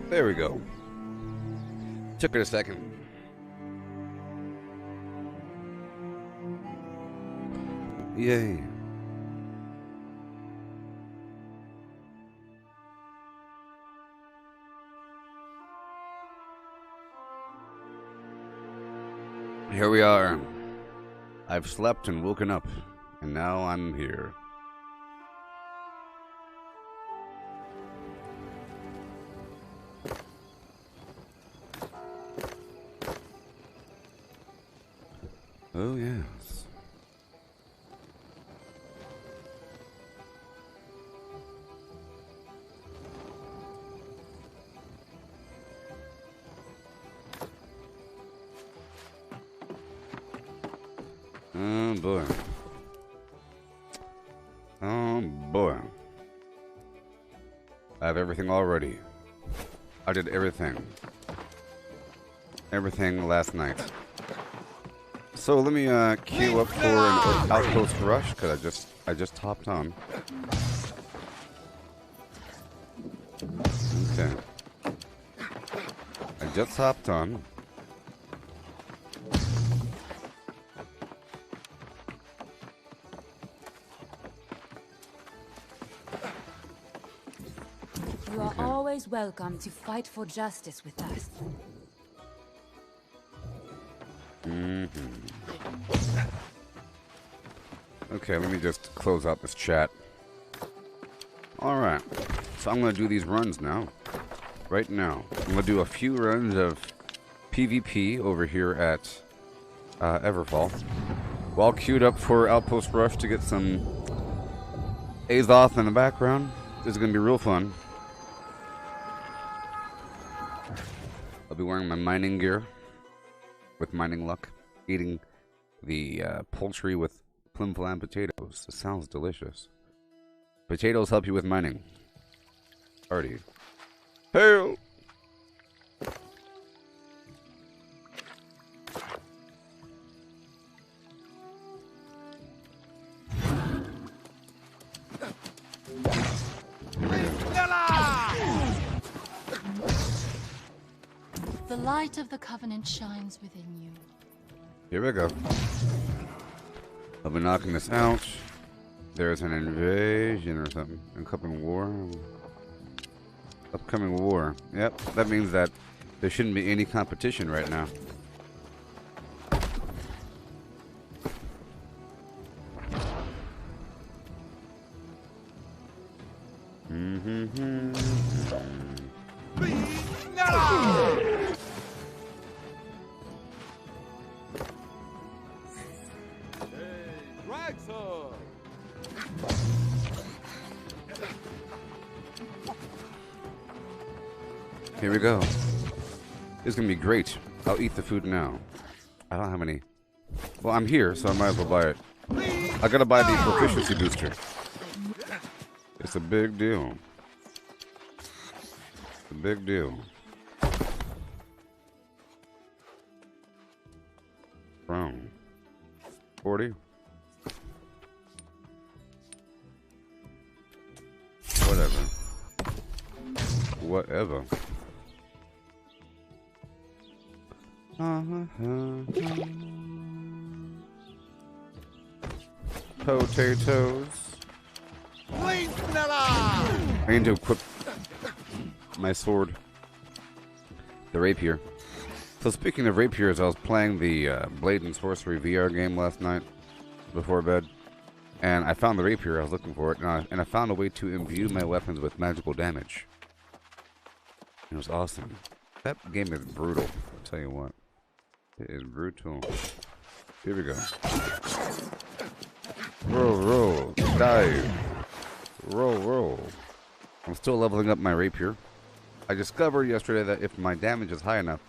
There we go. Took it a second. Yay. Here we are. I've slept and woken up, and now I'm here. Oh, yes. Oh, boy. Oh, boy. I have everything already. I did everything. Everything last night. So let me queue up for an outpost rush because I just hopped on. Okay. I just hopped on. You are always welcome to fight for justice with us. Okay, let me just close out this chat. Alright, so I'm going to do these runs now. Right now. I'm going to do a few runs of PvP over here at Everfall. While queued up for Outpost Rush to get some Azoth in the background. This is going to be real fun. I'll be wearing my mining gear. With mining luck. Eating the poultry with Flim Flam potatoes. It sounds delicious. Potatoes help you with mining. Party. Hail! The light of the Covenant shines within you. Here we go. I'll be knocking this out. There's an invasion or something. Upcoming war. Upcoming war. Yep, that means that there shouldn't be any competition right now. Here we go. This is gonna be great. I'll eat the food now. I don't have any. Well, I'm here, so I might as well buy it. I gotta buy the proficiency booster. It's a big deal. It's a big deal. From 40. Whatever. Whatever. Potatoes. I need to equip my sword. The rapier. So speaking of rapiers, I was playing the Blade and Sorcery VR game last night before bed. And I found the rapier. I was looking for it. And I found a way to imbue my weapons with magical damage. It was awesome. That game is brutal. I'll tell you what. It is brutal. Here we go. Roll, roll. Dive. Roll, roll. I'm still leveling up my rapier. I discovered yesterday that if my damage is high enough,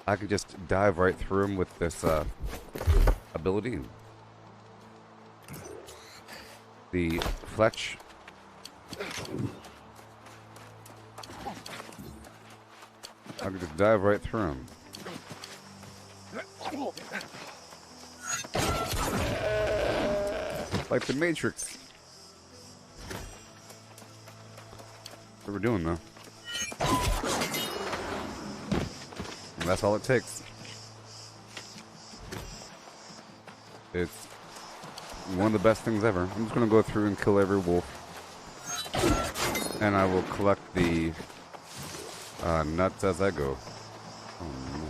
I could just dive right through him with this ability. The Fletch. I could just dive right through him. Like the Matrix. That's what we're doing, though. That's all it takes. It's one of the best things ever. I'm just going to go through and kill every wolf. And I will collect the nuts as I go. Oh, no.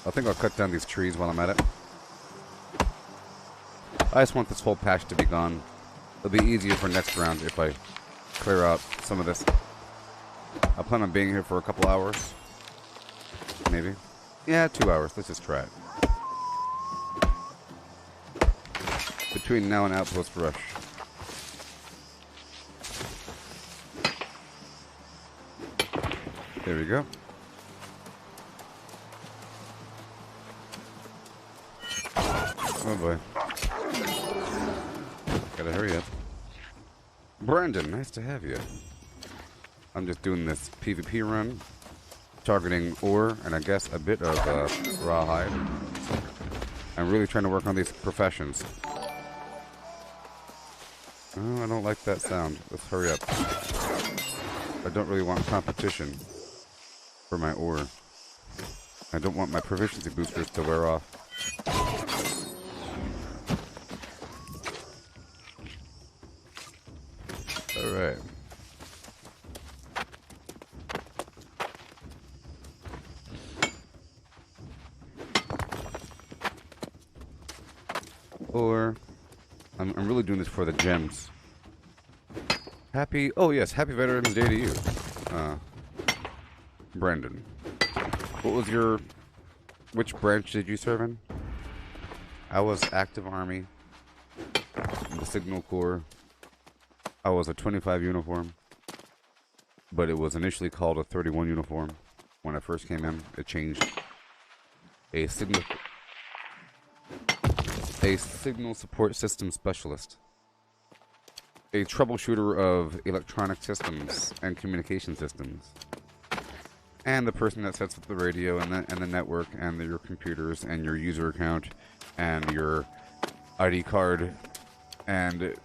I think I'll cut down these trees while I'm at it. I just want this whole patch to be gone. It'll be easier for next round if I clear out some of this. I plan on being here for a couple hours. Maybe. Yeah, 2 hours. Let's just try it. Between now and Outpost Rush. There we go. Oh boy. Gotta hurry up. Brandon, nice to have you. I'm just doing this PvP run, targeting ore and I guess a bit of rawhide. I'm really trying to work on these professions. Oh, I don't like that sound. Let's hurry up. I don't really want competition for my ore. I don't want my proficiency boosters to wear off. Alright. Or I'm really doing this for the gems. Happy Veterans Day to you, Brandon. Which branch did you serve in? I was active army, the Signal Corps. I was a 25 uniform, but it was initially called a 31 uniform. When I first came in, it changed. A signal support system specialist. A troubleshooter of electronic systems and communication systems. And the person that sets up the radio and the network and your computers and your user account and your ID card and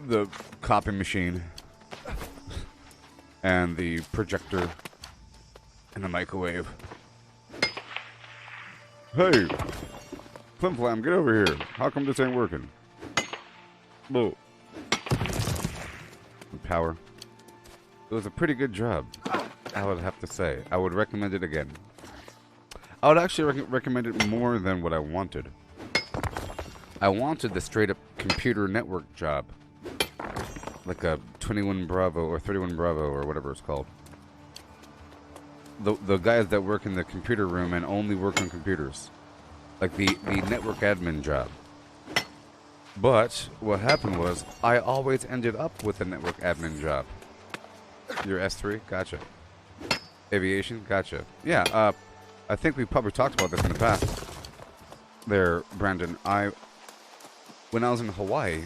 the copy machine and the projector and the microwave. Hey, Flimflam, get over here. How come this ain't working? Whoa. Power. It was a pretty good job, I would have to say. I would recommend it again. I would actually recommend it more than what I wanted. I wanted the straight-up computer network job. Like a 21 Bravo or 31 Bravo or whatever it's called. The guys that work in the computer room and only work on computers. Like the network admin job. But what happened was I always ended up with a network admin job. Your S3? Gotcha. Aviation? Gotcha. Yeah, I think we probably talked about this in the past. There, Brandon. When I was in Hawaii,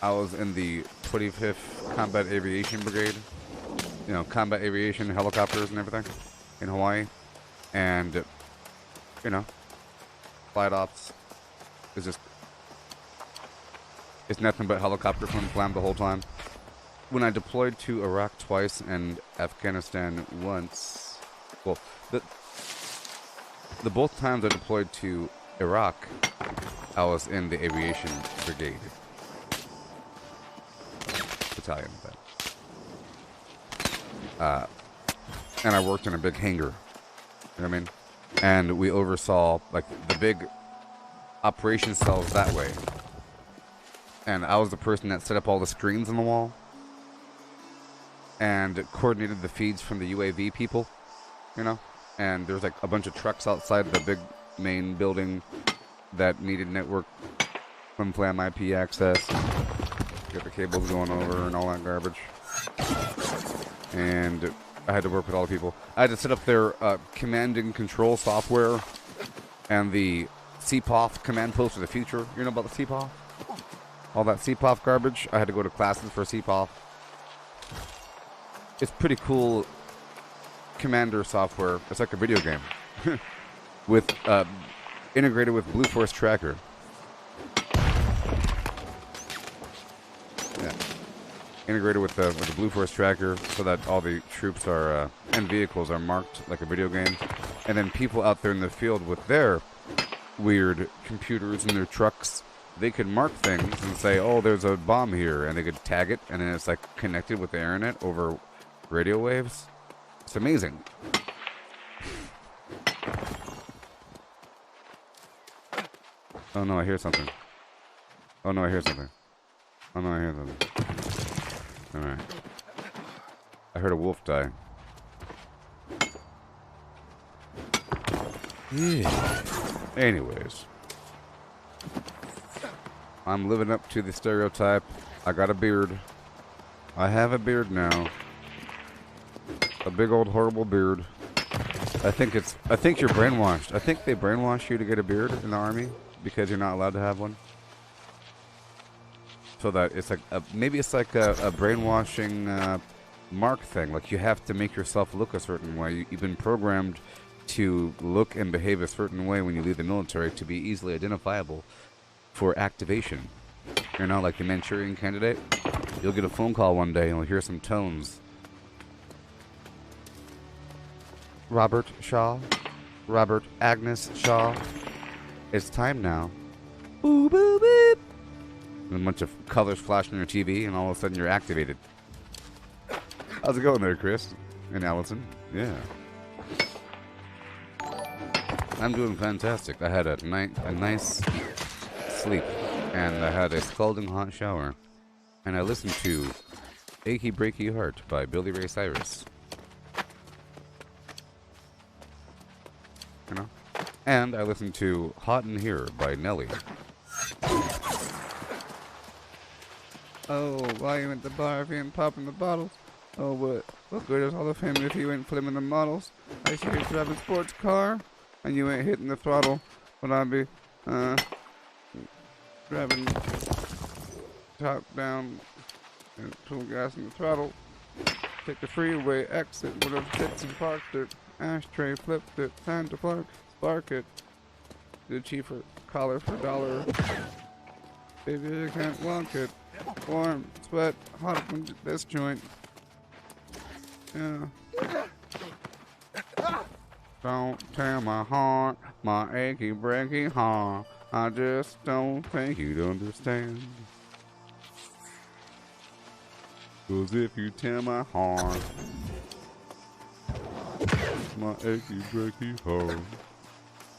I was in the 25th Combat Aviation Brigade. You know, combat aviation, helicopters and everything in Hawaii. And, you know, flight ops is just... It's nothing but helicopter flam the whole time. When I deployed to Iraq twice and Afghanistan once... Well, the both times I deployed to Iraq, I was in the aviation brigade. Battalion. And I worked in a big hangar. You know what I mean? And we oversaw, like, the big operation cells that way. And I was the person that set up all the screens on the wall. And coordinated the feeds from the UAV people. You know? And there's like a bunch of trucks outside the big main building that needed network flim IP access. Get the cables going over and all that garbage. And I had to work with all the people. I had to set up their command and control software and the CPOF command post of the future. You know about the CPOF? All that CPOF garbage. I had to go to classes for CPOF. It's pretty cool commander software. It's like a video game. With integrated with Blue Force Tracker. Yeah. integrated with the Blue Force tracker, so that all the troops are and vehicles are marked like a video game, and then people out there in the field with their weird computers and their trucks, they could mark things and say, "Oh, there's a bomb here," and they could tag it, and then it's like connected with the internet over radio waves. It's amazing. Oh no, I hear something. Oh no, I hear something. Oh no, I hear something. Alright. I heard a wolf die. Yeah. Anyways. I'm living up to the stereotype. I got a beard. I have a beard now. A big old horrible beard. I think you're brainwashed. I think they brainwash you to get a beard in the army because you're not allowed to have one. So that it's like maybe it's like a brainwashing mark thing. Like you have to make yourself look a certain way. You've been programmed to look and behave a certain way when you leave the military to be easily identifiable for activation. You're not like the Manchurian Candidate. You'll get a phone call one day and you'll hear some tones. Robert Shaw, Robert Agnes Shaw. It's time now. Boop, boop, boop. And a bunch of colors flash on your TV, and all of a sudden you're activated. How's it going there, Chris and Allison? Yeah. I'm doing fantastic. I had a nice sleep, and I had a scalding hot shower, and I listened to "Achy Breaky Heart" by Billy Ray Cyrus. You know, and I listened to "Hot in Here" by Nelly. Oh, why you at the bar if you ain't popping the bottles? Oh, what good is all the fame if you ain't flimming the models? I see you driving a sports car, and you ain't hitting the throttle, but I'll be, driving top down and full gas in the throttle. Take the freeway exit, would have fits and parked it. Ashtray flipped it, time to spark it. The cheaper collar for $1. Baby, I can't walk it. Warm, sweat, hot up in this joint. Yeah. Don't tear my heart, my achy breaky heart. I just don't think you'd understand. 'Cause if you tear my heart, my achy breaky heart,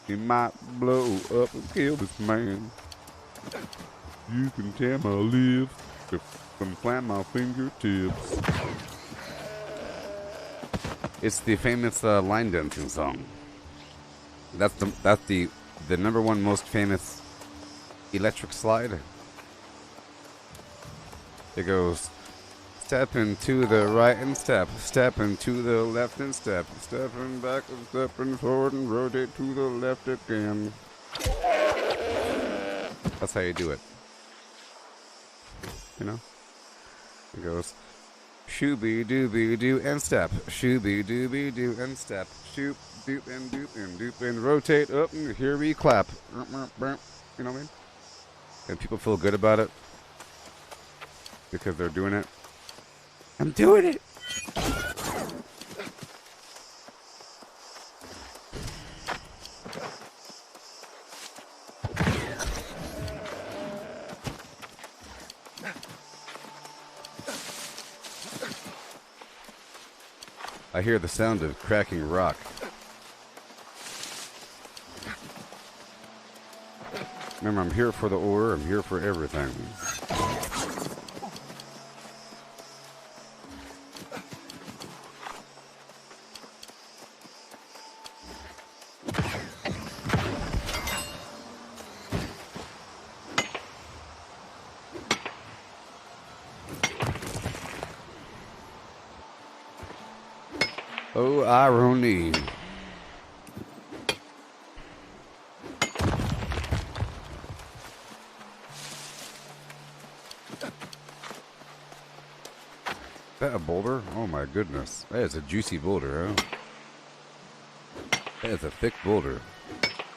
it might blow up and kill this man. You can tear my lips and plant my fingertips. It's the famous line dancing song. That's the number one most famous electric slide. It goes step into the right and step into the left and stepping back and stepping forward and rotate to the left again. That's how you do it. You know? It goes shooby dooby doo and step. Shooby dooby doo and step. Shoop, doop and doop and rotate up and here we clap. You know what I mean? And people feel good about it because they're doing it. I'm doing it! I hear the sound of cracking rock. Remember, I'm here for the ore, I'm here for everything. Oh, irony. Is that a boulder? Oh my goodness. That is a juicy boulder, huh? That is a thick boulder.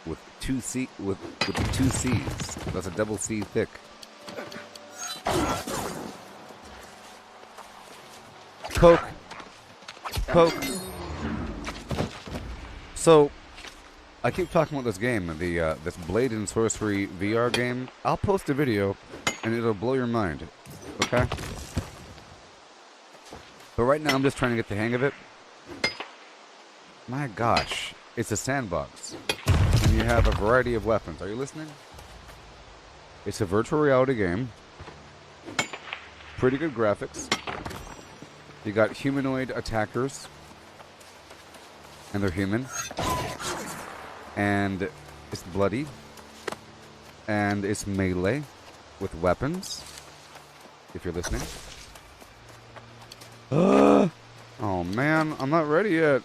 With the two C's. That's a double C thick. Poke. Poke. So, I keep talking about this game, this Blade and Sorcery VR game. I'll post a video, and it'll blow your mind. Okay? But right now, I'm just trying to get the hang of it. My gosh. It's a sandbox. And you have a variety of weapons. Are you listening? It's a virtual reality game. Pretty good graphics. You got humanoid attackers. And they're human. And it's bloody. And it's melee with weapons. If you're listening. Oh man, I'm not ready yet.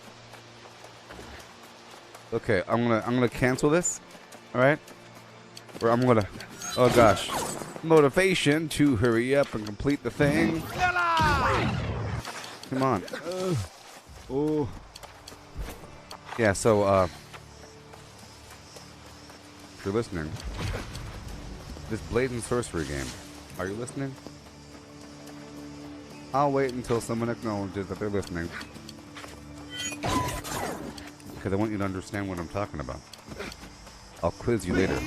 Okay, I'm gonna cancel this. Alright? Or I'm gonna, oh gosh. Motivation to hurry up and complete the thing. Come on. Oh. Yeah, so if you're listening, this Blade and Sorcery game, are you listening? I'll wait until someone acknowledges that they're listening. Because I want you to understand what I'm talking about. I'll quiz you later.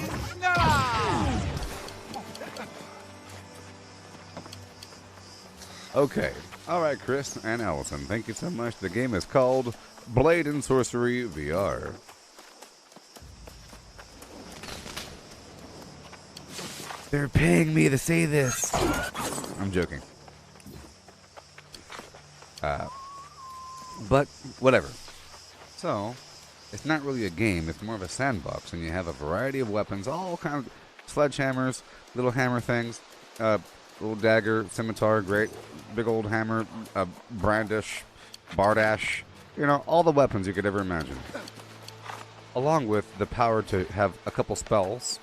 Okay. Alright, Chris and Allison. Thank you so much. The game is called Blade and Sorcery VR. They're paying me to say this. I'm joking. But whatever. So, it's not really a game. It's more of a sandbox, and you have a variety of weapons, all kinds of sledgehammers, little hammer things, little dagger, scimitar, great, big old hammer, brandish, bardash, you know, all the weapons you could ever imagine. Along with the power to have a couple spells.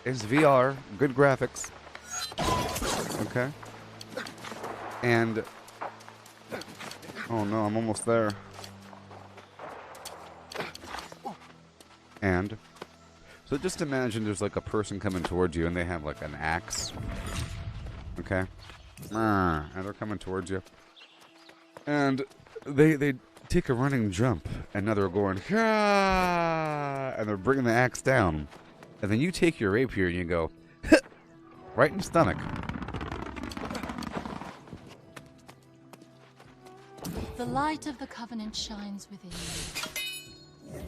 It's VR, good graphics. Okay. And oh no, I'm almost there. And so just imagine there's like a person coming towards you and they have like an axe. Okay? And they're coming towards you. And they take a running jump and now they're going, "Hah!" And they're bringing the axe down. And then you take your rapier and you go, right in the stomach. The light of the Covenant shines within you.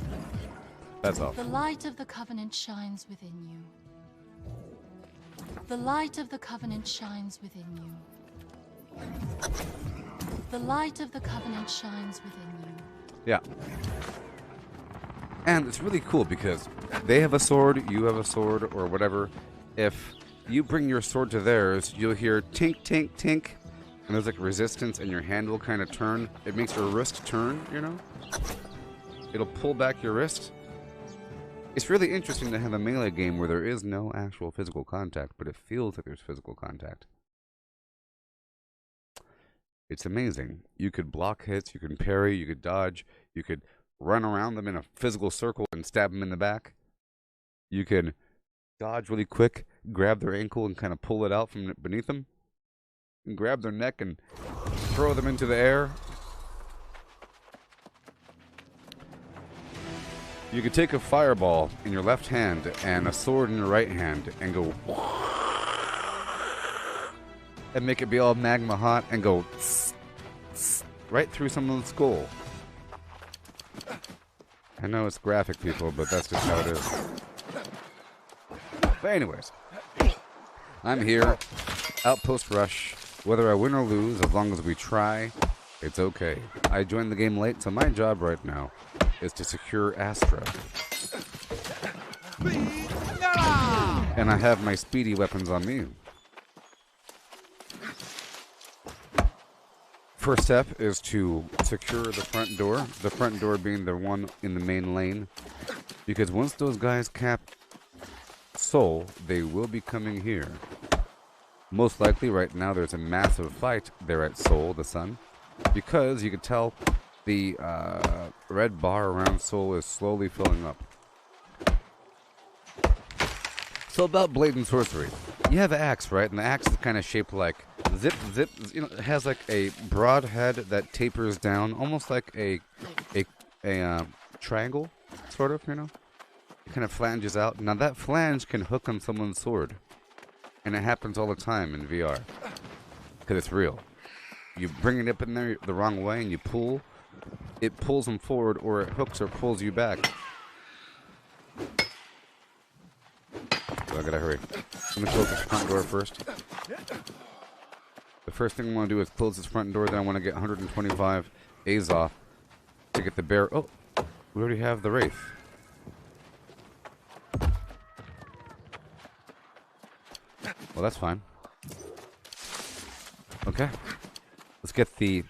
That's all. The light of the Covenant shines within you. The light of the Covenant shines within you. The light of the Covenant shines within you. Yeah. And it's really cool because they have a sword, you have a sword, or whatever. If you bring your sword to theirs, you'll hear tink, tink, tink. And there's like resistance and your hand will kind of turn. It makes your wrist turn, you know? It'll pull back your wrist. It's really interesting to have a melee game where there is no actual physical contact, but it feels like there's physical contact. It's amazing. You could block hits, you can parry, you could dodge, you could run around them in a physical circle and stab them in the back. You can dodge really quick, grab their ankle and kind of pull it out from beneath them. And grab their neck and throw them into the air. You could take a fireball in your left hand and a sword in your right hand and go and make it be all magma hot and go right through someone's skull. I know it's graphic, people, but that's just how it is. But anyways, I'm here, Outpost Rush. Whether I win or lose, as long as we try, it's okay. I joined the game late, so my job right now is to secure Astra. And I have my speedy weapons on me. First step is to secure the front door being the one in the main lane. Because once those guys cap Soul, they will be coming here. Most likely right now there's a massive fight there at Soul, the sun. Because you can tell the red bar around Soul is slowly filling up. So about Blade and Sorcery. You have an axe, right? And the axe is kind of shaped like Zip, zip. You know, it has like a broad head that tapers down, almost like a triangle, sort of. You know, it kind of flanges out. Now that flange can hook on someone's sword, and it happens all the time in VR because it's real. You bring it up in there the wrong way, and you pull. It pulls them forward, or it hooks or pulls you back. So I gotta hurry. I'm gonna close this front door first. The first thing I want to do is close this front door, then I want to get 125 A's off to get the bear. Oh, we already have the Wraith. Well, that's fine. Okay. Let's get the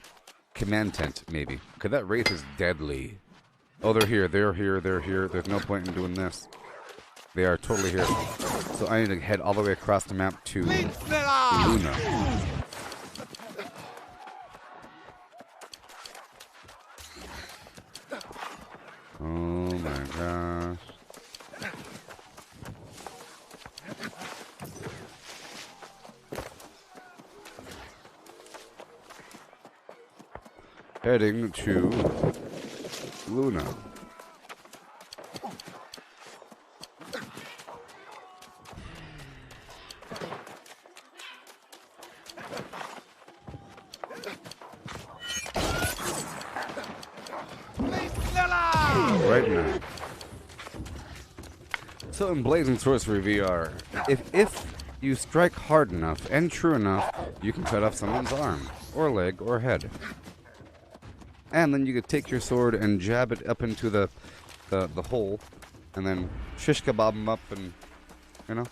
command tent, maybe. Okay, that Wraith is deadly. Oh, they're here, they're here, they're here. There's no point in doing this. They are totally here. So I need to head all the way across the map to Luna. Oh my gosh. Heading to Luna. Right now. So in Blazing Sorcery VR, if you strike hard enough and true enough, you can cut off someone's arm, or leg, or head. And then you could take your sword and jab it up into the hole, and then shish kebab them up, and you know,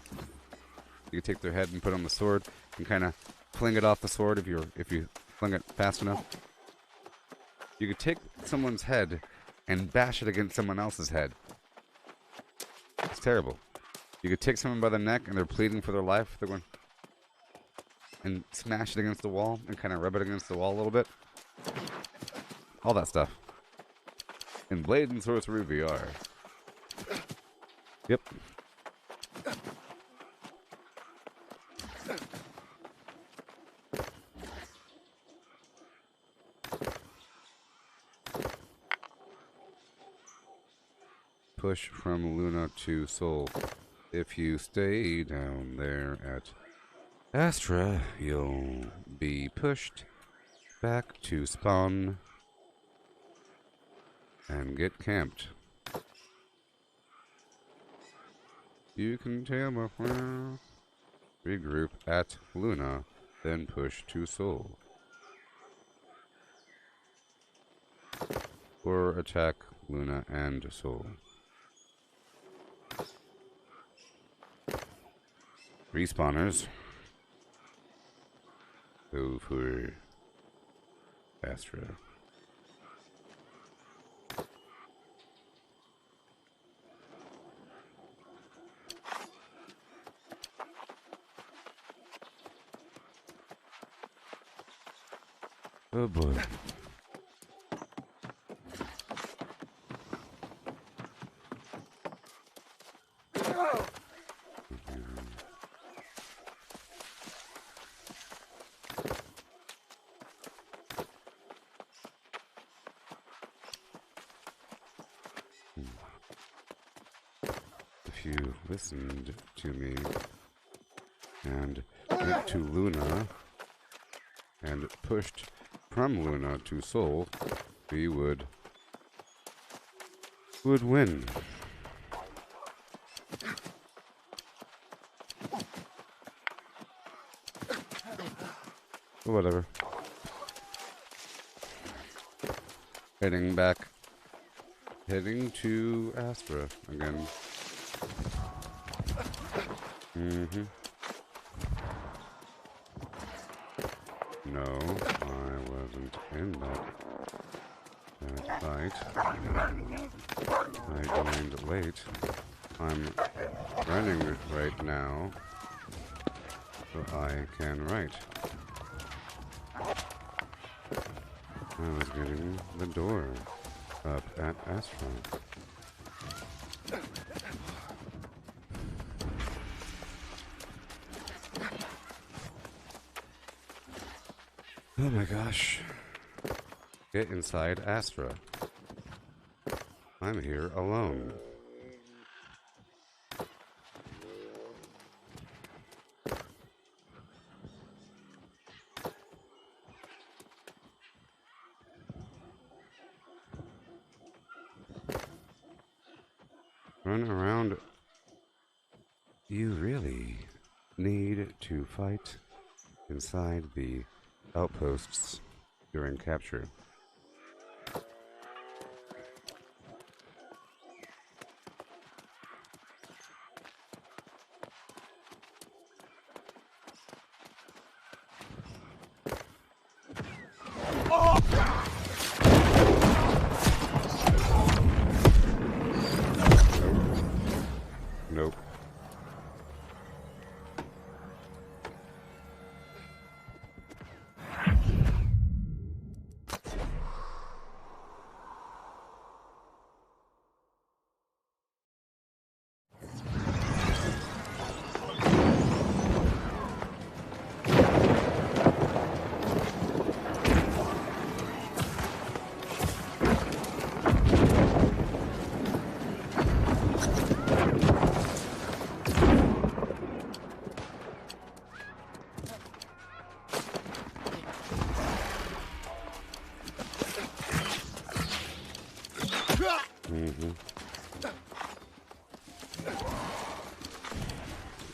you could take their head and put on the sword, and kind of fling it off the sword if you fling it fast enough. You could take someone's head and bash it against someone else's head. It's terrible. You could take someone by the neck and they're pleading for their life. They're going and smash it against the wall and kind of rub it against the wall a little bit. All that stuff. In Blades and Sorcery VR. Yep. Push from Luna to Soul. If you stay down there at Astra, you'll be pushed back to spawn and get camped. You can tell regroup at Luna, then push to Soul. Or attack Luna and Soul. Respawners. Go for Astra. Oh boy. If you listened to me and went to Luna and pushed from Luna to Soul, we would win. Whatever. Heading back. Heading to Astra again. Mm-hmm. No, I wasn't in that fight. I joined late. I'm running right now, so I can write. I was getting the door up at Astra. Oh my gosh. Get inside Astra. I'm here alone. Run around. You really need to fight inside the outposts during capture. Nope.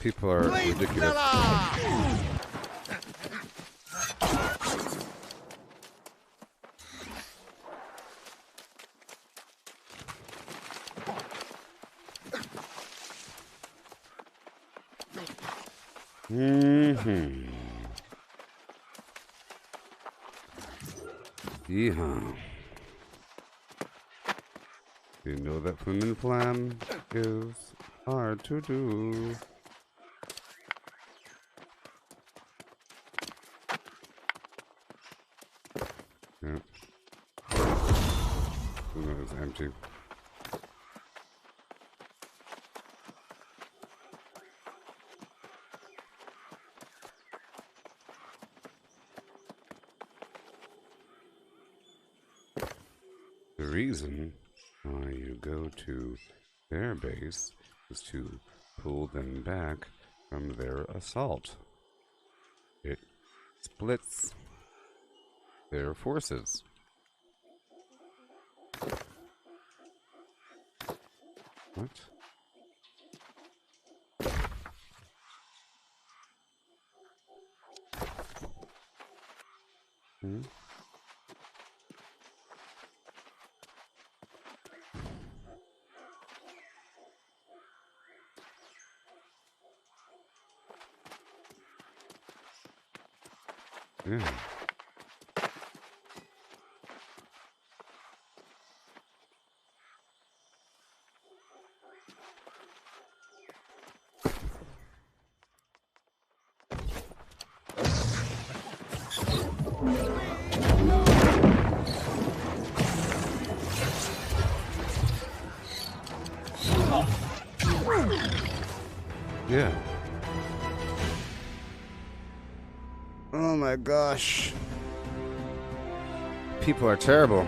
People are ridiculous. Yeehaw. You know that Flim Flam is hard to do. Yep. It's empty. The reason why you go to their base is to pull them back from their assault. It splits their forces. What? Hmm? Yeah. Yeah. Oh my gosh. People are terrible.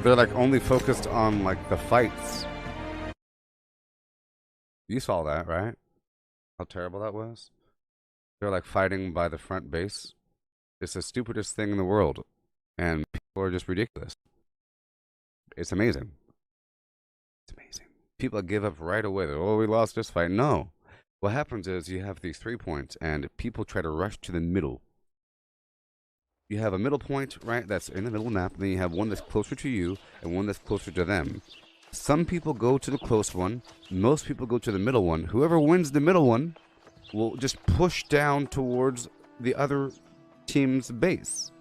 They're like only focused on like the fights. You saw that, right? How terrible that was? They're like fighting by the front base. It's the stupidest thing in the world. And people are just ridiculous. It's amazing. It's amazing. People give up right away. They're, oh, we lost this fight. No. What happens is you have these 3 points and people try to rush to the middle. You have a middle point, right, that's in the middle of the map, and then you have one that's closer to you and one that's closer to them. Some people go to the close one, most people go to the middle one. Whoever wins the middle one will just push down towards the other team's base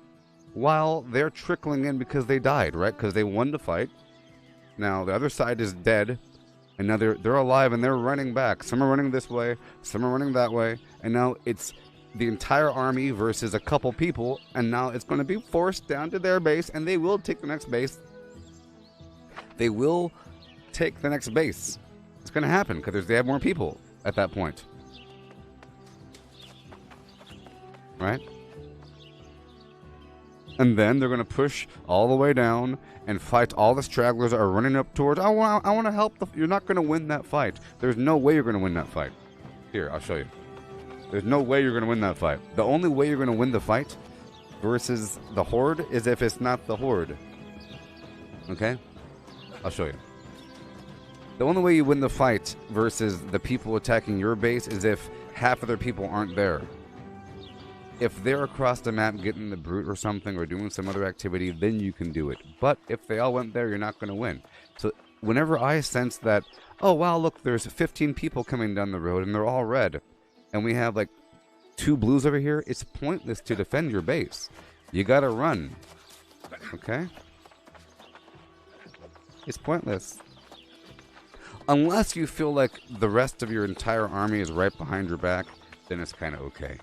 while they're trickling in because they died, right, because they won the fight. Now, the other side is dead, and now they're alive and they're running back. Some are running this way, some are running that way, and now it's the entire army versus a couple people, and now it's going to be forced down to their base, and they will take the next base. They will take the next base. It's going to happen because they have more people at that point. Right? And then they're going to push all the way down and fight all the stragglers that are running up towards. I want to help. You're not going to win that fight. There's no way you're going to win that fight. Here, I'll show you. There's no way you're going to win that fight. The only way you're going to win the fight versus the Horde is if it's not the Horde. Okay? I'll show you. The only way you win the fight versus the people attacking your base is if half of their people aren't there. If they're across the map getting the brute or something or doing some other activity, then you can do it. But if they all went there, you're not going to win. So whenever I sense that, oh wow, look, there's 15 people coming down the road and they're all red, and we have like 2 blues over here, it's pointless to defend your base. You got to run. Okay? It's pointless. Unless you feel like the rest of your entire army is right behind your back, then it's kind of okay.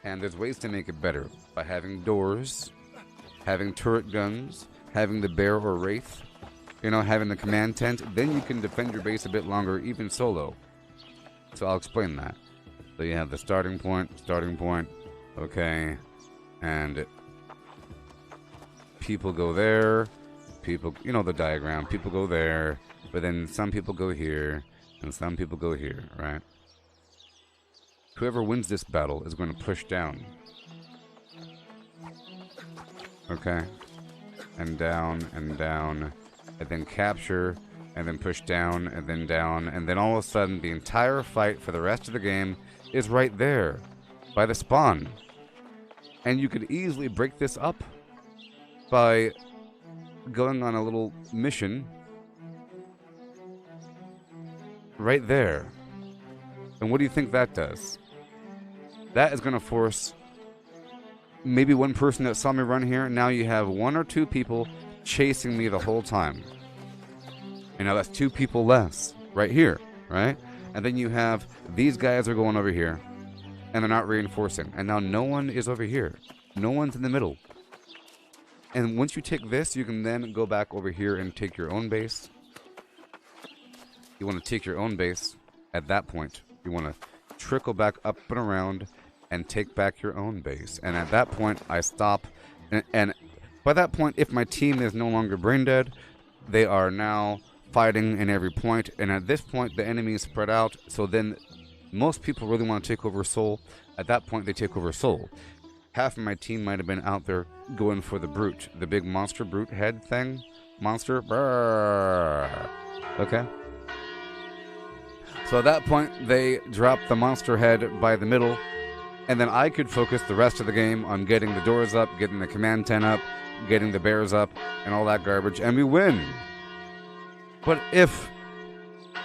And there's ways to make it better by having doors, having turret guns, having the bear or wraith, you know, having the command tent. Then you can defend your base a bit longer, even solo. So I'll explain that. So you have the starting point, okay, and people go there, people, you know the diagram, people go there, but then some people go here, and some people go here, right? Whoever wins this battle is going to push down. Okay. And down, and then capture, and then push down, and then all of a sudden the entire fight for the rest of the game is right there, by the spawn. And you could easily break this up by going on a little mission right there. And what do you think that does? That is going to force maybe one person that saw me run here. Now you have 1 or 2 people chasing me the whole time. And now that's 2 people less right here, right? And then you have these guys are going over here, and they're not reinforcing. And now no one is over here. No one's in the middle. And once you take this, you can then go back over here and take your own base. You want to take your own base at that point. You want to trickle back up and around and take back your own base. And at that point, I stop. And by that point, if my team is no longer brain dead, they are now fighting in every point. And at this point, the enemy is spread out. So then most people really want to take over Soul. At that point, they take over Soul. Half of my team might have been out there going for the brute. The big monster brute head thing. Monster. Brrr. Okay. So at that point, they drop the monster head by the middle, and then I could focus the rest of the game on getting the doors up, getting the command tent up, getting the bears up, and all that garbage, and we win. But if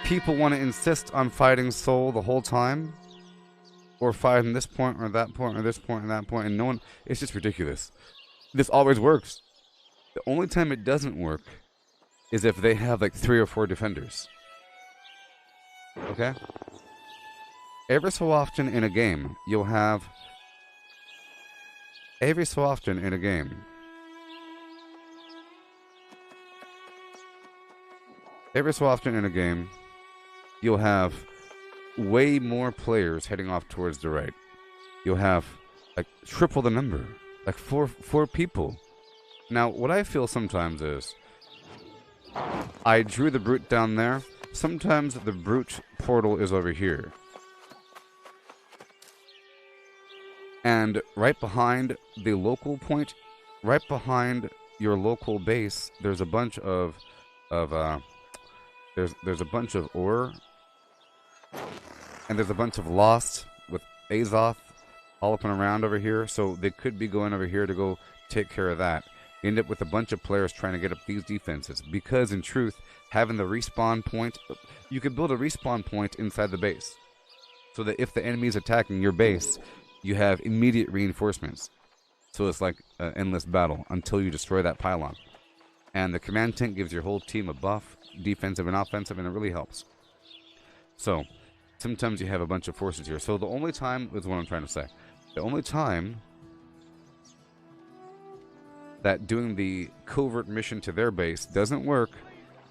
people want to insist on fighting Soul the whole time, or fighting this point, or that point, or this point, and that point, and no one, it's just ridiculous. This always works. The only time it doesn't work is if they have like 3 or 4 defenders. Okay? Every so often in a game, you'll have... Every so often in a game... Every so often in a game, you'll have way more players heading off towards the right. You'll have like triple the number. Like four people. Now, what I feel sometimes is... I drew the brute down there. Sometimes the brute portal is over here. And right behind the local point, right behind your local base, there's a bunch of there's a bunch of ore, and there's a bunch of lost with Azoth all up and around over here. So they could be going over here to go take care of that. You end up with a bunch of players trying to get up these defenses, because in truth, having the respawn point, you could build a respawn point inside the base, so that if the enemy is attacking your base, you have immediate reinforcements. So it's like an endless battle until you destroy that pylon. And the command tent gives your whole team a buff, defensive and offensive, and it really helps. So sometimes you have a bunch of forces here. So the only time is what I'm trying to say. The only time that doing the covert mission to their base doesn't work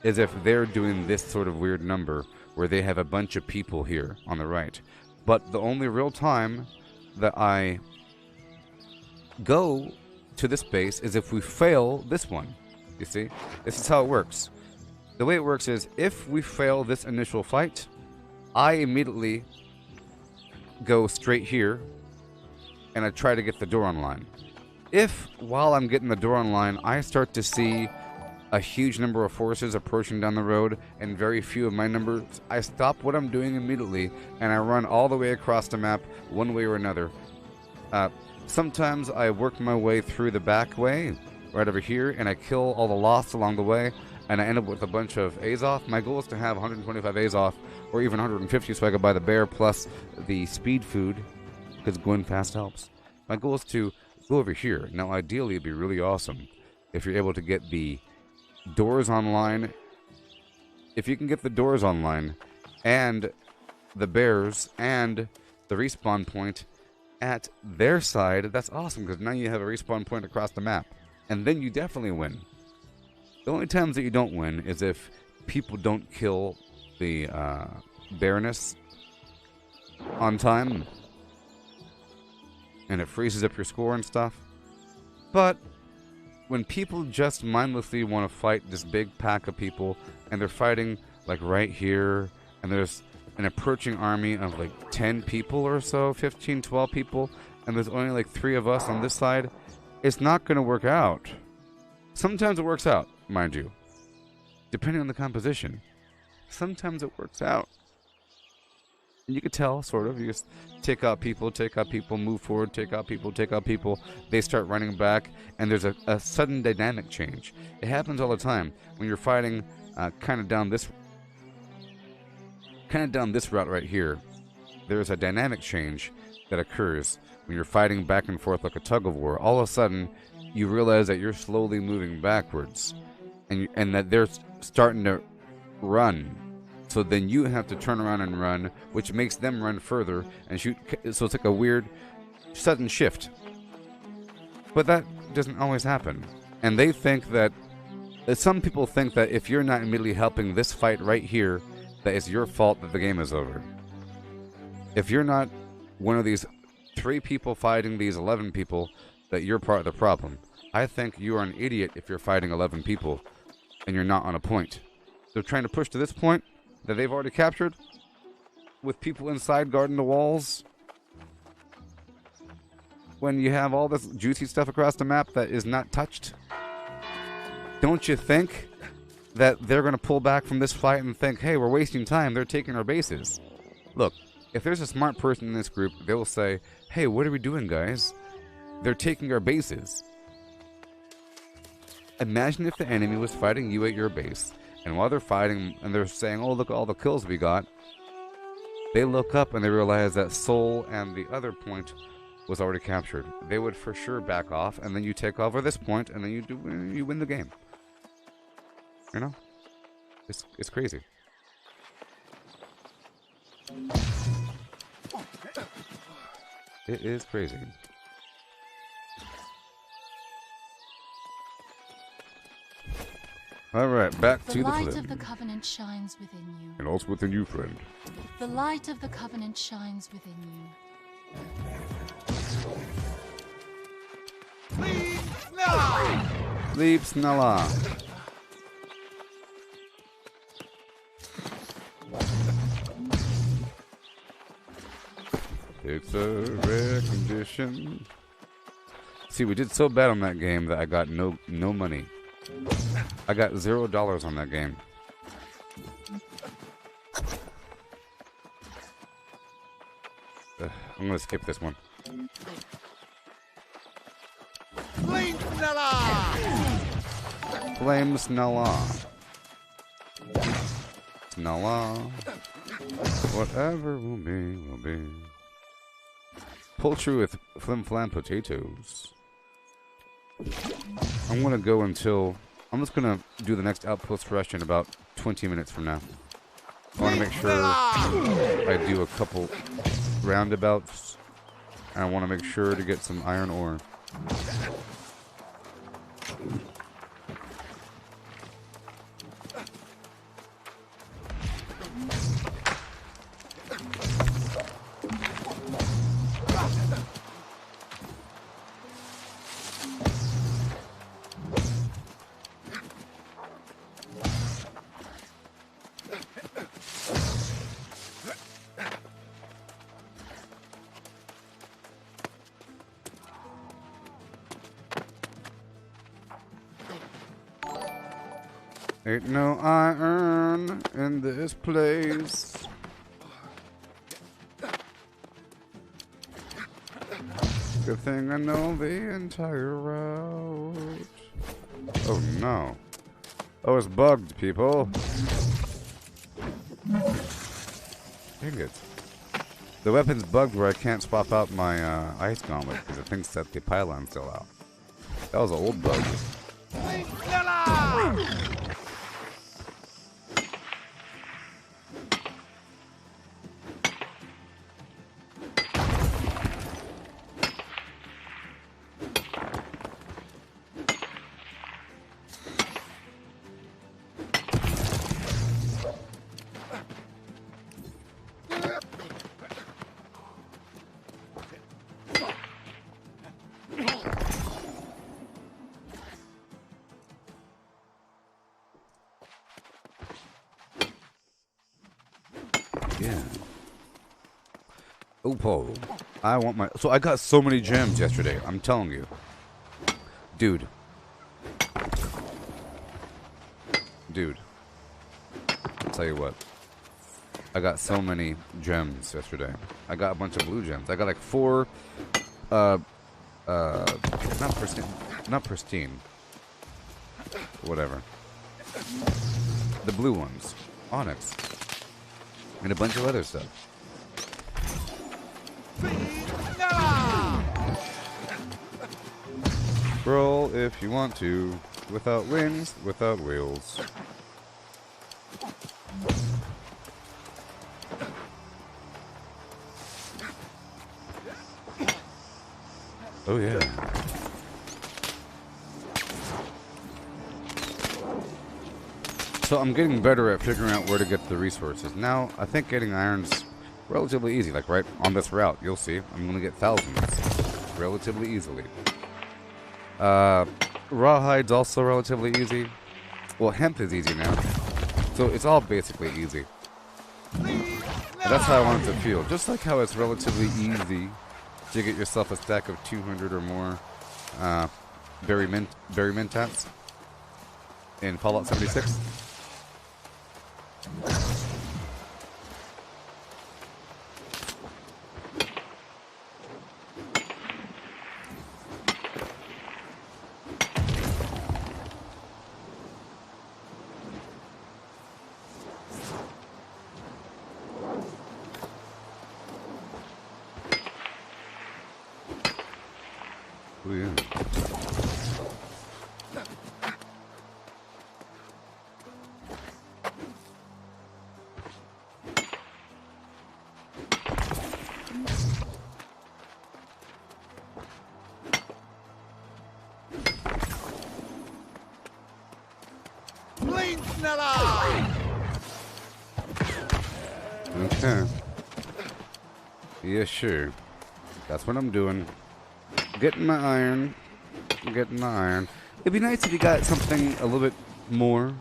is if they're doing this sort of weird number where they have a bunch of people here on the right. But the only real time that I go to this base is if we fail this one. You see? This is how it works. The way it works is if we fail this initial fight, I immediately go straight here and I try to get the door online. If, while I'm getting the door online, I start to see a huge number of forces approaching down the road and very few of my numbers, I stop what I'm doing immediately and I run all the way across the map one way or another. Sometimes I work my way through the back way, right over here, and I kill all the lost along the way, and I end up with a bunch of Azoth. My goal is to have 125 Azoth, or even 150 so I can buy the bear plus the speed food, because going fast helps. My goal is to go over here. Now, ideally, it'd be really awesome if you're able to get the doors online. If you can get the doors online, and the bears, and the respawn point at their side, that's awesome, because now you have a respawn point across the map. And then you definitely win. The only times that you don't win is if people don't kill the Baroness on time, and it freezes up your score and stuff. But when people just mindlessly want to fight this big pack of people, and they're fighting like right here, and there's an approaching army of like 10 people or so, 15, 12 people, and there's only like 3 of us on this side, it's not going to work out. Sometimes it works out, mind you, depending on the composition. Sometimes it works out. And you could tell, sort of. You just take out people, move forward, take out people. They start running back, and there's a sudden dynamic change. It happens all the time when you're fighting kind of down this route right here. There's a dynamic change that occurs when you're fighting back and forth like a tug of war. All of a sudden, you realize that you're slowly moving backwards, and that they're starting to run. So then you have to turn around and run, which makes them run further and shoot. So it's like a weird sudden shift. But that doesn't always happen. And they think that, some people think that if you're not immediately helping this fight right here, that it's your fault that the game is over. If you're not one of these 3 people fighting these 11 people, that you're part of the problem. I think you are an idiot if you're fighting 11 people and you're not on a point. They're trying to push to this point that they've already captured with people inside guarding the walls. When you have all this juicy stuff across the map that is not touched, don't you think that they're going to pull back from this fight and think, hey, we're wasting time, they're taking our bases? Look, if there's a smart person in this group, they will say, hey, what are we doing, guys? They're taking our bases. Imagine if the enemy was fighting you at your base, and while they're fighting, and they're saying, oh, look at all the kills we got, they look up and they realize that Soul and the other point was already captured. They would for sure back off, and then you take over this point, and then you win the game. You know? It's crazy. It is crazy. Alright, back to the light flip. of the covenant shines within you. And also within you, friend. The light of the covenant shines within you. Sleep Snella. It's a rare condition. See, we did so bad on that game that I got no money. I got $0 on that game. I'm gonna skip this one. Flame Snella! Flame Snella. Snella. Whatever will be, will be. Poultry with flim flam potatoes. I'm gonna go until... I'm just gonna do the next outpost rush in about 20 minutes from now. I want to make sure I do a couple roundabouts, and I want to make sure to get some iron ore. Ain't no iron in this place. Good thing I know the entire route. Oh no. Oh, it's bugged, people. Dang it. The weapon's bugged where I can't swap out my ice gauntlet because it thinks that the pylon's still out. That was an old bug. Yeah. Oh, Paul. I want my... So I got so many gems yesterday. I'm telling you. Dude. I'll tell you what. I got so many gems yesterday. I got a bunch of blue gems. I got like 4... not pristine. Whatever. The blue ones. Onyx. And a bunch of other stuff. Roll if you want to. Without wings, without wheels. Oh yeah. So I'm getting better at figuring out where to get the resources. Now, I think getting iron's relatively easy. Like right on this route, you'll see. I'm going to get thousands relatively easily. Rawhide's also relatively easy. Well, hemp is easy now. So it's all basically easy. And that's how I want it to feel. Just like how it's relatively easy to get yourself a stack of 200 or more berry mentats in Fallout 76. Oh, yeah. Okay. Yeah, sure. That's what I'm doing. Getting my iron. Getting my iron. It'd be nice if you got something a little bit more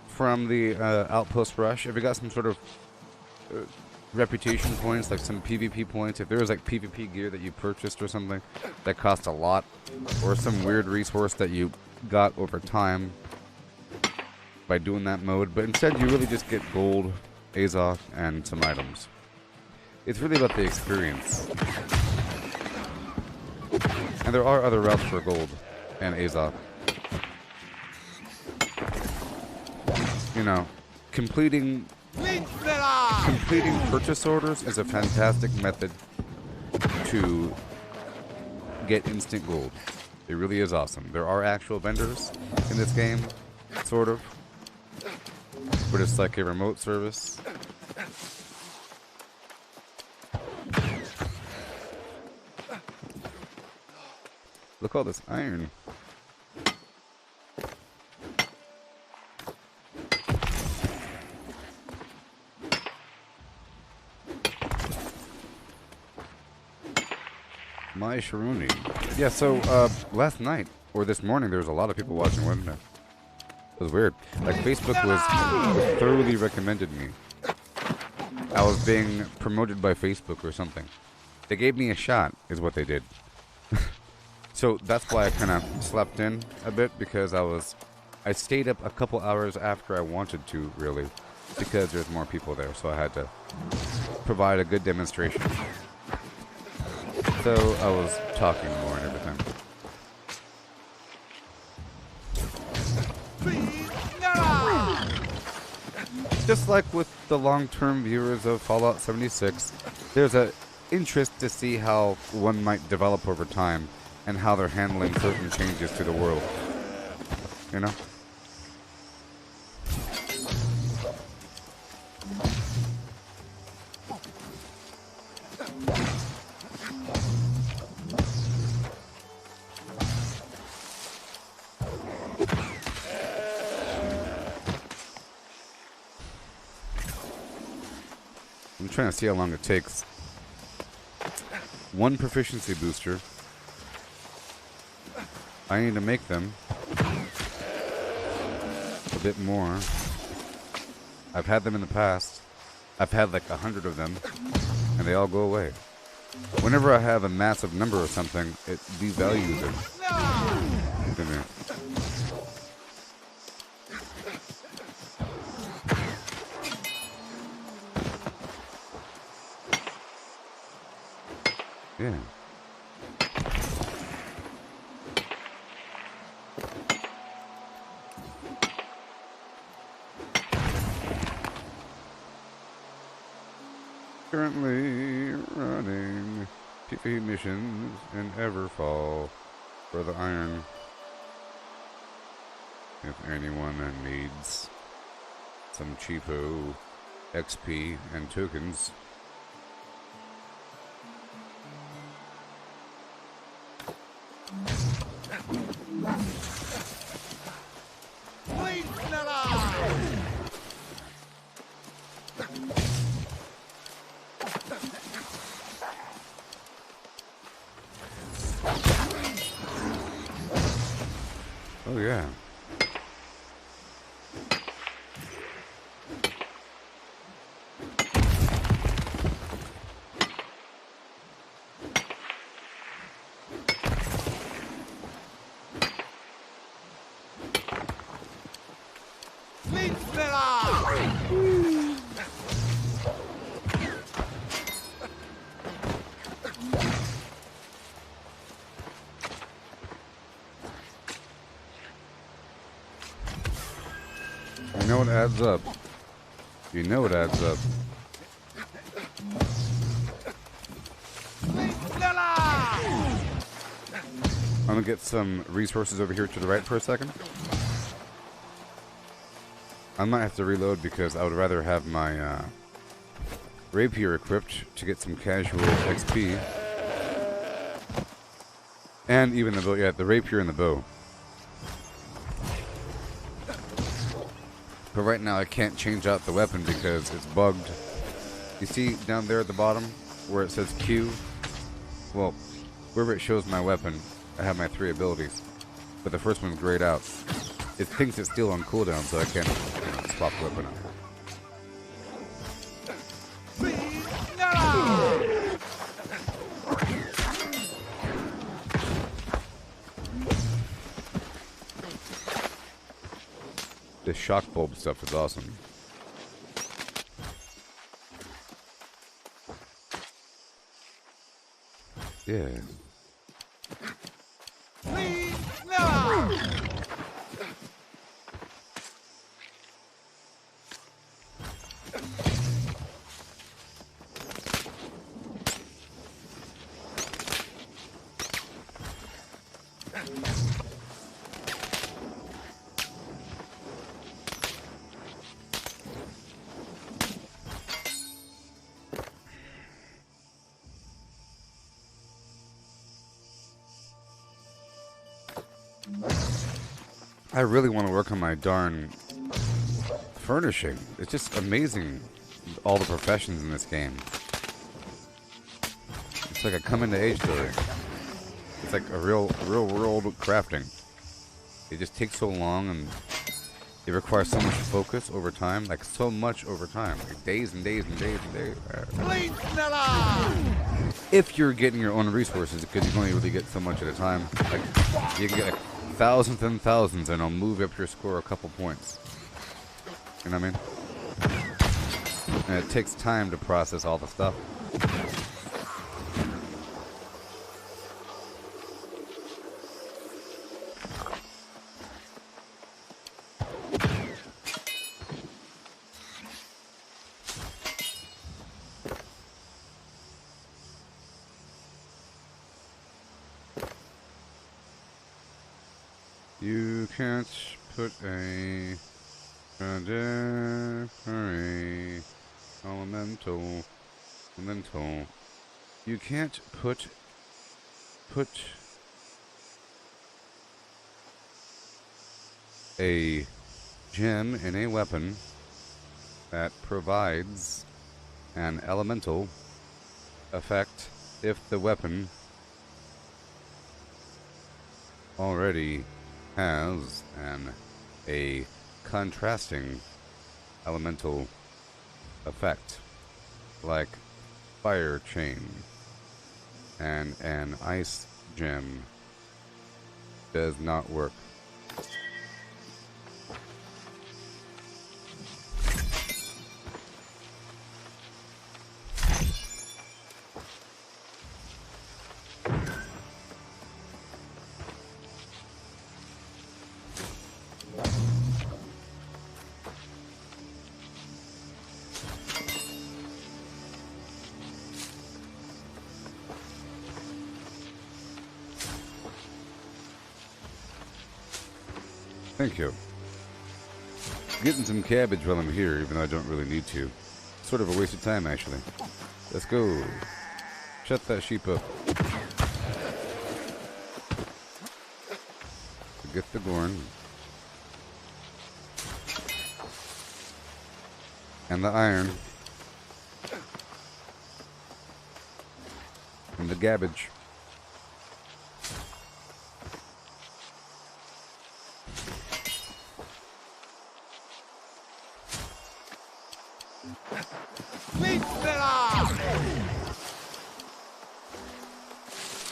from the outpost rush. If you got some sort of reputation points, like some PvP points. If there was like PvP gear that you purchased or something that cost a lot, or some weird resource that you got over time by doing that mode. But instead, you really just get gold, Azoth, and some items. It's really about the experience. And there are other routes for gold and Azoth. You know, completing purchase orders is a fantastic method to get instant gold. It really is awesome. There are actual vendors in this game, sort of, but it's like a remote service. Look at all this iron. My Sharuni. Yeah, so last night, or this morning, there was a lot of people watching, wasn't there? It was weird. Like, Facebook was thoroughly recommended me. I was being promoted by Facebook or something. They gave me a shot, is what they did. So that's why I kind of slept in a bit, because I I stayed up a couple hours after I wanted to, really, because there's more people there, so I had to provide a good demonstration. So I was talking more and everything. Just like with the long-term viewers of Fallout 76, there's an interest to see how one might develop over time and how they're handling certain changes to the world. You know? I'm trying to see how long it takes. One proficiency booster. I need to make them a bit more. I've had them in the past. I've had like 100 of them, and they all go away. Whenever I have a massive number or something, it devalues it. Come here. Yeah. Currently running PvP missions in Everfall for the iron. If anyone needs some cheapo XP and tokens. Oh yeah. You know it adds up. You know it adds up. I'm gonna get some resources over here to the right for a second. I might have to reload because I would rather have my rapier equipped to get some casual XP. And even the bow, yeah, the rapier and the bow. But right now I can't change out the weapon because it's bugged. You see down there at the bottom where it says Q? Well, wherever it shows my weapon, I have my 3 abilities. But the first one's grayed out. It thinks it's still on cooldown, so I can't swap the weapon out. This shock bulb stuff is awesome. Yeah. I really want to work on my darn furnishing. It's just amazing, all the professions in this game. It's like a coming-to-age story. It's like a real world crafting. It just takes so long, and it requires so much focus over time. Like, so much over time. Like, days and days and days and days. If you're getting your own resources, because you can only really get so much at a time. Like, you can get like thousands and thousands, and it'll move up your score a couple points. You know what I mean? And it takes time to process all the stuff. You can't put a trajectory elemental. You can't put a gem in a weapon that provides an elemental effect if the weapon already has a contrasting elemental effect, like fire chain and an ice gem does not work. Thank you. Getting some cabbage while I'm here, even though I don't really need to. Sort of a waste of time, actually. Let's go. Shut that sheep up. Get the corn. And the iron. And the gabbage.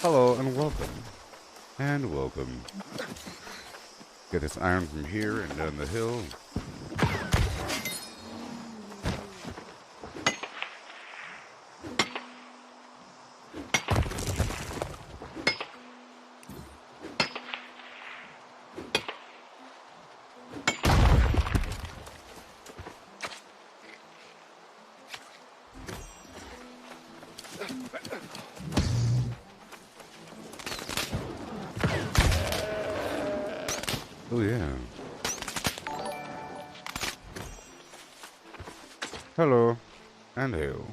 Hello and welcome. And welcome. Get this iron from here and down the hill. Oh yeah. Hello and hail.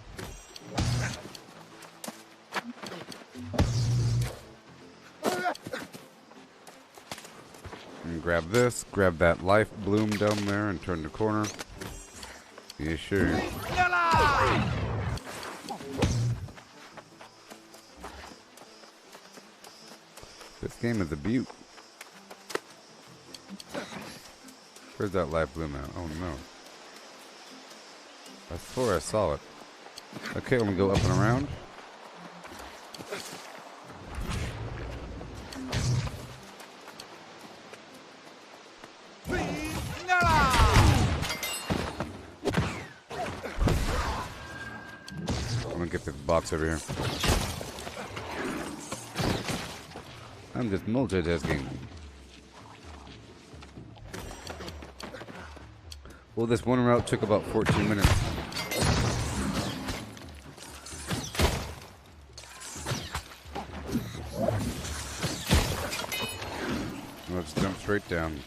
And grab this, grab that life bloom down there and turn the corner. Yeah, sure. This game is a beaut. Where's that life bloom at? Oh no. I swore I saw it. Okay, let me go up and around. I'm gonna get this box over here. I'm just multitasking. Well, this one route took about 14 minutes. Let's jump straight down.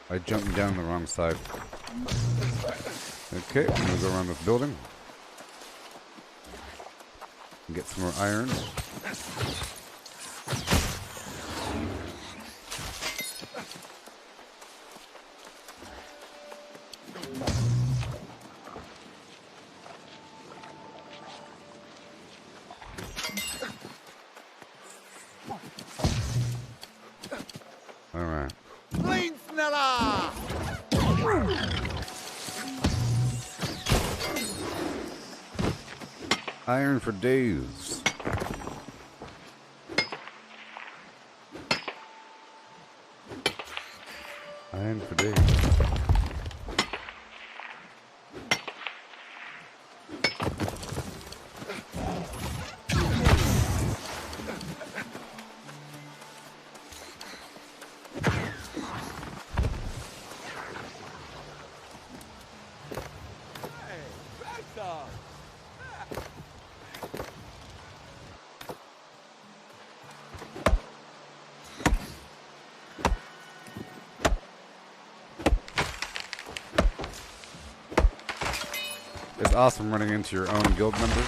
I jumped down the wrong side. Okay, I'm gonna go around this building. Get some more iron. Iron for days. Iron for days. It's awesome running into your own guild members.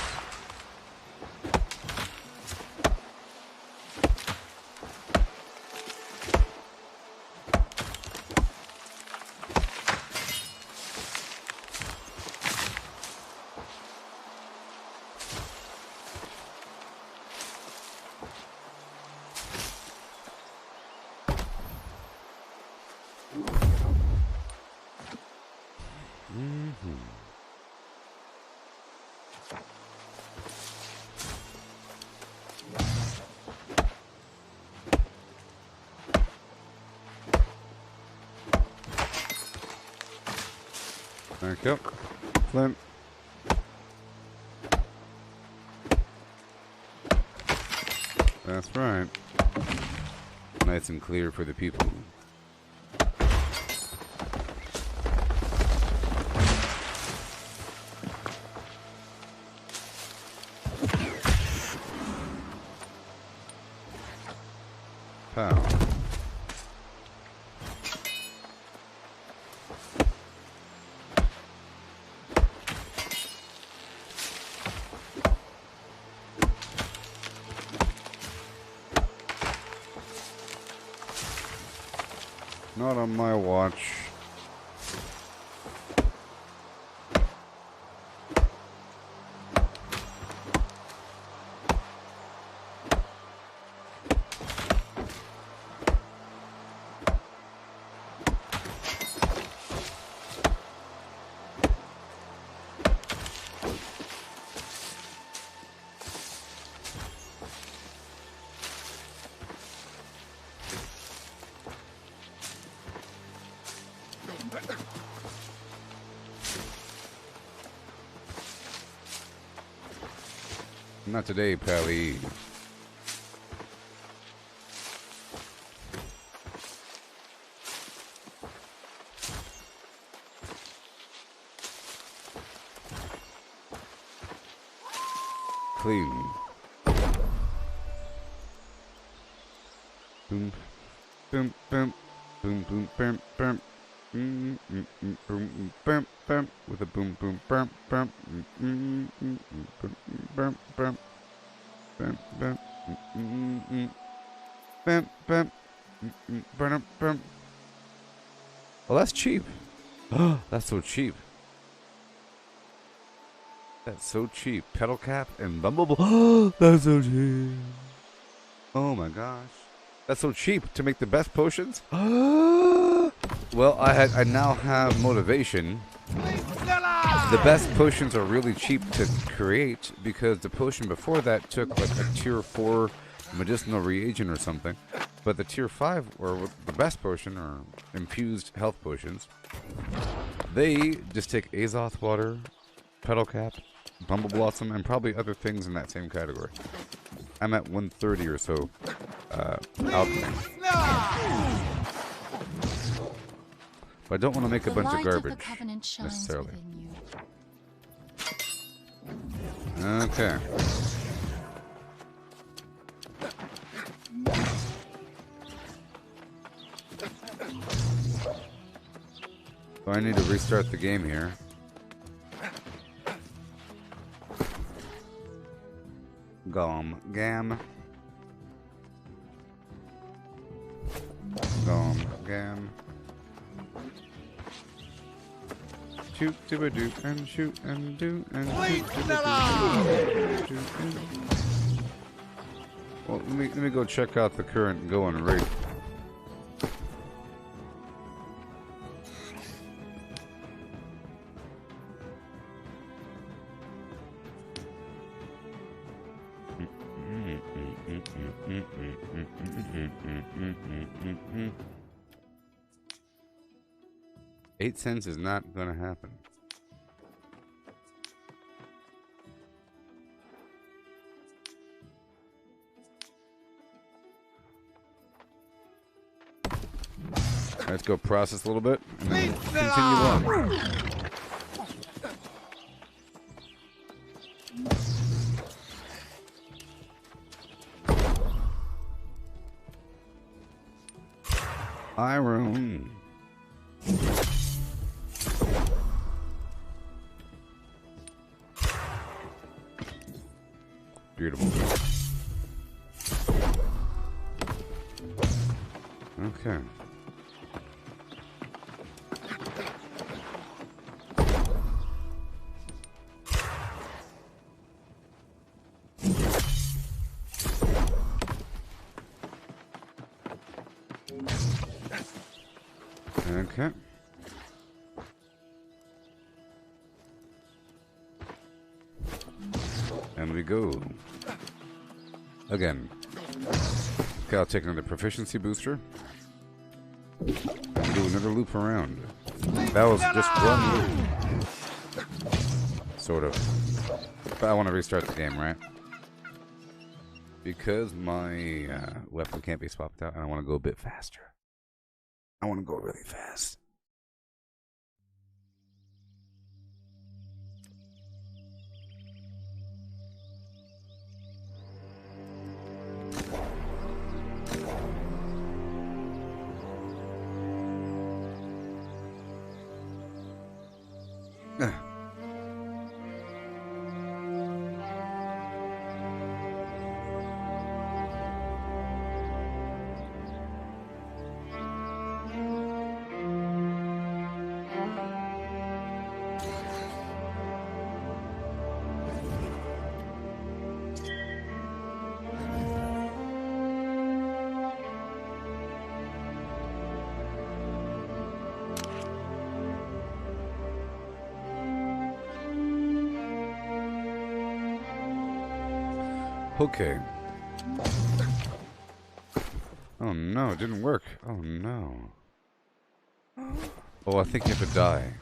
There we go. Flint. That's right. Nice and clear for the people. Pow. Not on my watch. Not today, Pally. Clean. Boom, boom, boom, boom, boom, boom, boom. Boom, boom, boom, with a boom, boom, boom, boom, boom, boom, boom, boom, boom, boom, boom. Well, that's cheap. That's so cheap. That's so cheap. Pedal cap and Bumblebee. That's so cheap. Oh my gosh. That's so cheap to make the best potions. Well, I now have motivation. The best potions are really cheap to create because the potion before that took like a tier 4 medicinal reagent or something. But the tier 5, or the best potion, or infused health potions, they just take Azoth water, Petal Cap, Bumble Blossom, and probably other things in that same category. I'm at 130 or so alchemy. But I don't want to make a bunch of garbage, necessarily. Okay. So I need to restart the game here. Gam. Gam. Shoot, do a do, and shoot, and do, and shoot, do. Well, let me go check out the current going rate. $0.08 is not gonna happen. Let's go process a little bit and then continue on. Iron. Beautiful. Okay. Okay. And we go. Again. Okay, I'll take another proficiency booster. And do another loop around. That was just one loop. Sort of. But I want to restart the game, right? Because my weapon can't be swapped out, and I want to go a bit faster. I want to go really fast. Okay. Oh no, it didn't work. Oh no. Oh, I think you have to die.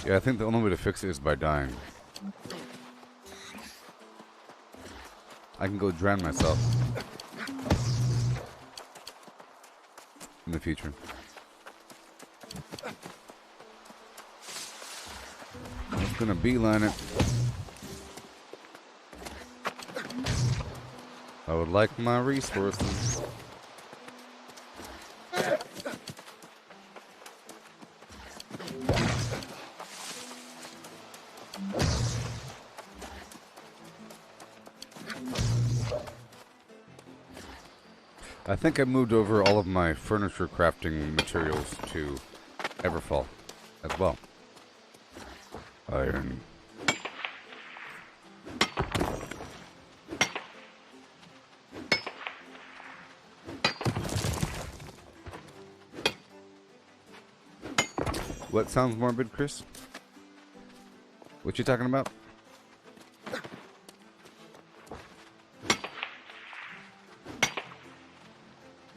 Yeah, I think the only way to fix it is by dying. I can go drown myself in the future. I'm just gonna beeline it. I would like my resources. I think I moved over all of my furniture crafting materials to Everfall as well. Iron. What sounds morbid, Chris? What you talking about?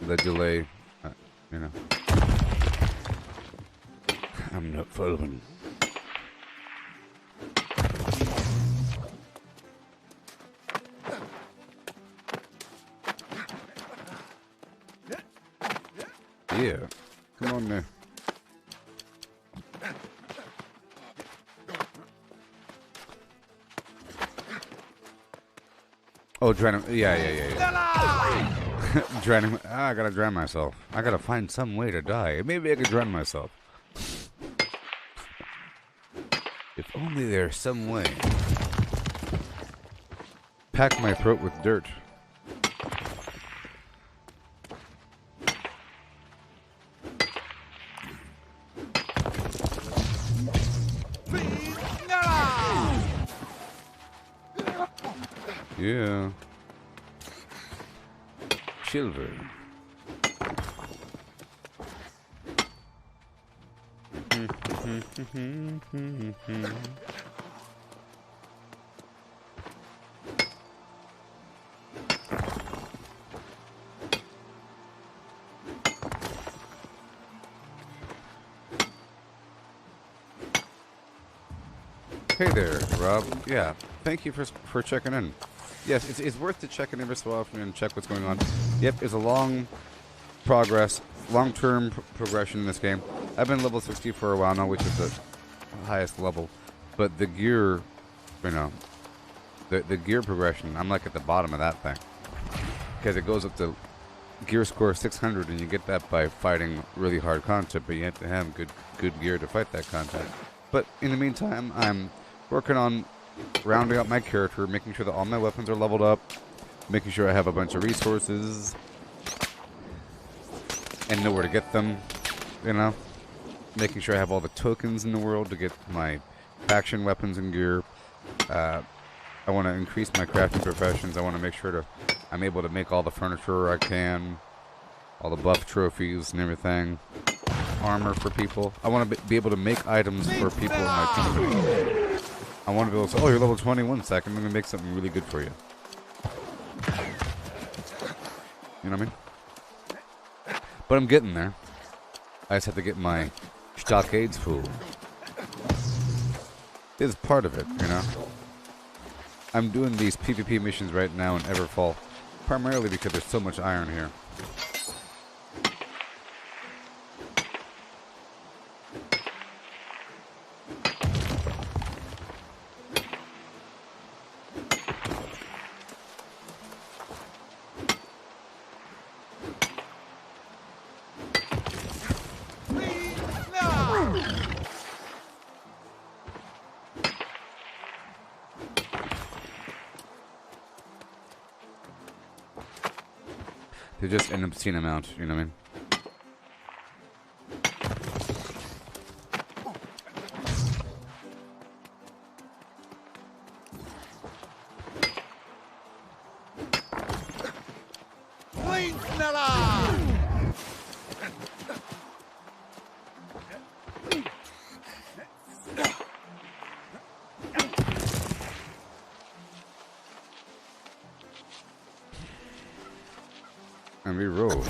The delay, you know. I'm not following. Yeah, come on there. Oh, drown him. Yeah. Drown him. I gotta drown myself. I gotta find some way to die. Maybe I could drown myself. If only there's some way. Pack my throat with dirt. Yeah. Silver. Hey there, Rob. Yeah, thank you for checking in. Yes, it's worth to check in every so often and check what's going on. Yep, it's a long long-term progression in this game. I've been level 60 for a while now, which is the highest level. But the gear, you know, the gear progression, I'm like at the bottom of that thing. Because it goes up to gear score 600, and you get that by fighting really hard content, but you have to have good gear to fight that content. But in the meantime, I'm working on rounding up my character, making sure that all my weapons are leveled up, making sure I have a bunch of resources, and know where to get them, you know? Making sure I have all the tokens in the world to get my faction weapons and gear. I want to increase my crafting professions. I want to make sure I'm able to make all the furniture I can, all the buff trophies and everything, armor for people. I want to be able to make items for people in my company. I want to be able to say, oh, you're level 21, Sec. I'm going to make something really good for you. You know what I mean? But I'm getting there. I just have to get my stockades full. It's part of it, you know? I'm doing these PvP missions right now in Everfall, primarily because there's so much iron here. They're just an obscene amount, you know what I mean? And we roll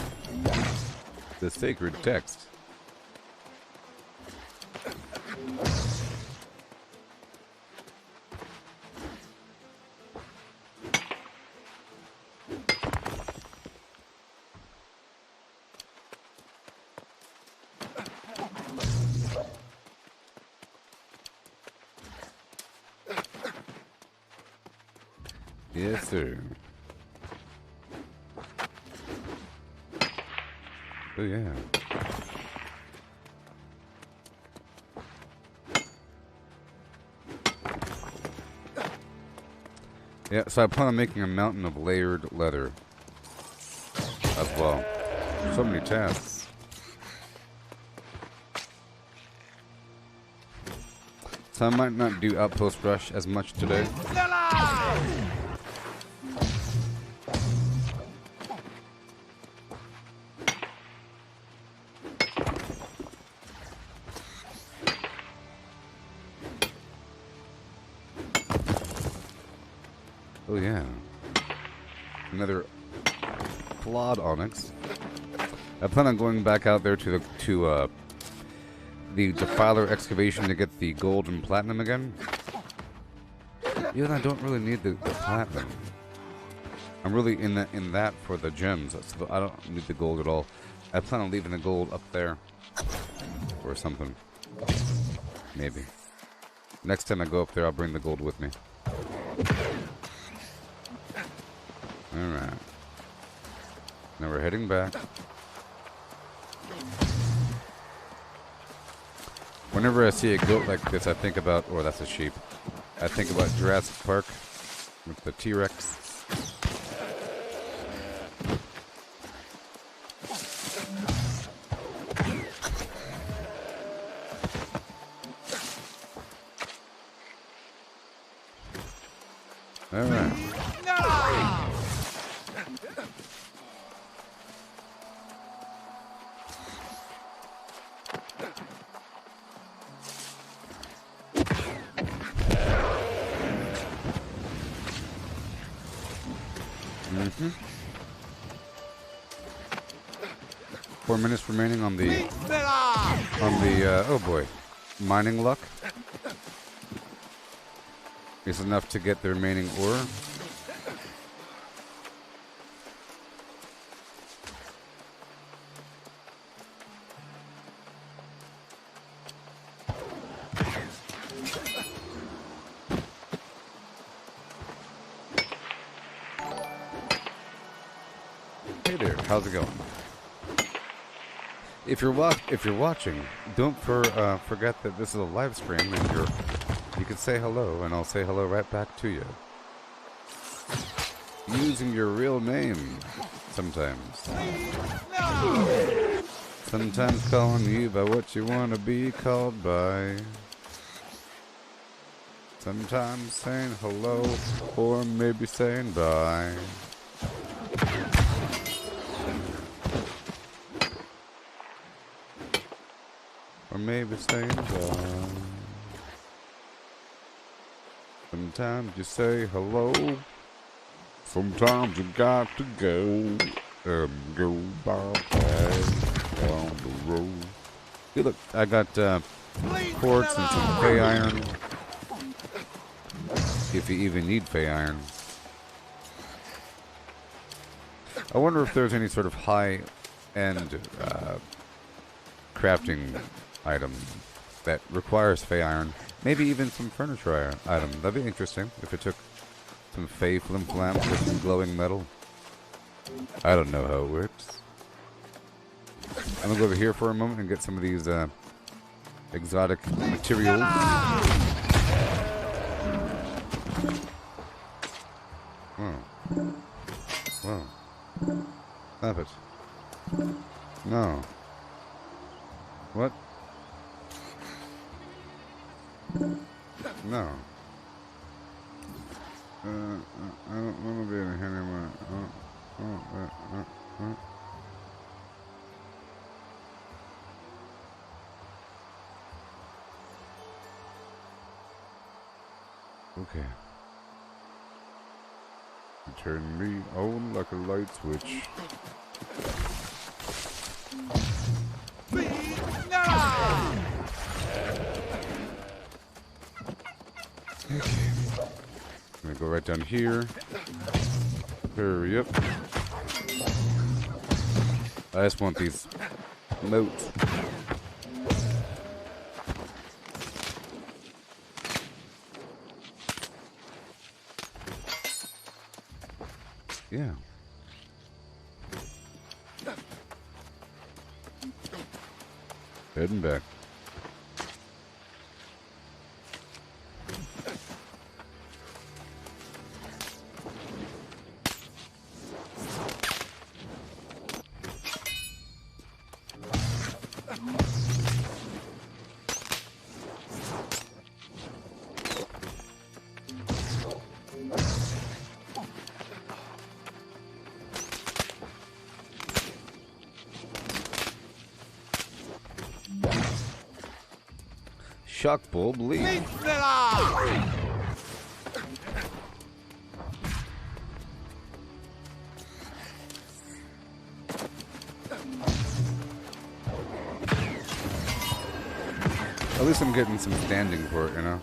the sacred text. Yes, sir. Oh, yeah. Yeah, so I plan on making a mountain of layered leather as well. So many tasks. So I might not do Outpost Rush as much today. Oh yeah, another flawed onyx. I plan on going back out there to the Defiler excavation to get the gold and platinum again. Even I don't really need the platinum. I'm really in that for the gems. So I don't need the gold at all. I plan on leaving the gold up there or something. Maybe. Next time I go up there, I'll bring the gold with me. Alright. Now we're heading back. Whenever I see a goat like this, I think about, or that's a sheep, I think about Jurassic Park with the T-Rex. Alright. Mm-hmm. 4 minutes remaining on the oh boy, mining luck. is enough to get the remaining ore. Hey there, how's it going? If you're watching, don't forget that this is a live stream, and you can say hello, and I'll say hello right back to you. Using your real name, sometimes. Sometimes calling you by what you want to be called by. Sometimes saying hello, or maybe saying bye. Or maybe saying bye. Sometimes you say hello. Sometimes you got to go and go bye-bye down the road. Hey, look, I got quartz and some fey iron. If you even need fey iron. I wonder if there's any sort of high-end crafting item that requires fey iron. Maybe even some furniture item. That'd be interesting if it took some fey flim-flam with some glowing metal. I don't know how it works. I'm gonna go over here for a moment and get some of these exotic materials. Whoa. Whoa. Stop it. No. What? No. I don't want to be in here anymore. Okay. Turn me on like a light switch. Okay. I'm gonna go right down here. Hurry up. I just want these moats. Yeah. Heading back. Shock bulb leaf. At least I'm getting some standing for it, you know.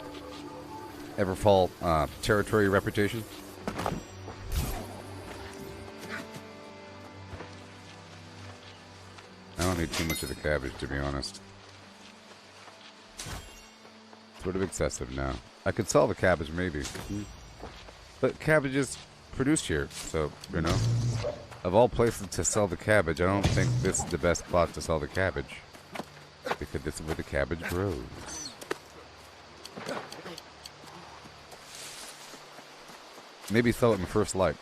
Everfall territory reputation. I don't need too much of the cabbage, to be honest. Sort of excessive now. I could sell the cabbage, maybe. But cabbage is produced here, so, you know. Of all places to sell the cabbage, I don't think this is the best spot to sell the cabbage. Because this is where the cabbage grows. Maybe sell it in First Light.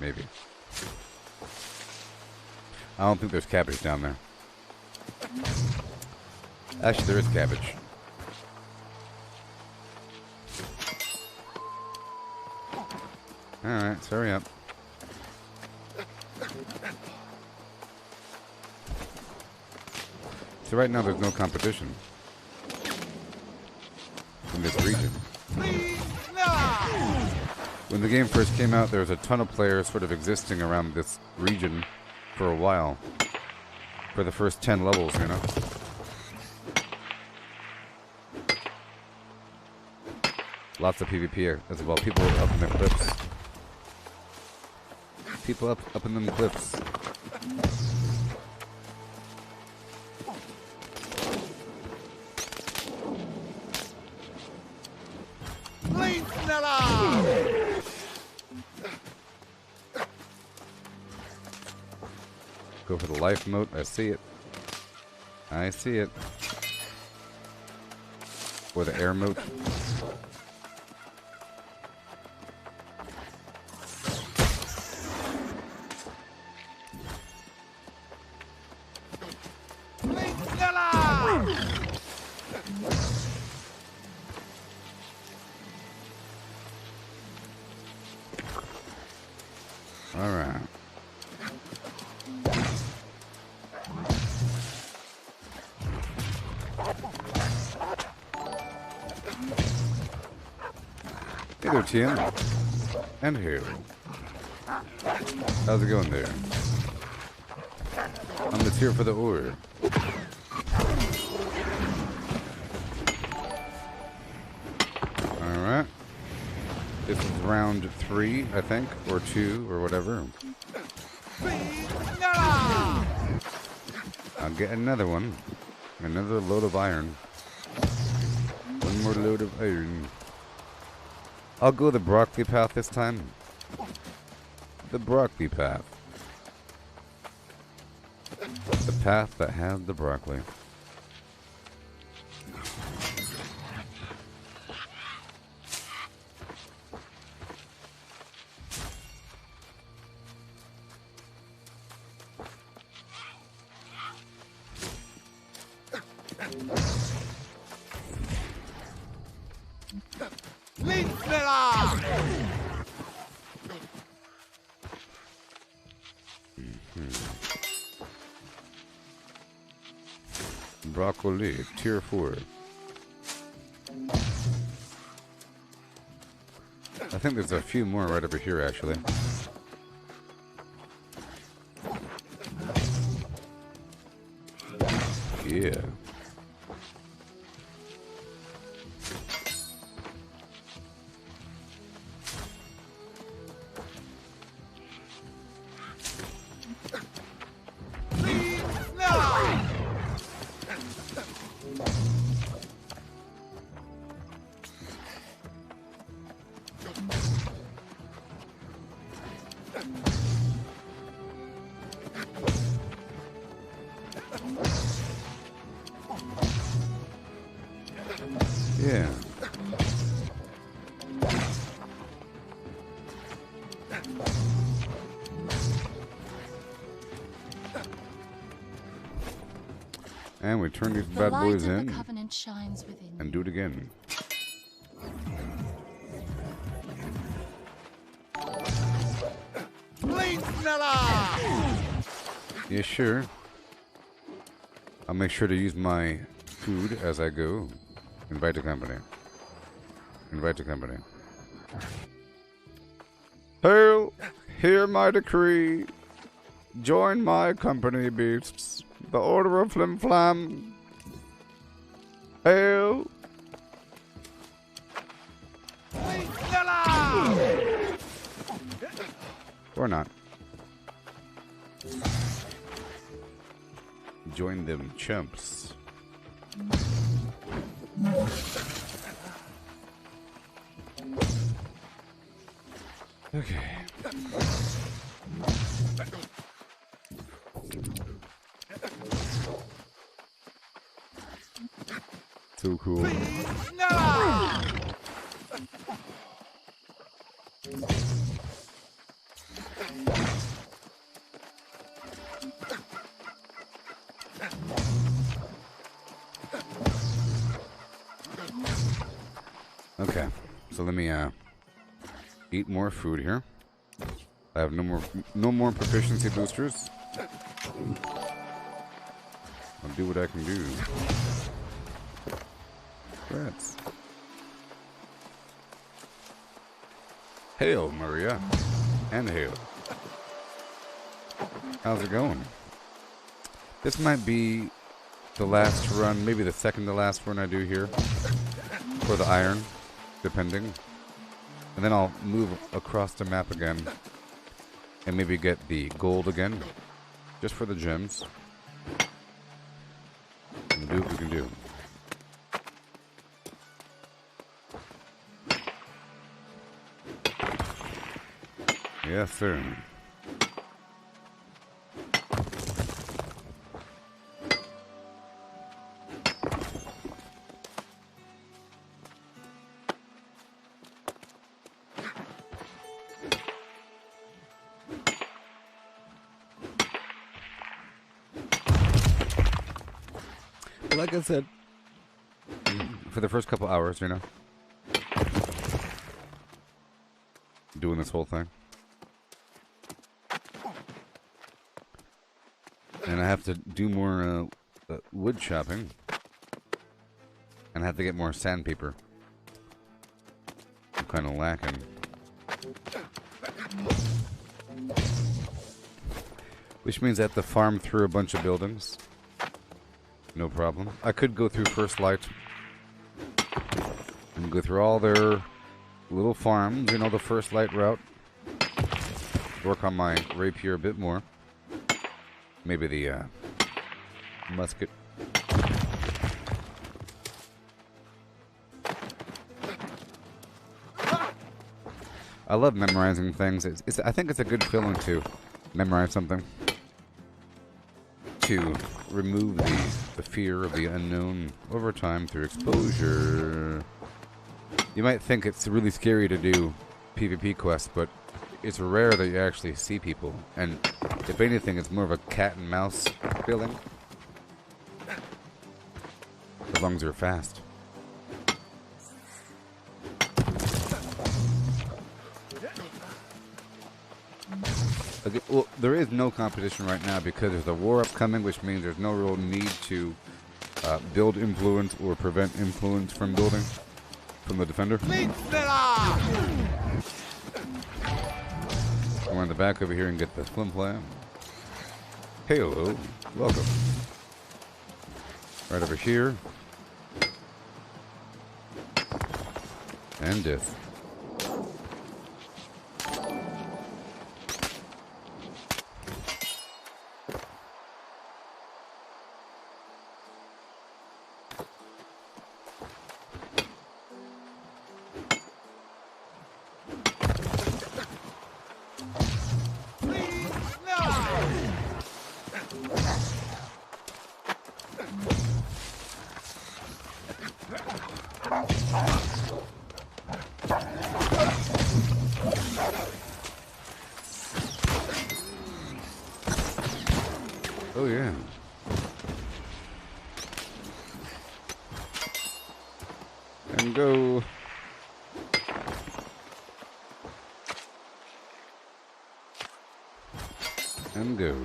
Maybe. I don't think there's cabbage down there. Actually, there is cabbage. Alright, so hurry up. So right now there's no competition in this region. When the game first came out, there was a ton of players sort of existing around this region for a while. For the first 10 levels, you know? Lots of PvP as well. People up in the cliffs. People up in them cliffs. Flame Sneller! Go for the life moat. I see it. I see it. Or the air moat. Flame Sneller! All right. Hey there, Tien. And Hale. How's it going there? I'm just here for the ore. Alright. This is round 3, I think, or 2, or whatever. Flame Sneller! I'll get another one. Another load of iron. One more load of iron. I'll go the broccoli path this time. The broccoli path. The path that has the broccoli. Flame Sneller! Broccoli, tier 4. I think there's a few more right over here, actually. Yeah. Flame Sneller! Yeah. And we turn these The bad light boys of the in covenant shines within and you. do it again. Flame Sneller! Yeah, sure. I'll make sure to use my food as I go. Invite to company. Invite to company. Hail! Hear my decree. Join my company, beasts. The Order of Flim Flam. Hail! Flame Sneller! Or not. Join them chumps. Okay. So cool. Flame Sneller! Okay, so let me eat more food here. I have no more proficiency boosters. I'll do what I can do. Rats. Hail, Maria. And hail. How's it going? This might be the last run, maybe the second to last run I do here for the iron. depending. And then I'll move across the map again and maybe get the gold again, just for the gems. And do what we can do. Yes, sir. Like I said, for the first couple hours, you know, doing this whole thing. And I have to do more wood chopping. And I have to get more sandpaper. I'm kind of lacking. Which means I have to farm through a bunch of buildings. No problem. I could go through First Light and go through all their little farms, you know, the First Light route. Work on my rapier a bit more. Maybe the musket. I love memorizing things. I think it's a good feeling to memorize something. To remove the fear of the unknown over time through exposure. You might think it's really scary to do PvP quests, but it's rare that you actually see people. And if anything, it's more of a cat and mouse feeling. As long as you're fast. Okay, well, there is no competition right now because there's a war upcoming, which means there's no real need to build influence or prevent influence from building from the defender. Come on the back over here and get the flim flam. Hello, welcome. Right over here. And death. Oh yeah. And go. And go.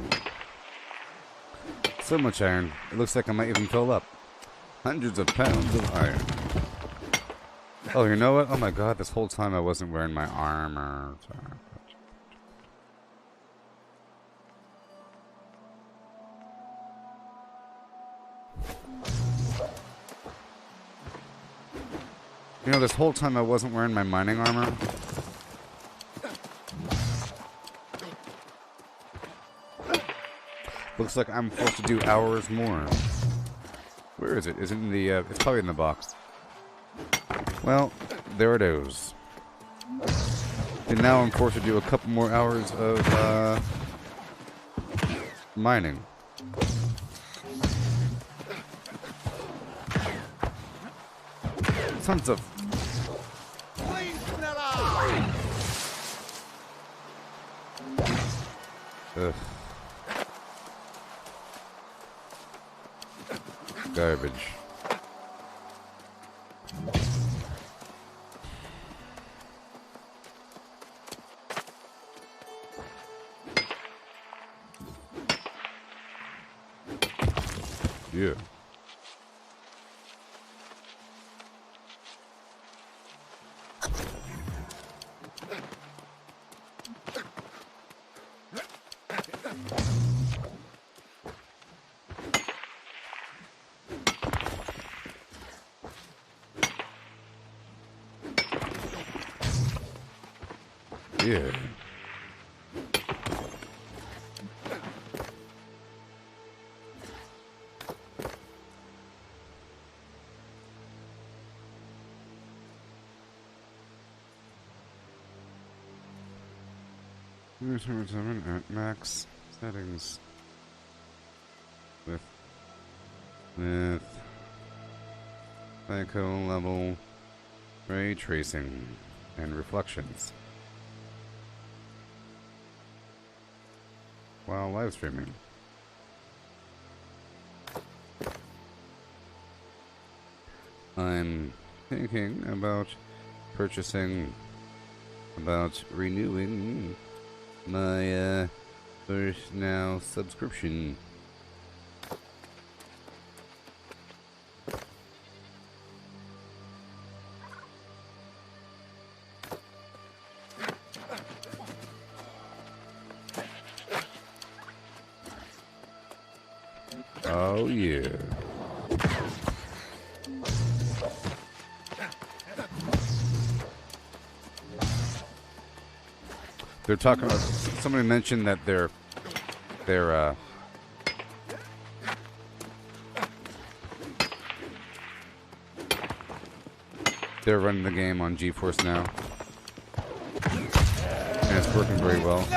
So much iron. It looks like I might even fill up. Hundreds of pounds of iron. Oh, you know what? Oh my god, this whole time I wasn't wearing my armor. You know, this whole time I wasn't wearing my mining armor. Looks like I'm forced to do hours more. Where is it? Is it in the, it's probably in the box. Well, there it is. And now I'm forced to do a couple more hours of, mining. Tons of... Ugh. Garbage. Yeah. Yeah. At max settings with psycho level ray tracing and reflections while live streaming. I'm thinking about renewing my First Now subscription. Oh yeah. They're talking about, somebody mentioned that they're running the game on GeForce Now. And it's working very well.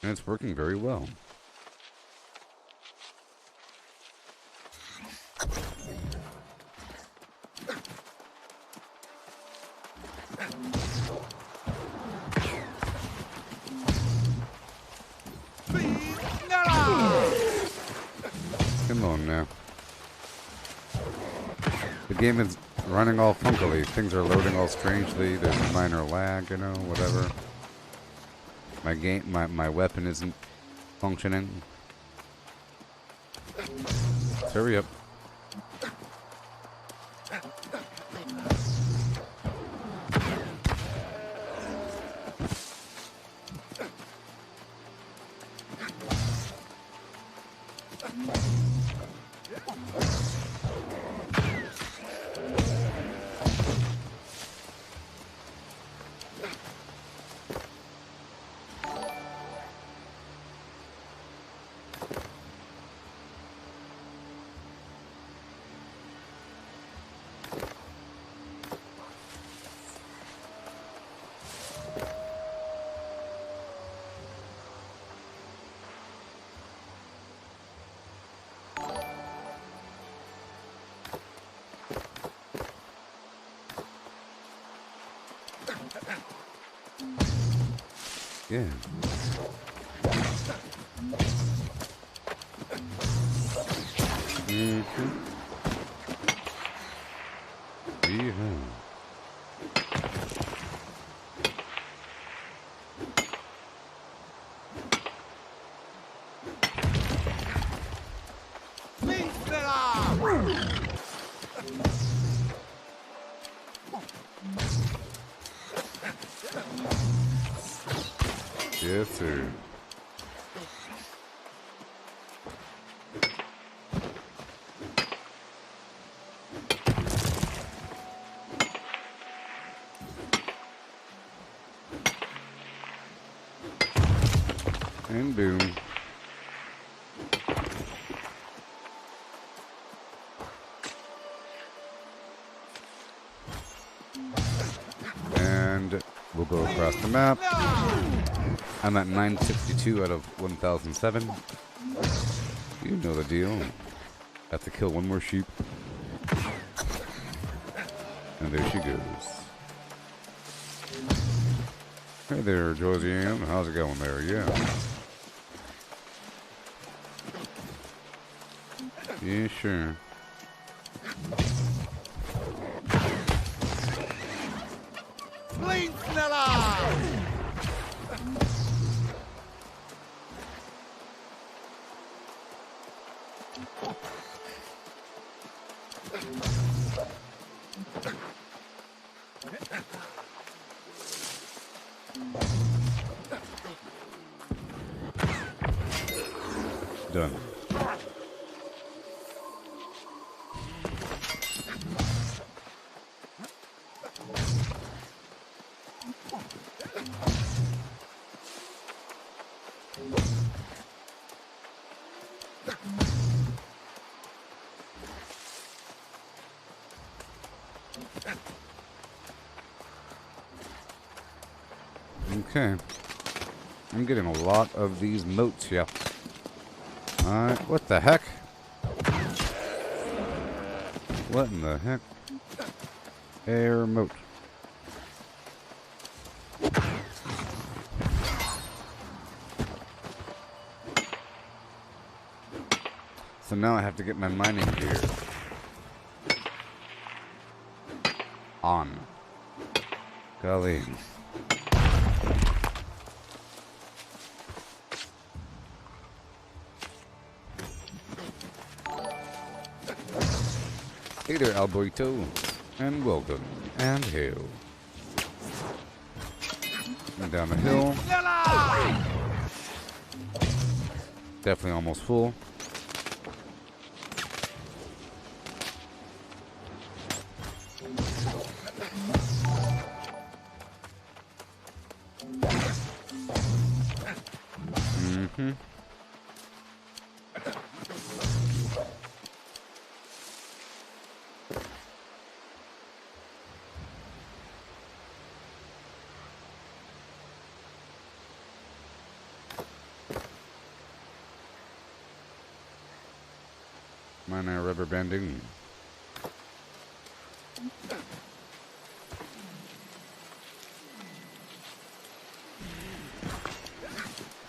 And it's working very well. Come on now. The game is running all funkily. Things are loading all strangely. There's a minor lag, you know, whatever. My weapon isn't functioning. Let's hurry up. Yeah. Mm-hmm. Yeah. Yes, sir. And boom. And we'll go across the map. I'm at 962 out of 1007. You know the deal. Have to kill one more sheep. And there she goes. Hey there, Josie Ann. How's it going there? Yeah. Yeah, sure. Done. Okay. I'm getting a lot of these moats here. Alright, what the heck? What in the heck? Air moat. So now I have to get my mining gear on. Golly. Hey there, Alberto, and welcome, and hail. And down the hill. Definitely almost full. Mm-hmm. Minor rubber banding.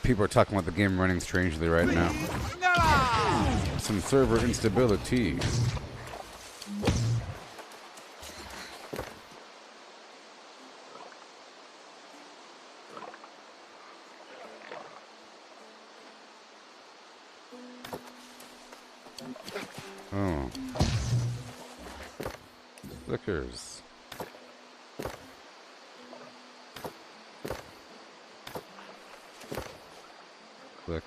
People are talking about the game running strangely right now. Some server instability. Oh. Flickers. Flick.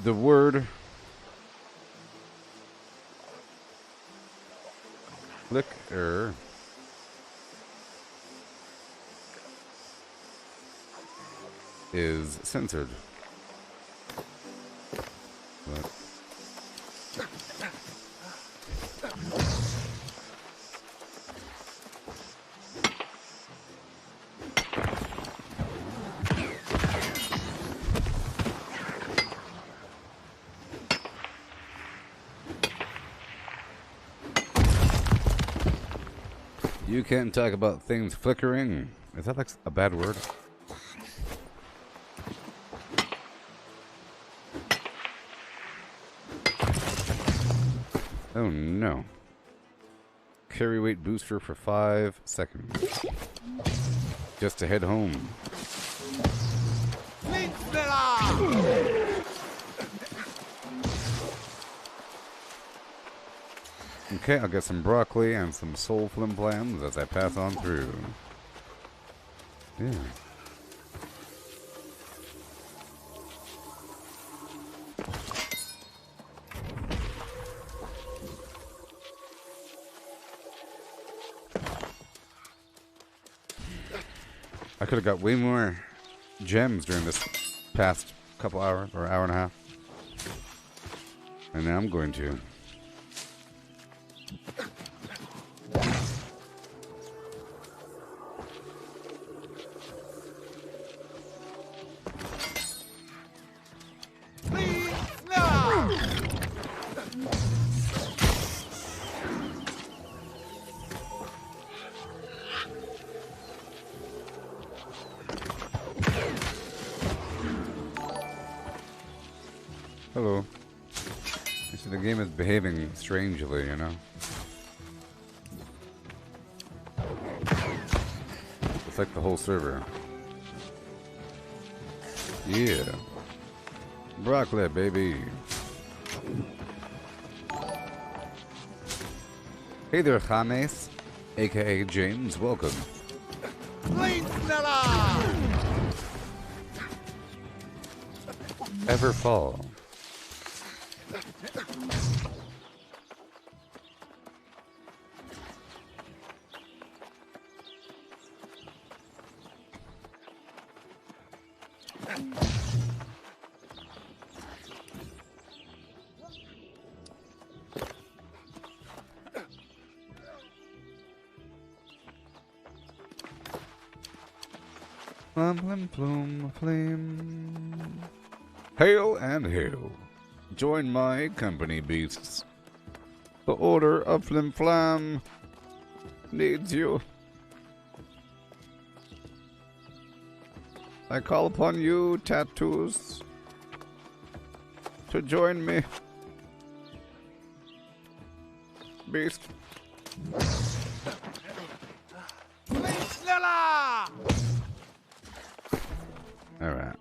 The word flicker is censored. But you can't talk about things flickering. Is that like a bad word? Oh no. Carry weight booster for 5 seconds. Just to head home. Okay, I'll get some broccoli and some soul flimplams as I pass on through. Yeah. I could have got way more gems during this past couple hours, or hour and a half. And now I'm going to. Hello. You see, the game is behaving strangely, you know? It's like the whole server. Yeah. Broccoli, baby. Hey there, James, aka James. Welcome. Ever fall. Plum, plum, plum, flame. Hail and hail. Join my company, beasts. The Order of Flim Flam needs you. I call upon you, tattoos, to join me. Beast. Snella! Alright.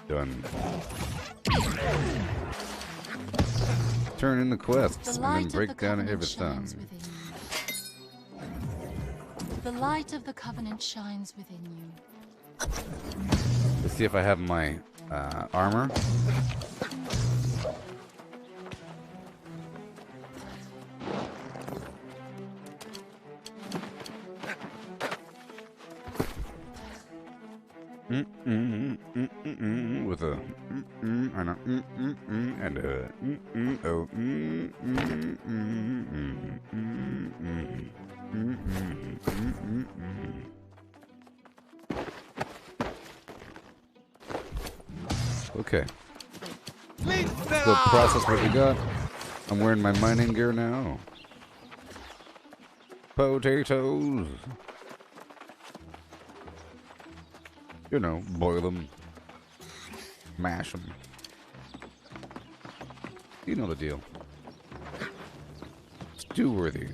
Done. Turn in the quests and then break down everything. The light of the covenant shines within you. Let's see if I have my armor. With a and a and a oh Okay. Let's go process what we got. I'm wearing my mining gear now. Potatoes. You know, boil them, mash them. You know the deal. Stew worthy.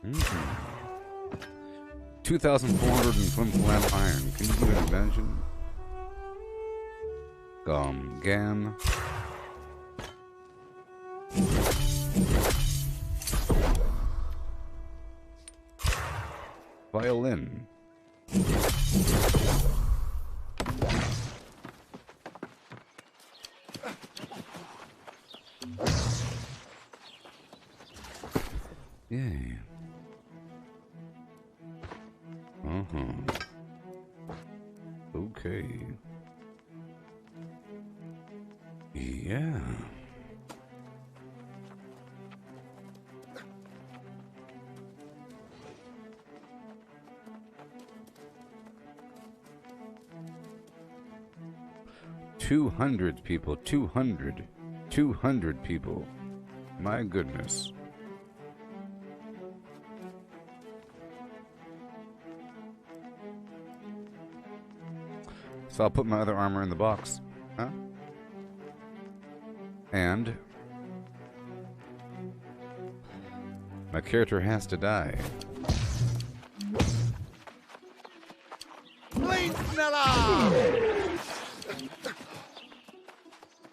Mm-hmm. 2,400 and flim flam iron. Can you even imagine? Gam. Violin. Yay. Okay. Yeah. $200 people. 200 people. My goodness. So I'll put my other armor in the box. Huh? And my character has to die.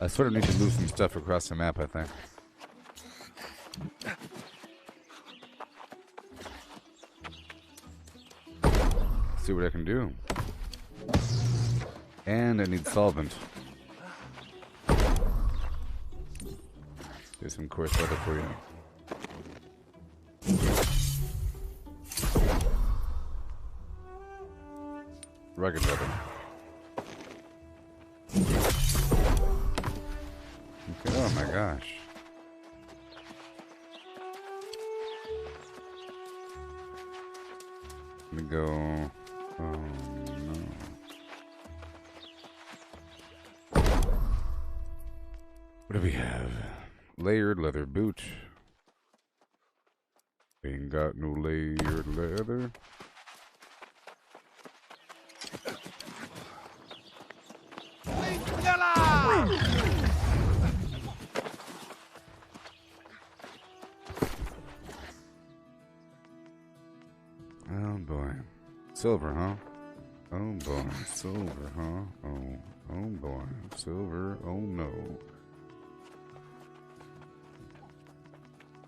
I sort of need to move some stuff across the map, I think. See what I can do. And I need solvent. Do some coarse leather for you. Rugged leather. Okay, oh my gosh. Let me go. Oh no. What do we have? Layered leather boot. Ain't got no layered leather. Oh boy. Silver, huh? Oh boy. Silver, huh? Oh boy. Silver, oh no.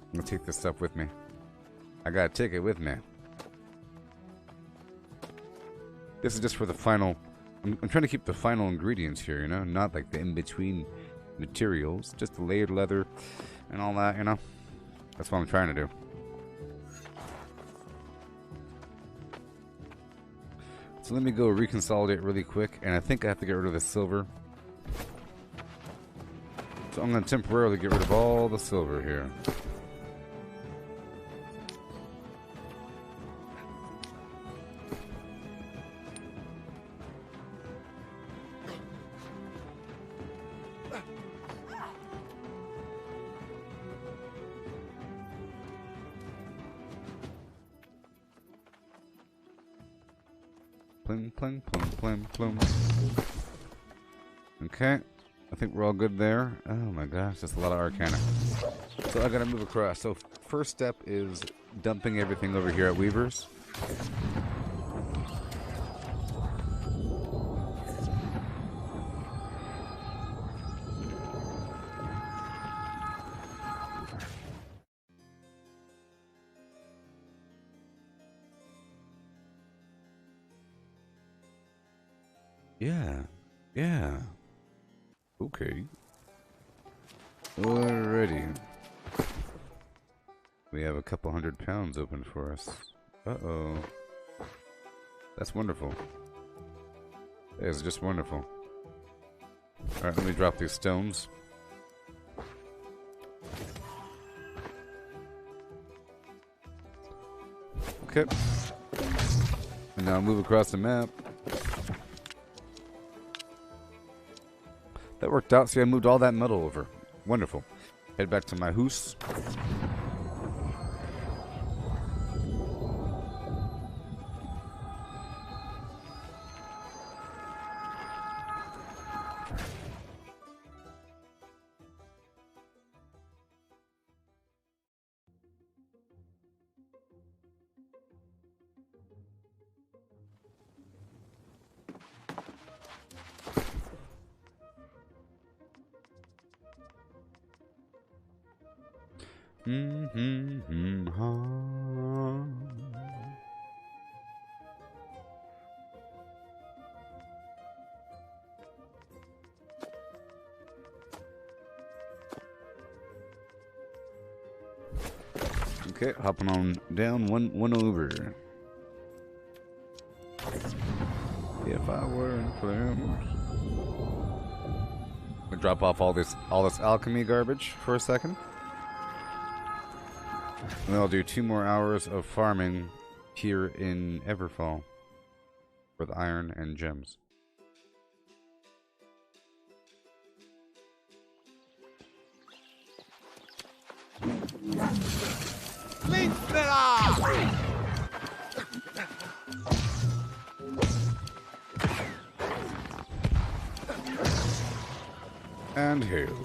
I'm gonna take this stuff with me. I gotta take it with me. This is just for the final. I'm trying to keep the final ingredients here, you know? Not like the in-between materials, just the layered leather and all that, you know. That's what I'm trying to do. So let me go reconsolidate really quick, and I think I have to get rid of the silver. So I'm going to temporarily get rid of all the silver here. Pling, pling, pling, pling, pling. Okay. I think we're all good there. Oh my gosh, that's a lot of arcana. So I gotta move across. So first step is dumping everything over here at Weaver's. Yeah. Okay. Alrighty. We have a couple £100 open for us. Uh-oh. That's wonderful. That is just wonderful. Alright, let me drop these stones. Okay. And now move across the map. That worked out. See, I moved all that metal over. Wonderful. Head back to my house. Okay, hopping on down one over. If I were inflamed. I'll drop off all this alchemy garbage for a second. And then I'll do 2 more hours of farming here in Everfall for the iron and gems. And hail.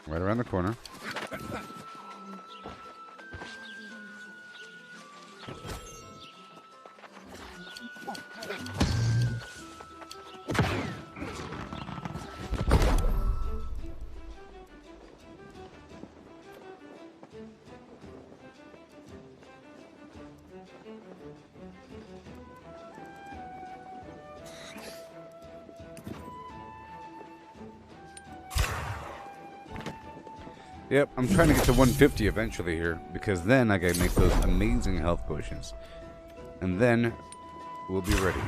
Right around the corner. Yep, I'm trying to get to 150 eventually here, because then I gotta make those amazing health potions. And then we'll be ready.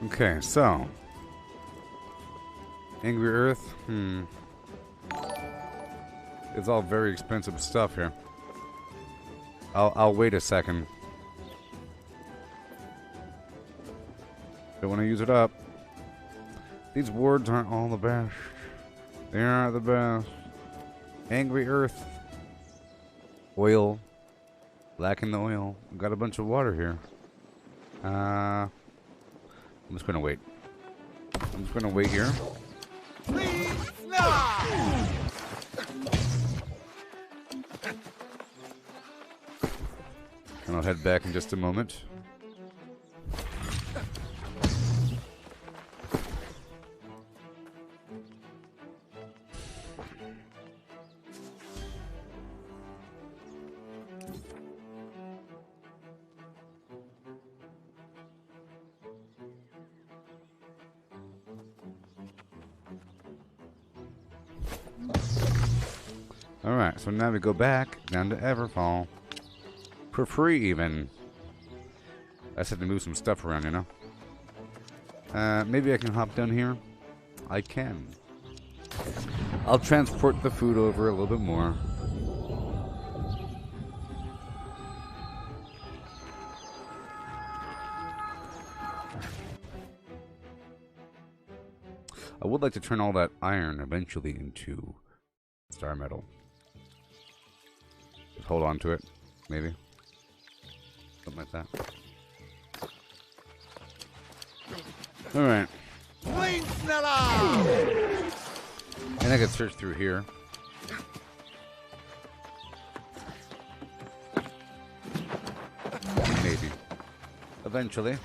Okay, so Angry Earth, it's all very expensive stuff here. I'll wait a second. Don't want to use it up. These wards aren't all the best. They aren't the best. Angry Earth. Oil. Lacking the oil. Got a bunch of water here. I'm just gonna wait. I'm just gonna wait here. Clean Snella! And I'll head back in just a moment. Alright, so now we go back down to Everfall. For free, even. I just had to move some stuff around, you know? Maybe I can hop down here? I can. I'll transport the food over a little bit more. I would like to turn all that iron eventually into star metal. Just hold on to it, maybe. Something like that. Alright. Clean Snella! And I could search through here. Maybe. Eventually.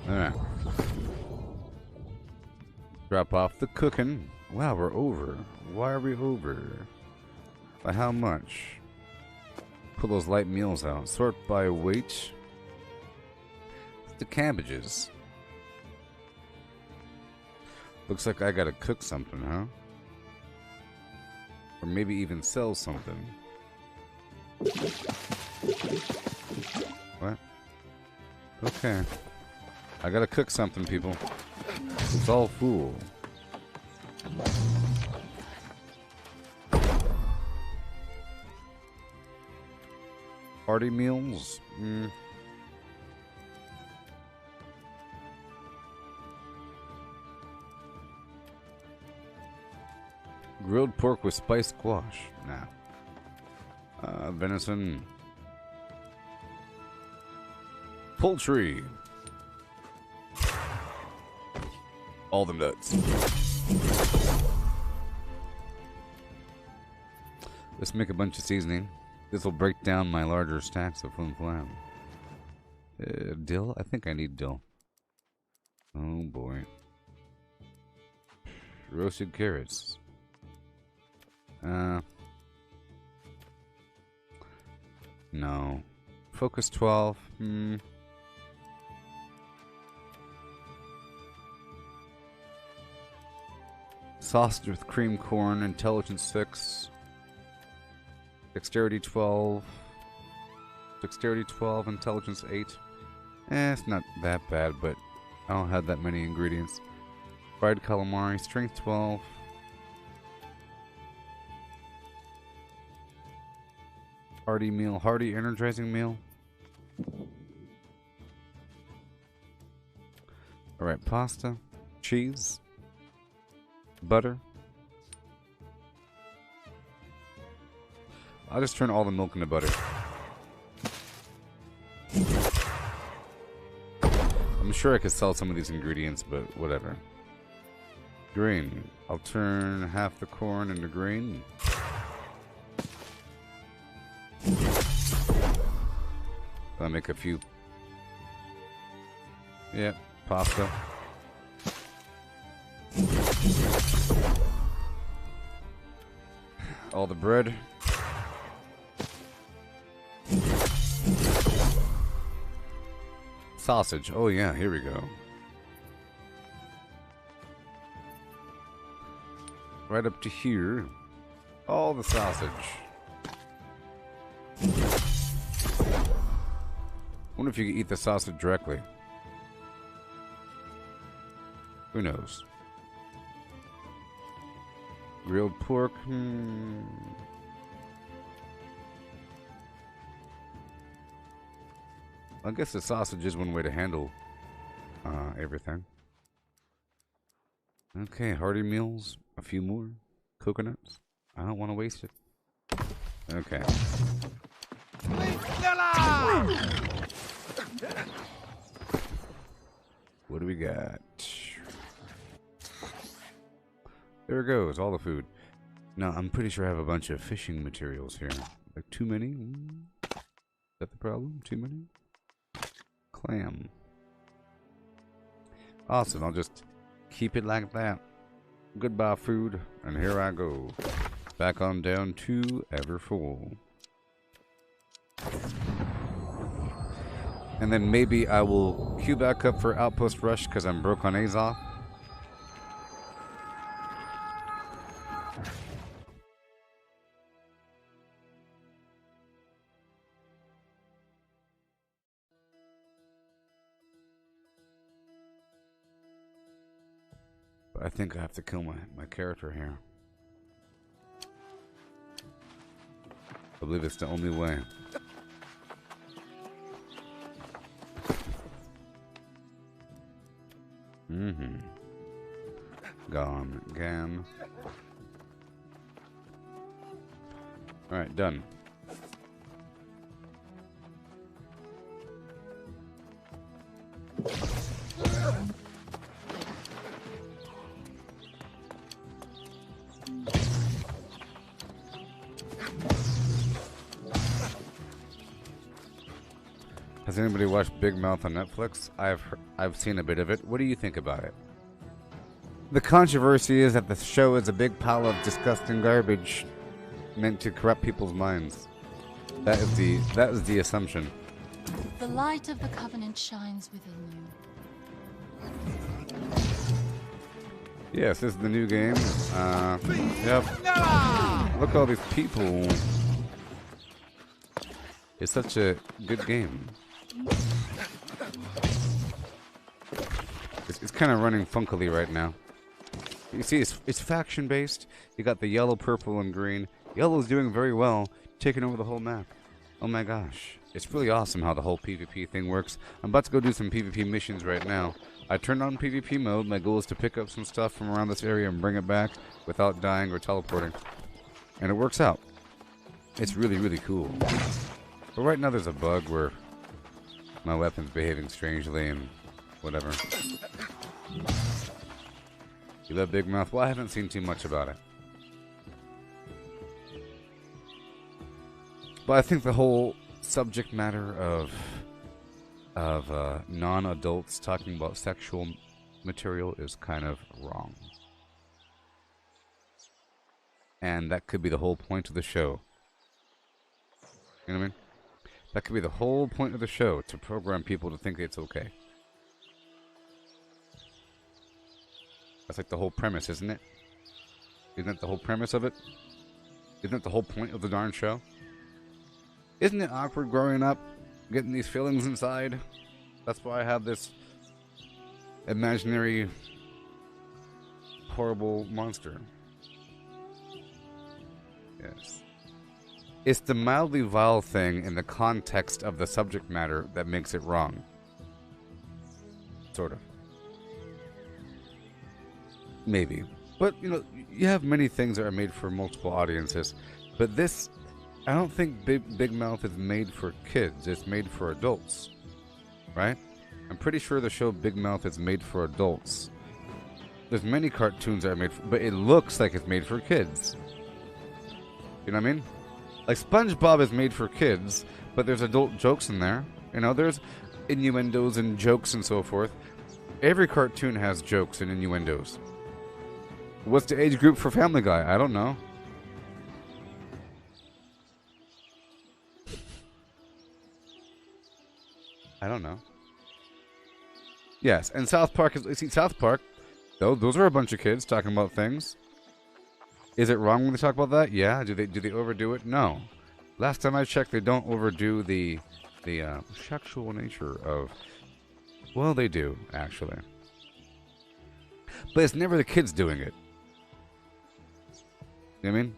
Alright. Drop off the cooking. Wow, we're over. Why are we over? By how much? Pull those light meals out. Sort by weight. The cabbages. Looks like I gotta cook something, huh? Or maybe even sell something. What? Okay. I gotta cook something, people. It's all fool. Party meals? Grilled pork with spiced squash. Nah. Venison. Poultry. All the nuts. Let's make a bunch of seasoning. This will break down my larger stacks of flim flam. Dill? I think I need dill. Oh boy. Roasted carrots. No. Focus 12. Sausage with cream corn, intelligence 6. Dexterity 12. Dexterity 12, intelligence 8. It's not that bad, but I don't have that many ingredients. Fried calamari, strength 12. Hearty meal, hearty energizing meal. Alright, pasta, cheese, butter. I'll just turn all the milk into butter. I'm sure I could sell some of these ingredients, but whatever. Grain. I'll turn half the corn into grain. I'll make a few. Yep, pasta. All the bread. Sausage. Oh yeah, here we go. Right up to here. All the sausage. Wonder if you could eat the sausage directly. Who knows? Grilled pork. I guess the sausage is one way to handle everything. Okay, hearty meals. A few more. Coconuts. I don't want to waste it. Okay. What do we got? There it goes, all the food. Now, I'm pretty sure I have a bunch of fishing materials here. Like, too many? Is that the problem? Too many? Clam. Awesome, I'll just keep it like that. Goodbye, food. And here I go. Back on down to Everfull. And then maybe I will queue back up for Outpost Rush because I'm broke on Azoth. But I think I have to kill my character here. I believe it's the only way. Gone again. Alright, done. Has anybody watched Big Mouth on Netflix? I've seen a bit of it. What do you think about it? The controversy is that the show is a big pile of disgusting garbage meant to corrupt people's minds. That is the assumption. The light of the covenant shines within you. Yes, this is the new game. Yep. Look at all these people. It's such a good game. It's kind of running funkily right now. You see, it's faction based. You got the yellow, purple, and green. Yellow's doing very well, taking over the whole map. Oh my gosh. It's really awesome how the whole PvP thing works. I'm about to go do some PvP missions right now. I turned on PvP mode. My goal is to pick up some stuff from around this area and bring it back without dying or teleporting. And it works out. It's really, really cool. But right now there's a bug where my weapon's behaving strangely and whatever. You love Big Mouth? Well, I haven't seen too much about it. But I think the whole subject matter of non-adults talking about sexual material is kind of wrong. And that could be the whole point of the show. You know what I mean? That could be the whole point of the show, to program people to think it's okay. That's like the whole premise, isn't it? Isn't that the whole premise of it? Isn't that the whole point of the darn show? Isn't it awkward growing up, getting these feelings inside? That's why I have this imaginary, horrible monster. Yes. It's the mildly vile thing in the context of the subject matter that makes it wrong. Sort of. Maybe. But, you know, you have many things that are made for multiple audiences. But this, I don't think Big Mouth is made for kids. It's made for adults. Right? I'm pretty sure the show Big Mouth is made for adults. There's many cartoons that are made for, but it looks like it's made for kids. You know what I mean? Like SpongeBob is made for kids, but there's adult jokes in there. You know, there's innuendos and jokes and so forth. Every cartoon has jokes and innuendos. What's the age group for Family Guy? I don't know. I don't know. Yes, and South Park is... See, South Park, though, those are a bunch of kids talking about things. Is it wrong when they talk about that? Yeah. Do they overdo it? No. Last time I checked, they don't overdo the sexual nature of... Well, they do, actually. But it's never the kids doing it. You know what I mean?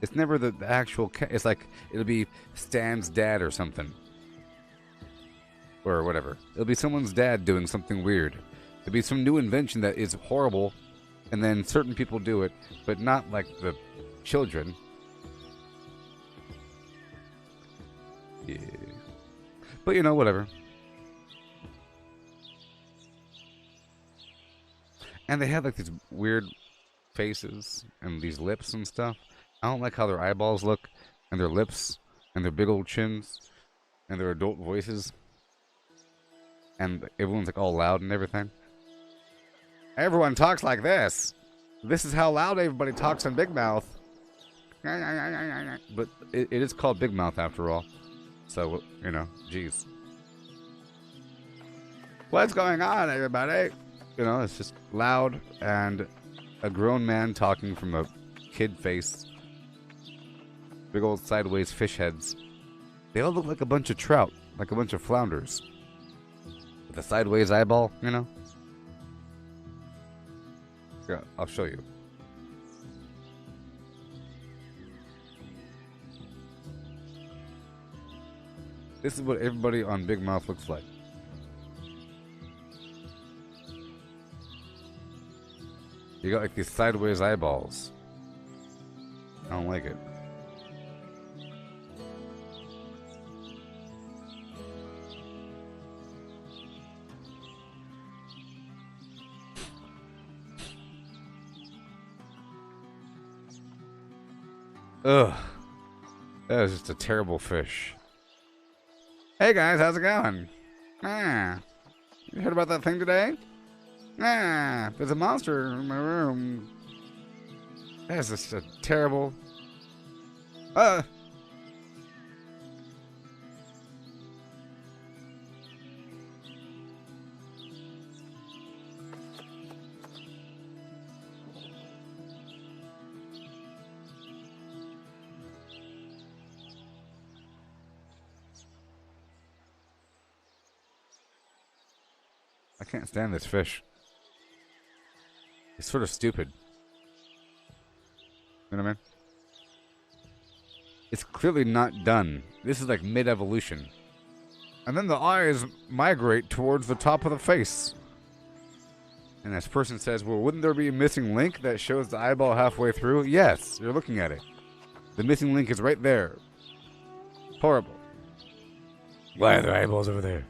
It's never the actual... It's like, it'll be Stan's dad or something. Or whatever. It'll be someone's dad doing something weird. It'll be some new invention that is horrible, and then certain people do it, but not like the children. Yeah. But you know, whatever. And they have like these weird faces and these lips and stuff. I don't like how their eyeballs look, and their lips, and their big old chins, and their adult voices. And everyone's like all loud and everything. Everyone talks like this. This is how loud everybody talks in Big Mouth. But it is called Big Mouth after all. So, you know, geez. What's going on, everybody? You know, it's just loud and a grown man talking from a kid face. Big old sideways fish heads. They all look like a bunch of trout, like a bunch of flounders. With a sideways eyeball, you know? Yeah, I'll show you. This is what everybody on Big Mouth looks like. You got like these sideways eyeballs. I don't like it. Ugh. That is just a terrible fish. Hey guys, how's it going? You heard about that thing today? There's a monster in my room. That's just a terrible... I can't stand this fish. It's sort of stupid. You know what I mean? It's clearly not done. This is like mid-evolution. And then the eyes migrate towards the top of the face. And this person says, well, wouldn't there be a missing link that shows the eyeball halfway through? Yes, you're looking at it. The missing link is right there. Horrible. Why are there eyeballs over there?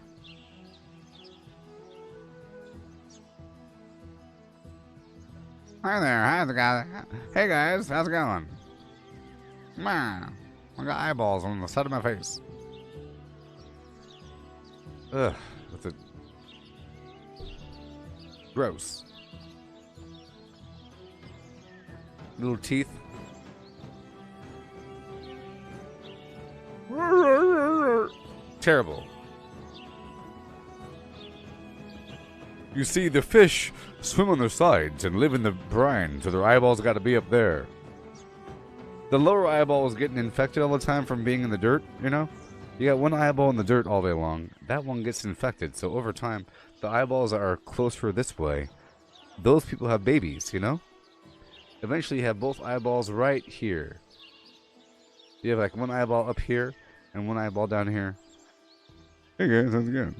Hi there, how's it going? Hey guys, how's it going? Man, I got eyeballs on the side of my face. Ugh, that's a... gross. Little teeth. Terrible. You see, the fish swim on their sides and live in the brine, so their eyeballs got to be up there. The lower eyeball is getting infected all the time from being in the dirt, you know? You got one eyeball in the dirt all day long. That one gets infected, so over time, the eyeballs that are closer this way, those people have babies, you know? Eventually, you have both eyeballs right here. You have like one eyeball up here and one eyeball down here. Hey guys, how's it going?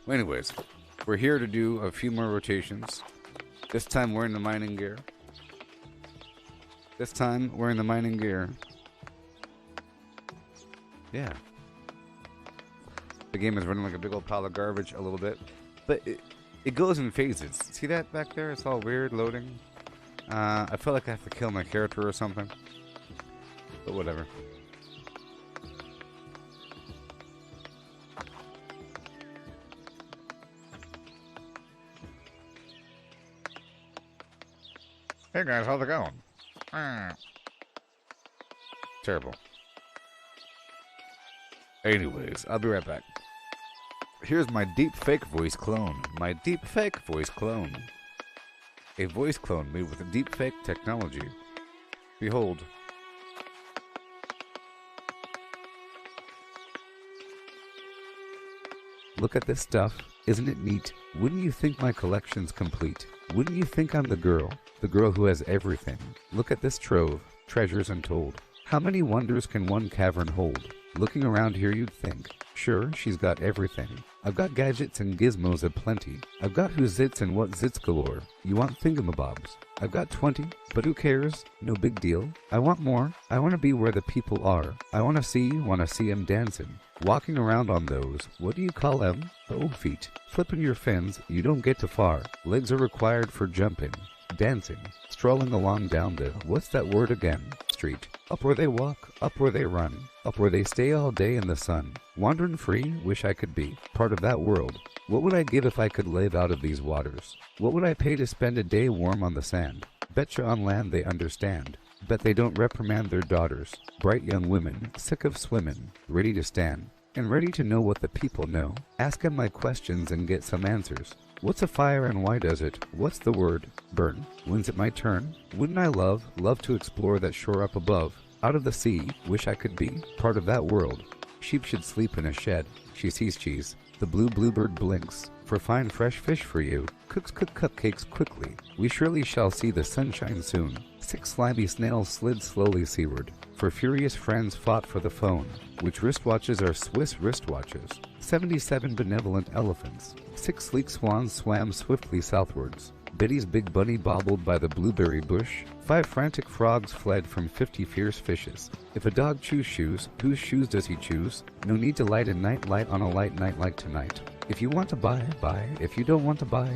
Well, anyways, we're here to do a few more rotations. This time wearing the mining gear. This time wearing the mining gear. Yeah. The game is running like a big old pile of garbage a little bit. But it goes in phases. See that back there? It's all weird loading. I feel like I have to kill my character or something. But whatever. Hey guys, how's it going? Terrible. Anyways, I'll be right back. Here's my deep fake voice clone. My deep fake voice clone. A voice clone made with a deep fake technology. Behold. Look at this stuff. Isn't it neat? Wouldn't you think my collection's complete? Wouldn't you think I'm the girl who has everything? Look at this trove, treasures untold. How many wonders can one cavern hold? Looking around here you'd think, sure, she's got everything. I've got gadgets and gizmos aplenty. I've got who zits and what zits galore. You want thingamabobs? I've got 20, but who cares? No big deal. I want more. I want to be where the people are. I want to see 'em dancing. Walking around on those, what do you call 'em? Oh, feet. Flipping your fins, you don't get too far. Legs are required for jumping. Dancing. Strolling along down the, what's that word again? Street. Up where they walk, up where they run, up where they stay all day in the sun. Wandering free, wish I could be part of that world. What would I give if I could live out of these waters? What would I pay to spend a day warm on the sand? Betcha on land they understand. Bet they don't reprimand their daughters. Bright young women, sick of swimming, ready to stand, and ready to know what the people know. Ask 'em my questions and get some answers. What's a fire and why does it? What's the word? Burn. When's it my turn? Wouldn't I love to explore that shore up above? Out of the sea, wish I could be part of that world. Sheep should sleep in a shed. She sees cheese. The blue bluebird blinks. For fine fresh fish for you. Cooks cook cupcakes quickly. We surely shall see the sunshine soon. 6 slimy snails slid slowly seaward. For furious friends fought for the phone, which wristwatches are Swiss wristwatches. 77 benevolent elephants. 6 sleek swans swam swiftly southwards. Betty's big bunny bobbled by the blueberry bush. 5 frantic frogs fled from 50 fierce fishes. If a dog chews shoes, whose shoes does he choose? No need to light a night light on a light night like tonight. If you want to buy, buy. If you don't want to buy,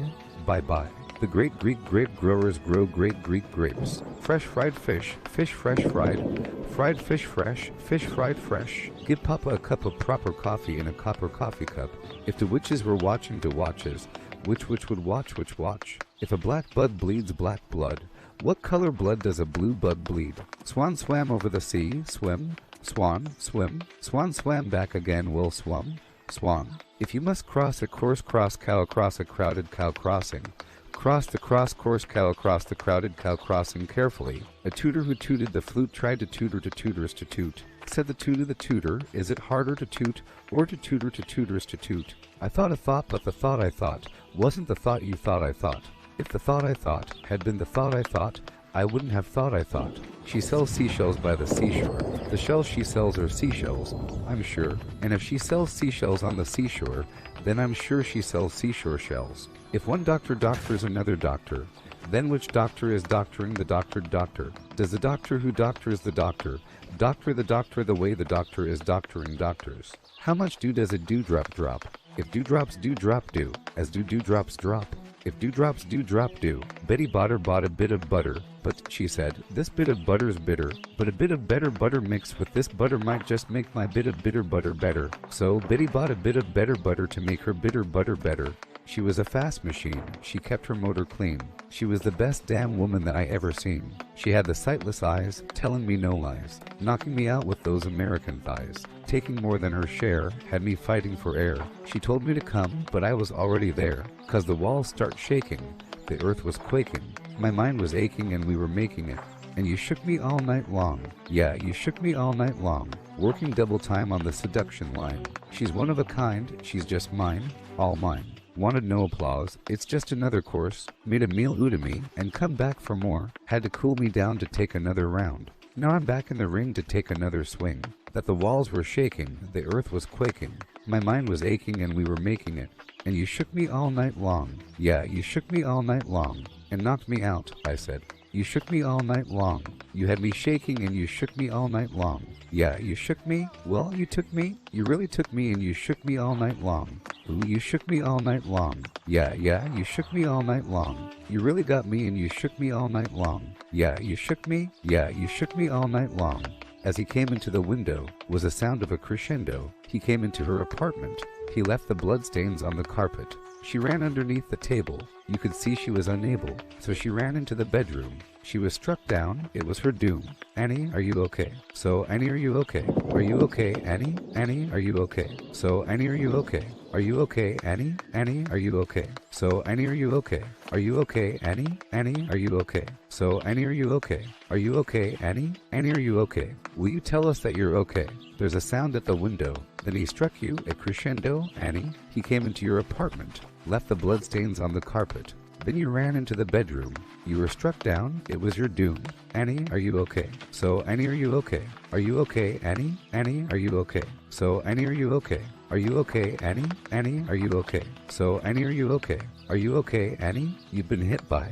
bye. The great Greek grape growers grow great Greek grapes. Fresh fried fish, fish fresh fried, fried fish fried fresh. Give Papa a cup of proper coffee in a copper coffee cup. If the witches were watching to watches, which would watch which watch? If a black bud bleeds black blood, what color blood does a blue bud bleed? Swan swam over the sea, swim, swan, swim. Swan swam back again, will swum, swan. If you must cross a course cow across a crowded cow crossing, cross the course cow across the crowded cow crossing carefully. A tutor who tooted the flute tried to tutor to tutors to toot. Said the tutor, is it harder to toot or to tutor to tutors to toot? I thought a thought, but the thought I thought wasn't the thought you thought I thought. If the thought I thought had been the thought I thought, I wouldn't have thought I thought. She sells seashells by the seashore. The shells she sells are seashells, I'm sure. And if she sells seashells on the seashore, then I'm sure she sells seashore shells. If one doctor doctors another doctor, then which doctor is doctoring the doctored doctor? Does the doctor who doctors the doctor the doctor the way the doctor is doctoring doctors? How much dew does a dewdrop drop? If dewdrops do drop dew, as do dewdrops drop. If dewdrops do drop dew. Betty bought a bit of butter, but she said, this bit of butter's bitter, but a bit of better butter mixed with this butter might just make my bit of bitter butter better. So Betty bought a bit of better butter to make her bitter butter better. She was a fast machine. She kept her motor clean. She was the best damn woman that I ever seen. She had the sightless eyes, telling me no lies, knocking me out with those American thighs, taking more than her share, had me fighting for air. She told me to come, but I was already there, 'cause the walls start shaking, the earth was quaking, my mind was aching and we were making it. And you shook me all night long. Yeah, you shook me all night long, working double time on the seduction line. She's one of a kind, she's just mine, all mine. Wanted no applause, it's just another course. Made a meal out of me, and come back for more. Had to cool me down to take another round. Now I'm back in the ring to take another swing. That the walls were shaking, the earth was quaking. My mind was aching and we were making it. And you shook me all night long. Yeah, you shook me all night long. And knocked me out, I said. You shook me all night long. You had me shaking and you shook me all night long. Yeah, you shook me? Well, you took me? You really took me and you shook me all night long. Ooh, you shook me all night long. Yeah, you shook me all night long. You really got me and you shook me all night long. Yeah, you shook me? Yeah, you shook me all night long. As he came into the window was a sound of a crescendo. He came into her apartment. He left the bloodstains on the carpet. She ran underneath the table. You could see she was unable, so she ran into the bedroom. She was struck down. It was her doom. Annie, are you okay? So, Annie, are you okay? Are you okay, Annie? Annie, are you okay? So, Annie, are you okay? Are you okay, Annie? Annie, are you okay? So, Annie, are you okay? Are you okay, Annie? Annie, are you okay? So, Annie, are you okay? Are you okay, Annie? Annie, are you okay? Will you tell us that you're okay? There's a sound at the window. Then he struck you, a crescendo, Annie. He came into your apartment, left the bloodstains on the carpet. Then you ran into the bedroom. You were struck down. It was your doom. Annie, are you okay? So, Annie, are you okay? Are you okay, Annie? Annie, are you okay? So, Annie, are you okay? Are you okay, Annie? Annie, are you okay? So, Annie, are you okay? Are you okay, Annie? You've been hit by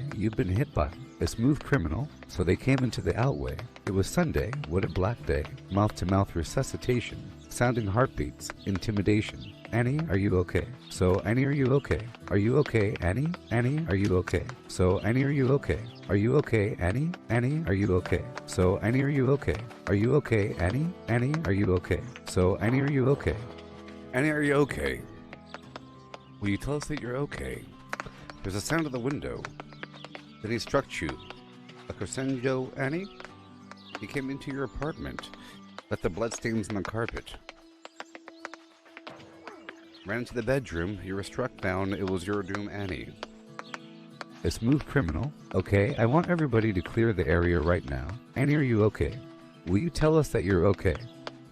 a smooth criminal, so they came into the outway. It was Sunday, what a black day. Mouth-to-mouth resuscitation, sounding heartbeats, intimidation. Annie, are you okay? So, Annie, are you okay? Are you okay, Annie? Annie, are you okay? So, Annie, are you okay? Are you okay, Annie? Annie, are you okay? So, Annie, are you okay? Are you okay, Annie? Annie, are you okay? So, Annie, are you okay? Annie, are you okay? Will you tell us that you're okay? There's a sound at the window. Then he struck you. A crescendo, Annie? He came into your apartment. Left the bloodstains on the carpet. Ran into the bedroom. You were struck down. It was your doom, Annie. A smooth criminal. Okay, I want everybody to clear the area right now. Annie, are you okay? Will you tell us that you're okay?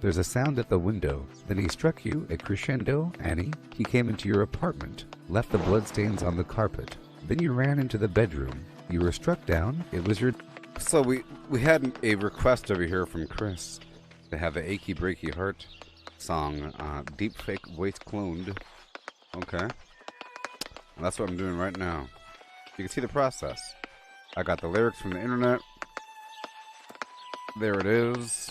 There's a sound at the window. Then he struck you. A crescendo, Annie. He came into your apartment. Left the bloodstains on the carpet. Then you ran into the bedroom. You were struck down. It was your... So we had a request over here from Chris to have the Achy Breaky Heart song, deep fake voice cloned. Okay. Well, that's what I'm doing right now. You can see the process. I got the lyrics from the internet. There it is.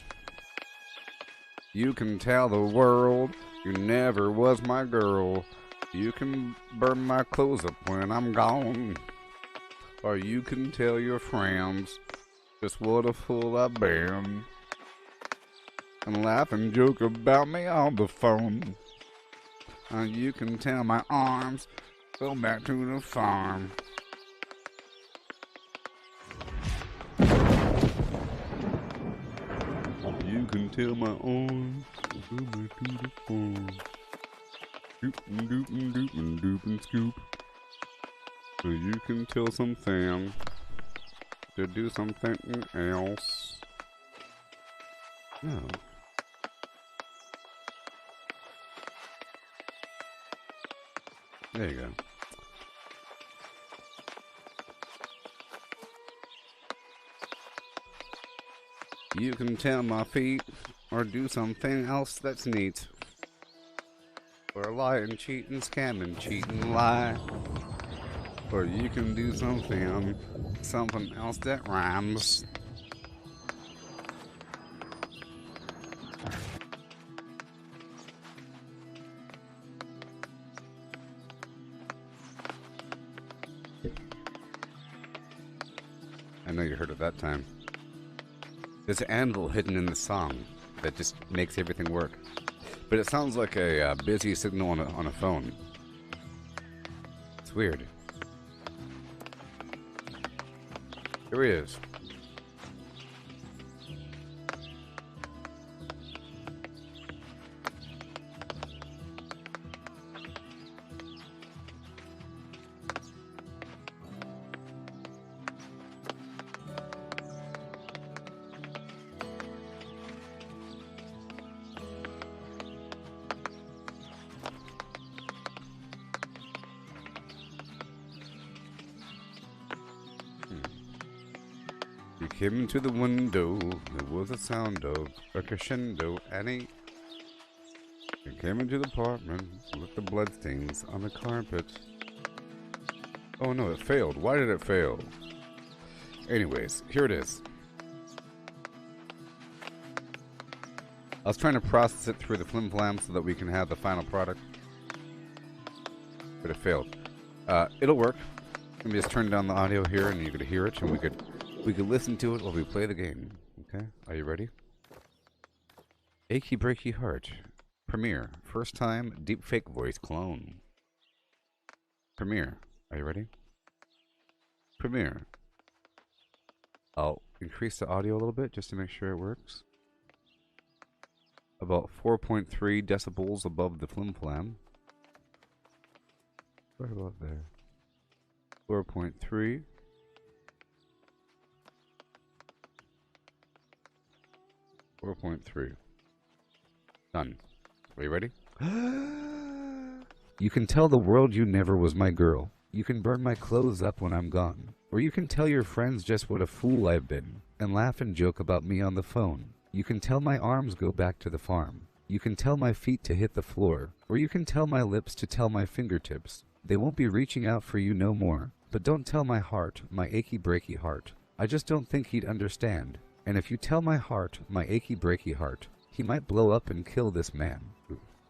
You can tell the world you never was my girl. You can burn my clothes up when I'm gone. Or you can tell your friends just what a fool I've been. And laugh and joke about me on the phone. You can tell my arms go back to the farm. You can tell my arms go back to the farm. Doop and doop and doop and doop and scoop. So you can tell something to do something else. No. There you go. You can tell my feet or do something else that's neat. Or lie and cheat and scam and cheat and lie. Or you can do something else that rhymes. I know you heard it that time. There's an anvil hidden in the song that just makes everything work. But it sounds like a busy signal on a phone. It's weird. Here he is. You came into the window, there was a sound of a crescendo, Annie. You came into the apartment with the bloodstains on the carpet. Oh no, it failed. Why did it fail? Anyways, here it is. I was trying to process it through the flim flam so that we can have the final product. But it failed. It'll work. Let me just turn down the audio here and you could hear it and we could listen to it while we play the game. Okay, are you ready? Achy Breaky Heart. Premiere. First time deepfake voice clone. Premiere. Are you ready? Premiere. I'll increase the audio a little bit just to make sure it works. About 4.3 decibels above the flim flam. Right about there. 4.3. 4.3. Done. Are you ready? You can tell the world you never was my girl. You can burn my clothes up when I'm gone. Or you can tell your friends just what a fool I've been, and laugh and joke about me on the phone. You can tell my arms go back to the farm. You can tell my feet to hit the floor. Or you can tell my lips to tell my fingertips. They won't be reaching out for you no more. But don't tell my heart, my achy breaky heart. I just don't think he'd understand. And if you tell my heart, my achy breaky heart, he might blow up and kill this man.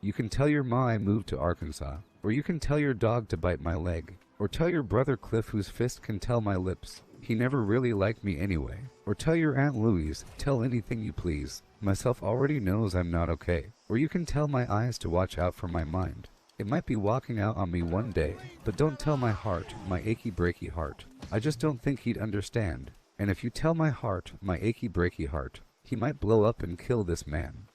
You can tell your ma I moved to Arkansas. Or you can tell your dog to bite my leg. Or tell your brother Cliff whose fist can tell my lips. He never really liked me anyway. Or tell your Aunt Louise, tell anything you please. Myself already knows I'm not okay. Or you can tell my eyes to watch out for my mind. It might be walking out on me one day. But don't tell my heart, my achy breaky heart. I just don't think he'd understand. And if you tell my heart, my achy breaky heart, he might blow up and kill this man.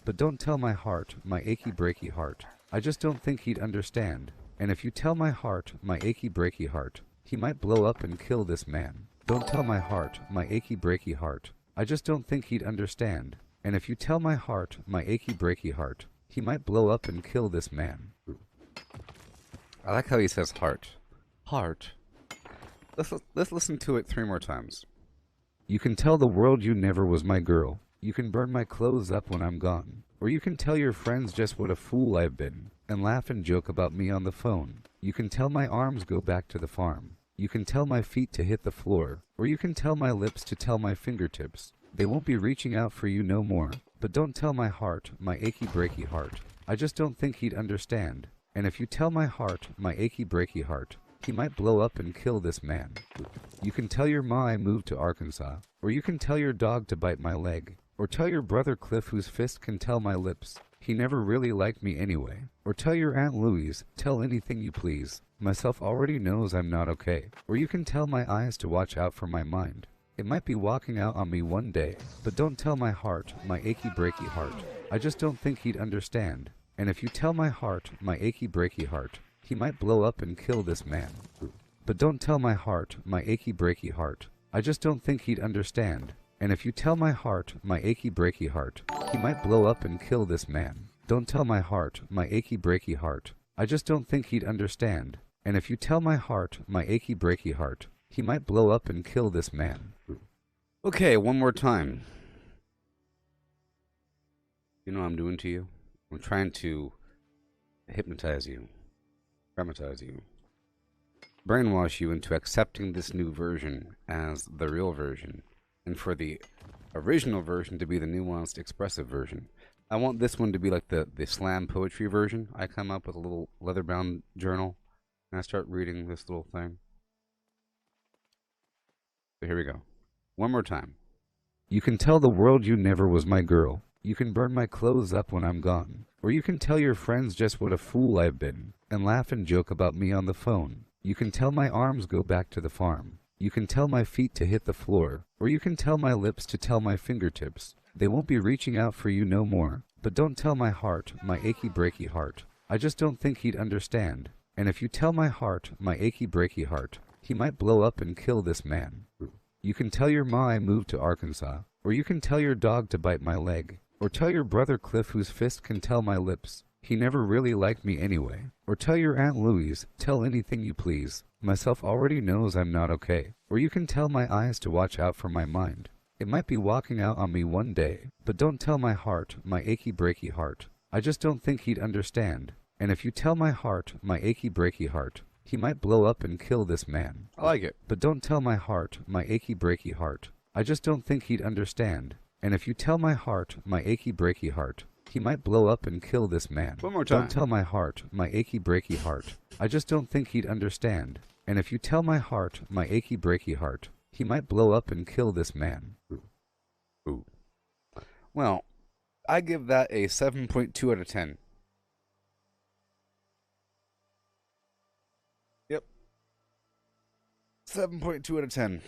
But don't tell my heart, my achy breaky heart. I just don't think he'd understand. And if you tell my heart, my achy breaky heart, he might blow up and kill this man. Don't tell my heart, my achy breaky heart. I just don't think he'd understand. And if you tell my heart, my achy breaky heart, he might blow up and kill this man. I like how he says heart. Heart. Let's listen to it 3 more times. You can tell the world you never was my girl. You can burn my clothes up when I'm gone. Or you can tell your friends just what a fool I've been, and laugh and joke about me on the phone. You can tell my arms go back to the farm. You can tell my feet to hit the floor. Or you can tell my lips to tell my fingertips. They won't be reaching out for you no more. But don't tell my heart, my achy breaky heart. I just don't think he'd understand. And if you tell my heart, my achy breaky heart, he might blow up and kill this man. You can tell your ma I moved to Arkansas. Or you can tell your dog to bite my leg. Or tell your brother Cliff whose fist can tell my lips. He never really liked me anyway. Or tell your Aunt Louise, tell anything you please. Myself already knows I'm not okay. Or you can tell my eyes to watch out for my mind. It might be walking out on me one day. But don't tell my heart, my achy breaky heart. I just don't think he'd understand. And if you tell my heart, my achy breaky heart, he might blow up and kill this man. But don't tell my heart, my achy breaky heart. I just don't think he'd understand. And if you tell my heart, my achy breaky heart, he might blow up and kill this man. Don't tell my heart, my achy breaky heart. I just don't think he'd understand. And if you tell my heart, my achy breaky heart, he might blow up and kill this man. Okay, 1 more time. You know what I'm doing to you? I'm trying to hypnotize you, traumatize you, brainwash you into accepting this new version as the real version, and for the original version to be the nuanced, expressive version. I want this one to be like the slam poetry version. I come up with a little leather-bound journal, and I start reading this little thing. So here we go. 1 more time. You can tell the world you never was my girl. You can burn my clothes up when I'm gone. Or you can tell your friends just what a fool I've been, and laugh and joke about me on the phone. You can tell my arms go back to the farm. You can tell my feet to hit the floor. Or you can tell my lips to tell my fingertips. They won't be reaching out for you no more. But don't tell my heart, my achy breaky heart. I just don't think he'd understand. And if you tell my heart, my achy breaky heart, he might blow up and kill this man. You can tell your ma I moved to Arkansas. Or you can tell your dog to bite my leg. Or tell your brother Cliff whose fist can tell my lips. He never really liked me anyway. Or tell your Aunt Louise, tell anything you please. Myself already knows I'm not okay. Or you can tell my eyes to watch out for my mind. It might be walking out on me one day. But don't tell my heart, my achy breaky heart. I just don't think he'd understand. And if you tell my heart, my achy breaky heart, he might blow up and kill this man. I like it. But don't tell my heart, my achy breaky heart. I just don't think he'd understand. And if you tell my heart, my achy breaky heart, he might blow up and kill this man. 1 more time. Don't tell my heart, my achy breaky heart. I just don't think he'd understand. And if you tell my heart, my achy breaky heart, he might blow up and kill this man. Ooh. Well, I give that a 7.2 out of 10. Yep. 7.2 out of 10.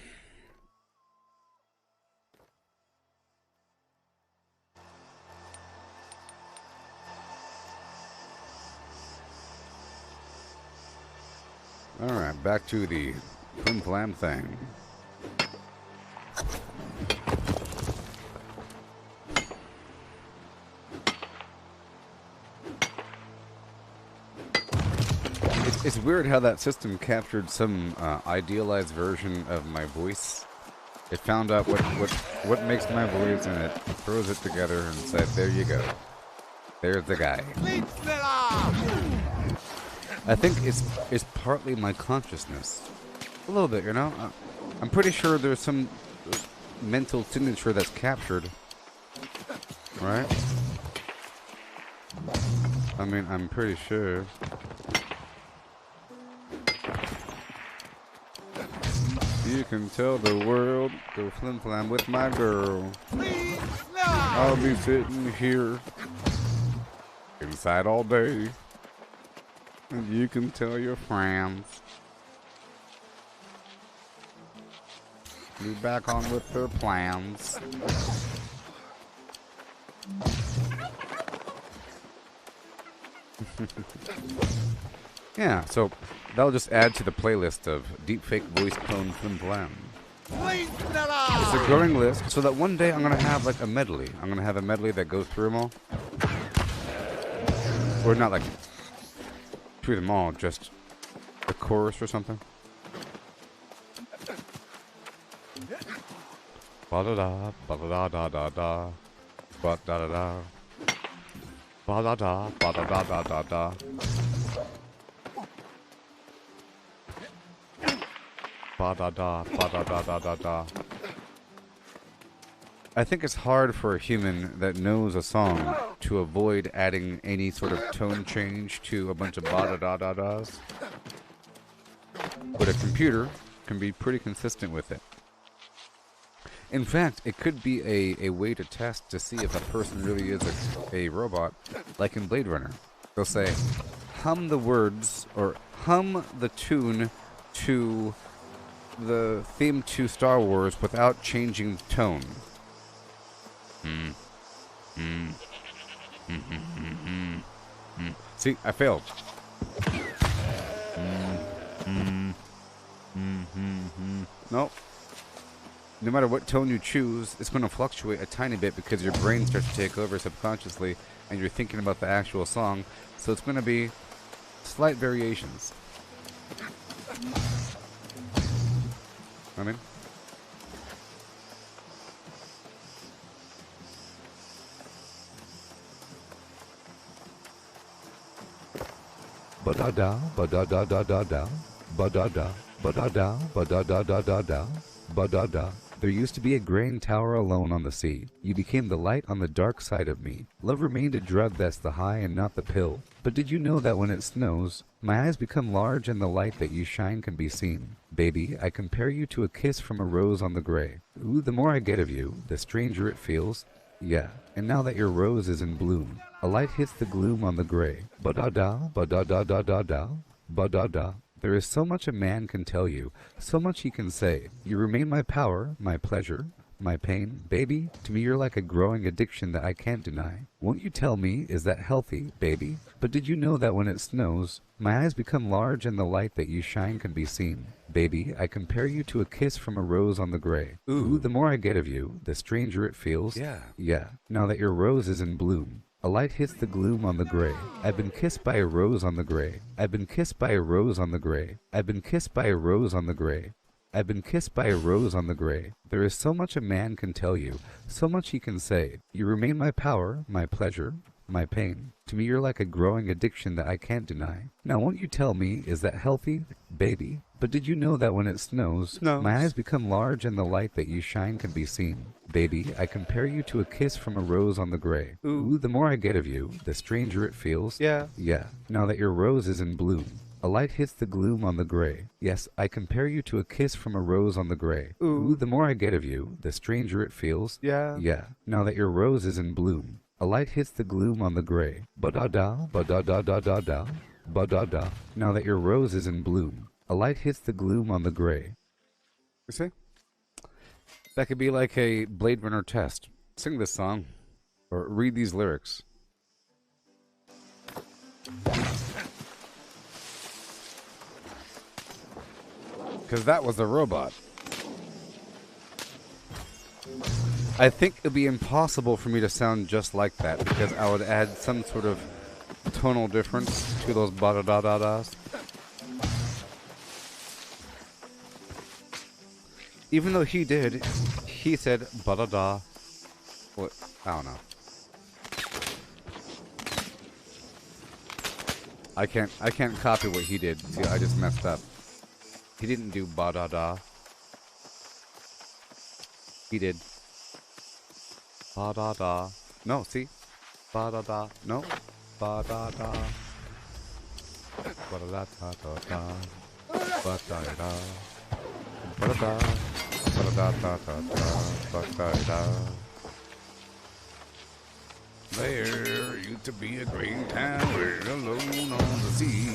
Alright, back to the flim flam thing. It's weird how that system captured some idealized version of my voice. It found out what makes my voice, and it throws it together and said, "There you go. There's the guy." I think it's partly my consciousness, a little bit, you know. I'm pretty sure there's some mental signature that's captured, right? I mean, I'm pretty sure. You can tell the world, go flim flam with my girl. I'll be sitting here inside all day, and you can tell your friends. Be back on with their plans. Yeah, so that'll just add to the playlist of deepfake voice clone flim flam. It's a growing list, so that one day I'm gonna have like a medley. I'm gonna have a medley that goes through them all, or not like through them all, just a chorus or something. Ba da da, ba da da da da, ba da da da, ba da da, ba da da da da da. Ba da da, ba da da da da da. I think it's hard for a human that knows a song to avoid adding any sort of tone change to a bunch of ba da da da das. But a computer can be pretty consistent with it. In fact, it could be a way to test to see if a person really is a robot, like in Blade Runner. They'll say, hum the words, or hum the tune to the theme to Star Wars without changing the tone. See, I failed. Nope. No matter what tone you choose, it's going to fluctuate a tiny bit because your brain starts to take over subconsciously and you're thinking about the actual song, so it's going to be slight variations. I mean, ba da da, ba da da da da da, ba da da, ba da da, ba da da da da da, ba da da. There used to be a grain tower alone on the sea. You became the light on the dark side of me. Love remained a drug that's the high and not the pill. But did you know that when it snows, my eyes become large and the light that you shine can be seen? Baby, I compare you to a kiss from a rose on the gray. Ooh, the more I get of you, the stranger it feels. Yeah, and now that your rose is in bloom, a light hits the gloom on the gray. Ba-da-da, ba-da-da-da-da-da, ba-da-da. There is so much a man can tell you, so much he can say. You remain my power, my pleasure, my pain. Baby, to me you're like a growing addiction that I can't deny. Won't you tell me, is that healthy, baby? But did you know that when it snows, my eyes become large and the light that you shine can be seen? Baby, I compare you to a kiss from a rose on the gray. Ooh, the more I get of you, the stranger it feels. Yeah, now that your rose is in bloom. A light hits the gloom on the gray. I've been kissed by a rose on the gray. I've been kissed by a rose on the gray. I've been kissed by a rose on the gray. I've been kissed by a rose on the gray. There is so much a man can tell you, so much he can say. You remain my power, my pleasure, my pain. To me you're like a growing addiction that I can't deny. Now won't you tell me, is that healthy, baby? But did you know that when it snows, my eyes become large and the light that you shine can be seen? Baby, I compare you to a kiss from a rose on the gray. Ooh, the more I get of you, the stranger it feels. Yeah, now that your rose is in bloom. A light hits the gloom on the gray. Yes, I compare you to a kiss from a rose on the gray. Ooh, the more I get of you, the stranger it feels. Yeah, now that your rose is in bloom. A light hits the gloom on the gray. Ba-da-da, ba-da-da-da-da-da, ba-da-da. Now that your rose is in bloom. A light hits the gloom on the gray. You see? That could be like a Blade Runner test. Sing this song. Or read these lyrics. Because that was a robot. I think it would be impossible for me to sound just like that because I would add some sort of tonal difference to those ba-da-da-da-das. Even though he did, he said ba-da-da. What? I don't know. I can't copy what he did. See, I just messed up. He didn't do ba-da-da. He did ba-da-da. No, see? Ba-da-da. No. Ba-da-da. Ba-da-da-da-da-da. Ba-da-da. Ba-da-da. Ba-da-da-da-da-da. Ba-da-da. There used to be a great town alone on the sea.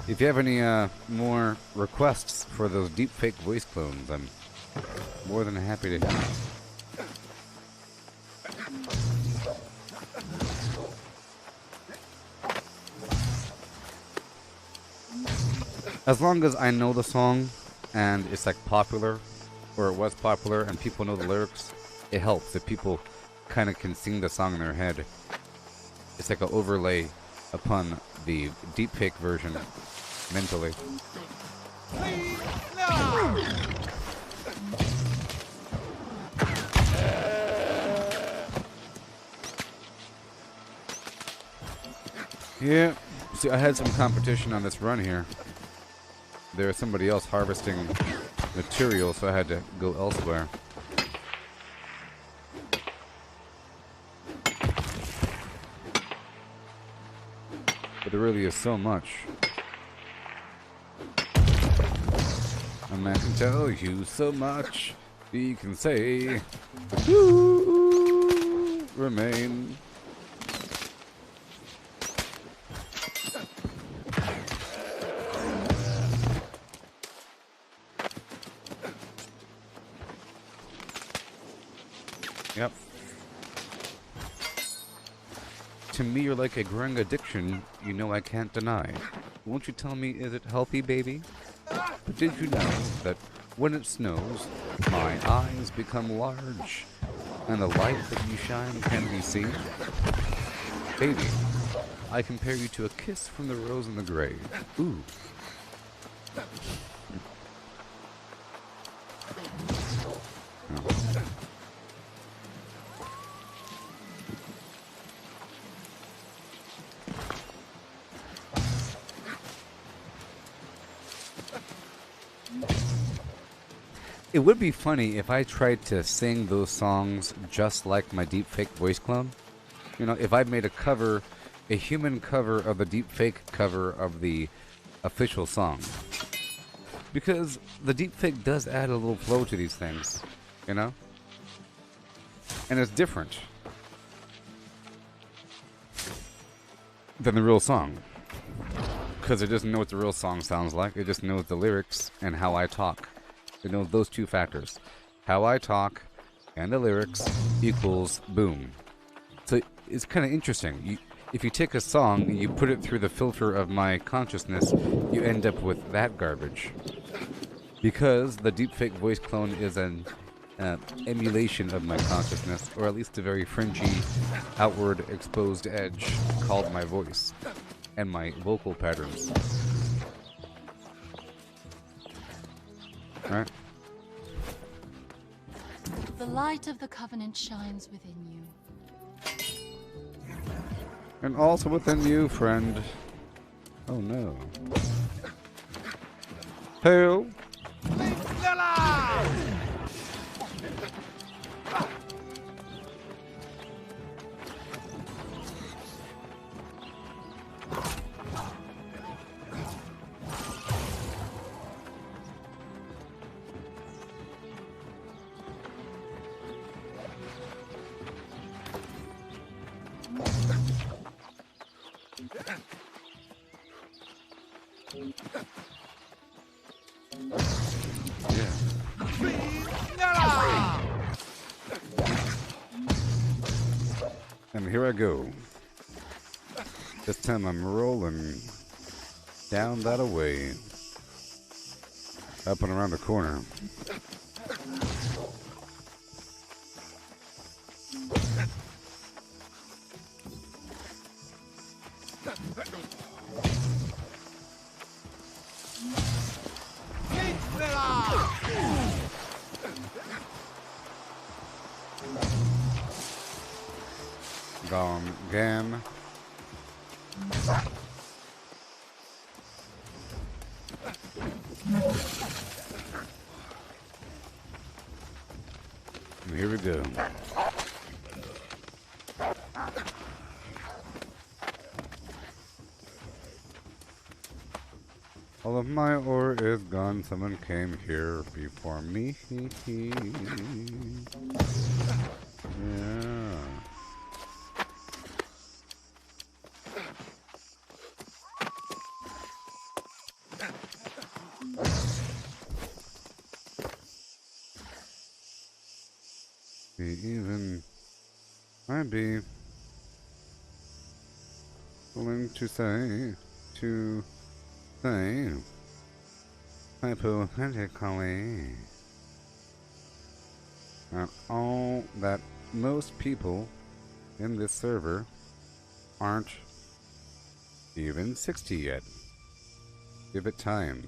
If you have any more requests for those deepfake voice clones, I'm more than happy to help. As long as I know the song and it's like popular, or it was popular, and people know the lyrics, it helps if people kind of can sing the song in their head. It's like an overlay upon the deepfake version mentally. Please, no! Yeah, see, I had some competition on this run here. There was somebody else harvesting material, so I had to go elsewhere. But there really is so much. A man can tell you so much. He can say, "You remain." Yep. To me, you're like a growing addiction you know I can't deny. Won't you tell me, is it healthy, baby? But did you know that when it snows, my eyes become large, and the light that you shine can be seen? Baby, I compare you to a kiss from the rose in the grave. Ooh. It would be funny if I tried to sing those songs just like my deepfake voice clone. You know, if I made a cover, a human cover of the deepfake cover of the official song. Because the deepfake does add a little flow to these things, you know? And it's different than the real song. Because it doesn't know what the real song sounds like, it just knows the lyrics and how I talk. It knows those two factors. How I talk and the lyrics equals boom. So it's kind of interesting. If you take a song and you put it through the filter of my consciousness, you end up with that garbage. Because the deepfake voice clone is an emulation of my consciousness, or at least a very fringy, outward exposed edge called my voice and my vocal patterns. Right. The light of the covenant shines within you. And also within you, friend. Oh no. Hail! And here I go. This time I'm rolling down that way, up and around the corner. Gone again. And here we go. All of my ore is gone. Someone came here before me. Yeah. Even might be willing to say hypothetically all that most people in this server aren't even 60 yet. Give it time.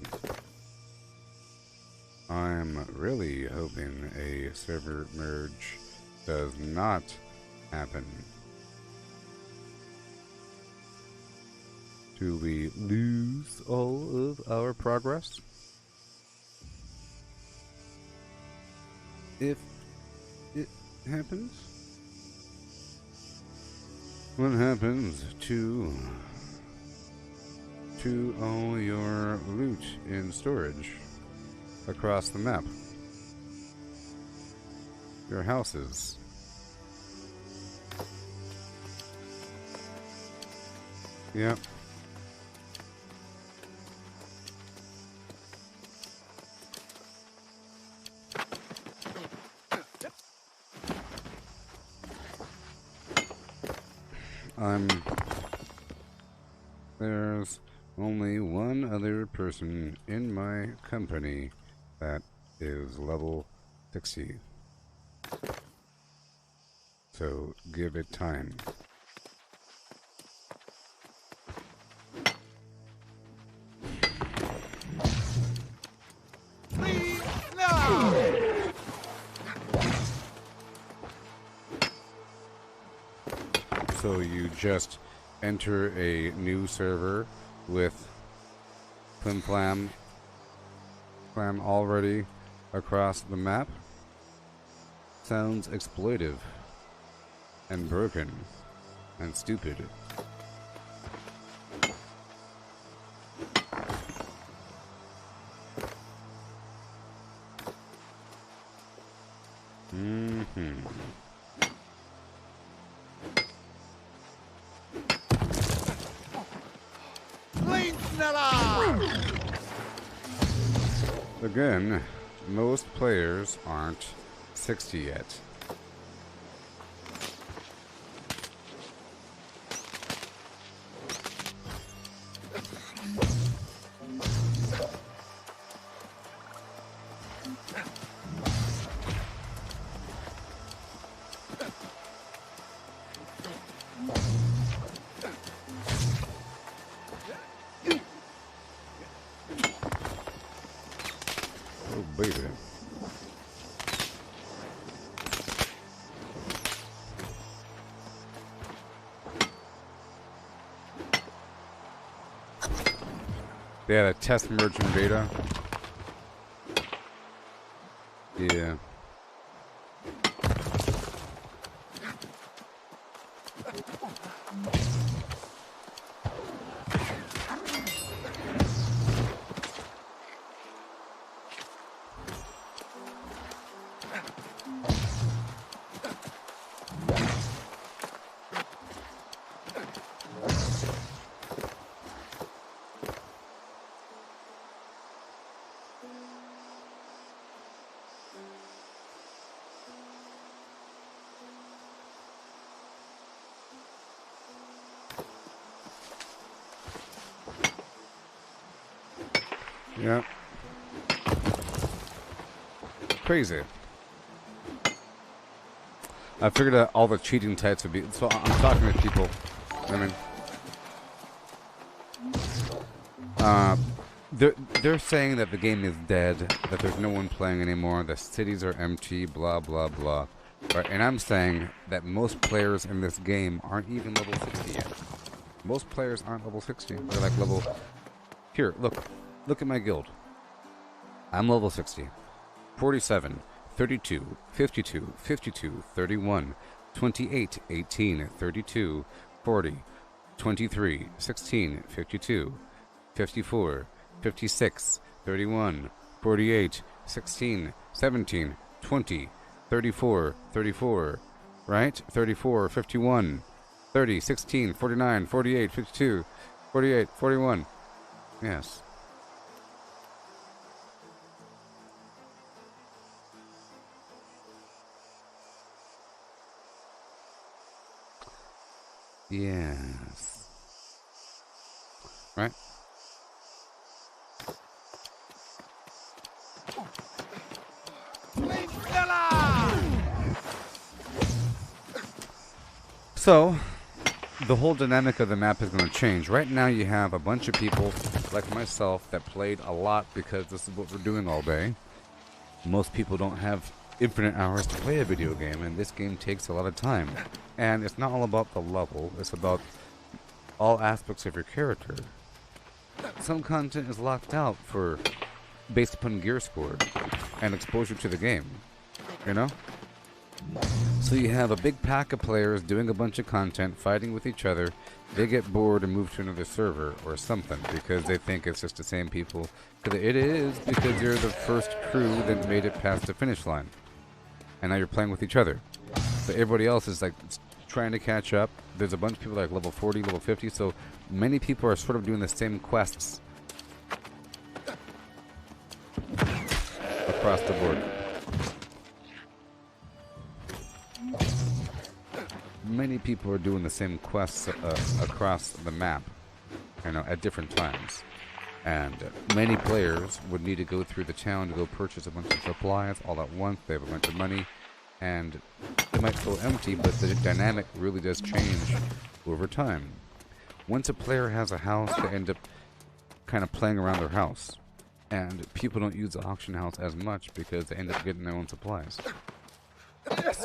I'm really hoping a server merge does not happen. Do we lose all of our progress? If it happens? What happens to all your loot in storage across the map? Your houses. Yep. There's only one other person in my company that is level 60. So give it time. Leave now! So you just enter a new server with Flim Flam already across the map? Sounds exploitive and broken and stupid. Again, most players aren't 60 yet. Oh, baby. They had a test merge in beta. Yeah. Yeah. Crazy. I figured out all the cheating types would be. So I'm talking to people. I mean, they're saying that the game is dead, that there's no one playing anymore, the cities are empty, blah blah blah. Right, and I'm saying that most players in this game aren't even level 60 yet. Most players aren't level 60. They're like level... Here, look. Look at my guild. I'm level 60. 47, 32, 52, 52, 31, 28, 18, 32, 40, 23, 16, 52, 54, 56, 31, 48, 16, 17, 20, 34, 34, right? 34, 51, 30, 16, 49, 48, 52, 48, 41. Yes. Yes. Right? So, the whole dynamic of the map is going to change. Right now you have a bunch of people like myself that played a lot because this is what we're doing all day. Most people don't have infinite hours to play a video game, and this game takes a lot of time. And it's not all about the level, it's about all aspects of your character. Some content is locked out for based upon gear score and exposure to the game, you know? So you have a big pack of players doing a bunch of content, fighting with each other. They get bored and move to another server or something because they think it's just the same people. It is, because you're the first crew that made it past the finish line. And now you're playing with each other. But everybody else is like trying to catch up. There's a bunch of people like level 40, level 50, so many people are sort of doing the same quests across the board. Many people are doing the same quests across the map, you know, at different times. And many players would need to go through the town to go purchase a bunch of supplies all at once. They have a bunch of money, and it might feel empty, but the dynamic really does change over time. Once a player has a house, they end up kind of playing around their house. And people don't use the auction house as much because they end up getting their own supplies.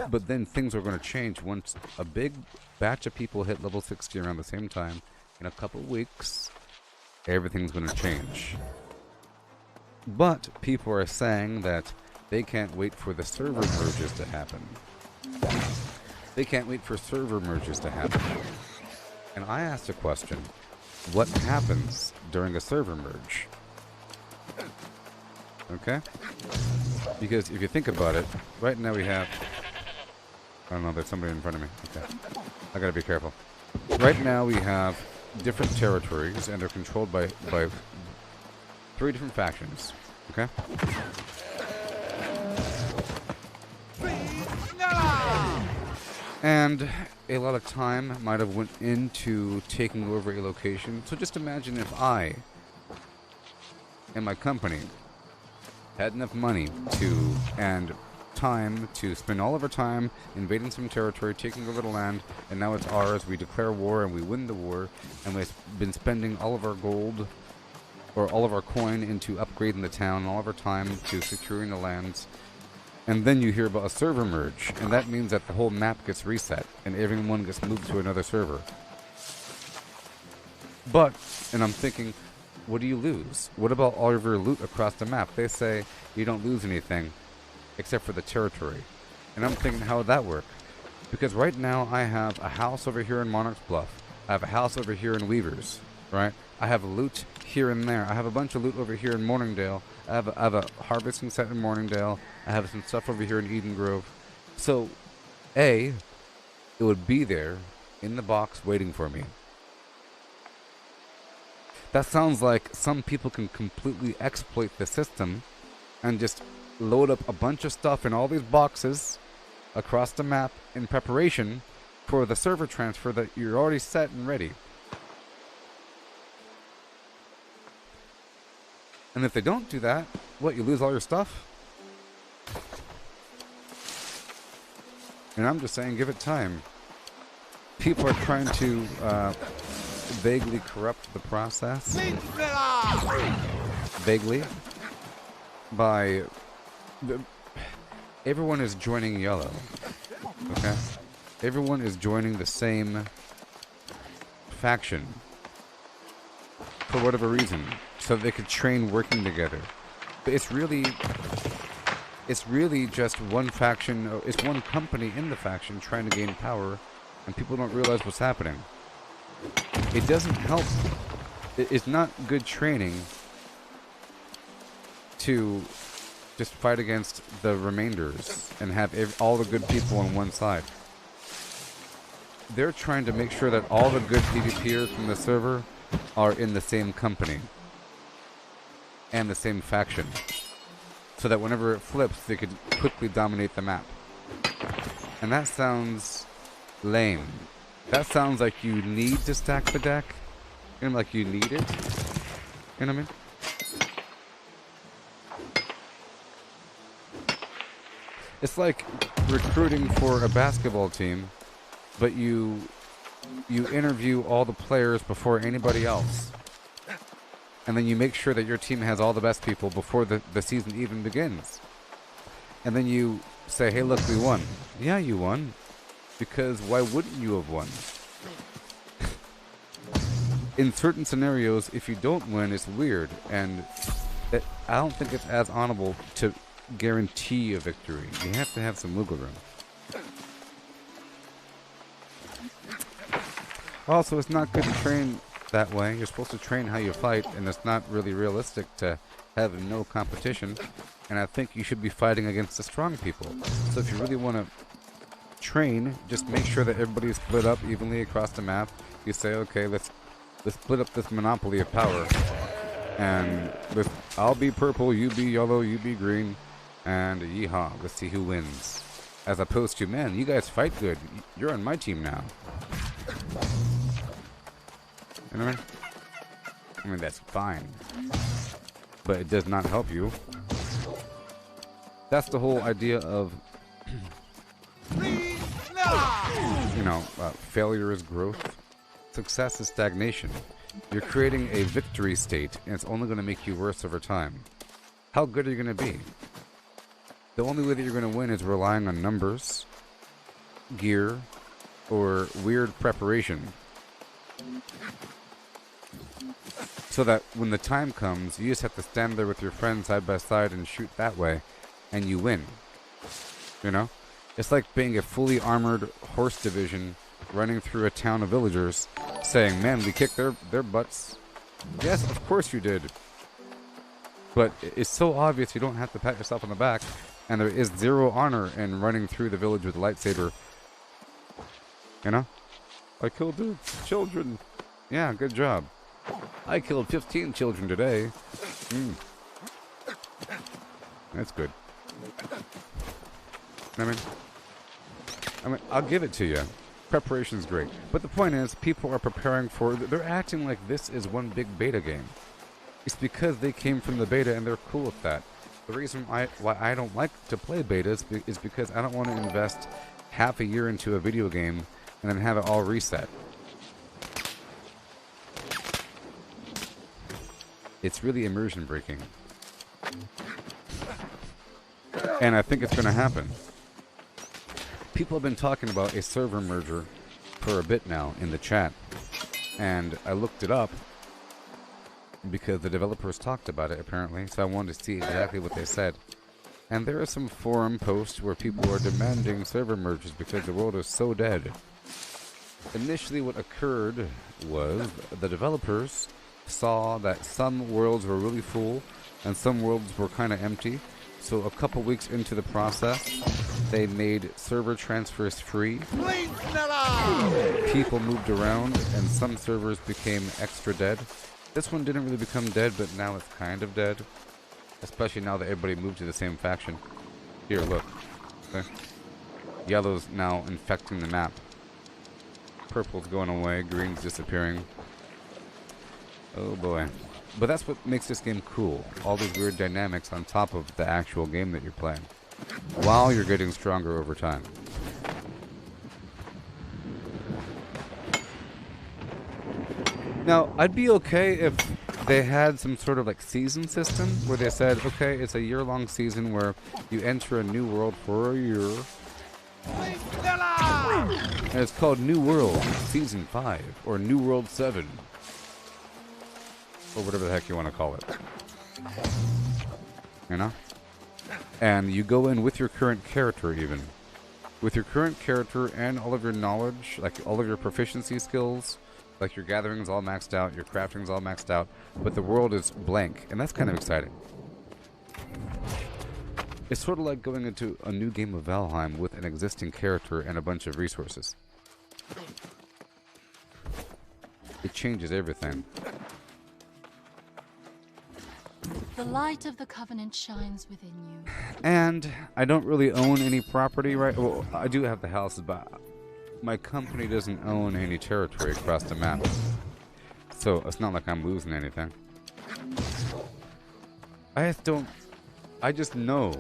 But then things are going to change once a big batch of people hit level 60 around the same time. In a couple weeks, everything's going to change. But people are saying that they can't wait for the server merges to happen. They can't wait for server merges to happen. And I asked a question. What happens during a server merge? Okay? Because if you think about it, right now we have... I don't know, there's somebody in front of me. Okay. I gotta be careful. Right now we have different territories, and they're controlled by 3 different factions. Okay? And a lot of time might have went into taking over a location. So just imagine if I and my company had enough money to and time to spend all of our time invading some territory, taking over the land, and now it's ours. We declare war and we win the war, and we've been spending all of our gold or all of our coin into upgrading the town, all of our time to securing the lands. And then you hear about a server merge, and that means that the whole map gets reset and everyone gets moved to another server. But, and I'm thinking, what do you lose? What about all of your loot across the map? They say you don't lose anything except for the territory. And I'm thinking, how would that work? Because right now I have a house over here in Monarch's Bluff. I have a house over here in Weavers, right? I have loot here and there. I have a bunch of loot over here in Morningdale. I have a harvesting set in Morningdale. I have some stuff over here in Eden Grove. So, A, it would be there in the box waiting for me. That sounds like some people can completely exploit the system and just load up a bunch of stuff in all these boxes across the map in preparation for the server transfer that you're already set and ready. And if they don't do that, what, you lose all your stuff? And I'm just saying, give it time. People are trying to vaguely corrupt the process. Vaguely. By... everyone is joining yellow. Okay? Everyone is joining the same faction for whatever reason, so they could train working together. But it's really just one faction, it's one company in the faction trying to gain power, and people don't realize what's happening. It doesn't help. It's not good training to just fight against the remainders and have all the good people on one side. They're trying to make sure that all the good PvPers from the server are in the same company and the same faction, so that whenever it flips, they could quickly dominate the map. And that sounds lame. That sounds like you need to stack the deck. You know, like you need it. You know what I mean? It's like recruiting for a basketball team, but you interview all the players before anybody else. And then you make sure that your team has all the best people before the season even begins. And then you say, hey, look, we won. Yeah, you won. Because why wouldn't you have won? In certain scenarios, if you don't win, it's weird. And I don't think it's as honorable to guarantee a victory. You have to have some wiggle room. Also, it's not good to train that way. You're supposed to train how you fight, and it's not really realistic to have no competition. And I think you should be fighting against the strong people. So if you really want to train, just make sure that everybody's split up evenly across the map. You say, okay, let's split up this monopoly of power. And I'll be purple, you be yellow, you be green, and yeehaw, let's see who wins. As opposed to, man, you guys fight good. You're on my team now. You know what I mean? I mean, that's fine. But it does not help you. That's the whole idea of, you know, failure is growth. Success is stagnation. You're creating a victory state, and it's only going to make you worse over time. How good are you going to be? The only way that you're going to win is relying on numbers, gear, or weird preparation. So that when the time comes, you just have to stand there with your friends side by side and shoot that way, and you win. You know? It's like being a fully armored horse division running through a town of villagers, saying, man, we kicked their butts. Yes, of course you did. But it's so obvious you don't have to pat yourself on the back, and there is zero honor in running through the village with a lightsaber. You know? I killed the children. Yeah, good job. I killed 15 children today. That's good. I mean, I'll give it to you. Preparation's great. But the point is, people are preparing for... They're acting like this is one big beta game. It's because they came from the beta and they're cool with that. The reason why I don't like to play betas is because I don't want to invest half a year into a video game and then have it all reset. It's really immersion breaking. And I think it's going to happen. People have been talking about a server merger for a bit now in the chat. And I looked it up because the developers talked about it apparently, so I wanted to see exactly what they said. And there are some forum posts where people are demanding server mergers because the world is so dead. Initially what occurred was the developers saw that some worlds were really full and some worlds were kind of empty. So a couple weeks into the process, they made server transfers free. People moved around and some servers became extra dead. This one didn't really become dead, but now it's kind of dead. Especially now that everybody moved to the same faction. Here, look. Okay. Yellow's now infecting the map. Purple's going away, green's disappearing. Oh boy. But that's what makes this game cool. All these weird dynamics on top of the actual game that you're playing. While you're getting stronger over time. Now, I'd be okay if they had some sort of like season system where they said, okay, it's a year-long season where you enter a new world for a year. And it's called New World Season 5 or New World 7 or whatever the heck you want to call it. You know? And you go in with your current character even. With your current character and all of your knowledge, like all of your proficiency skills, like your gathering's all maxed out, your crafting's all maxed out, but the world is blank, and that's kind of exciting. It's sort of like going into a new game of Valheim with an existing character and a bunch of resources. It changes everything. The light of the Covenant shines within you. And I don't really own any property, right? Well, I do have the houses, but my company doesn't own any territory across the map. So it's not like I'm losing anything. I just know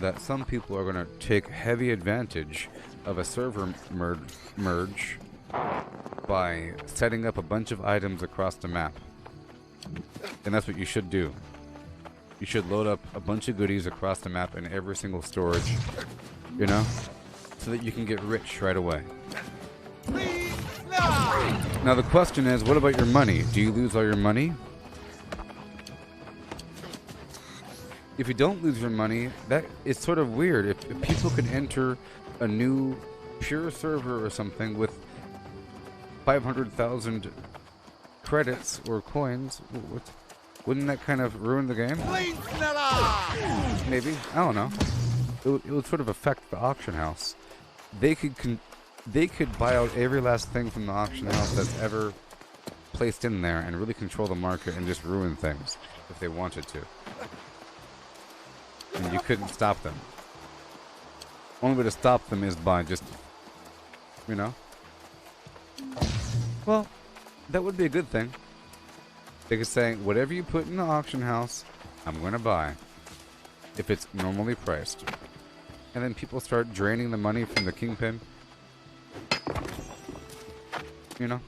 that some people are going to take heavy advantage of a server merge by setting up a bunch of items across the map. And that's what you should do. You should load up a bunch of goodies across the map in every single storage, you know, so that you can get rich right away. Now the question is, what about your money? Do you lose all your money? If you don't lose your money, that is sort of weird. If people could enter a new pure server or something with 500,000 credits or coins, wouldn't that kind of ruin the game? Maybe. I don't know. It would sort of affect the auction house. They could buy out every last thing from the auction house that's ever placed in there and really control the market and just ruin things if they wanted to. And you couldn't stop them. Only way to stop them is by just, you know. Well, that would be a good thing. They could say, whatever you put in the auction house, I'm going to buy. If it's normally priced. And then people start draining the money from the kingpin. You know?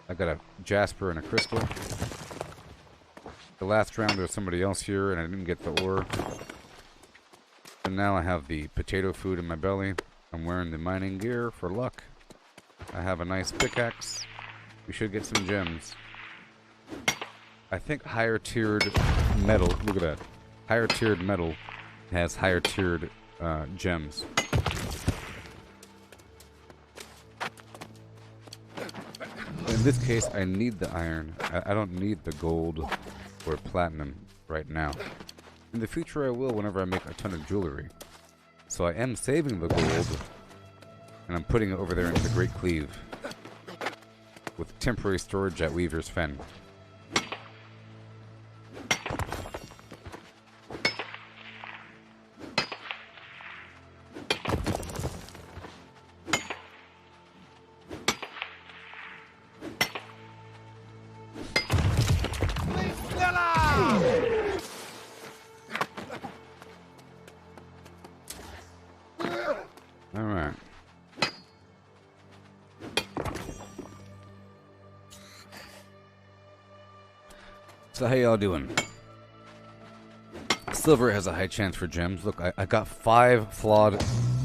I got a jasper and a crystal. The last round there was somebody else here and I didn't get the ore. And now I have the potato food in my belly. I'm wearing the mining gear for luck. I have a nice pickaxe. We should get some gems. I think higher tiered metal, look at that. Higher tiered metal has higher tiered gems. In this case, I need the iron. I don't need the gold or platinum right now. In the future, I will whenever I make a ton of jewelry. So I am saving the gold, and I'm putting it over there into the Great Cleave with temporary storage at Weaver's Fen. Alright. So how y'all doing? Silver has a high chance for gems. Look, I got 5 flawed...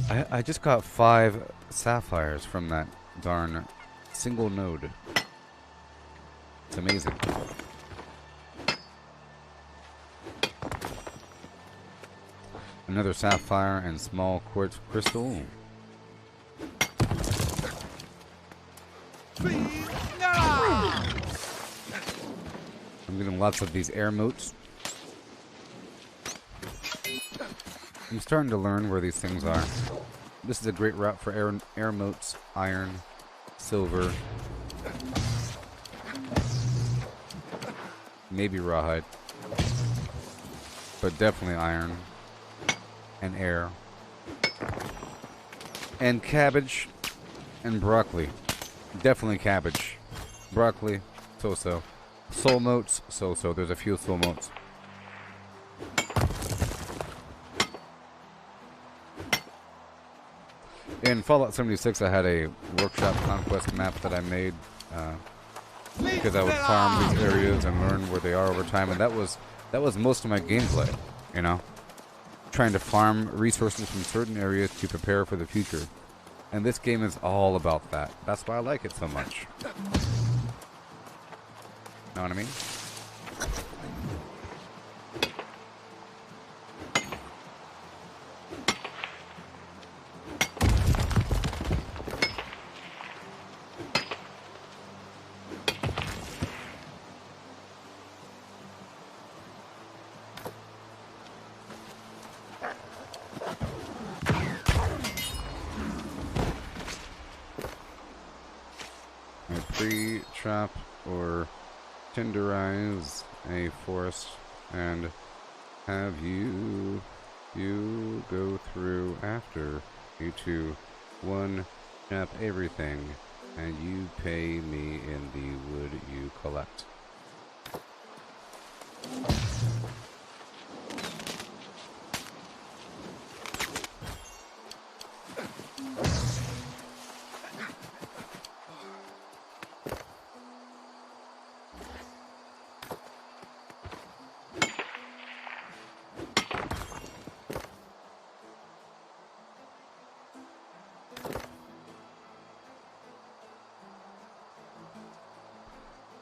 I just got 5 sapphires from that darn single node. It's amazing. Another sapphire and small quartz crystal. I'm getting lots of these air motes. I'm starting to learn where these things are. This is a great route for air motes, iron, silver, maybe rawhide, but definitely iron and air and cabbage and broccoli. Definitely cabbage, broccoli, so-so. Soul motes, so-so. There's a few soul motes. In Fallout 76, I had a workshop conquest map that I made because I would farm these areas and learn where they are over time, and that was most of my gameplay, you know, trying to farm resources from certain areas to prepare for the future. And this game is all about that. That's why I like it so much. Know what I mean? Trap or tenderize a forest and have you go through after you two one trap everything and you pay me in the wood you collect.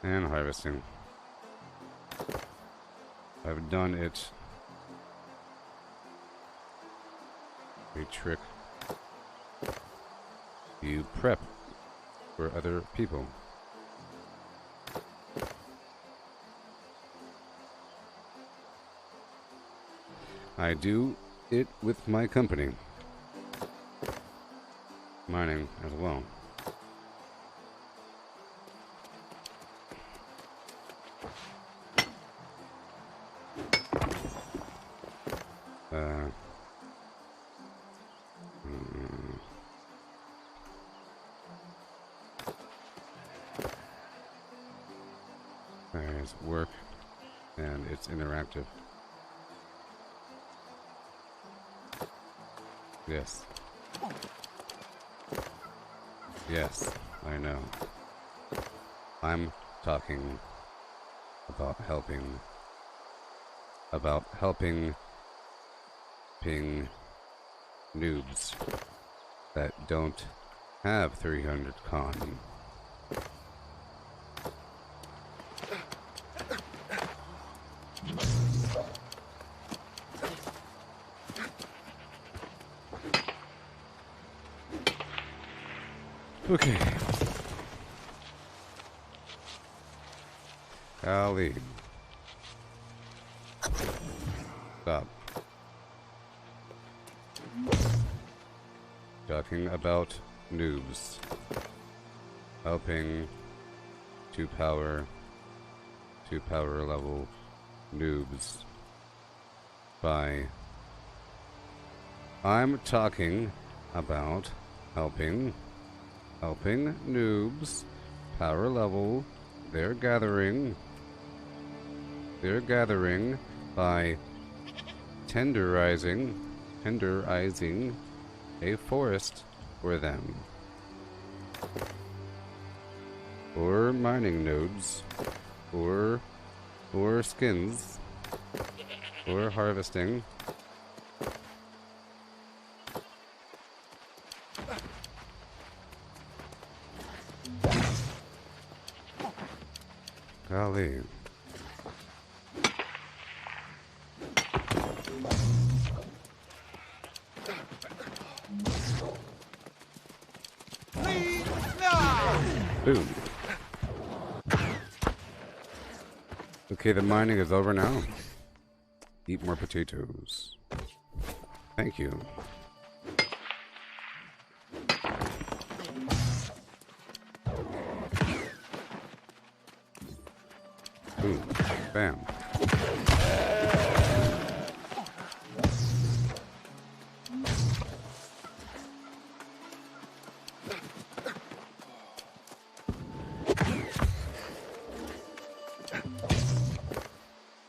And harvesting. I've done it. A trick. You prep for other people. I do it with my company. Mining as well. There's work, and it's interactive. Yes. Yes, I know. I'm talking about helping ping noobs that don't have 300 con. Okay. Golly. Stop. Talking about noobs. Helping to power level noobs by... I'm talking about helping noobs power level their gathering by tenderizing a forest for them, or mining nodes, or skins, or harvesting. Golly. Boom. Okay, the mining is over now. Eat more potatoes. Thank you. Boom. Bam.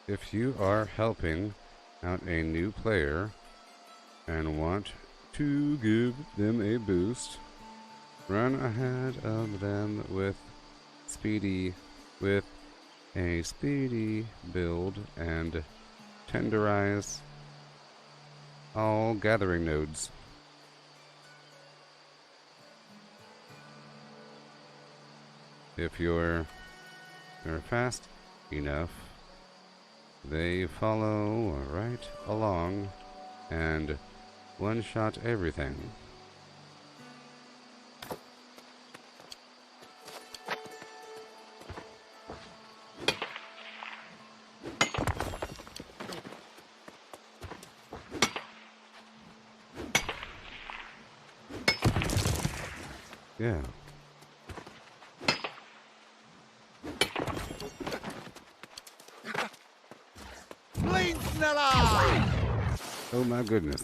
If you are helping out a new player and want to give them a boost. Run ahead of them with a speedy build and tenderize all gathering nodes. If you're fast enough, they follow right along and one-shot everything. Yeah. Oh my goodness.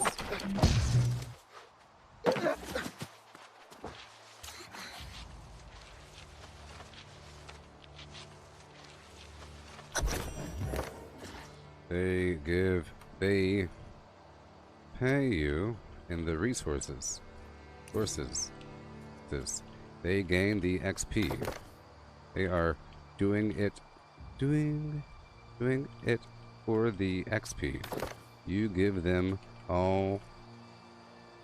They pay you in the resources. They gain the XP. They are doing it for the XP. You give them all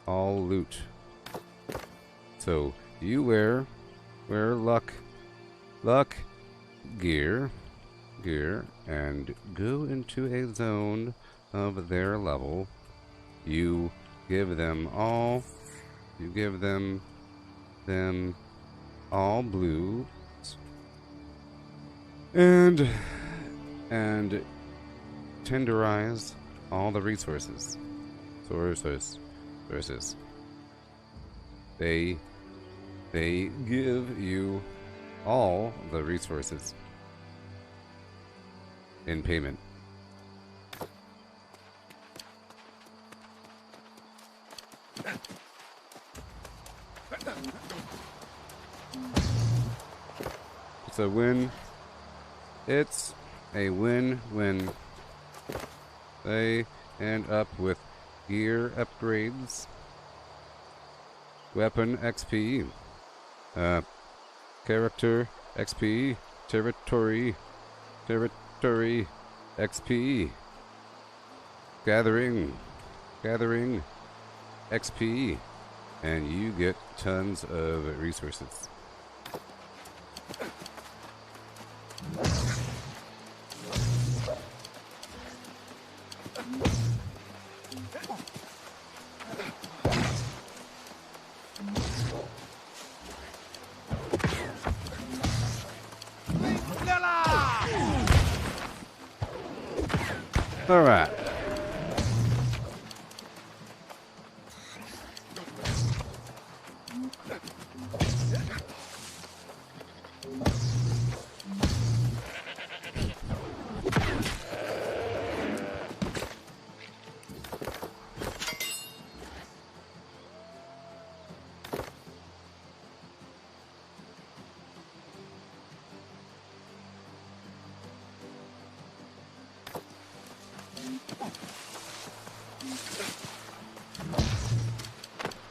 loot. So you wear luck gear and go into a zone of their level. You give them all blue and tenderize all the resources. They give you all the resources in payment. It's a win. It's a win-win. They end up with gear upgrades, weapon XP, character XP, territory XP, gathering XP, and you get tons of resources. All right.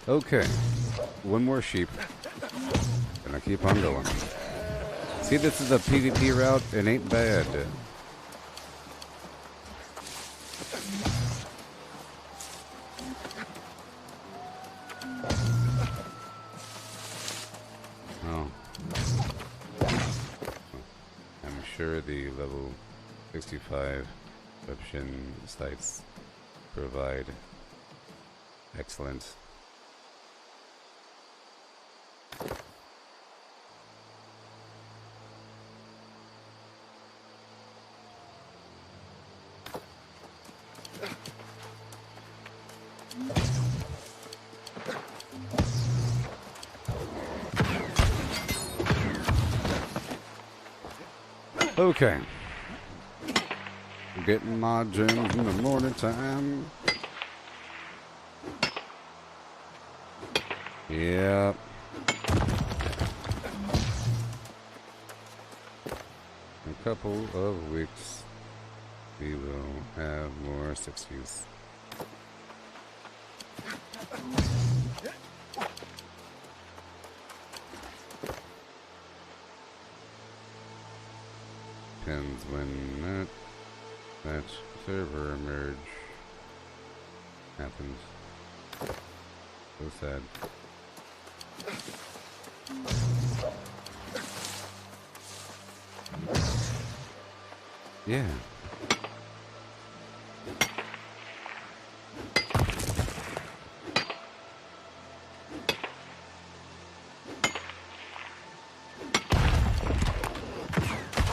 Okay, one more sheep. Gonna keep on going. See, this is a PvP route. It ain't bad. Oh. I'm sure the level 65 option sites provide excellent. Okay. Getting my gems in the morning time. Yep. In a couple of weeks, we will have more 60s. Depends when that server merge happens. So sad. Yeah.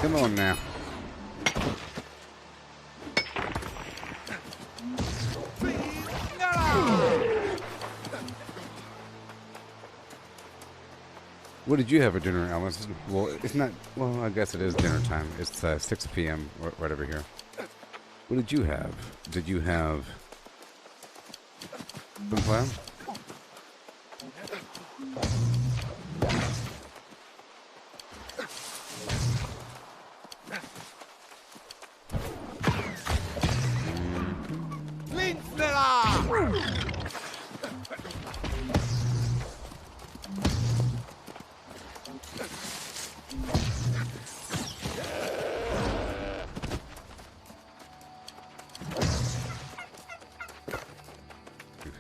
Come on now. What did you have for dinner, Alice? Well, it's not. Well, I guess it is dinner time. It's 6 p.m. right over here. What did you have? Did you have some clown?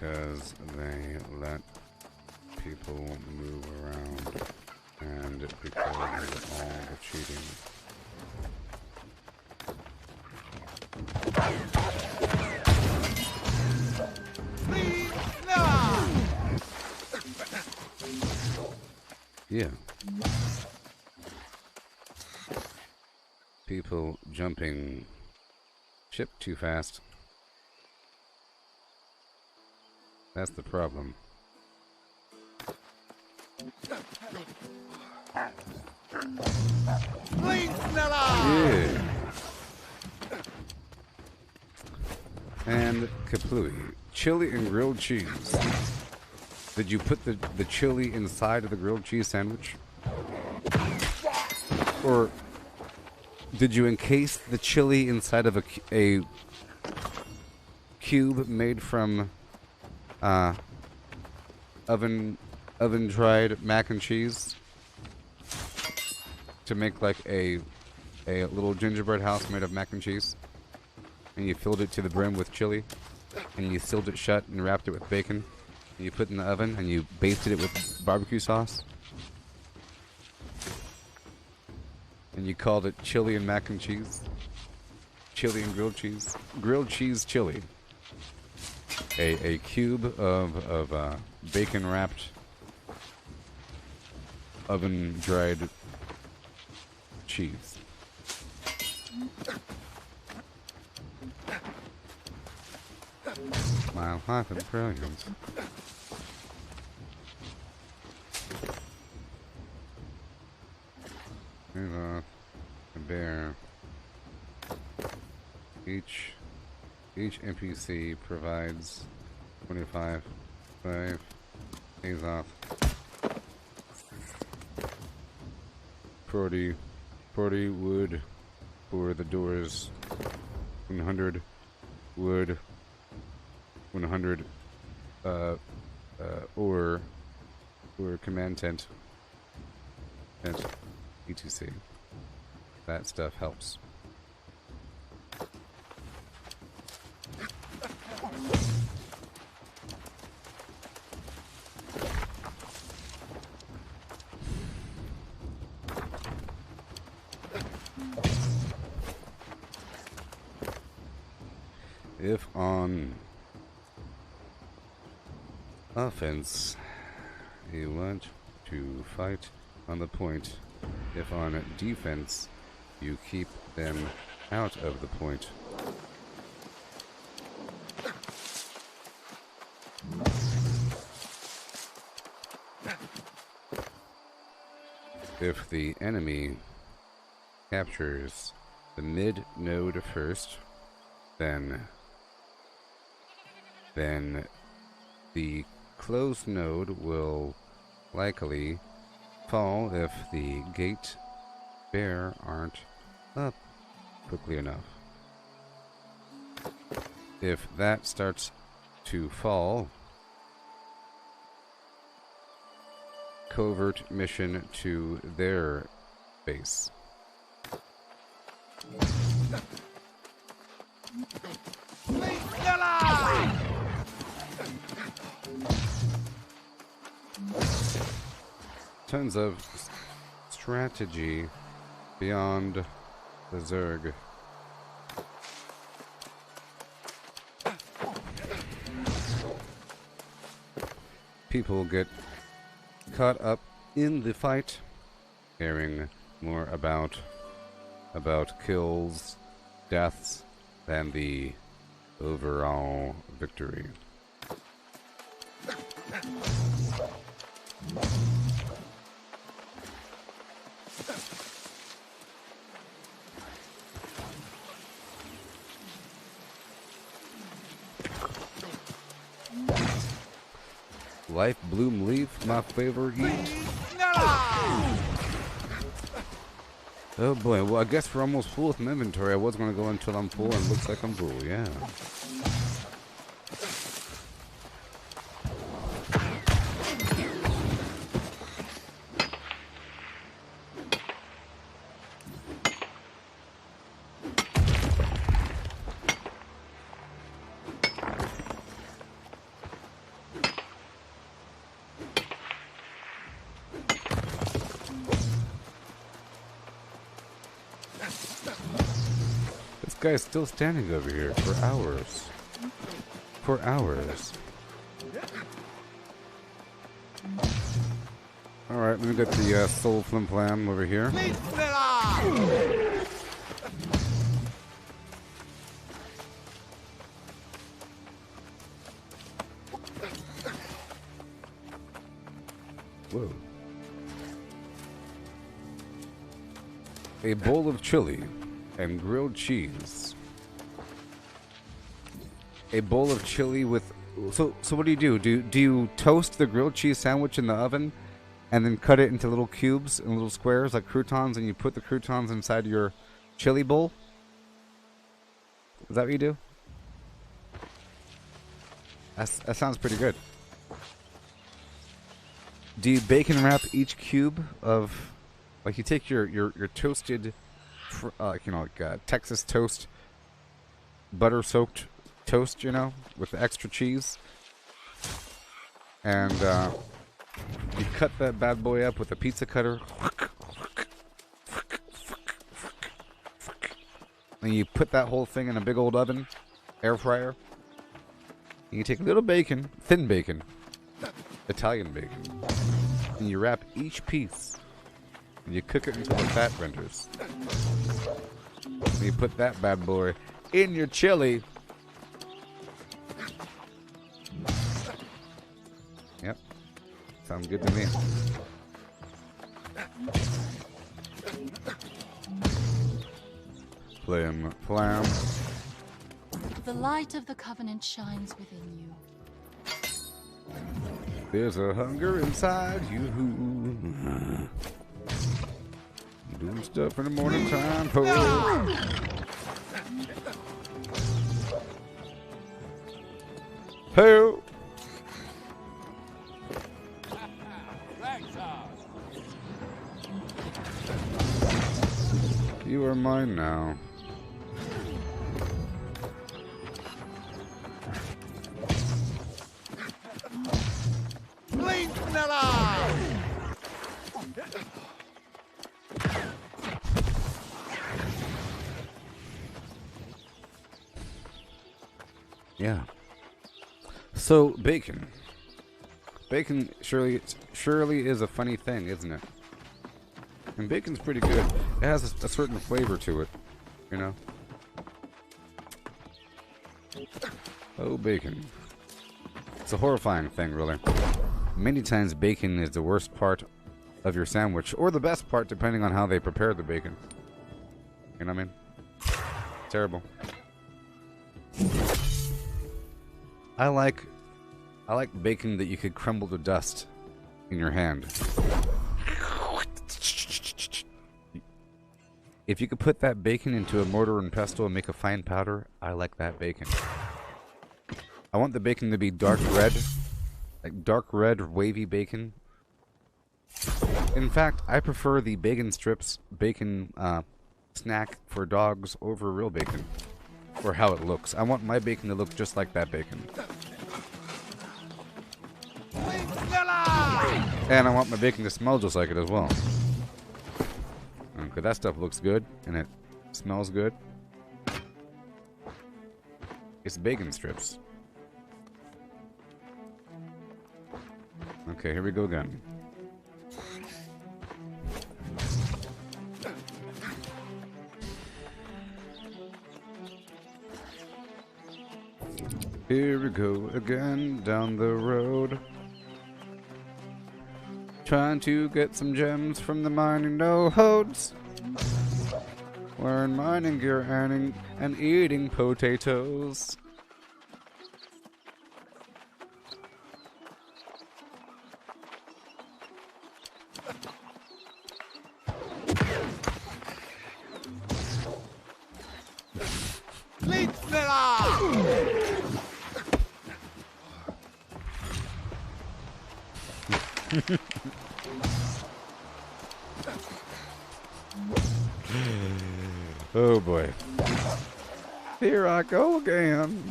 Because they let people move around and because of all the cheating. Yeah. People jumping ship too fast. That's the problem. Yeah. And kaplooey. Chili and grilled cheese. Did you put the chili inside of the grilled cheese sandwich? Or did you encase the chili inside of a cube made from oven dried mac and cheese to make like a little gingerbread house made of mac and cheese, and you filled it to the brim with chili, and you sealed it shut and wrapped it with bacon, and you put it in the oven and you basted it with barbecue sauce, and you called it chili and mac and cheese, chili and grilled cheese chili. A cube of bacon wrapped oven dried cheese. Smile, laugh, and brilliance. Here's a bear. Each NPC provides 25 days off. 40 wood for the doors. 100 wood. 100 or command tent. etc. That stuff helps. If on offense you want to fight on the point, if on defense you keep them out of the point. If the enemy captures the mid node first, then the closed node will likely fall if the gate bear aren't up quickly enough. If that starts to fall, covert mission to their base. Tons of strategy beyond the Zerg. People get caught up in the fight, caring more about kills, deaths, than the overall victory. Life Bloom Leaf, my favorite eat. Oh boy, well I guess we're almost full with my inventory. I was gonna go until I'm full and looks like I'm full, yeah. Guy's still standing over here for hours. For hours. Alright, let me get the soul flim flam over here. Whoa. A bowl of chili and grilled cheese. A bowl of chili with... So what do you do? Do you toast the grilled cheese sandwich in the oven and then cut it into little cubes and little squares like croutons, and you put the croutons inside your chili bowl? Is that what you do? That sounds pretty good. Do you bacon wrap each cube of... Like you take your toasted... you know, like Texas toast, butter-soaked toast, you know, with the extra cheese. And you cut that bad boy up with a pizza cutter. And you put that whole thing in a big old oven, air fryer. And you take a little bacon, thin bacon, Italian bacon, and you wrap each piece. And you cook it until the fat renders. And you put that bad boy in your chili. Yep. Sounds good to me. Flam, flam. The light of the Covenant shines within you. There's a hunger inside you. Doing stuff in the morning time. Ho! You are mine now. Yeah. So bacon. Bacon surely is a funny thing, isn't it? And bacon's pretty good. It has a certain flavor to it, you know. Oh, bacon. It's a horrifying thing, really. Many times bacon is the worst part of your sandwich, or the best part, depending on how they prepare the bacon. You know what I mean? Terrible. I like bacon that you could crumble to dust in your hand. If you could put that bacon into a mortar and pestle and make a fine powder, I like that bacon. I want the bacon to be dark red, like dark red wavy bacon. In fact, I prefer the bacon strips, bacon snack for dogs over real bacon. For how it looks. I want my bacon to look just like that bacon. And I want my bacon to smell just like it as well. Okay, that stuff looks good, and it smells good. It's bacon strips. Okay, here we go again. Here we go again down the road. Trying to get some gems from the mining nodes. Wearing mining gear and eating potatoes. Oh boy. Here I go again.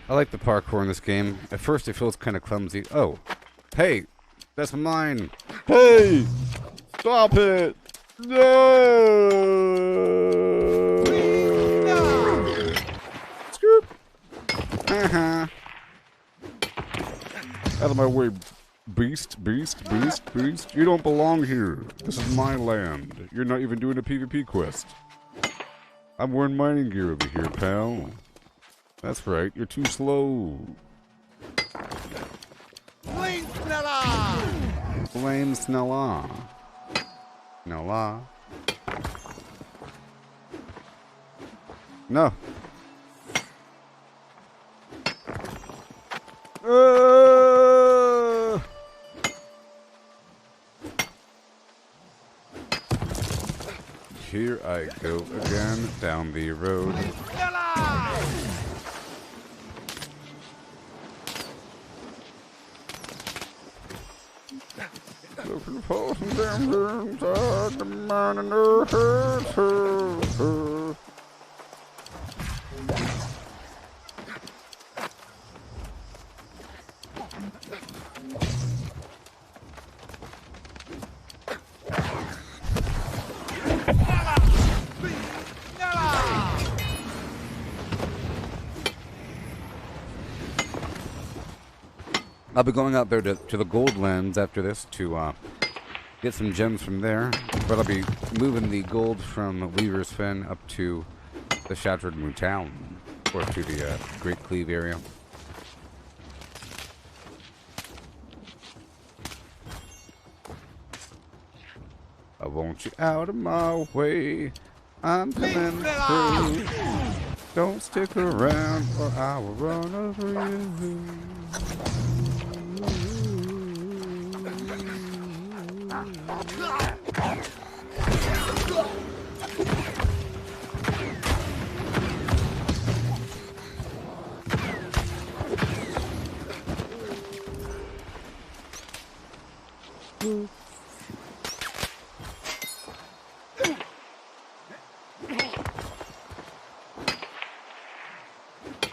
I like the parkour in this game. At first it feels kind of clumsy. Oh, hey, that's mine. Hey, stop it. No. Scoop. Out of my way, beast, beast, beast, beast. You don't belong here. This is my land. You're not even doing a PvP quest. I'm wearing mining gear over here, pal. That's right, you're too slow. Flame Snella! Flame Snella. Snella. No. Here I go again, down the road. I'll be going out there to the gold lands after this to get some gems from there. But I'll be moving the gold from Weaver's Fen up to the Shattered Moon Town, or to the Great Cleave area. I want you out of my way. I'm coming through. Don't stick around or I will run over you.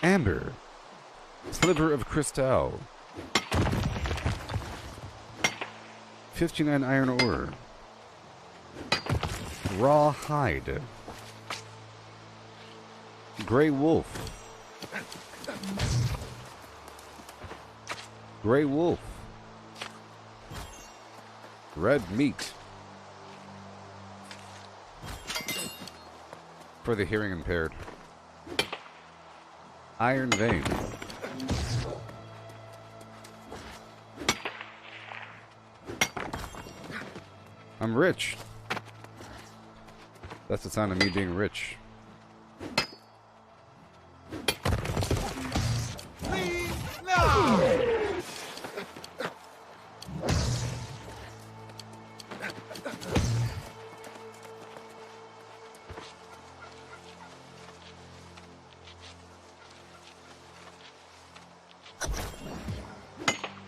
Amber, sliver of crystal, 59 iron ore, raw hide, gray wolf, red meat for the hearing impaired. Iron vein. I'm rich. That's the sound of me being rich.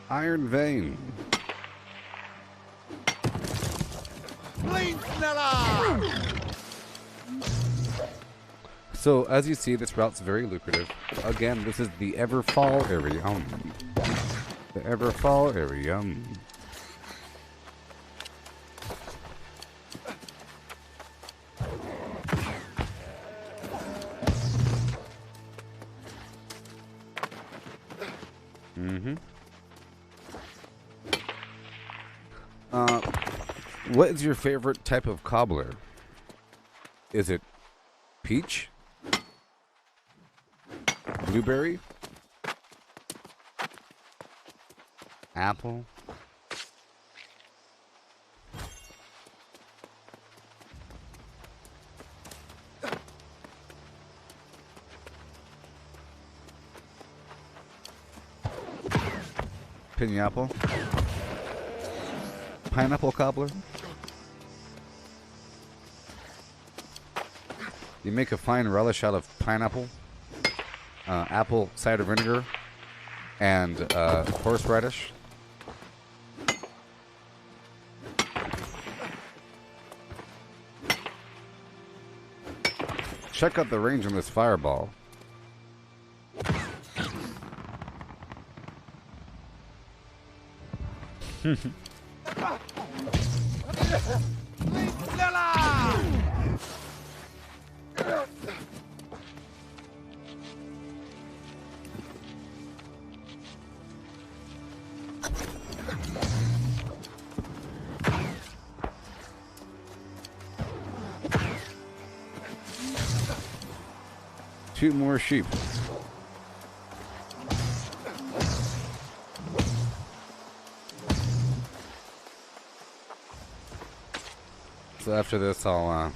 Iron Vein. So, as you see, this route's very lucrative. Again, this is the Everfall area. The Everfall area. What is your favorite type of cobbler? Is it peach? Blueberry? Apple? Pineapple? Pineapple cobbler? You make a fine relish out of pineapple, apple cider vinegar, and horseradish. Check out the range on this fireball. Two more sheep. So after this, I'll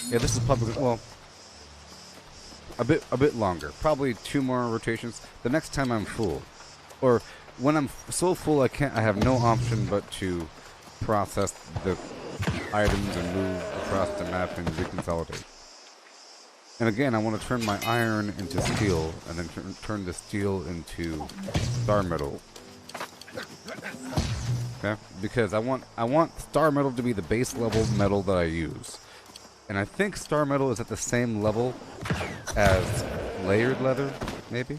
yeah, this is probably, well, a bit longer. Probably 2 more rotations. The next time I'm full, or when I'm so full, I have no option but to process the items and move across the map and reconsolidate. And again, I want to turn my iron into steel, and then turn the steel into star metal. Okay? Because I want star metal to be the base level metal that I use. And I think star metal is at the same level as layered leather, maybe?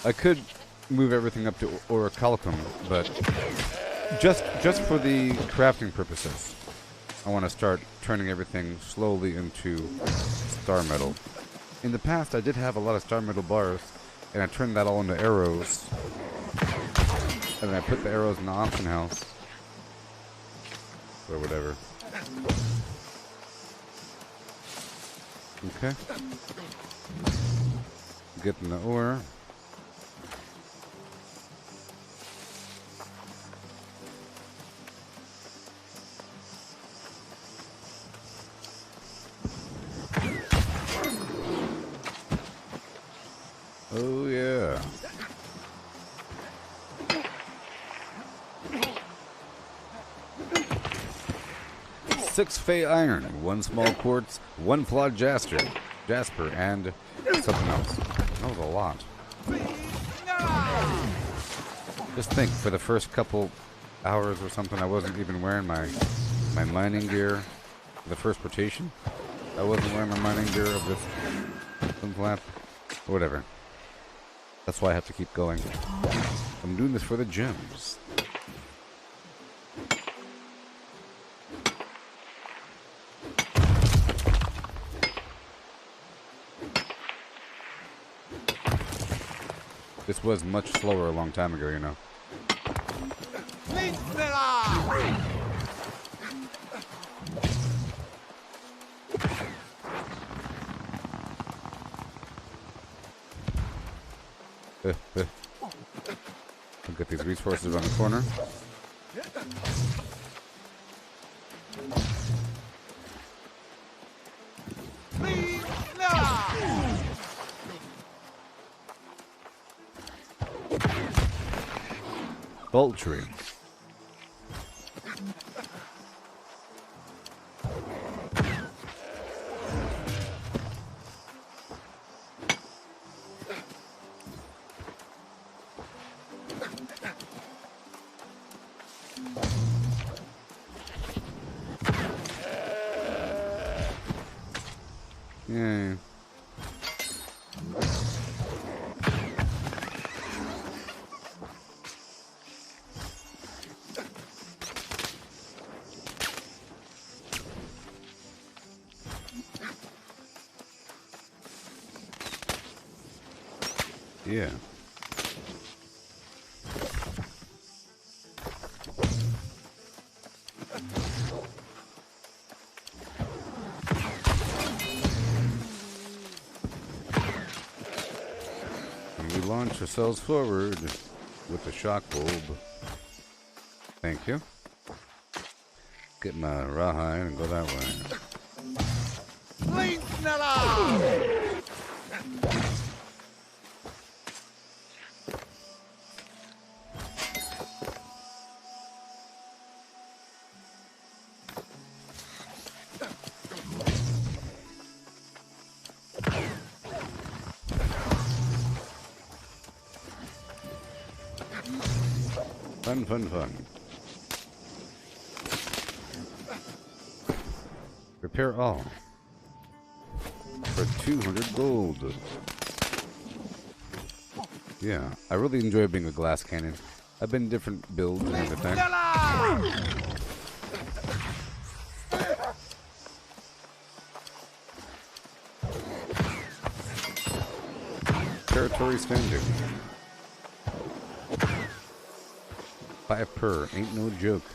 I could move everything up to orichalcum, but just for the crafting purposes, I want to start turning everything slowly into star metal. In the past, I did have a lot of star metal bars, and I turned that all into arrows, and then I put the arrows in the auction house, or whatever. Okay. Getting the ore. Oh yeah. Six Fey iron, 1 small quartz, 1 flawed jasper, and something else. That was a lot. Just think, for the first couple hours or something, I wasn't even wearing my mining gear. For the first rotation, I wasn't wearing my mining gear of this flap. Whatever. That's why I have to keep going. I'm doing this for the gems. This was much slower a long time ago, you know. I'll get these resources around the corner. Poultry. Yeah. Yeah. And we launch ourselves forward with the shock bulb. Thank you. Get my rawhide and go that way. Fun, fun, fun. Repair all. For 200 gold. Yeah, I really enjoy being a glass cannon. I've been different builds and everything. Territory standing. 5 per, ain't no joke.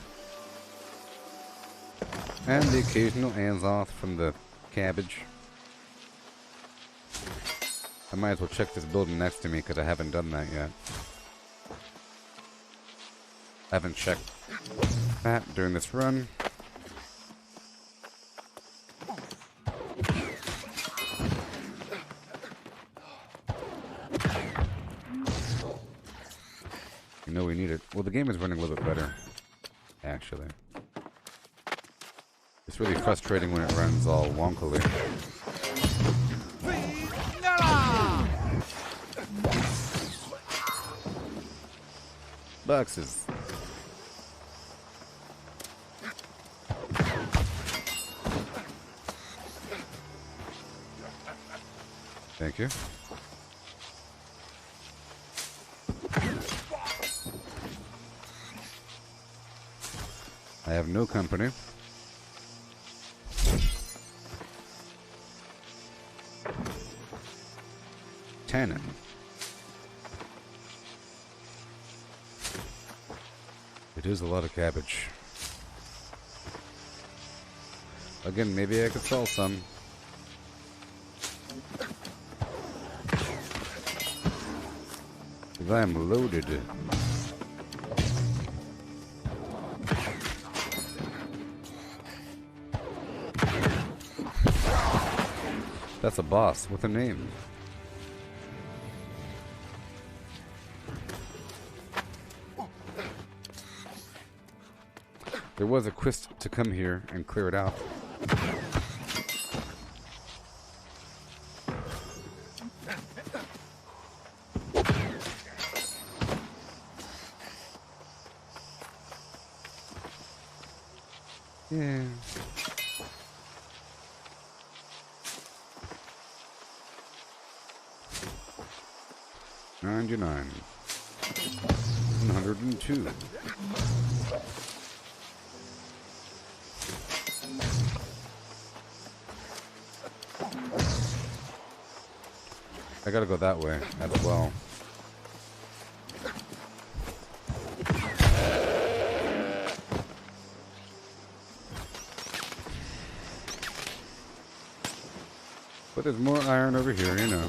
And the occasional Anzoth from the cabbage. I might as well check this building next to me because I haven't done that yet. I haven't checked that during this run. You know we need it. Well, the game is running a little bit better, actually. It's really frustrating when it runs all wonkily. Boxes. Thank you. I have no company. Tannin. It is a lot of cabbage. Again, maybe I could sell some. Because I am loaded. That's a boss with a name. There was a quest to come here and clear it out. Yeah. $99. 102. I gotta go that way as well. But there's more iron over here, you know.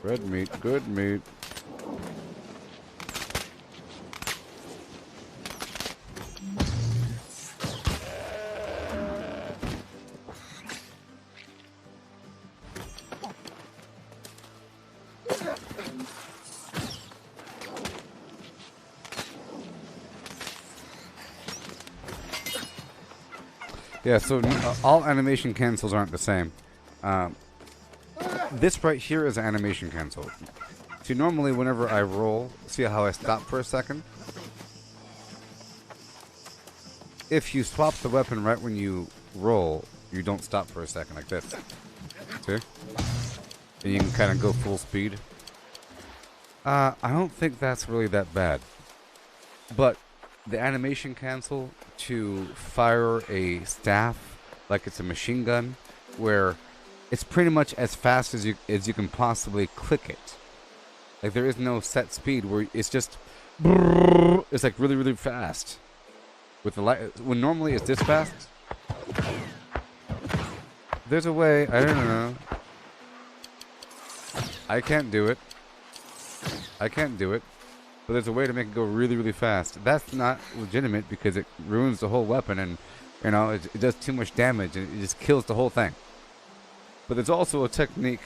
Red meat, good meat. Yeah, so all animation cancels aren't the same. This right here is animation cancel. See, normally whenever I roll, see how I stop for a second? If you swap the weapon right when you roll, you don't stop for a second like this. See? And you can kind of go full speed. I don't think that's really that bad. But the animation cancel to fire a staff like it's a machine gun, where it's pretty much as fast as you can possibly click it. Like there is no set speed where it's just it's like really, really fast. With the light, when normally it's this fast. There's a way, I don't know. I can't do it. But there's a way to make it go really, really fast. That's not legitimate because it ruins the whole weapon and, you know, it does too much damage and it just kills the whole thing. But there's also a technique,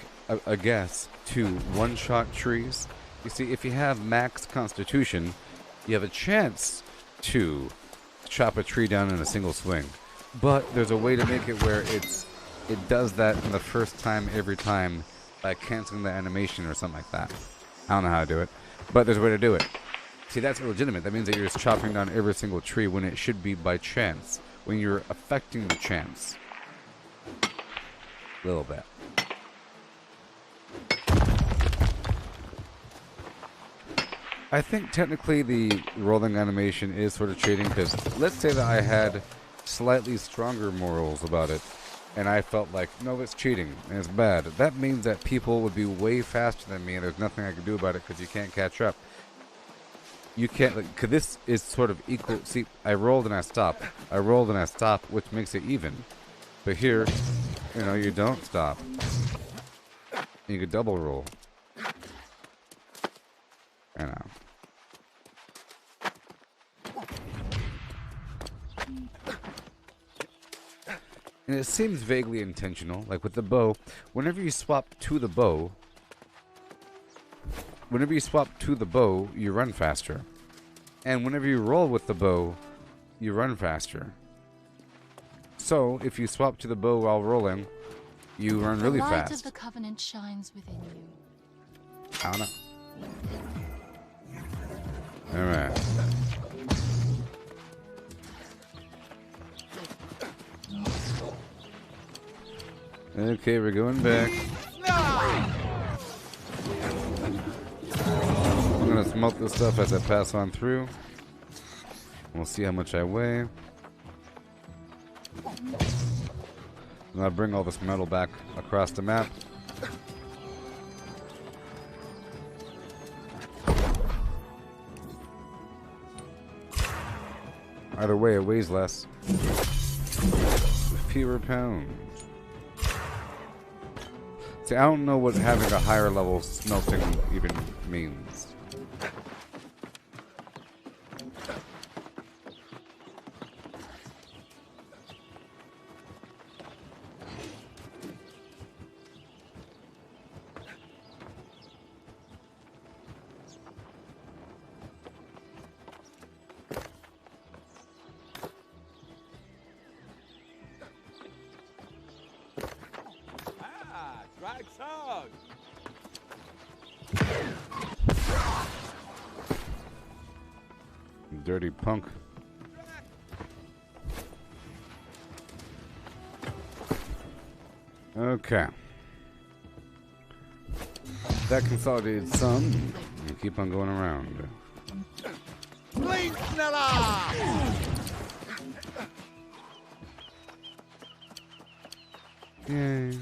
I guess, to one-shot trees. You see, if you have max constitution, you have a chance to chop a tree down in a single swing. But there's a way to make it where it does that in the first time every time by canceling the animation or something like that. I don't know how to do it, but there's a way to do it. See, that's illegitimate. That means that you're just chopping down every single tree when it should be by chance, when you're affecting the chance. A little bit. I think technically the rolling animation is sort of cheating, because let's say that I had slightly stronger morals about it, and I felt like, no, it's cheating, and it's bad. That means that people would be way faster than me, and there's nothing I can do about it because you can't catch up. You can't, like, because this is sort of equal. See, I rolled and I stopped. I rolled and I stopped, which makes it even. But here, you know, you don't stop. You could double roll. I know. And it seems vaguely intentional, like with the bow. Whenever you swap to the bow, you run faster. And whenever you roll with the bow, you run faster. So, if you swap to the bow while rolling, you run really fast. The light of the covenant shines within you. I don't know. Alright. Okay, we're going back. I'm gonna smoke this stuff as I pass on through. We'll see how much I weigh. And I'll bring all this metal back across the map. Either way, it weighs less. Fewer pounds. See, I don't know what having a higher level smelting even means. Dirty punk. Okay. That consolidated some. And keep on going around. Yay.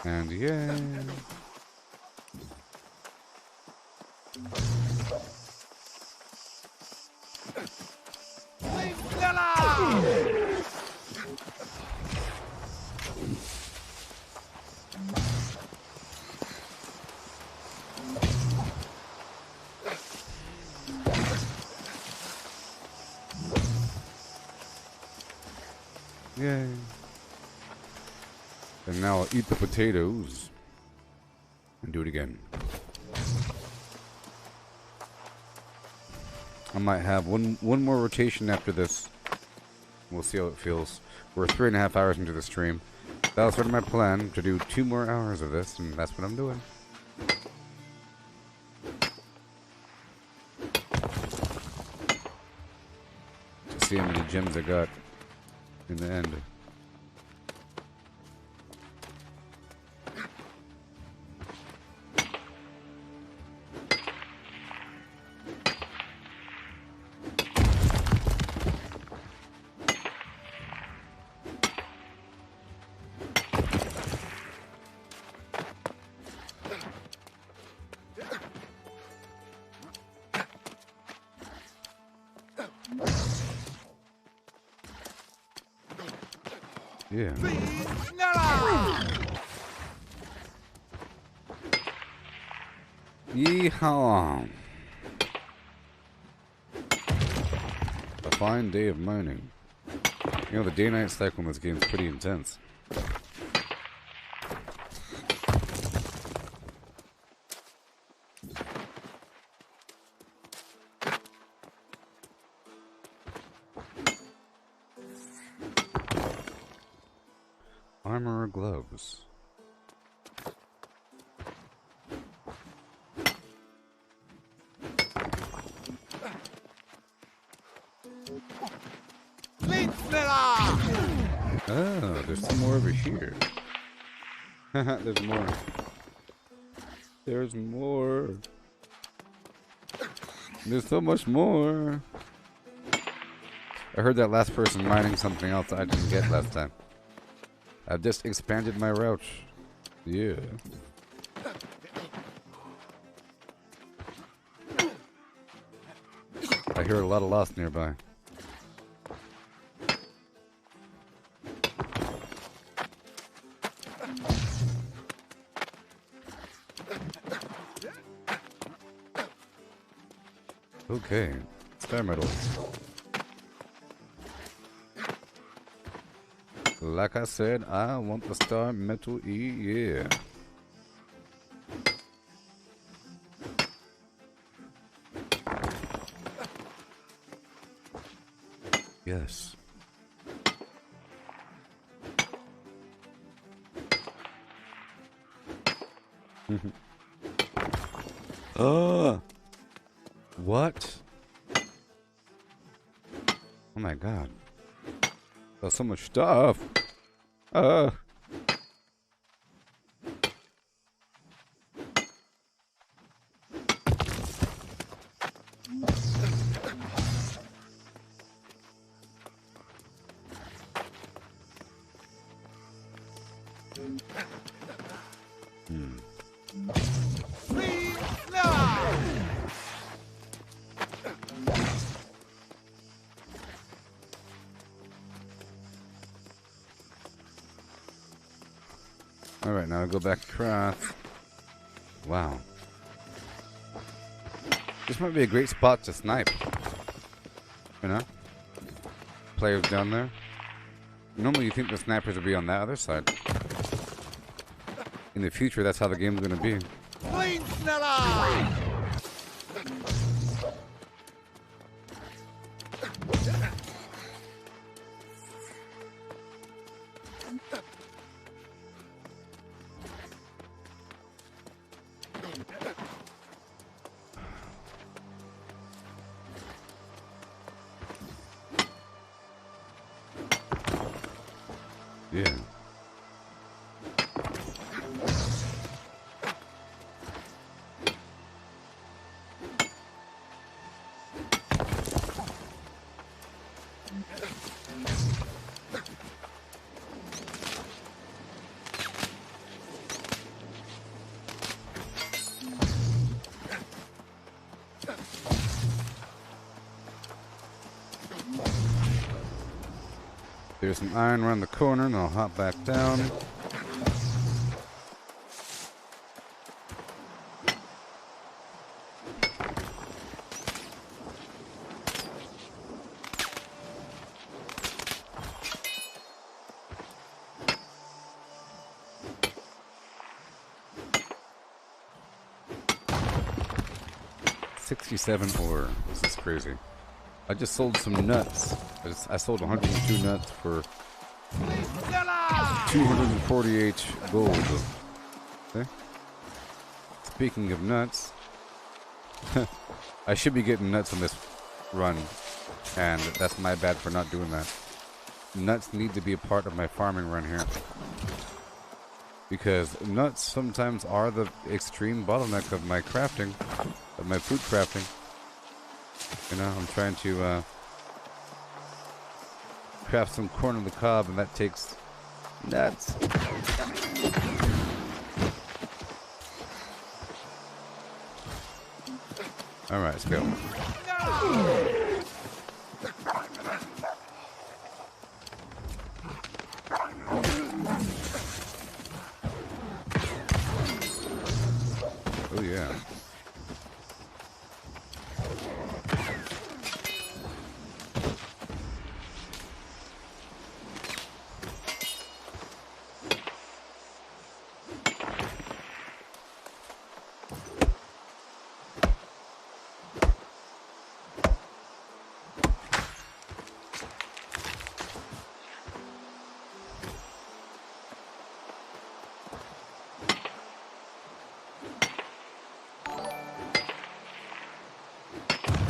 And yeah. Yay. And now I'll eat the potatoes. and do it again. I might have one more rotation after this. We'll see how it feels. We're 3.5 hours into the stream. That was sort of my plan, to do 2 more hours of this, and that's what I'm doing. To see how many gems I got in the end. Yeah. Yeehaw! A fine day of mining. You know, the day-night cycle in this game is pretty intense. Armor or gloves? Oh, there's some more over here. There's more. There's more. There's so much more. I heard that last person mining something else I didn't get last time. I've just expanded my route. Yeah. I hear a lot of lost nearby. Okay, star medal. Like I said, I want the star metal E, yeah. Yes. What? Oh my god. There's so much stuff. Alright, now I'll go back across. Wow. This might be a great spot to snipe. You know? Players down there. Normally you think the snipers would be on that other side. In the future, that's how the game's gonna be. Yeah. There's some iron around the corner, and I'll hop back down. 67 ore. This is crazy. I just sold some nuts. I sold 102 nuts for 248 gold. Okay. Speaking of nuts, I should be getting nuts on this run, and that's my bad for not doing that. Nuts need to be a part of my farming run here, because nuts sometimes are the extreme bottleneck of my crafting, of my food crafting. You know, I'm trying to craft some corn on the cob, and that takes nuts. Alright, let's go. Oh yeah.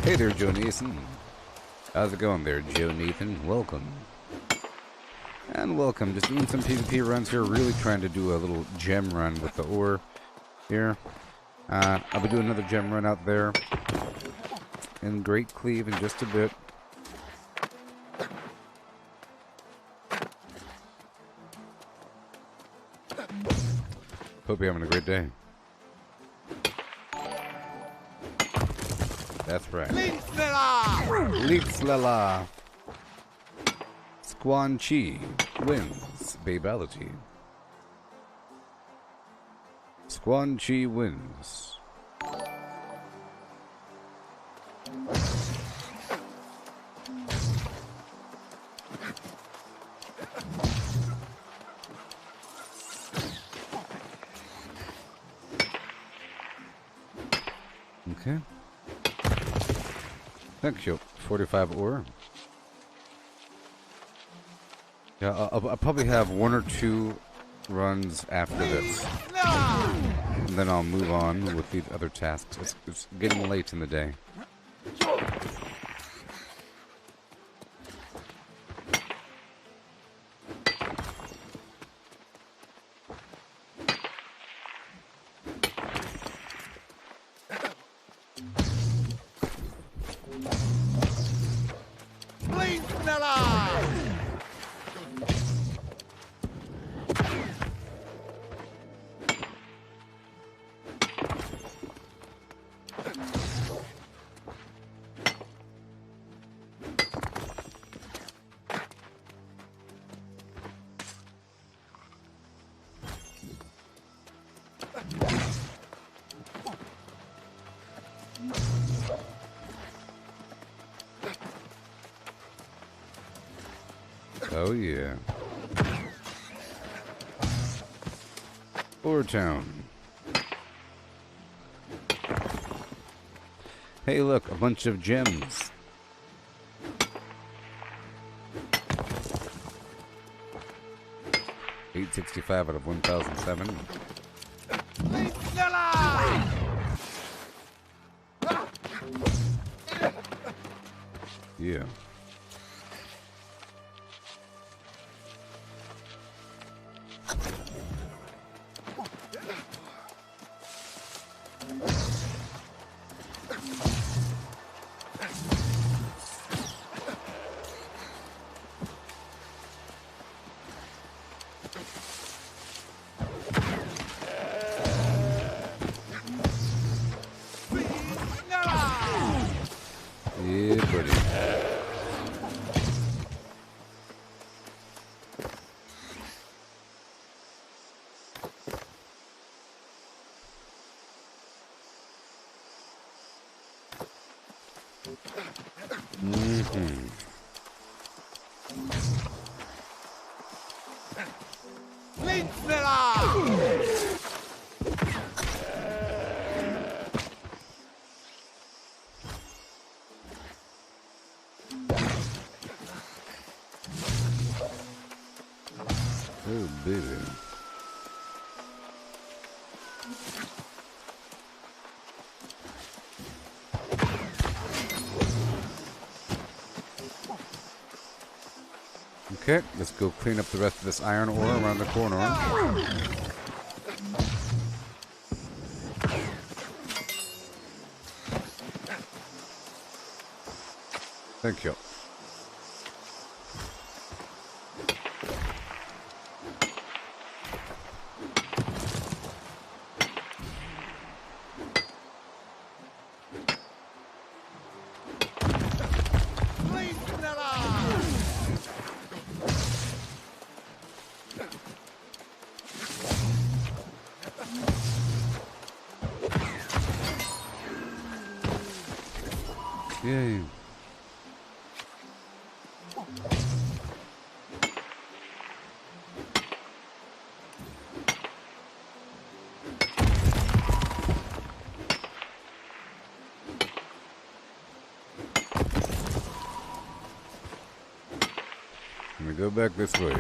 Hey there, Joe Nathan. How's it going there, Joe Nathan? Welcome. And welcome. Just doing some PvP runs here. Really trying to do a little gem run with the ore here. I'll be doing another gem run out there in Great Cleave in just a bit. Hope you're having a great day. That's right. Leapslala! Squan Chi wins Babality. Squan Chi wins. Okay. Thank you. 45 ore. Yeah, I'll probably have one or two runs after this. And then I'll move on with the other tasks. It's getting late in the day. Oh yeah. Ore Town. Hey look, a bunch of gems. $865 out of 1,007. Yeah. Yeah, buddy. Oh, baby. Okay, let's go clean up the rest of this iron ore around the corner. Thank you. Yay. Let me go back this way.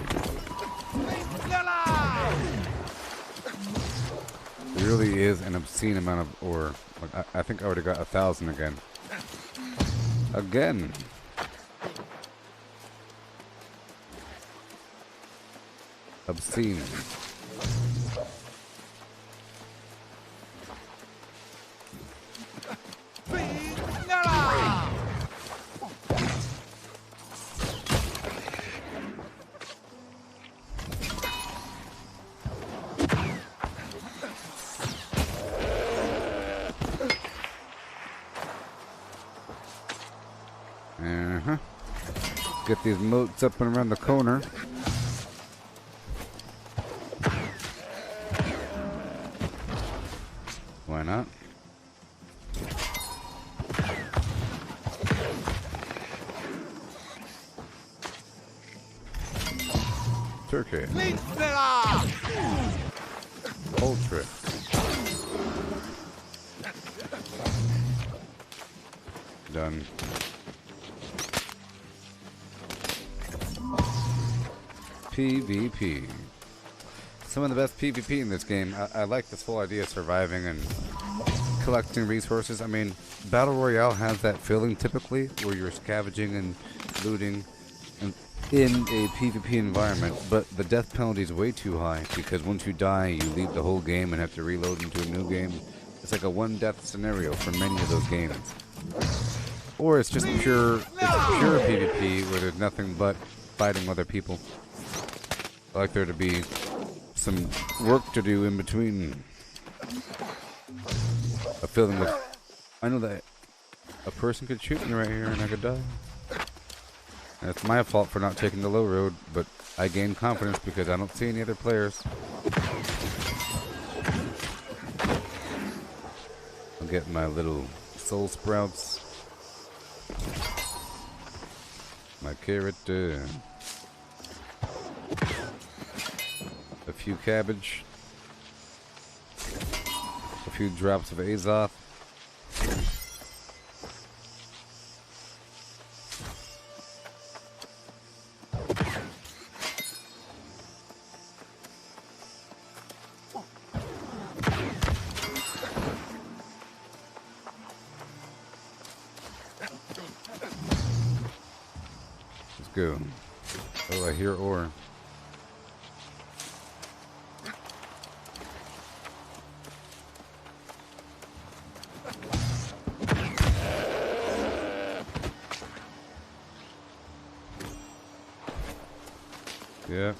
There really is an obscene amount of ore. Like, I think I already got 1,000 again. Again. Obscene. Get these moats up and around the corner. Why not? Turkey. Ultra. Done. PvP. Some of the best PvP in this game. I like this whole idea of surviving and collecting resources. I mean, Battle Royale has that feeling typically where you're scavenging and looting in a PvP environment, but the death penalty is way too high because once you die, you leave the whole game and have to reload into a new game. It's like a one-death scenario for many of those games. Or it's just pure PvP where there's nothing but fighting other people. I like there to be some work to do in between. A feeling of, I know that a person could shoot me right here and I could die. And it's my fault for not taking the low road, but I gain confidence because I don't see any other players. I'll get my little soul sprouts. My carrot, a few cabbage, a few drops of Azoth. Let's go. Oh, I hear ore. Yeah.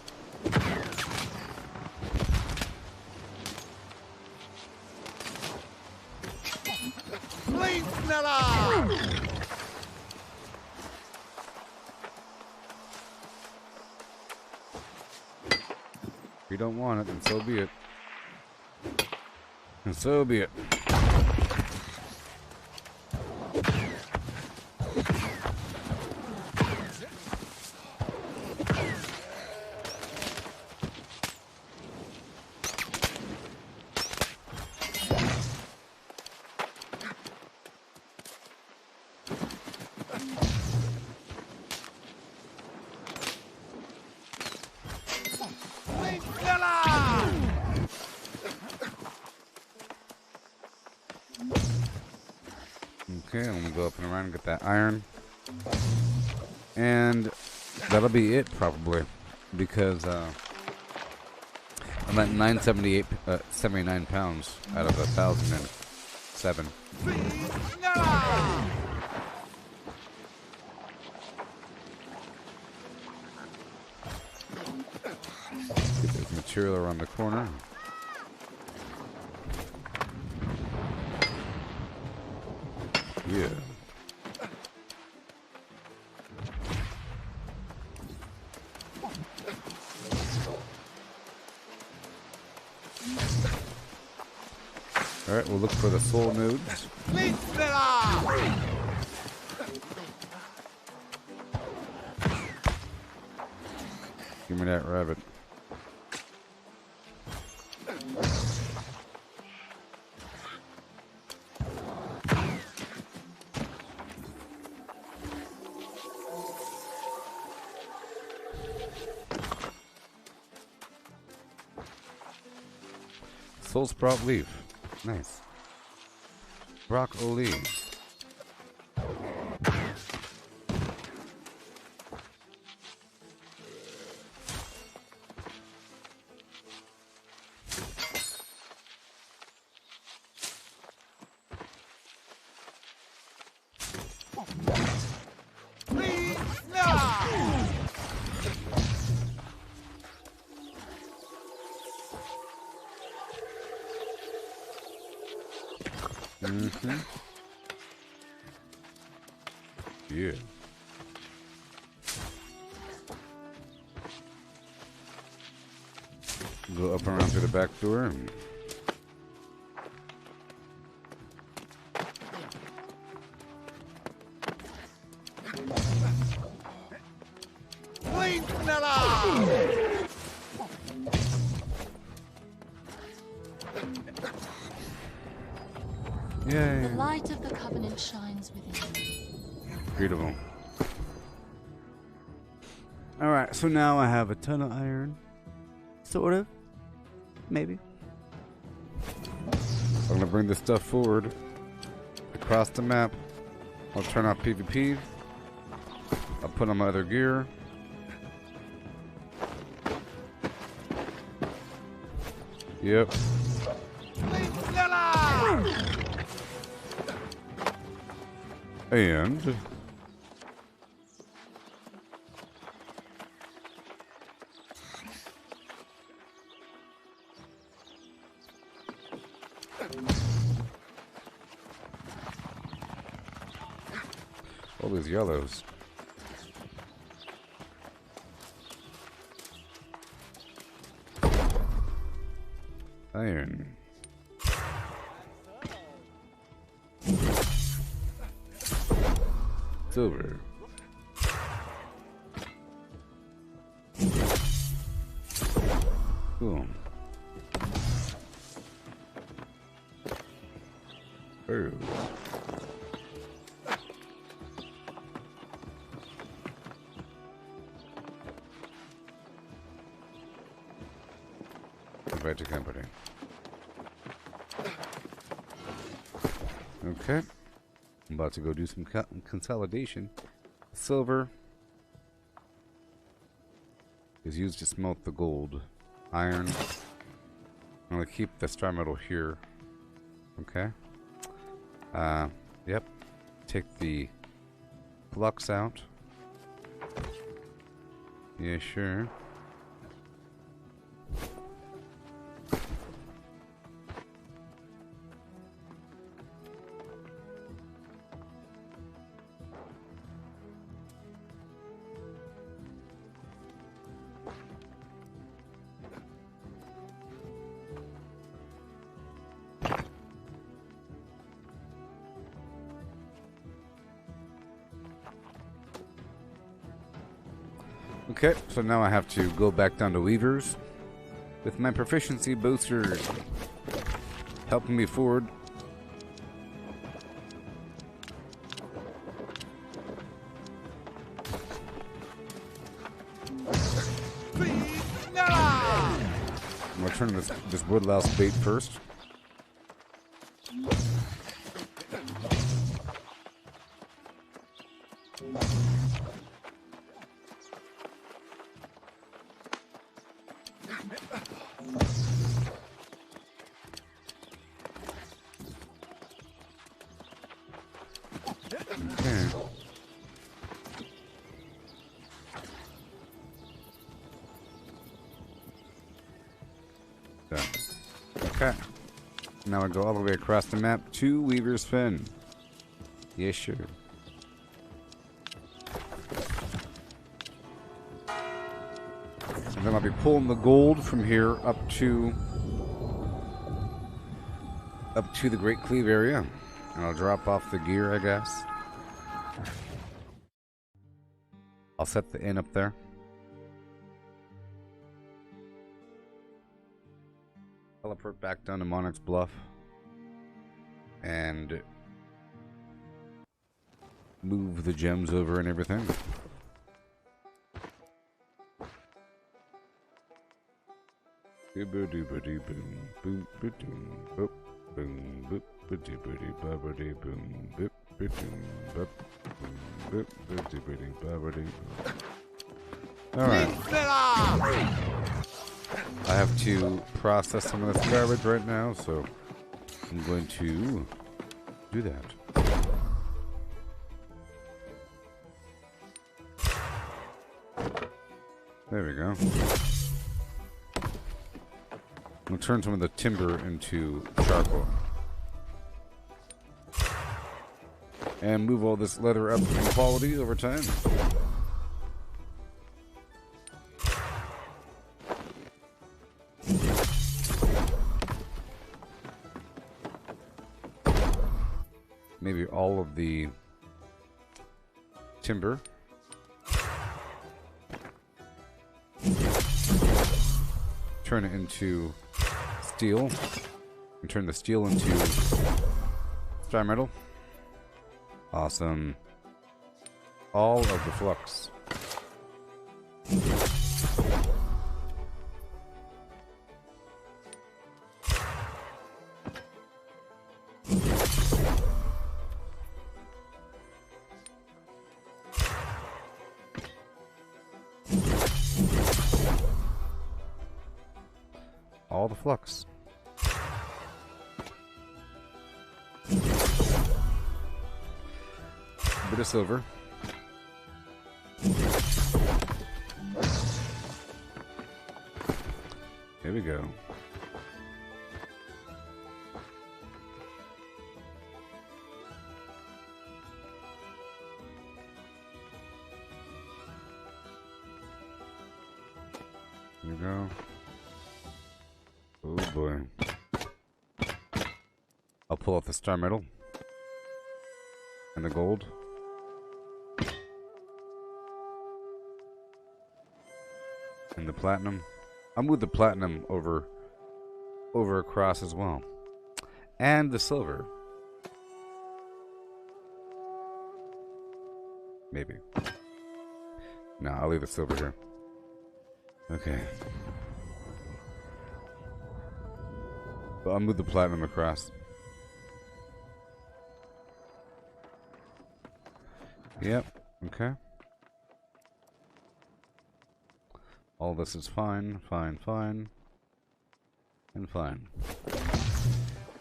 If you don't want it, then so be it. And so be it. Okay, I'm gonna go up and around and get that iron. And that'll be it probably. Because I'm at 978, 79 pounds out of 1,007. Get this material around the corner. Yeah. Alright, we'll look for the soul nodes. Give me that rabbit. Soul sprout leaf. Nice. Broccoli. Yeah. Go up and around through the back door. Yay. The light of the covenant shines within you. Beautiful. Alright, so now I have a ton of iron. Sort of. Maybe. I'm gonna bring this stuff forward. Across the map. I'll turn off PvP. I'll put on my other gear. Yep. And all these yellows. Iron. Silver. Cool. Oh. Invite to company. Okay. I'm about to go do some consolidation. Silver is used to smelt the gold. Iron. I'm gonna keep the star metal here. Okay. Yep. Take the flux out. Yeah, sure. Okay, so now I have to go back down to Weavers with my proficiency booster helping me forward. I'm gonna turn this woodlouse bait first. Okay. Done. Okay. Now I go all the way across the map to Weaver's Fen. Yes, sure. And then I'll be pulling the gold from here up to the Great Cleave area. And I'll drop off the gear, I guess. I'll set the inn up there. Teleport back down to Monarch's Bluff. And move the gems over and everything. Alright. I have to process some of this garbage right now, so I'm going to do that. There we go. We'll turn some of the timber into charcoal. And move all this leather up in quality over time. Maybe all of the timber. Turn it into steel. And turn the steel into star metal. Awesome. All of the flux. All the flux. Bit of silver. Here we go. Here we go. Oh boy. I'll pull out the star metal. And the gold. And the platinum. I'll move the platinum over across as well. And the silver. Maybe. No, I'll leave the silver here. Okay. But I'll move the platinum across. Yep. Okay. All this is fine, fine, fine, and fine.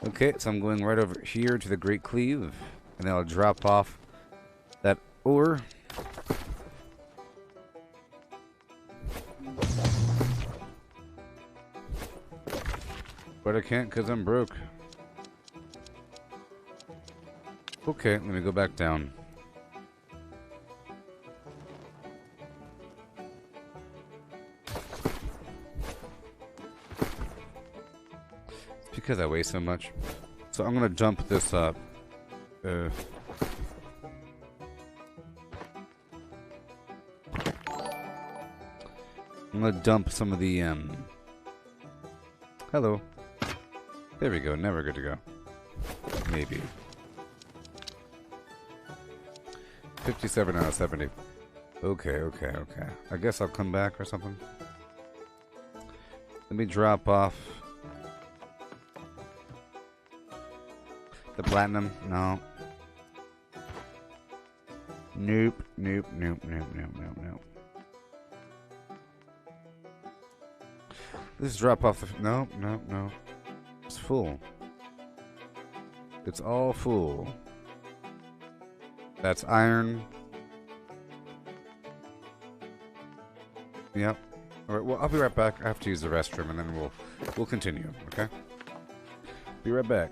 Okay, so I'm going right over here to the Great Cleave, and then I'll drop off that ore. But I can't because I'm broke. Okay, let me go back down. Because I weigh so much. So I'm gonna dump this up. I'm gonna dump some of the hello. There we go, now we're good to go. Maybe. 57 out of 70. Okay, okay, okay. I guess I'll come back or something. Let me drop off the platinum. No. Nope, nope, nope, nope, nope, nope, nope. Let's drop off the... No, no, no. It's full. It's all full. That's iron. Yep. Alright, well, I'll be right back. I have to use the restroom, and then we'll continue, okay? Be right back.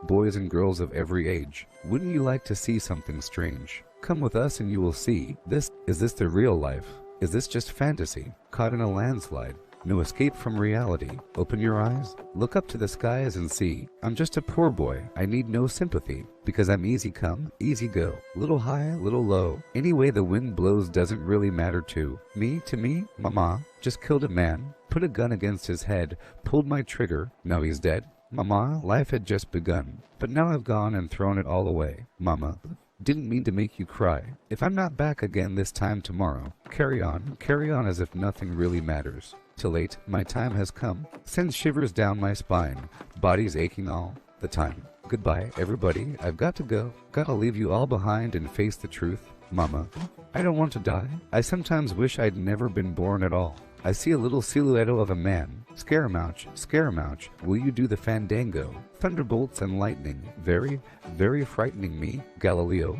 Boys and girls of every age, wouldn't you like to see something strange? Come with us and you will see. Is this the real life? Is this just fantasy? Caught in a landslide? No escape from reality. Open your eyes, look up to the skies and see. I'm just a poor boy. I need no sympathy, because I'm easy come, easy go. Little high, little low. Any way the wind blows doesn't really matter to me, mama. Just killed a man, put a gun against his head, pulled my trigger, now he's dead. Mama, life had just begun, but now I've gone and thrown it all away. Mama, didn't mean to make you cry. If I'm not back again this time tomorrow, carry on as if nothing really matters. Too late, my time has come. Sends shivers down my spine, body's aching all the time. Goodbye, everybody, I've got to go. Gotta leave you all behind and face the truth. Mama, I don't want to die. I sometimes wish I'd never been born at all. I see a little silhouette of a man. Scaramouch, will you do the fandango? Thunderbolts and lightning, very, very frightening me. Galileo,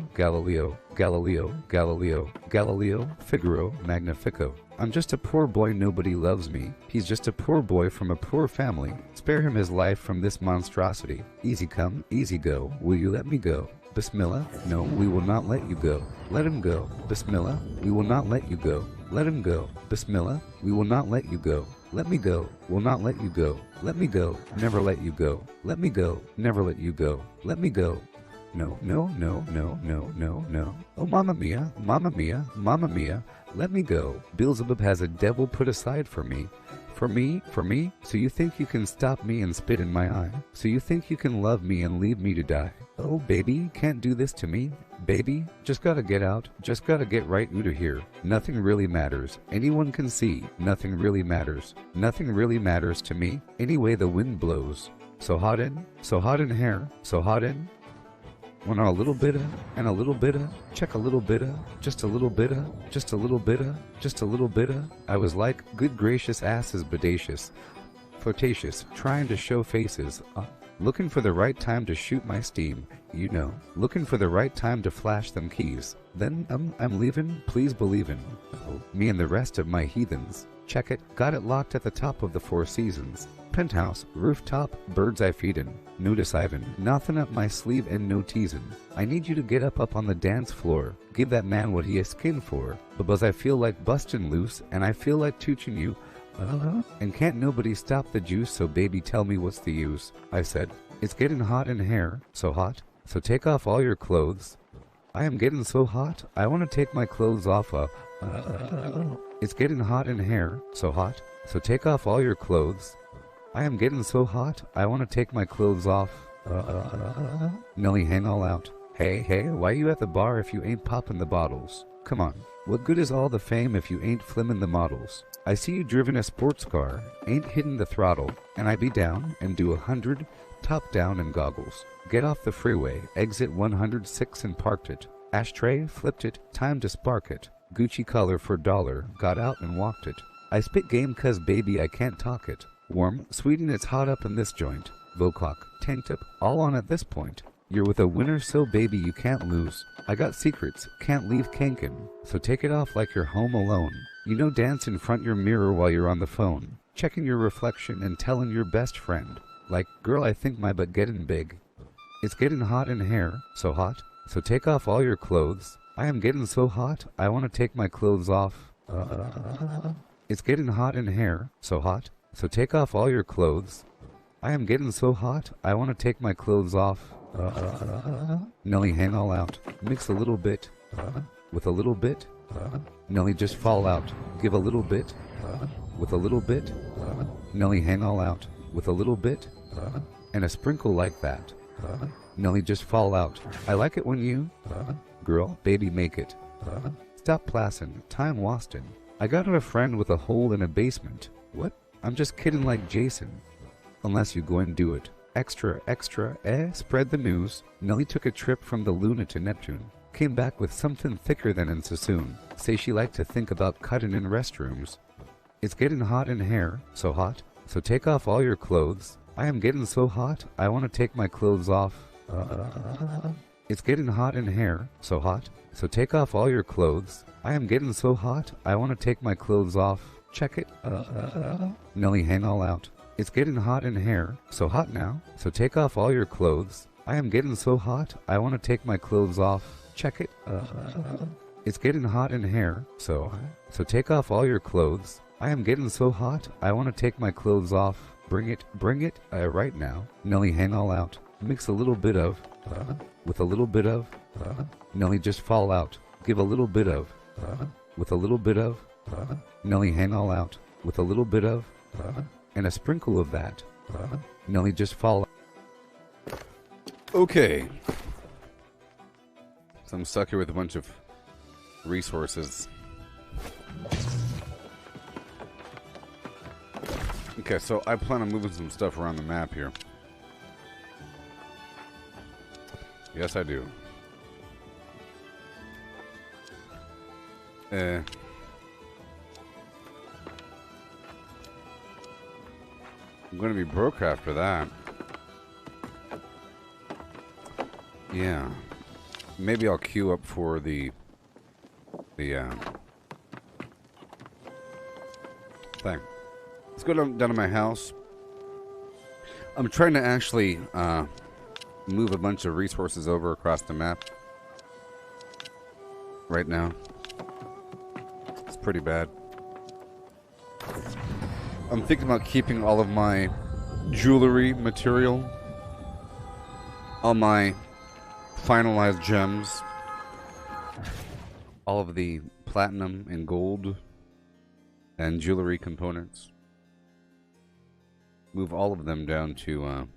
Figaro, Magnifico. I'm just a poor boy, nobody loves me. He's just a poor boy from a poor family. Spare him his life from this monstrosity. Easy come, easy go, will you let me go? Bismillah, no, we will not let you go. Let him go. Bismillah, we will not let you go. Let him go. Bismillah, we will not let you go. Let me go, will not let you go. Let me go, never let you go. Let me go, never let you go. Let me go. No. Oh, mamma mia, let me go. Beelzebub has a devil put aside for me. For me? So you think you can stop me and spit in my eye? So you think you can love me and leave me to die? Oh, baby, can't do this to me. Baby, just gotta get out. Just gotta get right out of here. Nothing really matters. Anyone can see. Nothing really matters. Nothing really matters to me. Anyway the wind blows. So hot in hair. So hot in. When a little bit and a little bit check a little bit just a little bit just a little bit just a little bit I was like, good gracious asses bodacious, flirtatious, trying to show faces, looking for the right time to shoot my steam, you know, looking for the right time to flash them keys. Then I'm leaving, please believin'. Me and the rest of my heathens. Check it, got it locked at the top of the Four Seasons. Penthouse, rooftop, birds I feedin'. No decidin', nothing up my sleeve and no teasin'. I need you to get up on the dance floor. Give that man what he is skin for. Because I feel like bustin' loose, and I feel like tootin' you. And can't nobody stop the juice, so baby tell me what's the use. I said, it's getting hot in here, so hot, so take off all your clothes. I am getting so hot, I want to take my clothes off. It's getting hot in here, so hot, so take off all your clothes. I am getting so hot, I want to take my clothes off. Nelly, hang all out. Hey, why you at the bar if you ain't popping the bottles? Come on, What good is all the fame if you ain't flimmin' the models? I see you driven a sports car, ain't hitting the throttle, and I be down and do 100, top down and goggles. Get off the freeway, exit 106 and parked it. Ashtray, flipped it, time to spark it. Gucci color for dollar, got out and walked it. I spit game cause baby I can't talk it. Warm, sweet and it's hot up in this joint. Vocock, tank tip, all on at this point. You're with a winner so baby you can't lose. I got secrets, can't leave kankin', so take it off like you're home alone. You know dance in front your mirror while you're on the phone. Checking your reflection and telling your best friend. Like, girl I think my butt getting big. It's getting hot in here, so hot, so take off all your clothes. I am getting so hot, I want to take my clothes off. It's getting hot in here, so hot, so take off all your clothes. I am getting so hot, I want to take my clothes off. Nelly hang all out, mix a little bit, with a little bit. Nelly just fall out, give a little bit, with a little bit. Nelly hang all out, with a little bit, and a sprinkle like that. Nelly just fall out. I like it when you, girl, baby make it. Stop plassin', time wastin'. I got a friend with a hole in a basement. What? I'm just kidding like Jason. Unless you go and do it. Extra, extra, spread the news. Nelly took a trip from the Luna to Neptune. Came back with something thicker than in Sassoon. Say she liked to think about cutting in restrooms. It's getting hot in here, so hot, so take off all your clothes. I am getting so hot, I want to take my clothes off. It's getting hot in here, so hot, so take off all your clothes. I am getting so hot, I want to take my clothes off. Check it. Nelly hang all out. It's getting hot in here, so hot now, so take off all your clothes. I am getting so hot, I want to take my clothes off. Check it. It's getting hot in here, so take off all your clothes. I am getting so hot, I want to take my clothes off. Bring it, right now. Nelly hang all out. Mix a little bit of, with a little bit of. Nelly just fall out. Give a little bit of, with a little bit of. Nelly hang all out. With a little bit of, and a sprinkle of that. Nelly just fall out. Okay. So I'm stuck here with a bunch of resources. Okay, so I plan on moving some stuff around the map here. Yes, I do. I'm gonna be broke after that. Yeah. Maybe I'll queue up for the thing. Let's go down to my house. I'm trying to actually move a bunch of resources over across the map right now. It's pretty bad. I'm thinking about keeping all of my jewelry material, all my finalized gems, all of the platinum and gold and jewelry components. Move all of them down to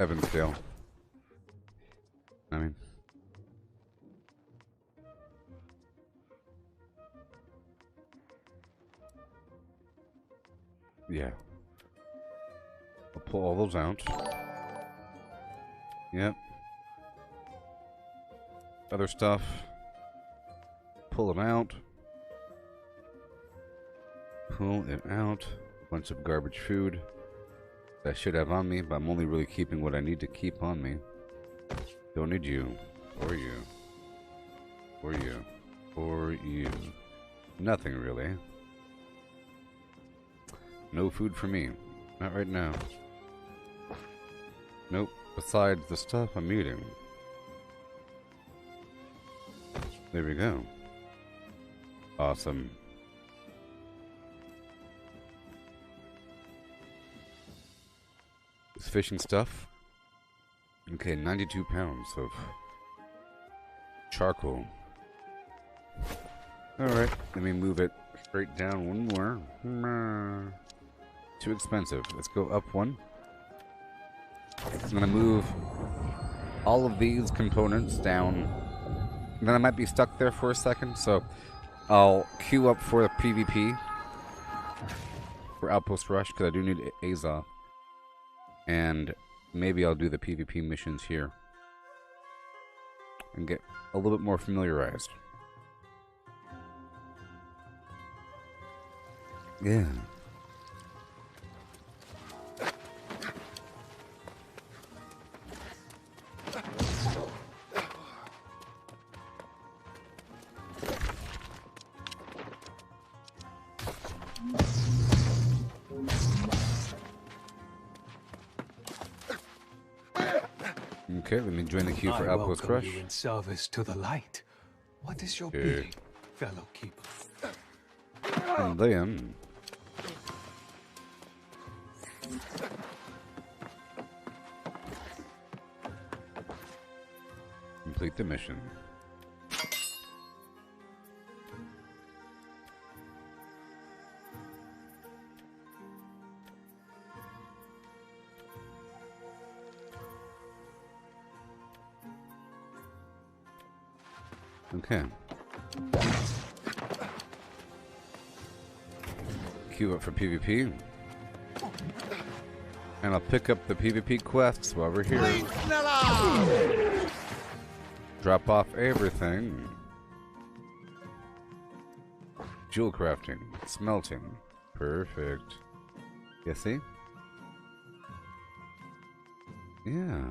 Evansdale. I mean, yeah. I'll pull all those out. Yep. Other stuff. Pull them out. Pull it out. Bunch of garbage food that I should have on me, but I'm only really keeping what I need to keep on me. Don't need you. Or you. Or you. Or you. Nothing really. No food for me. Not right now. Nope. Besides the stuff I'm eating. There we go. Awesome. This fishing stuff. Okay, 92 pounds of charcoal. Alright, let me move it straight down one more. Too expensive. Let's go up one. I'm gonna move all of these components down. And then I might be stuck there for a second, so I'll queue up for the PvP for Outpost Rush, because I do need Azoth. And maybe I'll do the PvP missions here and get a little bit more familiarized. Yeah. Okay, let me join the queue for Outpost Rush. You in service to the light. What is your bidding, fellow keeper? And then complete the mission. Okay. Queue up for PvP. And I'll pick up the PvP quests while we're here. Drop off everything. Jewel crafting. Smelting. Perfect. You see? Yeah.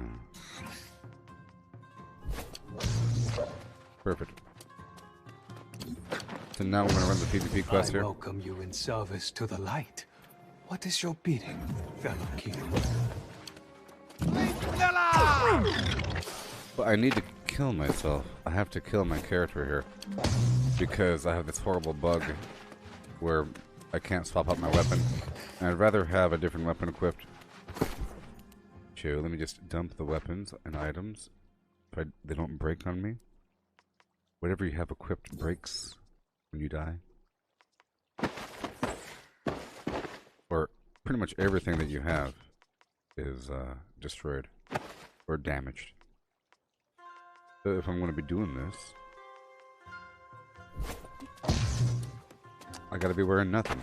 Perfect. So now I'm going to run the PvP quest here. I welcome you in service to the light. What is your bidding, fellow keeper? But I need to kill myself. I have to kill my character here. Because I have this horrible bug where I can't swap out my weapon. And I'd rather have a different weapon equipped. Chill, let me just dump the weapons and items. If they don't break on me. Whatever you have equipped breaks when you die. Or pretty much everything that you have is destroyed or damaged. So if I'm going to be doing this, I gotta be wearing nothing.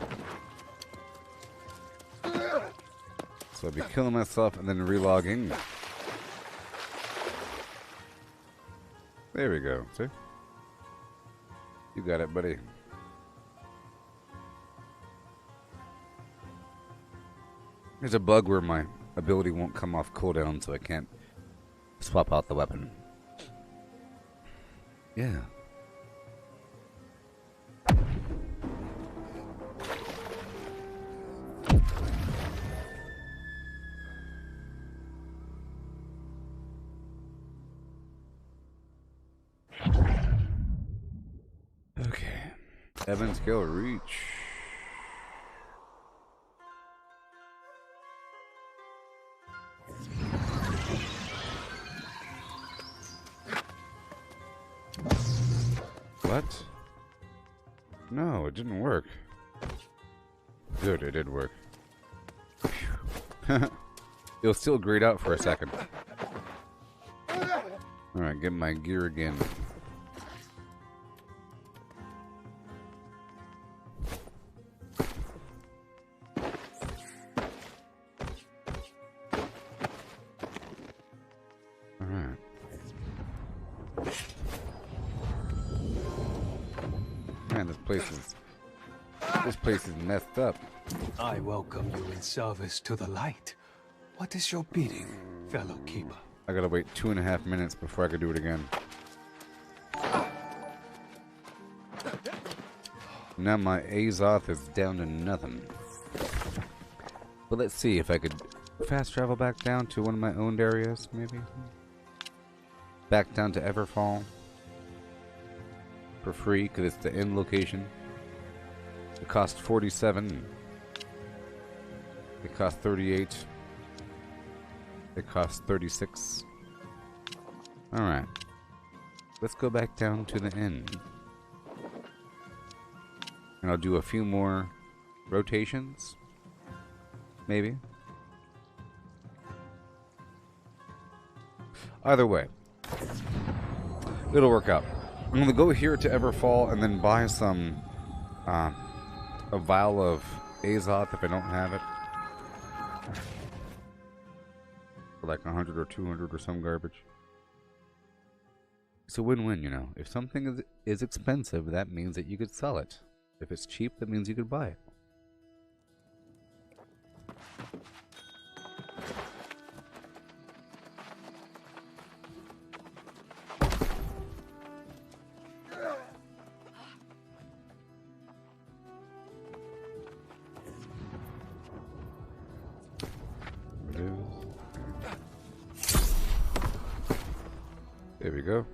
So I'll be killing myself and then relogging. There we go, see? You got it, buddy. There's a bug where my ability won't come off cooldown, so I can't swap out the weapon. Yeah. Okay. Evans Gill Reach. What? No, it didn't work. Good, it did work. It'll still grayed out for a second. Alright, get my gear again. Alright. Man, this place is messed up. I welcome you in service to the light. What is your bidding, fellow keeper? I gotta wait 2.5 minutes before I can do it again. Now my Azoth is down to nothing. But let's see if I could fast travel back down to one of my owned areas, maybe? Back down to Everfall. For free, because it's the end location. It costs 47. It costs 38. It costs 36. Alright. Let's go back down to the end. And I'll do a few more rotations. Maybe. Either way, it'll work out. I'm going to go here to Everfall and then buy some, a vial of Azoth if I don't have it. For like 100 or 200 or some garbage. It's a win-win, you know. If something is expensive, that means that you could sell it. If it's cheap, that means you could buy it. There we go.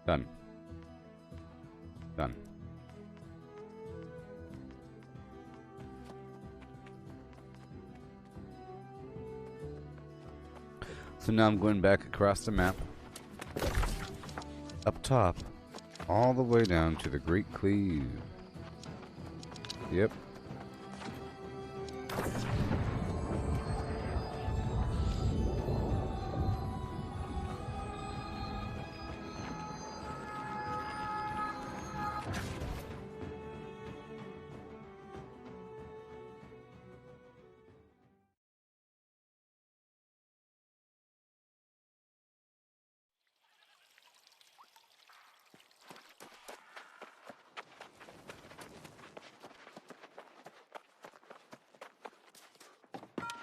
Done. Done. So now I'm going back across the map. Up top. All the way down to the Great Cleave. Yep.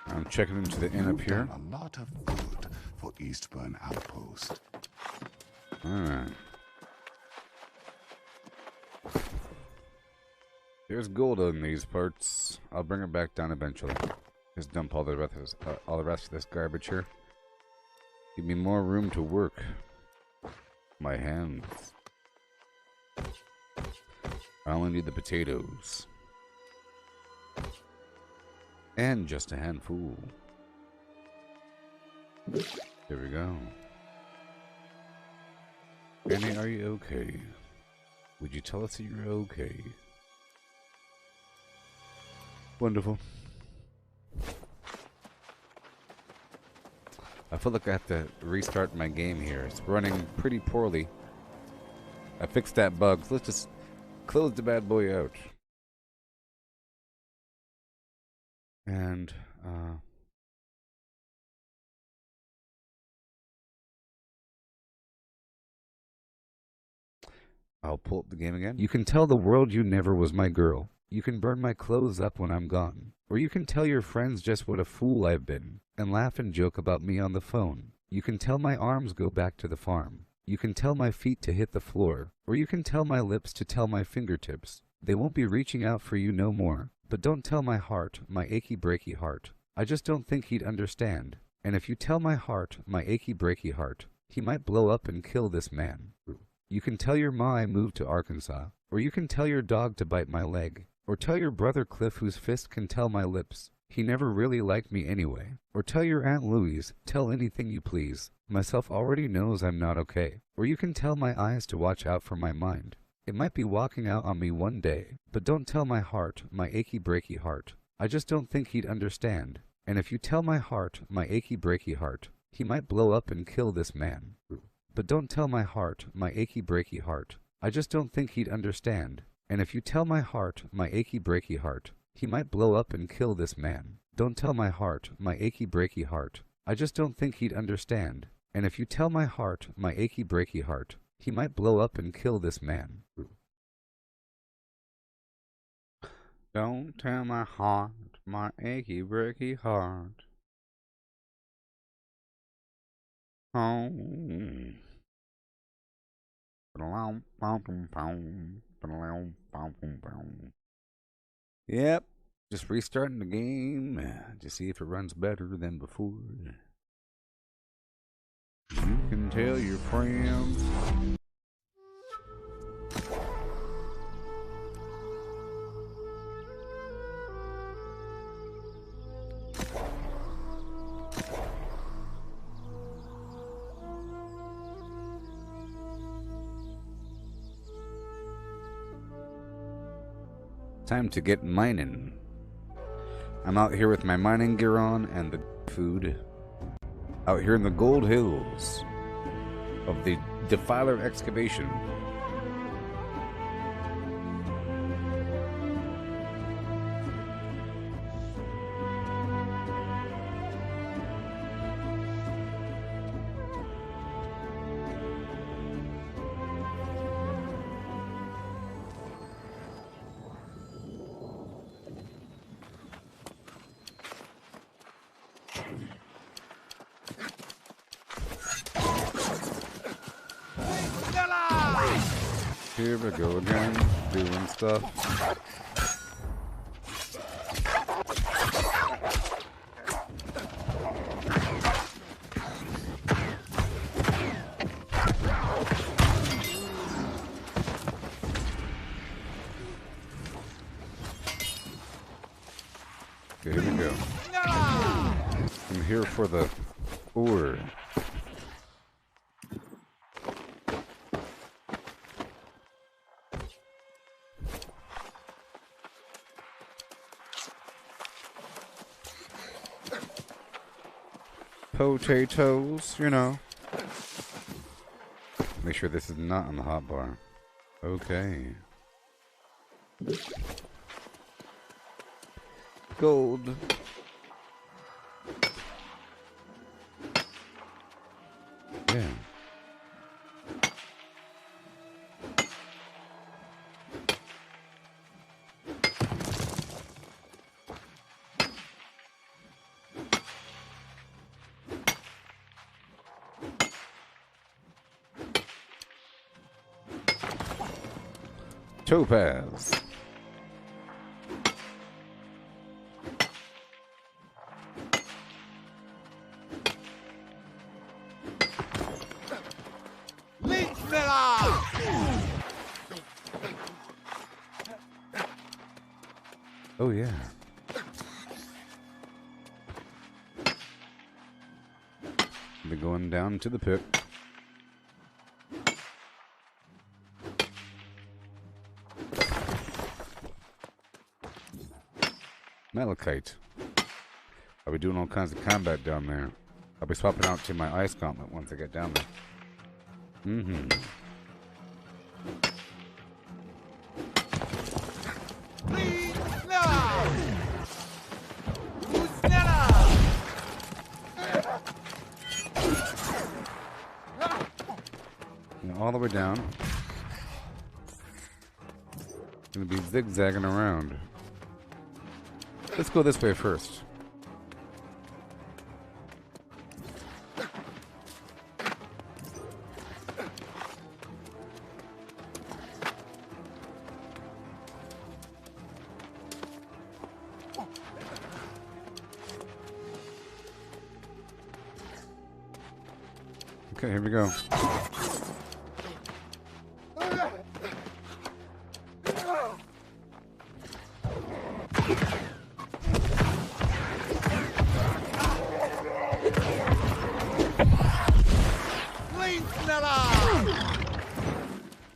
I'm checking into the inn up here. A lot of good for Eastburn Outpost. Alright. There's gold in these parts. I'll bring it back down eventually. Just dump all the rest of this garbage here. Give me more room to work. My hands. I only need the potatoes. And just a handful. There we go. Annie, are you okay? Would you tell us that you're okay? Wonderful. I feel like I have to restart my game here. It's running pretty poorly. I fixed that bug. So let's just close the bad boy out. And, I'll pull up the game again. You can tell the world you never was my girl. You can burn my clothes up when I'm gone. Or you can tell your friends just what a fool I've been, and laugh and joke about me on the phone. You can tell my arms go back to the farm. You can tell my feet to hit the floor. Or you can tell my lips to tell my fingertips. They won't be reaching out for you no more. But don't tell my heart, my achy breaky heart. I just don't think he'd understand. And if you tell my heart, my achy breaky heart, he might blow up and kill this man. You can tell your ma I moved to Arkansas. Or you can tell your dog to bite my leg. Or tell your brother Cliff whose fist can tell my lips. He never really liked me anyway. Or tell your Aunt Louise, tell anything you please. Myself already knows I'm not okay. Or you can tell my eyes to watch out for my mind. It might be walking out on me one day, but don't tell my heart, my achy breaky heart. I just don't think he'd understand. And if you tell my heart, my achy breaky heart, he might blow up and kill this man. But don't tell my heart, my achy breaky heart. I just don't think he'd understand. And if you tell my heart, my achy breaky heart, he might blow up and kill this man. Don't tell my heart, my achy breaky heart. I just don't think he'd understand. And if you tell my heart, my achy breaky heart, he might blow up and kill this man. Don't tell my heart, my achy breaky heart. Oh. Yep, just restarting the game to see if it runs better than before. You can tell your friends. Time to get mining. I'm out here with my mining gear on and the food. Out here in the Gold Hills of the Defiler excavation. Here we go again, doing stuff. Okay, here we go. I'm here for the ore. Potatoes, you know. Make sure this is not on the hotbar. Okay. Gold. Yeah. Topaz. Oh yeah. They're going down to the pit. Malachite. I'll be doing all kinds of combat down there. I'll be swapping out to my ice gauntlet once I get down there. Mm-hmm. All the way down. Gonna be zigzagging around. Let's go this way first. Okay, here we go.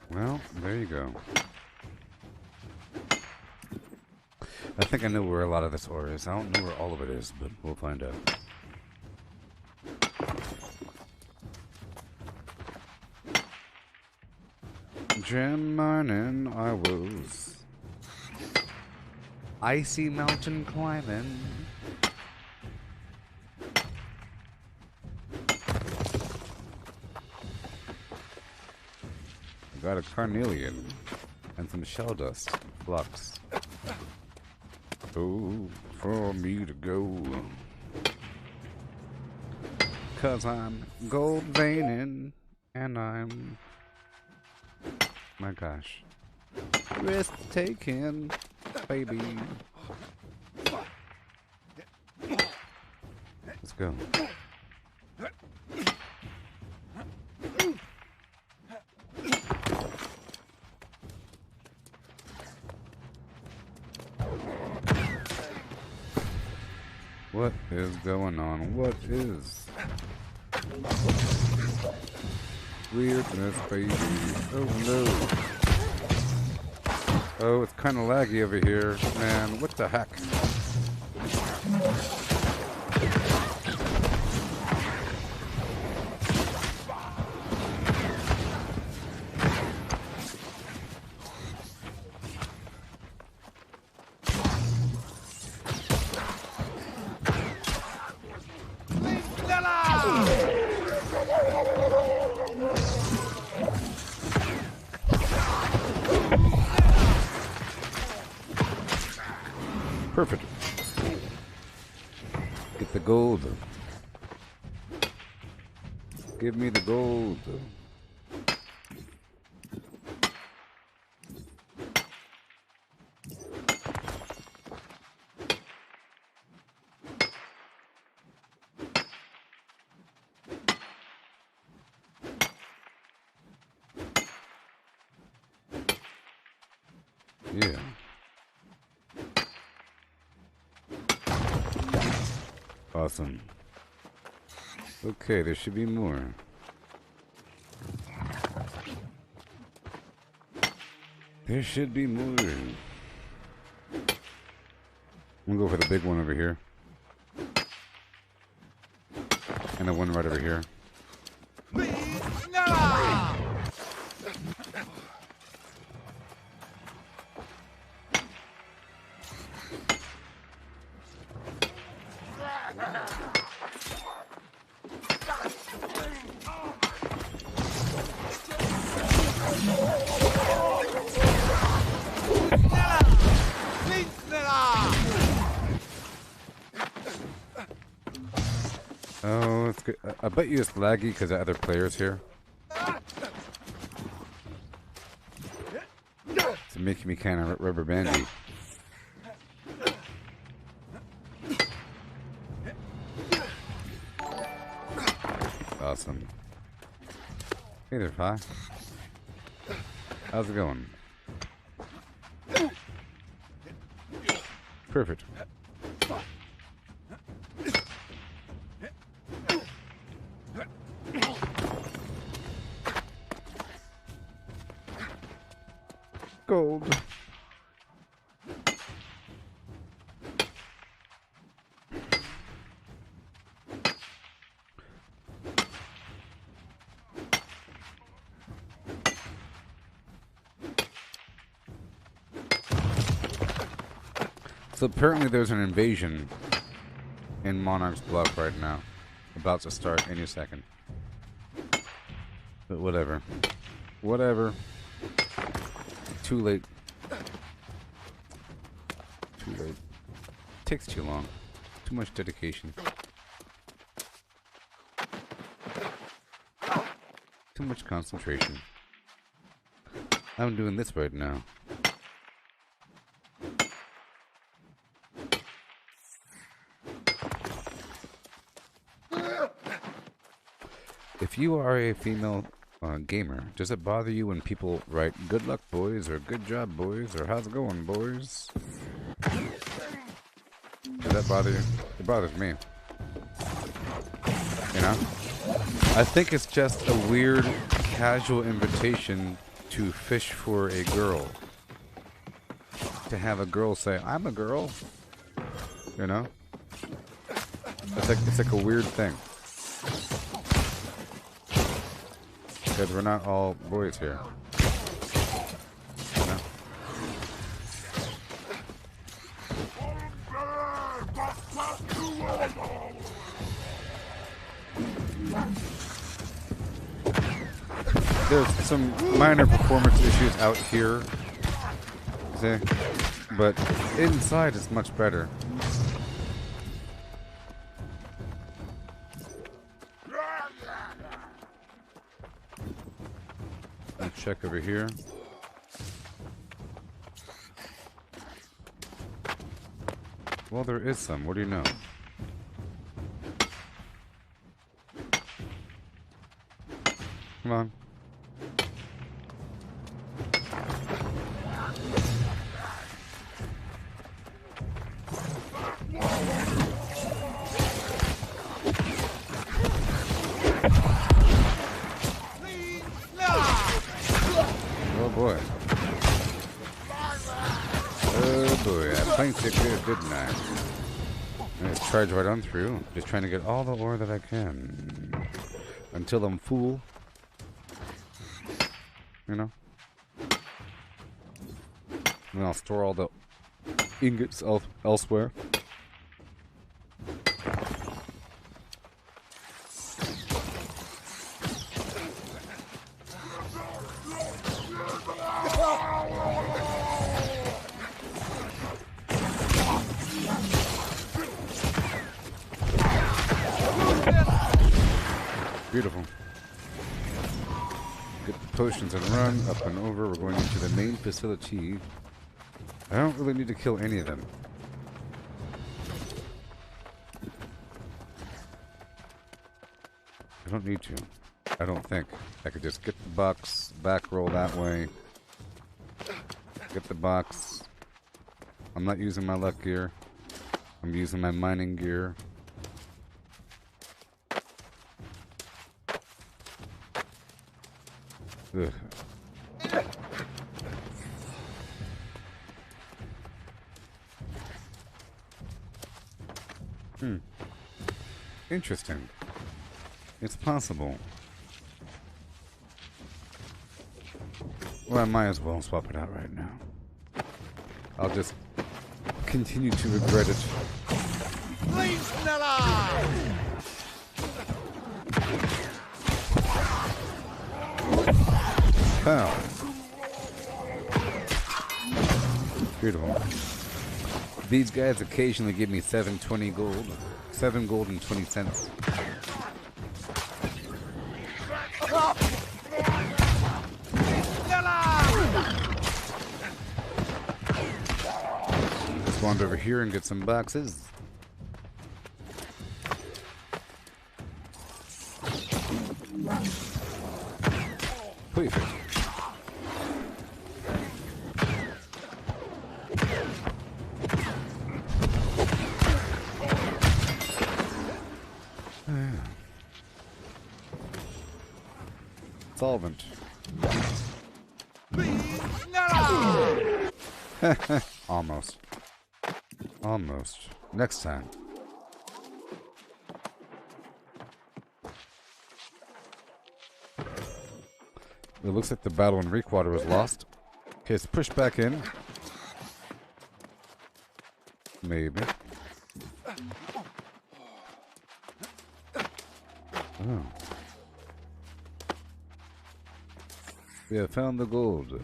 Well, there you go. I think I know where a lot of this ore is. I don't know where all of it is, but we'll find out. Gem mining, I was. Icy mountain climbing. Got a carnelian and some shell dust flux. Oh, for me to go. 'Cause I'm gold veining and I'm, my gosh, risk taking, baby. Let's go. What is going on? What is weirdness, baby? Oh no. Oh, it's kind of laggy over here, man. What the heck? Perfect. Get the gold. Give me the gold. Yeah. Awesome. Okay, there should be more. There should be more. I'm gonna go for the big one over here. And the one right over here. Oh, that's good. I bet you it's laggy because of other players here. It's making me kind of rubber bandy. Awesome. Hey there, Fi. How's it going? Perfect. Gold. So apparently there's an invasion in Monarch's Bluff right now. About to start any second. But whatever. Whatever. Too late. Too late. Takes too long. Too much dedication. Too much concentration. I'm doing this right now. If you are a female gamer, does it bother you when people write "good luck, boys" or "good job, boys" or "how's it going, boys"? Does that bother you? It bothers me. You know? I think it's just a weird, casual invitation to fish for a girl. To have a girl say, "I'm a girl." You know? It's like a weird thing. Because we're not all boys here. You know? There's some minor performance issues out here. See? But inside it's much better. Check over here. Well, there is some. What do you know? Come on. Oh boy. Oh boy, I planked it good, didn't I? I just charge right on through. Just trying to get all the ore that I can. Until I'm full. You know? And I'll store all the ingots elsewhere. Beautiful. Get the potions and run up and over. We're going into the main facility. I don't really need to kill any of them. I don't need to. I don't think. I could just get the box, back roll that way. Get the box. I'm not using my luck gear. I'm using my mining gear. Ugh. Interesting. It's possible. Well, I might as well swap it out right now. I'll just continue to regret it. Pow. Beautiful. These guys occasionally give me 7 gold. 7 gold and 20 cents. Let's wander over here and get some boxes. Perfect. Solvent. Almost. Almost. Next time. It looks like the battle in Reekwater was lost. Okay, let's push back in. Maybe. Oh. We have found the gold.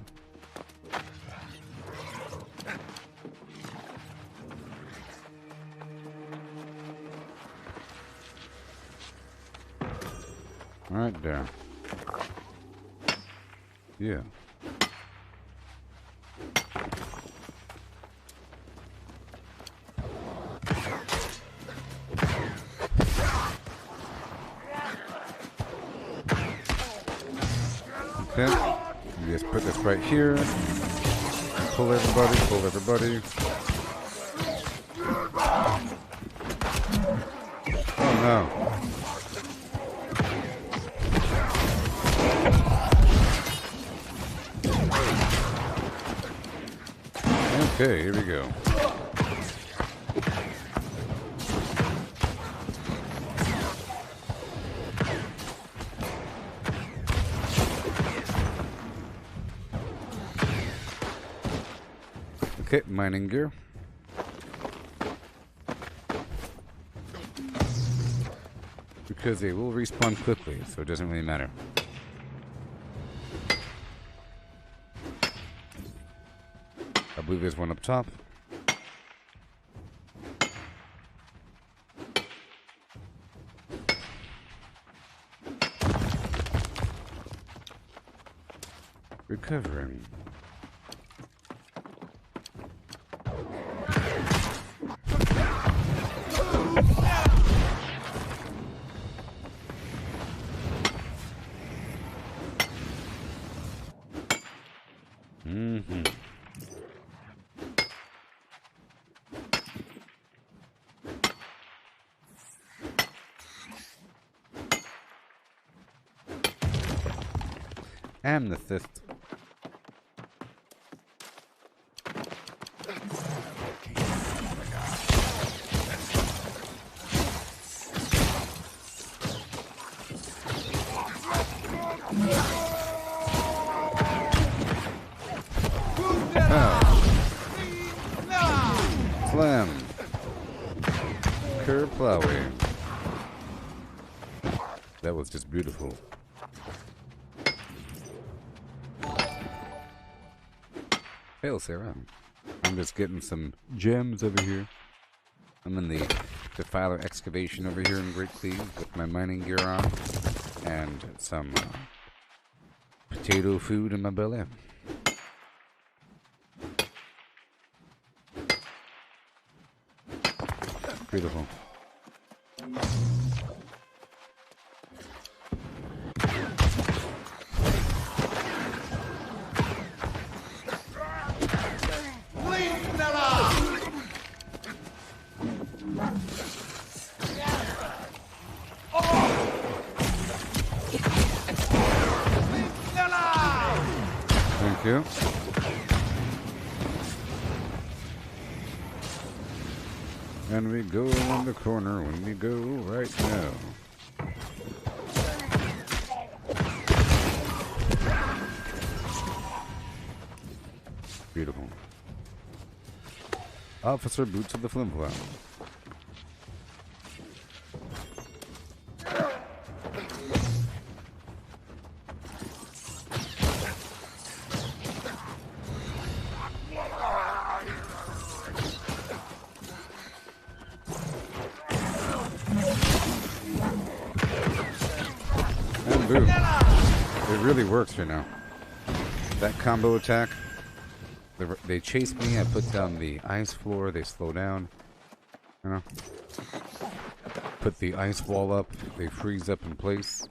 Right there. Yeah. Okay. You just put this right here. Pull everybody, pull everybody. Oh no. Okay, here we go. Okay, mining gear. Because they will respawn quickly, so it doesn't really matter. I believe there's one up top. Recovering. Amethyst. Slam. Kerr plowing. That was just beautiful. Hail, Sarah. I'm just getting some gems over here. I'm in the Defiler excavation over here in Great Cleave with my mining gear on. and some potato food in my belly. Beautiful. Thank you. And we go in the corner when we go right now. Beautiful. Officer Boots of the Flimflam. And boom. It really works right now. That combo attack. They chase me, I put down the ice floor, they slow down. You know? Put the ice wall up, they freeze up in place.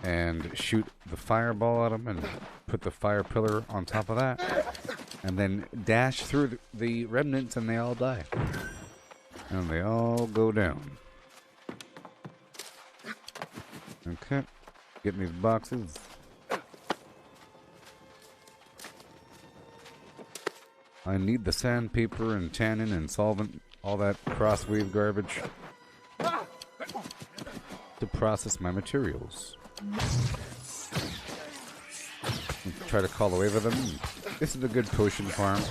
And shoot the fireball at them and put the fire pillar on top of that. And then dash through the remnants and they all die. And they all go down. Okay. Getting these boxes. I need the sandpaper and tannin and solvent, all that crossweave garbage, to process my materials. Try to call away with them. This is a good potion farm.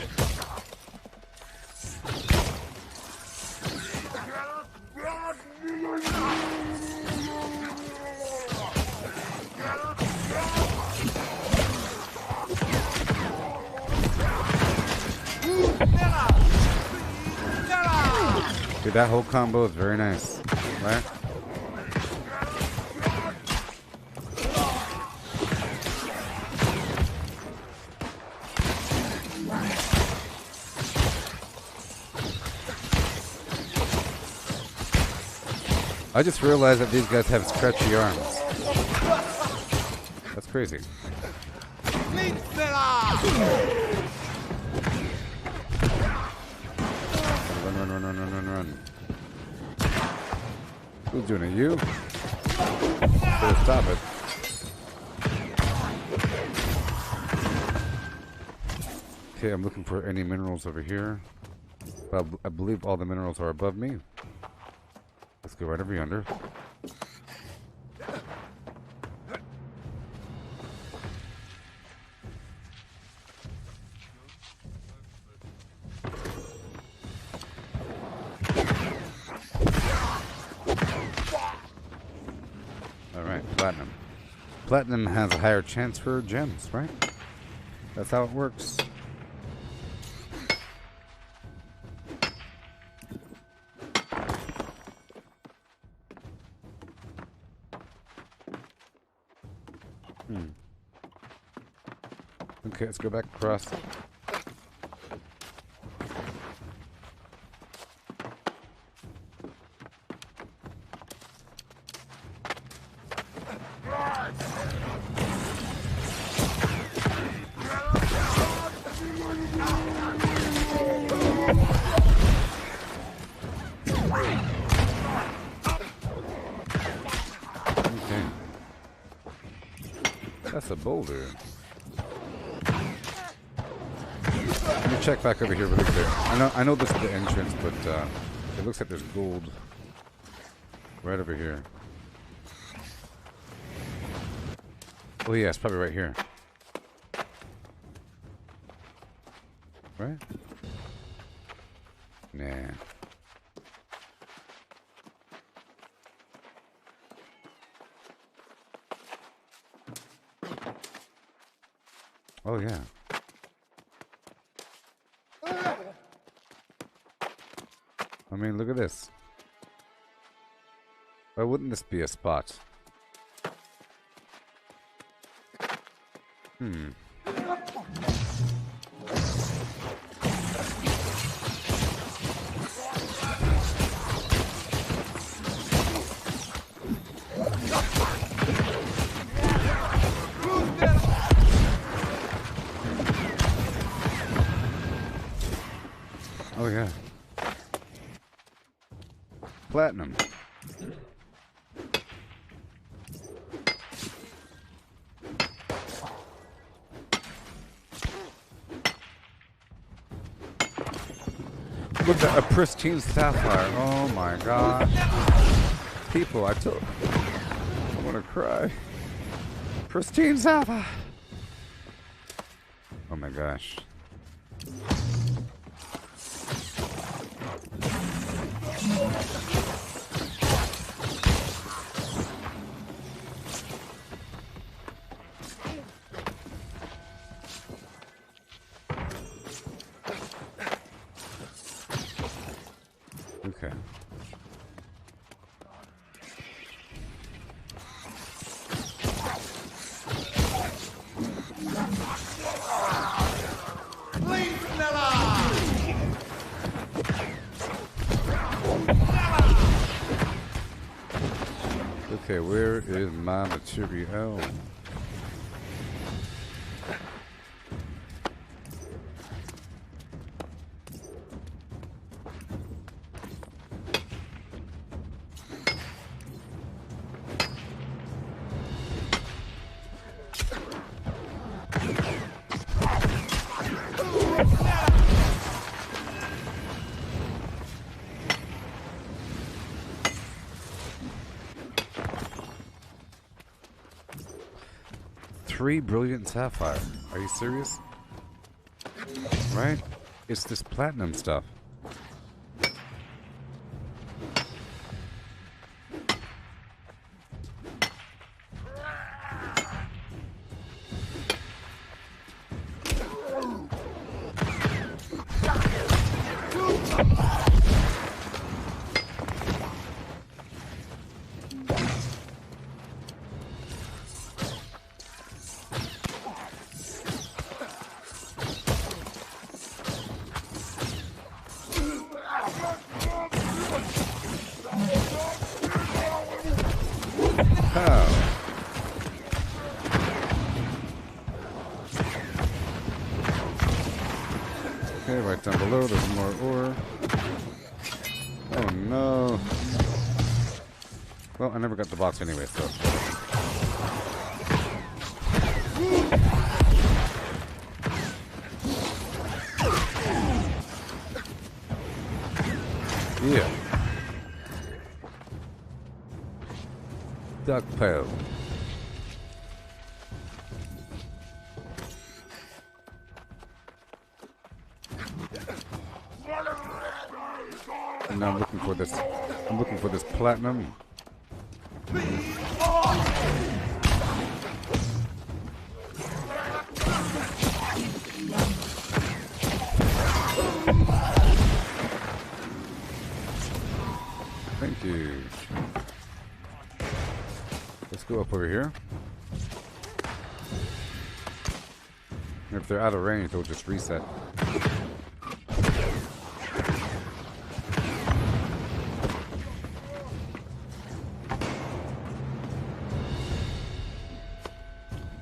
Dude, that whole combo is very nice, right? I just realized that these guys have stretchy arms. That's crazy. Run. Who's doing it? You? Better stop it. Okay, I'm looking for any minerals over here. But I believe all the minerals are above me. Let's go right over yonder. Platinum. Platinum has a higher chance for gems, right? That's how it works. Okay, let's go back across. That's a boulder. Let me check back over here really quick. I know this is the entrance, but it looks like there's gold right over here. Oh yeah, it's probably right here. Right? Nah. Oh yeah. I mean, look at this. Why wouldn't this be a spot Oh yeah. Platinum. Look at a pristine sapphire. Oh my god. People, I want to cry. Pristine sapphire. Oh my gosh. Okay. Okay, where is my material? Three brilliant sapphire. Are you serious? Right? It's this platinum stuff. Okay, right down below, there's more ore. Oh no. Well, I never got the box anyway, so. Yeah. Duck pale. And now I'm looking for this. I'm looking for this platinum. Thank you. Let's go up over here. If they're out of range, they'll just reset.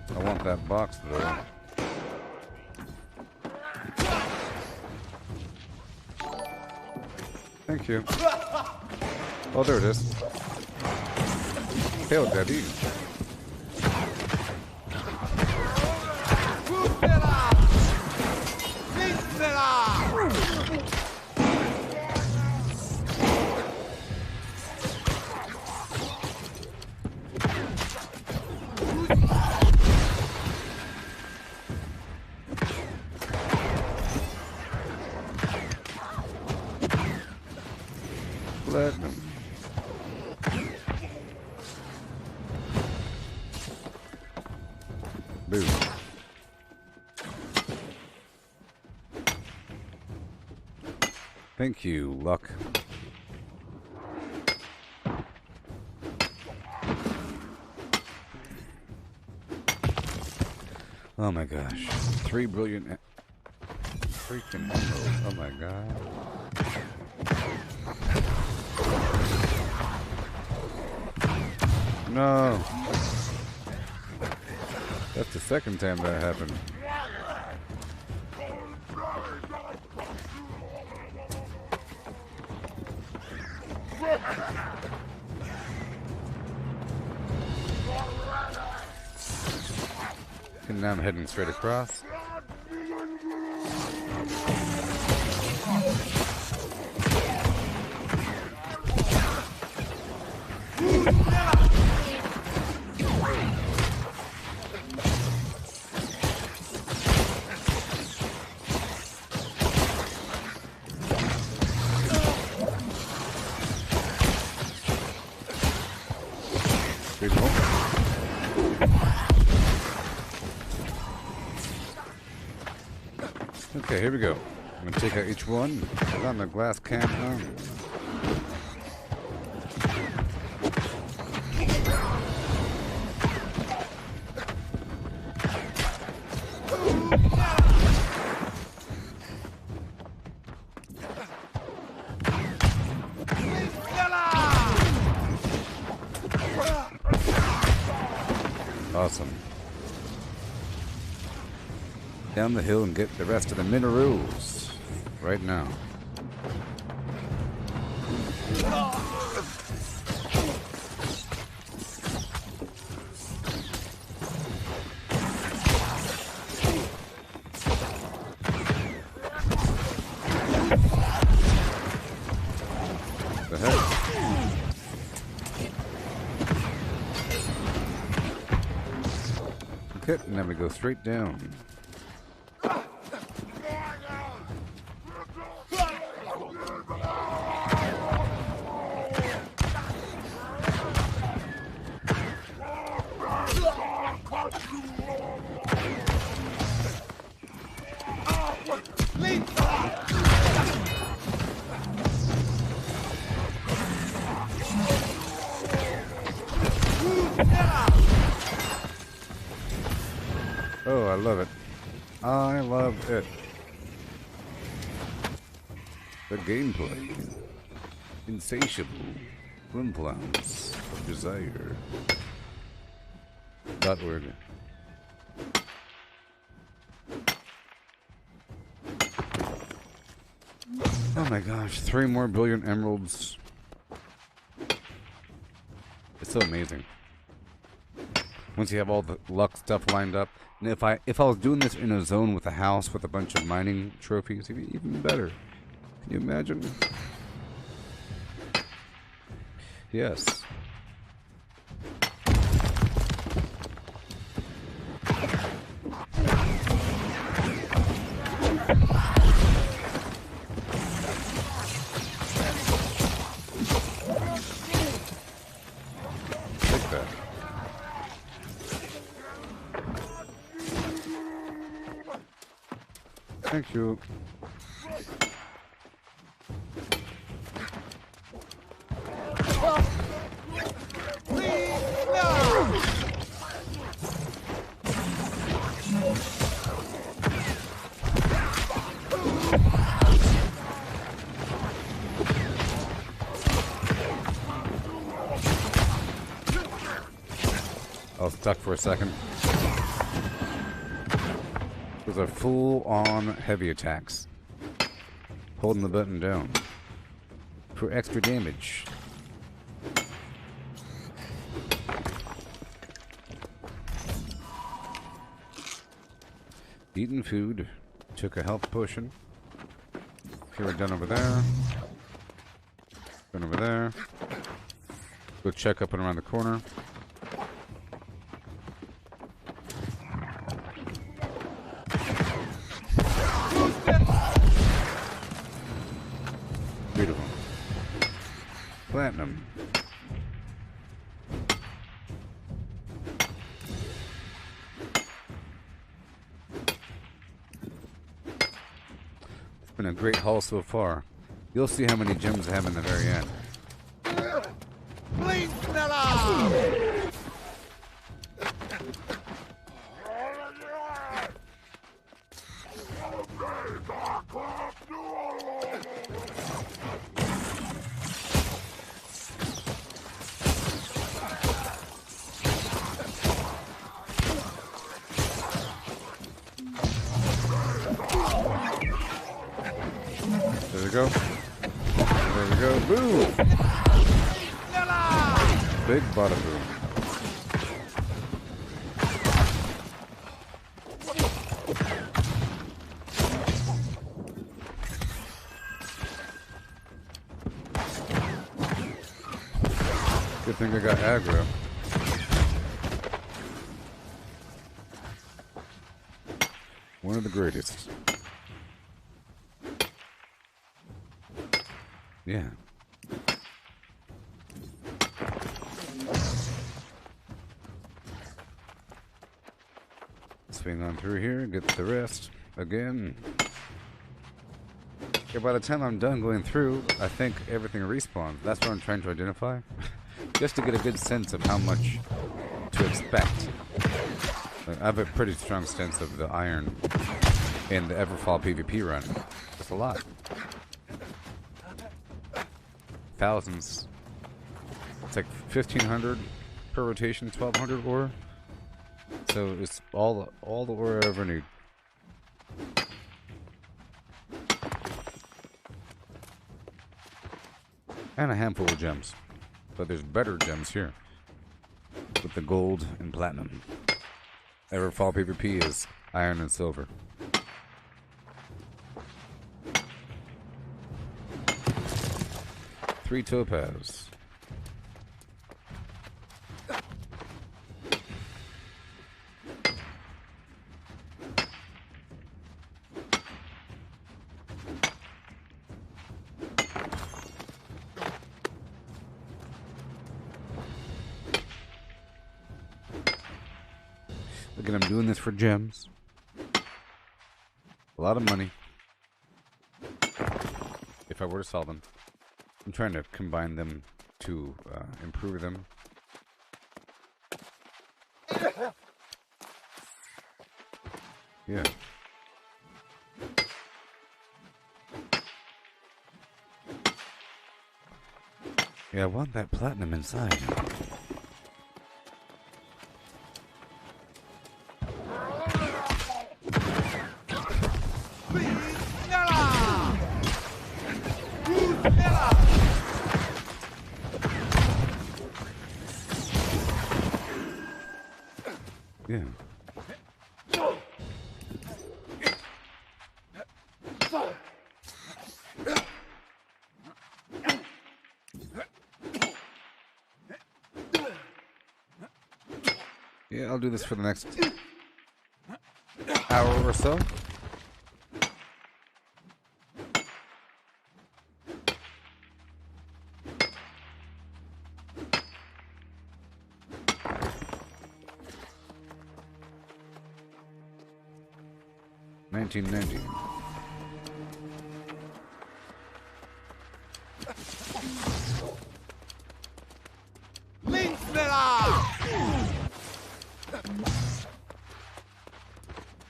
I want that box though. Thank you. Oh, there it is. Hail, Daddy. Platinum. Boom. Thank you, luck. Oh my gosh. 3 brilliant freaking emeralds. Oh my god. No. That's the second time that happened. And now I'm heading straight across. Okay, here we go. I'm gonna take out each one. Put on the glass can now. Awesome. Down the hill and get the rest of the minerals right now. The heck? Okay, and then we go straight down. Oh, I love it. I love it. The gameplay. Insatiable. Flimplums of desire. .org. Oh my gosh, 3 more brilliant emeralds. It's so amazing. Once you have all the luck stuff lined up. And if I was doing this in a zone with a house with a bunch of mining trophies, it'd be even better. Can you imagine? Yes. Take that. Thank you. I was stuck for a second. Those are full-on heavy attacks. Holding the button down for extra damage. Eating food. Took a health potion. Okay, we're done over there. Done over there. Go check up and around the corner. Beautiful. Platinum. It's been a great haul so far. You'll see how many gems I have in the very end. we go. There we go. Boom! Big bada boom. Good thing I got aggro. One of the greatest. Yeah. Swing on through here, get the rest again. Okay, by the time I'm done going through, I think everything respawns. That's what I'm trying to identify. Just to get a good sense of how much to expect. Like, I have a pretty strong sense of the iron in the Everfall PvP run. It's a lot. Thousands. It's like 1,500 per rotation, 1,200 ore. So it's all the ore I ever need. And a handful of gems. But there's better gems here. With the gold and platinum. Everfall PvP is iron and silver. Three topaz. Again, I'm doing this for gems. A lot of money. If I were to sell them. I'm trying to combine them to improve them. Yeah. Yeah, I want that platinum inside. Yeah. Yeah, I'll do this for the next hour or so. $19.90.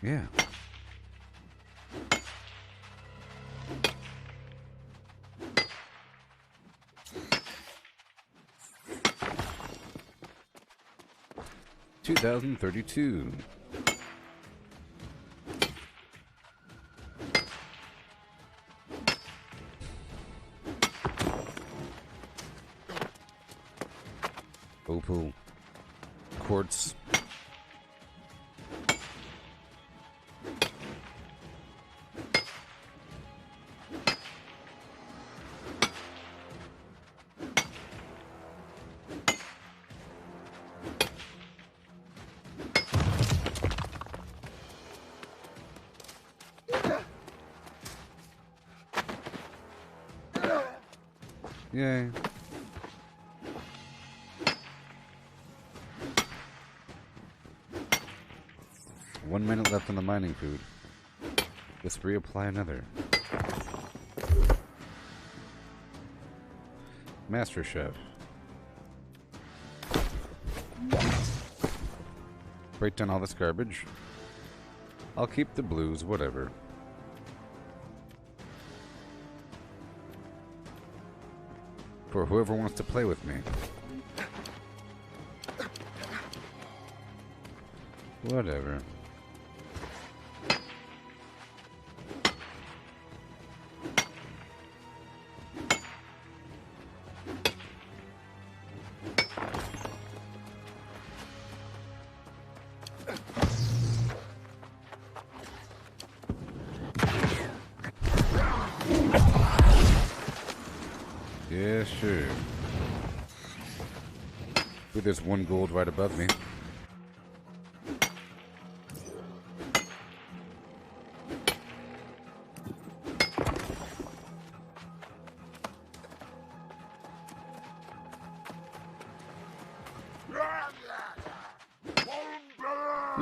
Yeah. $2,032. Opal. Quartz. Yay. One minute left on the mining food. Let's reapply another. Master Chef. Break down all this garbage. I'll keep the blues, whatever. For whoever wants to play with me. Whatever. Yeah, sure. Ooh, there's 1 gold right above me.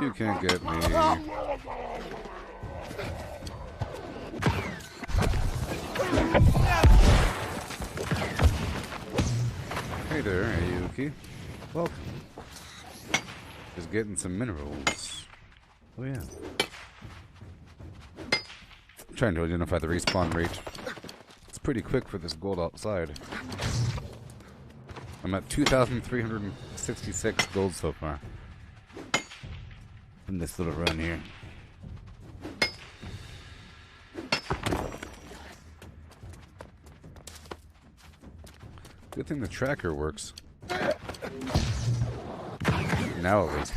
You can't get me. Hey there, Ayuki. Welcome. Just getting some minerals. Oh yeah. I'm trying to identify the respawn rate. It's pretty quick for this gold outside. I'm at 2,366 gold so far. From this little run here. Good thing the tracker works. Now at least.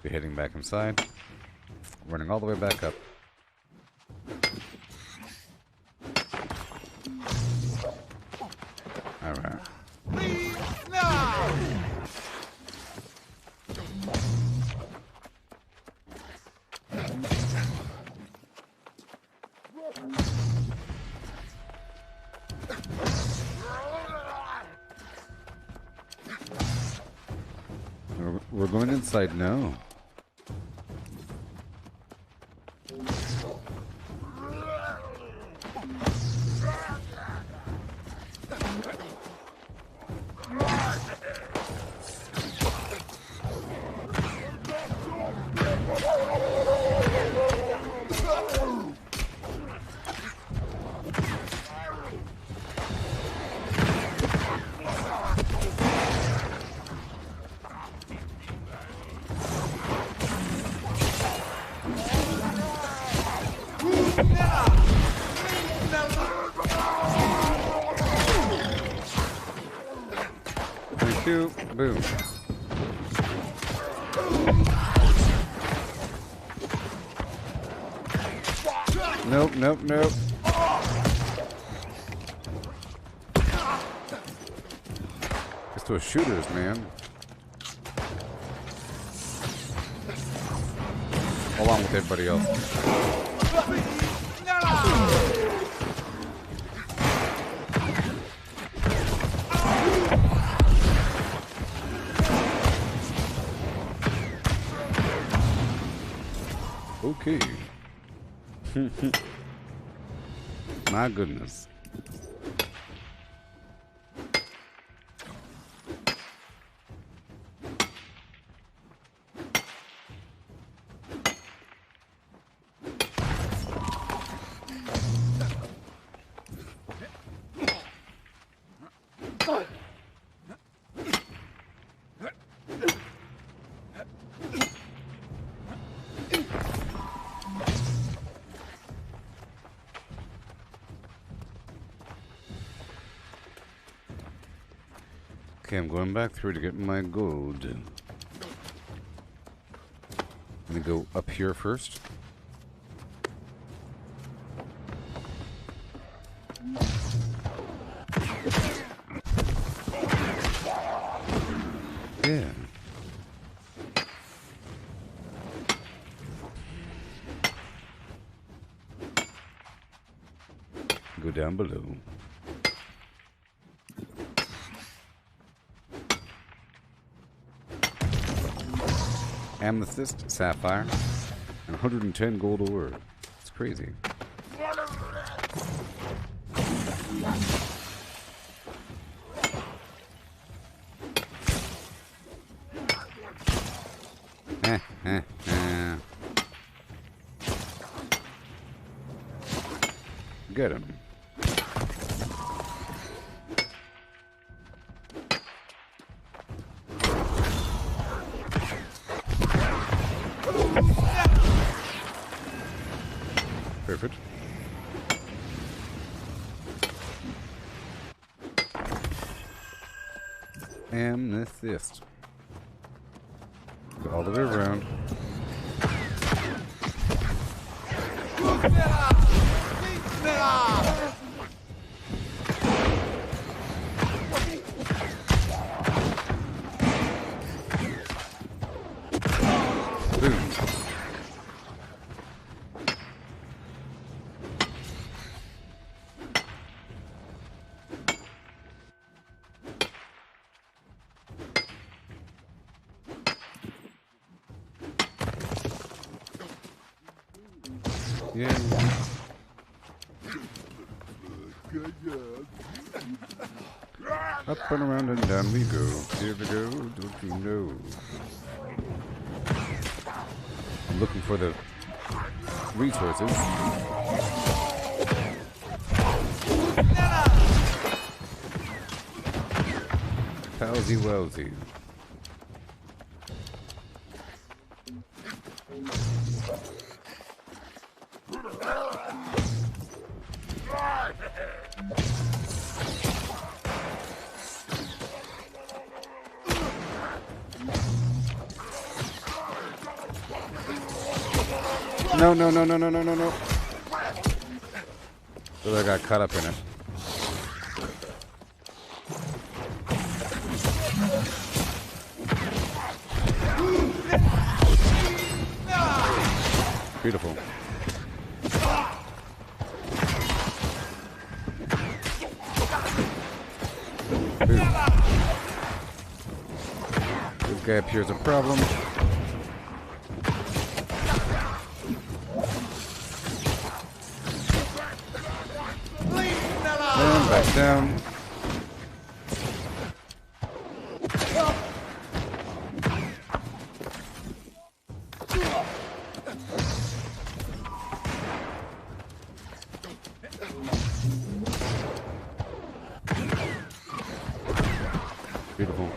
Be heading back inside. Running all the way back up. Alright. Leave now! We're going inside now. Thank you. Boom. Nope, nope, nope. Just those shooters, man. Along with everybody else. Okay. My goodness. Okay, I'm going back through to get my gold. I'm gonna go up here first. Yeah. Go down below. Amethyst, sapphire, and 110 gold ore. It's crazy. Get him. Perfect. Amethyst. Go all the way around. Yeah. Up and around and down we go. Here we go, don't you know? I'm looking for the resources. Palsy Welsy. No, no, no, no, no, no, no, no. So I got caught up in it. Beautiful. Ooh. This guy appears a problem. And back down. Beautiful.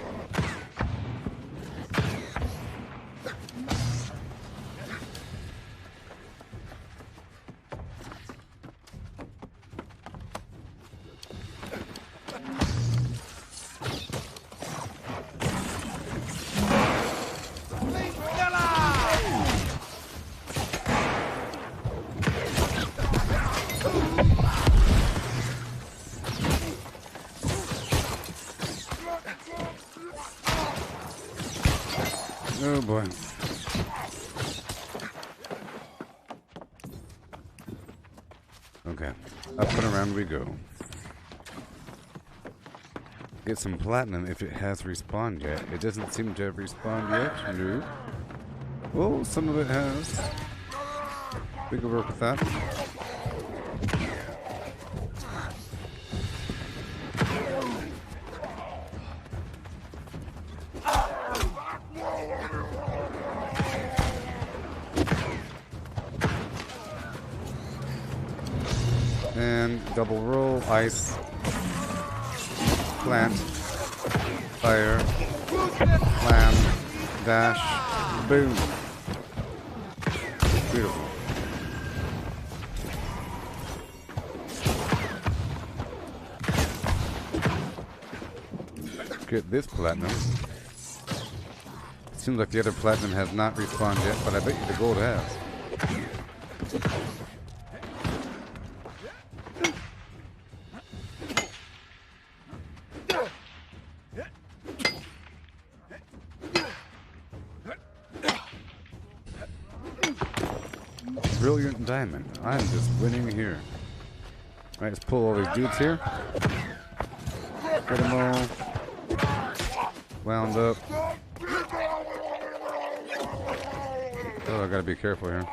Oh boy. Okay. Up and around we go. Get some platinum if it has respawned yet. It doesn't seem to have respawned yet. No. Well, some of it has. We can work with that. And double roll, ice, plant, fire, slam, dash, boom. Beautiful. Get this platinum. Seems like the other platinum has not respawned yet, but I bet you the gold has. Brilliant diamond. I'm just winning here. Alright, let's pull all these dudes here. Get them all wound up. Oh, I gotta be careful here.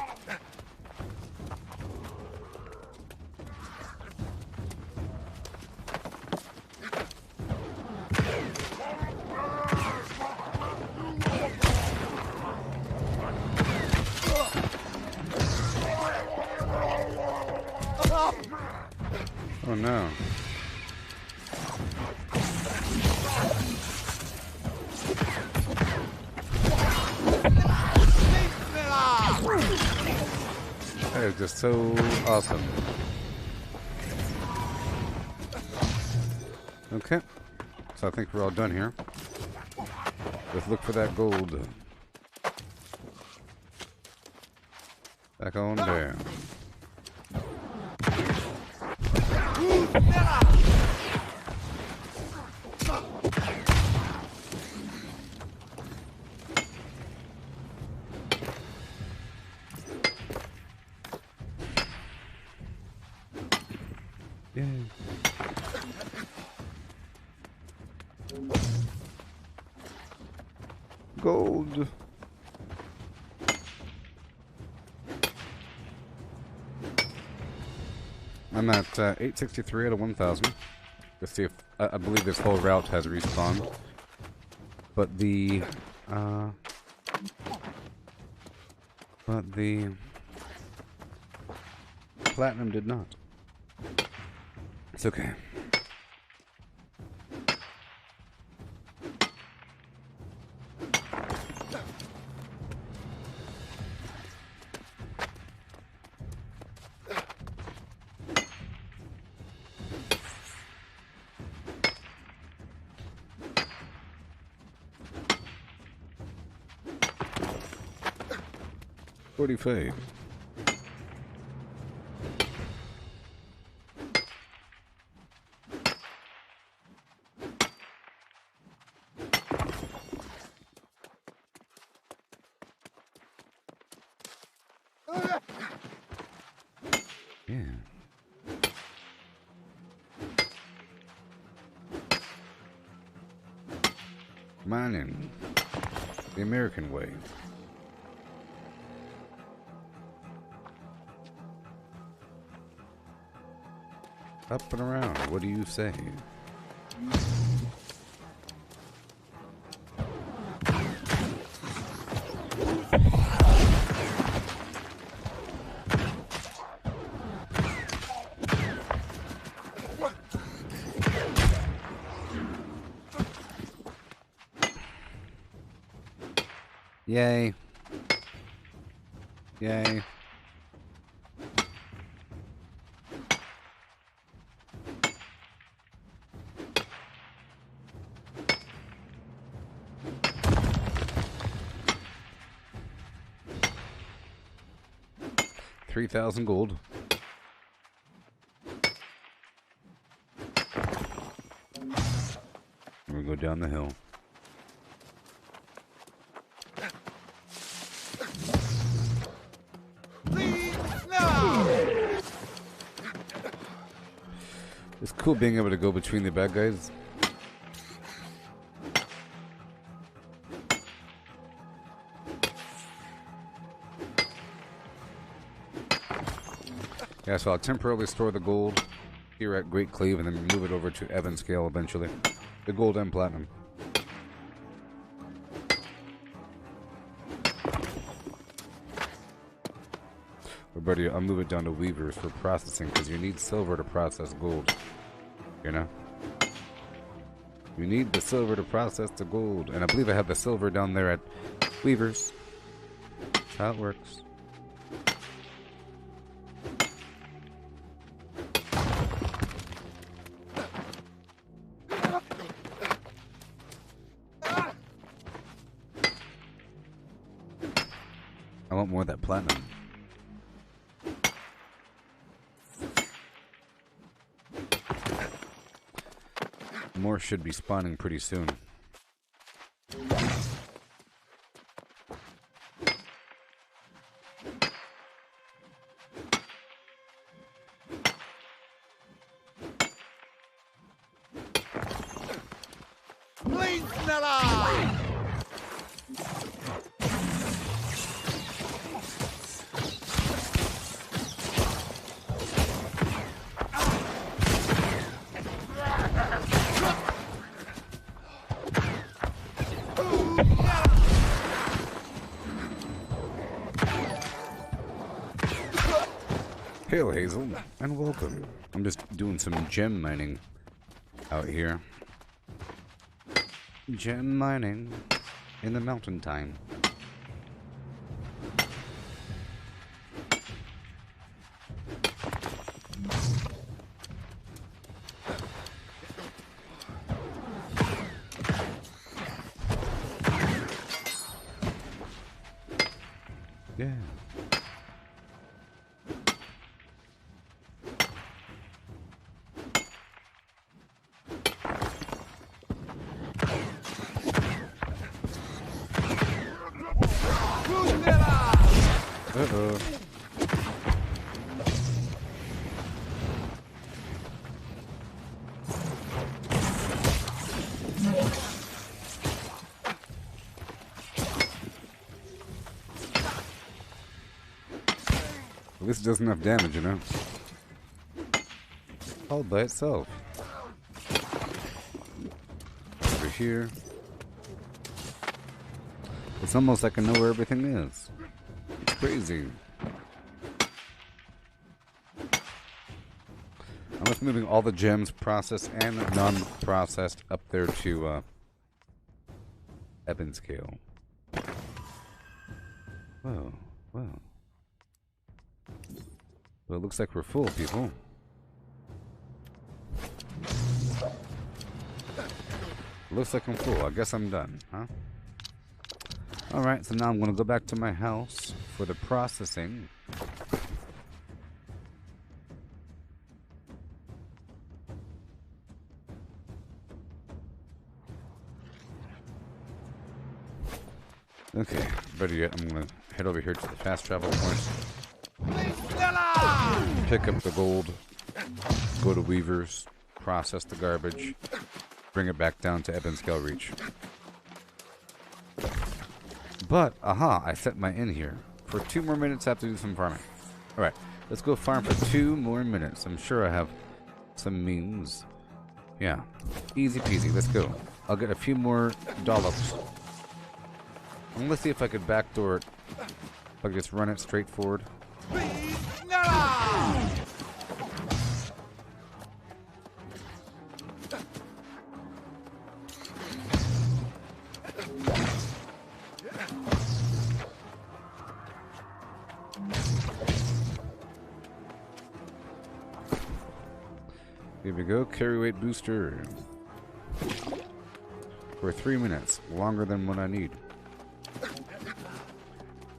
Oh no. That is just so awesome. Okay. So I think we're all done here. Let's look for that gold. Back on down. Yay. Gold. I'm at 863 out of 1,000. Let's see if I believe this whole route has respawned, but the platinum did not. It's okay. Mulitefao. Yeah. Mining. The American way. Up and around, what do you say? Yay. Yay. $3,000 gold. We go down the hill. It's cool being able to go between the bad guys. Yeah, so I'll temporarily store the gold here at Great Cleave and then move it over to Evanscale eventually. The gold and platinum. But buddy, I'll move it down to Weavers for processing because you need silver to process gold. You know? You need the silver to process the gold. And I believe I have the silver down there at Weavers. That's how it works. I want more of that platinum. More should be spawning pretty soon. Hail, Hazel, and welcome. I'm just doing some gem mining out here. Gem mining in the mountain time. Yeah. Uh-oh. Well, this does enough damage, you know. all by itself. Over here. It's almost like I know where everything is. It's crazy. I'm just moving all the gems, processed and non-processed, up there to Ebon scale. Whoa, whoa. Well, it looks like we're full, people. Looks like I'm full. I guess I'm done, huh? Alright, so now I'm going to go back to my house for the processing. Okay, better yet, I'm going to head over here to the fast travel point. Pick up the gold, go to Weaver's, process the garbage, bring it back down to Ebon Scale Reach. But, aha, I set my inn here. For 2 more minutes, I have to do some farming. Alright, let's go farm for 2 more minutes. I'm sure I have some means. Yeah, easy peasy, let's go. I'll get a few more dollops. And let's see if I could backdoor it. If I could just run it straight forward. Here we go, carry weight booster. For 3 minutes, longer than what I need. I'm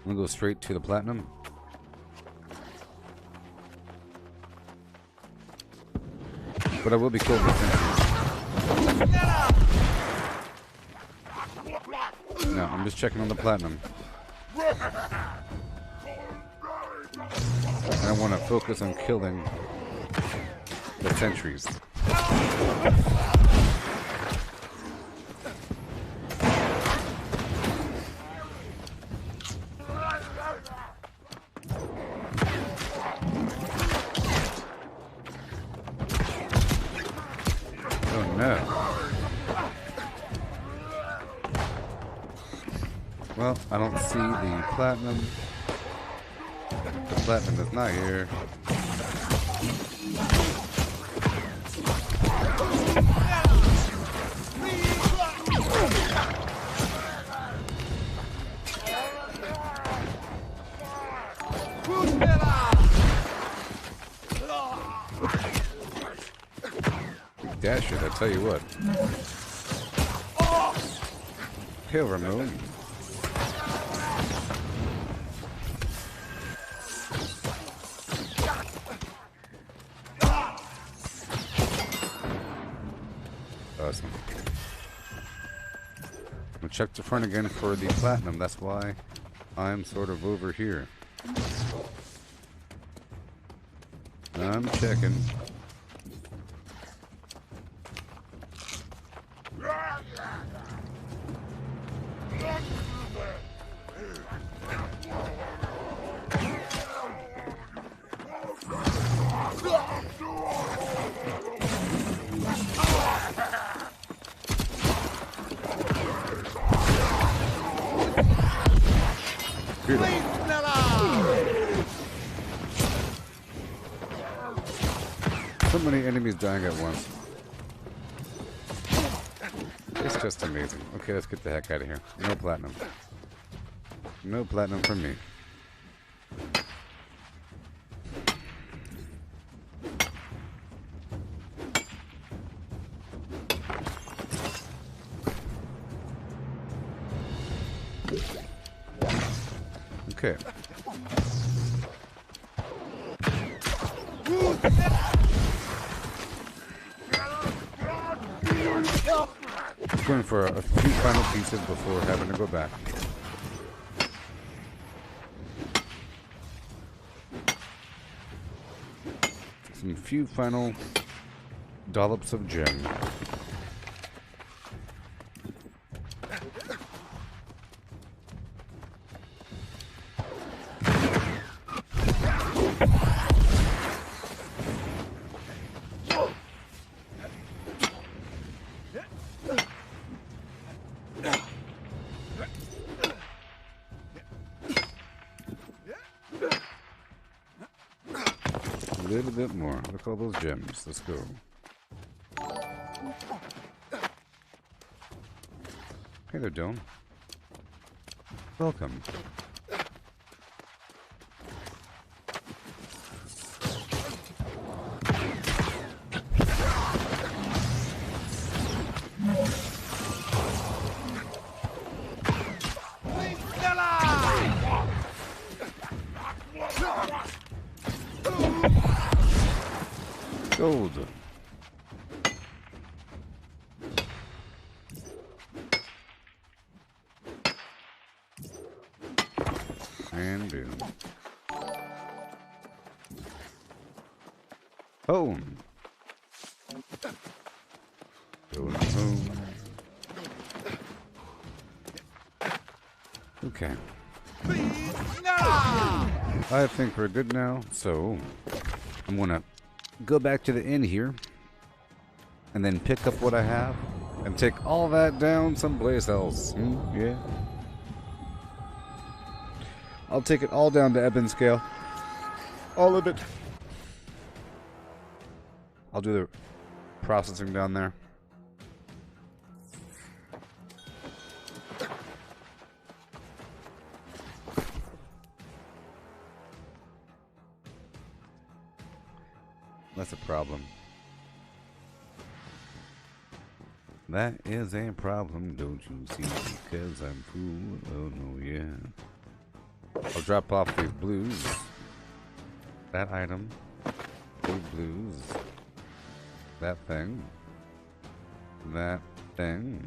gonna go straight to the platinum. But I will be killed with sentries. No, I'm just checking on the platinum. I want to focus on killing the sentries. Oh no. Well, I don't see the platinum. The platinum is not here. Dash it, I tell you what. Tail removed. Awesome. We'll check the front again for the platinum. That's why I'm sort of over here. I'm checking. So many enemies dying at once. It's just amazing. Okay, let's get the heck out of here. No platinum. No platinum for me. Okay. Going for a few final pieces before having to go back. Some few final dollops of gem. little bit more. Look at all those gems. Let's go. Hey there, Dome. Welcome. Gold. And boom. Home. Going home. Okay. I think we're good now, so I'm gonna go back to the inn here and then pick up what I have and take all that down someplace else. Yeah. I'll take it all down to Eben scale. All of it. I'll do the processing down there. That's a problem. That is a problem, don't you see? Because I'm cool. Oh no, yeah. I'll drop off these blues. That item. These blues. That thing. That thing.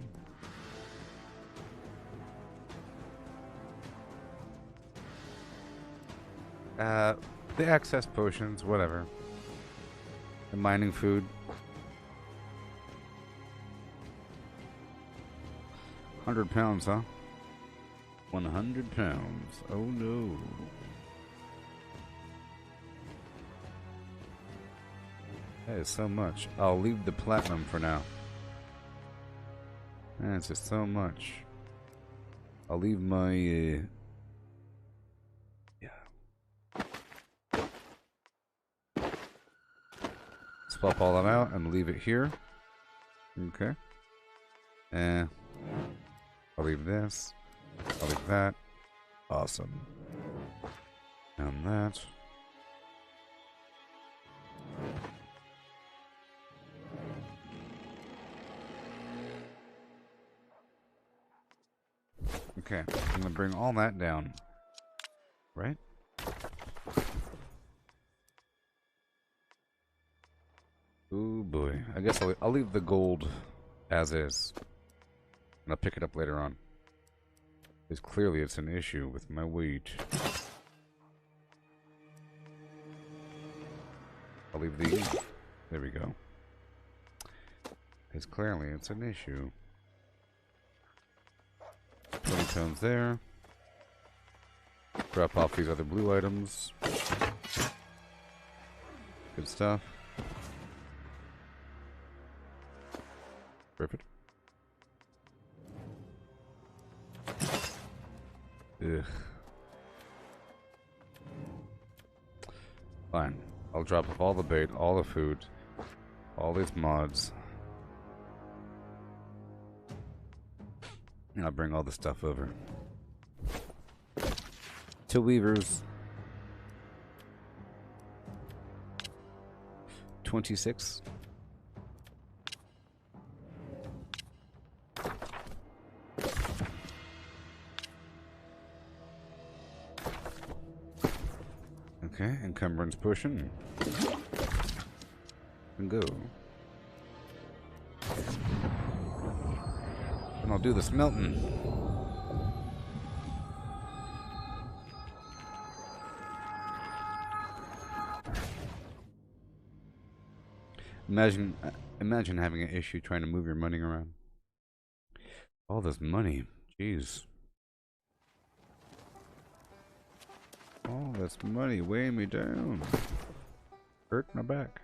The access potions, whatever. The mining food. 100 pounds, huh? 100 pounds. Oh no. That is so much. I'll leave the platinum for now. That's just so much. I'll leave my swap all that out and leave it here. Okay. And I'll leave this. I'll leave that. Awesome. And that. Okay, I'm gonna bring all that down. Right? Oh boy. I guess I'll leave the gold as is. And I'll pick it up later on. Because clearly it's an issue with my weight. I'll leave these. There we go. Because clearly it's an issue. 20 pounds there. Drop off these other blue items. Good stuff. Perfect. Ugh. Fine. I'll drop off all the bait, all the food, all these mods. And I'll bring all the stuff over. To Weavers. 26. Okay, encumbrance pushing. And go. And I'll do the smelting. Imagine having an issue trying to move your money around. All this money, jeez. All this money weighing me down. Hurt my back.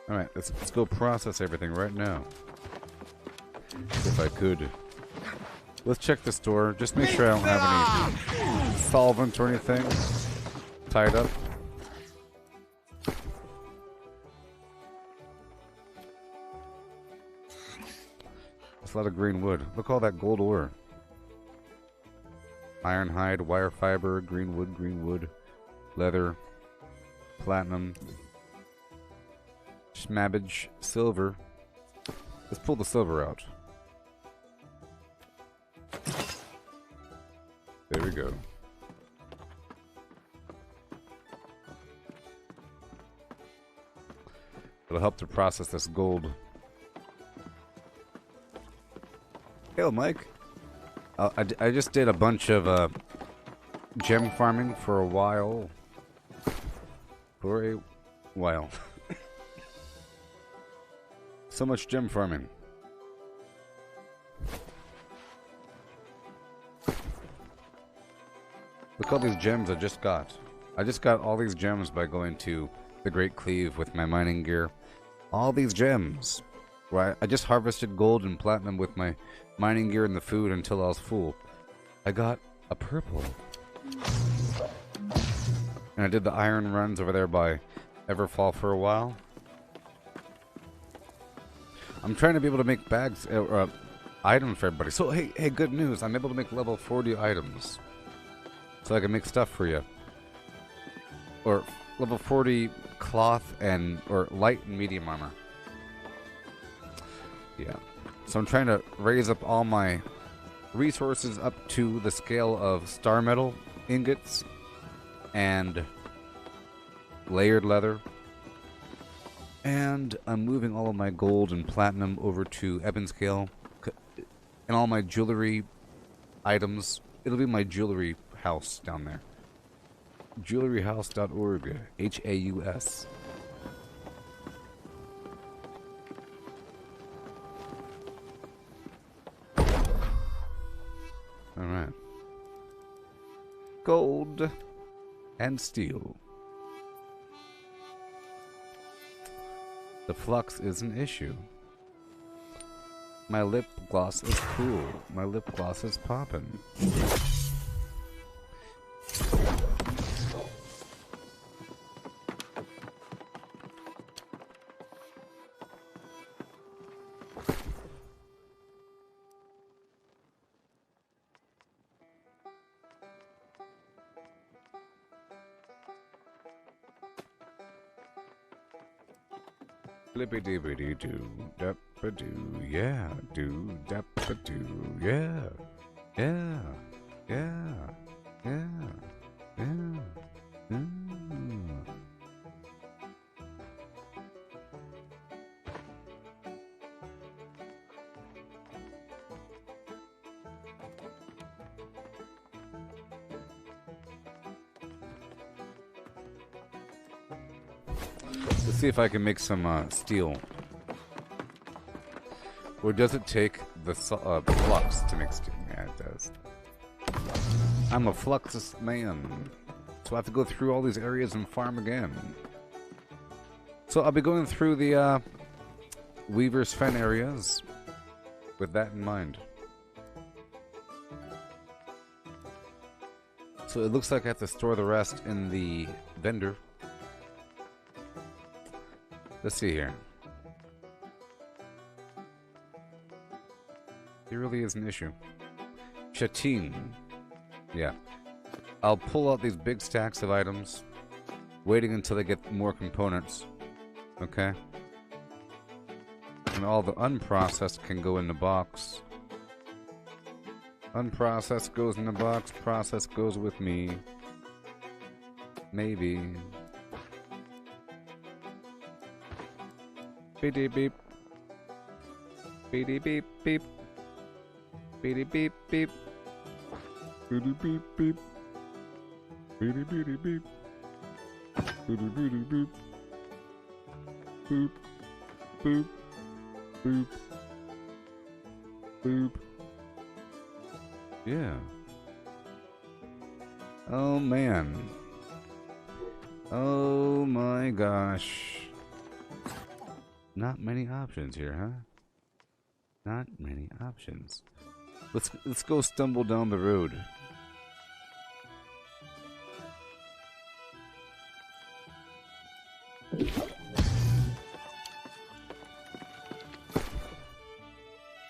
Alright, let's go process everything right now. If I could. Let's check the store. Just make sure I don't have any solvent or anything tied up. a lot of green wood. Look at all that gold ore. Iron hide, wire fiber, green wood, leather, platinum, schmabbage, silver. Let's pull the silver out. There we go. It'll help to process this gold. Hey, Mike. I just did a bunch of gem farming for a while. So much gem farming. Look all these gems I just got. I just got all these gems by going to the Great Cleave with my mining gear. All these gems. Where I just harvested gold and platinum with my mining gear and the food until I was full. I got a purple. And I did the iron runs over there by Everfall for a while. I'm trying to be able to make bags, items for everybody. So hey, good news! I'm able to make level 40 items, so I can make stuff for you. Or level 40 cloth or light and medium armor. Yeah. So I'm trying to raise up all my resources up to the scale of star metal ingots and layered leather. And I'm moving all of my gold and platinum over to ebon scale. And all my jewelry items. It'll be my jewelry house down there. Jewelryhouse.org. Haus. Alright. Gold and steel. The flux is an issue. My lip gloss is cool. My lip gloss is poppin'. Flippity-doo, dap-a-doo, yeah, do, dap-a-doo, yeah, yeah, yeah, yeah, yeah, Let's see if I can make some steel. Or does it take the flux to make steel? Yeah, it does. I'm a fluxus man, so I have to go through all these areas and farm again. So I'll be going through the Weaver's Fen areas with that in mind. So it looks like I have to store the rest in the vendor. Let's see here. It really is an issue. Chatin. Yeah. I'll pull out these big stacks of items, waiting until they get more components. Okay? And all the unprocessed can go in the box. Unprocessed goes in the box, processed goes with me. Maybe. Beep beep. Beep beep beep. Beep beep beep. Beep beep beep. Beep beep beep. Beep beep beep. Boop. Boop. Boop. Boop. Yeah. Oh man. Oh my gosh. Not many options here, huh? Not many options. Let's go stumble down the road.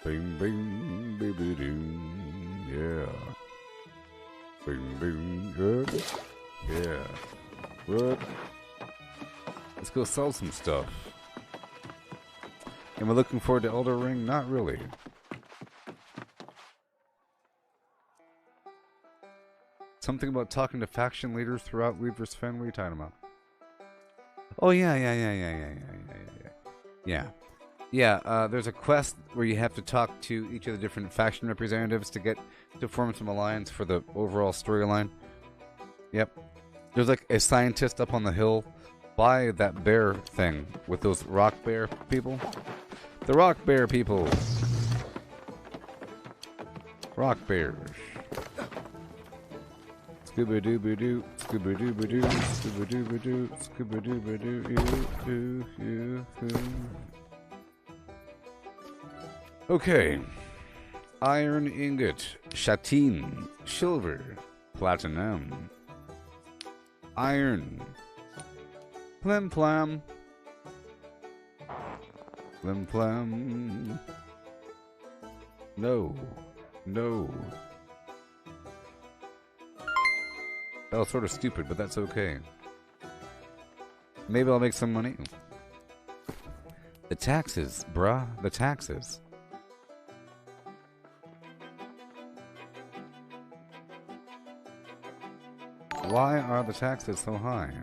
Bing bing Good. Yeah. Good. Let's go sell some stuff. Am I looking forward to Elder Ring? Not really. Something about talking to faction leaders throughout Weaver's Fen. What are you talking about? Oh, yeah. There's a quest where you have to talk to each of the different faction representatives to get to form some alliance for the overall storyline. Yep. There's like a scientist up on the hill by that bear thing with those rock bear people. The rock bear people. Rock bears. Scooba-dooba-doo, scooba-dooba-doo, scooba-dooba-doo, scooba-dooba-doo, Okay. Iron ingot, châtine, silver, platinum, iron, plim-plam, plim-plam, no. That was sort of stupid, but that's okay. Maybe I'll make some money. The taxes, bruh. The taxes. Why are the taxes so high?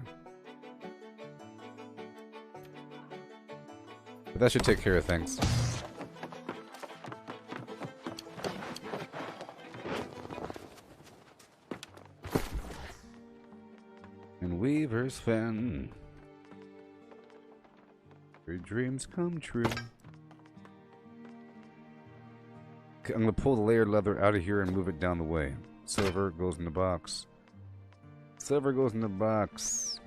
But that should take care of things. In Weaver's Fen, your dreams come true. Okay, I'm gonna pull the layered leather out of here and move it down the way. Silver goes in the box. Silver goes in the box.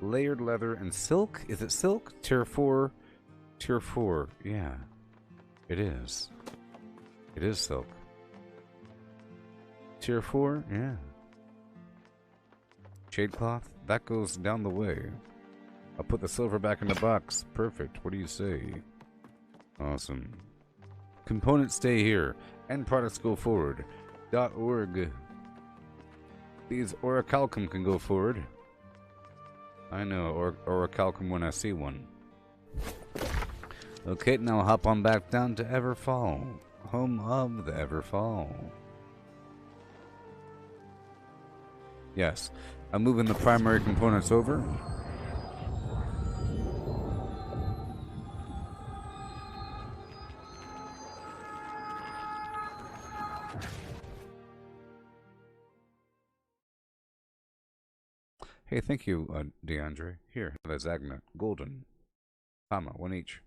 Layered leather and silk? Is it silk? Tier 4. Tier 4. Yeah. It is. It is silk. Tier 4? Yeah. Shade cloth? That goes down the way. I'll put the silver back in the box. Perfect. What do you say? Awesome. Components stay here. End products go forward. .org. These orichalcum can go forward. I know orichalcum when I see one. Okay, now I'll hop on back down to Everfall. Home of the Everfall. Yes. I'm moving the primary components over. Hey, thank you, DeAndre. Here, that's Agna. Golden. Comma, one each.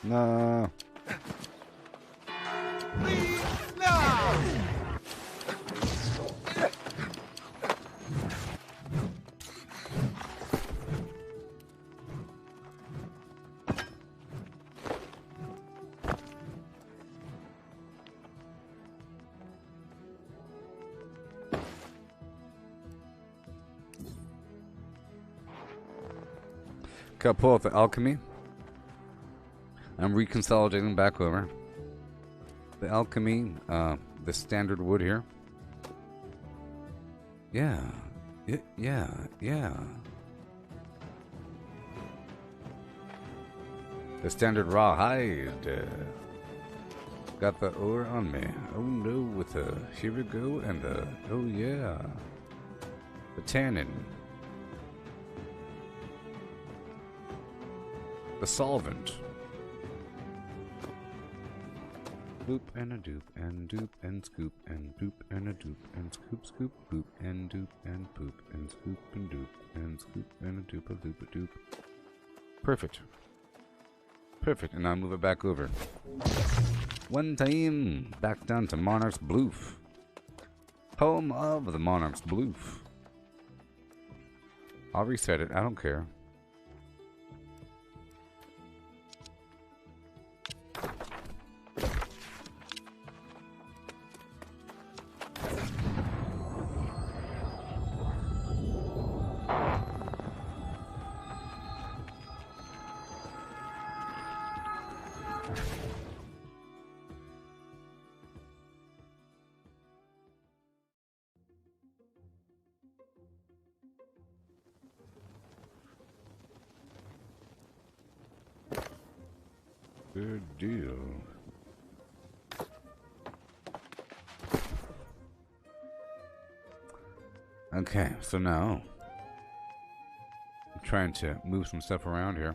No. Leave now! Gotta pull out the alchemy. I'm reconsolidating back over. The alchemy, the standard wood here. Yeah. Yeah. The standard raw hide. Got the ore on me. Oh no, with the, here we go, and the, oh yeah. The tannin. The solvent. Boop and a doop and doop and scoop and boop and a doop and scoop scoop boop and doop and poop and scoop and doop and scoop and a doop a doop a doop. Perfect. Perfect, and now move it back over. One time, back down to Monarch's Bloof. Home of the Monarch's Bloof. I'll reset it, I don't care. Good deal. Okay, so now I'm trying to move some stuff around here.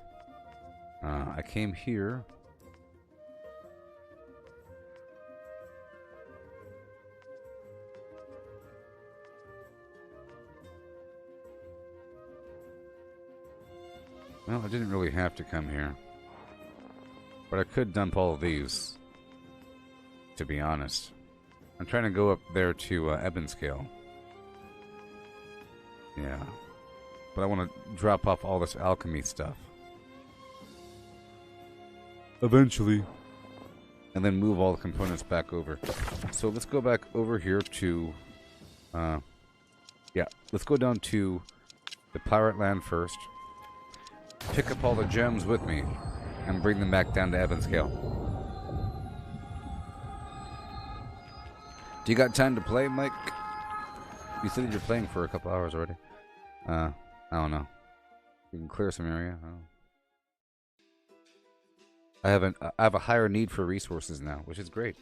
I came here. Well, I didn't really have to come here. But I could dump all of these, to be honest. I'm trying to go up there to Ebonscale. Yeah. But I want to drop off all this alchemy stuff. Eventually. And then move all the components back over. So let's go back over here to... yeah, let's go down to the Pirate Land first. Pick up all the gems with me. And bring them back down to Ebonscale. Do you got time to play, Mike? You said you're playing for a couple hours already. I don't know. You can clear some area. I have a higher need for resources now, which is great.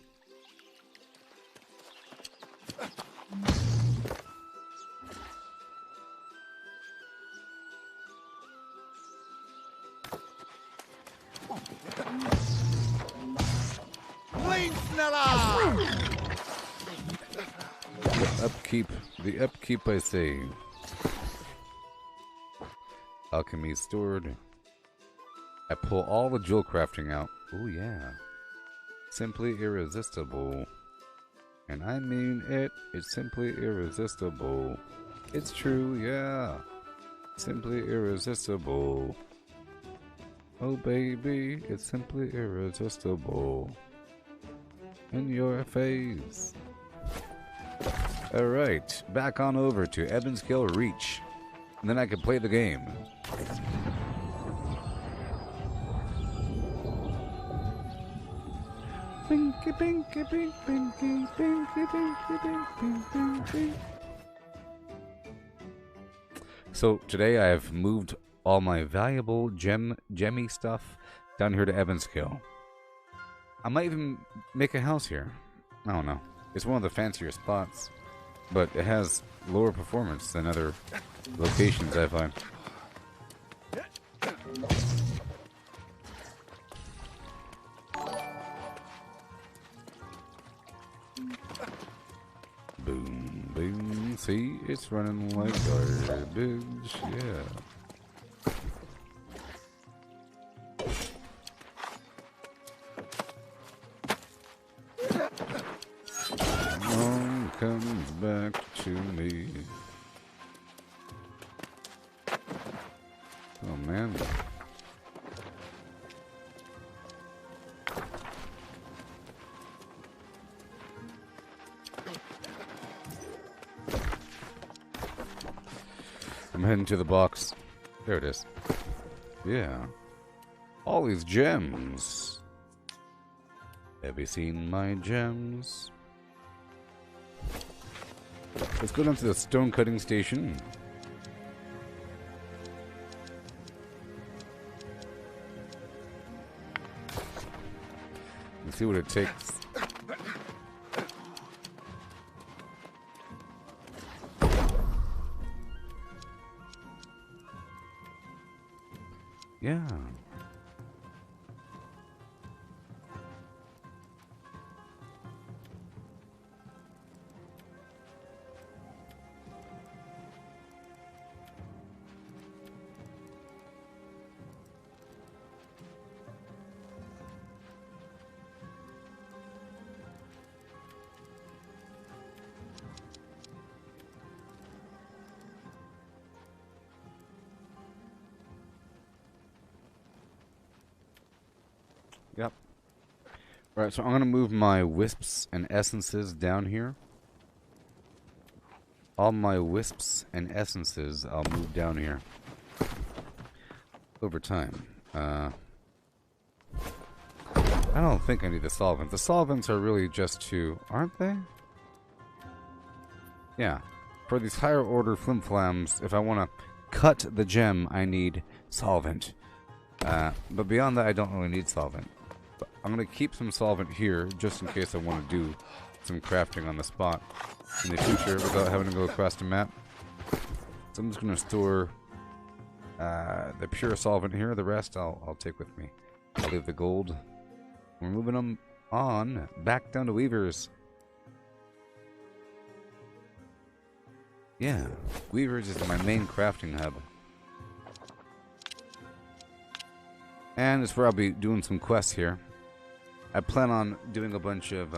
The upkeep I say. Alchemy stored. I pull all the jewel crafting out. Oh yeah. Simply irresistible. And I mean it. It's simply irresistible. It's true, yeah. Simply irresistible. Oh baby, it's simply irresistible. In your face. Alright, back on over to Ebonscale Reach. And then I can play the game. Pinky, pinky, pinky, pinky, pinky, pinky, pinky, pinky. So today I have moved all my valuable gemmy stuff down here to Ebonscale. I might even make a house here. I don't know. It's one of the fancier spots, but it has lower performance than other locations I find. Boom, boom. See, it's running like garbage. Yeah. Comes back to me. Oh man. I'm heading to the box. There it is. Yeah. All these gems. Have you seen my gems? Let's go down to the stone cutting station. And see what it takes. Yeah. Yep. Alright, so I'm going to move my wisps and essences down here. All my wisps and essences I'll move down here. Over time. I don't think I need the solvent. The solvents are really just to... aren't they? Yeah. For these higher order flimflams, if I want to cut the gem, I need solvent. But beyond that, I don't really need solvent. I'm going to keep some solvent here just in case I want to do some crafting on the spot in the future without having to go across the map. So I'm just going to store the pure solvent here. The rest I'll take with me. I'll leave the gold. We're moving them on back down to Weavers. Yeah, Weavers is my main crafting hub. And it's where I'll be doing some quests here. I plan on doing a bunch of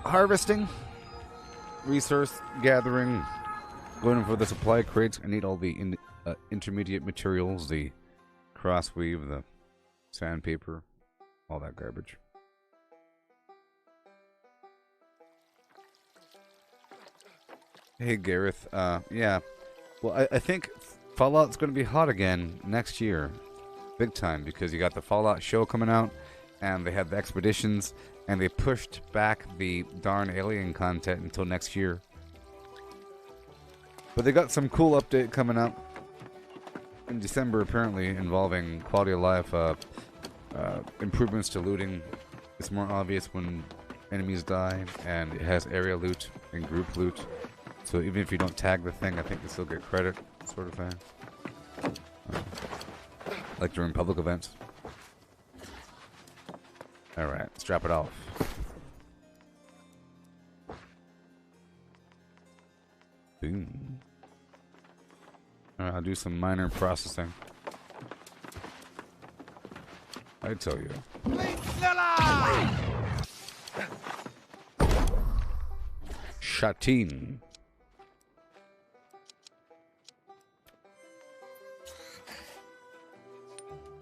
harvesting, resource gathering, going for the supply crates. I need all the intermediate materials, the crossweave, the sandpaper, all that garbage. Hey Gareth, yeah. Well, I think Fallout's going to be hot again next year. Big time, because you got the Fallout show coming out, and they had the expeditions, and they pushed back the darn alien content until next year. But they got some cool update coming up in December, apparently, involving quality of life, improvements to looting. It's more obvious when enemies die, and it has area loot and group loot. So even if you don't tag the thing, I think you still get credit, sort of thing. Like during public events. Alright, let's drop it off. Boom. Alright, I'll do some minor processing. I tell you. Shatin.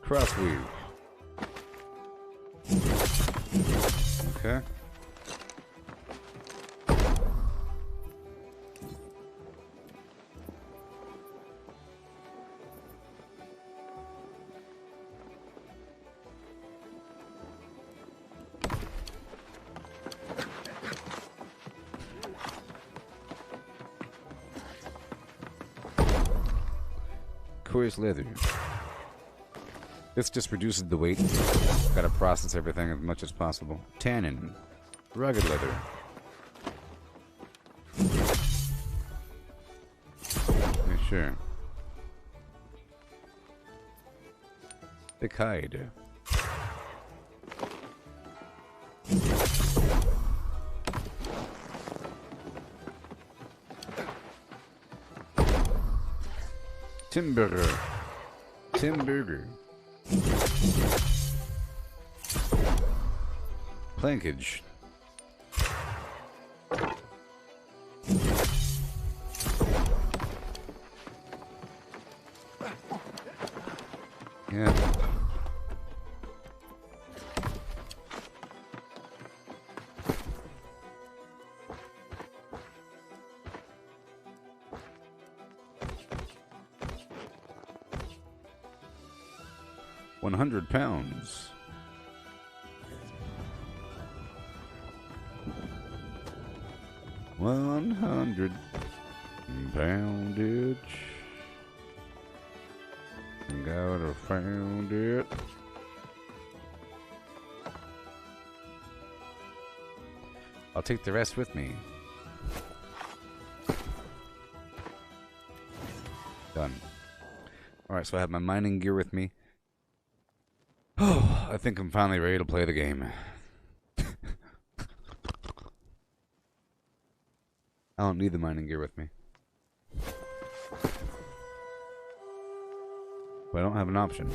Crossweave. Okay. Coarse leather. This just reduces the weight. Gotta process everything as much as possible. Tannin. Rugged leather. Yeah, sure. Thick hide. Timber. Timber. Plankage. Yeah. £100. £100 poundage. Gotta found it. I'll take the rest with me. Done. Alright, so I have my mining gear with me. Oh, I think I'm finally ready to play the game. I don't need the mining gear with me. But I don't have an option.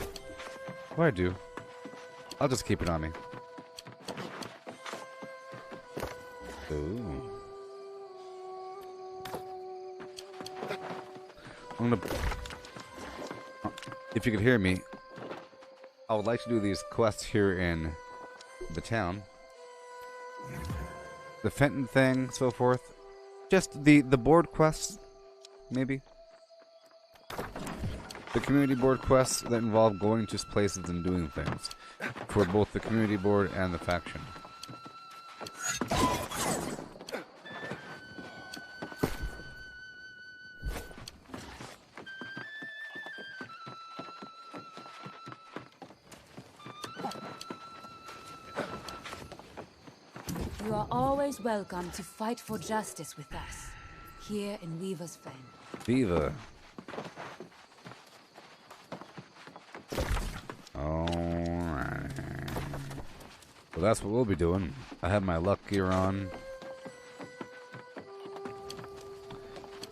Well, I do. I'll just keep it on me. Ooh. I'm gonna... If you could hear me, I would like to do these quests here in the town. The Fenton thing, so forth. Just the board quests, maybe. The community board quests that involve going to places and doing things. For both the community board and the faction. You are always welcome to fight for justice with us, here in Weaver's Fen. Viva. Alright. Well, that's what we'll be doing. I have my luck gear on.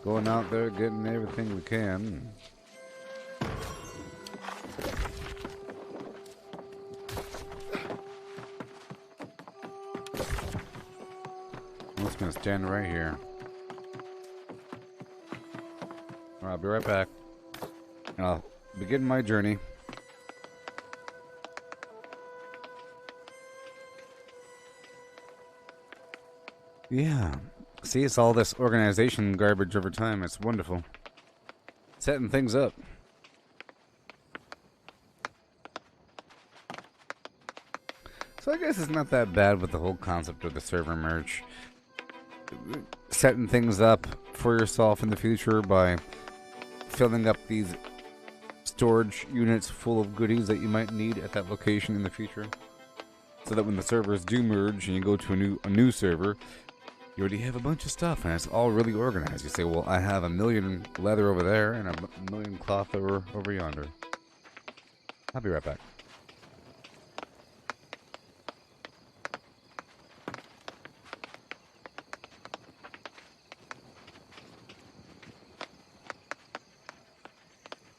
Going out there, getting everything we can. I'm just gonna stand right here. Alright, I'll be right back. And I'll begin my journey. Yeah. See, it's all this organization garbage over time. It's wonderful. Setting things up. So I guess it's not that bad with the whole concept of the server merge. Setting things up for yourself in the future by filling up these storage units full of goodies that you might need at that location in the future. So that when the servers do merge and you go to a new server, you already have a bunch of stuff and it's all really organized. You say, well, I have 1,000,000 leather over there and 1,000,000 cloth over yonder. I'll be right back.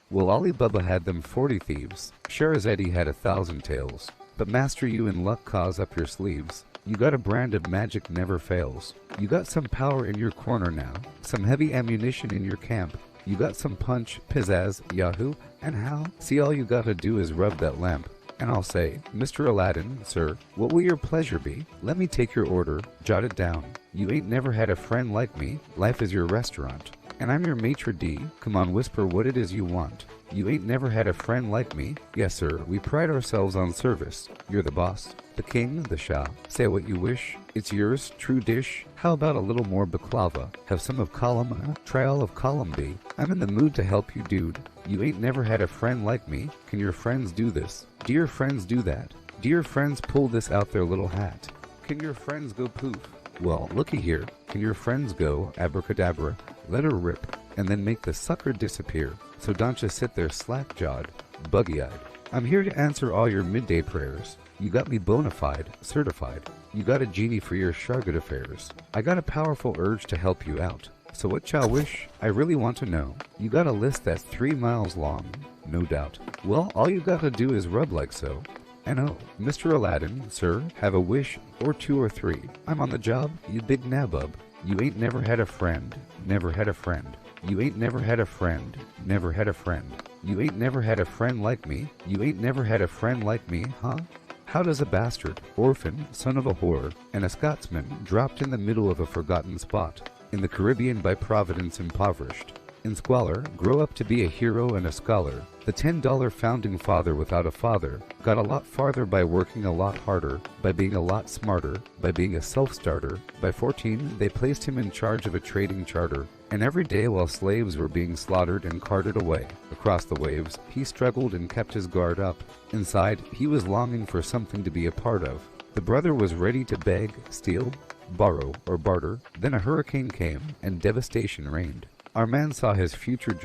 Well, Ali Baba had them 40 thieves. Sherazade had 1,000 tales. But master you in luck cause up your sleeves. You got a brand of magic never fails. You got some power in your corner now. Some heavy ammunition in your camp. You got some punch, pizzazz, yahoo, and how? See, all you gotta do is rub that lamp. And I'll say, Mr. Aladdin, sir, what will your pleasure be? Let me take your order, jot it down. You ain't never had a friend like me. Life is your restaurant. And I'm your maitre d'. Come on, whisper what it is you want. You ain't never had a friend like me. Yes, sir, we pride ourselves on service. You're the boss, the king, the shah. Say what you wish. It's yours, true dish. How about a little more baklava? Have some of column A, try all of column B. I'm in the mood to help you, dude. You ain't never had a friend like me. Can your friends do this? Dear friends do that. Dear friends pull this out their little hat. Can your friends go poof? Well, looky here. Can your friends go abracadabra, let her rip, and then make the sucker disappear? So don't just sit there slack-jawed, buggy-eyed. I'm here to answer all your midday prayers. You got me bona fide, certified. You got a genie for your Shargad affairs. I got a powerful urge to help you out. So what y'all wish? I really want to know. You got a list that's 3 miles long, no doubt. Well, all you gotta do is rub like so. And oh, Mr. Aladdin, sir, have a wish or 2 or 3. I'm on the job, you big nabub. You ain't never had a friend, never had a friend. You ain't never had a friend, never had a friend. You ain't never had a friend like me. You ain't never had a friend like me, huh? How does a bastard, orphan, son of a whore, and a Scotsman dropped in the middle of a forgotten spot, in the Caribbean by Providence impoverished, in squalor, grow up to be a hero and a scholar? The $10 founding father without a father got a lot farther by working a lot harder, by being a lot smarter, by being a self-starter. By 14, they placed him in charge of a trading charter. And every day while slaves were being slaughtered and carted away across the waves, he struggled and kept his guard up. Inside, he was longing for something to be a part of. The brother was ready to beg, steal, borrow, or barter. Then a hurricane came, and devastation reigned. Our man saw his future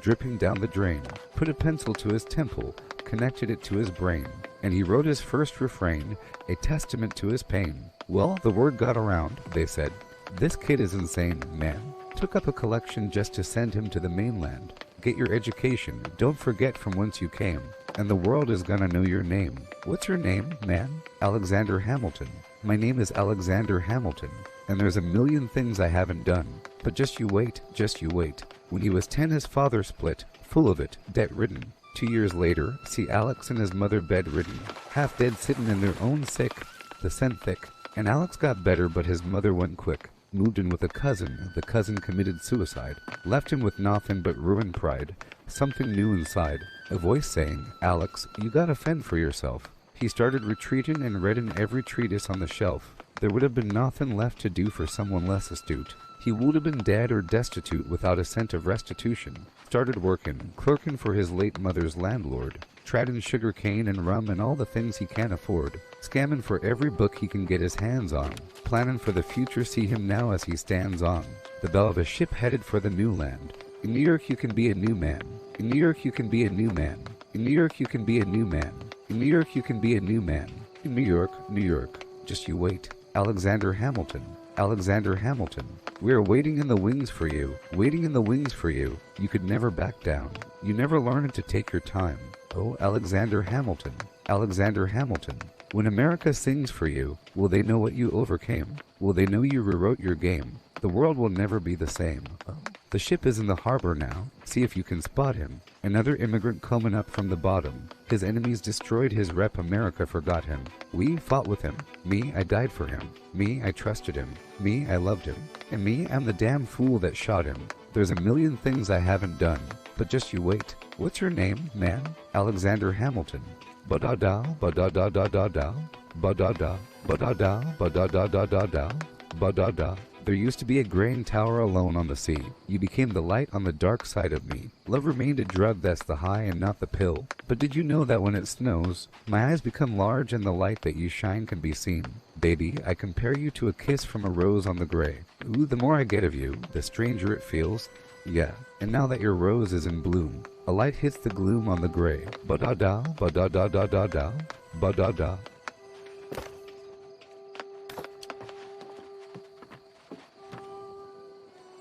dripping down the drain, put a pencil to his temple, connected it to his brain, and he wrote his first refrain, a testament to his pain. Well, the word got around, they said. This kid is insane, man. Took up a collection just to send him to the mainland. Get your education, don't forget from whence you came, and the world is gonna know your name. What's your name, man? Alexander Hamilton. My name is Alexander Hamilton, and there's a million things I haven't done. But just you wait, just you wait. When he was 10, his father split, full of it, debt-ridden. 2 years later, see Alex and his mother bedridden, half dead sitting in their own sick, the scent thick. And Alex got better, but his mother went quick. Moved in with a cousin, the cousin committed suicide. Left him with nothing but ruined pride, something new inside. A voice saying, Alex, you gotta fend for yourself. He started retreating and read in every treatise on the shelf. There would have been nothing left to do for someone less astute. He would have been dead or destitute without a cent of restitution. Started working, clerking for his late mother's landlord, trading sugar cane and rum and all the things he can't afford, scamming for every book he can get his hands on, planning for the future. See him now as he stands on the bow of a ship headed for the new land. In New York you can be a new man. In New York you can be a new man. In New York you can be a new man. In New York you can be a new man. In New York, New York, just you wait. Alexander Hamilton. Alexander Hamilton. We are waiting in the wings for you, waiting in the wings for you. You could never back down. You never learned to take your time. Oh, Alexander Hamilton. Alexander Hamilton. When America sings for you, will they know what you overcame? Will they know you rewrote your game? The world will never be the same. Oh. The ship is in the harbor now. See if you can spot him. Another immigrant coming up from the bottom. His enemies destroyed his rep. America forgot him. We fought with him. Me, I died for him. Me, I trusted him. Me, I loved him. And me, I'm the damn fool that shot him. There's a million things I haven't done. But just you wait. What's your name, man? Alexander Hamilton. Ba-da-da, ba-da-da-da-da-da. Ba-da-da, ba-da-da, ba-da-da-da-da-da. Ba-da-da. There used to be a grain tower alone on the sea. You became the light on the dark side of me. Love remained a drug that's the high and not the pill. But did you know that when it snows, my eyes become large and the light that you shine can be seen? Baby, I compare you to a kiss from a rose on the gray. Ooh, the more I get of you, the stranger it feels. Yeah, and now that your rose is in bloom, a light hits the gloom on the gray. Ba-da-da, ba-da-da-da-da-da, ba-da-da.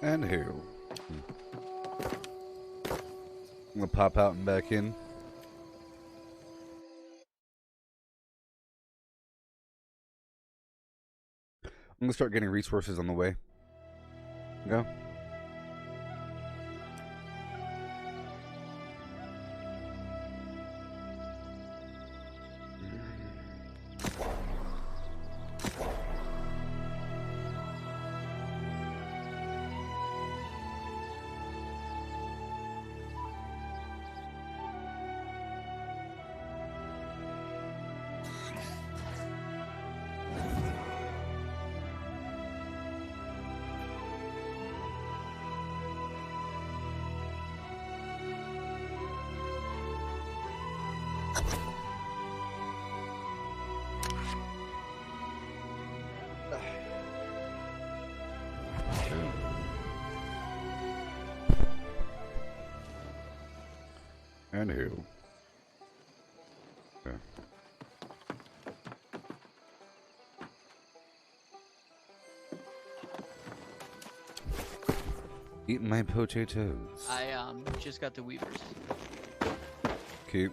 And here. I'm gonna pop out and back in. I'm gonna start getting resources on the way. Go. And who? Yeah. Eating my potatoes. I just got the weavers. Keep.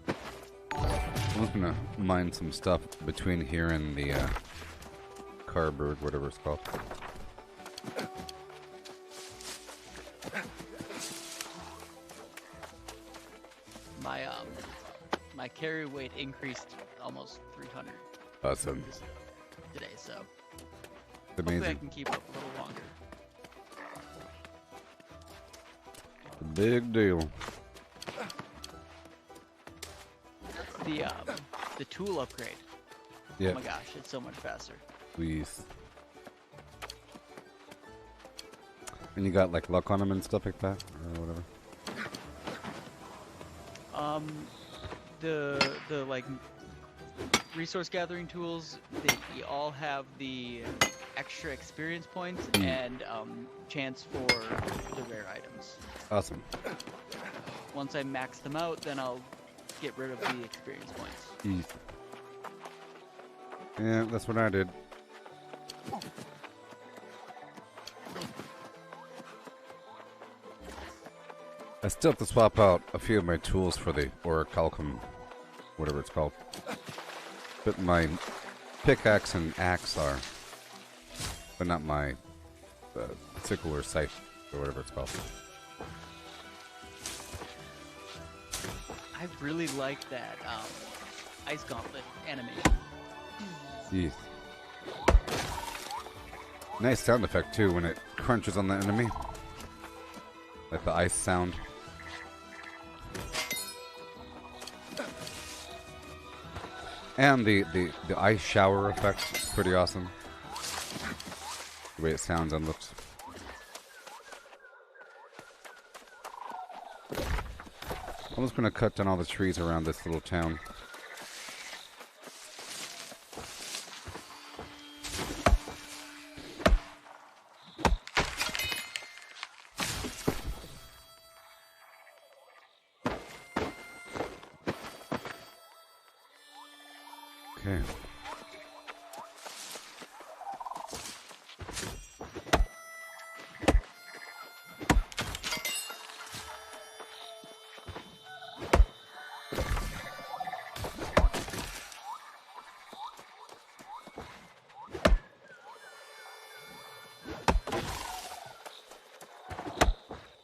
I'm just gonna mine some stuff between here and the Carberg, whatever it's called. My carry weight increased almost 300 Awesome. today, so Amazing. hopefully I can keep up a little longer. Big deal. The tool upgrade. Yeah. Oh my gosh, it's so much faster. Please. And you got like luck on them and stuff like that, or whatever. The like resource gathering tools, they all have the extra experience points and chance for the rare items. Awesome. Once I max them out, then I'll get rid of the experience points. Easy. Yeah, that's what I did. I still have to swap out a few of my tools for the orichalcum, whatever it's called. But my pickaxe and axe are, but not my sickle or scythe or whatever it's called. I really like that ice gauntlet animation. Jeez. Nice sound effect too when it crunches on the enemy. Like the ice sound. And the ice shower effect is pretty awesome. The way it sounds and looks. I'm just gonna cut down all the trees around this little town. Okay.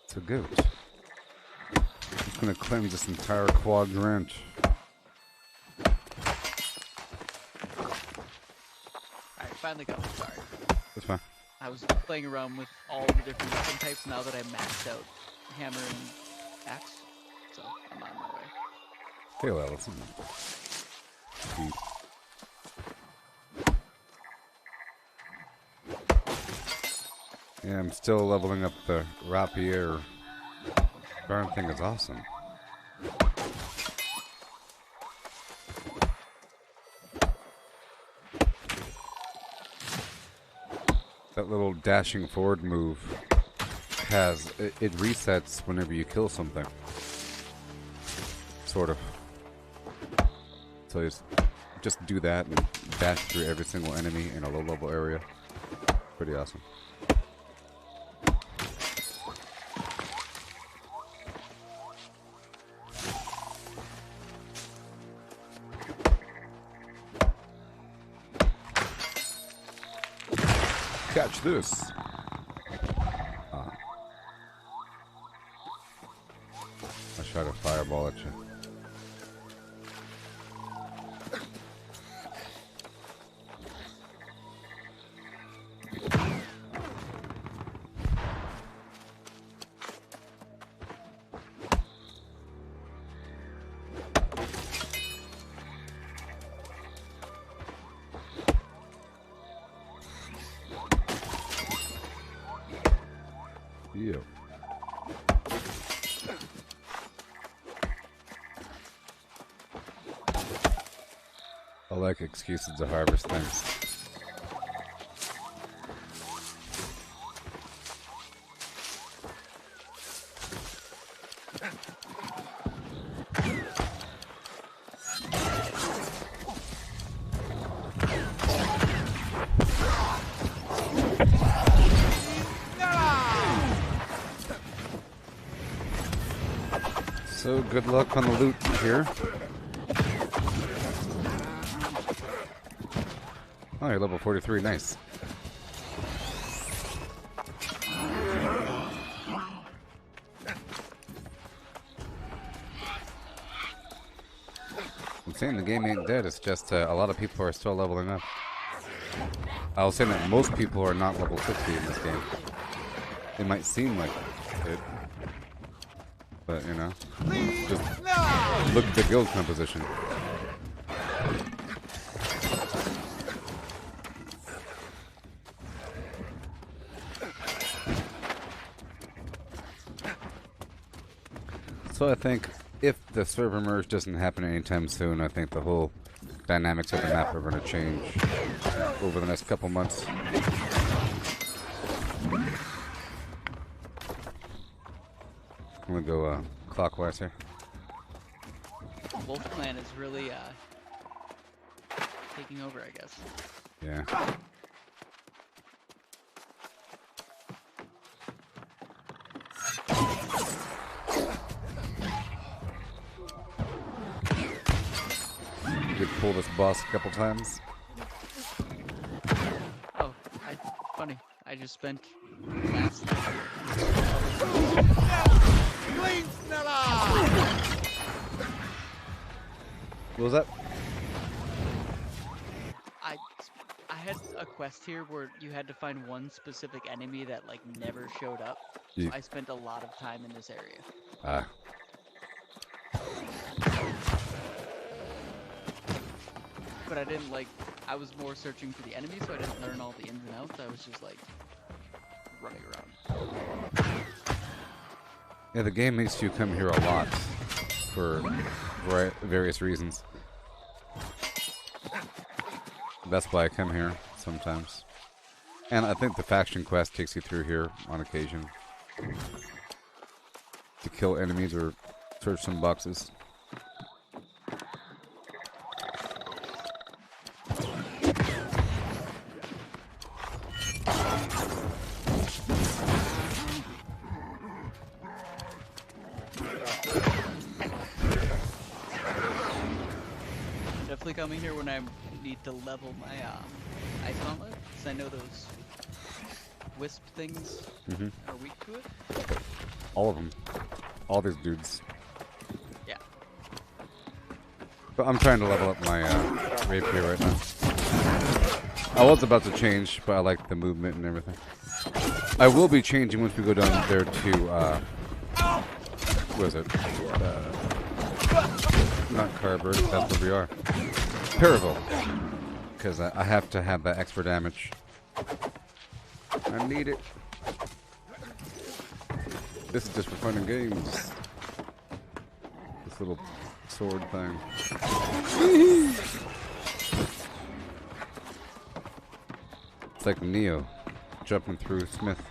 It's a goat. I'm just gonna claim this entire quadrant. Alright, finally got one, sorry. That's fine. I was playing around with all the different weapon types now that I maxed out hammer and axe. So I'm on my way. Hey, well, listen. Sweet. Yeah, I'm still leveling up the rapier. Darn thing is awesome. That little dashing forward move has it resets whenever you kill something. Sort of. So you just do that and dash through every single enemy in a low level area. Pretty awesome. Catch this. I shot a fireball at you. Yeah. I like excuses to harvest things. So good luck on the loot here. Oh, you're level 43, nice. I'm saying the game ain't dead, it's just a lot of people are still leveling up. I was saying that most people are not level 50 in this game. It might seem like it, but you know, just look at the guild composition. So I think if the server merge doesn't happen anytime soon, I think the whole dynamics of the map are going to change over the next couple months. I'm going to go clockwise here. Wolf Clan is really taking over, I guess. Yeah. You could pull this boss a couple times. Oh, funny. I just spent last What was that? I had a quest here where you had to find one specific enemy that like never showed up. So Yeah. I spent a lot of time in this area. But I didn't I was more searching for the enemy, so I didn't learn all the ins and outs. I was just like running around. Yeah, the game makes you come here a lot. for various reasons. That's why I come here sometimes. And I think the faction quest takes you through here on occasion to kill enemies or search some boxes. Definitely coming here when I need to level my ice gauntlet, because I know those wisp things are weak to it. All of them. All these dudes. Yeah. But I'm trying to level up my rapier right now. I was about to change, but I like the movement and everything. I will be changing once we go down there to, what is it? Not Carberg, that's where we are. Paravel. Because I have to have that extra damage. I need it. This is just for fun and games. This little sword thing. It's like Neo jumping through Smith.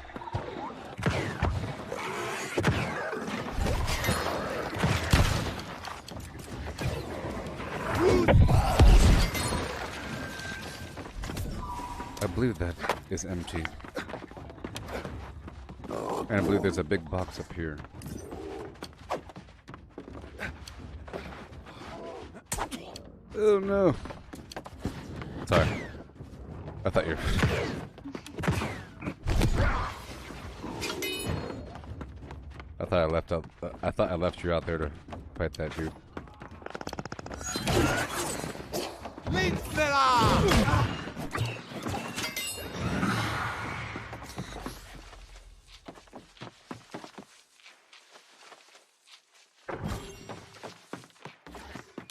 I believe that is empty. And I believe there's a big box up here. Oh no. Sorry. I thought you were... I thought I left you out there to fight that dude.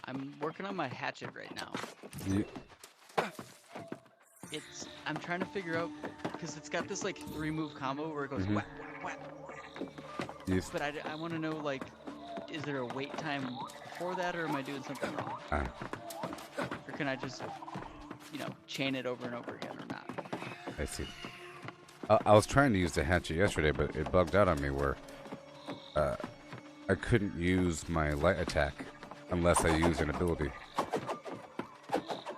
I'm working on my hatchet right now. You... I'm trying to figure out, because it's got this like 3-move combo where it goes whack, whack, whack. Yes. But I want to know, like, is there a wait time before that, or am I doing something wrong? Or can I just, you know, chain it over and over again, or not? I see. I was trying to use the hatchet yesterday, but it bugged out on me where I couldn't use my light attack unless I used an ability.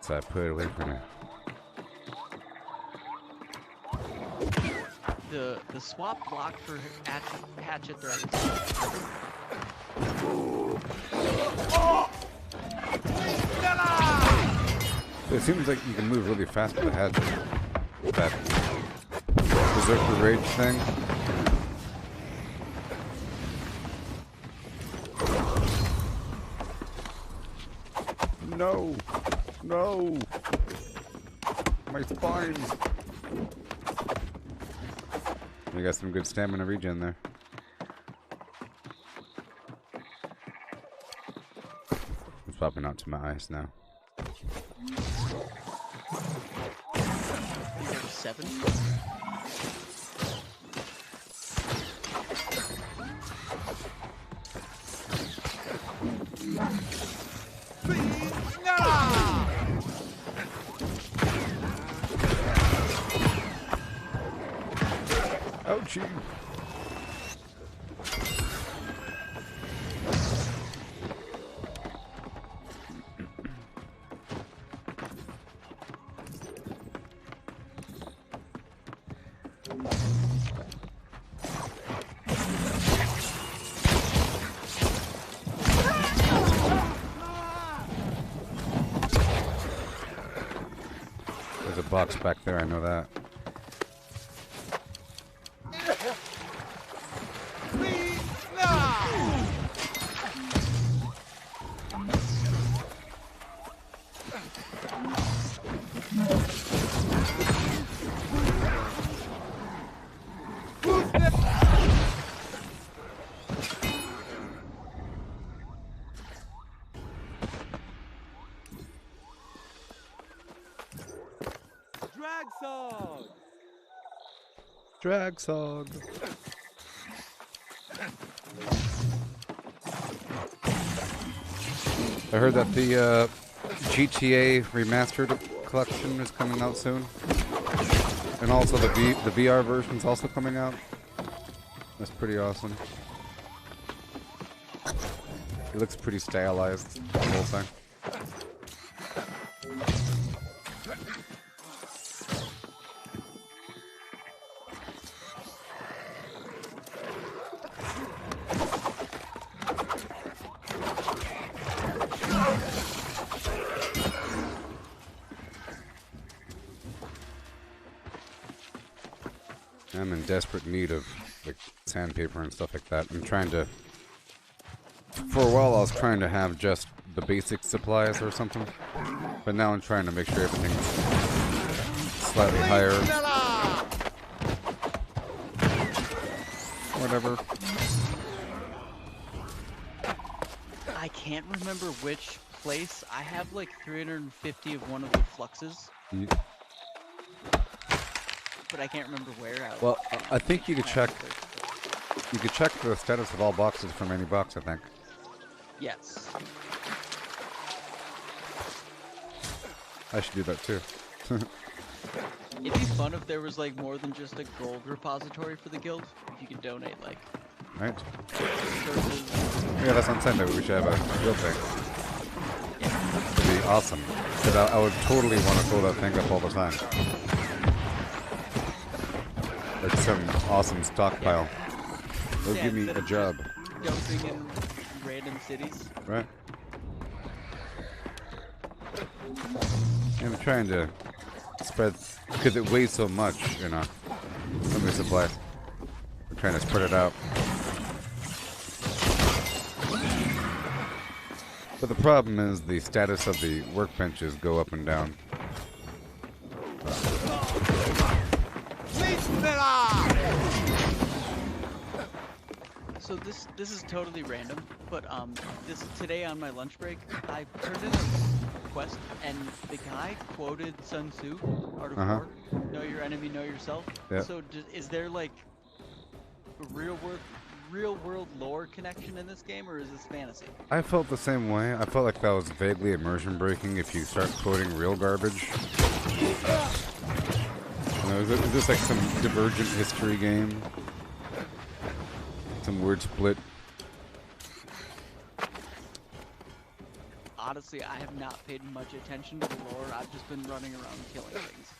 So I put it away for now. The swap block for hatchet thread. It seems like you can move really fast with the hatchet. That Berserker Rage thing. No! No! My spine! You got some good stamina regen there. I'm swapping out to my ice now. 7. Ouchie! There's a box back there, I know that. Dragsog. I heard that the GTA Remastered collection is coming out soon. And also the VR version is also coming out. That's pretty awesome. It looks pretty stylized, the whole thing. I'm in desperate need of like sandpaper and stuff like that. I'm trying to. For a while, I was trying to have just the basic supplies or something, but now I'm trying to make sure everything's slightly higher. Whatever. I can't remember which place. I have like 350 of one of the fluxes, but I can't remember where. Well, I think you could check. You could check the status of all boxes from any box, I think. Yes. I should do that too. It'd be fun if there was like more than just a gold repository for the guild. If you could donate like Right? resources. Yeah, that's what I'm saying. That we should have a guild thing. It'd be awesome. Because I would totally want to throw that thing up all the time. Like some awesome stockpile. It'll give me instead a of job. just dumping in random cities. Right? And I'm trying to spread, because it weighs so much, you know, some of the supplies. We're trying to spread it out. But the problem is the status of the workbenches go up and down. So this is totally random, but this today on my lunch break, I turned in a quest, and the guy quoted Sun Tzu, Art of War, "Know your enemy, know yourself." Yeah. So is there like a real world lore connection in this game, or is this fantasy? I felt the same way. I felt like that was vaguely immersion breaking if you start quoting real garbage. You know, is this like some divergent history game? Some word split? Honestly, I have not paid much attention to the lore. I've just been running around killing things.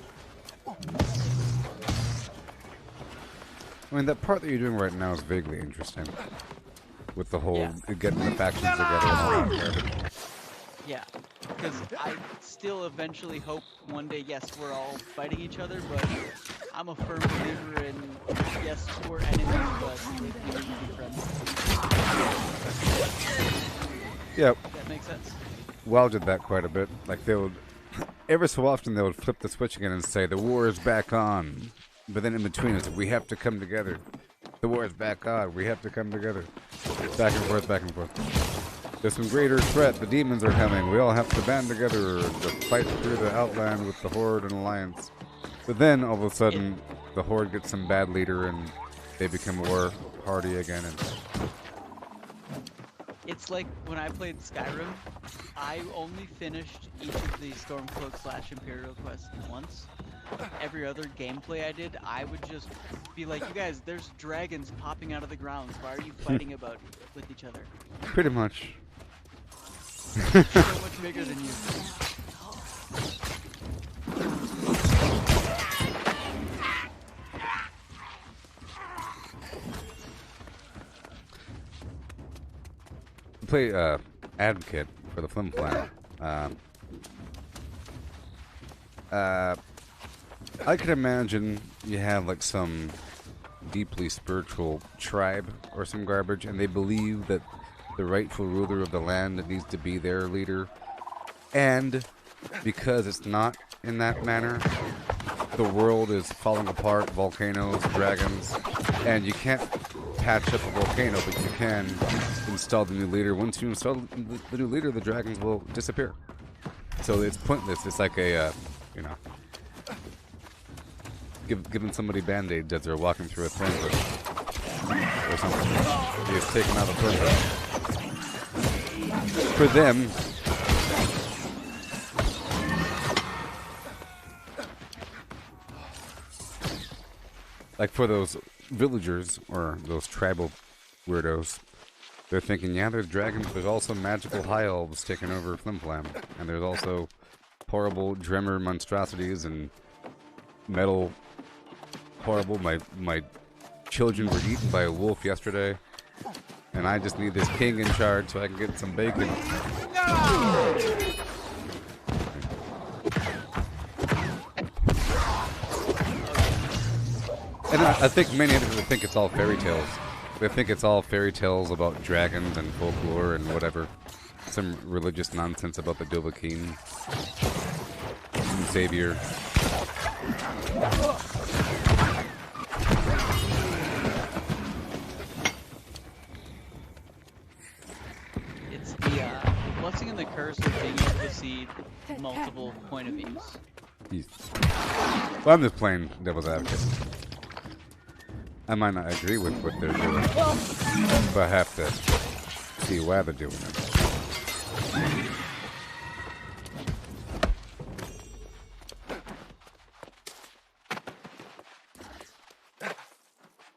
I mean, that part that you're doing right now is vaguely interesting. With the whole getting the factions together and all that garbage. Yeah, because I still eventually hope one day, yes, we're all fighting each other, but I'm a firm believer in, yes, we're enemies, but we need to be friends. Yep. That makes sense? WoW did that quite a bit. Like, they would, every so often they would flip the switch again and say, the war is back on. But then in between it's, we have to come together. The war is back on, we have to come together. Back and forth, back and forth. There's some greater threat, the demons are coming, we all have to band together to fight through the Outland with the Horde and Alliance. But then, all of a sudden, the Horde gets some bad leader and they become war hardy again. And It's like when I played Skyrim, I only finished each of the Stormcloak / Imperial quests once. Every other gameplay I did, I would just be like, you guys, there's dragons popping out of the ground. Why are you fighting with each other? pretty much. So much bigger than you. Play Advocate for the Flim Flam. I could imagine you have like some deeply spiritual tribe or some garbage, and they believe that the rightful ruler of the land needs to be their leader. And because it's not in that manner, the world is falling apart, volcanoes, dragons, and you can't patch up a volcano, but you can install the new leader. Once you install the new leader, the dragons will disappear. So it's pointless. It's like a, you know, giving somebody band-aids as they're walking through a thorn bush or something. You've taken out a thorn bush. For them, like for those villagers or those tribal weirdos, they're thinking, yeah, there's dragons, there's also magical high elves taking over Flimflam, and there's also horrible Dremmer monstrosities and metal horrible. My children were eaten by a wolf yesterday, and I just need this king in charge so I can get some bacon. And I think many of them think it's all fairy tales. They think it's all fairy tales about dragons and folklore and whatever. Some religious nonsense about the Dovahkiin and Savior. It's the blessing and the curse of being able to see multiple point of views. Well, I'm just playing devil's advocate. I might not agree with what they're doing, but I have to see why they're doing it.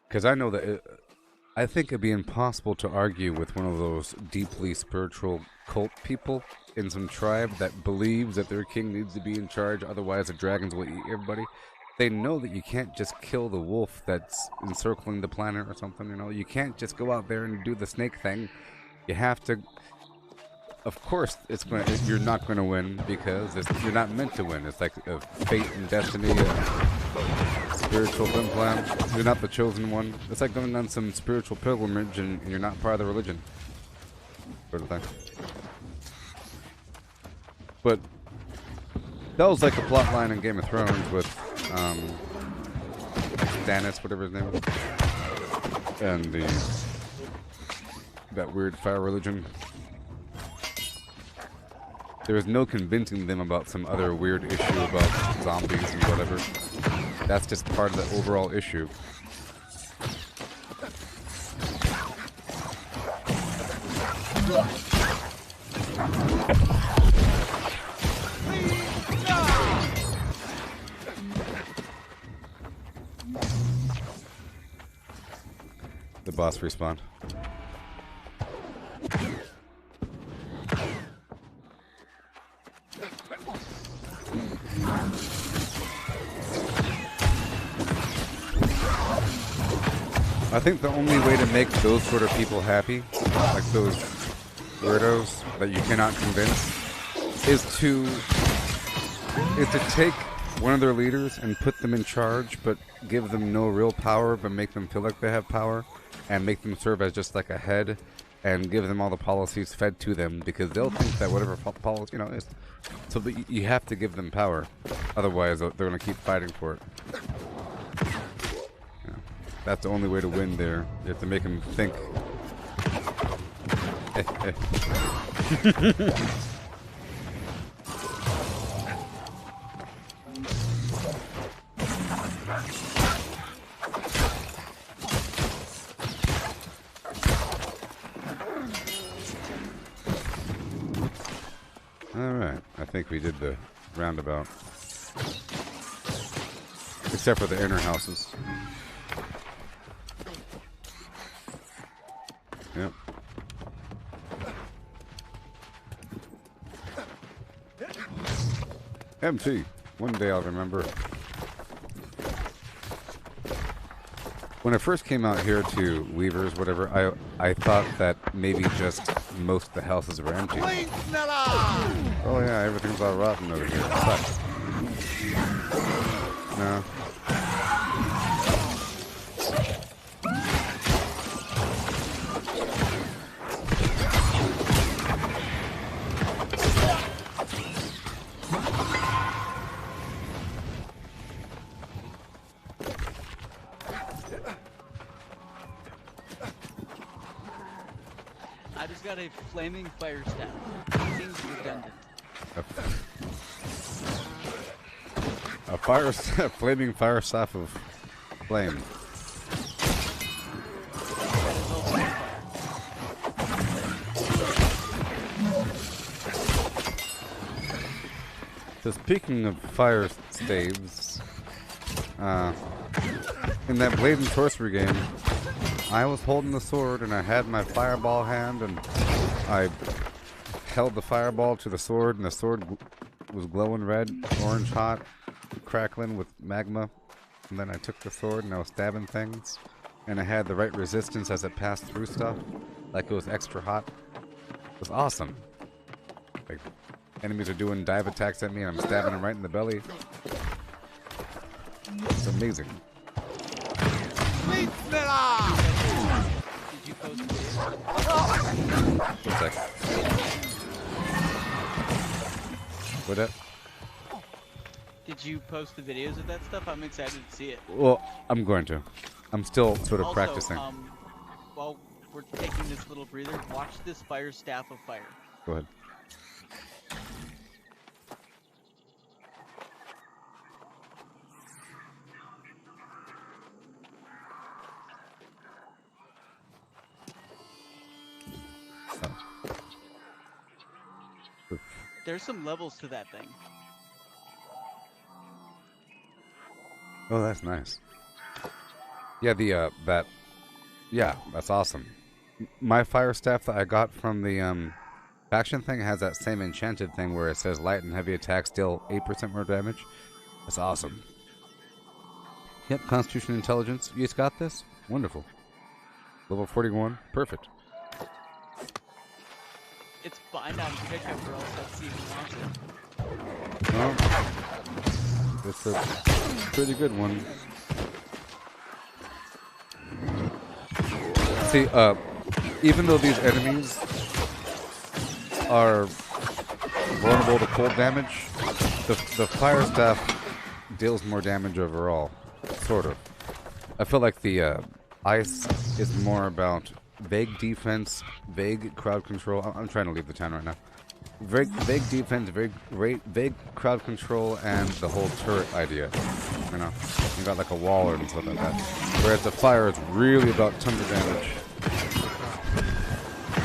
Because I know that I think it'd be impossible to argue with one of those deeply spiritual cult people in some tribe that believes that their king needs to be in charge, otherwise the dragons will eat everybody. They know that you can't just kill the wolf that's encircling the planet or something, you know? You can't just go out there and do the snake thing. You have to... Of course, you're not going to win because you're not meant to win. It's like a fate and destiny, a spiritual plan. You're not the chosen one. It's like going on some spiritual pilgrimage and you're not part of the religion. Sort of thing. But that was like a plot line in Game of Thrones with Stannis, whatever his name is, and that weird fire religion. There was no convincing them about some other weird issue about zombies and whatever. That's just part of the overall issue. The boss respawned. I think the only way to make those sort of people happy, like those weirdos that you cannot convince, is to take one of their leaders and put them in charge, but give them no real power, but make them feel like they have power, and make them serve as just like a head, and give them all the policies fed to them, because they'll think that whatever policy, you know, is. So you have to give them power, otherwise they're going to keep fighting for it. Yeah. That's the only way to win there. You have to make them think. Alright, I think we did the roundabout. Except for the inner houses. Yep. MT. One day I'll remember. When I first came out here to Weavers, whatever, I thought that maybe just most of the houses were empty. Oh yeah, everything's all rotten over here. Sucks. No. I just got a flaming fire staff. Seems redundant. A flaming fire staff of flame. So speaking of fire staves, in that Blade and Sorcery game, I was holding the sword and I had my fireball hand and I held the fireball to the sword and the sword was glowing red, orange hot, crackling with magma. And then I took the sword and I was stabbing things and I had the right resistance as it passed through stuff, like it was extra hot. It was awesome. Like, enemies are doing dive attacks at me and I'm stabbing them right in the belly. It's amazing. Meat Miller! Did you post this? One sec. What up? Did you post the videos of that stuff? I'm excited to see it. Well, I'm going to. I'm still sort of Also, practicing. While we're taking this little breather, watch this fire staff of fire. Go ahead. There's some levels to that thing. Oh, that's nice. Yeah, that's awesome. My fire staff that I got from the faction thing has that same enchanted thing where it says light and heavy attacks deal 8% more damage. That's awesome. Yep, Constitution Intelligence. You just got this? Wonderful. Level 41. Perfect. It's bind on pickup or else that season launch it. Well, it's a pretty good one. See, even though these enemies are vulnerable to cold damage, the fire staff deals more damage overall. Sort of. I feel like the ice is more about vague defense, vague crowd control. I'm trying to leave the town right now. Vague defense, vague crowd control, and the whole turret idea. You know, you got like a wall and stuff like that. Whereas the fire is really about tons of damage,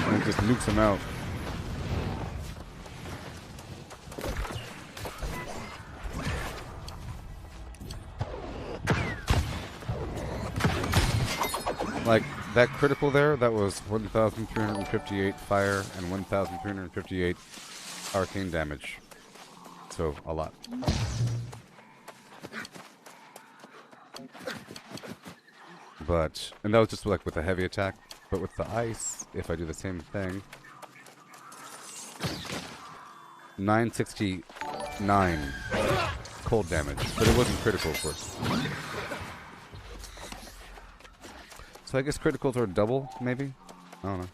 and it just nukes them out. Like that critical there, that was 1,358 fire and 1,358 arcane damage. So, a lot. But, and that was just like with a heavy attack. But with the ice, if I do the same thing, 969 cold damage. But it wasn't critical, of course. So I guess criticals are double, maybe? I don't know.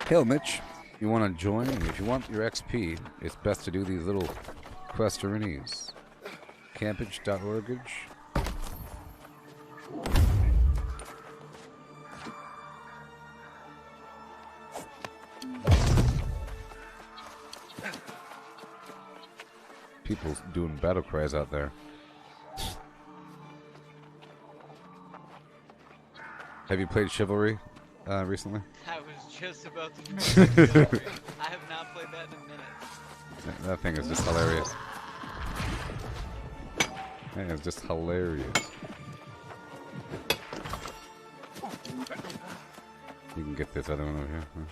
Hail, Mitch. You want to join? If you want your XP, it's best to do these little questerinies. Campage.org. People doing battle cries out there. Have you played Chivalry recently? I was just about to try to I have not played that in a minute. That thing is just hilarious. That is just hilarious. You can get this other one over here. Huh?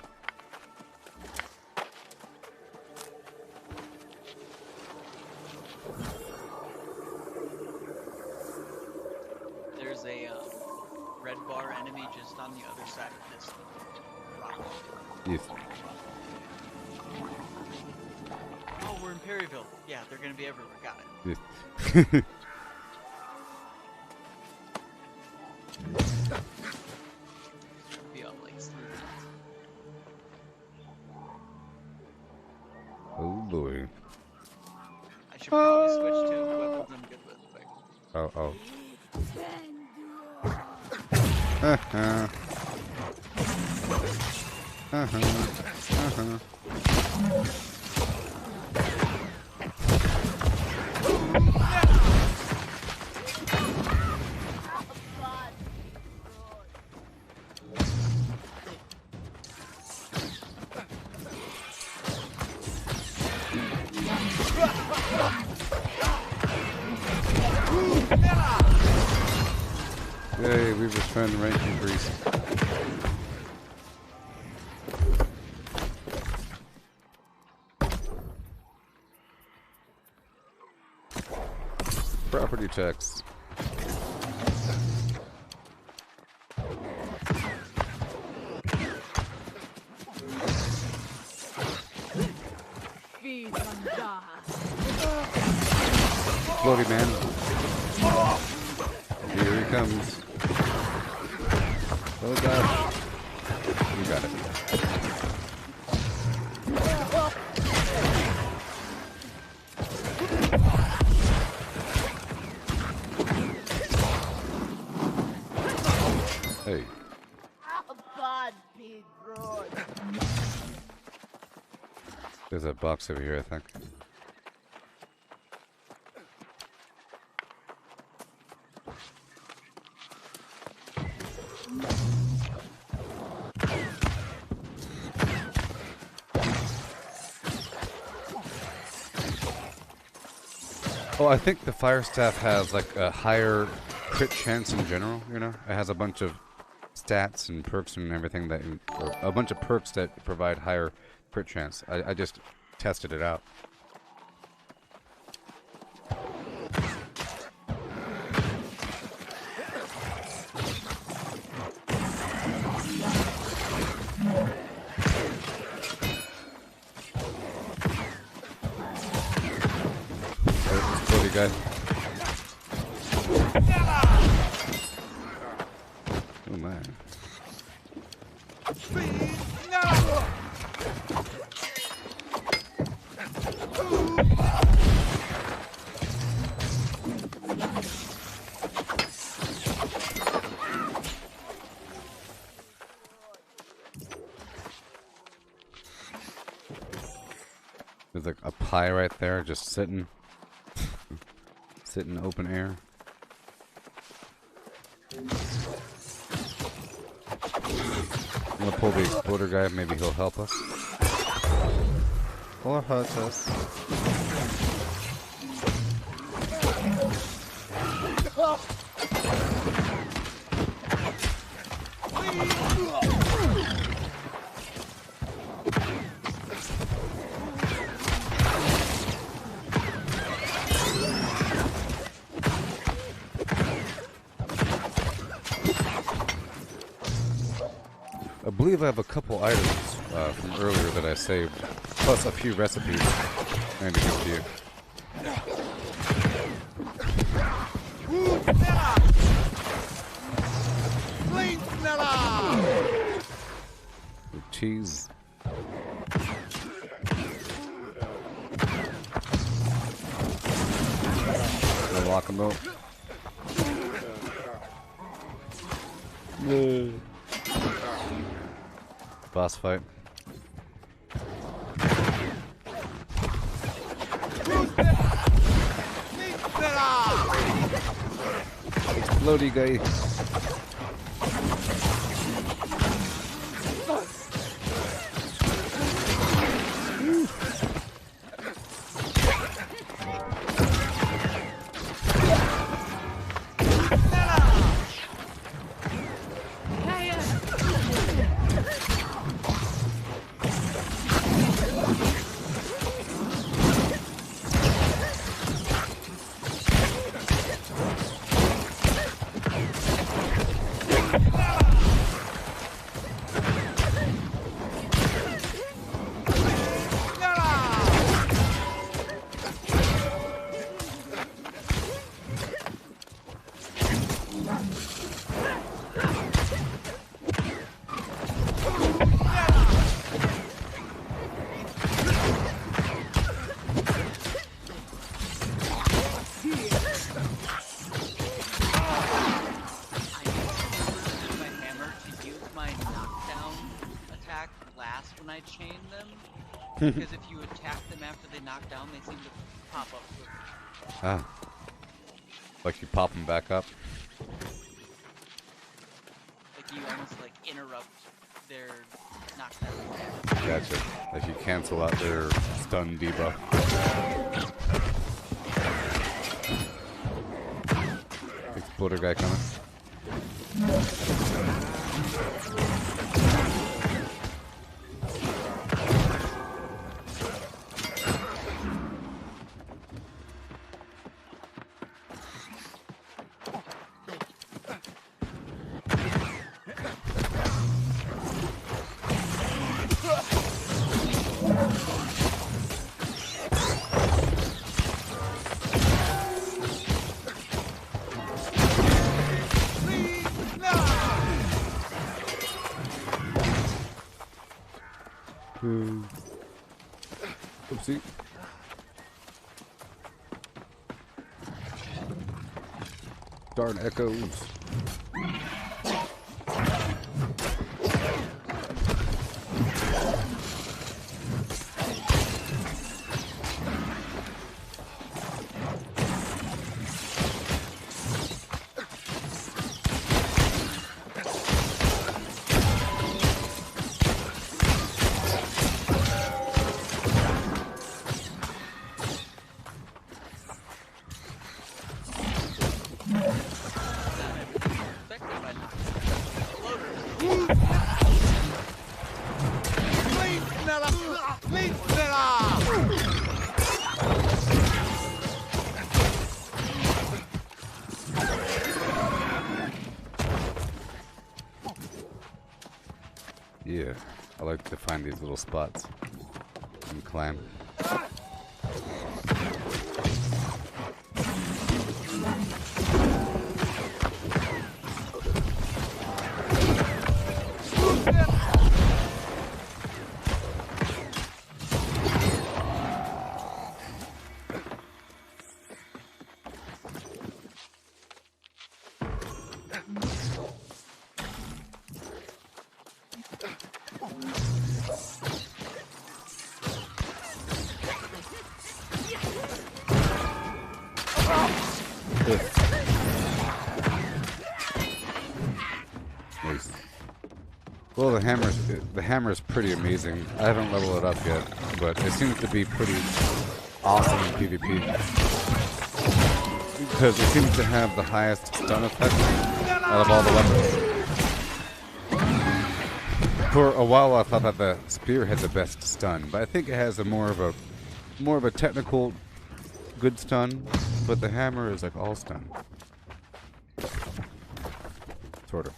There's a red bar enemy just on the other side of this rock. Yes. Oh, we're in Perryville. Yeah, they're gonna be everywhere. Got it. Yes. Be on like 3 minutes. Oh boy. I should probably switch to weapons I'm good with. Like, Oh. Uh-huh. Hey, we were trying to rank increase. Property checks. Floaty man. Here he comes. Oh gosh. You got it. Hey. There's a box over here, I think. Oh, I think the fire staff has like a higher crit chance in general, you know? It has a bunch of stats and perks and everything that, or a bunch of perks that provide higher crit chance. I just tested it out. Guy. Oh man. There's like a pie right there just sitting. Sit in the open air. I'm gonna pull the exploder guy, maybe he'll help us. Or hurt us. I believe I have a couple items from earlier that I saved, plus a few recipes I need to give to you. With cheese. Gonna lock them up. Yeah. Boss fight. Explodey guy. Because if you attack them after they knock down, they seem to pop up quicker. Ah. Like you pop them back up? Like you almost like interrupt their knockdown. Gotcha. Like you cancel out their stun debuff. exploder guy coming. Oopsie. Darn echoes. Yeah, I like to find these little spots and climb. Nice. Well, the hammer's pretty amazing. I haven't leveled it up yet, but it seems to be pretty awesome in PvP because it seems to have the highest stun effect out of all the weapons. For a while, I thought that the spear had the best stun, but I think it has a more of a technical good stun, but the hammer is like all stun. Sort of.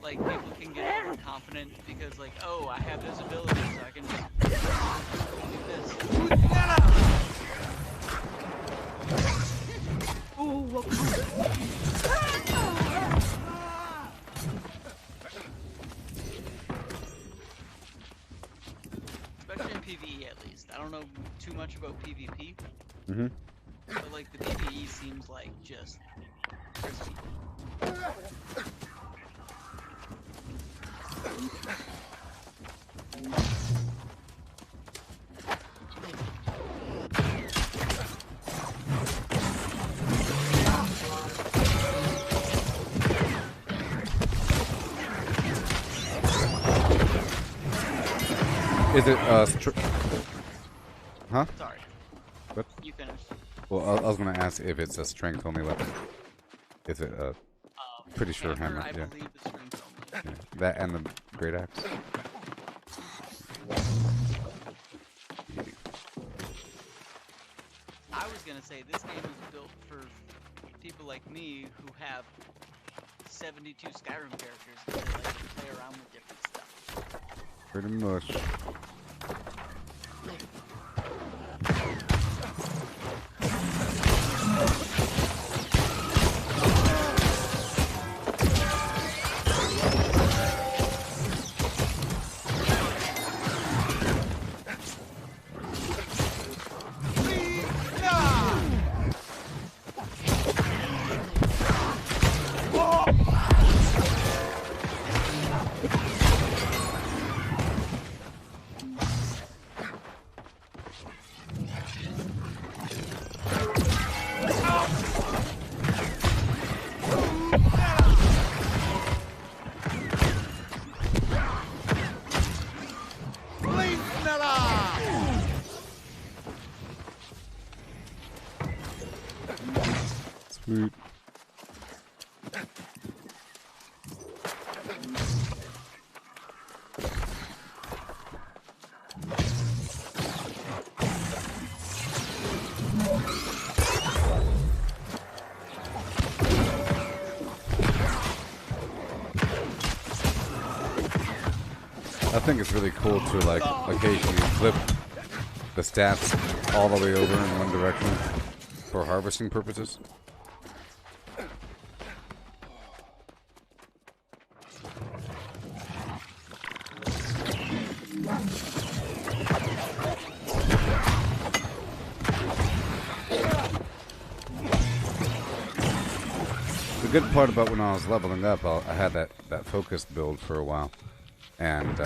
Like, people can get overconfident because, like, oh, I have this ability, so I can just do this. Especially in PvE, at least. I don't know too much about PvP. Mm-hmm. But, like, the PvE seems like just crispy. Is it huh? Sorry. What? You finished. Well, I was gonna ask if it's a strength only weapon. Is it pretty sure hammer? I Yeah. believe the strength only. Yeah. That and the great axe. I was gonna say this game is built for people like me who have 72 Skyrim characters and they like to play around with different stuff. Pretty much. Sweet. I think it's really cool to like occasionally flip the stats all the way over in one direction for harvesting purposes. The good part about when I was leveling up, I had that focused build for a while. And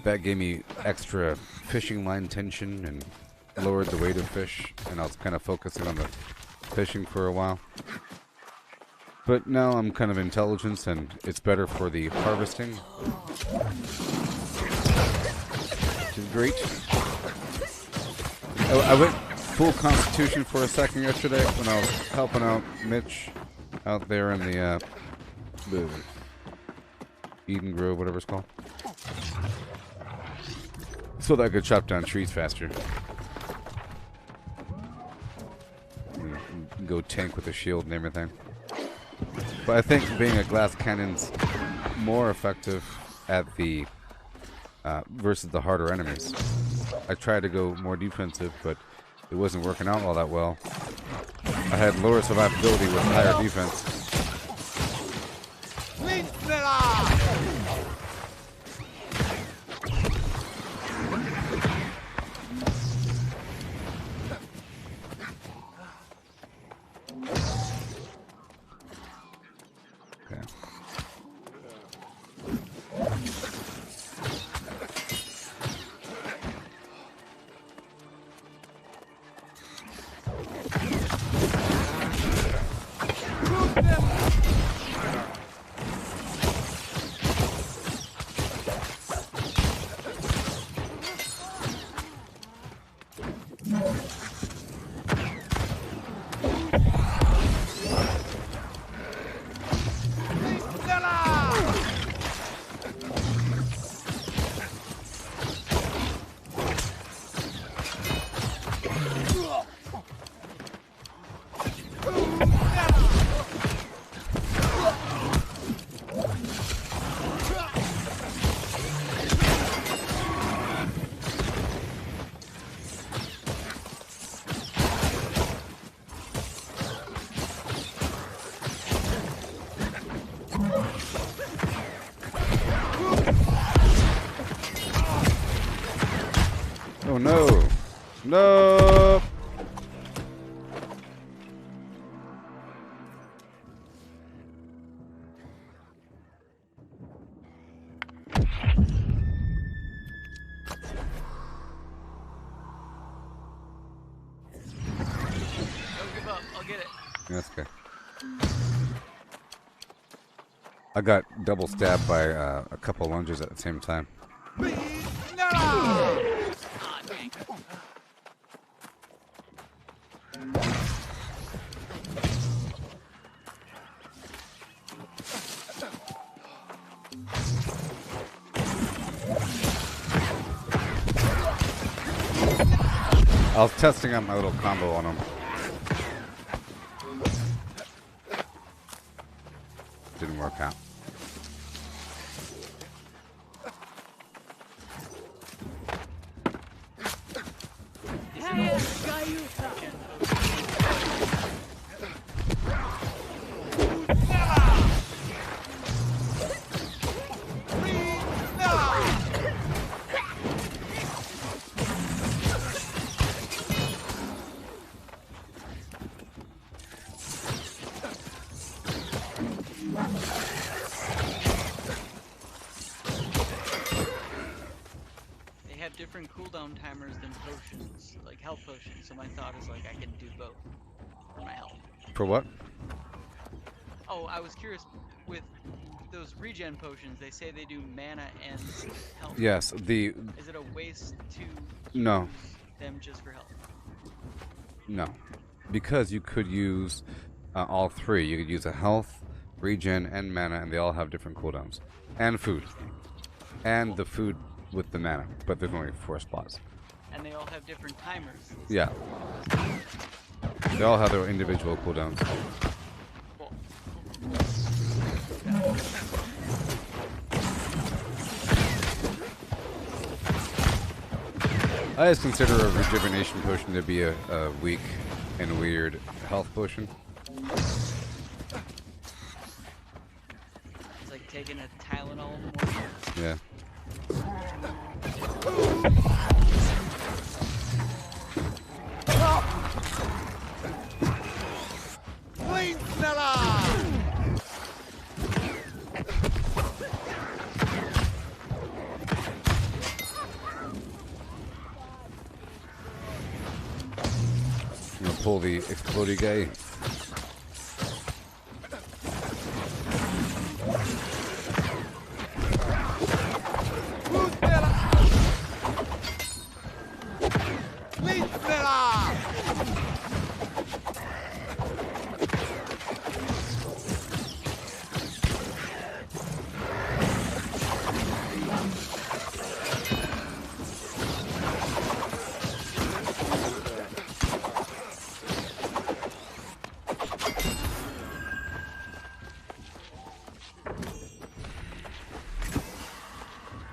that gave me extra fishing line tension and lowered the weight of fish. And I was kind of focusing on the fishing for a while. But now I'm kind of intelligence and it's better for the harvesting. Which is great. I went full constitution for a second yesterday when I was helping out Mitch out there in the Eden Grove, whatever it's called. So that I could chop down trees faster. And go tank with a shield and everything. But I think being a glass cannon's more effective at the versus the harder enemies. I tried to go more defensive, but it wasn't working out all that well. I had lower survivability with higher defense. Oh no! No! Don't give up. I'll get it. That's okay. I got double stabbed by a couple lunges at the same time. Ah, dang. I was testing out my little combo on him. Didn't work out. They have different cooldown timers than potions, like health potions. So my thought is like I can do both on my health. For what? Oh, I was curious with those regen potions. They say they do mana and health. Yes, the... Is it a waste to No. use them just for health? No. because you could use all three. You could use a health, regen, and mana, and they all have different cooldowns. And food. And the food with the mana, but there's only 4 spots. And they all have different timers. Yeah. They all have their individual cooldowns. Cool. I just consider a rejuvenation potion to be a weak and weird health potion. It's like taking a Tylenol in the morning. Yeah. Clean Snella! I'm gonna pull the explodey guy. Clean Snella!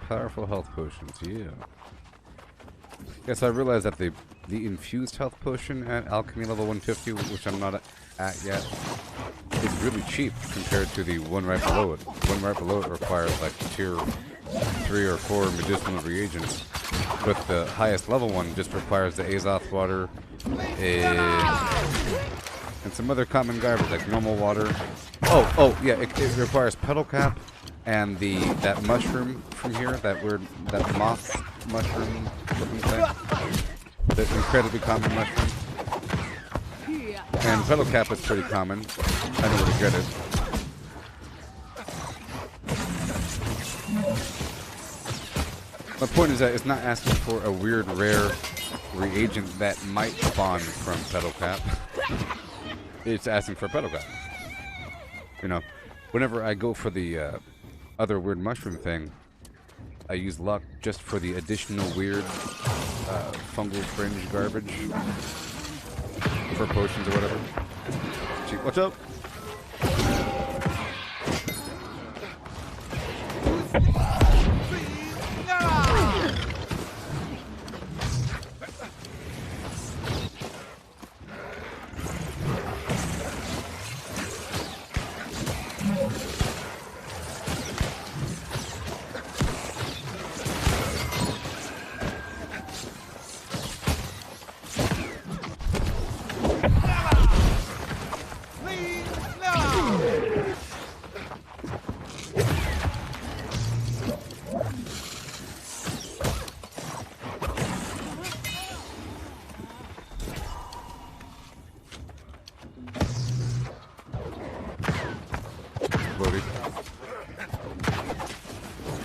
Powerful health potions, yeah. Yes, I realized that the infused health potion at alchemy level 150, which I'm not at yet, is really cheap compared to the one right below it. One right below it requires like tier 3 or 4 medicinal reagents, but the highest level one just requires the Azoth water and some other common garbage like normal water. Oh yeah, it requires petal cap and that mushroom from here, that moth mushroom looking thing, that incredibly common mushroom. And petal cap is pretty common. I know where to get it. My point is that it's not asking for a weird rare reagent that might spawn from petal cap. It's asking for petal cap. You know, whenever I go for the other weird mushroom thing, I use luck just for the additional weird fungal fringe garbage for potions or whatever. What's up?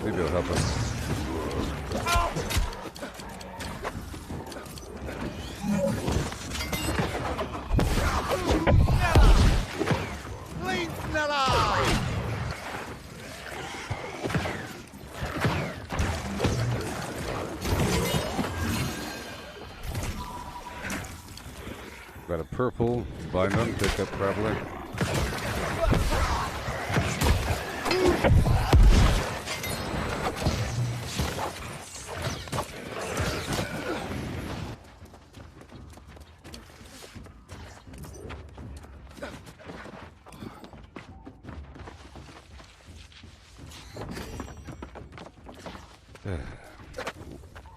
Maybe it'll help us. Clean Snella! Got a purple bind on pickup probably.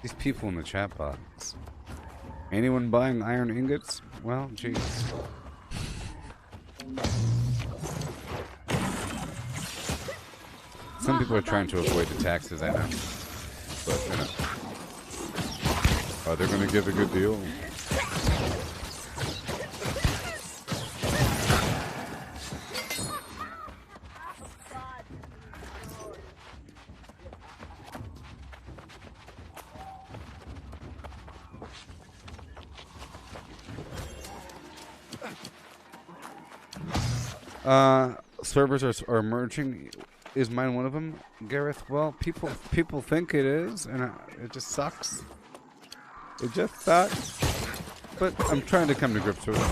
These people in the chat box. Anyone buying iron ingots? Well, geez. Some people are trying to avoid the taxes, I know. But, you know. Are they going to give a good deal? Servers are merging. Is mine one of them, Gareth? Well, people think it is, and it just sucks. It just sucks. But I'm trying to come to grips with it.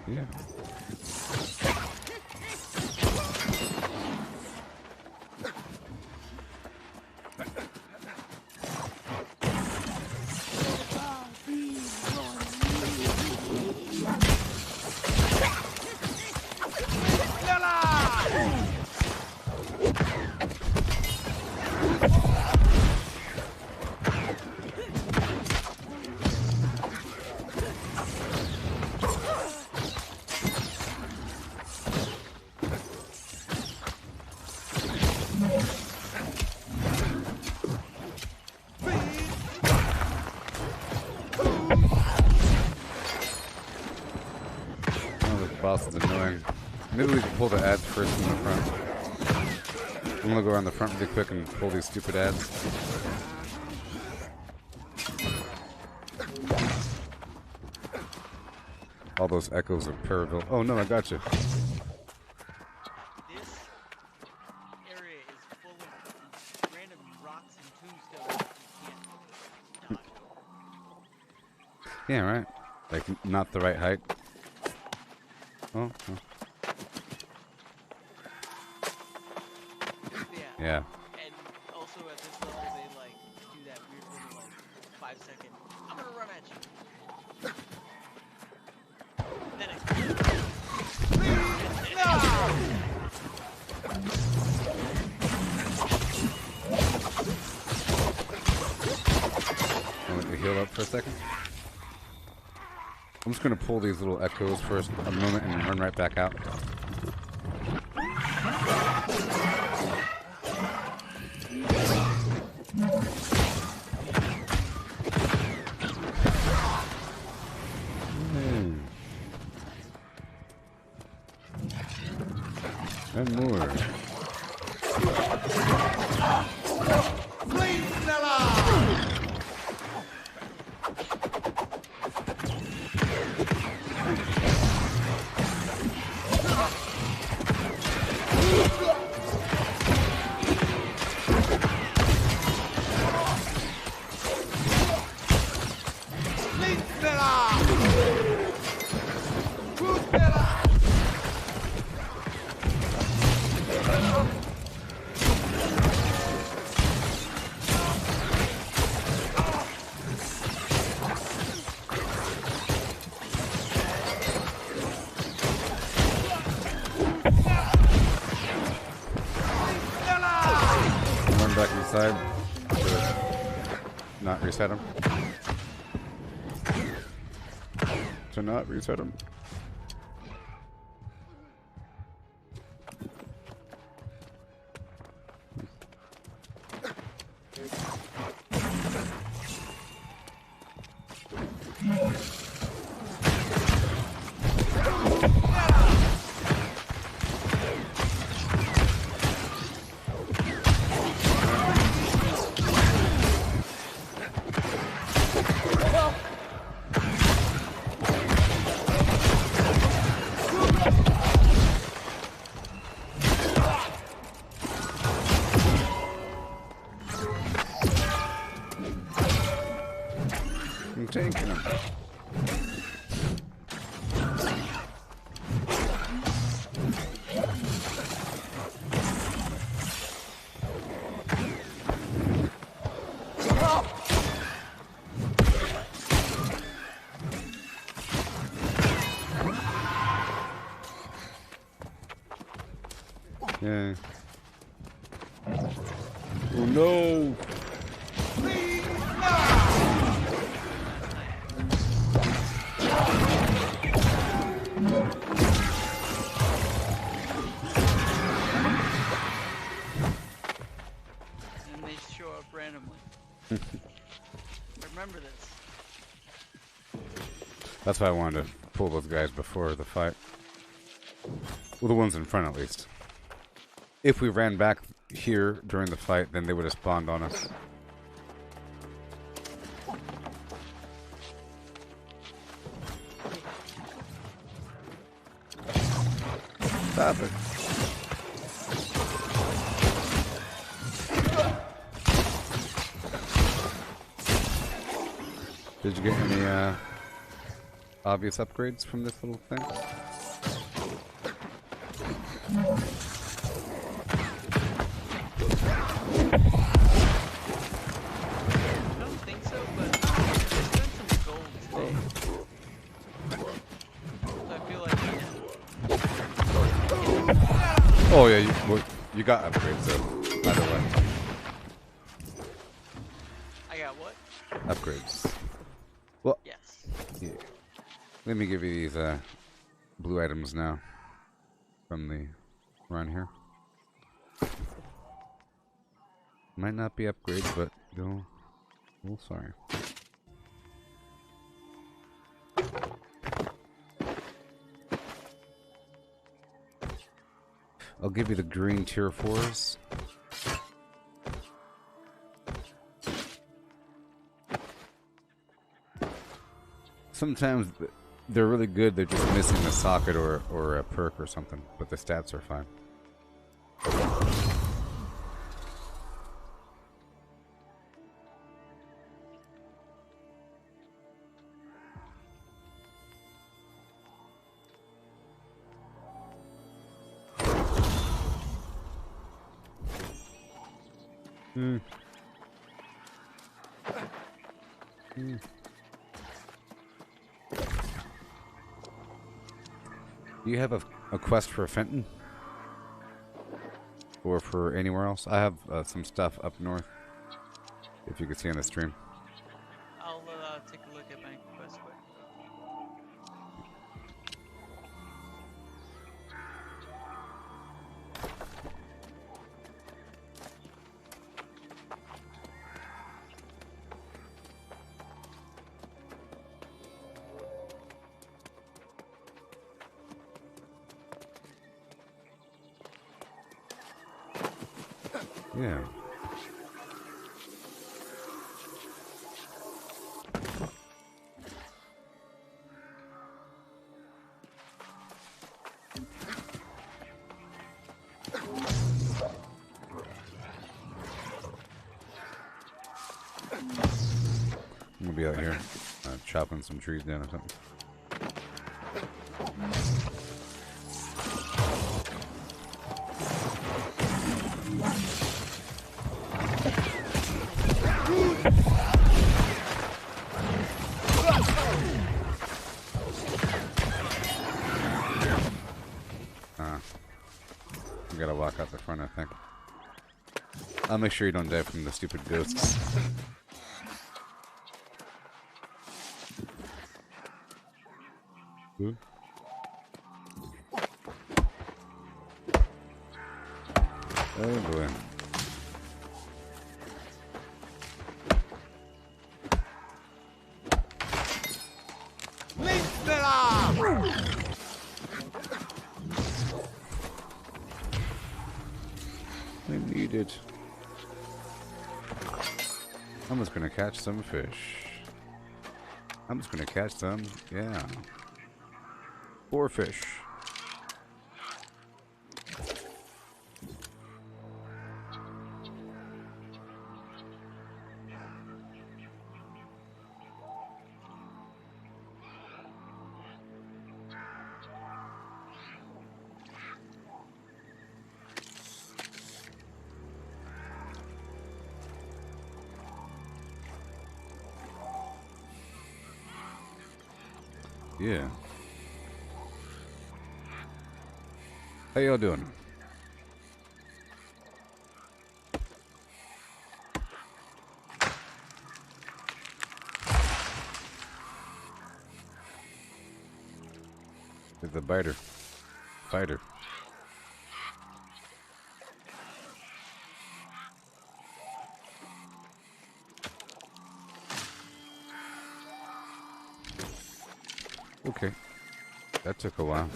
Yeah. Boss is annoying. Maybe we can pull the ads first in the front. I'm gonna go around the front really quick and pull these stupid ads. All those echoes of Periville. Oh no, I got you. This area is full of random rocks and tombstones you can't dodge over. Yeah, right. Like not the right height. Oh. Yeah. And also at this level, they like do that weird little like 5-second. I'm gonna run at you. Then I want to heal up for a second. I'm just gonna pull these little echoes for a moment and run right back out. And more. Back inside to not reset him. To not reset him. I'm taking him. Yeah. Oh no! and they show up randomly. Remember this. That's why I wanted to pull those guys before the fight. Well, the ones in front at least. If we ran back here during the fight, then they would have spawned on us. Stop it. Did you get any obvious upgrades from this little thing? I don't think so, but I spent some gold today. So I feel like Oh yeah, you got upgrades though. Either way, I got what? upgrades. Well, Yes. yeah. Let me give you these blue items now from the run here. Might not be upgrades, but you'll. Oh, sorry. I'll give you the green tier 4s. Sometimes they're really good, they're just missing a socket or a perk or something, but the stats are fine. Do you have a quest for Fenton? Or for anywhere else? I have some stuff up north. If you can see on the stream. I'll take a look at my quest quick. Yeah. I'm gonna be out here chopping some trees down or something. You gotta walk out the front, I think. I'll make sure you don't die from the stupid ghosts. Ooh. Oh boy. I need it. I'm just gonna catch some fish. I'm just gonna catch some, yeah. 4 fish. Yeah. How y'all doing? The biter. Fighter. Okay. That took a while.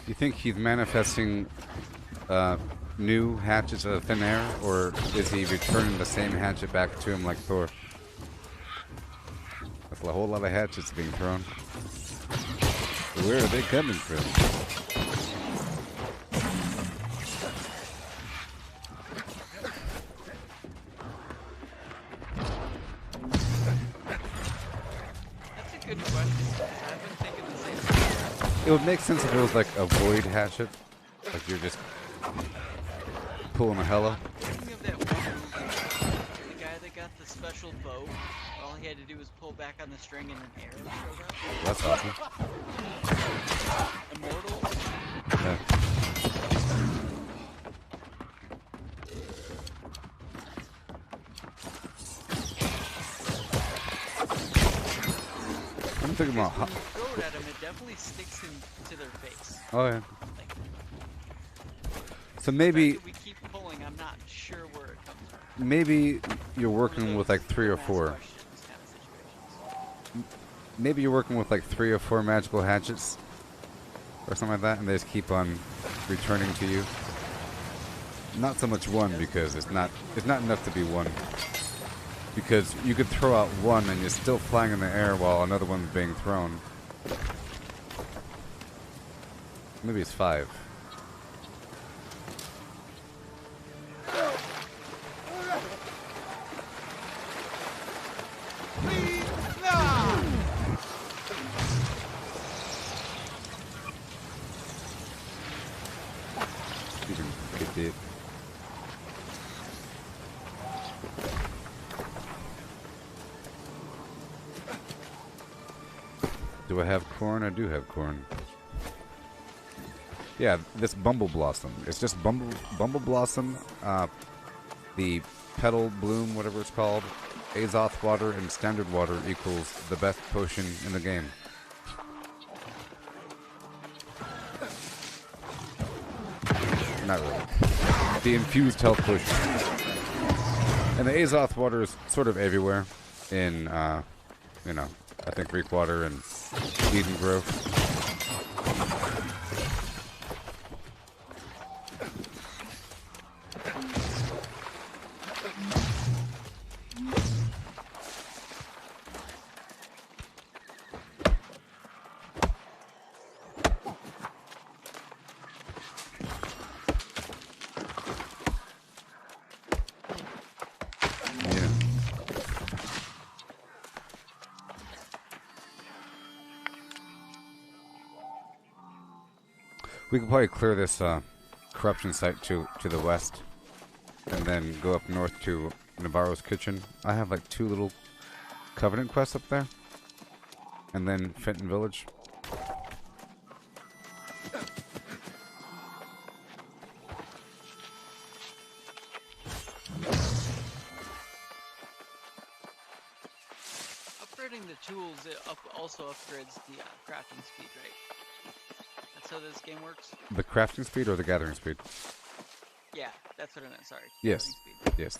Do you think he's manifesting new hatchets out of thin air, or is he returning the same hatchet back to him like Thor? That's a whole lot of hatchets being thrown. Where are they coming from? That's a good question. I've been thinking the same thing. It would make sense if it was like a void hatchet, like you're just pulling a hella. Thinking of that one movie, the guy that got the special bow, all he had to do was pull back on the string and an arrow showed up. That's awesome. Immortal? Yeah. I'm thinking about When you throw it at him, it definitely sticks into their face. oh yeah. Like, So the maybe fact that we keep pulling, I'm not sure where it comes from. maybe you're working with like 3 or Don't ask 4. questions kind of situations. Maybe you're working with like 3 or 4 magical hatchets or something like that, and they just keep on returning to you. Not so much one, because it's not enough to be one. Because you could throw out one and you're still flying in the air while another one's being thrown. Maybe it's 5. You can get it. Do I have corn? I do have corn. Yeah, this Bumble Blossom. It's just Bumble Blossom, the Petal Bloom, whatever it's called, Azoth Water, and Standard Water equals the best potion in the game. Not really. The infused health potion. And the Azoth Water is sort of everywhere in, you know, I think Greek Water and Eden Grove. Yeah. We could probably clear this corruption site to the west, and then go up north to Navarro's Kitchen. I have like 2 little Covenant quests up there, and then Fenton Village. Upgrading the tools also upgrades the crafting speed, right? That's how this game works? The crafting speed or the gathering speed? Yeah, that's what I meant, sorry. Yes. Crafting speed. Yes.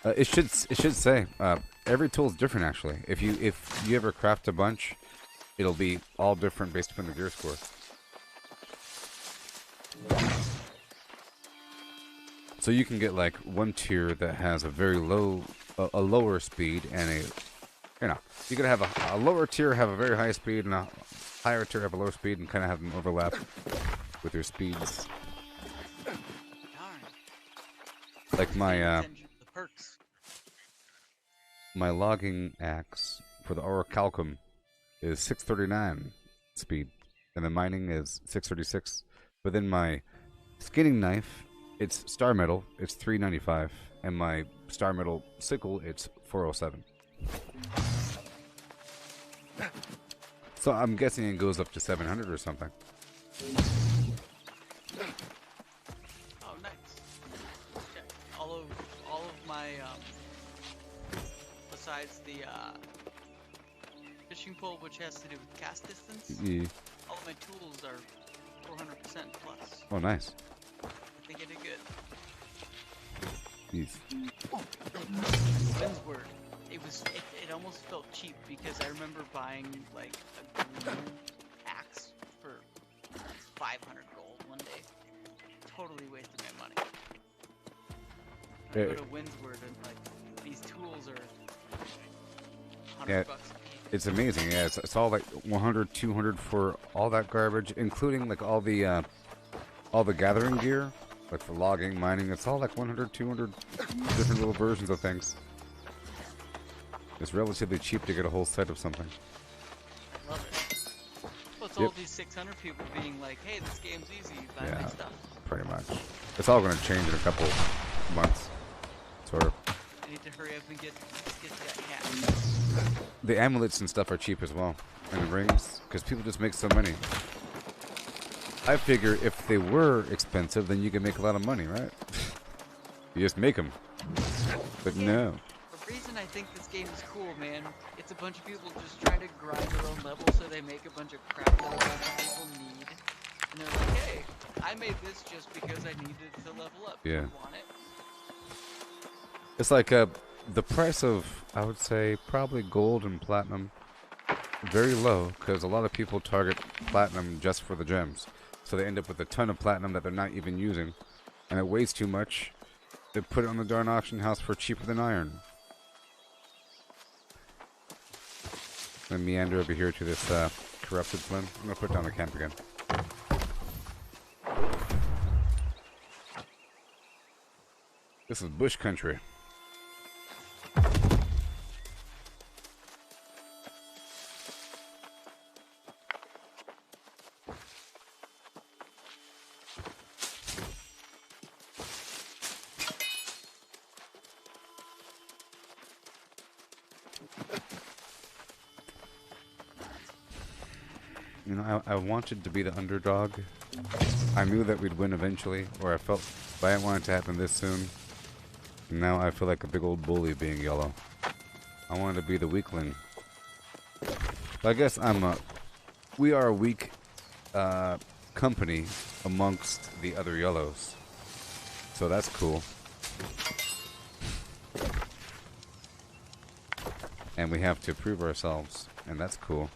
It should say every tool is different actually. If you ever craft a bunch, it'll be all different based upon the gear score. So you can get like one tier that has a very low, a lower speed, and you could have a lower tier have a very high speed, and a higher tier have a lower speed, and kind of have them overlap with your speeds. Darn. Like my Attention to the perks. my logging axe for the orichalcum is 639 speed, and the mining is 636. But then my skinning knife, it's star metal, it's 395, and my star metal sickle, it's 407. So I'm guessing it goes up to 700 or something. Oh, nice. Okay. All of my besides the fishing pole, which has to do with cast distance, Yeah. all of my tools are 400% plus. Oh, nice. I think I did good. Jeez. Windsward. It almost felt cheap because I remember buying like a green axe for 500 gold one day. Totally wasted my money. I go to Windsward and like these tools are $100 a piece. It's amazing. Yeah, it's all like 100, 200 for all that garbage, including like all the gathering gear, like for logging, mining. It's all like 100, 200 different little versions of things. It's relatively cheap to get a whole set of something. I love it. Well, it's all these 600 people being like, "Hey, this game's easy. Buy my stuff." Pretty much. It's all going to change in a couple months, sort of. I need to hurry up and get that cat. The amulets and stuff are cheap as well, and the rings, because people just make so many. I figure if they were expensive, then you can make a lot of money, right? You just make them. But no. The reason I think this game is cool, man, it's a bunch of people just trying to grind their own level so they make a bunch of crap that a bunch of people need. And they're like, hey, I made this just because I needed to level up. Yeah. You want it? It's like the price of, I would say, probably gold and platinum, very low, because a lot of people target platinum just for the gems. So they end up with a ton of platinum that they're not even using, and it weighs too much. They put it on the darn auction house for cheaper than iron. I'm gonna meander over here to this corrupted flint. I'm gonna put down the camp again. This is bush country. You know, I wanted to be the underdog. I knew that we'd win eventually, or I felt, but I didn't want it to happen this soon. And now I feel like a big old bully being yellow. I wanted to be the weakling. But I guess we are a weak company amongst the other yellows. So that's cool. And we have to prove ourselves, and that's cool.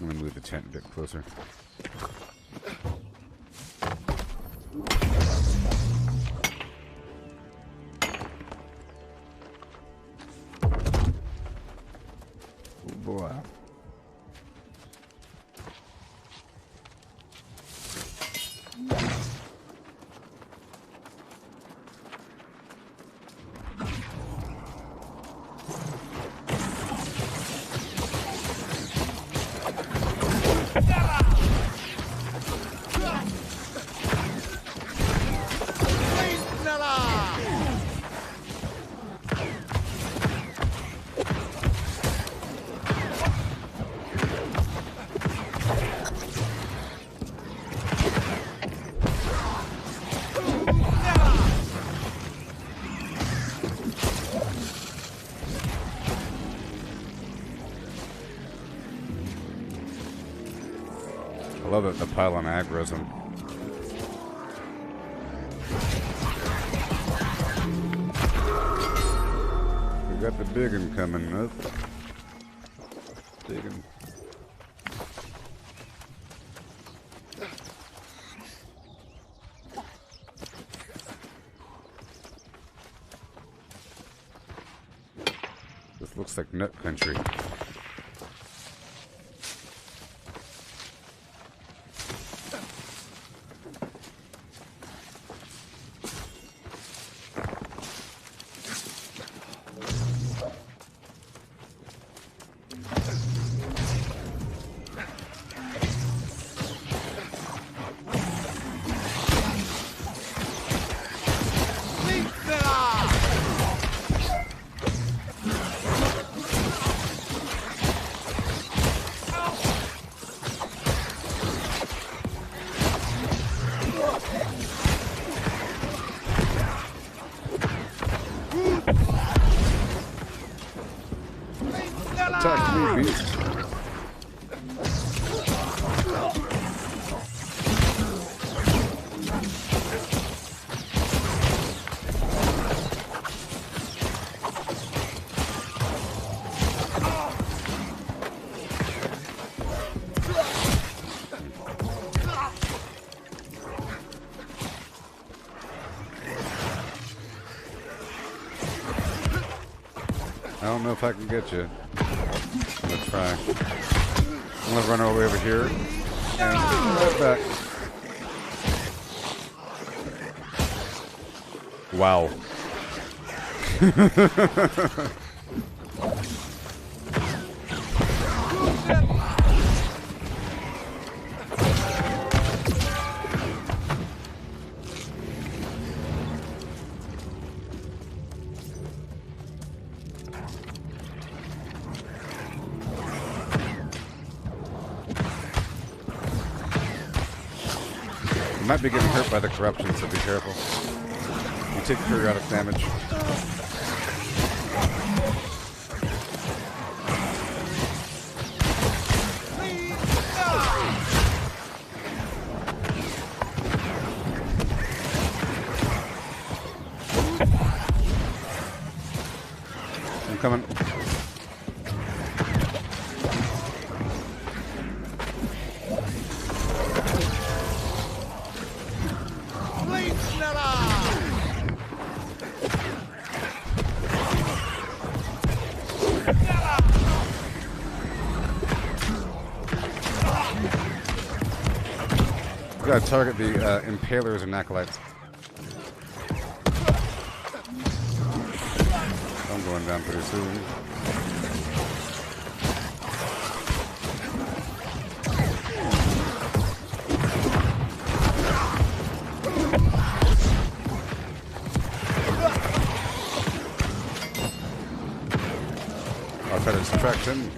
I'm gonna move the tent a bit closer. Oh boy. love it. The pylon aggroes him. We got the big one coming up. Big one. This looks like nut country. Attack me, beast. I don't know if I can get you. I'm gonna try. I'm gonna run all the way over here and right back. Wow. You might be getting hurt by the corruption, so be careful. You take periodic damage. I'm coming. We gotta target the impalers and acolytes. I'm going down pretty soon. I'll try to distract him.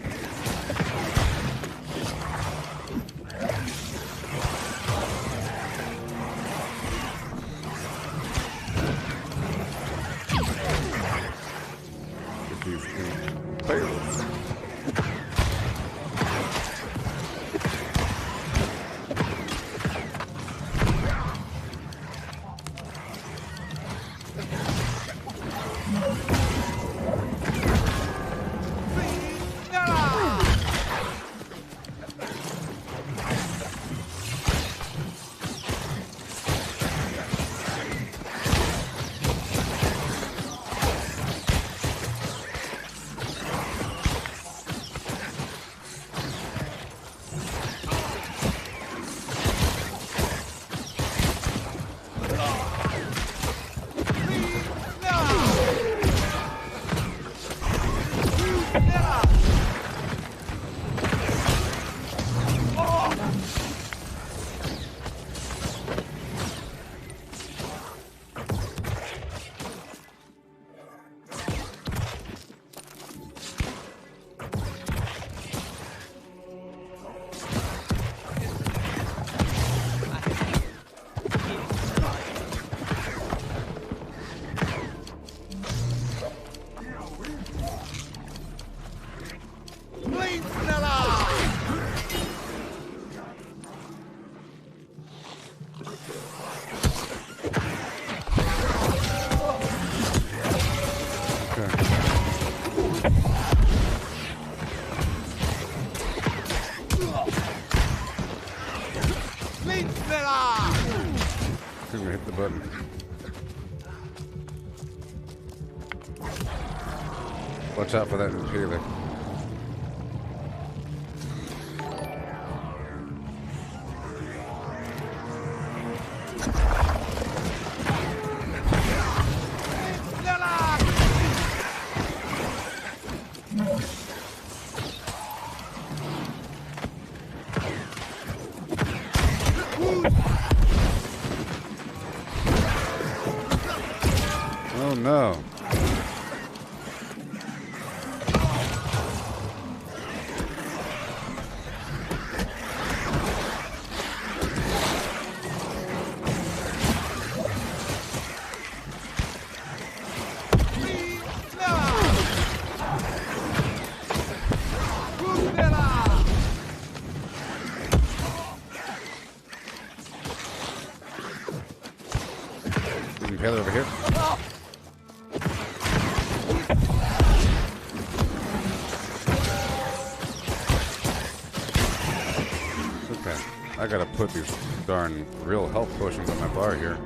hit the button. Watch out for that repeater. Oh no. Taylor over here. Okay, I gotta put these darn real health potions on my bar here.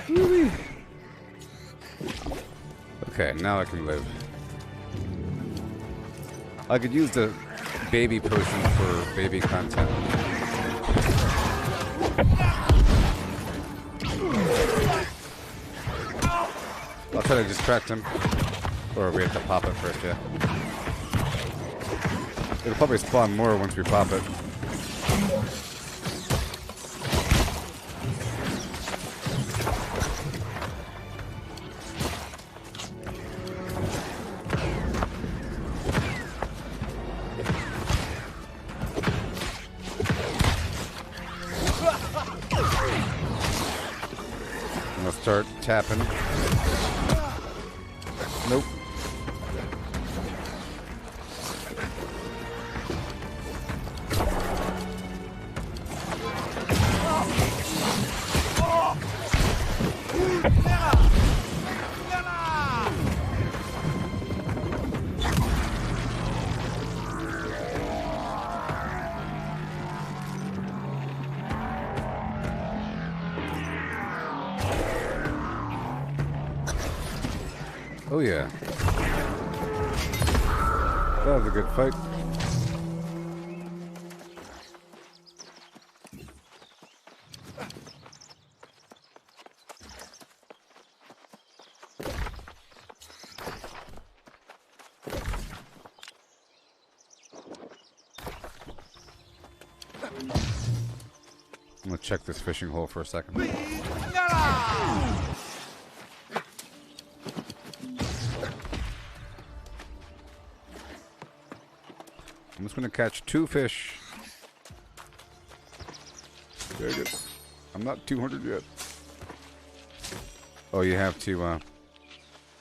Woo-wee. Okay, now I can live. I could use the baby potion for baby content. I'll try to distract him. Or we have to pop it first, yeah. It'll probably spawn more once we pop it. I'm gonna start tapping. Nope. Oh yeah. That was a good fight. I'm gonna check this fishing hole for a second. I'm just gonna catch 2 fish. Very good. I'm not 200 yet. Oh, you have to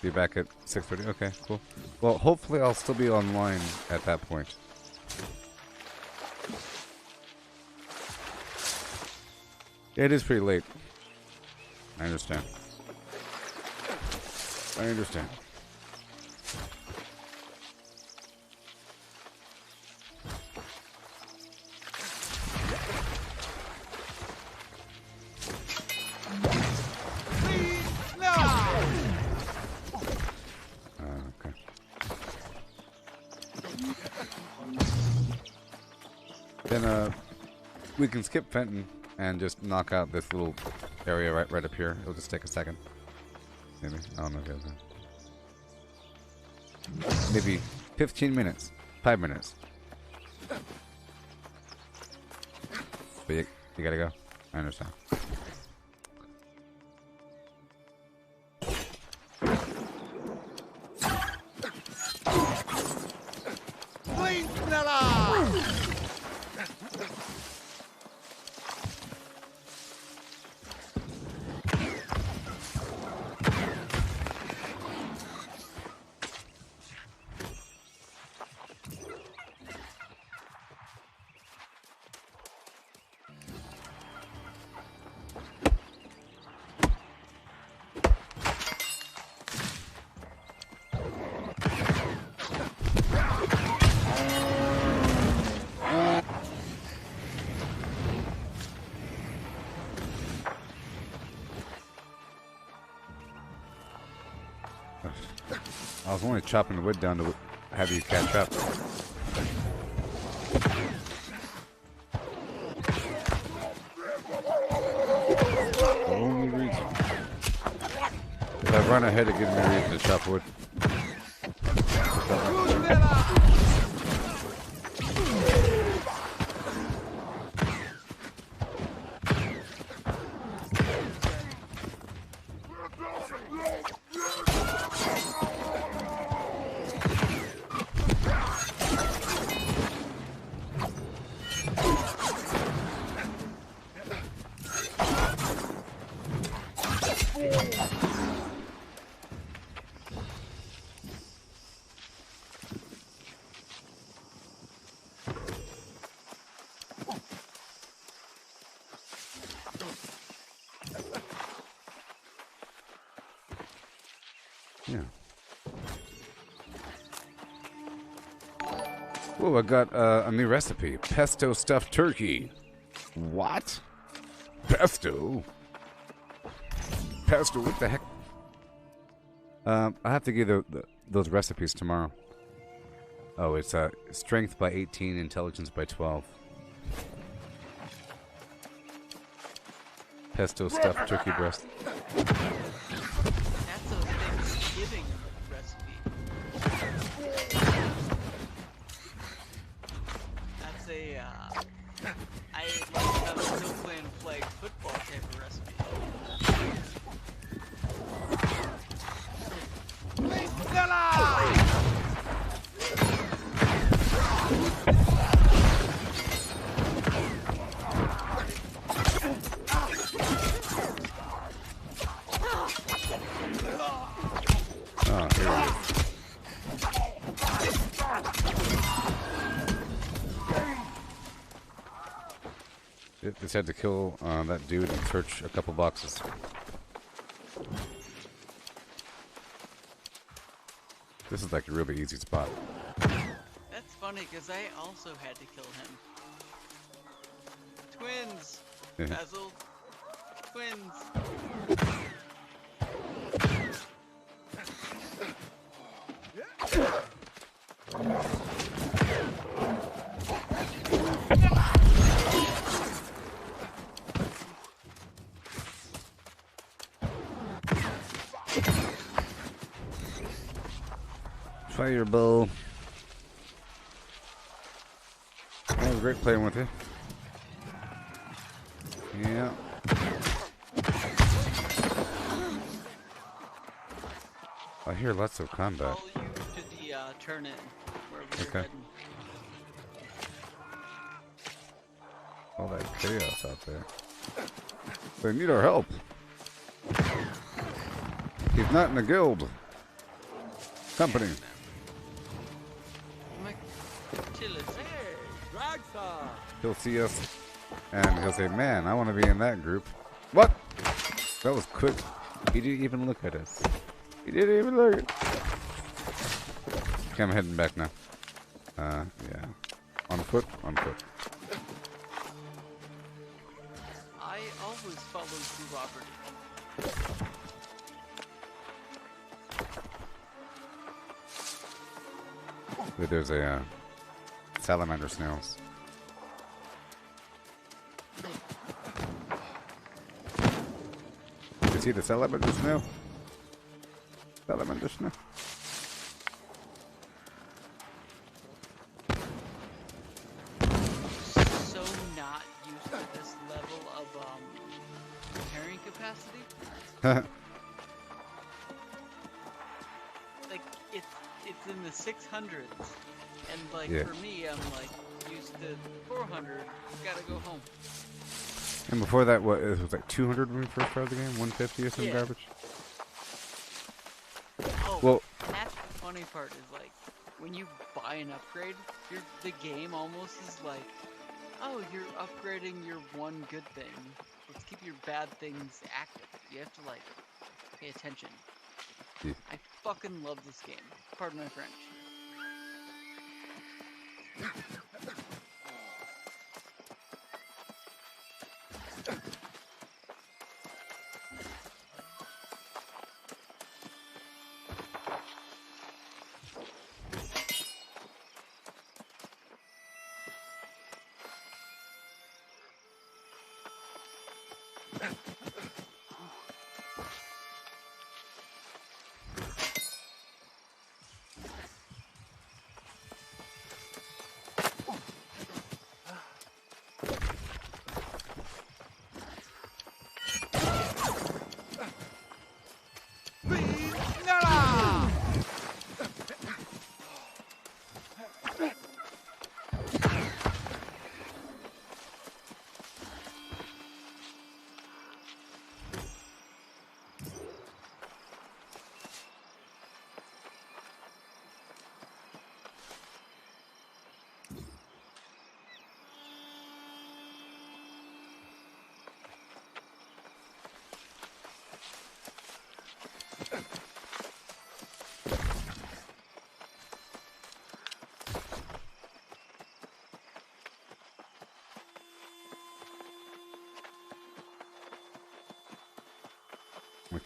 be back at 6:30. Okay, cool. Well, hopefully I'll still be online at that point. It is pretty late. I understand. I understand. Okay. Then we can skip Fenton and just knock out this little area right up here. It'll just take a second. Maybe. I don't know if it'll do. Maybe 15 minutes. 5 minutes. But you gotta go. I understand. I was only chopping the wood down to have you catch up. The only reason. If I run ahead, it gives me a reason to chop wood. Yeah. Oh, I got a new recipe. Pesto stuffed turkey. What? Pesto? Pesto, what the heck? I have to give those recipes tomorrow. Oh, it's strength by 18, intelligence by 12. Pesto stuffed turkey breast. That's a Thanksgiving recipe. That's a, I like to have a still playing flag football type of recipe. Oh, here it is. Just had to kill that dude and search a couple boxes. This is like a really easy spot. That's funny because I also had to kill him. Twins! Basil. Twins! Fireball. That was great playing with you. Yeah. I hear lots of combat. Follow you to the turn-in, wherever you're Okay. heading. All that chaos out there. They need our help. He's not in a guild. Company. I'm like, chill it. He'll see us and he'll say, man, I want to be in that group. What? That was quick. He didn't even look at us. He didn't even look at us. Okay, I'm heading back now. Yeah. On foot? On foot. I always follow Gooboberti. There's a salamander snails. You see the salamander snail? Salamander snail? So not used to this level of carrying capacity. Like it's in the 600s, and like Yeah. for me, I'm like used to 400. Gotta go home. And before that, what, it was like 200 when we first started the game? 150 or some Yeah. garbage? Oh, Well- that's the funny part is like when you buy an upgrade, the game almost is like, oh, you're upgrading your one good thing. Let's keep your bad things active. You have to like pay attention. Yeah. I fucking love this game. Pardon my French.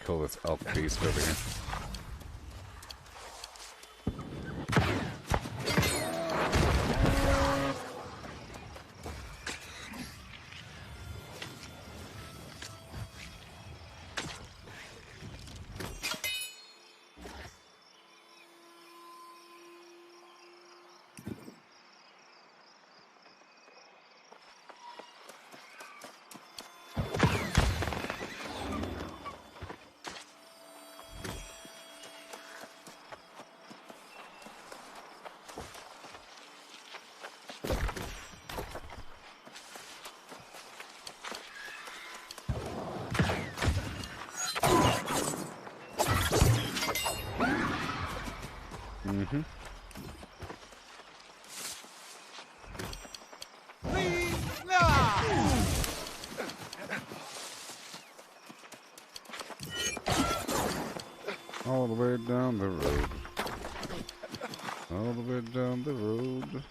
kill this elk beast over here. Clean Snella! All the way down the road. All the way down the road.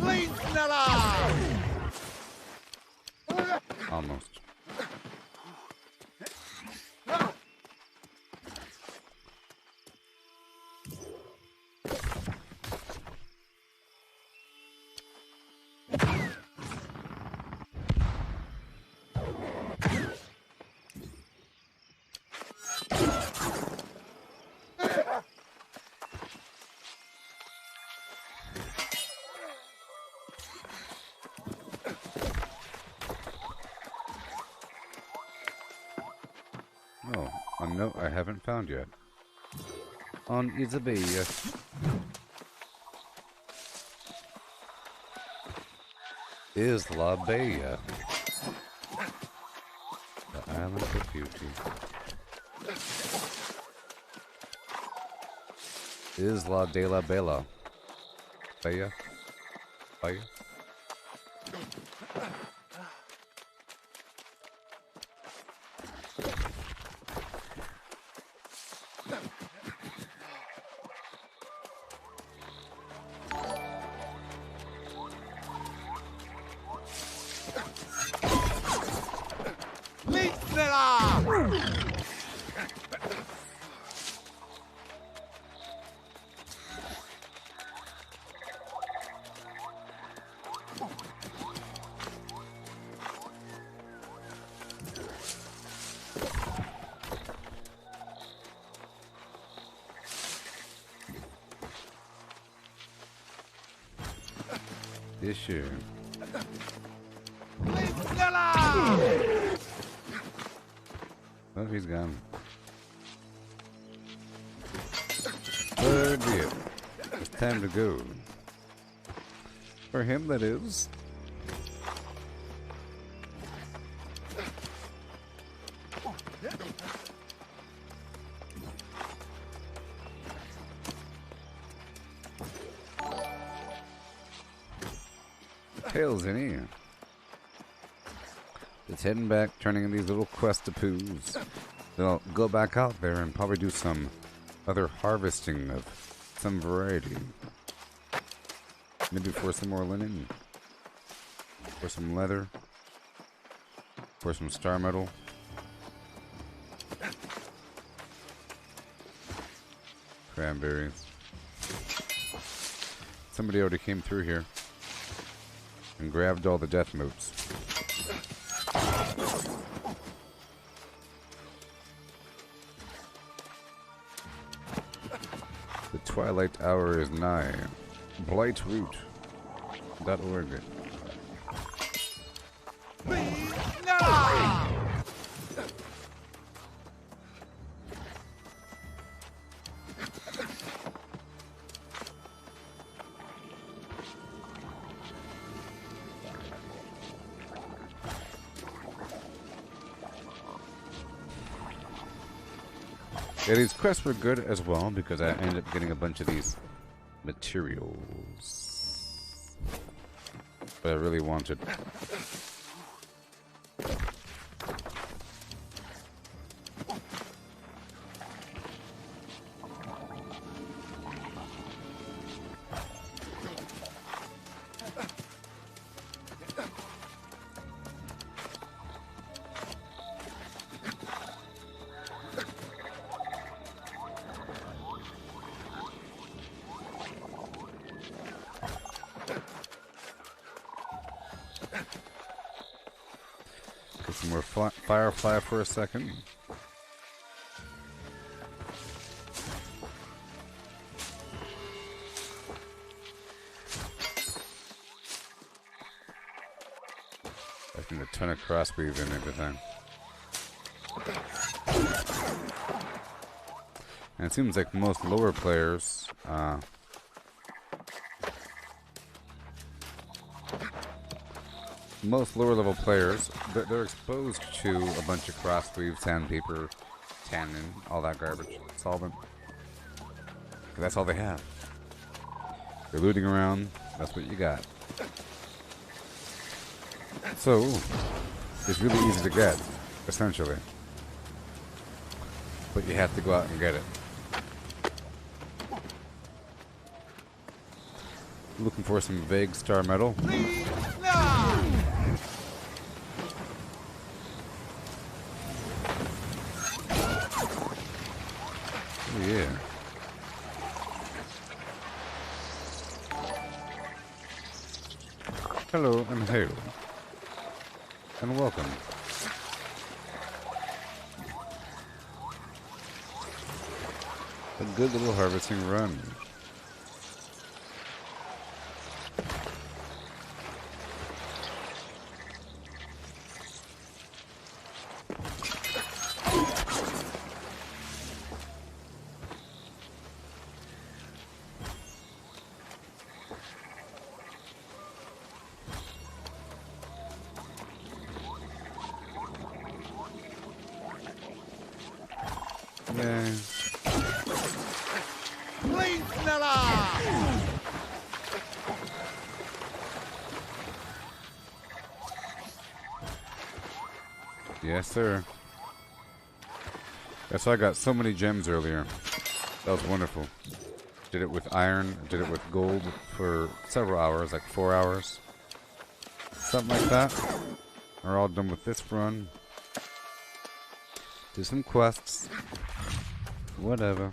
Clean Snella! Almost. Oh, a note I haven't found yet. On Isabella. Isla Bella. The island of beauty. Isla de la Bella. Bella? Bella? Clean Snella! Issue. Clean Snella! Oh, he's gone. Oh dear. It's time to go. For him, that is. Tails in here. Just heading back, turning in these little quest-a-poos. Then I'll go back out there and probably do some other harvesting of some variety. Maybe for some more linen. For some leather. For some star metal. Cranberries. Somebody already came through here and grabbed all the death motes. The twilight hour is nigh. Blightroot.org. Clean Snella! Yeah, these quests were good as well because I ended up getting a bunch of these materials. But I really wanted. Get some more firefly for a second. Making a ton of crossweave and everything. And it seems like most lower players, most lower level players, they're exposed to a bunch of crossweave, sandpaper, tannin, all that garbage, solvent. That's all they have. They're looting around, that's what you got. So, it's really easy to get, essentially. But you have to go out and get it. Looking for some vague star metal. Oh yeah. Hello and hail. And welcome. A good little harvesting run. Yeah. Yes, sir. Yes, I got so many gems earlier. That was wonderful. Did it with iron, did it with gold for several hours, like 4 hours. Something like that. We're all done with this run. Do some quests. Whatever.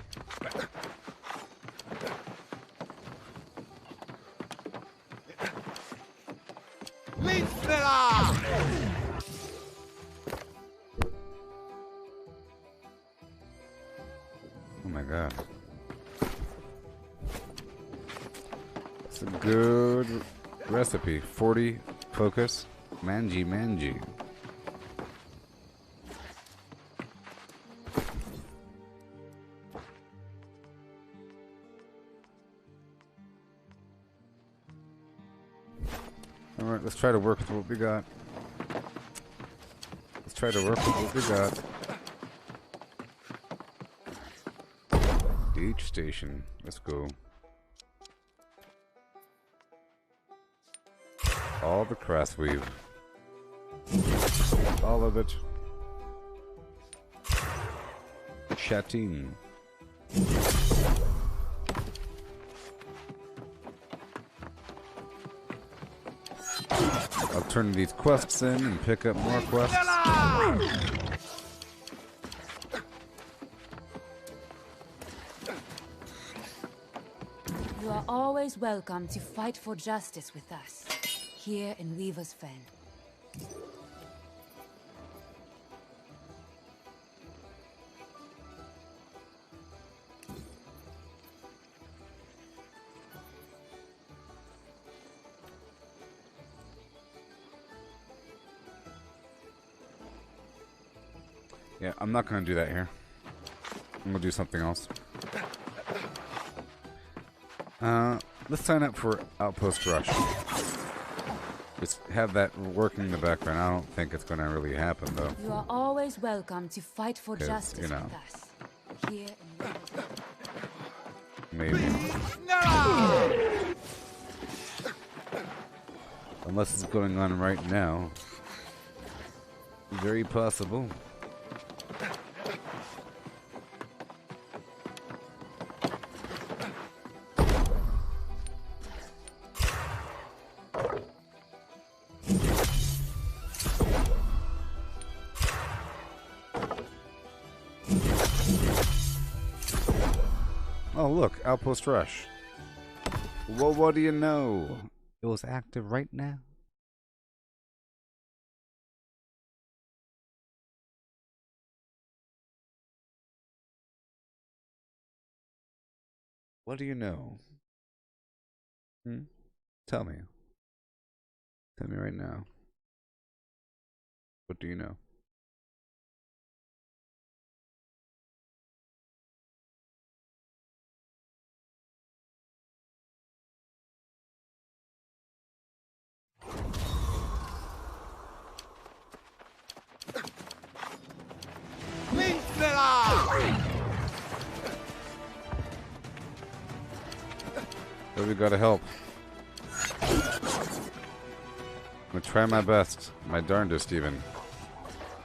Oh my god. It's a good recipe. 40 focus. Manji. Alright, let's try to work with what we got. Let's try to work with what we got. Each station. Let's go. All the crossweave. All of it. Chatting. I'll turn these quests in and pick up more quests. You are always welcome to fight for justice with us, here in Weaver's Fen. Yeah, I'm not gonna do that here. I'm gonna do something else. Let's sign up for Outpost Rush. Just have that working in the background. I don't think it's gonna really happen though. You are always welcome to fight for 'Cause, justice you know. with us, Here in Maybe. Nala! Unless it's going on right now. Very possible. Oh look, Outpost Rush. Well, what do you know? It was active right now. What do you know? Hmm? Tell me. Tell me right now. What do you know? Nala! So we gotta help. I'm gonna try my best. My darndest, even.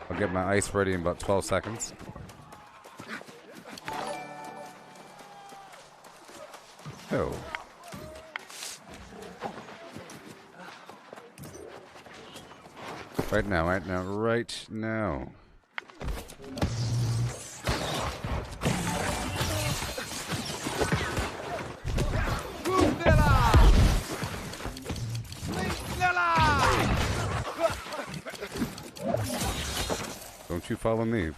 I'll get my ice ready in about 12 seconds. Oh. Right now, right now, right now. Don't you follow me.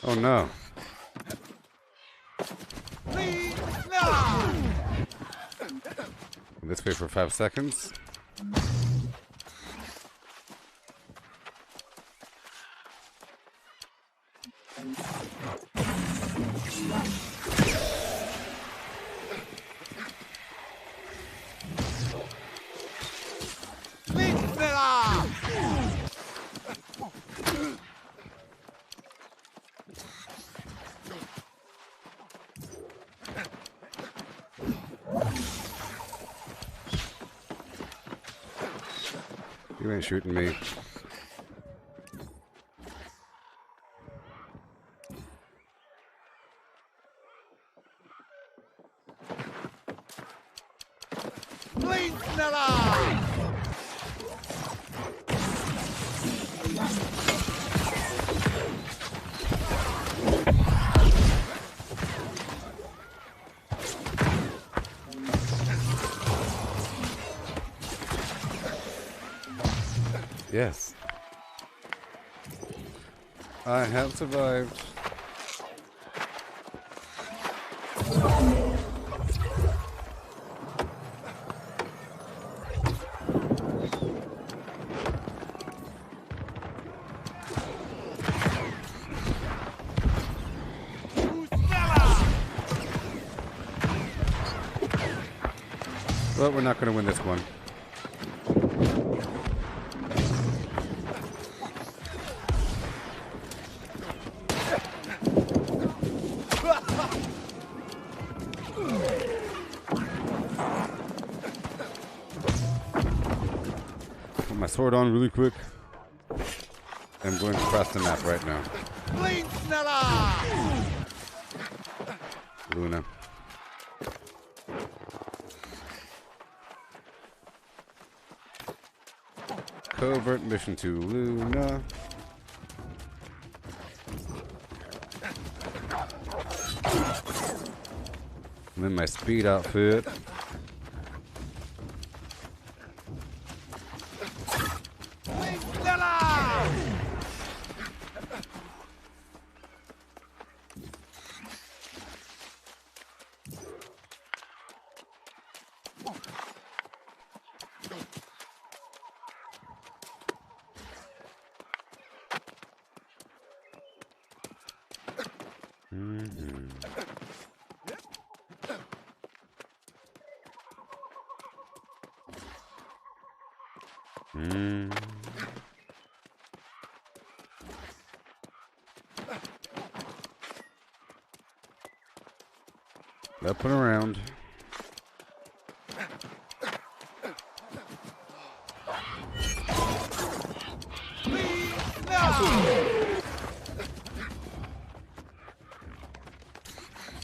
Oh no. This way for 5 seconds. You ain't shooting me. Yes. I have survived. But we're not going to win this one. Put my sword on really quick. I'm going across the map right now. Luna. Covert mission to Luna. And then my speed outfit. Mm-hmm. Up and around.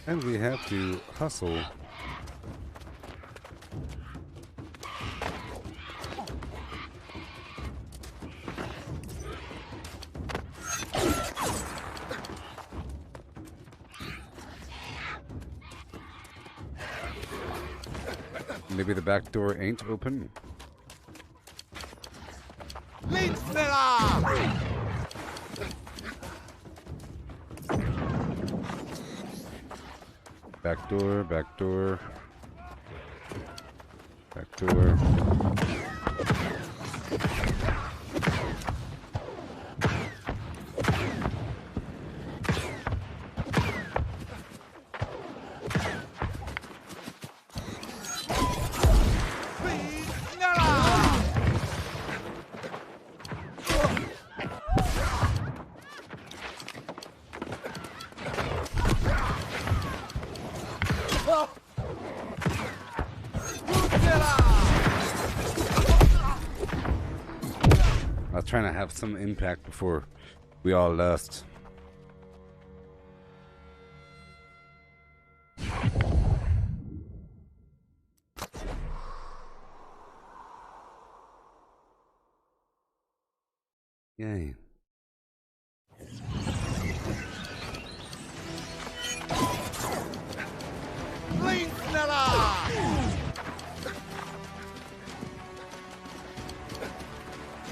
And we have to hustle. Maybe the back door ain't open. Back door, back door. Back door. I was trying to have some impact before we all lost. Yay.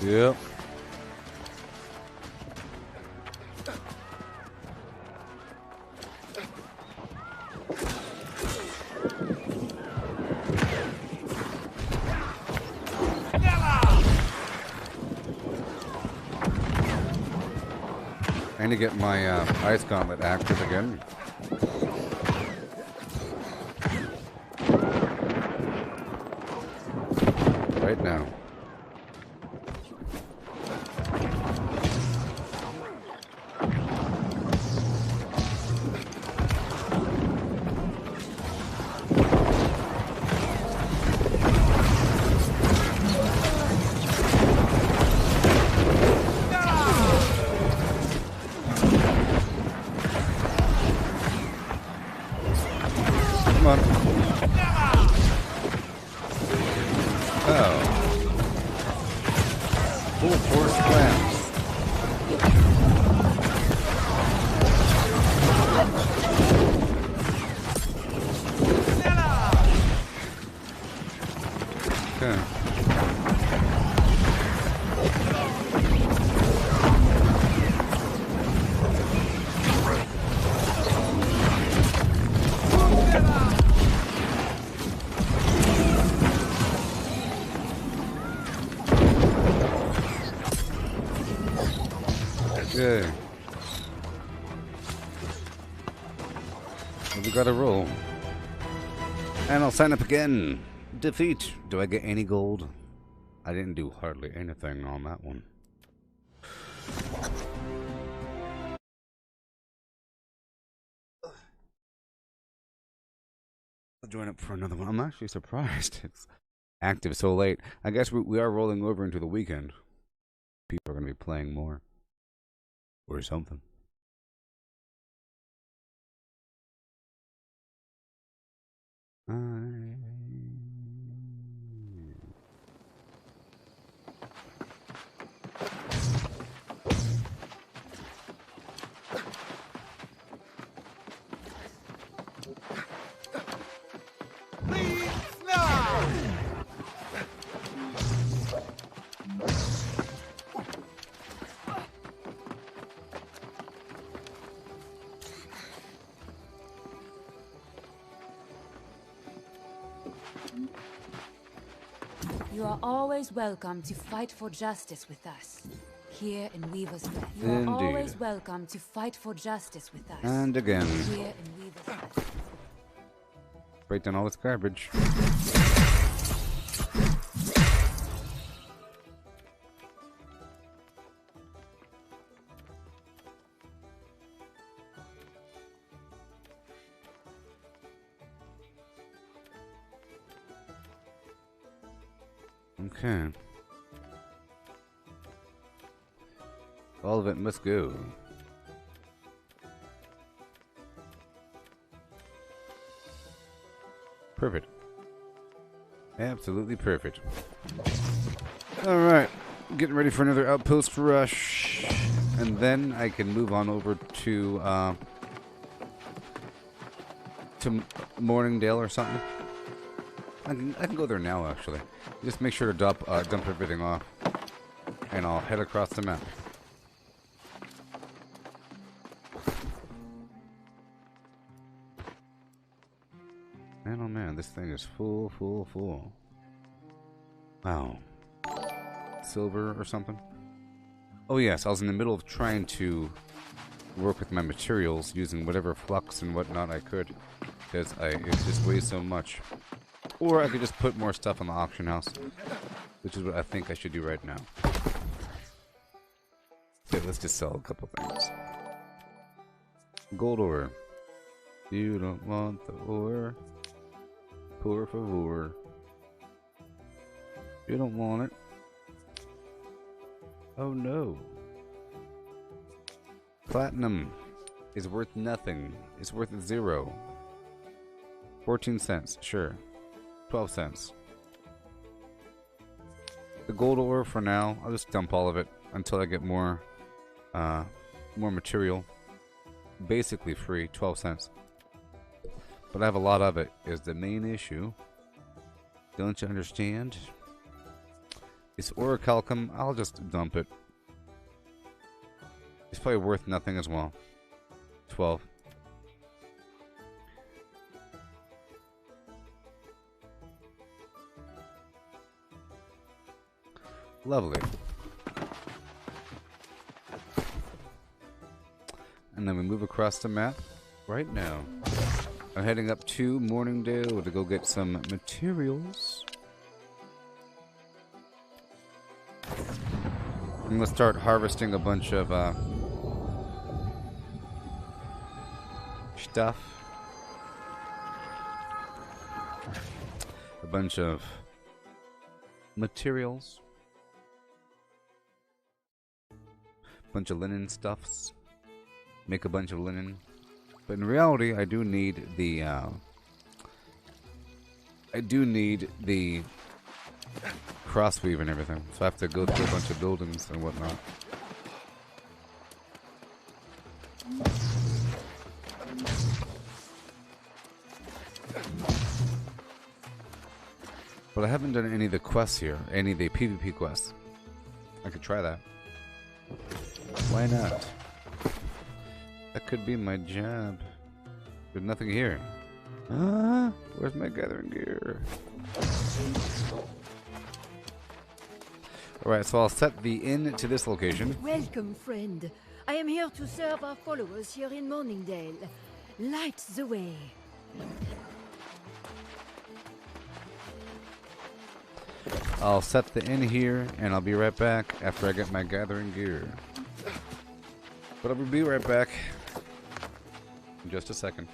Yep. I need to get my ice gauntlet active again. Right now. Come on. Oh. Full force clams. Okay. Okay. Well, we got a roll. And I'll sign up again. Defeat. Do I get any gold? I didn't do hardly anything on that one. I'll join up for another one. I'm actually surprised it's active so late. I guess we are rolling over into the weekend. People are going to be playing more. Or something. You are always welcome to fight for justice with us. Here in Weaver's Flesh. You Indeed. are always welcome to fight for justice with us. And again. Here in Weaver's Flesh. Break down all this garbage. Okay. All of it must go. Perfect. Absolutely perfect. Alright. Getting ready for another outpost rush. And then I can move on over to Morningdale or something. I can go there now, actually. Just make sure to dump everything off. And I'll head across the map. Man, oh man, this thing is full, full, full. Wow. Silver or something? Oh yes, I was in the middle of trying to work with my materials using whatever flux and whatnot I could. Because it just weighs so much. Or I could just put more stuff on the auction house. Which is what I think I should do right now. Okay, let's just sell a couple things. Gold ore. You don't want the ore. Por favor. You don't want it. Oh no. Platinum is worth nothing. It's worth 0. 14 cents, sure. 12 cents. The gold ore for now, I'll just dump all of it until I get more material. Basically free, 12 cents. But I have a lot of it, is the main issue. Don't you understand? It's orichalcum, I'll just dump it. It's probably worth nothing as well. 12. Lovely. And then we move across the map right now. I'm heading up to Morningdale to go get some materials. I'm gonna start harvesting a bunch of stuff. A bunch of materials. Bunch of linen stuffs. Make a bunch of linen. But in reality, I do need the crossweave and everything. So I have to go through a bunch of buildings and whatnot. But I haven't done any of the quests here, any of the PvP quests. I could try that. Why not? That could be my job. There's nothing here. Where's my gathering gear? Alright, so I'll set the inn to this location. Welcome, friend. I am here to serve our followers here in Morningdale. Light the way. I'll set the inn here, and I'll be right back after I get my gathering gear. But I'll be right back in just a second.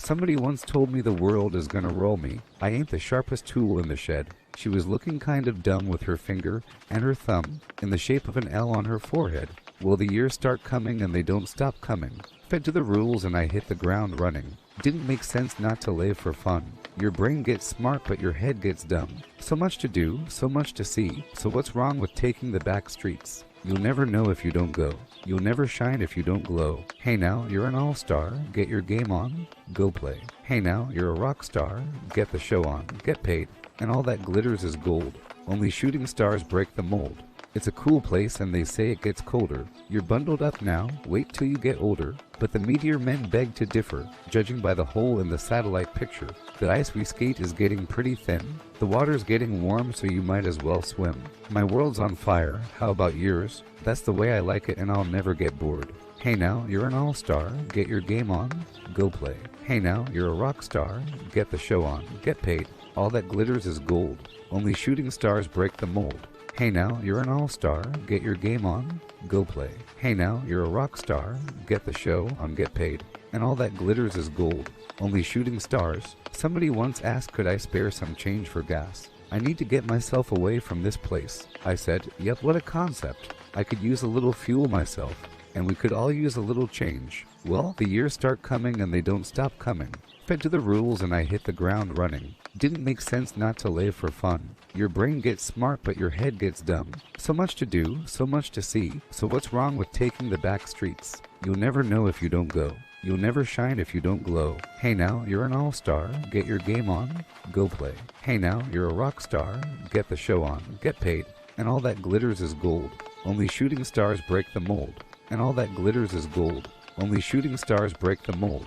Somebody once told me the world is gonna roll me. I ain't the sharpest tool in the shed. She was looking kind of dumb with her finger and her thumb in the shape of an L on her forehead. Will the years start coming and they don't stop coming? Fed to the rules and I hit the ground running. Didn't make sense not to live for fun. Your brain gets smart but your head gets dumb. So much to do, so much to see. So what's wrong with taking the back streets? You'll never know if you don't go. You'll never shine if you don't glow. Hey now, you're an all-star. Get your game on. Go play. Hey now, you're a rock star. Get the show on. Get paid. And all that glitters is gold. Only shooting stars break the mold. It's a cool place and they say it gets colder. You're bundled up now, wait till you get older. But the meteor men beg to differ, judging by the hole in the satellite picture. The ice we skate is getting pretty thin. The water's getting warm so you might as well swim. My world's on fire, how about yours? That's the way I like it and I'll never get bored. Hey now, you're an all-star, get your game on, go play. Hey now, you're a rock star, get the show on, get paid. All that glitters is gold, only shooting stars break the mold. Hey now, you're an all-star, get your game on, go play. Hey now, you're a rock star, get the show on, get paid. And all that glitters is gold, only shooting stars. Somebody once asked could I spare some change for gas. I need to get myself away from this place. I said, yep, what a concept. I could use a little fuel myself, and we could all use a little change. Well, the years start coming and they don't stop coming. Fed to the rules and I hit the ground running. Didn't make sense not to live for fun. Your brain gets smart but your head gets dumb. So much to do, so much to see. So what's wrong with taking the back streets? You'll never know if you don't go. You'll never shine if you don't glow. Hey now, you're an all-star, get your game on, go play. Hey now, you're a rock star, get the show on, get paid. And all that glitters is gold. Only shooting stars break the mold. And all that glitters is gold. Only shooting stars break the mold.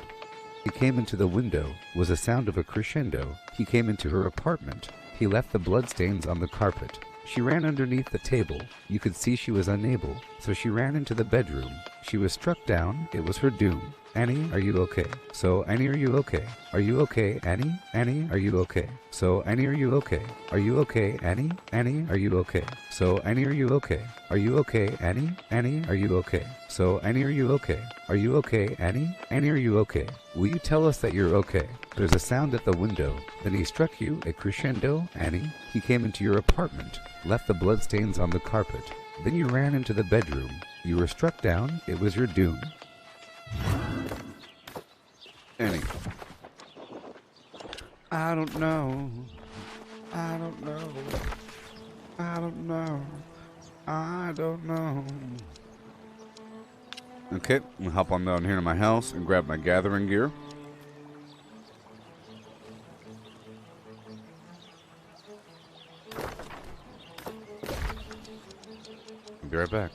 He came into the window, was a sound of a crescendo. He came into her apartment. He left the bloodstains on the carpet. She ran underneath the table. You could see she was unable, so she ran into the bedroom. She was struck down. It was her doom. Annie, are you okay? So, Annie, are you okay? Are you okay, Annie? Annie, are you okay? So, Annie, are you okay? Are you okay, Annie? Annie, are you okay? So, Annie, are you okay? Are you okay, Annie? Annie, are you okay? So, Annie, are you okay? Are you okay, Annie? Annie, are you okay? Will you tell us that you're okay? There's a sound at the window. Then he struck you, a crescendo, Annie. He came into your apartment, left the bloodstains on the carpet. Then you ran into the bedroom. You were struck down. It was your doom. Annie. I don't know. I don't know. I don't know. I don't know. Okay, I'm gonna hop on down here to my house and grab my gathering gear. I'll be right back.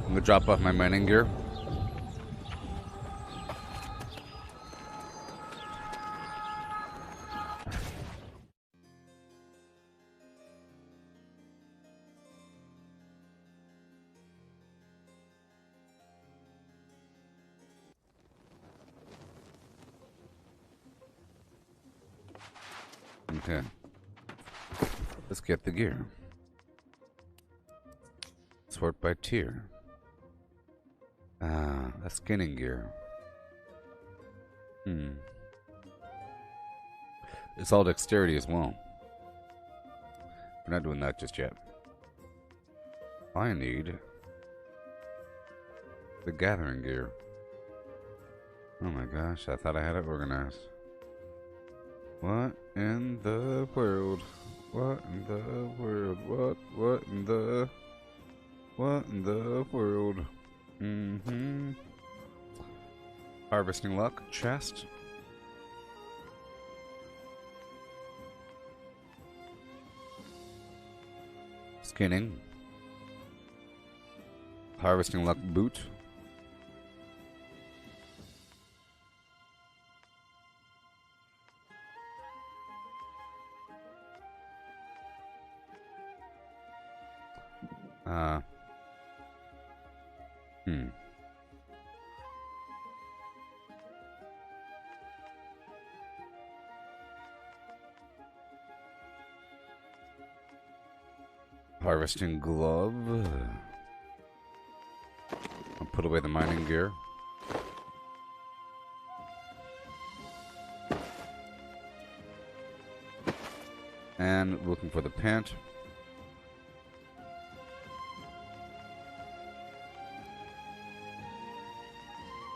I'm gonna drop off my mining gear. Okay. Let's get the gear. Sort by tier. Ah, a skinning gear. It's all dexterity as well. We're not doing that just yet. I need the gathering gear. Oh my gosh, I thought I had it organized. What in the world? What in the world? What in the world? Harvesting luck, chest. Skinning. Harvesting luck, boot. Harvesting glove. put away the mining gear. And looking for the pant.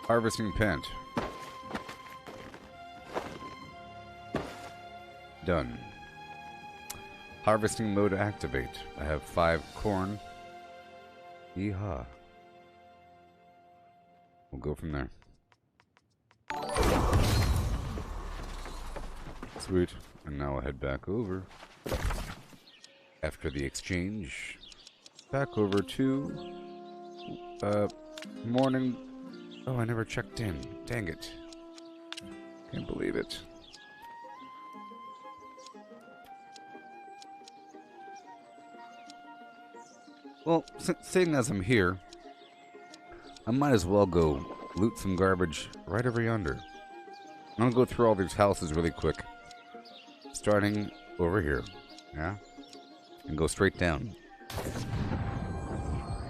Harvesting pant. Done. Harvesting mode activate. I have 5 corn. Yeehaw. We'll go from there. Sweet. And now I'll head back over. After the exchange. Back over to... morning... Oh, I never checked in. Dang it. Can't believe it. Well, seeing as I'm here, I might as well go loot some garbage right over yonder. I'm gonna go through all these houses really quick. Starting over here. Yeah? And go straight down.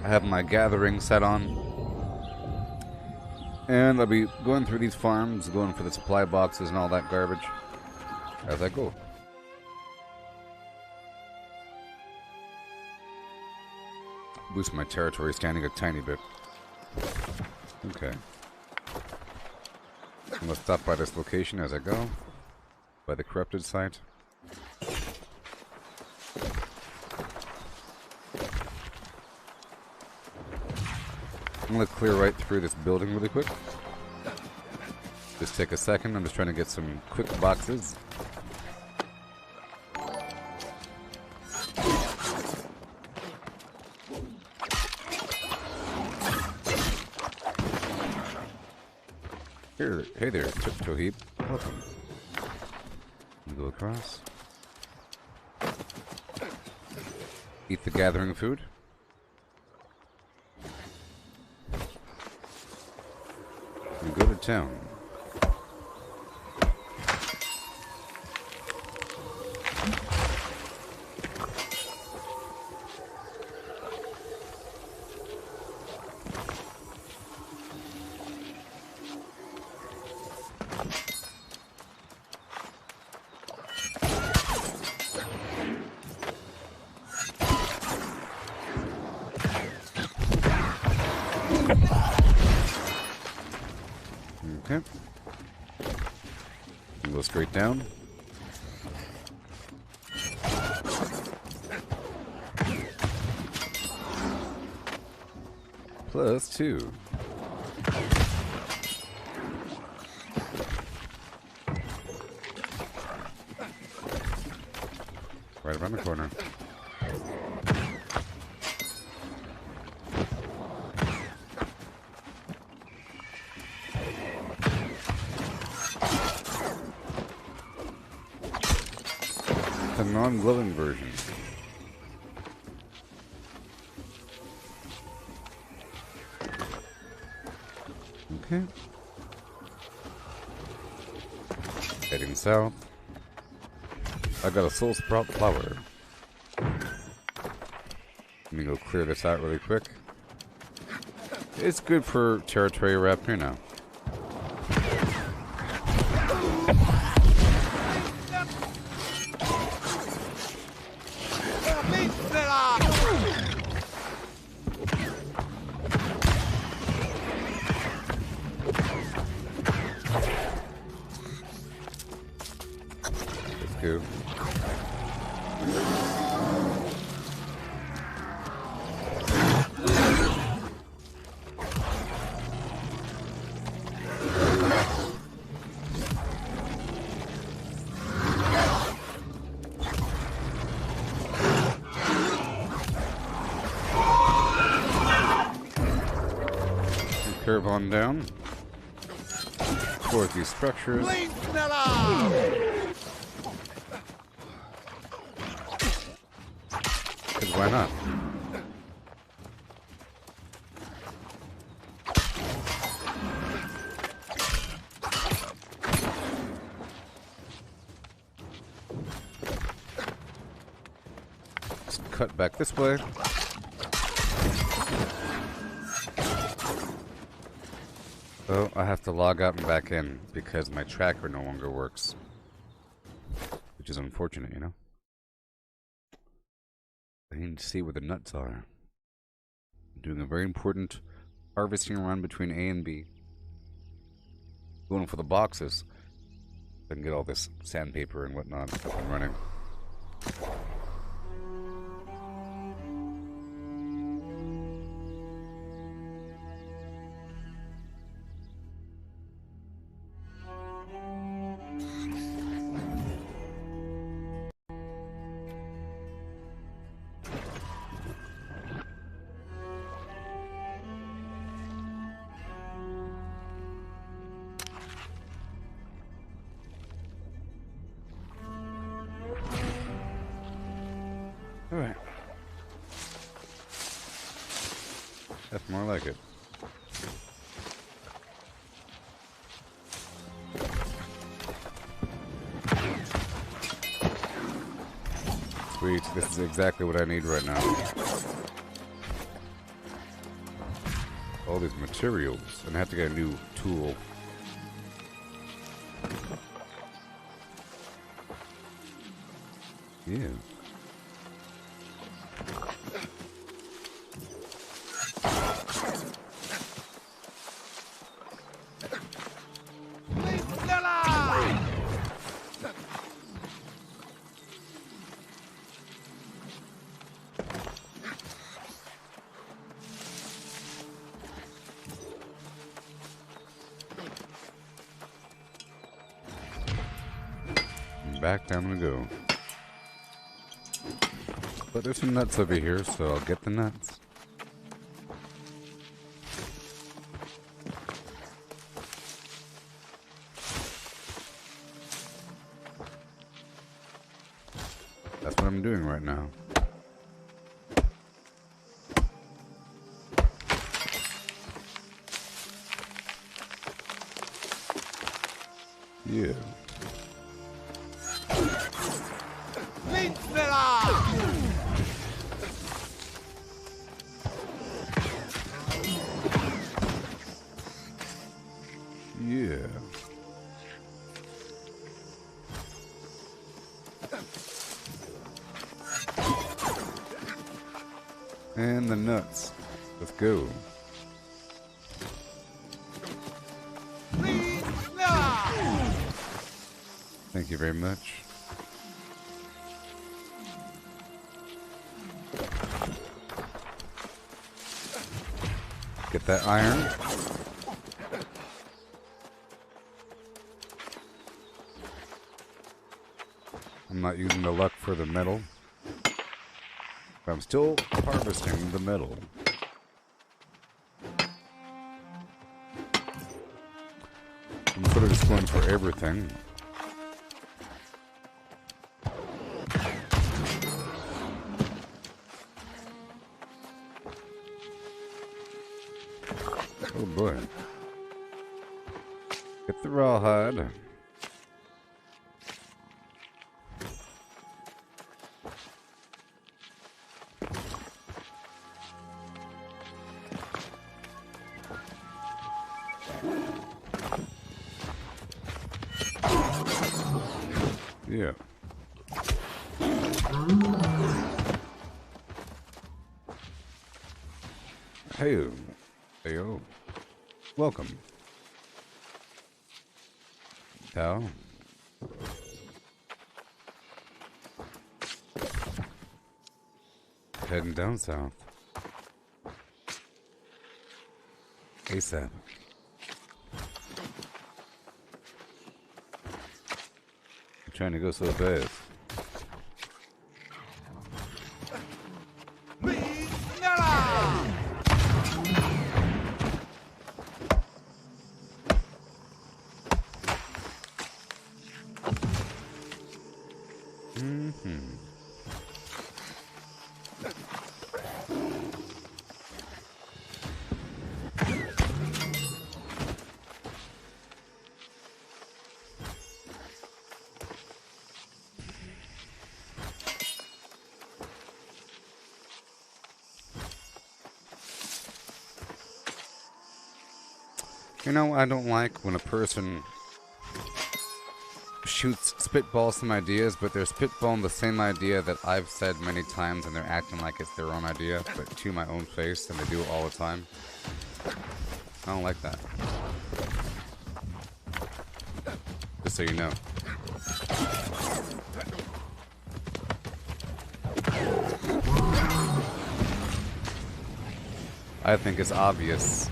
I have my gathering set on. And I'll be going through these farms, going for the supply boxes and all that garbage as I go. Boost my territory standing a tiny bit. Okay. I'm gonna stop by this location as I go. By the corrupted site. I'm gonna clear right through this building really quick. Just take a second. I'm just trying to get some quick boxes. Here, hey there, Toheeb. Welcome. Go across. Eat the gathering food. And go to town. Okay. Go straight down. +2. Right around the corner. The non-glowing version. Okay. Heading south. I got a soul sprout flower. Let me go clear this out really quick. It's good for territory rep, you know. Let's go. Curve on down towards these structures. Because why not? Let's cut back this way. Oh, I have to log out and back in because my tracker no longer works. Which is unfortunate, you know? I need to see where the nuts are. I'm doing a very important harvesting run between A and B. Going for the boxes. I can get all this sandpaper and whatnot up and running. Alright. That's more like it. Sweet, this is exactly what I need right now. All these materials, and I have to get a new tool. Yeah. Back down we go. But there's some nuts over here, so I'll get the nuts. That's what I'm doing right now. Yeah. Yeah. And the nuts. Let's go. Thank you very much. Get that iron. I'm not using the luck for the metal. But I'm still harvesting the metal. I'm sort of just going for everything. Oh boy. Get the rawhide. Yeah. Hey-o. Hey-o. Welcome. Tao. Heading down south. ASAP. I'm trying to go so fast. You know, I don't like when a person shoots spitballs some ideas, but they're spitballing the same idea that I've said many times, and they're acting like it's their own idea, but to my own face, and they do it all the time. I don't like that. Just so you know. I think it's obvious.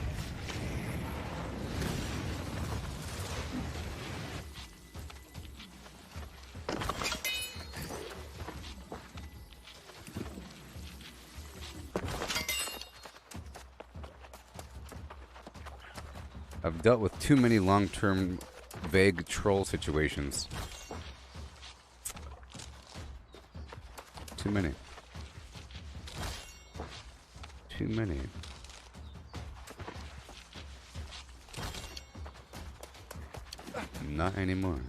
I've dealt with too many long-term, vague troll situations. Too many. Too many. Not anymore.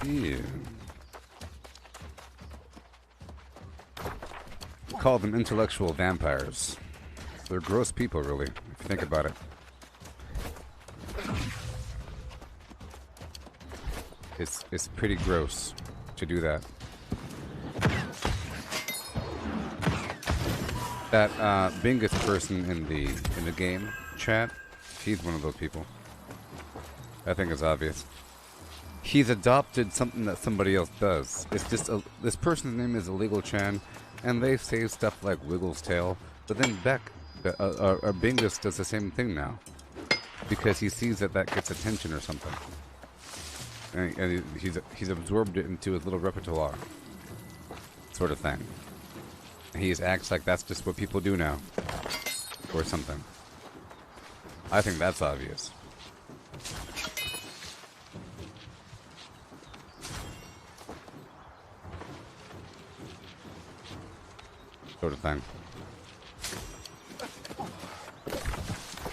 Yeah. Call them intellectual vampires. They're gross people, really, if you think about it. It's pretty gross to do that. That Bingus person in the game chat, he's one of those people. I think it's obvious. He's adopted something that somebody else does. It's just this person's name is Illegal Chan, and they say stuff like Wiggle's tail. But then Beck, Bingus does the same thing now, because he sees that gets attention or something, and he's absorbed it into his little repertoire, sort of thing. He just acts like that's just what people do now, or something. I think that's obvious. Sort of thing.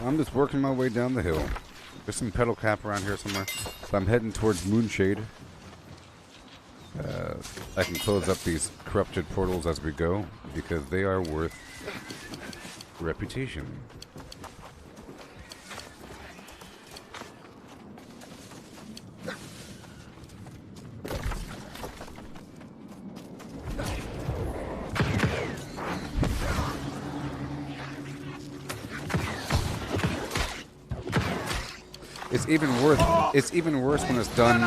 I'm just working my way down the hill. There's some pedal cap around here somewhere. So I'm heading towards Moonshade. I can close up these corrupted portals as we go, because they are worth reputation. It's even worse when it's done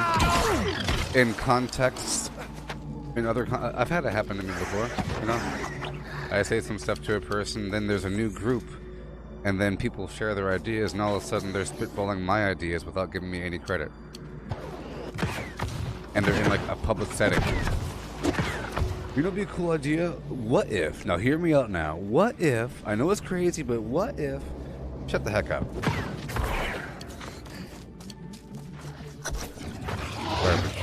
in context. In other, I've had it happen to me before. You know, I say some stuff to a person, then there's a new group, and then people share their ideas, and all of a sudden they're spitballing my ideas without giving me any credit. And they're in like a public setting. You know, what'd be a cool idea? What if? Now hear me out. Now, what if? I know it's crazy, but what if? Shut the heck up. Perfect.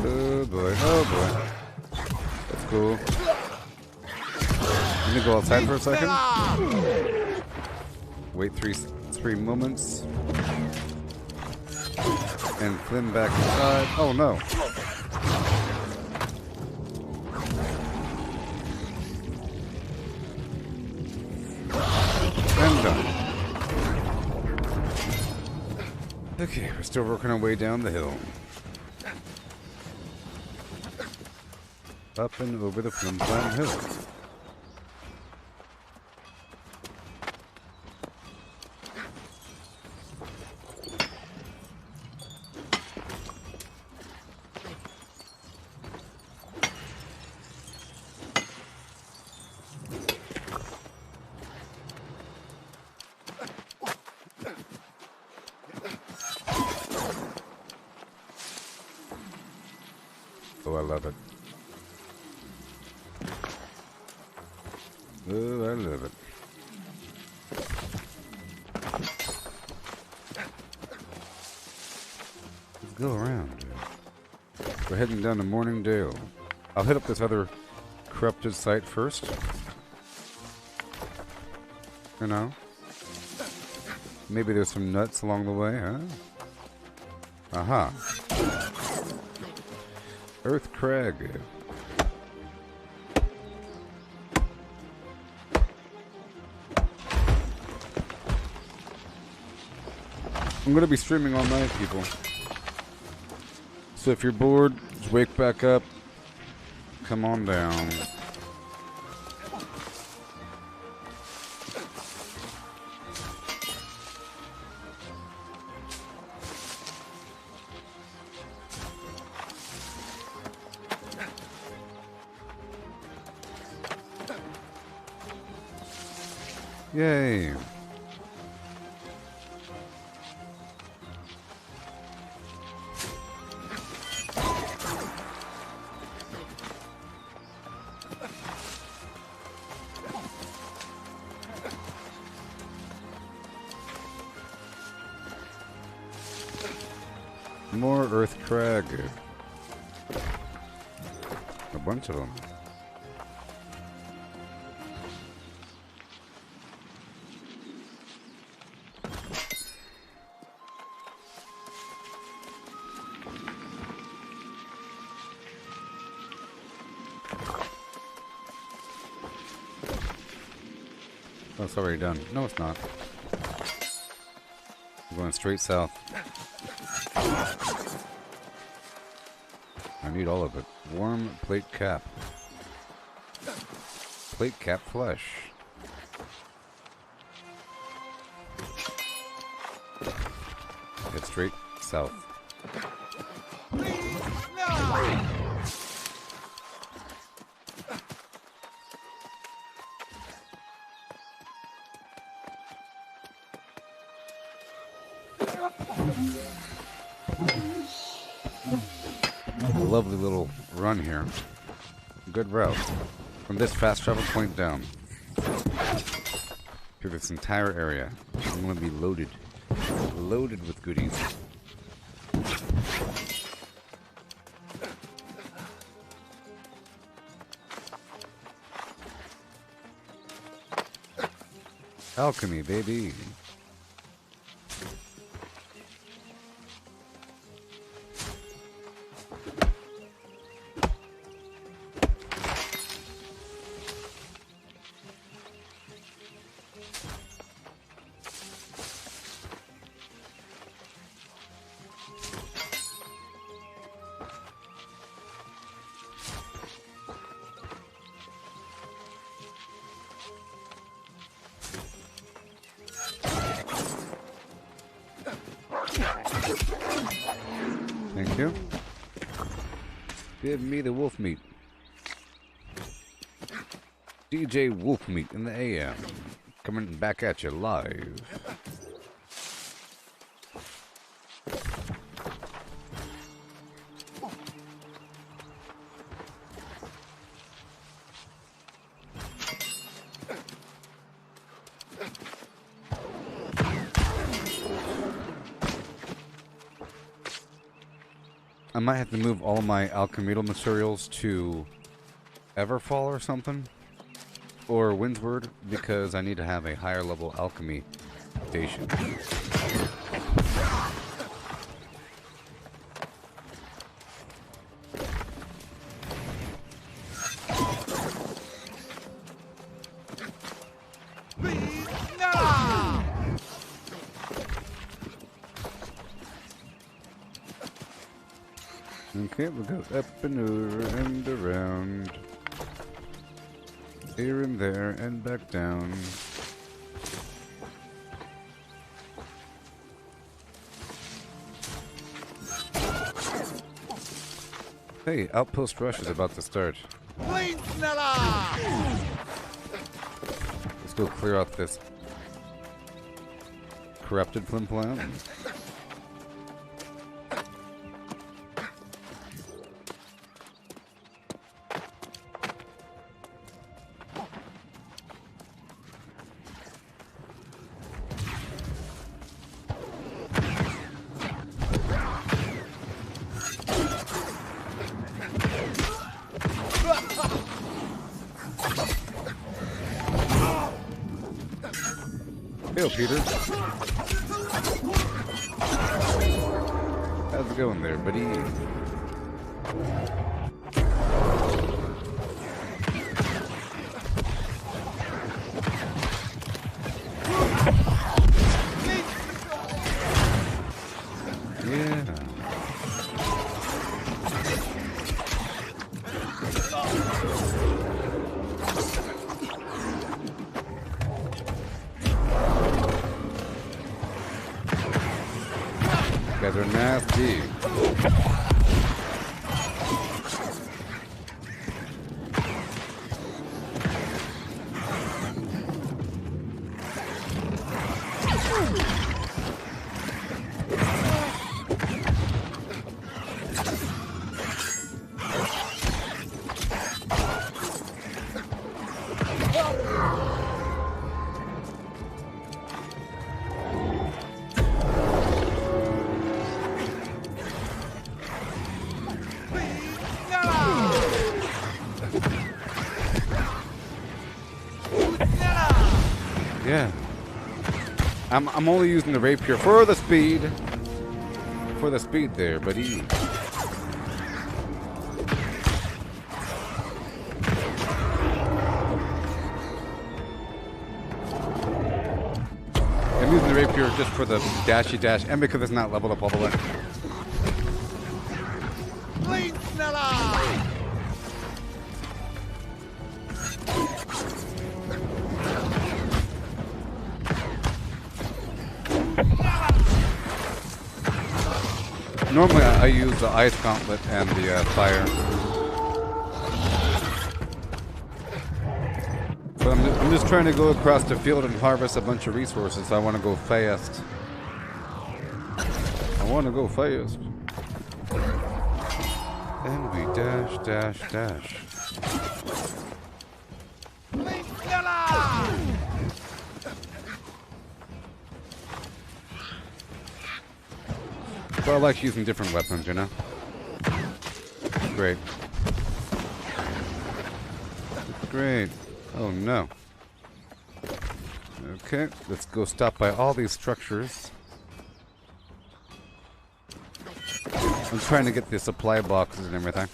Oh boy, oh boy. That's cool. Let me go outside for a second. Wait three moments. And Flynn back inside. Oh no. And done. Okay, we're still working our way down the hill. Up and over the Flim Flam Hill. Oh, I love it. Oh, I love it. go around. We're heading down to Morningdale. I'll hit up this other corrupted site first. You know? Maybe there's some nuts along the way, huh? Aha. Earth Crag. I'm gonna be streaming all night, people. So if you're bored, just wake back up. Come on down. Yay. More Earth Crag. A bunch of them. Oh, it's already done. No, it's not. I'm going straight south. I need all of it. Warm plate cap. Plate cap flesh. Head straight south. Lovely little run here. Good route. From this fast travel point down. Through this entire area. I'm gonna be loaded. Loaded with goodies. Alchemy, baby. Thank you. Give me the wolf meat. DJ Wolf Meat in the AM. Coming back at you live. I might have to move all my alchemical materials to Everfall or something, or Windsward, because I need to have a higher level alchemy station. Okay, we'll go up and over and around. Here and there and back down. Hey, Outpost Rush is about to start. Let's go clear out this corrupted flimflam. Heyo, Peter. How's it going there, buddy? Yeah. You guys are nasty. Yeah. I'm only using the rapier for the speed. For the speed there, buddy. I'm using the rapier just for the dashy dash and because it's not leveled up all the way. Normally I use the ice gauntlet and the fire. But I'm just trying to go across the field and harvest a bunch of resources. I want to go fast. I want to go fast. And we dash, dash, dash. But I like using different weapons, you know? Great. Great. Oh no. Okay, let's go stop by all these structures. I'm trying to get the supply boxes and everything,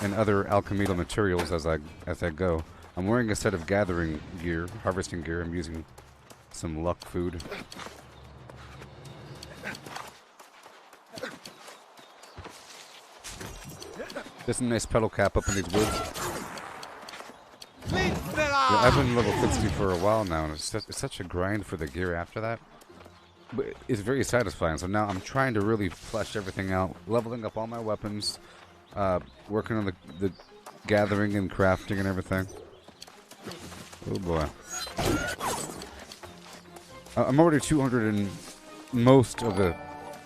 and other alchemical materials as I go. I'm wearing a set of gathering gear, harvesting gear. I'm using some luck food. There's a nice pedal cap up in these woods. Yeah, I've been level 60 for a while now, and it's such a grind for the gear after that. But it's very satisfying, so now I'm trying to really flesh everything out, leveling up all my weapons, working on the gathering and crafting and everything. Oh boy. I'm already 200 in most of the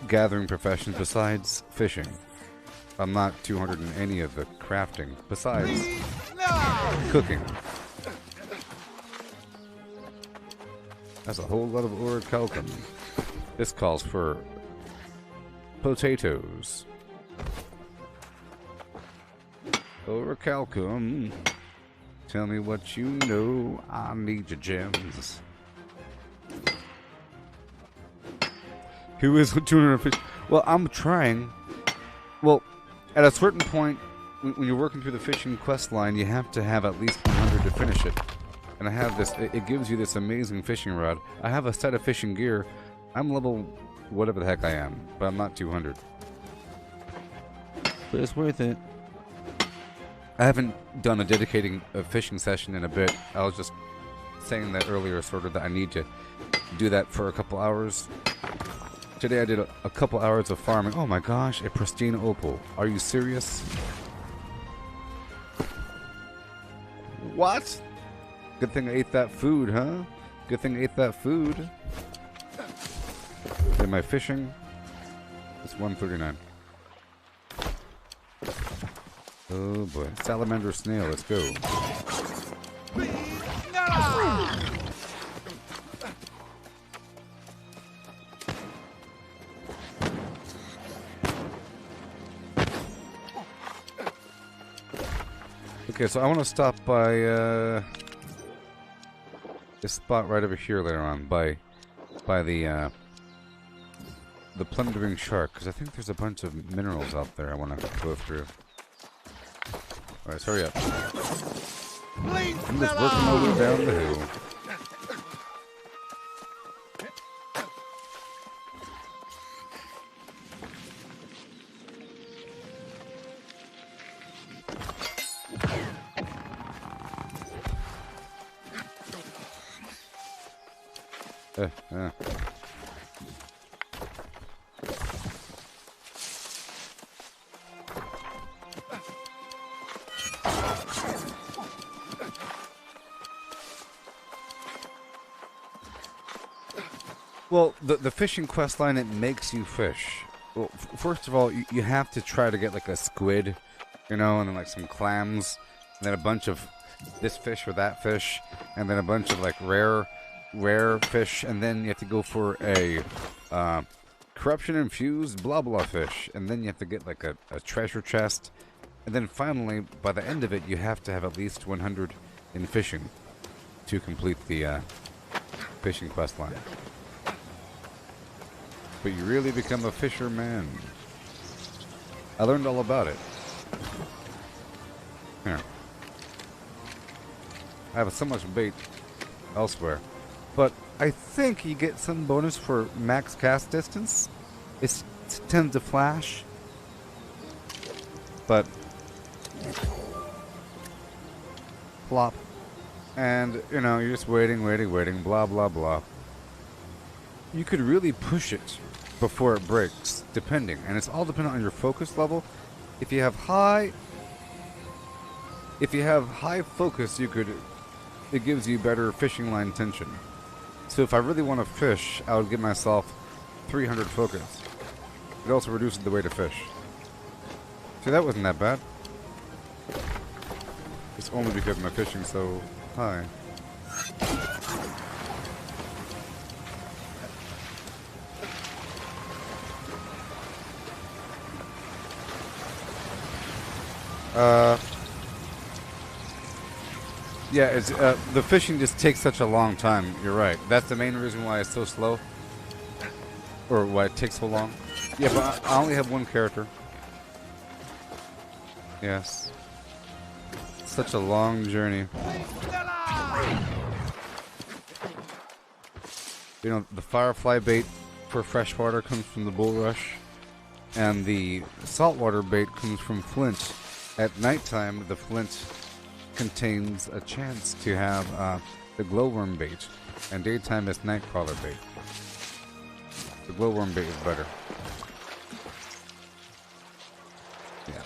gathering professions besides fishing. I'm not 200 in any of the crafting besides cooking. That's a whole lot of orichalcum. This calls for potatoes. Orichalcum. Tell me what you know. I need your gems. Who is 250? Well, I'm trying. Well, at a certain point, when you're working through the fishing quest line, you have to have at least 100 to finish it. And I have this, it gives you this amazing fishing rod. I have a set of fishing gear. I'm level whatever the heck I am, but I'm not 200. But it's worth it. I haven't done a dedicating fishing session in a bit. I was just saying that earlier, sort of, that I need to do that for a couple hours. Today I did a couple hours of farming. Oh my gosh, a pristine opal. Are you serious? What? Good thing I ate that food, huh? Good thing I ate that food. Am I fishing? It's 139. Oh boy. Salamander snail, let's go. Okay, so I want to stop by this spot right over here later on by by the plundering shark, because I think there's a bunch of minerals out there I want to go through. Alright, so hurry up. I'm just working my way down the hill. Well, the fishing quest line, it makes you fish. Well, first of all, you have to try to get like a squid, you know, and then like some clams, and then a bunch of this fish or that fish, and then a bunch of like rare fish, and then you have to go for a corruption infused blah blah fish, and then you have to get like a treasure chest, and then finally by the end of it you have to have at least 100 in fishing to complete the fishing quest line. But you really become a fisherman. I learned all about it. Here. I have so much bait elsewhere. But I think you get some bonus for max cast distance. It tends to flash. But plop. And, you know, you're just waiting, blah, blah, blah. You could really push it before it breaks, depending. And it's all dependent on your focus level. If you have high focus, it gives you better fishing line tension. So if I really want to fish, I would give myself 300 focus. It also reduces the way to fish. See, that wasn't that bad. It's only because my fishing's so high. Yeah, it's the fishing just takes such a long time. You're right. That's the main reason why it's so slow, or why it takes so long. Yeah, but I only have one character. Yes. Such a long journey. You know, the firefly bait for freshwater comes from the bulrush, and the saltwater bait comes from flint. At nighttime, the flint contains a chance to have the glowworm bait, and daytime is nightcrawler bait. The glowworm bait is better. Yeah.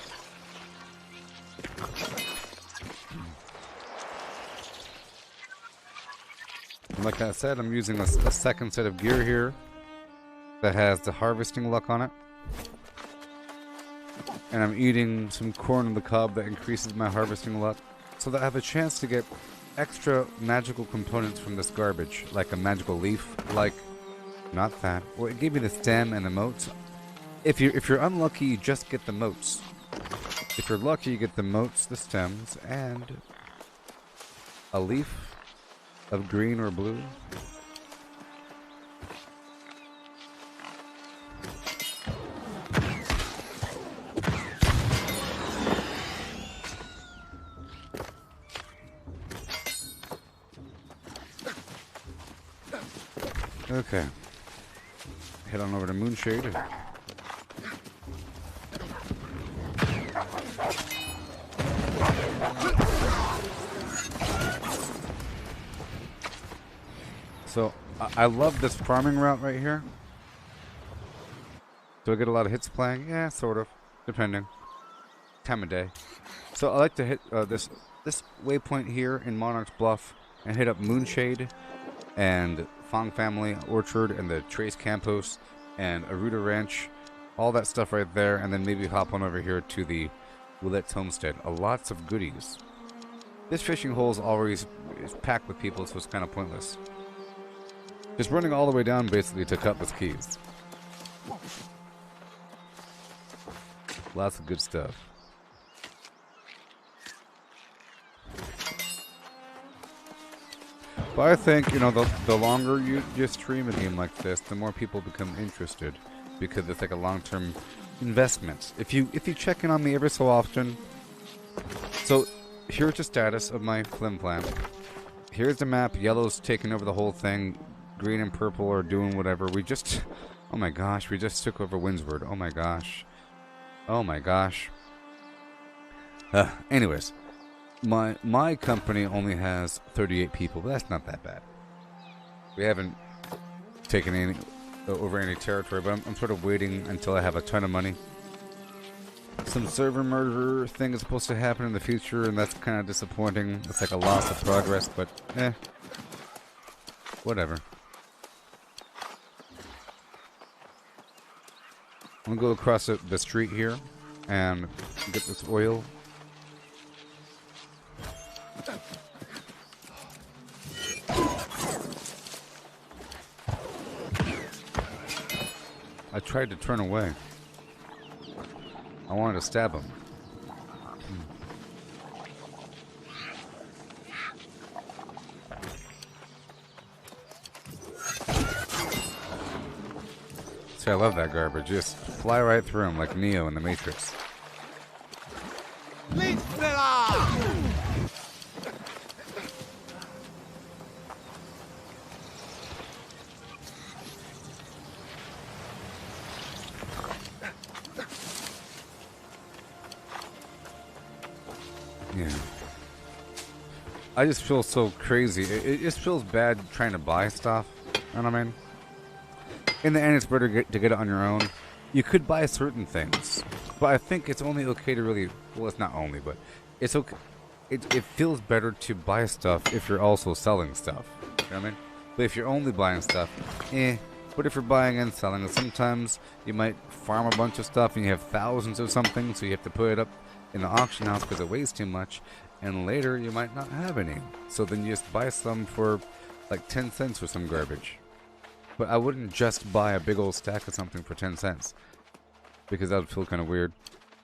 And like I said, I'm using a second set of gear here that has the harvesting luck on it. And I'm eating some corn on the cob that increases my harvesting luck, so that I have a chance to get extra magical components from this garbage, like a magical leaf, like, not that. Well, it gave me the stem and the motes. If you're unlucky, you just get the motes. If you're lucky, you get the motes, the stems, and a leaf of green or blue. Okay. Head on over to Moonshade. So, I love this farming route right here. Do I get a lot of hits playing? Yeah, sort of. Depending. Time of day. So, I like to hit this waypoint here in Monarch's Bluff and hit up Moonshade and Fong Family Orchard and the Trace Campos and Aruda Ranch, all that stuff right there, and then maybe hop on over here to the Willette's Homestead. Lots of goodies. This fishing hole is packed with people, so it's kind of pointless. Just running all the way down basically to Cutlass Keys. Lots of good stuff. But I think, you know, the longer you stream a game like this, the more people become interested, because it's like a long-term investment. If you check in on me every so often. So here's the status of my Flim Flam. Here's the map. Yellow's taking over the whole thing. Green and purple are doing whatever. We just, oh my gosh, we just took over Windsward. Oh my gosh. Oh my gosh. Anyways, my company only has 38 people, but that's not that bad. We haven't taken over any territory, but I'm sort of waiting until I have a ton of money. Some server murder thing is supposed to happen in the future, and that's kind of disappointing. It's like a loss of progress, but whatever. I'm gonna go across the street here and get this oil. I tried to turn away. I wanted to stab him. See, I love that garbage. Just fly right through him like Neo in the Matrix. Yeah. I just feel so crazy. It just feels bad trying to buy stuff. You know what I mean? In the end, it's better to get it on your own. You could buy certain things, but I think it's only okay to really... Well, it's not only, but it's okay. It feels better to buy stuff if you're also selling stuff. You know what I mean? But if you're only buying stuff, But if you're buying and selling, sometimes you might farm a bunch of stuff and you have thousands of something, so you have to put it up in the auction house because it weighs too much, and later you might not have any. So then you just buy some for like 10 cents or some garbage. But I wouldn't just buy a big old stack of something for 10 cents. Because that would feel kind of weird.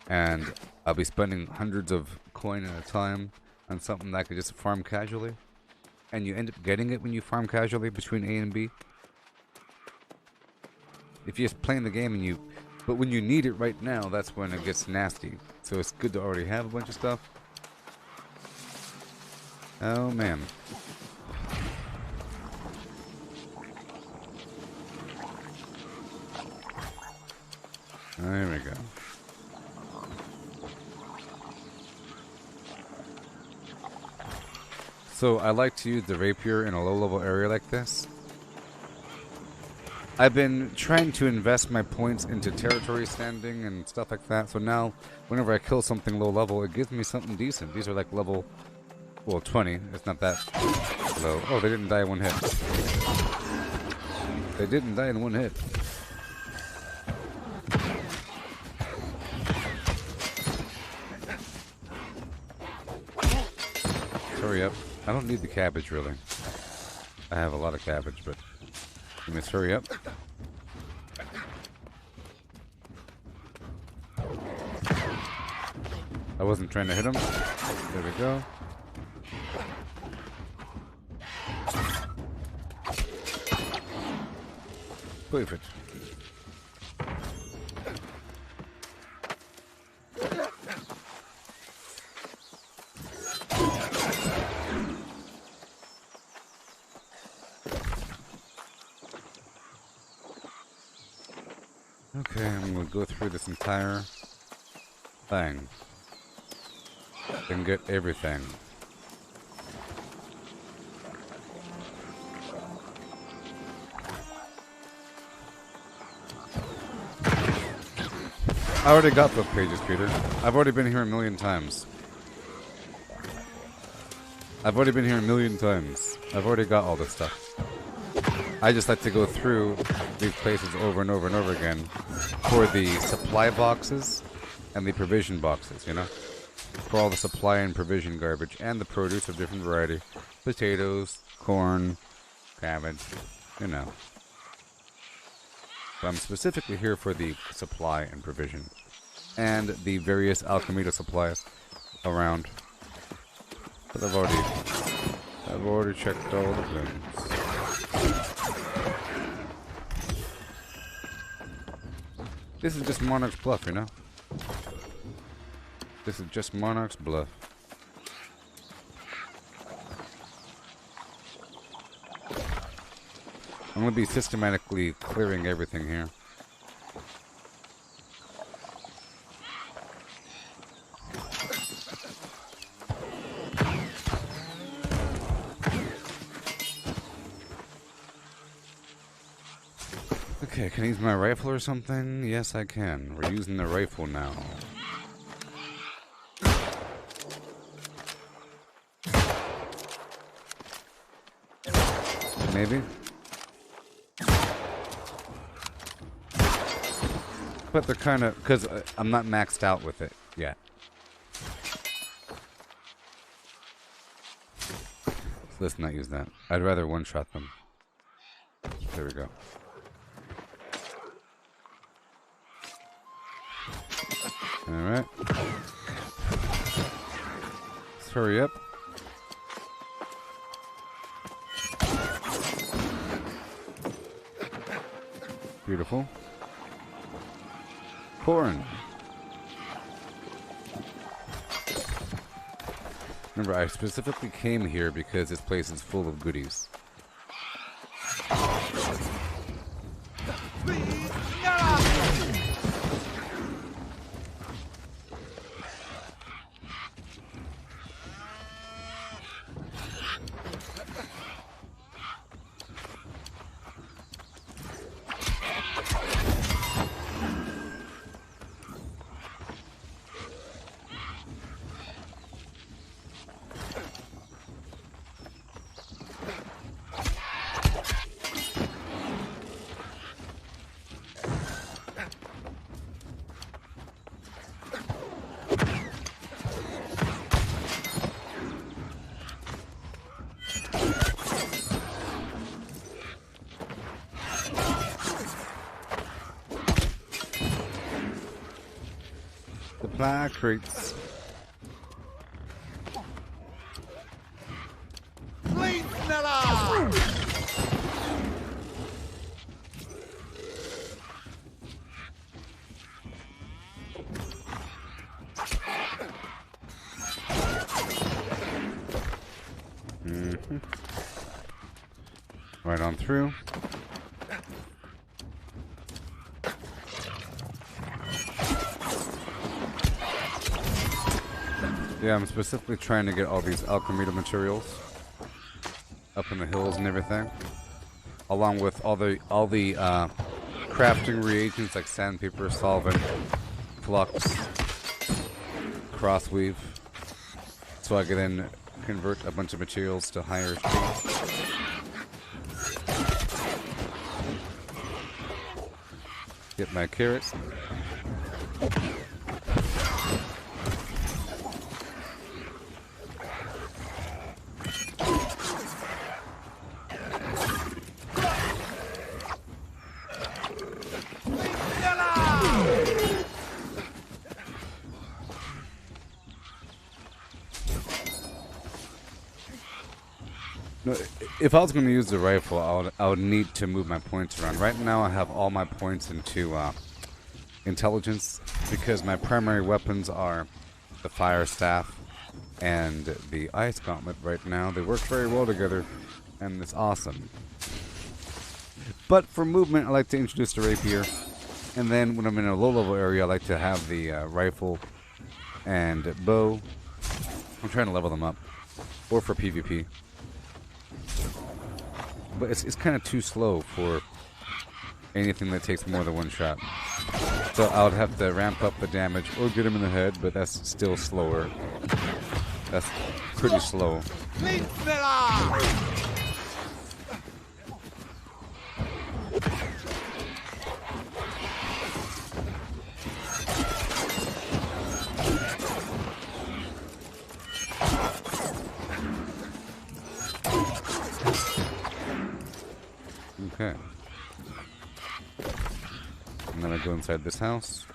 And I'll be spending hundreds of coin at a time on something that I could just farm casually. And you end up getting it when you farm casually between A and B. If you're just playing the game and but when you need it right now, that's when it gets nasty. So it's good to already have a bunch of stuff. Oh man. There we go. So I like to use the rapier in a low-level area like this. I've been trying to invest my points into territory standing and stuff like that, so now whenever I kill something low-level, it gives me something decent. These are like level, well, 20. It's not that low. Oh, they didn't die in one hit. They didn't die in one hit. Hurry up. I don't need the cabbage, really. I have a lot of cabbage, but... You must hurry up. I wasn't trying to hit him. There we go. Perfect. Okay, I'm gonna go through this entire thing and get everything. I already got book pages, Peter. I've already been here a million times. I've already been here a million times. I've already got all this stuff. I just like to go through these places over and over and over again for the supply boxes and the provision boxes, you know? For all the supply and provision garbage and the produce of different variety. Potatoes, corn, cabbage, you know. But I'm specifically here for the supply and provision. And the various Alchemita supplies around. But I've already I've already checked all the guns. This is just Monarch's Bluff, you know? This is just Monarch's Bluff. I'm gonna be systematically clearing everything here. Okay, can I use my rifle or something? Yes, I can. We're using the rifle now. Maybe? But they're kind of... Because I'm not maxed out with it yet. So let's not use that. I'd rather one-shot them. There we go. Alright. Let's hurry up. Beautiful. Corn. Remember, I specifically came here because this place is full of goodies. Supply crates. Right on through. Yeah, I'm specifically trying to get all these alchemy materials up in the hills and everything, along with all the crafting reagents like sandpaper, solvent, flux, crossweave, so I can then convert a bunch of materials to higher speeds. Get my carrots. No, if I was going to use the rifle, I would need to move my points around. Right now, I have all my points into intelligence because my primary weapons are the fire staff and the ice gauntlet. Right now, they work very well together, and it's awesome. But for movement, I like to introduce the rapier, and then when I'm in a low-level area, I like to have the rifle and bow. I'm trying to level them up, or for PvP. But it's kind of too slow for anything that takes more than one shot. So I would have to ramp up the damage or get him in the head, but that's still slower. That's pretty slow. Okay. And then I go inside this house.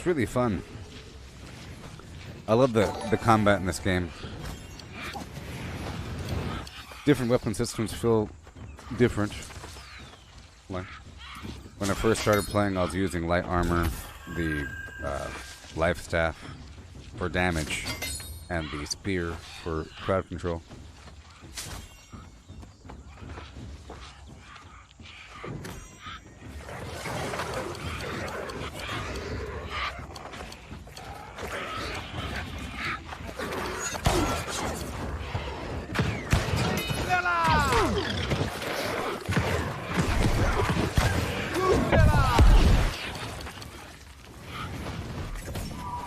It's really fun. I love the combat in this game. Different weapon systems feel different. Like when I first started playing, I was using light armor, the life staff for damage, and the spear for crowd control.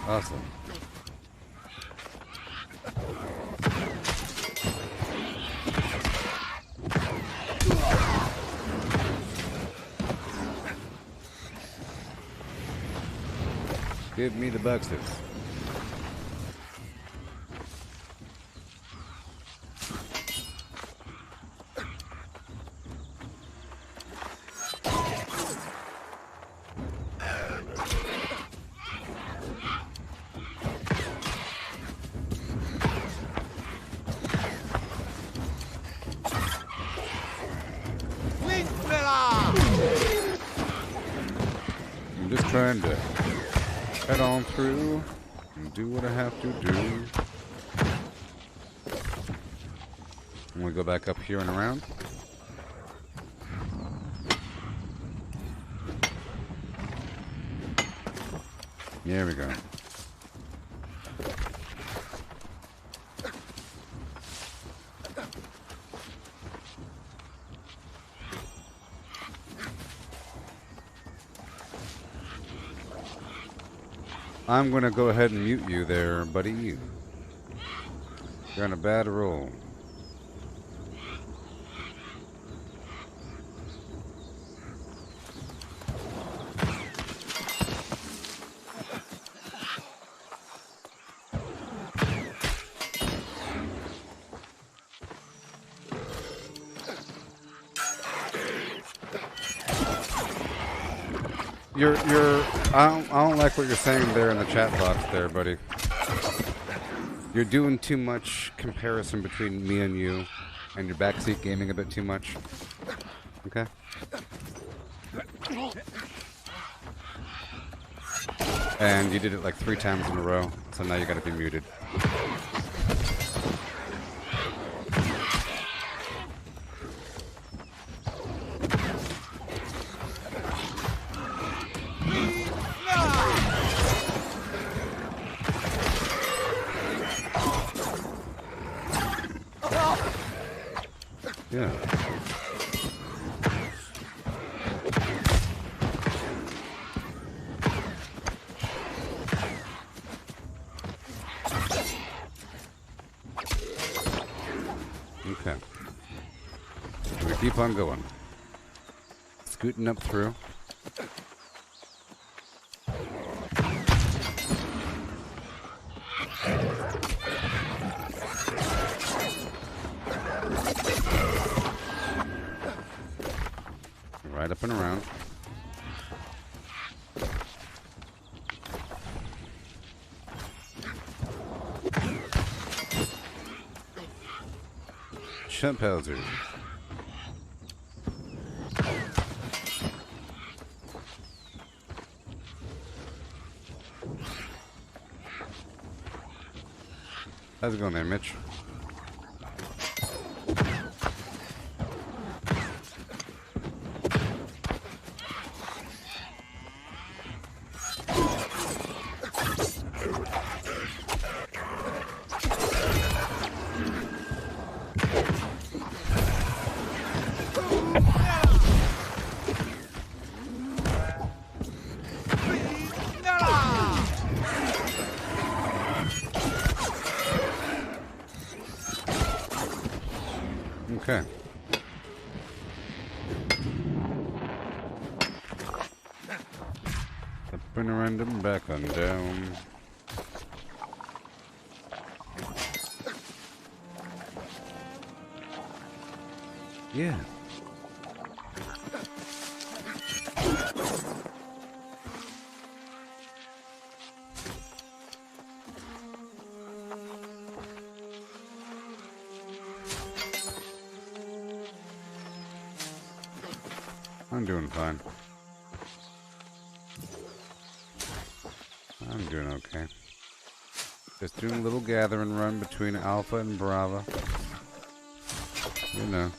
Awesome. Give me the bug sticks. I'm just trying to head on through and do what I have to do. And we go back up here and around. There we go. I'm gonna go ahead and mute you there, buddy. You're on a bad roll. I don't like what you're saying there in the chat box there, buddy. You're doing too much comparison between me and you, and your backseat gaming a bit too much. Okay? And you did it like 3 times in a row, so now you gotta be muted. Yeah. Okay. We keep on going. Scooting up through. Right up and around. Chimpanzee. How's it going there, Mitch? Okay. Up and around and back on down. Yeah. I'm doing fine. I'm doing okay. Just doing a little gathering run between Alpha and Brava. You know.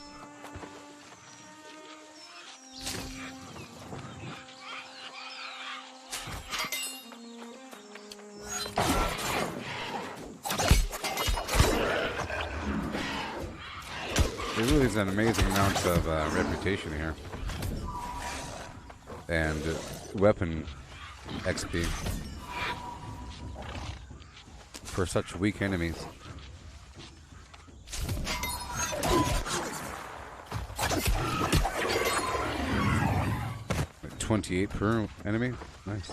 There really is an amazing amount of reputation here. And weapon XP. For such weak enemies. 28 per enemy? Nice.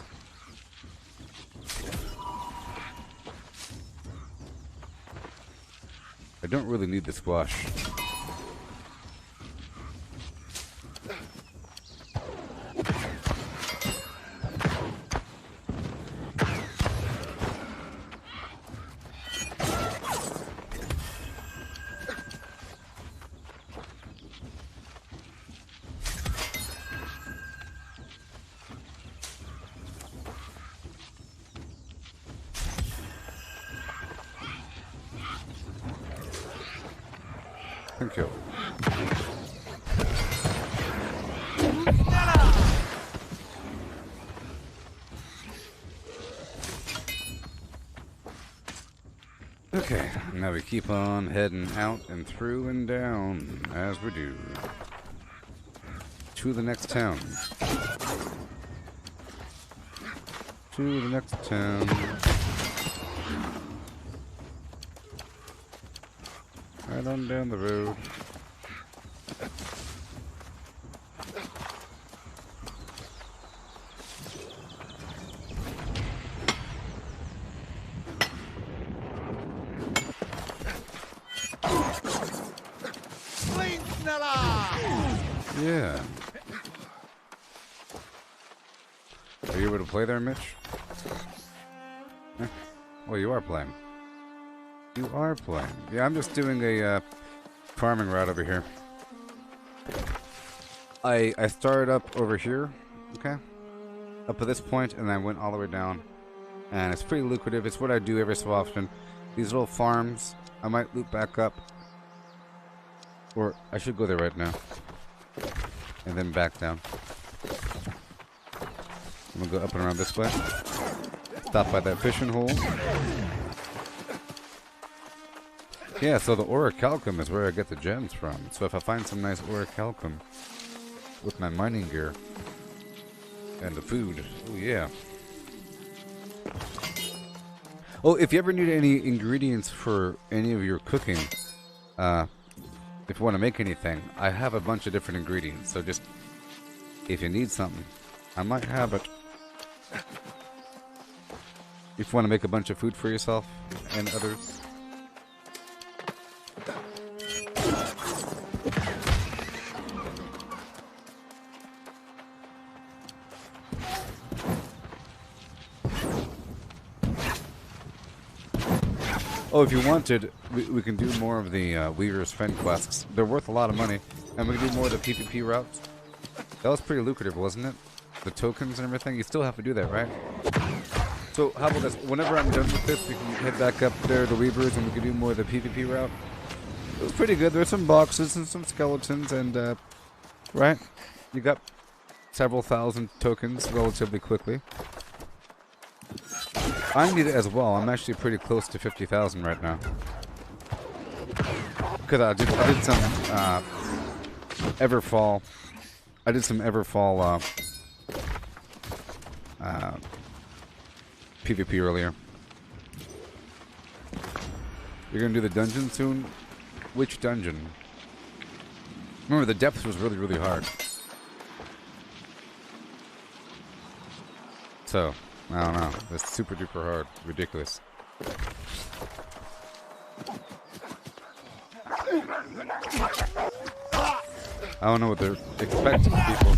I don't really need the squash. Thank you. Okay, now we keep on heading out and through and down as we do to the next town. To the next town. Right on down the road. Yeah. Are you able to play there, Mitch? Eh? Well, you are playing. You are playing. Yeah, I'm just doing a farming route over here. I started up over here, okay? Up at this point, and I went all the way down. And it's pretty lucrative. It's what I do every so often. These little farms, I might loop back up. Or I should go there right now. And then back down. I'm gonna go up and around this way. Stop by that fishing hole. Yeah, so the orichalcum is where I get the gems from. So if I find some nice orichalcum with my mining gear and the food, oh yeah. Oh, if you ever need any ingredients for any of your cooking, if you want to make anything, I have a bunch of different ingredients. So just, if you need something, I might have it. If you want to make a bunch of food for yourself and others. Oh, if you wanted, we can do more of the Weaver's Fen quests. They're worth a lot of money. And we can do more of the PvP routes. That was pretty lucrative, wasn't it? The tokens and everything. You still have to do that, right? So, how about this? Whenever I'm done with this, we can head back up there to the Weavers and we can do more of the PvP route. It was pretty good. There's some boxes and some skeletons and, right? You got several thousand tokens relatively quickly. I need it as well. I'm actually pretty close to 50,000 right now. Because I did some Everfall. I did some Everfall PvP earlier. You're gonna do the dungeon soon? Which dungeon? Remember, the depth was really, really hard. So, I don't know. It's super duper hard. Ridiculous. I don't know what they're expecting people.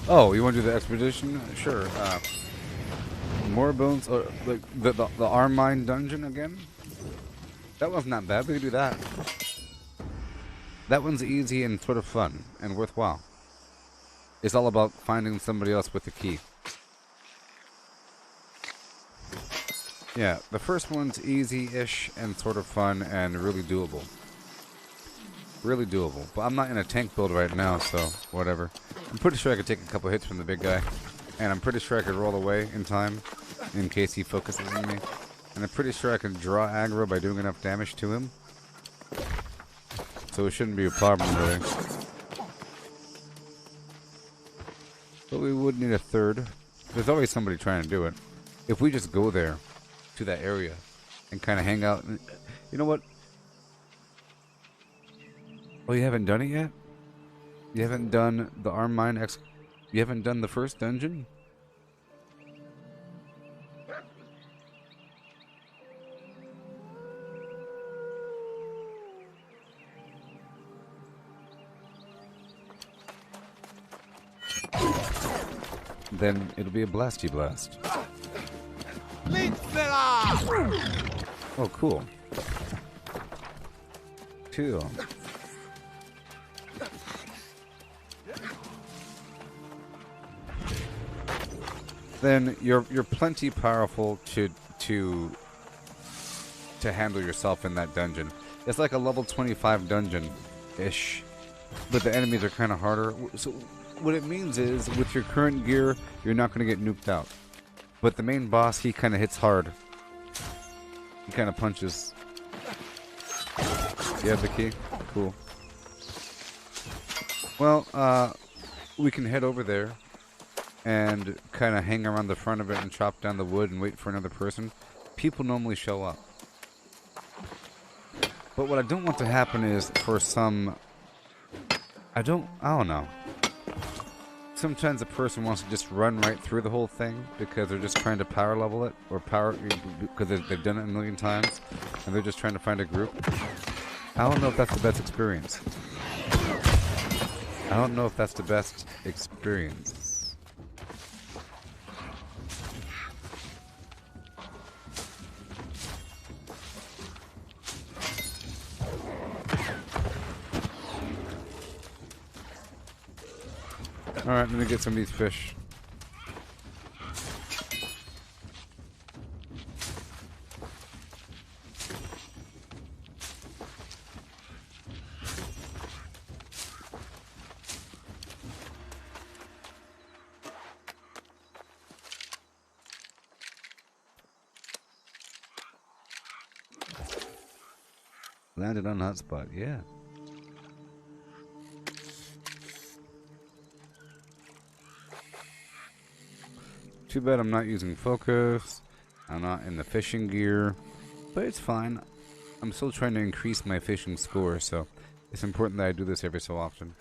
Oh, you want to do the expedition? Sure. More bones, like the arm mine dungeon again. That one's not bad. We can do that. That one's easy and sort of fun and worthwhile. It's all about finding somebody else with the key. Yeah, the first one's easy-ish and sort of fun and really doable. Really doable. But I'm not in a tank build right now, so whatever. I'm pretty sure I could take a couple hits from the big guy. And I'm pretty sure I could roll away in time in case he focuses on me. And I'm pretty sure I can draw aggro by doing enough damage to him. So it shouldn't be a problem, really. But we would need a third. There's always somebody trying to do it. If we just go there, to that area, and kind of hang out. And, you know what? Oh, you haven't done it yet? You haven't done the arm mine You haven't done the first dungeon? Then it'll be a blasty blast. Oh, cool. Cool. Then you're plenty powerful to handle yourself in that dungeon. It's like a level 25 dungeon-ish, but the enemies are kind of harder. So what it means is, with your current gear, you're not going to get nuked out. But the main boss, he kind of hits hard. He kind of punches. You have the key? Cool. Well, we can head over there and kind of hang around the front of it and chop down the wood and wait for another person. People normally show up. But what I don't want to happen is for some... I don't know. Sometimes a person wants to just run right through the whole thing because they're just trying to power level it, or because they've done it a million times and they're just trying to find a group. I don't know if that's the best experience. I don't know if that's the best experience. Alright, let me get some of these fish. Landed on hotspot, yeah. Too bad I'm not using focus. I'm not in the fishing gear. But it's fine. I'm still trying to increase my fishing score, so it's important that I do this every so often.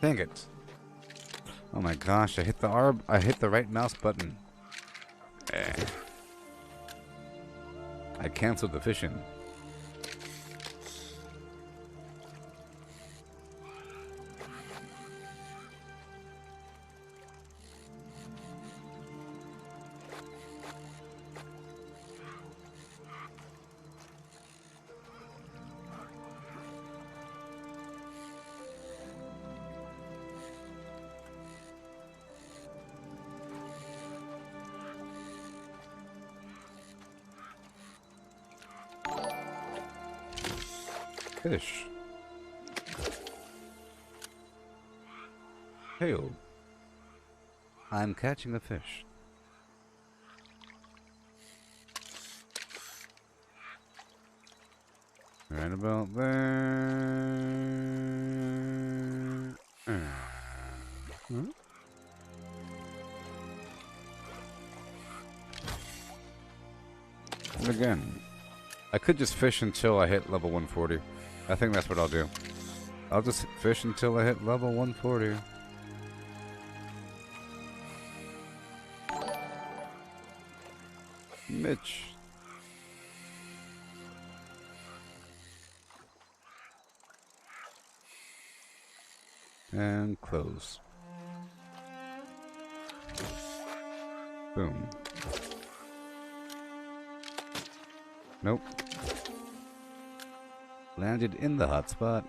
Dang it. Oh my gosh, I hit the right mouse button. I canceled the fishing. Fish. Hail. I'm catching a fish. Right about there. Huh? And again. I could just fish until I hit level 140. I think that's what I'll do. I'll just fish until I hit level 140. Mitch. And close. Boom. Nope. Landed in the hot spot.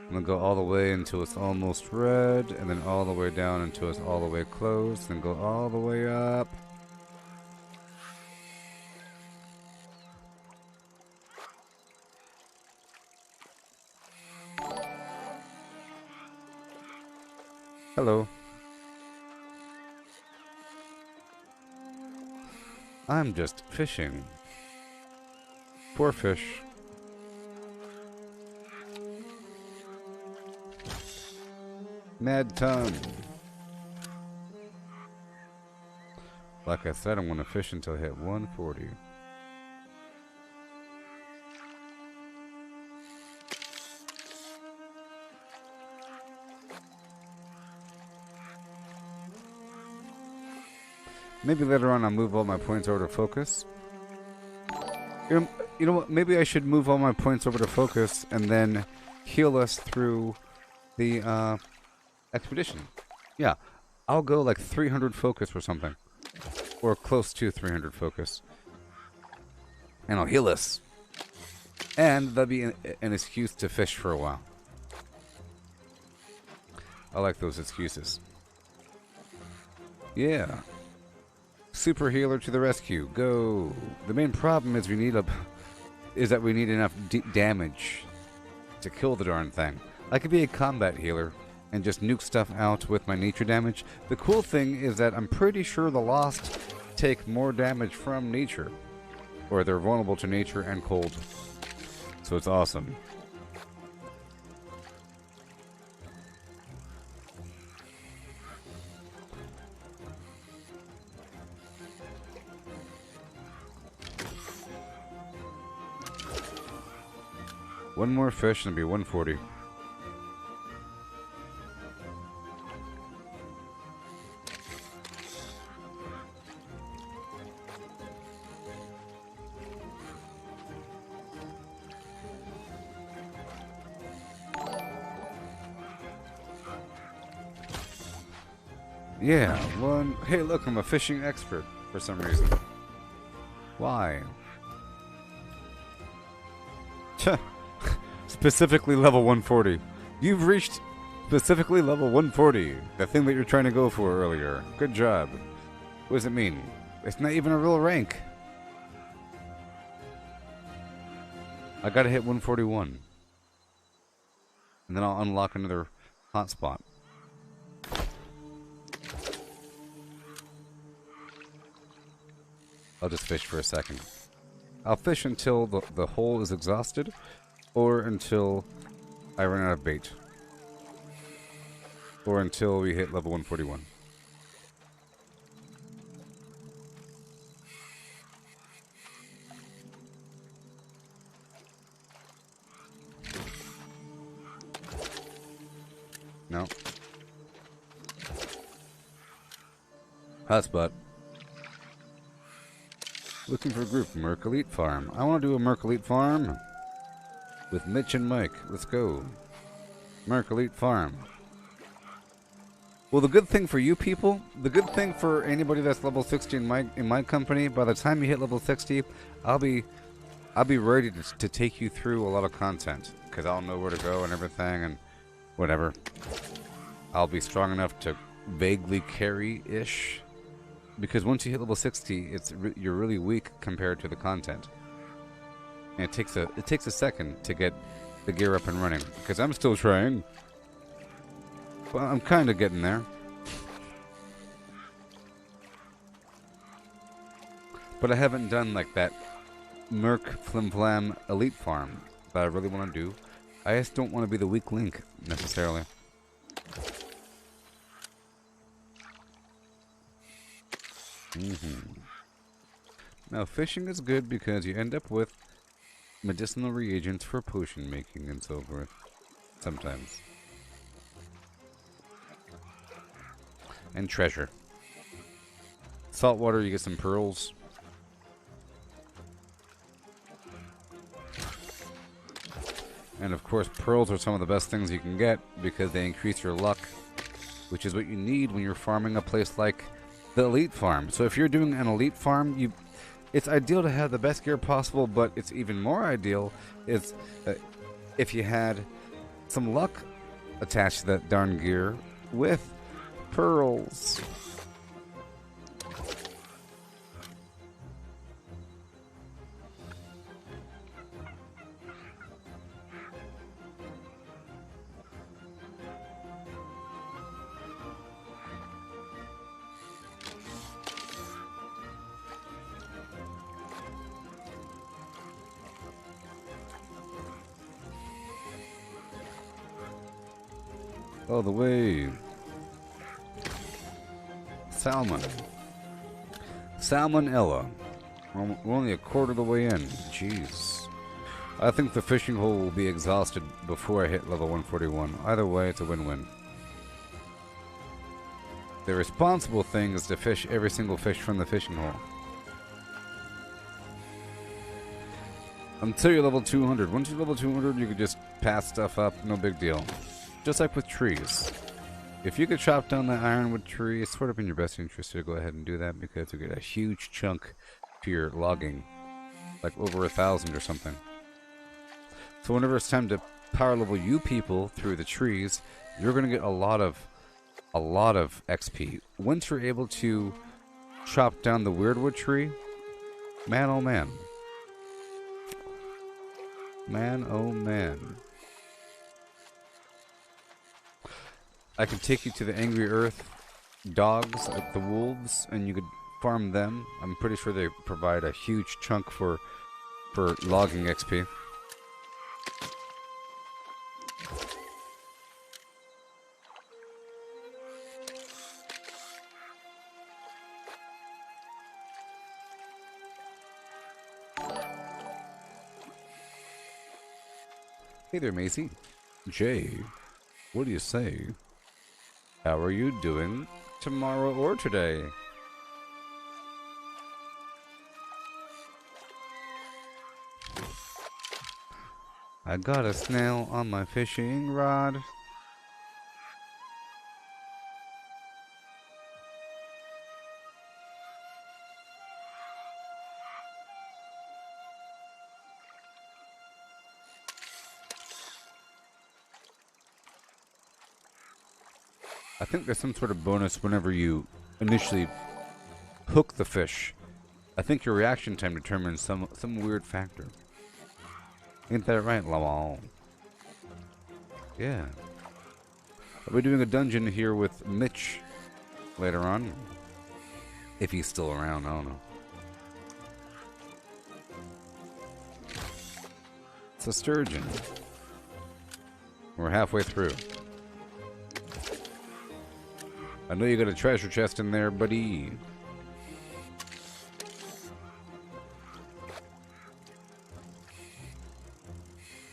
I'm gonna go all the way until it's almost red, and then all the way down until it's all the way closed, and go all the way up. Hello. I'm just fishing. Poor fish. Mad ton. Like I said, I'm gonna fish until I hit 140. Maybe later on I'll move all my points over to focus. You know what? Maybe I should move all my points over to focus and then heal us through the expedition. Yeah, I'll go like 300 focus or something. Or close to 300 focus. And I'll heal us. And that'll be an excuse to fish for a while. I like those excuses. Yeah. Super healer to the rescue. Go. The main problem is that we need enough damage to kill the darn thing. I could be a combat healer and just nuke stuff out with my nature damage. The cool thing is that I'm pretty sure the Lost take more damage from nature. Or they're vulnerable to nature and cold. So it's awesome. One more fish and it'll be 140. Yeah, one. Hey, look, I'm a fishing expert for some reason. Why? Specifically level 140. You've reached specifically level 140. The thing that you're trying to go for earlier. Good job. What does it mean? It's not even a real rank. I gotta hit 141. And then I'll unlock another hotspot. I'll just fish for a second. I'll fish until the hole is exhausted, or until I run out of bait. Or until we hit level 141. No. Hotspot. Looking for a group, Merc Elite Farm. I want to do a Merc Elite Farm with Mitch and Mike. Let's go. Merc Elite Farm. Well, the good thing for you people, the good thing for anybody that's level 60 in my company, by the time you hit level 60, I'll be ready to take you through a lot of content, because I'll know where to go and everything and whatever. I'll be strong enough to vaguely carry-ish. Because once you hit level 60, you're really weak compared to the content. And it takes a second to get the gear up and running. Because I'm still trying. Well, I'm kind of getting there. But I haven't done like that Merc Flim Flam Elite Farm that I really want to do. I just don't want to be the weak link, necessarily. Now, fishing is good because you end up with medicinal reagents for potion making and so forth. Sometimes. And treasure. Saltwater, you get some pearls. And of course, pearls are some of the best things you can get because they increase your luck, which is what you need when you're farming a place like the elite farm. So if you're doing an elite farm, it's ideal to have the best gear possible, but it's even more ideal is if you had some luck attached to that darn gear with pearls. All the way. Salmon. Salmonella. We're only a quarter of the way in. Jeez. I think the fishing hole will be exhausted before I hit level 141. Either way, it's a win-win. The responsible thing is to fish every single fish from the fishing hole. Until you're level 200. Once you're level 200, you can just pass stuff up. No big deal. Just like with trees. If you could chop down the ironwood tree, it's sort of in your best interest to go ahead and do that because you get a huge chunk to your logging. Like over 1,000 or something. So whenever it's time to power level you people through the trees, you're going to get a lot of XP. Once you're able to chop down the weirdwood tree, man oh man. Man oh man. I could take you to the Angry Earth dogs, like the wolves, and you could farm them. I'm pretty sure they provide a huge chunk for logging XP. Hey there, Macy. Jay, what do you say? How are you doing tomorrow or today? I got a snail on my fishing rod. I think there's some sort of bonus whenever you initially hook the fish. I think your reaction time determines some weird factor. Ain't that right, Lawal? Yeah. I'll be doing a dungeon here with Mitch later on. If he's still around, I don't know. It's a sturgeon. We're halfway through. I know you got a treasure chest in there, buddy.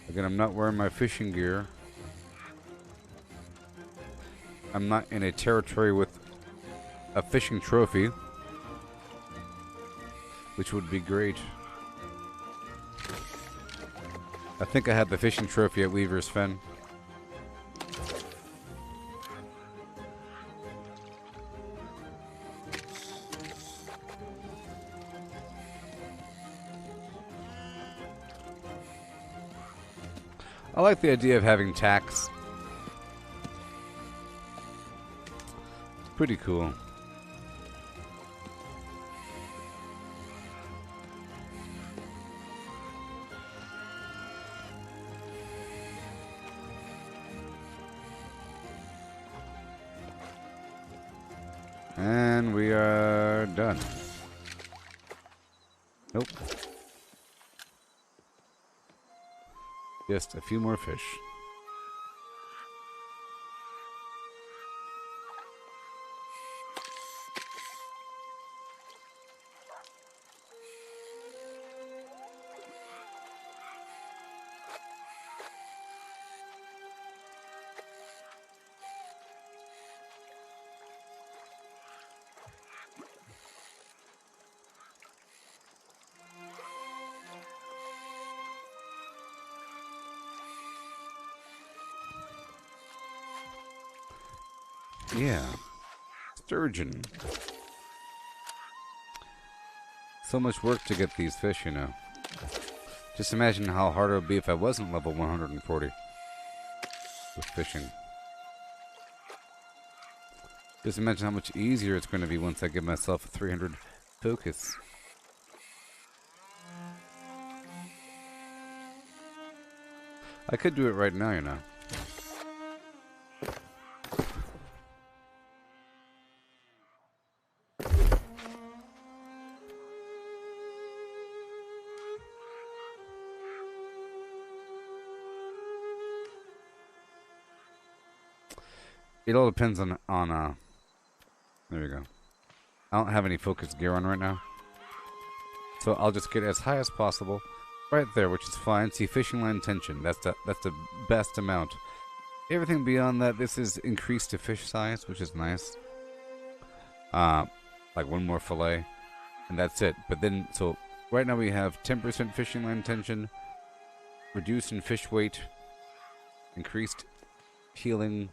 Again, I'm not wearing my fishing gear. I'm not in a territory with a fishing trophy, which would be great. I think I had the fishing trophy at Weaver's Fen. I like the idea of having tax. Pretty cool. And we are done. Nope. Just a few more fish. Yeah. Sturgeon. So much work to get these fish, you know. Just imagine how hard it would be if I wasn't level 140 with fishing. Just imagine how much easier it's going to be once I give myself a 300 focus. I could do it right now, you know. It all depends on there we go. I don't have any focus gear on right now. So I'll just get as high as possible. Right there, which is fine. See, fishing line tension. That's the best amount. Everything beyond that, this is increased to fish size, which is nice. Like one more fillet. And that's it. But then, so right now we have 10% fishing line tension, reduced in fish weight, increased healing,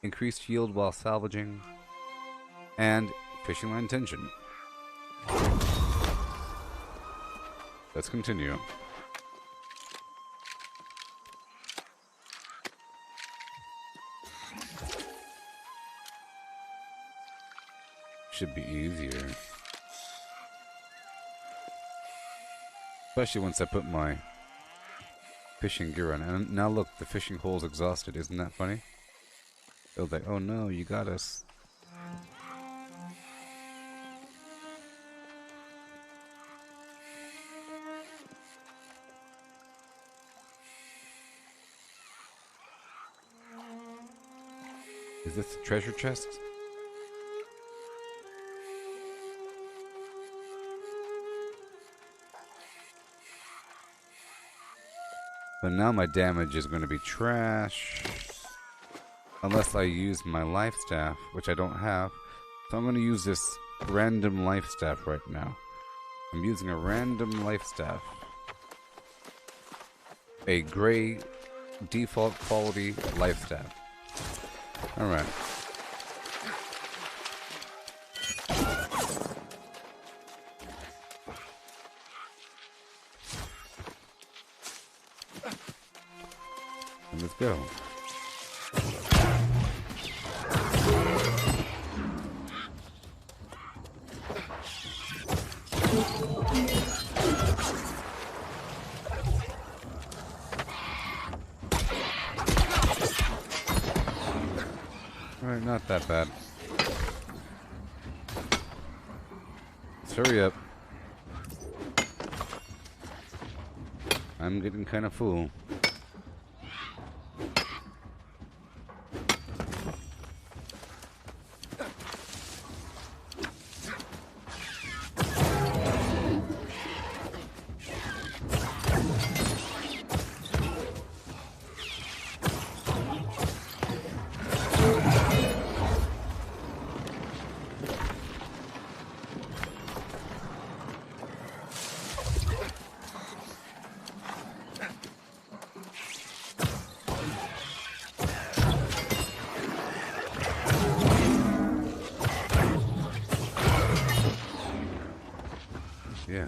increased yield while salvaging, and fishing line tension. Let's continue. Should be easier. Especially once I put my fishing gear on. And now look, the fishing hole's exhausted. Isn't that funny? They're like, oh no, you got us. Is this the treasure chest? But now my damage is going to be trash. Unless I use my life staff, which I don't have. So I'm going to use this random life staff right now. I'm using a random life staff. A gray default quality life staff. Alright. And let's go. Alright, not that bad. Let's hurry up. I'm getting kind of full. Yeah.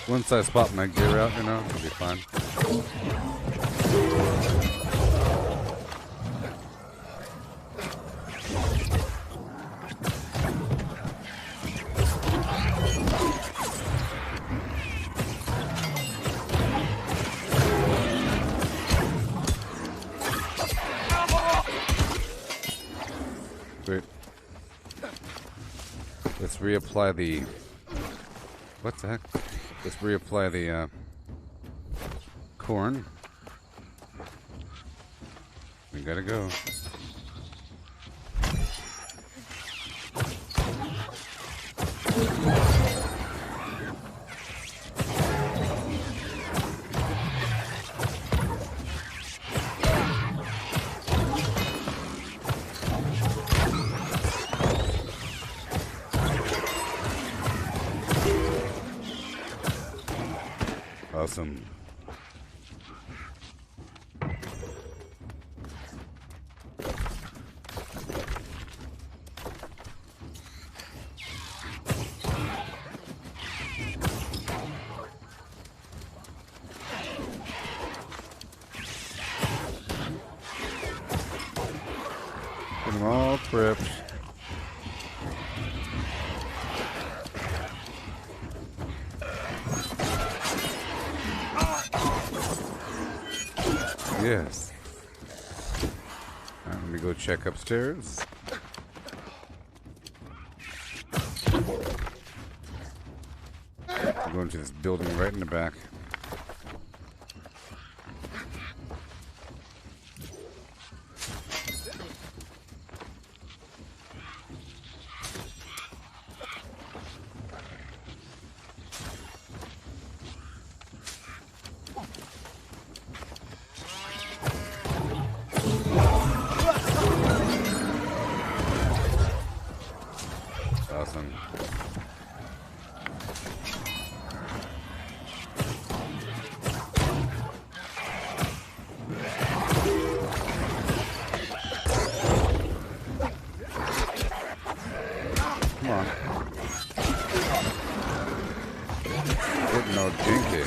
Once I spot my gear out, you know, it'll be fine. Great. Let's reapply the... What the heck? Let's reapply the corn. We gotta go. Awesome. Get them all prepped. Yes. Alright, let me go check upstairs. I'm going to this building right in the back. Awesome. Come on. Getting all jinky.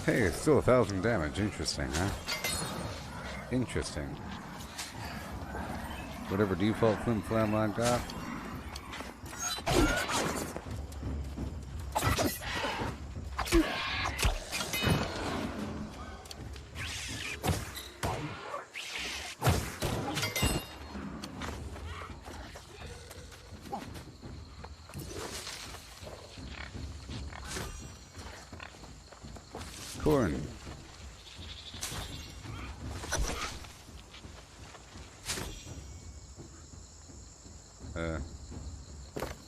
Hey, it's still 1,000 damage. Interesting, huh? Interesting. Whatever default flim flam I got. Corn.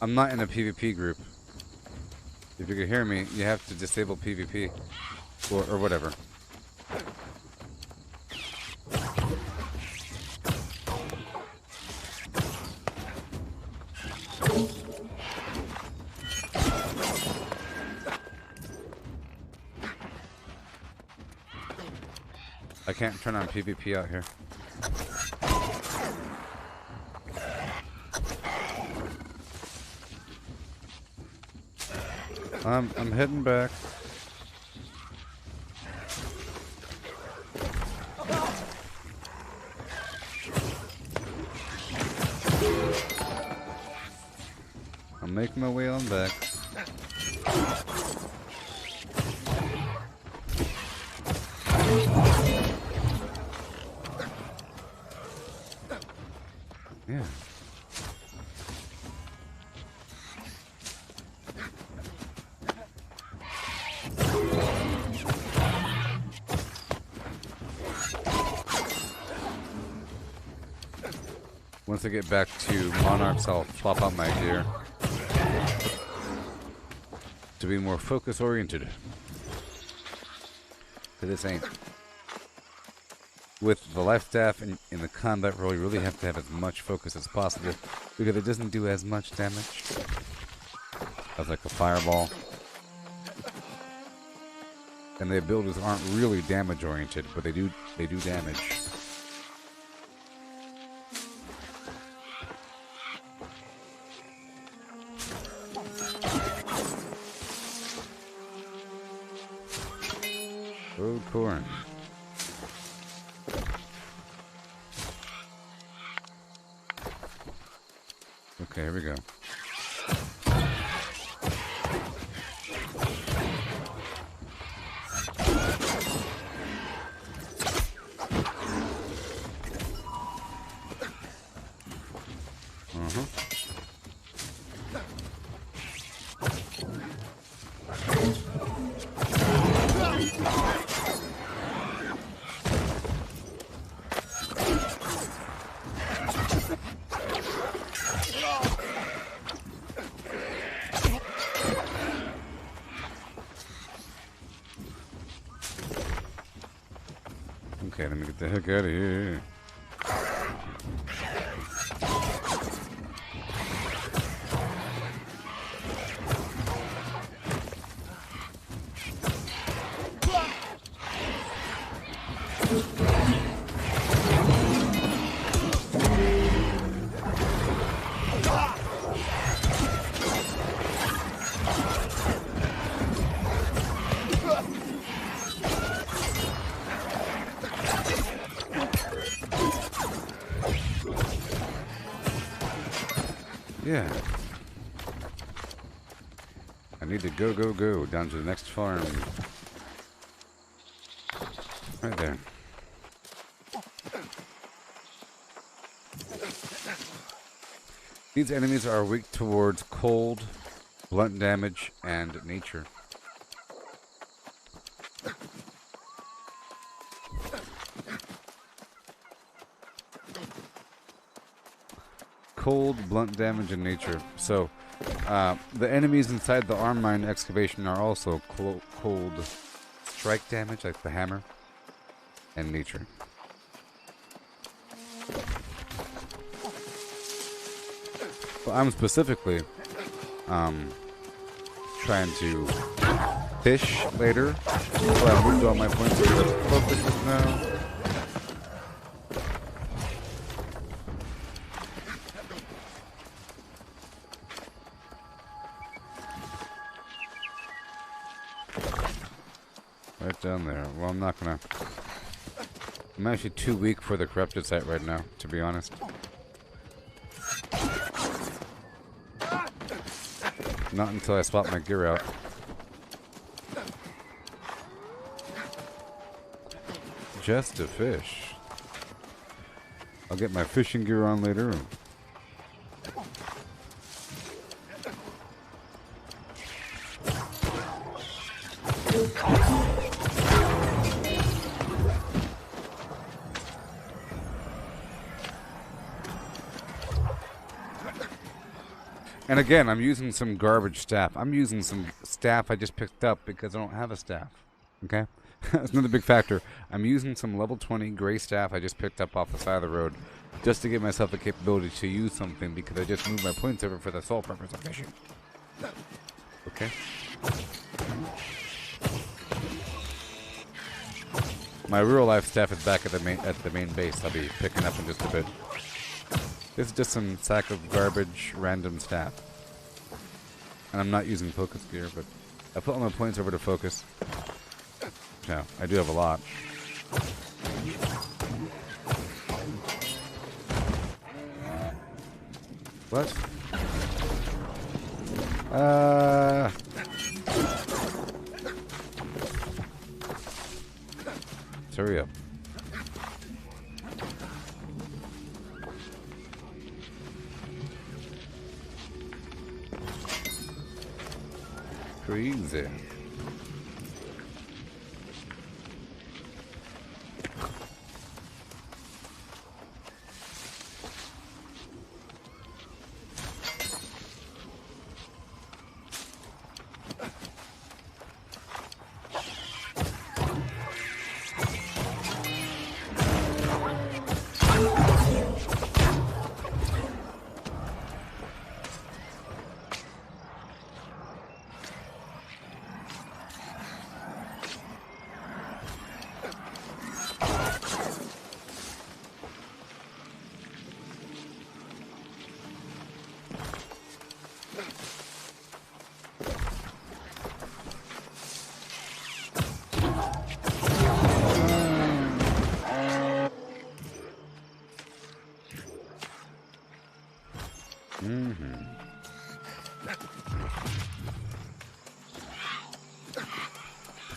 I'm not in a PvP group. If you can hear me, you have to disable PvP. Or whatever. I can't turn on PvP out here. I'm heading back. I'm making my way on back. Yeah. Once I get back to Monarchs, I'll swap out my gear to be more focus oriented. But this ain't. With the life staff in the combat role, you really have to have as much focus as possible because it doesn't do as much damage as like a fireball. And the abilities aren't really damage oriented, but they do damage. Oh, corn. Okay, here we go. Okay, let me get the heck out of here. Yeah. I need to go down to the next farm. Right there. These enemies are weak towards cold, blunt damage, and nature. Cold, blunt damage, and nature. So, the enemies inside the arm mine excavation are also cold strike damage, like the hammer, and nature. Well, I'm specifically trying to fish later, so I moved all my points to focus now. Right down there. Well, I'm not gonna... I'm actually too weak for the corrupted site right now, to be honest. Not until I swap my gear out. Just a fish. I'll get my fishing gear on later. And again, I'm using some garbage staff. I'm using some staff I just picked up because I don't have a staff. Okay? That's another big factor. I'm using some level 20 gray staff I just picked up off the side of the road just to give myself the capability to use something because I just moved my points over for the sole purpose of fishing. Okay? My real life staff is back at the main base. I'll be picking up in just a bit. This is just some sack of garbage, random staff. And I'm not using focus gear, but I put all my points over to focus. Yeah, I do have a lot. What? Let's hurry up. Crazy.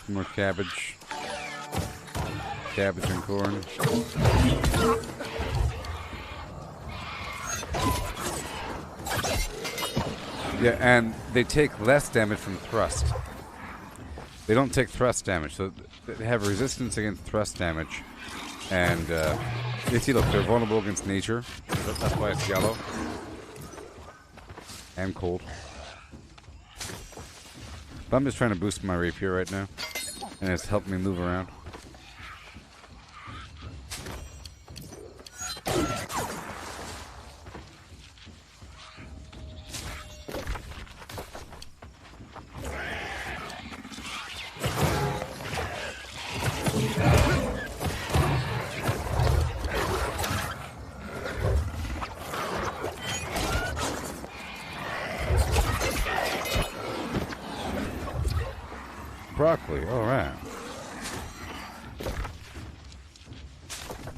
More cabbage. Cabbage and corn. Yeah, and they take less damage from thrust. They don't take thrust damage, so they have resistance against thrust damage. And you see, look, they're vulnerable against nature. That's why it's yellow. And cold. But I'm just trying to boost my rapier right now. And it's helped me move around. Broccoli, alright.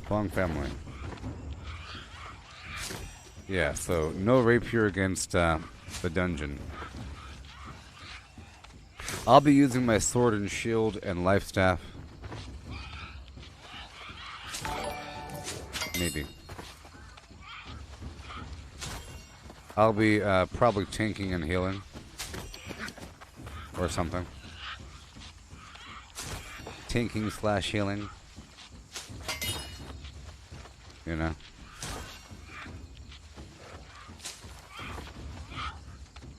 Long family. Yeah, so no rapier against the dungeon. I'll be using my sword and shield and life staff. Maybe. I'll be probably tanking and healing. Or something. Tanking / healing. You know.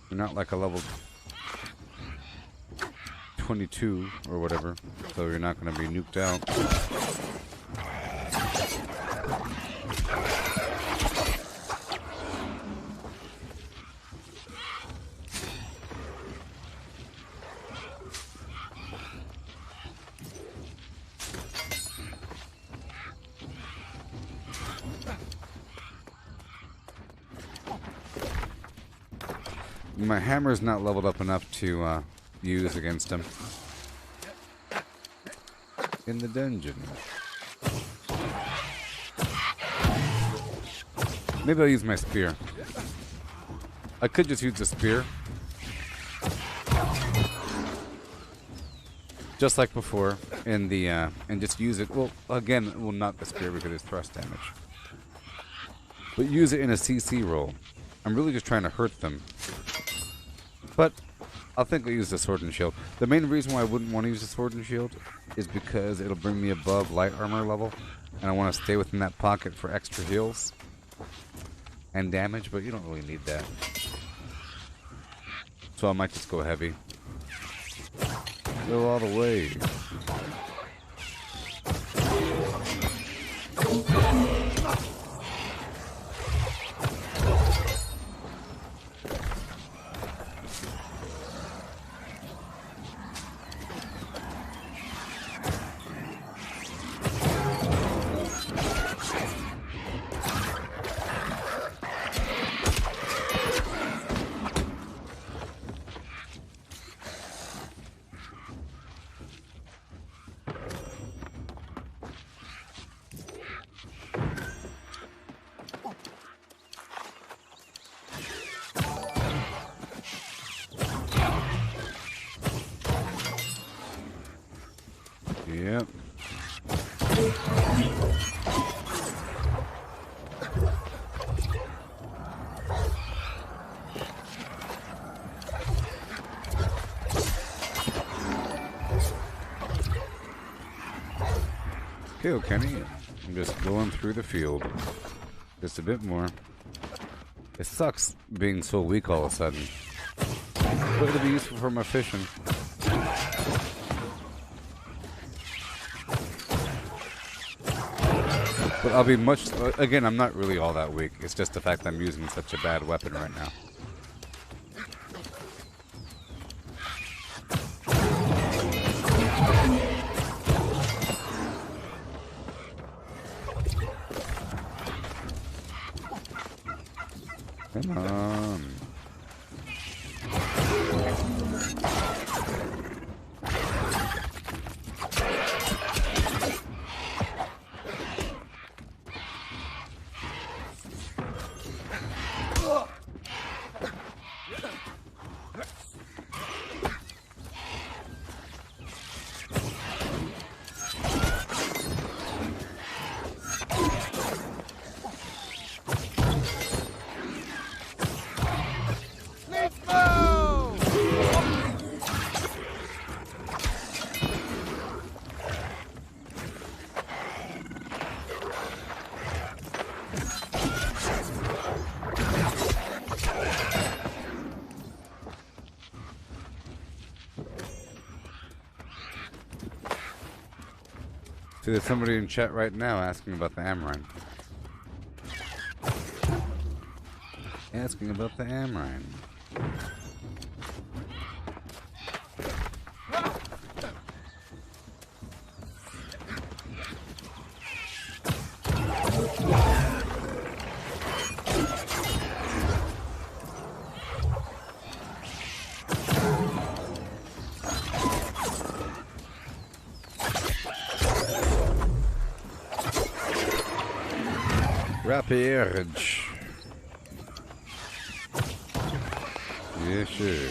You're not like a level 22 or whatever, so you're not going to be nuked out. My hammer's not leveled up enough to use against him in the dungeon. Maybe I'll use my spear. I could just use the spear. Just like before in the and just use it. Well, again, well, not the spear because it's thrust damage. But use it in a CC roll. I'm really just trying to hurt them. But I think I'll use the sword and shield. The main reason why I wouldn't want to use the sword and shield is because it'll bring me above light armor level, and I want to stay within that pocket for extra heals and damage, but you don't really need that. So I might just go heavy. Go all the way. Yep. Okay, Kenny. I'm just going through the field. Just a bit more. It sucks being so weak all of a sudden. But it'll be useful for my fishing. But I'll be much... Again, I'm not really all that weak. It's just the fact that I'm using such a bad weapon right now. Come on. See, there's somebody in chat right now asking about the Amrine. Asking about the Amrine. Rampage. Yeah, sure.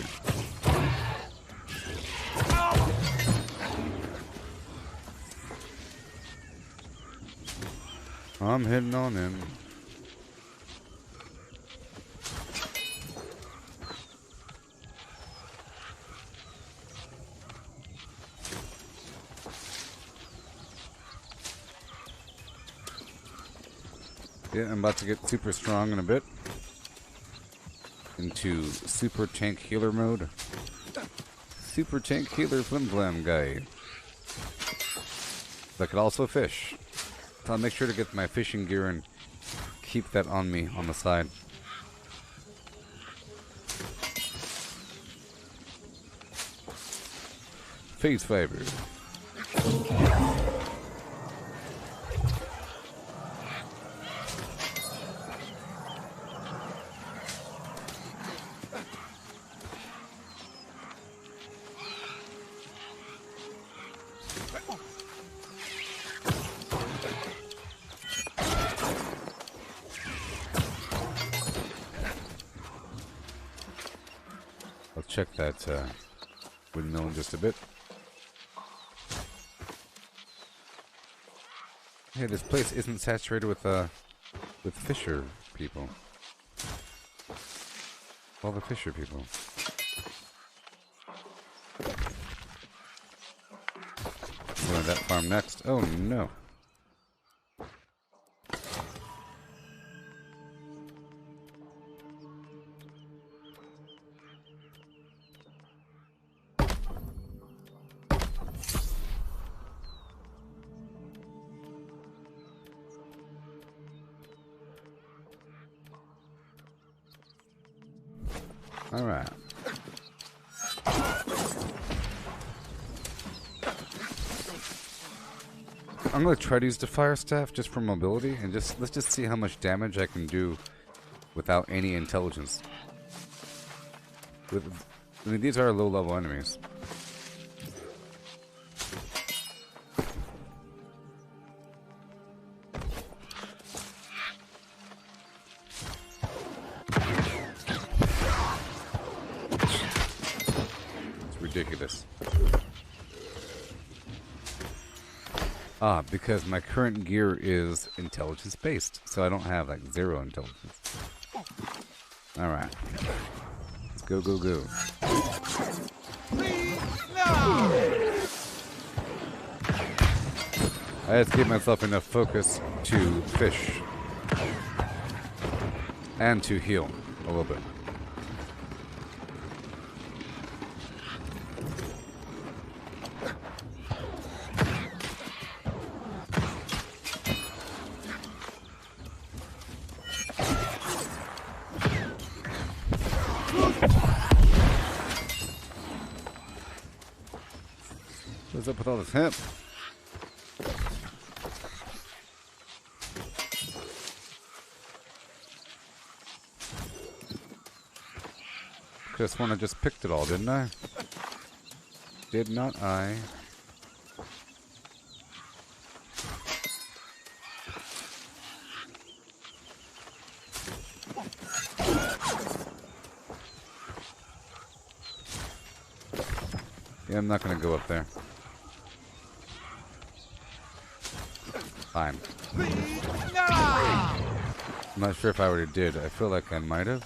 I'm heading on in. Yeah, I'm about to get super strong in a bit. Into super tank healer mode. Super tank healer flim flam guy. That could also fish. So I'll make sure to get my fishing gear and keep that on me on the side. Phase fiber. I'll check that windmill in just a bit. Hey, this place isn't saturated with fisher people. All the fisher people. Going to that farm next. Oh no. All right. I'm gonna try to use the fire staff just for mobility, and let's just see how much damage I can do without any intelligence. I mean, these are low-level enemies. Ridiculous. Because my current gear is intelligence based, so I don't have like 0 intelligence. Alright. Let's go, go, go. I had to give myself enough focus to fish. And to heal a little bit. What's up with all this hemp? Could've sworn I just picked it all, didn't I? Did not I? Yeah, I'm not gonna go up there. Fine. I'm not sure if I already did. I feel like I might have.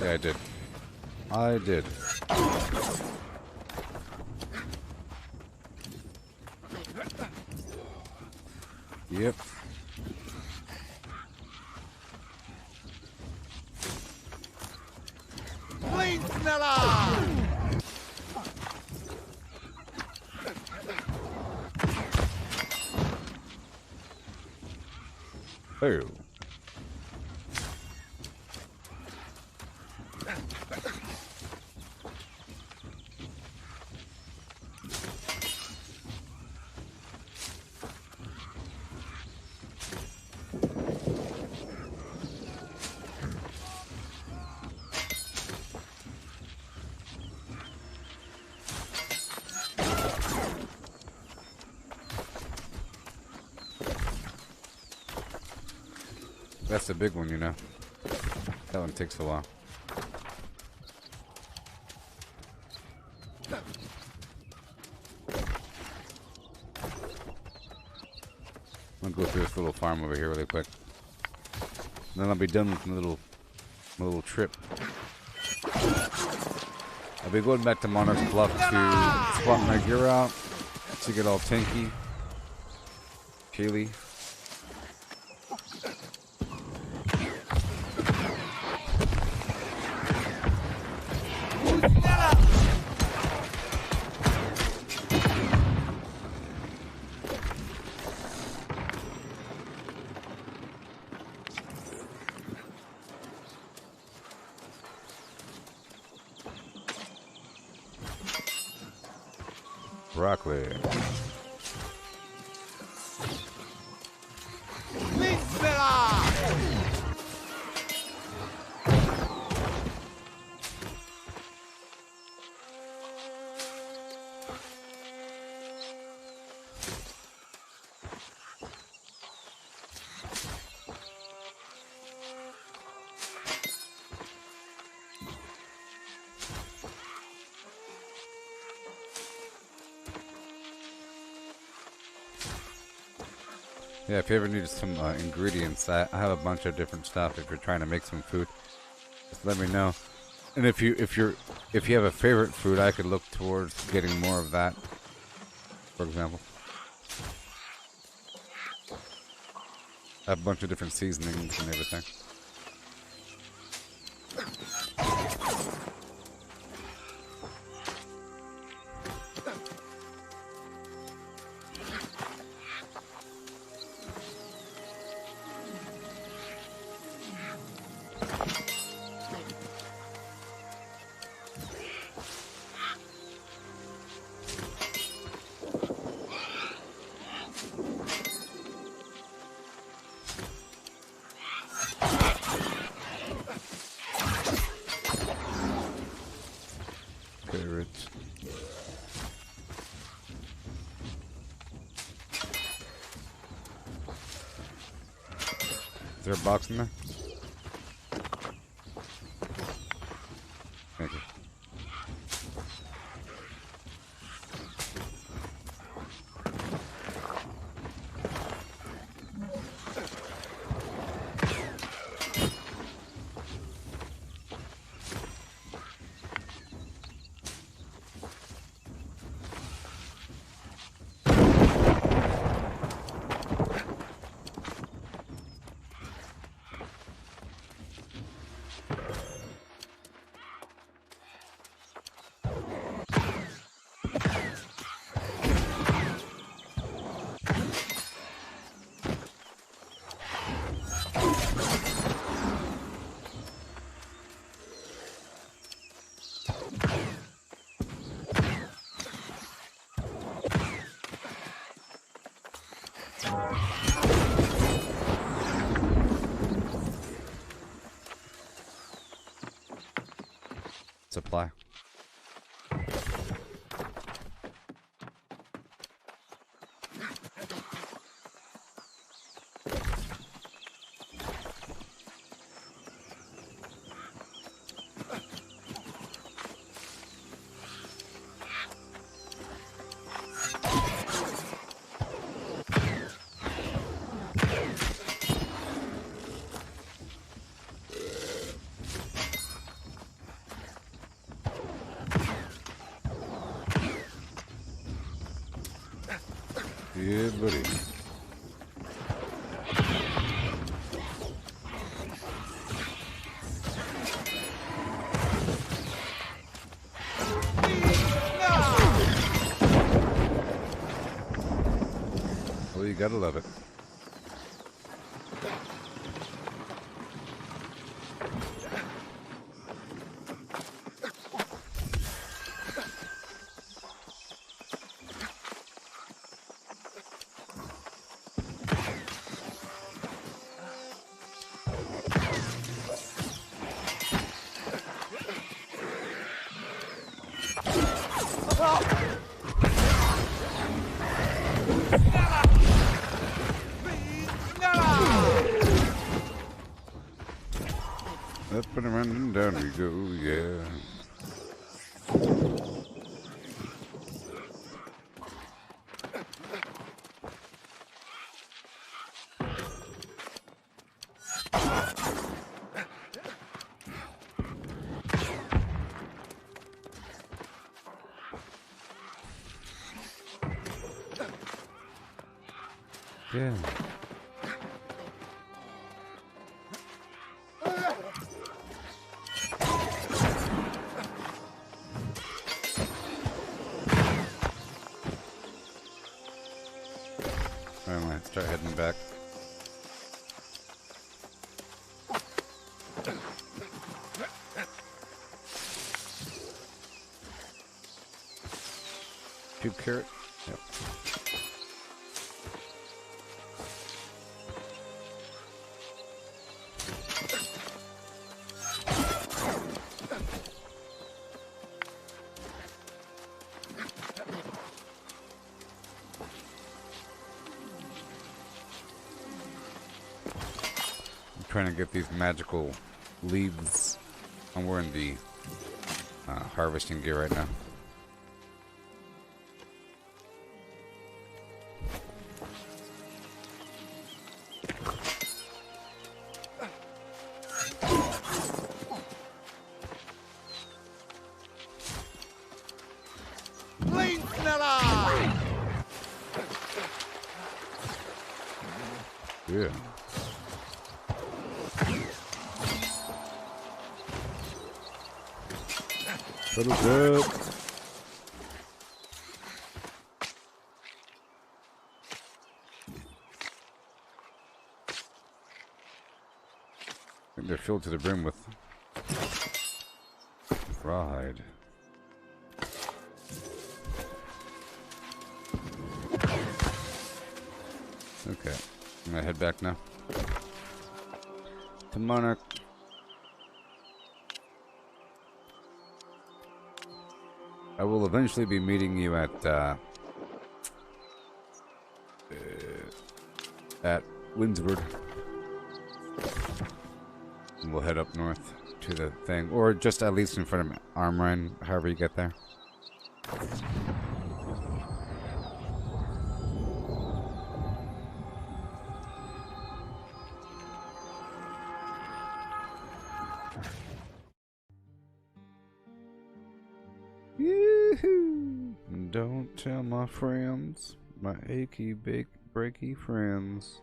Yeah, I did. I did. Yep. Oh. That's the big one, you know. That one takes a while. I'm gonna go through this little farm over here really quick. And then I'll be done with my little trip. I'll be going back to Monarch's Bluff to swap my gear out to get all tanky. Peely. Broccoli. Yeah, if you ever need some ingredients, I have a bunch of different stuff. If you're trying to make some food, just let me know. And if you have a favorite food, I could look towards getting more of that. For example, I have a bunch of different seasonings and everything. Is there a box in there? Thank you. Supply. Yeah, buddy. Well, you gotta love it. friend, and down we go, yeah. Yeah. I might start heading back. Cube carrot? Yep. Trying to get these magical leaves. I'm wearing the harvesting gear right now. Yeah. Shuttle up. I think they're filled to the brim with rawhide. Okay, I'm gonna head back now to Monarch. I will eventually be meeting you at Windsward. And we'll head up north to the thing, or just at least in front of Armrine, however you get there. Yoo-hoo! Don't tell my friends, my achy, breaky friends.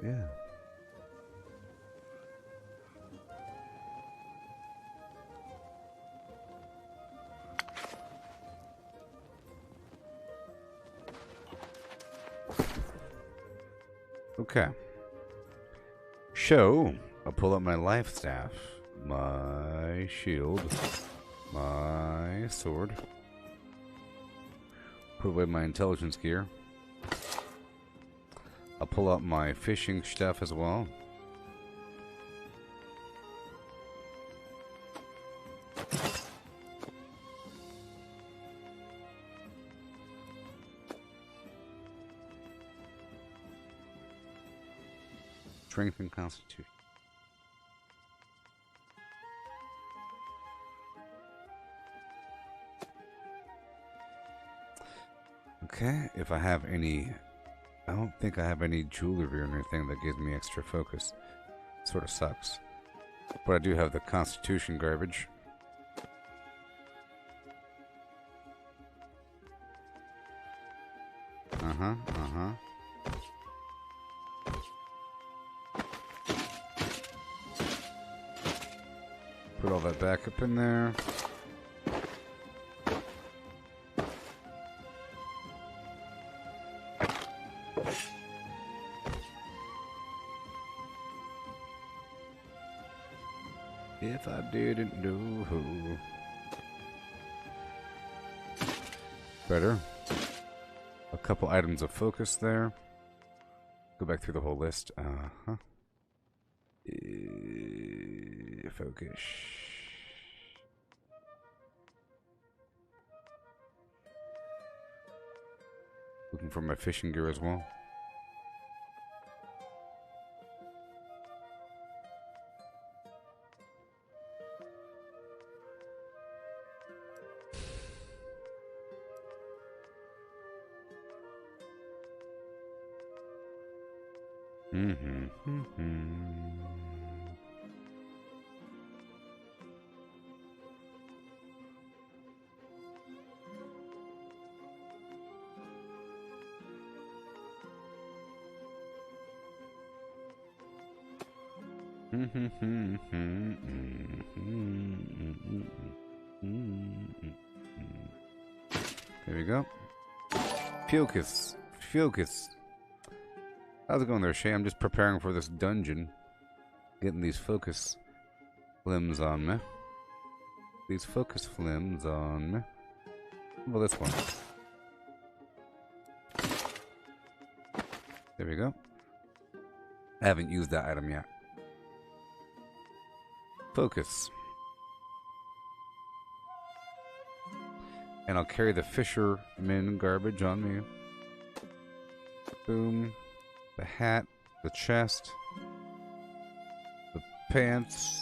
Yeah. Okay. So, I'll pull up my life staff, my shield, my sword, put away my intelligence gear. I'll pull out my fishing stuff as well. Strength and Constitution. Okay, if I have any... I don't think I have any jewelry or anything that gives me extra focus. Sort of sucks. But I do have the Constitution garbage. Put all that back up in there. If I didn't know. Better. A couple items of focus there. Go back through the whole list. Uh-huh. Focus. Looking for my fishing gear as well. There we go. Focus. Focus. How's it going there, Shay? I'm just preparing for this dungeon. Getting these focus flims on me. These focus flims on me. Well, this one. There we go. I haven't used that item yet. Focus. And I'll carry the fisherman garbage on me. Boom. The hat. The chest. The pants.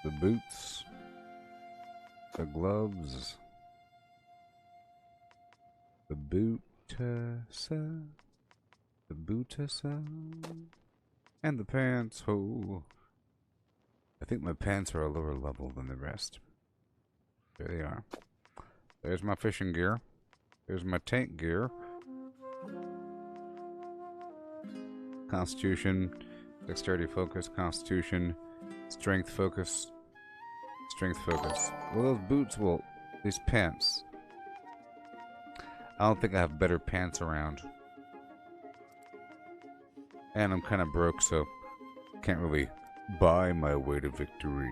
The boots. The gloves. The bootasa. The bootasa. And the pants. Oh. I think my pants are a lower level than the rest. There they are. There's my fishing gear. There's my tank gear. Constitution. Dexterity focus. Constitution. Strength focus. Strength focus. Well, those boots will... These pants. I don't think I have better pants around. And I'm kind of broke, so... Can't really buy my way to victory.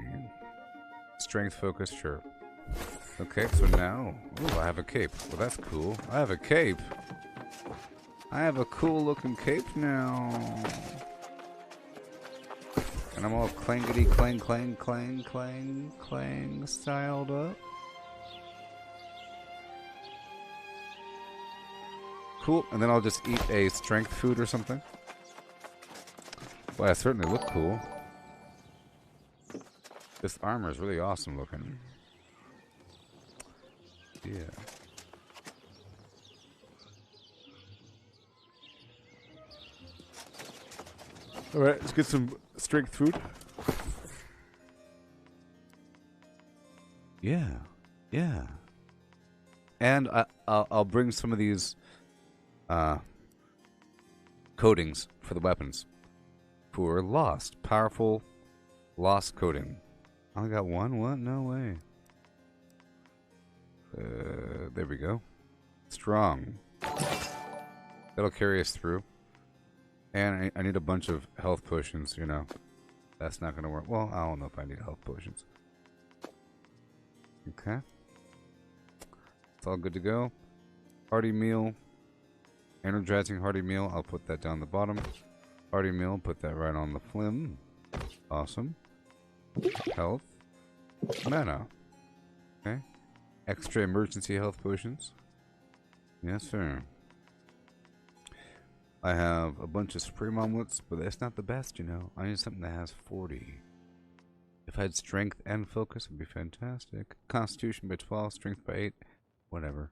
Strength focus, sure. Okay, so now... Ooh, I have a cape. Well, that's cool. I have a cape. I have a cool looking cape now. And I'm all clangety clang clang clang clang clang styled up. Cool, and then I'll just eat a strength food or something. Well, I certainly look cool. This armor is really awesome looking. Yeah. Alright, let's get some strength food. Yeah. Yeah. And I'll bring some of these coatings for the weapons. For lost. Powerful lost coating. I only got one? What? No way. There we go. Strong. That'll carry us through. And I need a bunch of health potions, you know. That's not going to work. Well, I don't know if I need health potions. Okay. It's all good to go. Hearty meal. Energizing hearty meal. I'll put that down the bottom. Hearty meal. Put that right on the flim. Awesome. Health. Mana. Okay. Extra emergency health potions. Yes, sir. I have a bunch of supreme omelets, but that's not the best, you know. I need something that has 40. If I had strength and focus, it would be fantastic. Constitution by 12, strength by 8. Whatever.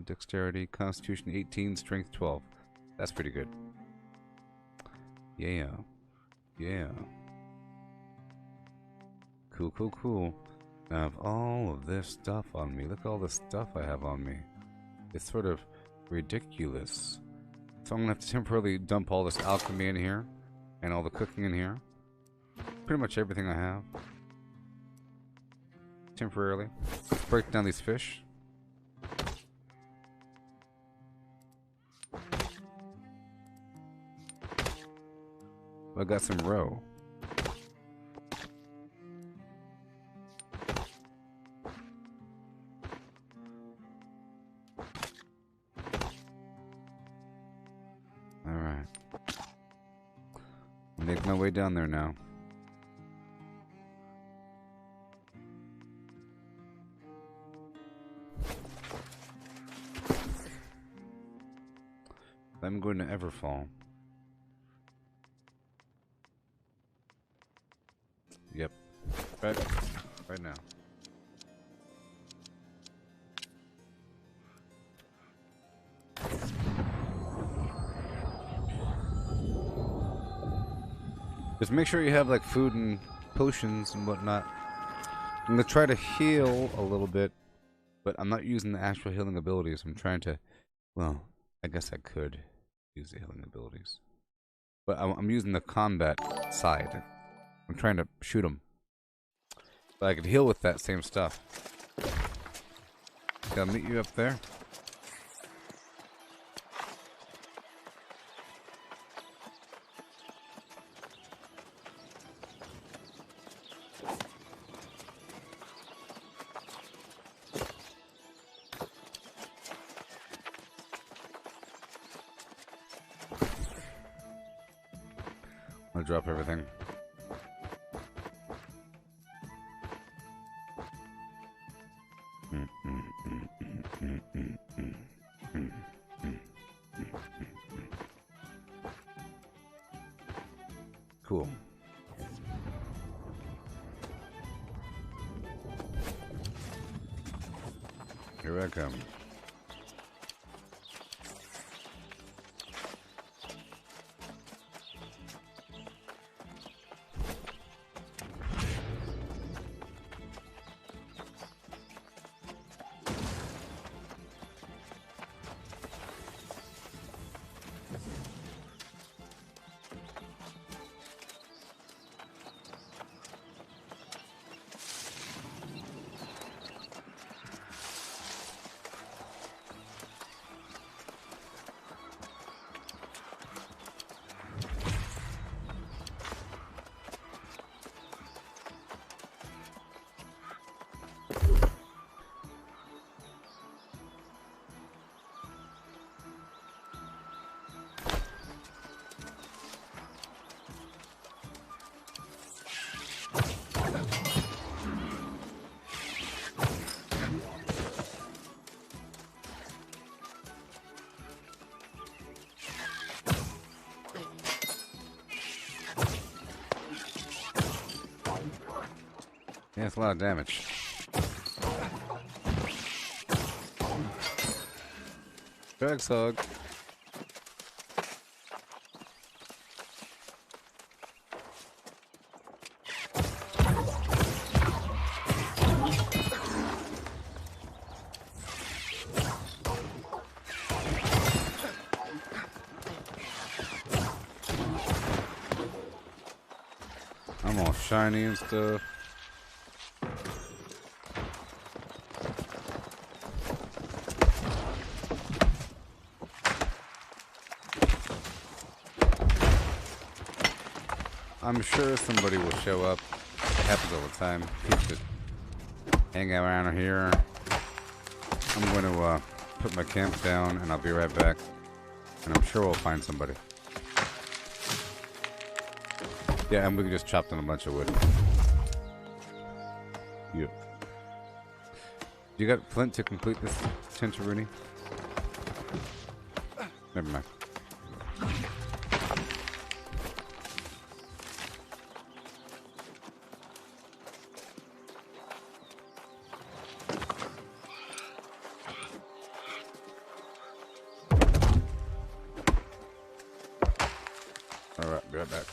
Dexterity, constitution 18, strength 12. That's pretty good. Yeah. Yeah. Cool, cool, cool. I have all of this stuff on me. Look at all the stuff I have on me. It's sort of ridiculous. So I'm going to have to temporarily dump all this alchemy in here. And all the cooking in here. Pretty much everything I have. Temporarily. Let's break down these fish. I got some roe. Alright. Make my way down there now. I'm going to Everfall. Yep. Right now. Just make sure you have like food and potions and whatnot. I'm gonna try to heal a little bit, but I'm not using the actual healing abilities. I'm trying to, well, I guess I could use the healing abilities, but I'm using the combat side. I'm trying to shoot them, but I could heal with that same stuff. Okay, I'll meet you up there. I'll drop everything. Cool. Here I come. Yeah, it's a lot of damage. Drag hog. I'm all shiny and stuff. I'm sure somebody will show up. It happens all the time. People just hang out around here. I'm going to put my camp down and I'll be right back. And I'm sure we'll find somebody. Yeah, and we can just chop down a bunch of wood. Yep. You got flint to complete this Tentaruni? Never mind. Alright, be right back.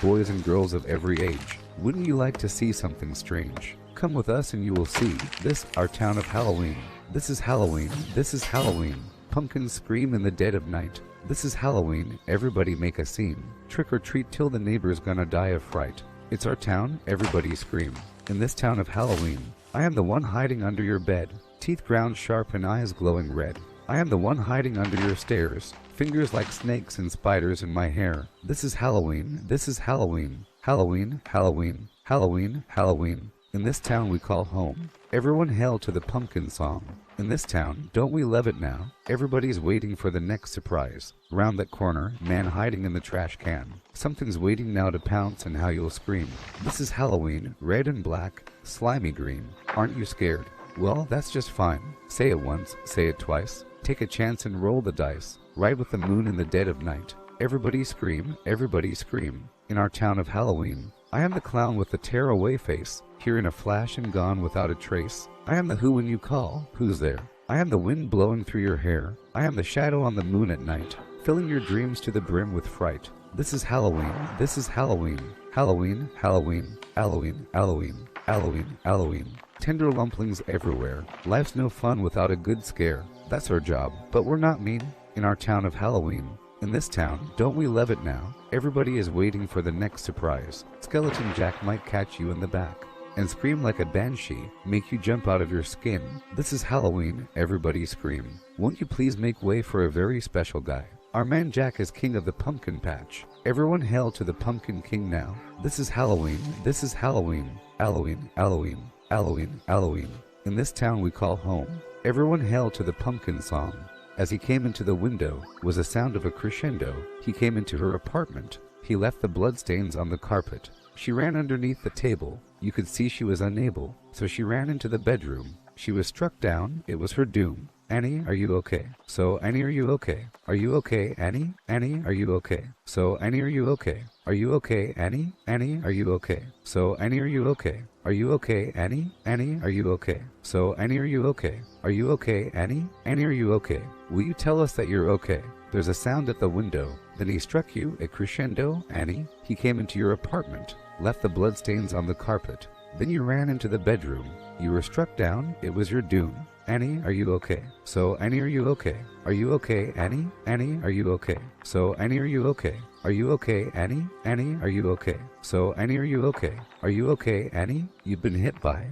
Boys and girls of every age, wouldn't you like to see something strange? Come with us and you will see. This our town of Halloween. This is Halloween. This is Halloween. Pumpkins scream in the dead of night. This is Halloween, everybody make a scene. Trick or treat till the neighbor's gonna die of fright. It's our town, everybody scream. In this town of Halloween, I am the one hiding under your bed, teeth ground sharp and eyes glowing red. I am the one hiding under your stairs, fingers like snakes and spiders in my hair. This is Halloween, this is Halloween. Halloween, Halloween, Halloween, Halloween. In this town we call home. Everyone hail to the pumpkin song. In this town, don't we love it now? Everybody's waiting for the next surprise. Round that corner, man hiding in the trash can. Something's waiting now to pounce and how you'll scream. This is Halloween, red and black, slimy green. Aren't you scared? Well, that's just fine. Say it once, say it twice. Take a chance and roll the dice. Ride with the moon in the dead of night. Everybody scream, everybody scream. In our town of Halloween, I am the clown with the tear-away face, here in a flash and gone without a trace. I am the who when you call, who's there? I am the wind blowing through your hair. I am the shadow on the moon at night, filling your dreams to the brim with fright. This is Halloween, this is Halloween. Halloween, Halloween, Halloween, Halloween, Halloween, Halloween. Tender lumplings everywhere. Life's no fun without a good scare. That's our job, but we're not mean. In our town of Halloween, in this town, don't we love it now? Everybody is waiting for the next surprise. Skeleton Jack might catch you in the back and scream like a banshee, make you jump out of your skin. This is Halloween, everybody scream. Won't you please make way for a very special guy? Our man Jack is king of the pumpkin patch. Everyone hail to the pumpkin king now. This is Halloween, this is Halloween. Halloween, Halloween, Halloween, Halloween. In this town we call home. Everyone hail to the pumpkin song. As he came into the window was a sound of a crescendo. He came into her apartment. He left the bloodstains on the carpet. She ran underneath the table. You could see she was unable, so she ran into the bedroom. She was struck down. It was her doom. Annie, are you okay? So, Annie, are you okay? Are you okay, Annie? Annie, are you okay? So, Annie, are you okay? Are you okay, Annie? Annie, are you okay? So, Annie, are you okay? Are you okay, Annie? Annie, are you okay? So, Annie, are you okay? Are you okay, Annie? Annie, are you okay? Will you tell us that you're okay? There's a sound at the window. Then he struck you, a crescendo, Annie. He came into your apartment, left the bloodstains on the carpet. Then you ran into the bedroom. You were struck down. It was your doom. Annie, are you okay? So, Annie, are you okay? Are you okay, Annie? Annie, are you okay? So, Annie, are you okay? Are you okay, Annie? Annie, are you okay? So, Annie, are you okay? Are you okay, Annie? You've been hit by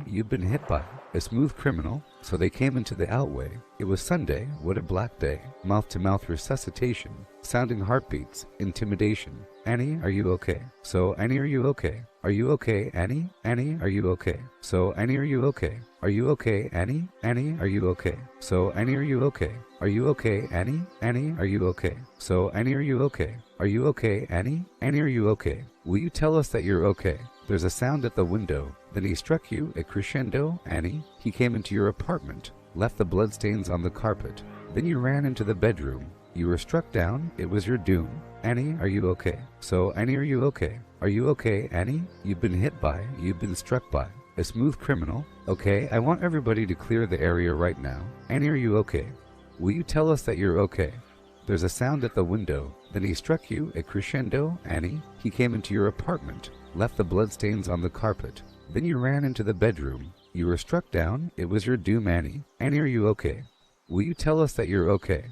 a smooth criminal. So they came into the outway. It was Sunday. What a black day. Mouth-to-mouth resuscitation. Sounding heartbeats. Intimidation. Annie, are you okay? So, Annie, are you okay? Are you okay, Annie? Annie, are you okay? So, Annie, are you okay? Are you okay, Annie? Annie, are you okay? So, Annie, are you okay? Are you okay, Annie? Annie, are you okay? So, Annie, are you okay? Are you okay, Annie? Annie, are you okay? Will you tell us that you're okay? There's a sound at the window. Then he struck you, a crescendo, Annie. He came into your apartment, left the bloodstains on the carpet. Then you ran into the bedroom. You were struck down. It was your doom. Annie, are you okay? So, Annie, are you okay? Are you okay, Annie? You've been struck by a smooth criminal. Okay, I want everybody to clear the area right now. Annie, are you okay? Will you tell us that you're okay? There's a sound at the window. Then he struck you, a crescendo, Annie. He came into your apartment, left the bloodstains on the carpet. Then you ran into the bedroom. You were struck down. It was your doom, Annie. Annie, are you okay? Will you tell us that you're okay?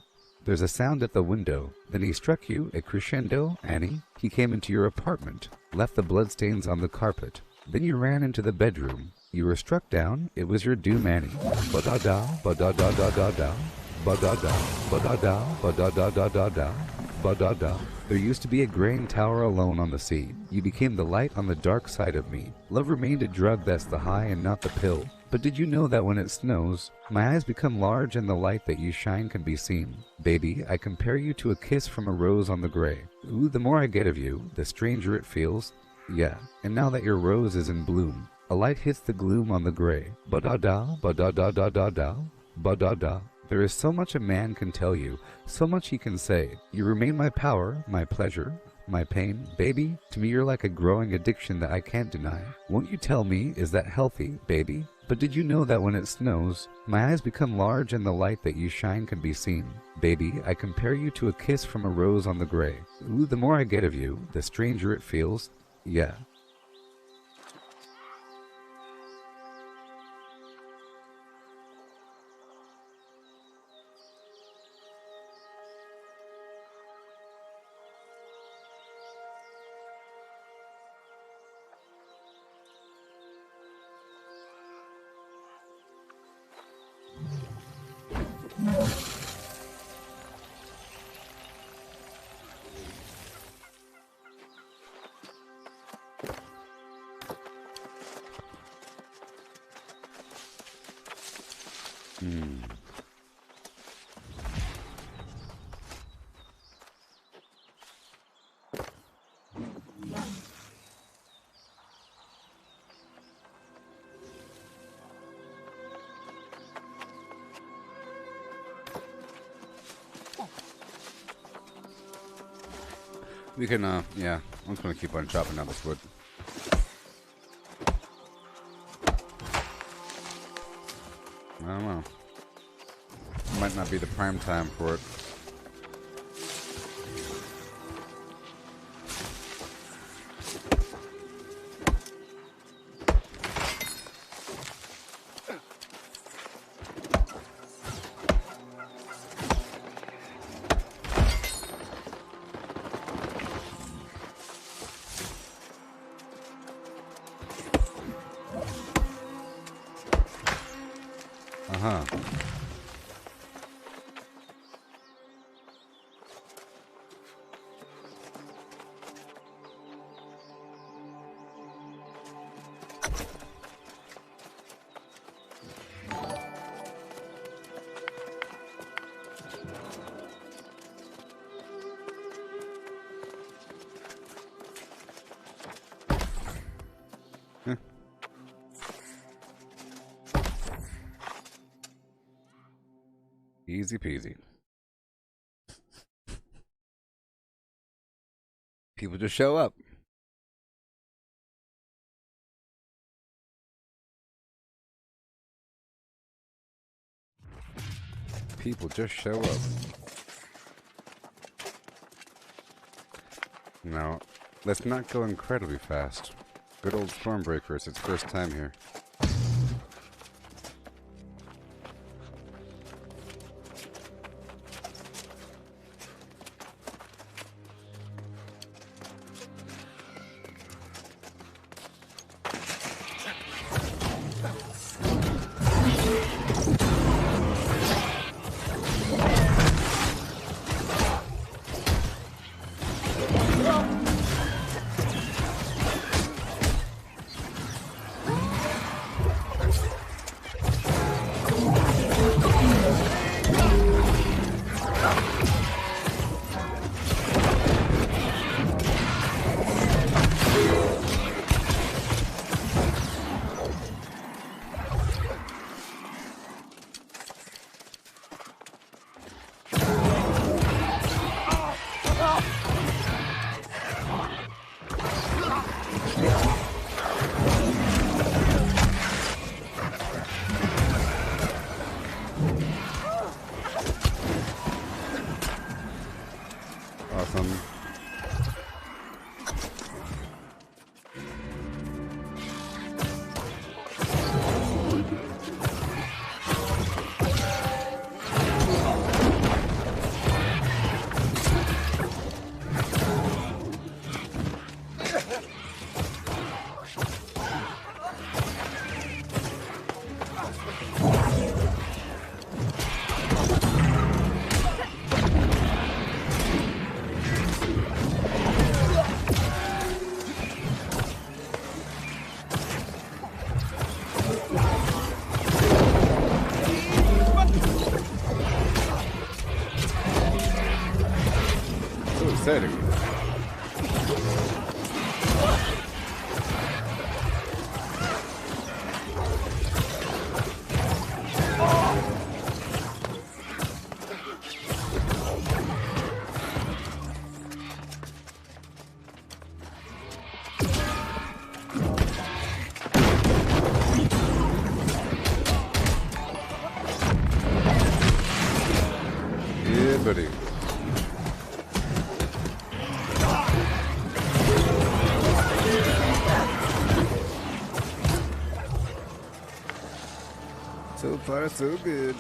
There's a sound at the window. Then he struck you, a crescendo, Annie. He came into your apartment, left the bloodstains on the carpet. Then you ran into the bedroom. You were struck down. It was your doom, Annie. Ba-da-da, ba-da-da-da-da-da. Ba-da-da, ba-da-da, ba-da-da-da-da-da. Ba-da-da. There used to be a grain tower alone on the sea. You became the light on the dark side of me. Love remained a drug that's the high and not the pill. But did you know that when it snows, my eyes become large and the light that you shine can be seen? Baby, I compare you to a kiss from a rose on the gray. Ooh, the more I get of you, the stranger it feels. Yeah, and now that your rose is in bloom, a light hits the gloom on the gray. Ba-da-da, ba-da-da-da-da-da, ba-da-da. There is so much a man can tell you, so much he can say. You remain my power, my pleasure, my pain. Baby, to me you're like a growing addiction that I can't deny. Won't you tell me, is that healthy, baby? But did you know that when it snows, my eyes become large and the light that you shine can be seen? Baby, I compare you to a kiss from a rose on the gray. Ooh, the more I get of you, the stranger it feels. Yeah. We can, yeah, I'm just gonna keep on chopping down this wood. I don't know. Might not be the prime time for it. Uh-huh. Easy peasy. People just show up. People just show up. Now, let's not go incredibly fast. Good old Stormbreaker, it's its first time here. Awesome. So exciting. Yeah, buddy. So far, so good.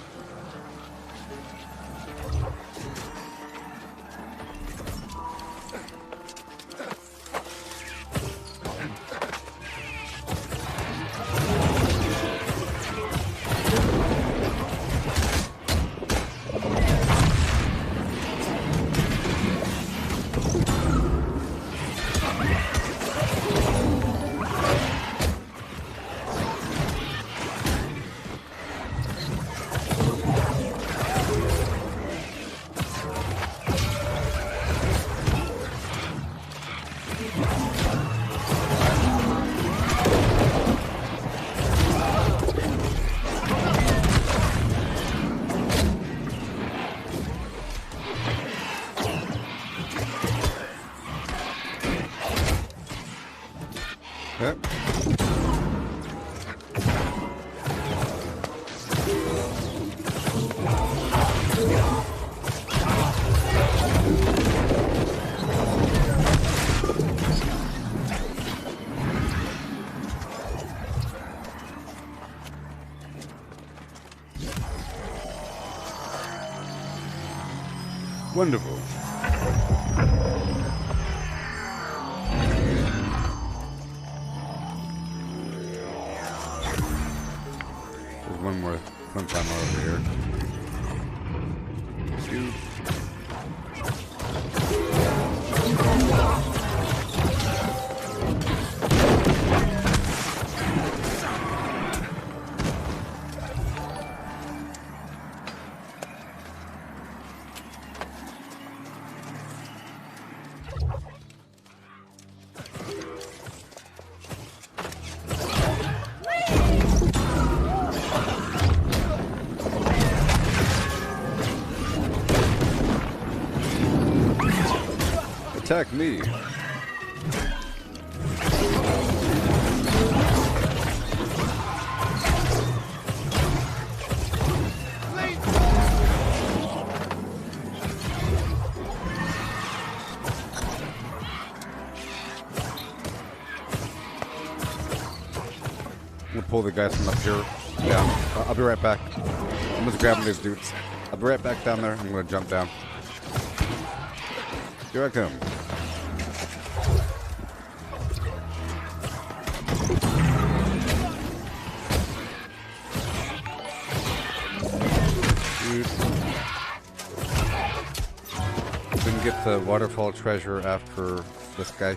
Yep. Wonderful. There's one more sometime over here. Shoot. Attack me. I'm gonna pull the guys from up here down. I'll be right back. I'm just grabbing these dudes. I'll be right back down there. I'm gonna jump down. Here I come. Didn't get the waterfall treasure after this guy.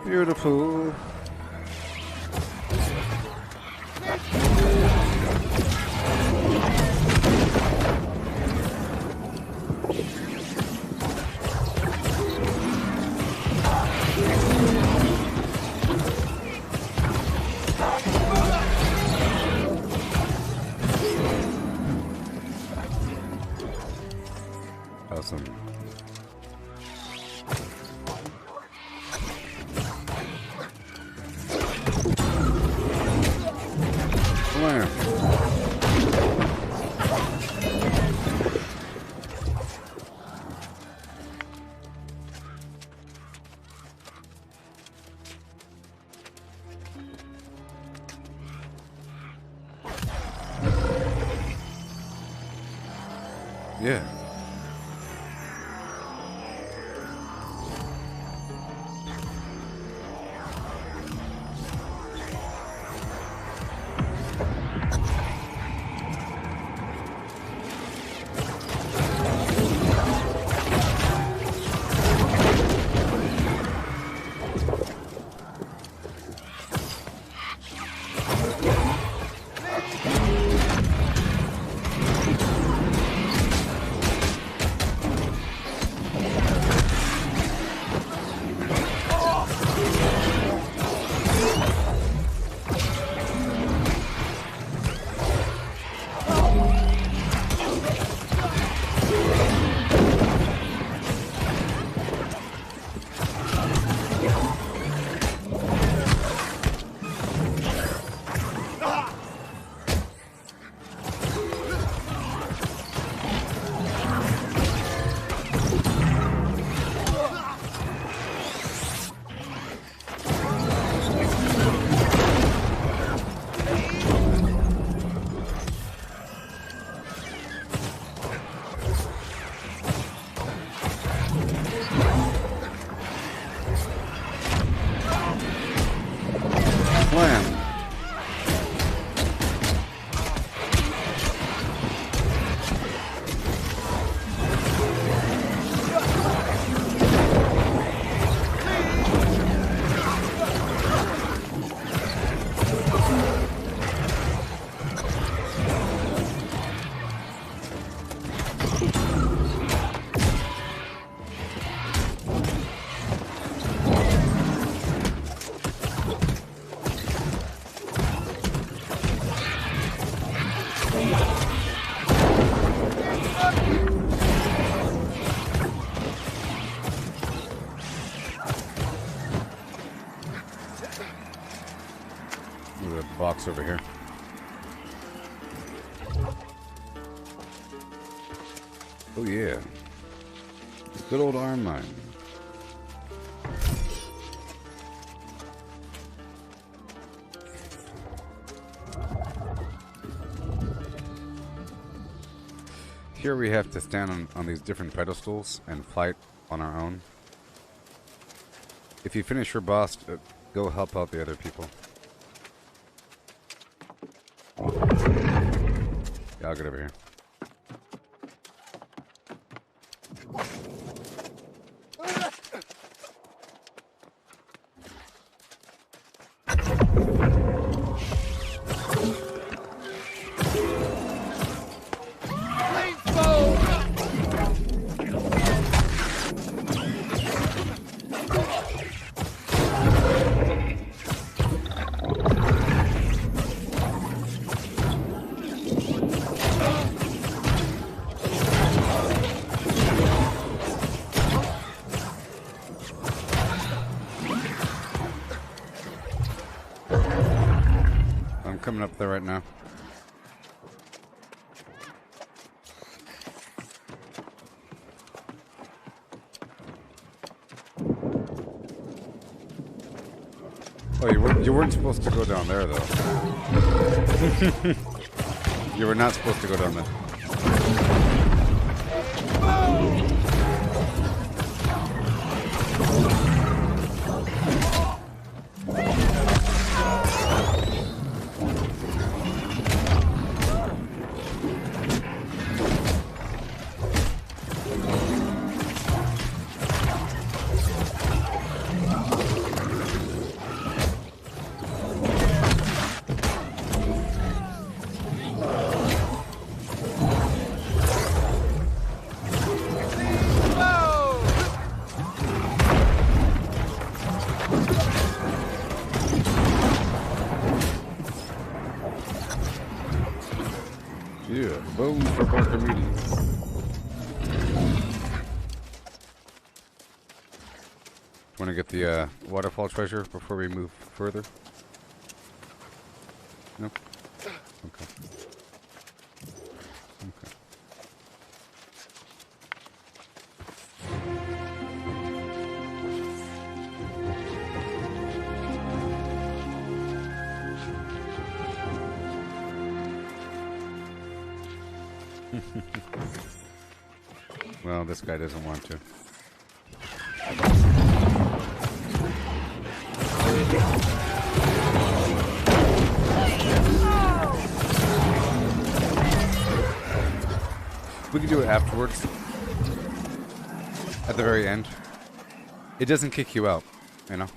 Beautiful. Awesome. Slam. Yeah. Slam. There's a box over here. Oh yeah. Good old iron mine. Here we have to stand on these different pedestals and fight on our own. If you finish your boss, go help out the other people. Yeah, I'll get over here. Coming up there right now. Oh, you weren't supposed to go down there though. You were not supposed to go down there. Bones for Barker Meaty. Want to get the waterfall treasure before we move further? Nope. Okay. Okay. Well, this guy doesn't want to. We can do it afterwards. At the very end. It doesn't kick you out, you know?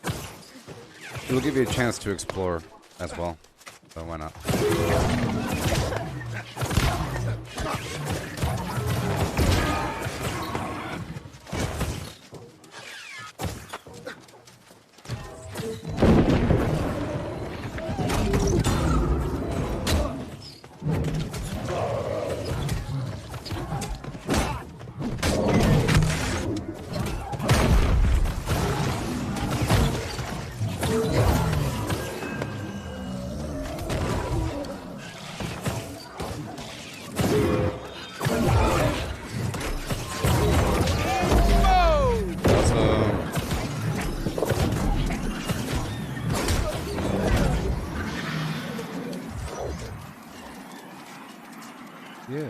It will give you a chance to explore as well. So why not? Yeah.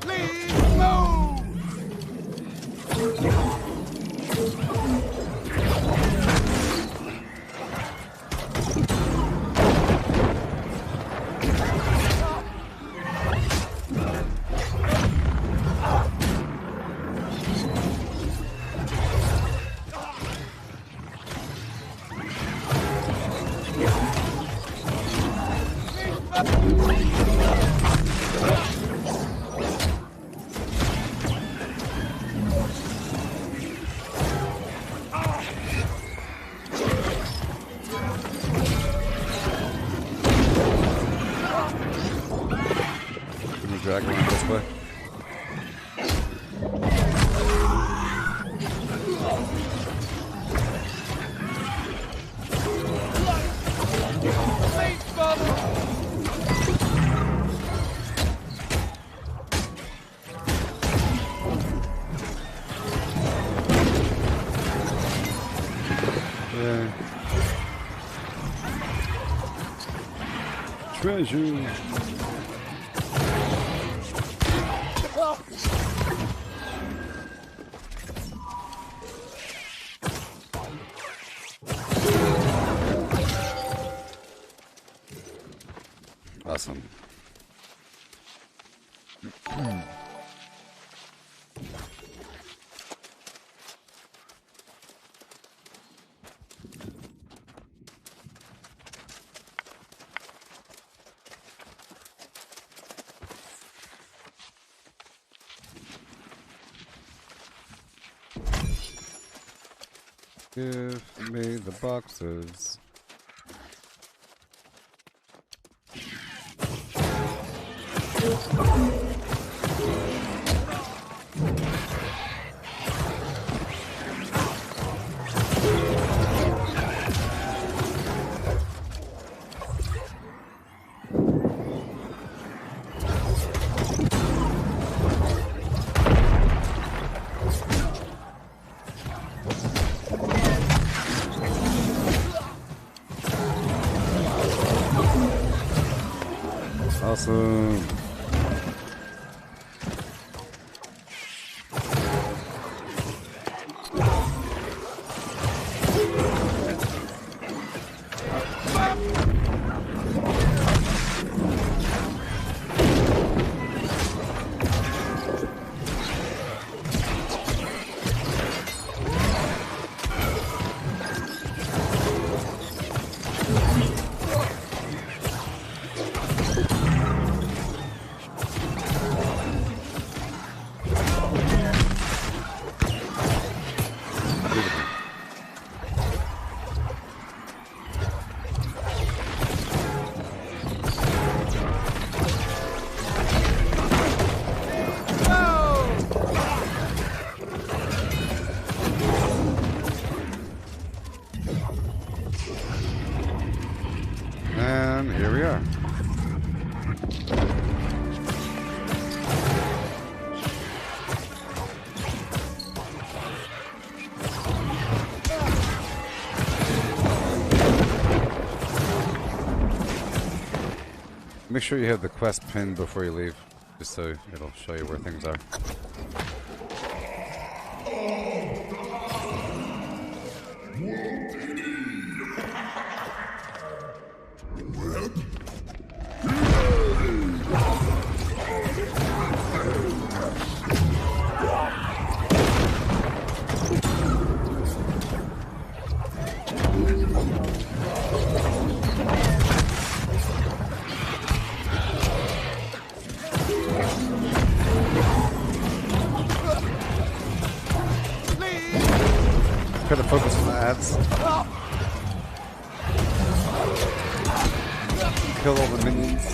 Please move! Drag around this way. Yeah. Treasure. Awesome. Give me the boxes. Awesome. And here we are. Make sure you have the quest pinned before you leave, just so it'll show you where things are. Try to focus on the ads. Kill all the minions.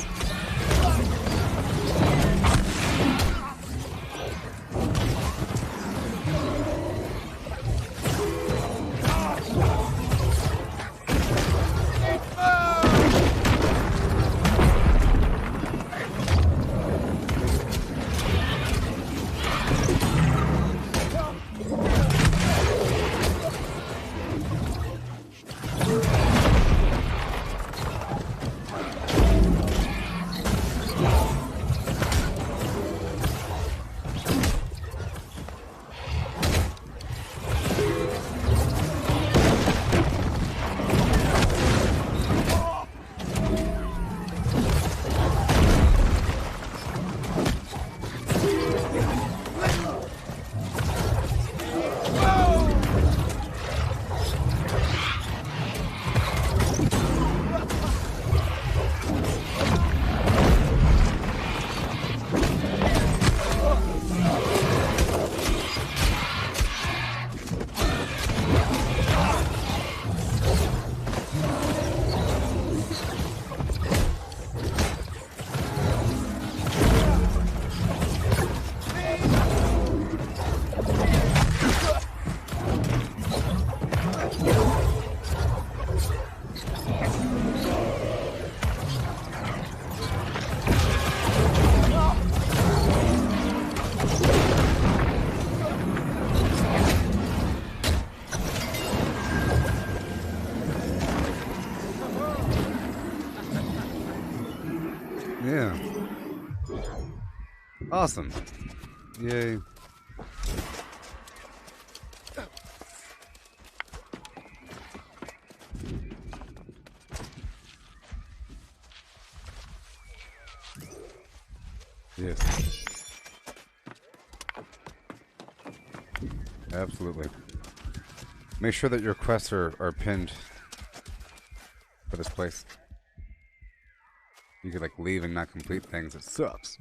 Yeah. Awesome. Yay. Yes. Absolutely. Make sure that your quests are pinned for this place. You could like leave and not complete things. It sucks.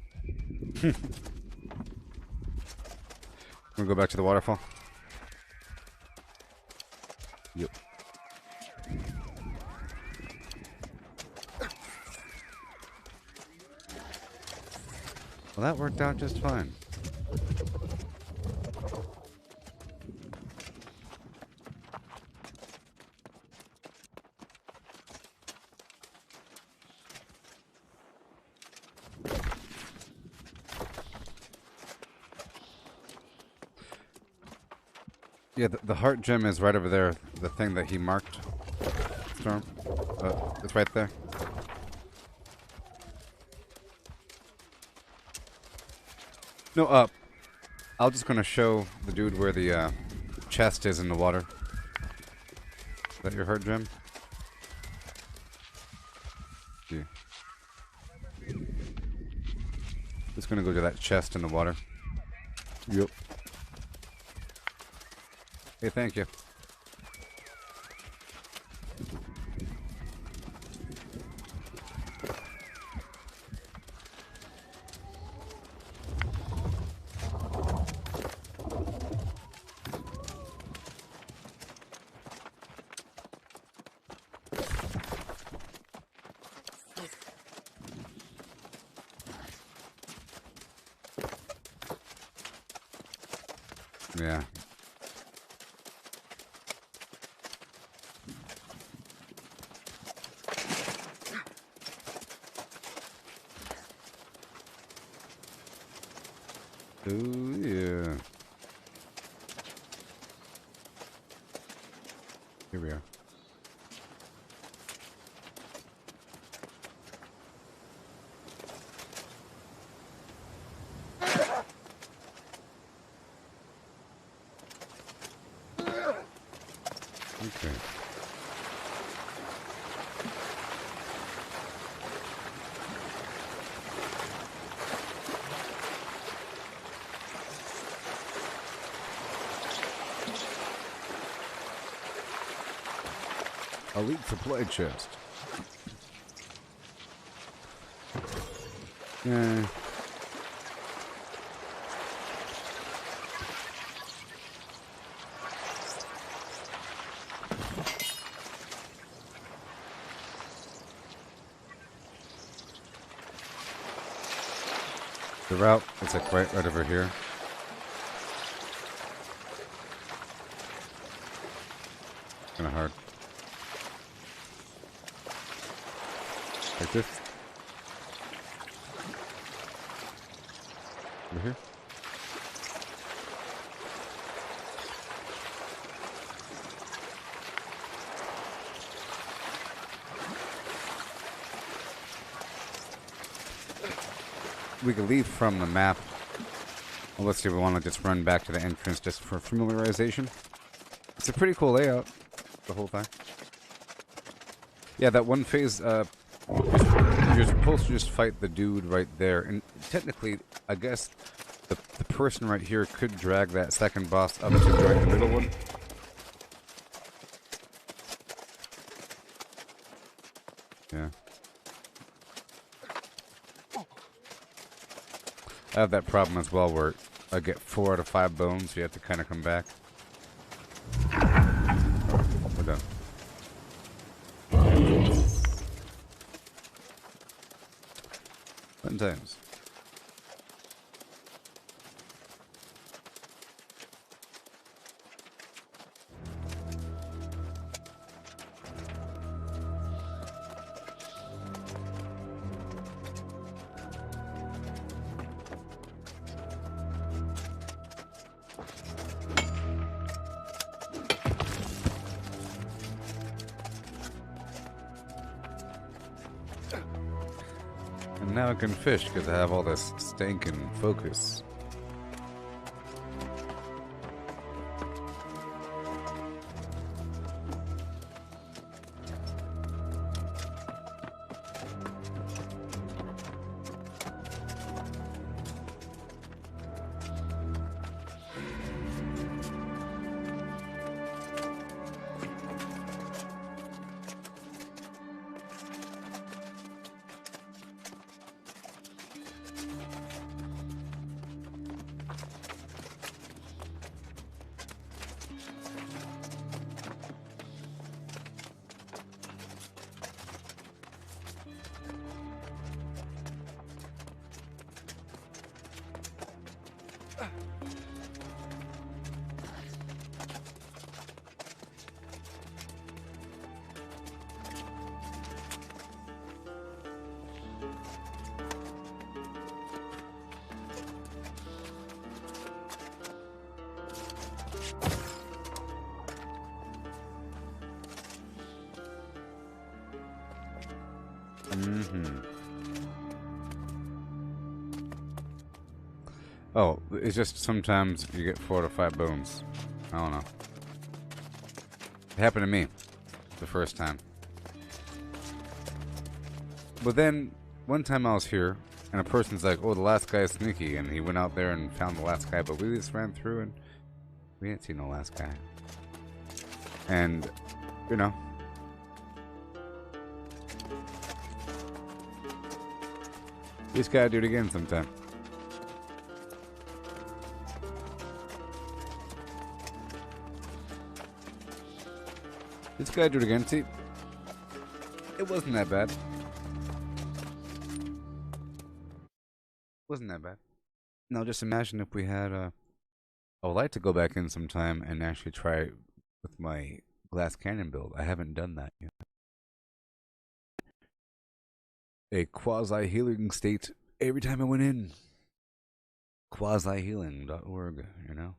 Wanna go back to the waterfall? Yep. Well, that worked out just fine. Yeah, the heart gem is right over there. The thing that he marked. Storm. It's right there. No, up. I'm just gonna show the dude where the chest is in the water. Is that your heart gem? Yeah. Just gonna go to that chest in the water. Yep. Hey, thank you. Yeah. Ooh, yeah. Here we are. Okay. Elite supply chest. Yeah. The route is like right over here. Kind of hard. Like this. Over here. We could leave from the map. Well, let's see if we want to just run back to the entrance just for familiarization. It's a pretty cool layout, the whole thing. Yeah, that one phase, you're supposed to just fight the dude right there. And technically, I guess the person right here could drag that second boss up to join the middle one. Yeah. I have that problem as well where I get 4 out of 5 bones, so you have to kind of come back. We're done. Fun times. And now I can fish because I have all this stinking focus. Oh, it's just sometimes you get 4 to 5 bones. I don't know. It happened to me the first time. But then, one time I was here, and a person's like, oh, the last guy is sneaky, and he went out there and found the last guy, but we just ran through and we didn't see no last guy. And, you know. You just gotta do it again sometime. Just gotta do it again. See, it wasn't that bad. Wasn't that bad. Now just imagine if we had I would like to go back in sometime and actually try with my glass cannon build. I haven't done that yet. A quasi healing state every time I went in. quasihealing.org, you know?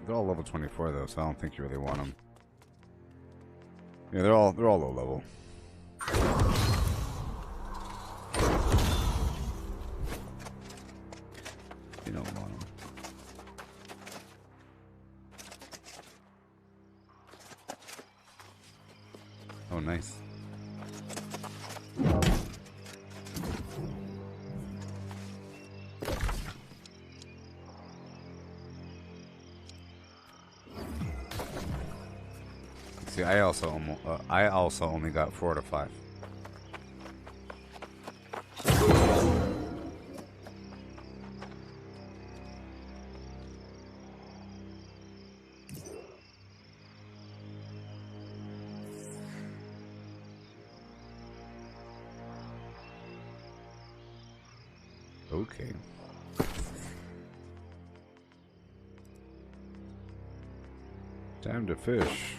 They're all level 24 though, so I don't think you really want them. Yeah, they're all low level. You don't want them. Oh, nice. See, I also only got 4 out of 5. Okay. Time to fish.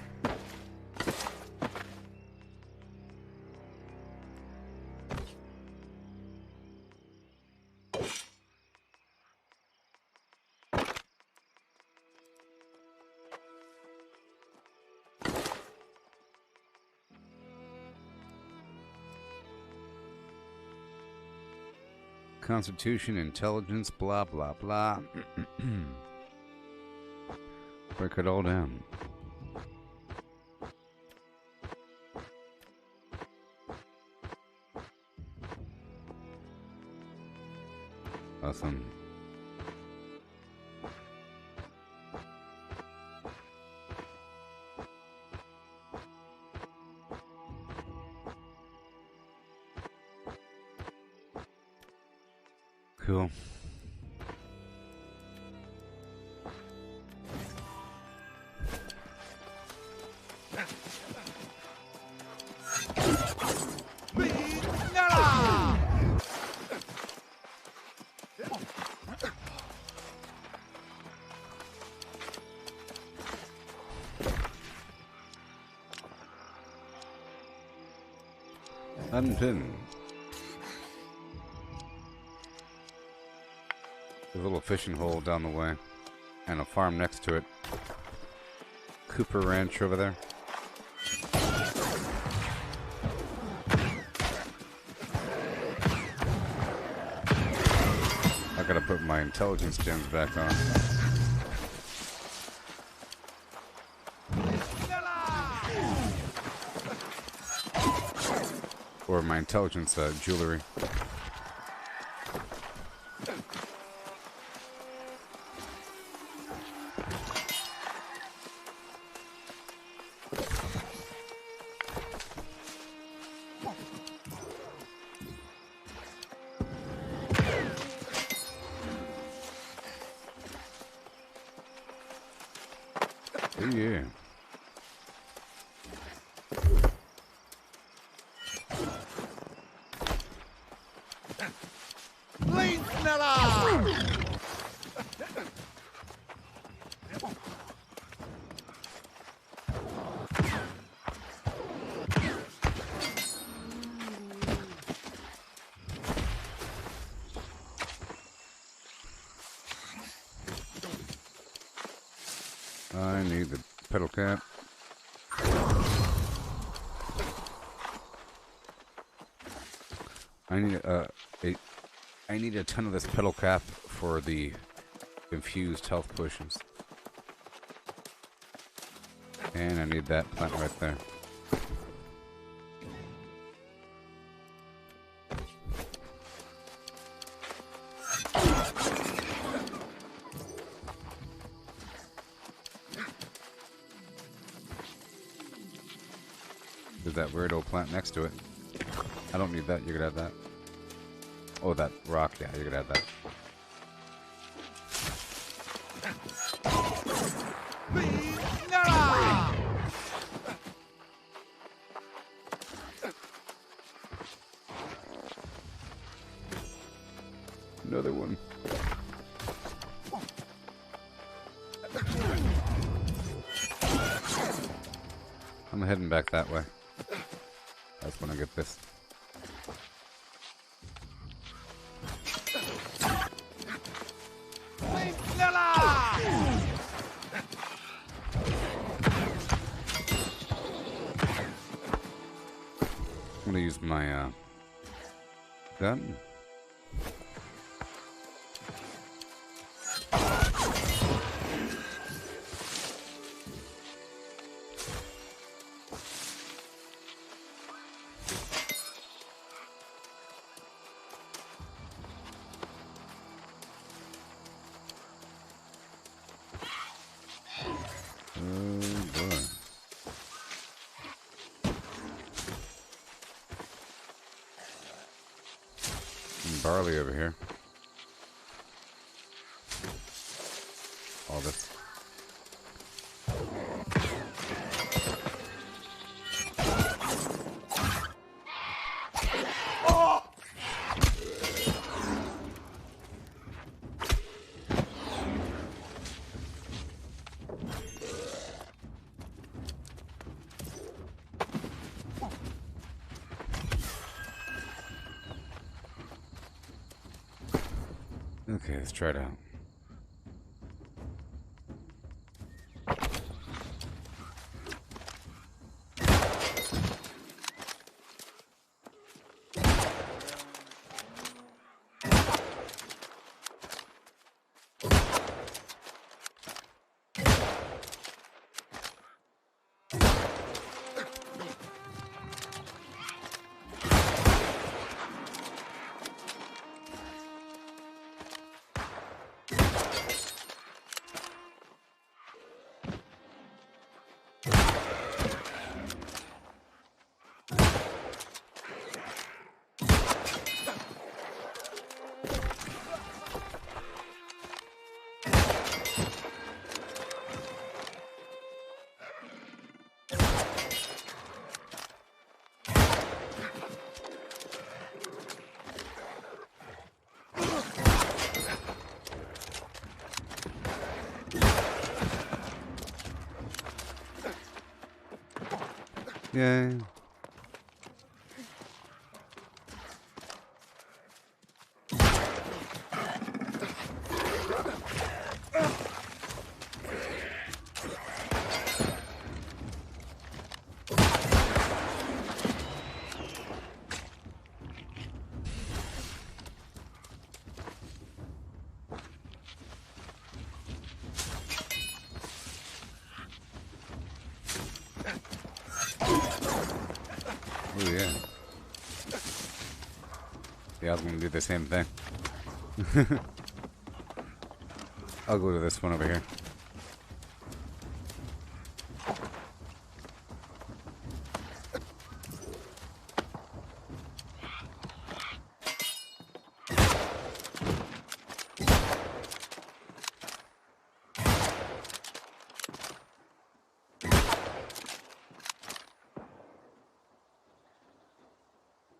Constitution, intelligence, blah, blah, blah. Break it all down. Awesome. Cool. Unpin. There's a little fishing hole down the way, and a farm next to it. Cooper Ranch over there. I gotta put my intelligence gems back on. Or my intelligence jewelry. Oh yeah. I need the pedal cap. I need a ton of this pedal cap for the infused health potions. And I need that plant right there. There's that weird old plant next to it. I don't need that, you could have that. Oh, that rock, yeah, you could have that. Please, Nara! Another one. I'm heading back that way. That's when I get this. Please, Nara! I'm gonna use my gun. Oh boy. Some barley over here. All this. Okay, let's try it out. Yay. Oh yeah. Yeah, I was gonna do the same thing. I'll go to this one over here.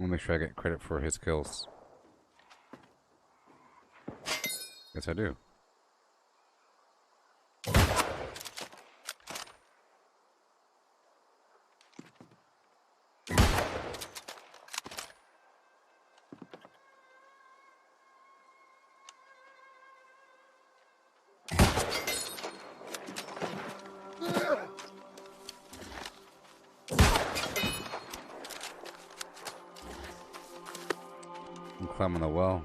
I'll make sure I get credit for his kills. Yes, I do. I'm climbing the well.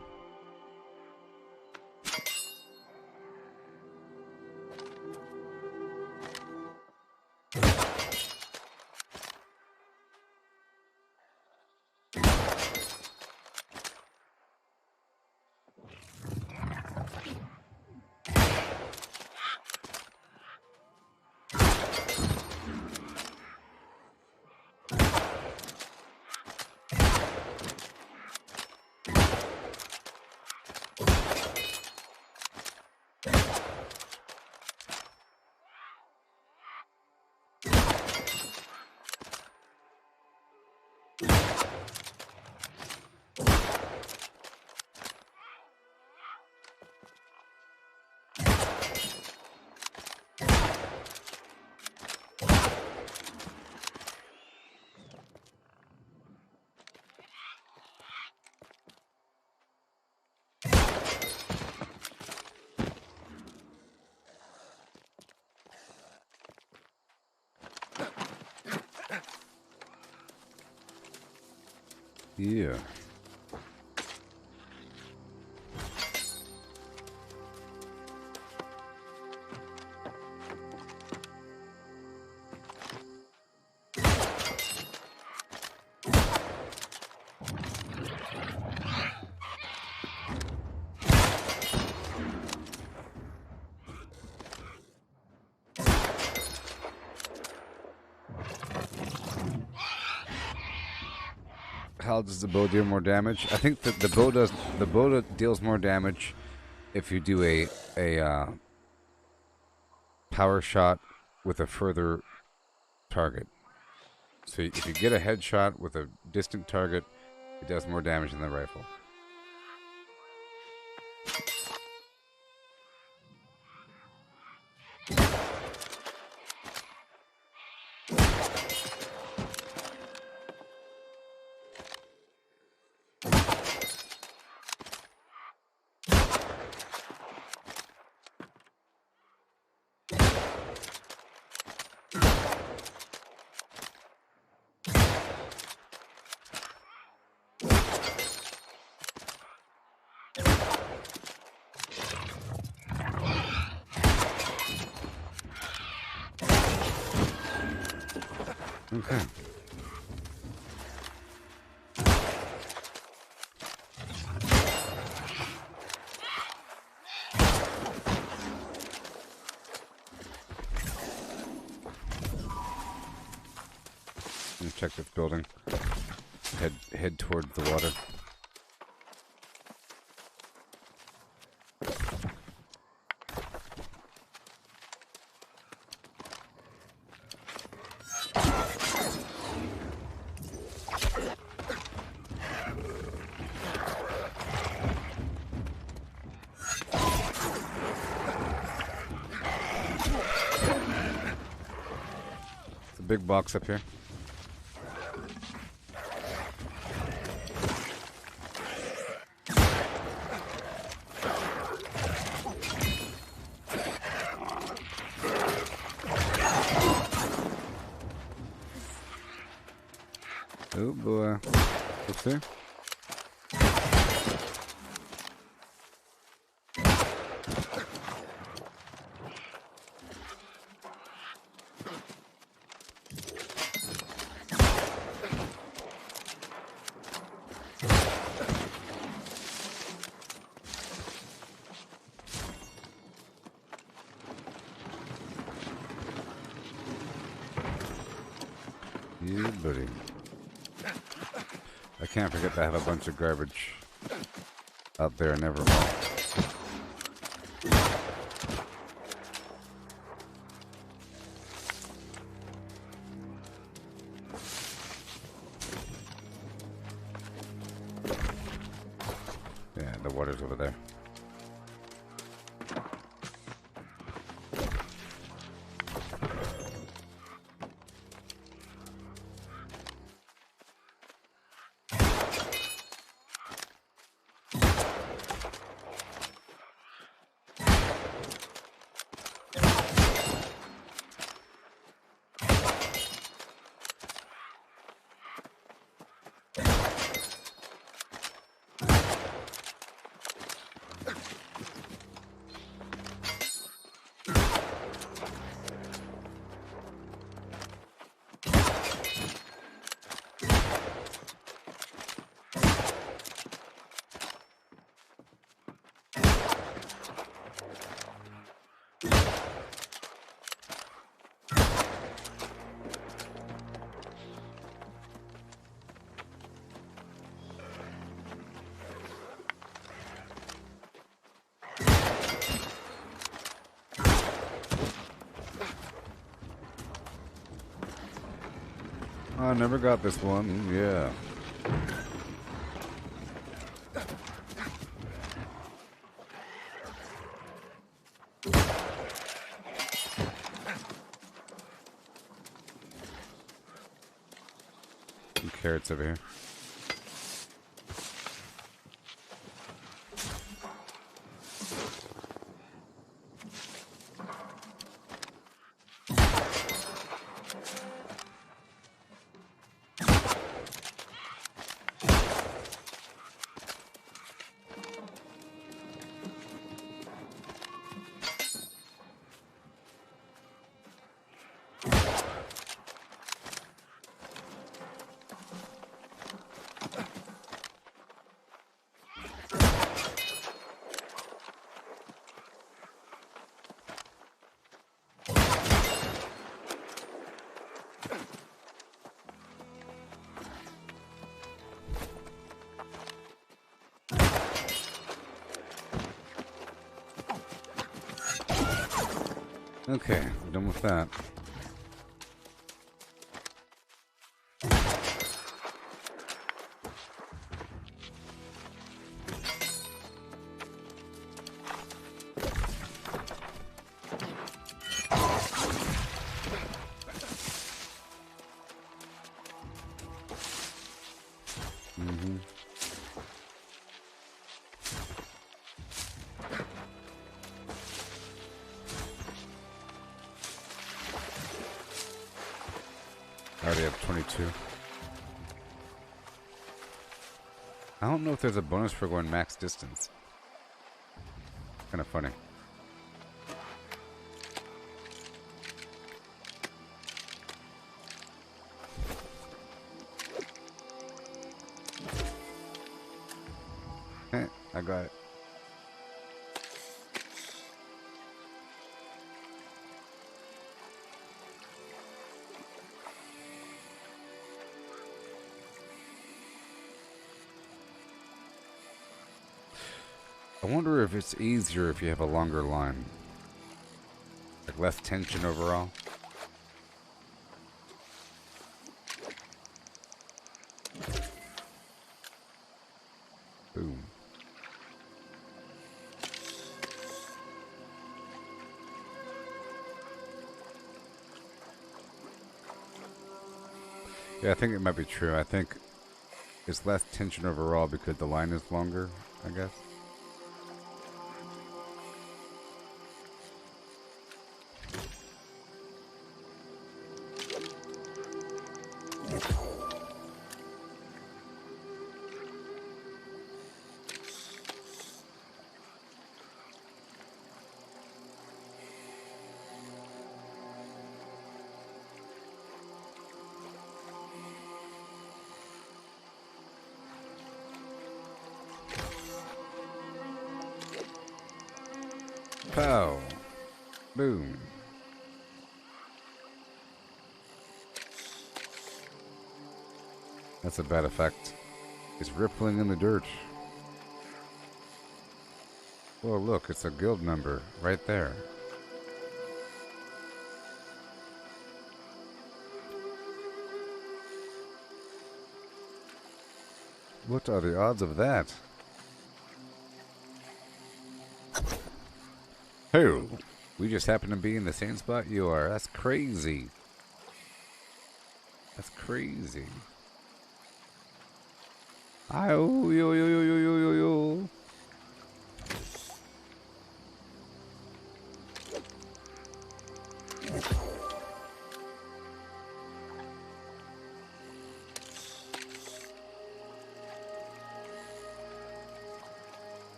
Yeah. How does the bow deal more damage? I think that the bow deals more damage if you do a power shot with a further target. So if you get a headshot with a distant target, it does more damage than the rifle. Okay. Let me check this building. Head toward the water. Big box up here. Oh boy. What's there? Yeah, buddy. I can't forget to have a bunch of garbage out there. I never will. Yeah, the water's over there. I never got this one. Yeah. Some carrots over here. Okay, I'm done with that. I already have 22. I don't know if there's a bonus for going max distance. Kind of funny. I got it. I wonder if it's easier if you have a longer line. Like less tension overall. Boom. Yeah, I think it might be true. I think it's less tension overall because the line is longer, I guess. Pow. Boom. That's a bad effect. It's rippling in the dirt. Well, look, it's a guild member right there. What are the odds of that? Hey, we just happen to be in the same spot you are. That's crazy. That's crazy. Yo, yo, yo, yo, yo, yo, yo.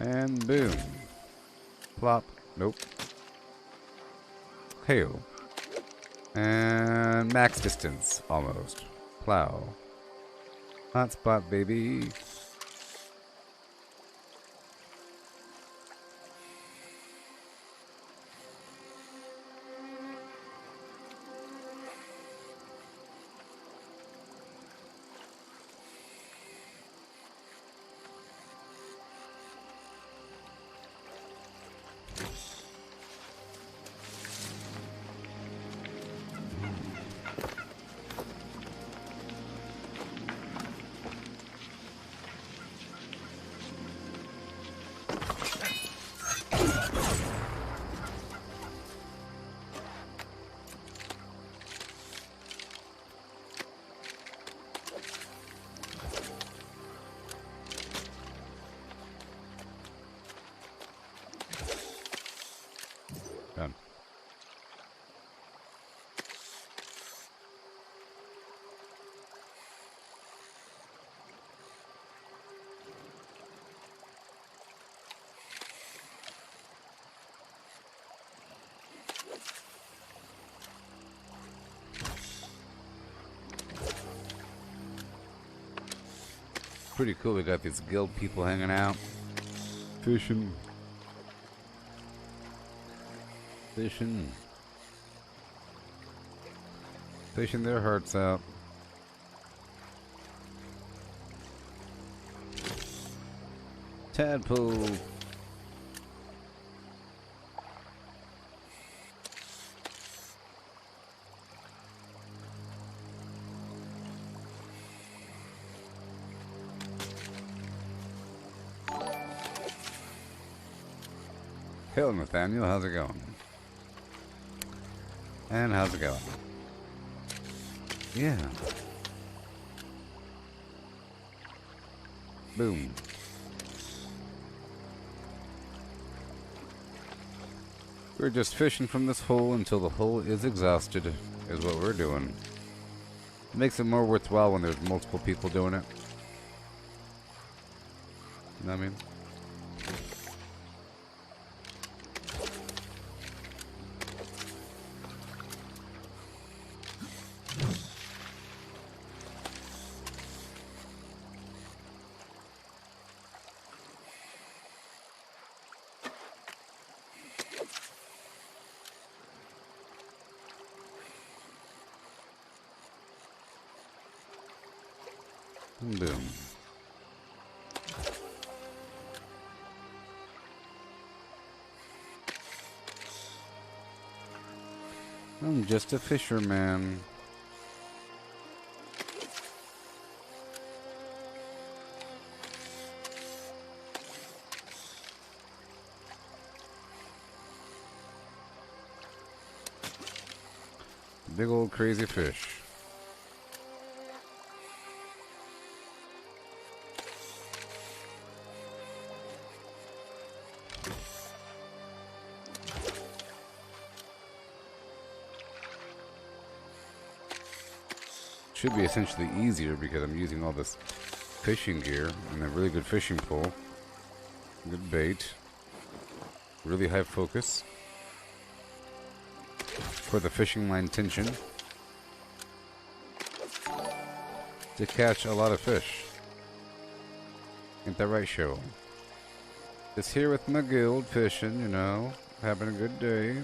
And boom. Plop. Nope. Hail. And max distance, almost. Plow. Hotspot, baby. Done. Pretty cool, we got these guild people hanging out. Fishing. Fishing. Fishing their hearts out. Tadpole. Hello, Nathaniel. How's it going? And how's it going? Yeah. Boom. We're just fishing from this hole until the hole is exhausted, is what we're doing. It makes it more worthwhile when there's multiple people doing it. You know what I mean? Boom. I'm just a fisherman. Big old crazy fish. Should be essentially easier because I'm using all this fishing gear and a really good fishing pole, good bait, really high focus for the fishing line tension to catch a lot of fish. Ain't that right, show? Just here with my guild fishing, you know, having a good day.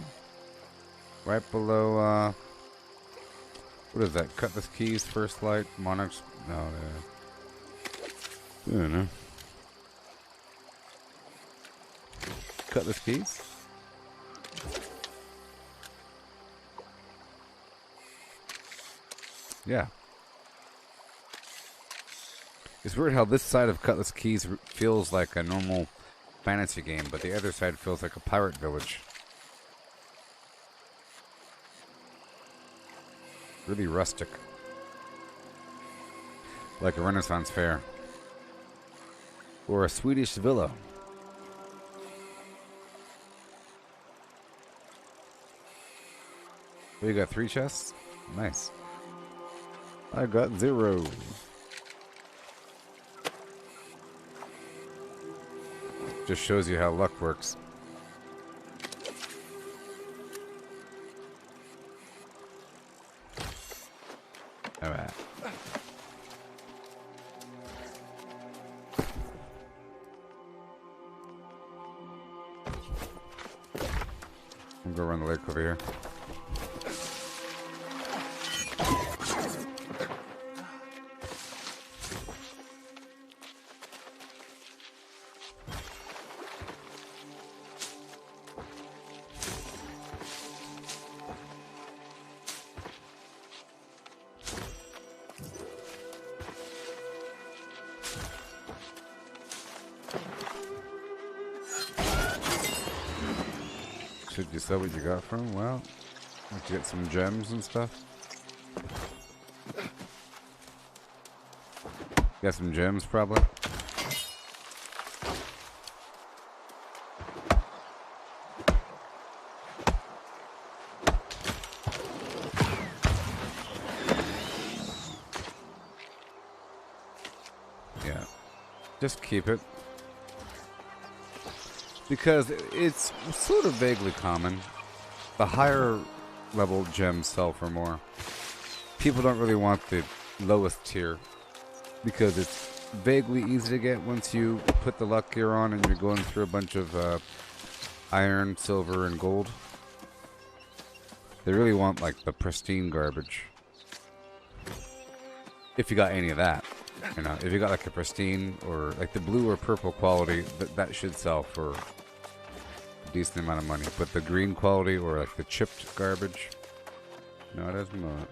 Right below, what is that? Cutlass Keys, First Light, Monarchs. No, I don't know. Cutlass Keys? Yeah. It's weird how this side of Cutlass Keys feels like a normal fantasy game, but the other side feels like a pirate village. Really rustic. Like a Renaissance fair. Or a Swedish villa. Oh, you got 3 chests? Nice. I got 0. Just shows you how luck works. Alright. I'll go around the lake over here. Should you sell what you got from? Well, like to get some gems and stuff. Got some gems, probably. Yeah, just keep it. Because it's sort of vaguely common. The higher level gems sell for more. People don't really want the lowest tier because it's vaguely easy to get once you put the luck gear on and you're going through a bunch of iron, silver, and gold. They really want like the pristine garbage. If you got any of that, you know, if you got like a pristine or like the blue or purple quality, that should sell for a decent amount of money. But the green quality or like the chipped garbage, not as much.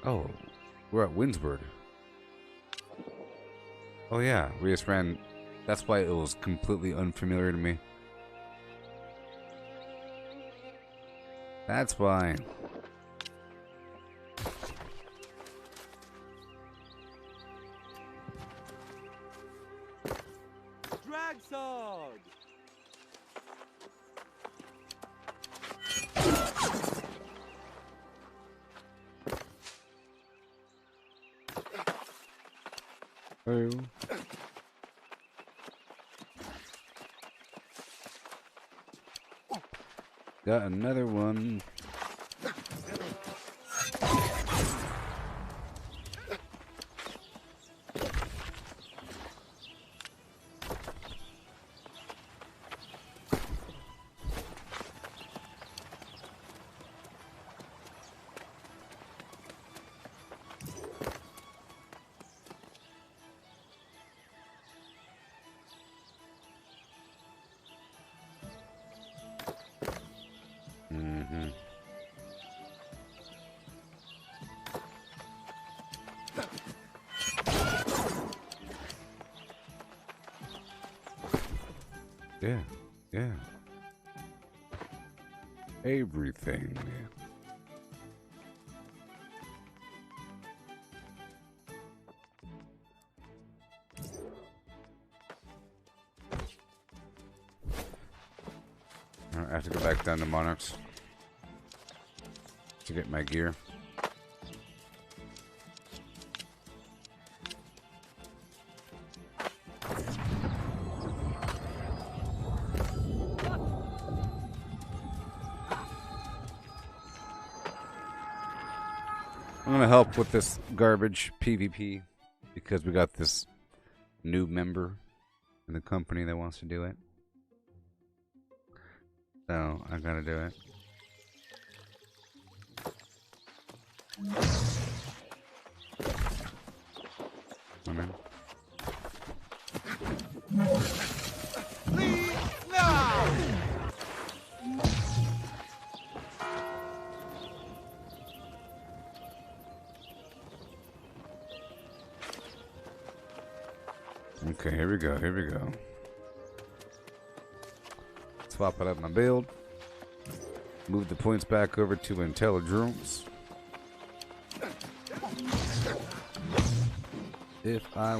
Oh, we're at Windsburg. Oh yeah, we just ran. That's why it was completely unfamiliar to me. That's why. Drag sword. Oh. Got another one. Mm-hmm. Yeah, yeah. Everything. I have to go back down to Monarchs to get my gear. I'm gonna help with this garbage PvP because we got this new member in the company that wants to do it. So I gotta do it. Come in. Leave now. Okay, here we go, here we go. Swap it up my build. Move the points back over to intelligence. If I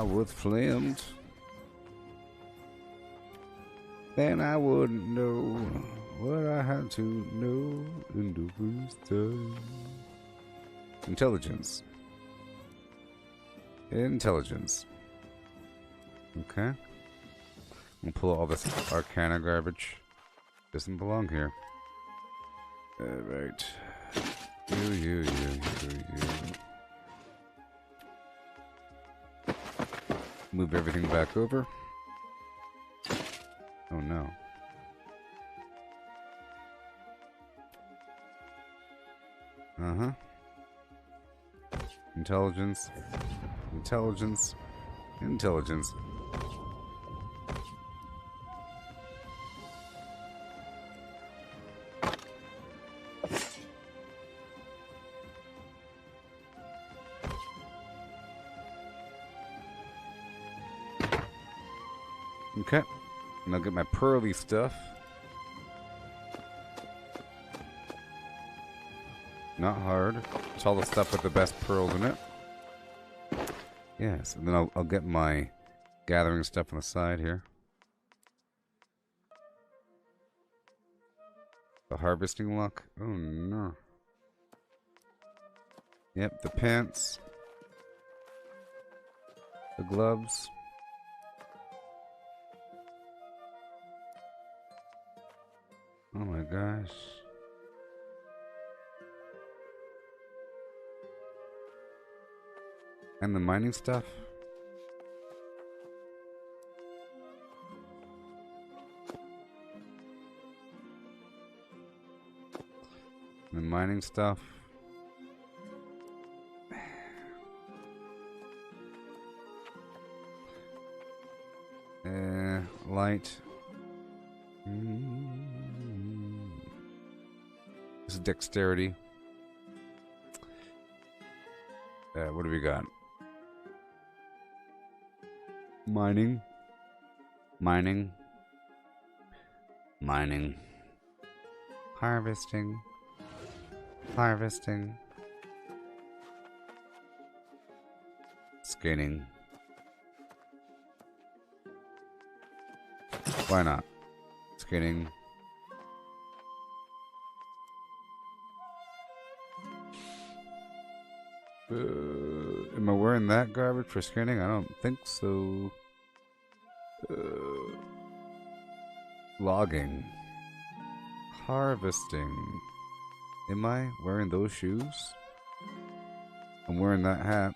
was flamed, then I wouldn't know what I had to know in the first time. Intelligence. Intelligence. Okay. We'll pull all this Arcana garbage. Doesn't belong here. Alright. You. Move everything back over. Oh no. Uh-huh. Intelligence. Intelligence. Intelligence. Okay. And I'll get my pearly stuff. Not hard. It's all the stuff with the best pearls in it. Yes, and then I'll get my gathering stuff on the side here. The harvesting luck. Oh no. Yep, the pants. The gloves. Oh my gosh. And the mining stuff. The mining stuff. Light. This is dexterity. What do we got? Mining. Mining. Mining. Harvesting. Harvesting. Skating. Why not? Skating. Am I wearing that garbage for skating? I don't think so. Logging. Harvesting. Am I wearing those shoes? I'm wearing that hat.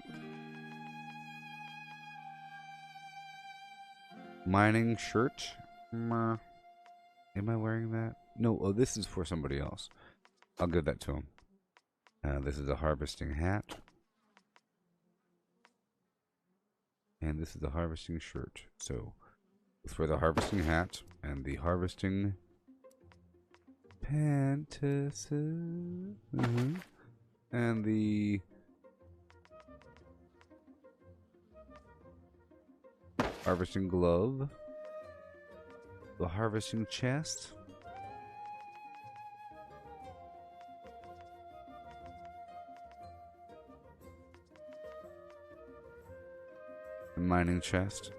Mining shirt. Am I wearing that? No, oh, this is for somebody else. I'll give that to him. This is a harvesting hat. And this is the harvesting shirt. So, for the harvesting hat and the harvesting pantas. And the harvesting glove. The harvesting chest. The mining chest.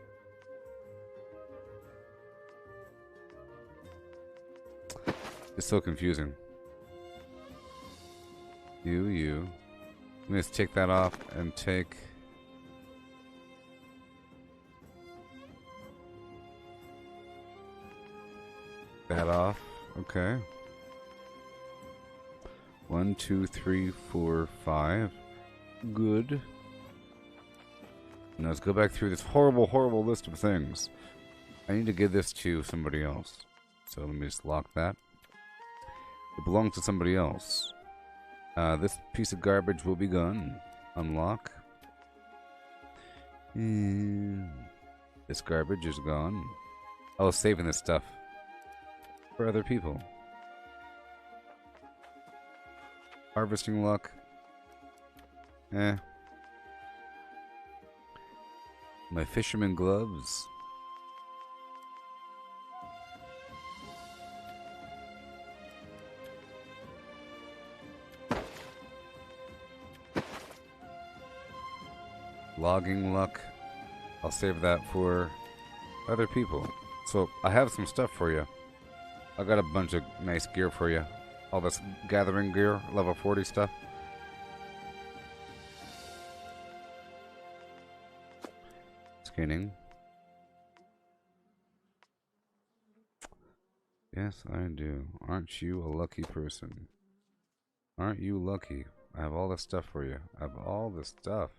It's so confusing. You. Let me just take that off and take that off. Okay. 1, 2, 3, 4, 5. Good. Now let's go back through this horrible list of things. I need to give this to somebody else. So let me just lock that. It belongs to somebody else. This piece of garbage will be gone. Unlock. And this garbage is gone. I was saving this stuff for other people. Harvesting luck. My fisherman gloves. Logging luck. I'll save that for other people. So I have some stuff for you. I got a bunch of nice gear for you. All this gathering gear, level 40 stuff. Skating. Yes, I do. Aren't you a lucky person? Aren't you lucky? I have all this stuff for you. I have all this stuff.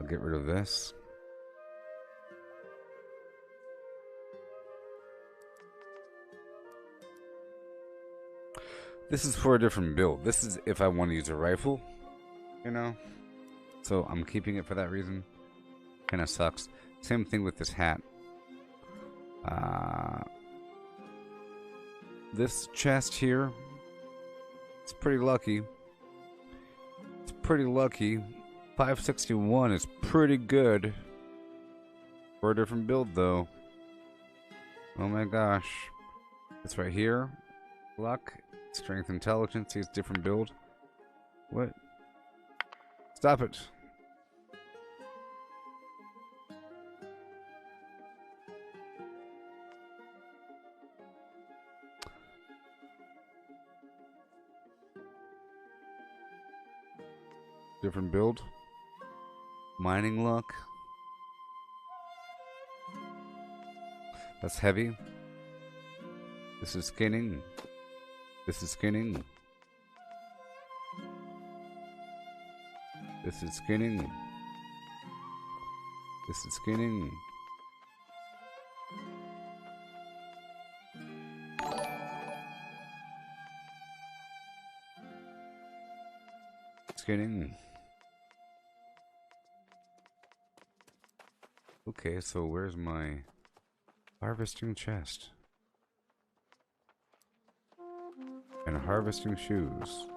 I'll get rid of this. This is for a different build. This is if I want to use a rifle, you know? So I'm keeping it for that reason. Kinda sucks. Same thing with this hat. This chest here, it's pretty lucky. It's pretty lucky. 561 is pretty good. For a different build though. Oh my gosh. It's right here. Luck. Strength, intelligence, he's different build. What? Stop it. Different build. Mining luck. That's heavy. This is skinning. This is skinning. This is skinning. This is skinning. Skinning. Okay, so where's my harvesting chest? And harvesting shoes.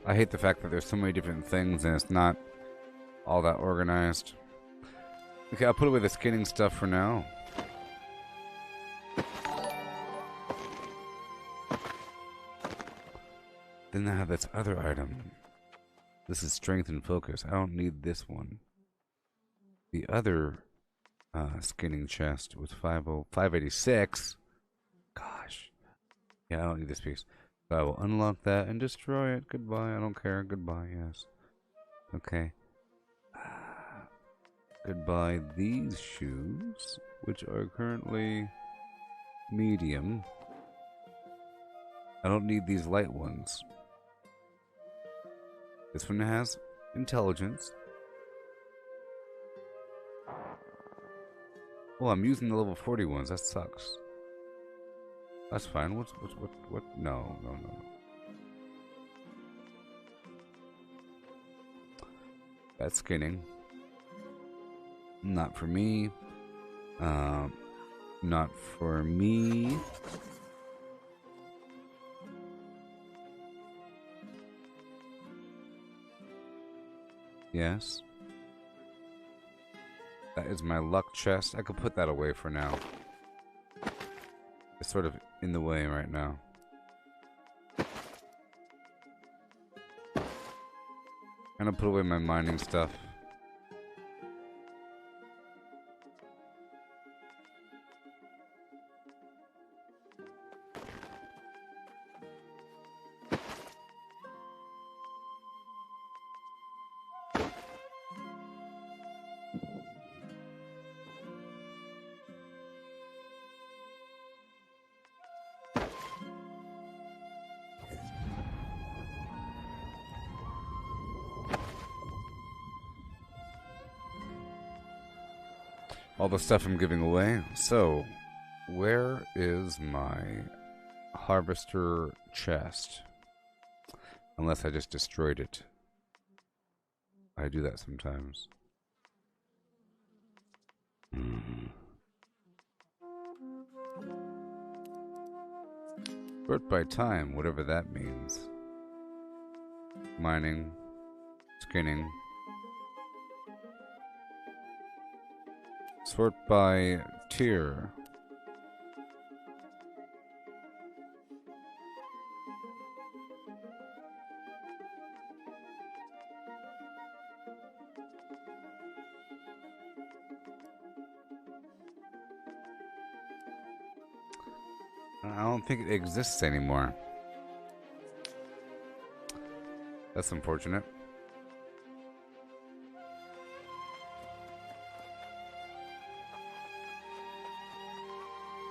I hate the fact that there's so many different things and it's not all that organized. Okay, I'll put away the skinning stuff for now. Then I have this other item. This is strength and focus. I don't need this one. The other skinning chest was 586. Gosh. Yeah, I don't need this piece. So I will unlock that and destroy it. Goodbye. I don't care. Goodbye. Yes. Okay. Goodbye these shoes, which are currently medium. I don't need these light ones. This one has intelligence. Oh, I'm using the level 40 ones. That sucks. That's fine. What? No. That's skinning. Not for me. Not for me. Yes. That is my luck chest. I could put that away for now. It's sort of in the way right now. I'm gonna put away my mining stuff. All the stuff I'm giving away. So, where is my harvester chest? Unless I just destroyed it. I do that sometimes. Sort by time, whatever that means. Mining. Skinning. Sort by tier. I don't think it exists anymore. That's unfortunate.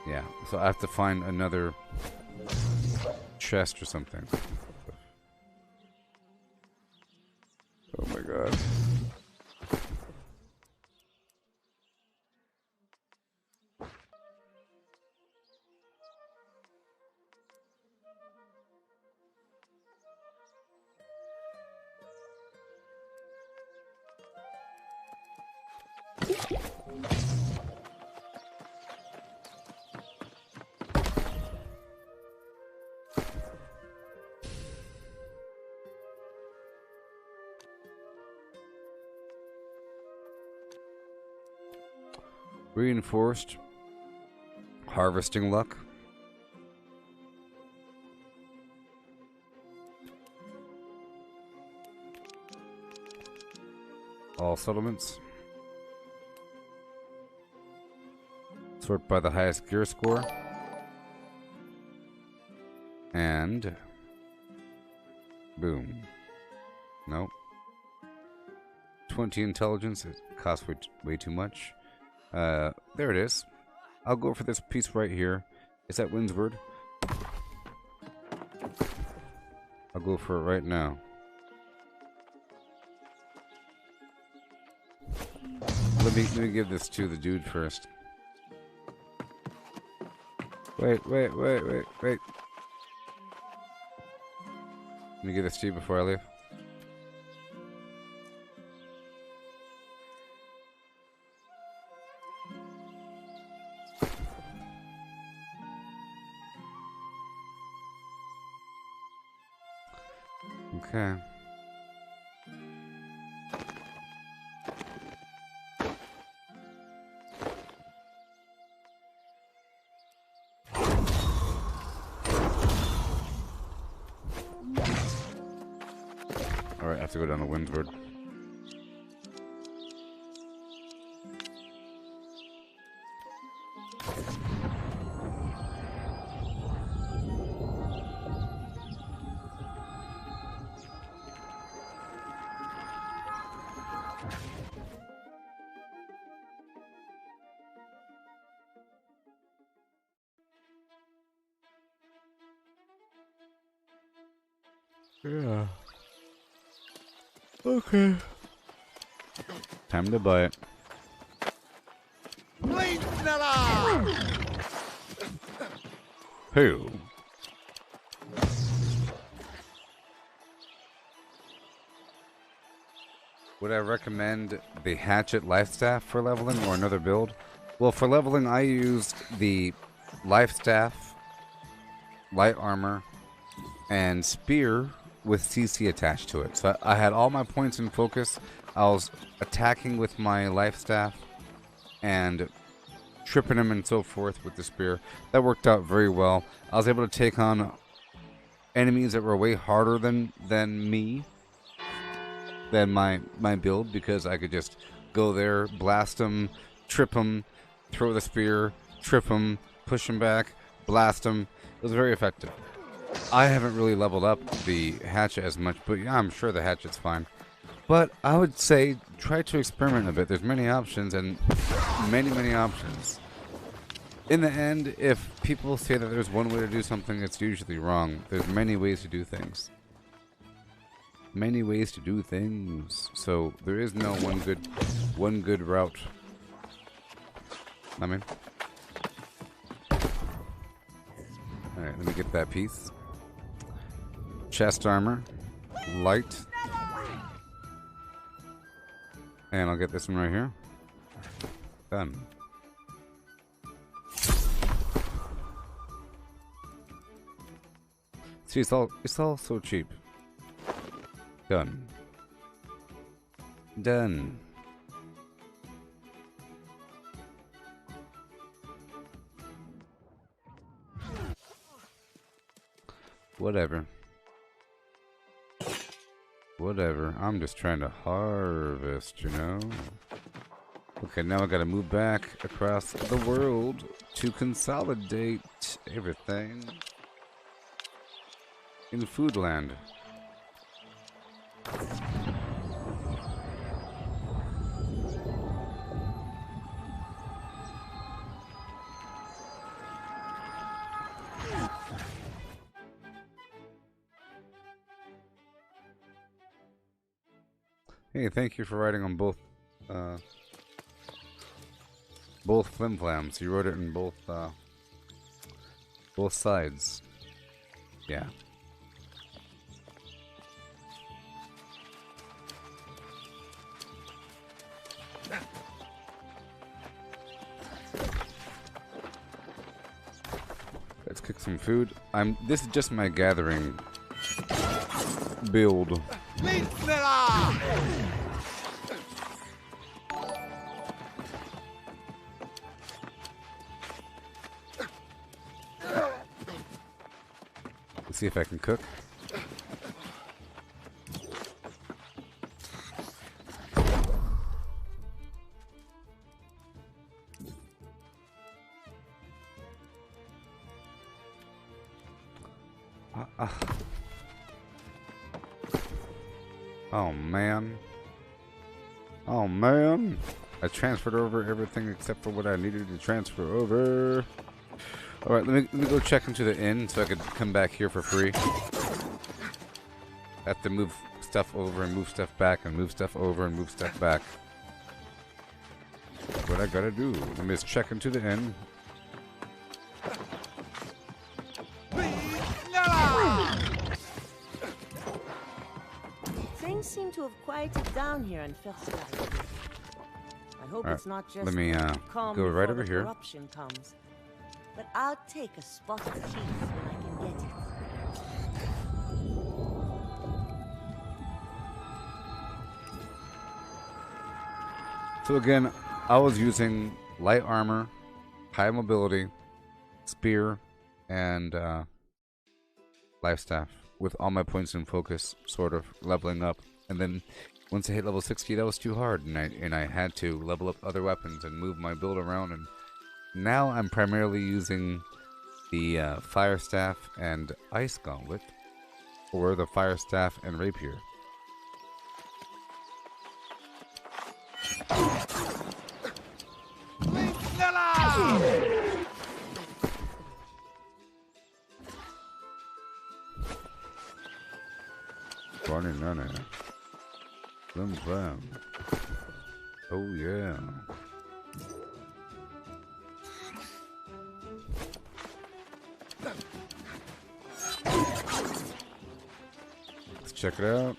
Yeah, so I have to find another chest or something. Oh my god. Reinforced. Harvesting luck. All settlements. Sort by the highest gear score. And boom. Nope. 20 intelligence. It costs way too much. There it is. I'll go for this piece right here. Is that Windsward? I'll go for it right now. Let me give this to the dude first. Wait. Let me give this to you before I leave. Okay. Alright, I have to go down the Windward. Yeah. Okay. Time to buy it. Who? Would I recommend the hatchet life staff for leveling or another build? Well, for leveling, I used the life staff, light armor, and spear with CC attached to it. So I had all my points in focus. I was attacking with my life staff and tripping him and so forth with the spear. That worked out very well. I was able to take on enemies that were way harder than my build, because I could just go there, blast them, trip them, throw the spear, trip them, push them back, blast them. It was very effective. I haven't really leveled up the hatchet as much, but yeah, I'm sure the hatchet's fine. But I would say try to experiment a bit. There's many options, and many options. In the end, if people say that there's one way to do something, it's usually wrong. There's many ways to do things. Many ways to do things. So there is no one good route. I mean, alright, let me get that piece. Chest armor, light, and I'll get this one right here. Done. See, it's all so cheap. Done. Done. Whatever. Whatever. I'm just trying to harvest, you know? Okay, now I gotta move back across the world to consolidate everything in Foodland. Hey, thank you for writing on both flimflams. You wrote it in both sides. Yeah. Let's cook some food. This is just my gathering build. Let's see if I can cook. Oh man. Oh man. I transferred over everything except for what I needed to transfer over. Alright, let me go check into the inn so I could come back here for free. I have to move stuff over and move stuff back and move stuff over and move stuff back. That's what I gotta do. Let me just check into the inn. Things seem to have quieted down here in First Light. I hope it's not just let me calm go right before over the here. corruption comes. But I'll take a spot of cheese when I can get it. So again, I was using light armor, high mobility, spear, and life staff with all my points in focus, sort of leveling up. And then once I hit level 60, that was too hard, and I had to level up other weapons and move my build around. And now I'm primarily using the fire staff and ice gauntlet, or the fire staff and rapier. Running, running. Blim, blim. Oh, yeah. Let's check it out.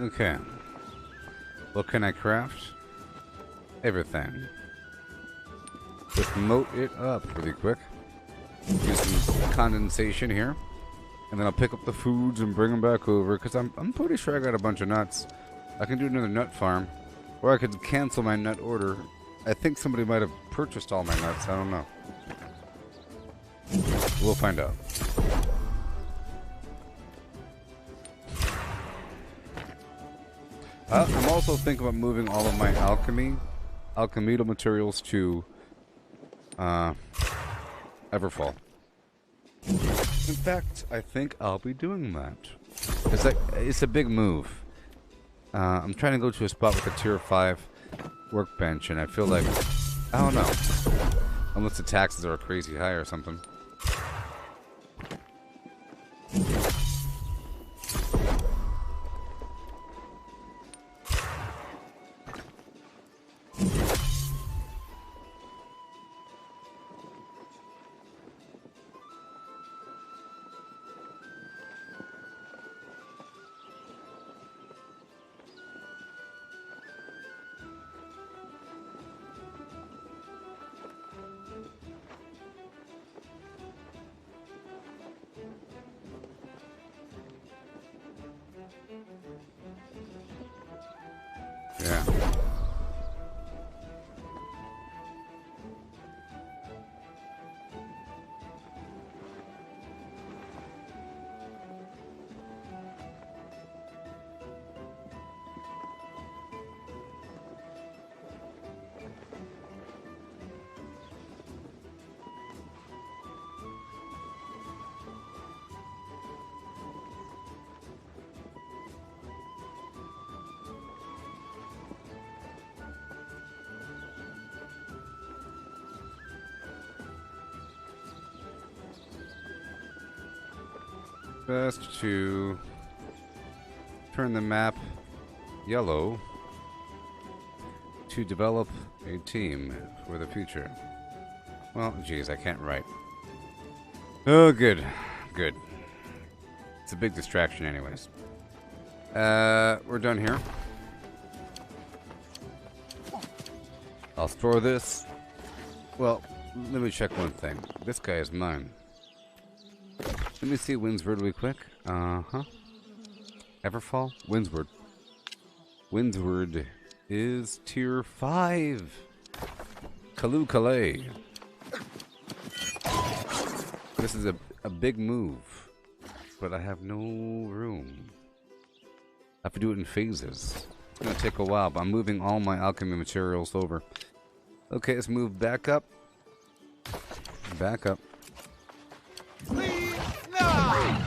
Okay. What can I craft? Everything. Just moat it up really quick. Do some condensation here. And then I'll pick up the foods and bring them back over, because I'm pretty sure I got a bunch of nuts. I can do another nut farm. Or I could cancel my nut order. I think somebody might have purchased all my nuts. I don't know. We'll find out. I'm also thinking about moving all of my alchemical materials to Everfall. In fact, I think I'll be doing that. It's a big move. I'm trying to go to a spot with a tier 5 workbench, and I feel like, I don't know, unless the taxes are crazy high or something. Yeah. Best to turn the map yellow to develop a team for the future. Well, geez, I can't write. Oh, good. Good. It's a big distraction anyways. We're done here. I'll store this. Well, let me check one thing. This guy is mine. Let me see Windsward really quick. Uh-huh. Everfall? Windsward. Windsward is tier 5. Kalu Kalay. This is a big move, but I have no room. I have to do it in phases. It's gonna take a while, but I'm moving all my alchemy materials over. Okay, let's move back up. Back up. Please, no!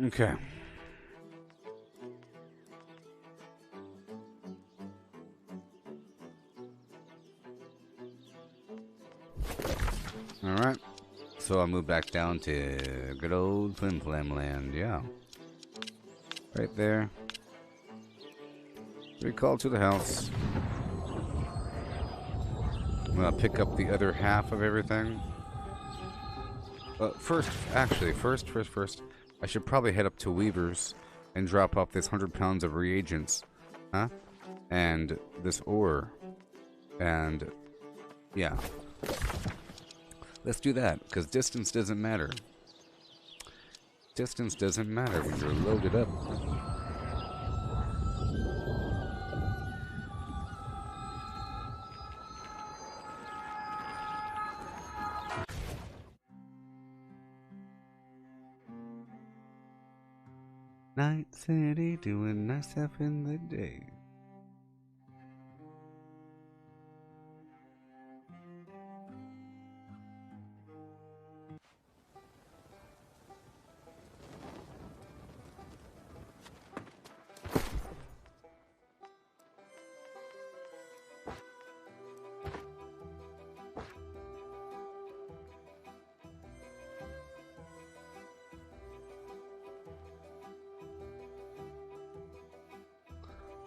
Okay. Alright. So I'll move back down to good old Flim Flam Land, yeah. Right there. Recall to the house. I'm gonna pick up the other half of everything. First, I should probably head up to Weaver's and drop off this 100 pounds of reagents. Huh? And this ore. And, yeah. Let's do that, because distance doesn't matter. Distance doesn't matter when you're loaded up. Night City doing nice stuff in the day.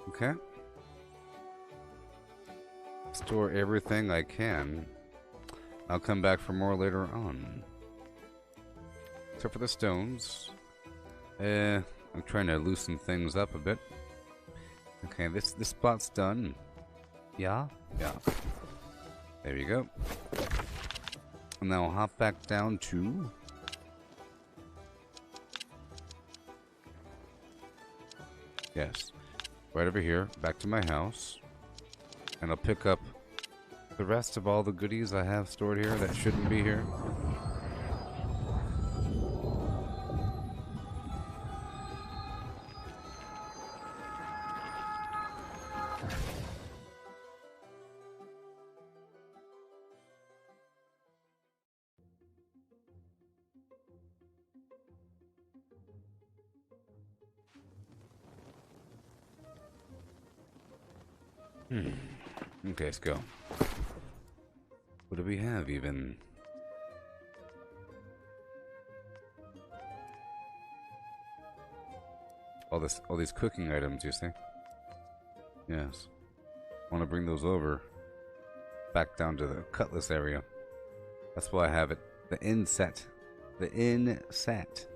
Okay. Store everything I can. I'll come back for more later on. Except for the stones. I'm trying to loosen things up a bit. Okay, this spot's done. Yeah? Yeah. There you go. And now I'll hop back down to... Yes. Right over here, back to my house. And I'll pick up the rest of all the goodies I have stored here that shouldn't be here. Okay, let's go. What do we have even? All these cooking items, you see? Yes. I want to bring those over. Back down to the cutlass area. That's why I have it. The inset. The inset.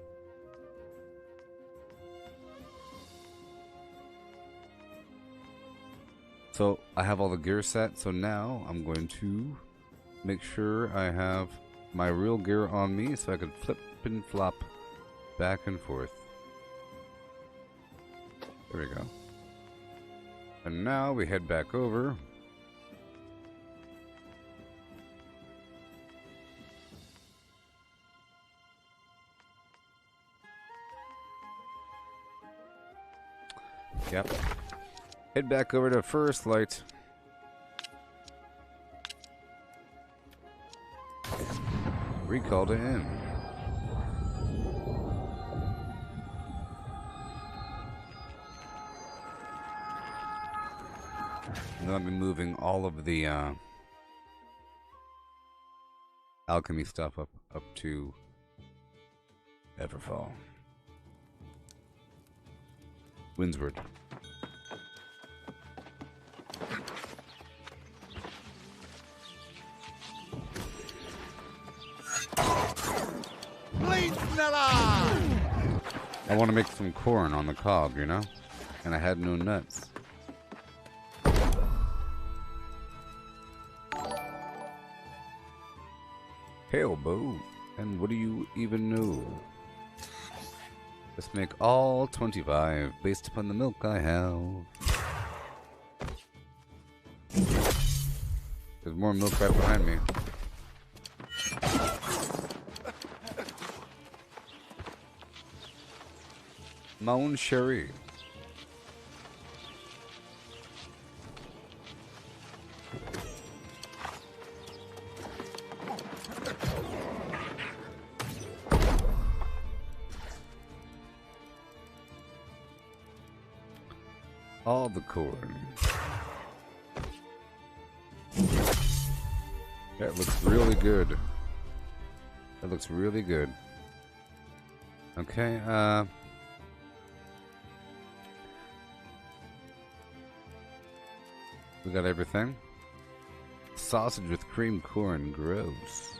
So I have all the gear set, so now I'm going to make sure I have my real gear on me so I can flip and flop back and forth. There we go. And now we head back over. Yep. Head back over to First Light. Recall to end. And then I'll be moving all of the alchemy stuff up to Everfall. Windsward. I want to make some corn on the cob, you know? And I had no nuts. Hail, Bo. And what do you even know? Let's make all 25 based upon the milk I have. There's more milk right behind me. Mount Sherry. All the corn. That looks really good. That looks really good. Okay, we got everything. Sausage with cream corn, gross.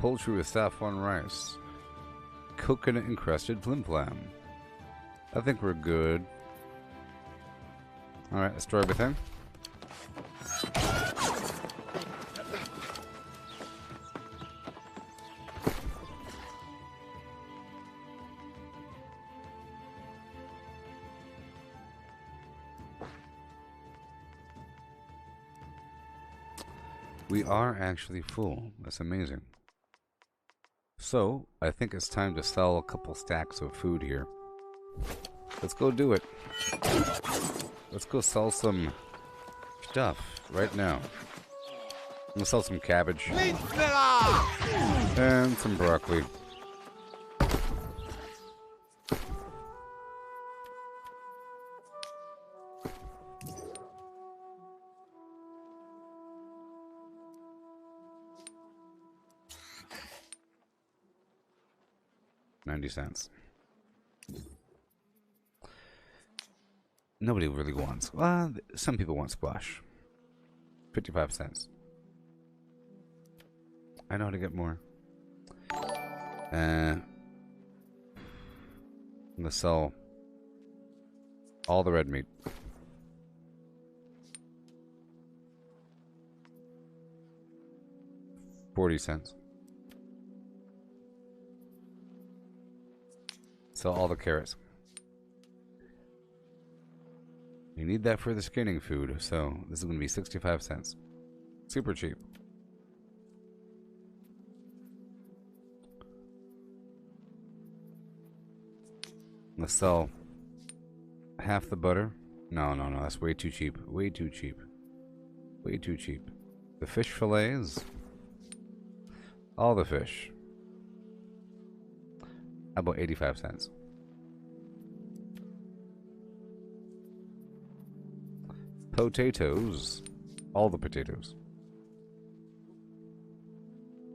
Poultry with saffron rice. Coconut encrusted flim flam. I think we're good. Alright, let's try everything. We are actually full. That's amazing. So, I think it's time to sell a couple stacks of food here. Let's go do it. Let's go sell some stuff right now. I'm gonna sell some cabbage. And some broccoli. $0.90. Nobody really wants. Some people want squash. 55 cents. I know how to get more. I'm gonna sell all the red meat. $0.40. Sell all the carrots. You need that for the skinning food, so this is going to be 65 cents. Super cheap. Let's sell half the butter. No, that's way too cheap. Way too cheap. Way too cheap. The fish fillets. All the fish. How about 85 cents? Potatoes. All the potatoes.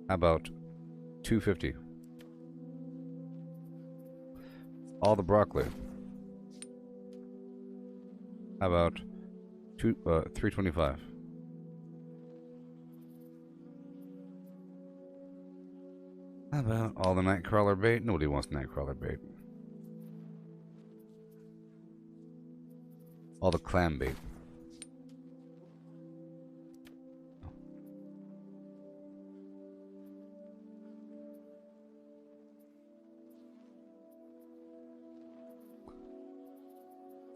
How about $2.50? All the broccoli. How about $3.25? How about all the nightcrawler bait? Nobody wants nightcrawler bait. All the clam bait.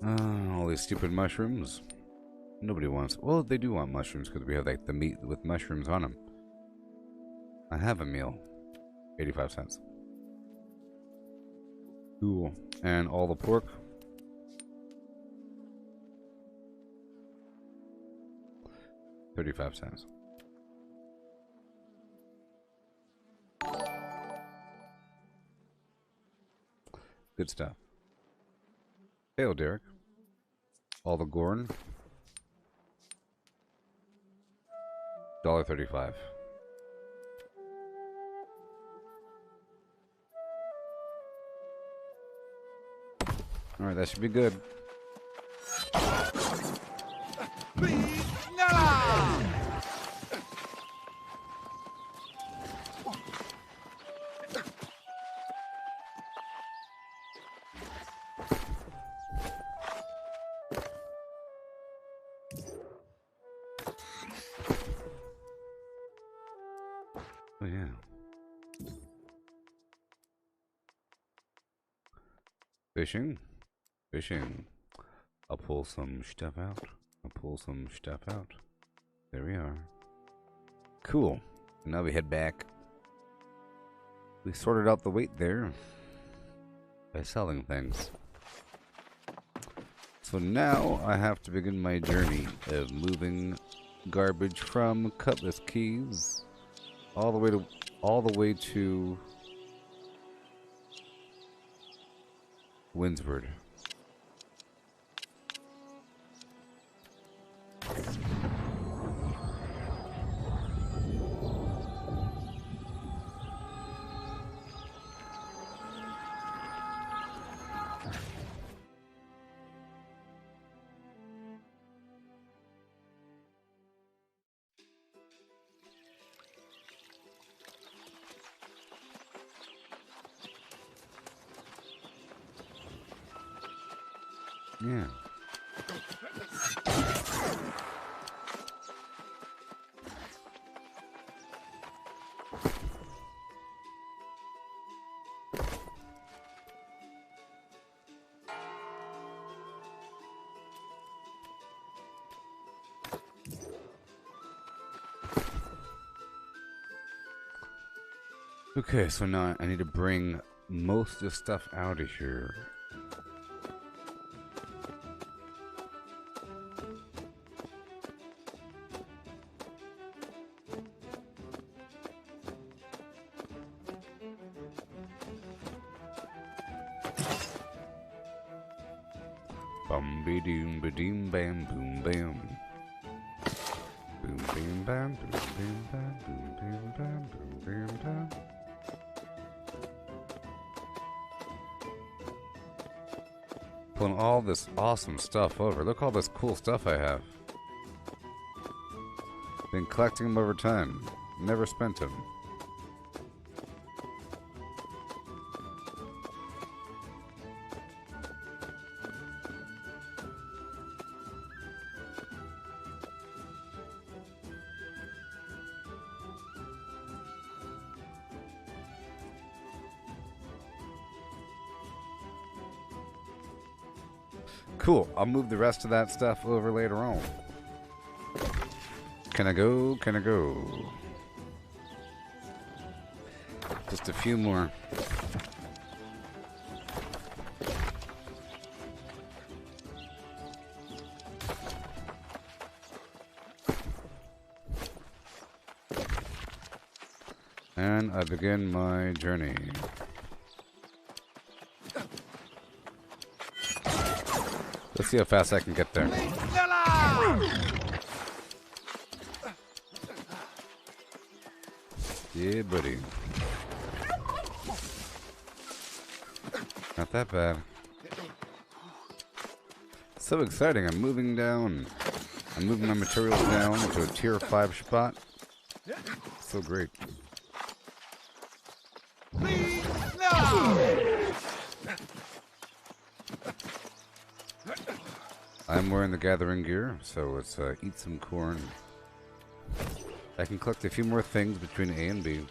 All these stupid mushrooms. Nobody wants. Well, they do want mushrooms because we have like the meat with mushrooms on them. I have a meal. 85 cents. Cool. And all the pork. $0.35. Good stuff. Hail, Derek. All the Gorn. $1.35. Alright, that should be good. Oh yeah. Fishing. Fishing. I'll pull some stuff out. I'll pull some stuff out. There we are. Cool. Now we head back. We sorted out the weight there by selling things. So now I have to begin my journey of moving garbage from Cutlass Keys all the way to Winsford. Yeah. Okay, so now I need to bring most of the stuff out of here. Bum be doom ba doom bam boom bam. Boom bam bam boom bam bam boom bam bam boom bam bam. Pulling all this awesome stuff over. Look all this cool stuff I have. Been collecting them over time. Never spent them. Cool. I'll move the rest of that stuff over later on. Can I go? Can I go? Just a few more. And I begin my journey. Let's see how fast I can get there. Yeah, buddy. Not that bad. So exciting. I'm moving down. I'm moving my materials down to a tier 5 spot. So great. I'm wearing the gathering gear, so let's eat some corn. I can collect a few more things between A and B.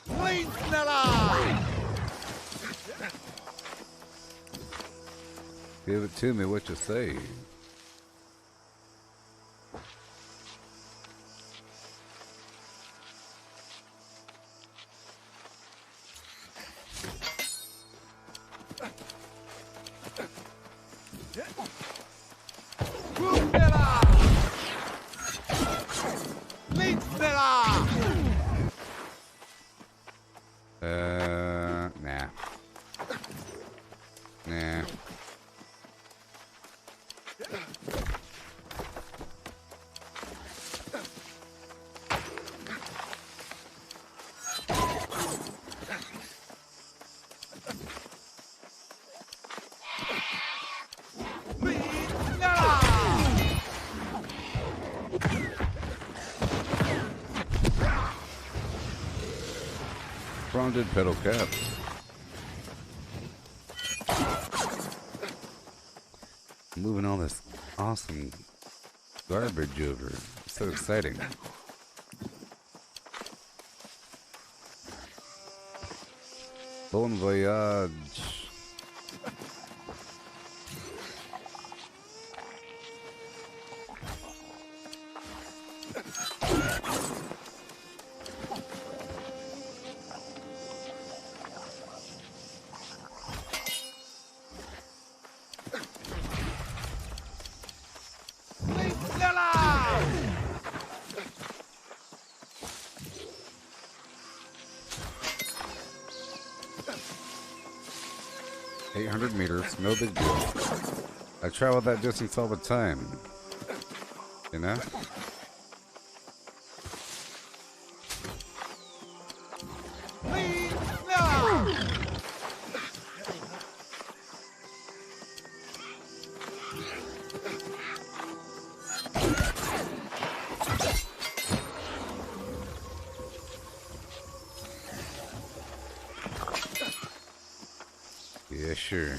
Clean Snella! Give it to me, what you say? Nah. Nah. Fronded pedal cap. Moving all this awesome garbage over. It's so exciting. Bon voyage. Stella! 800 meters, no big deal. I travel that distance all the time. You know? Leave now! Yeah, sure.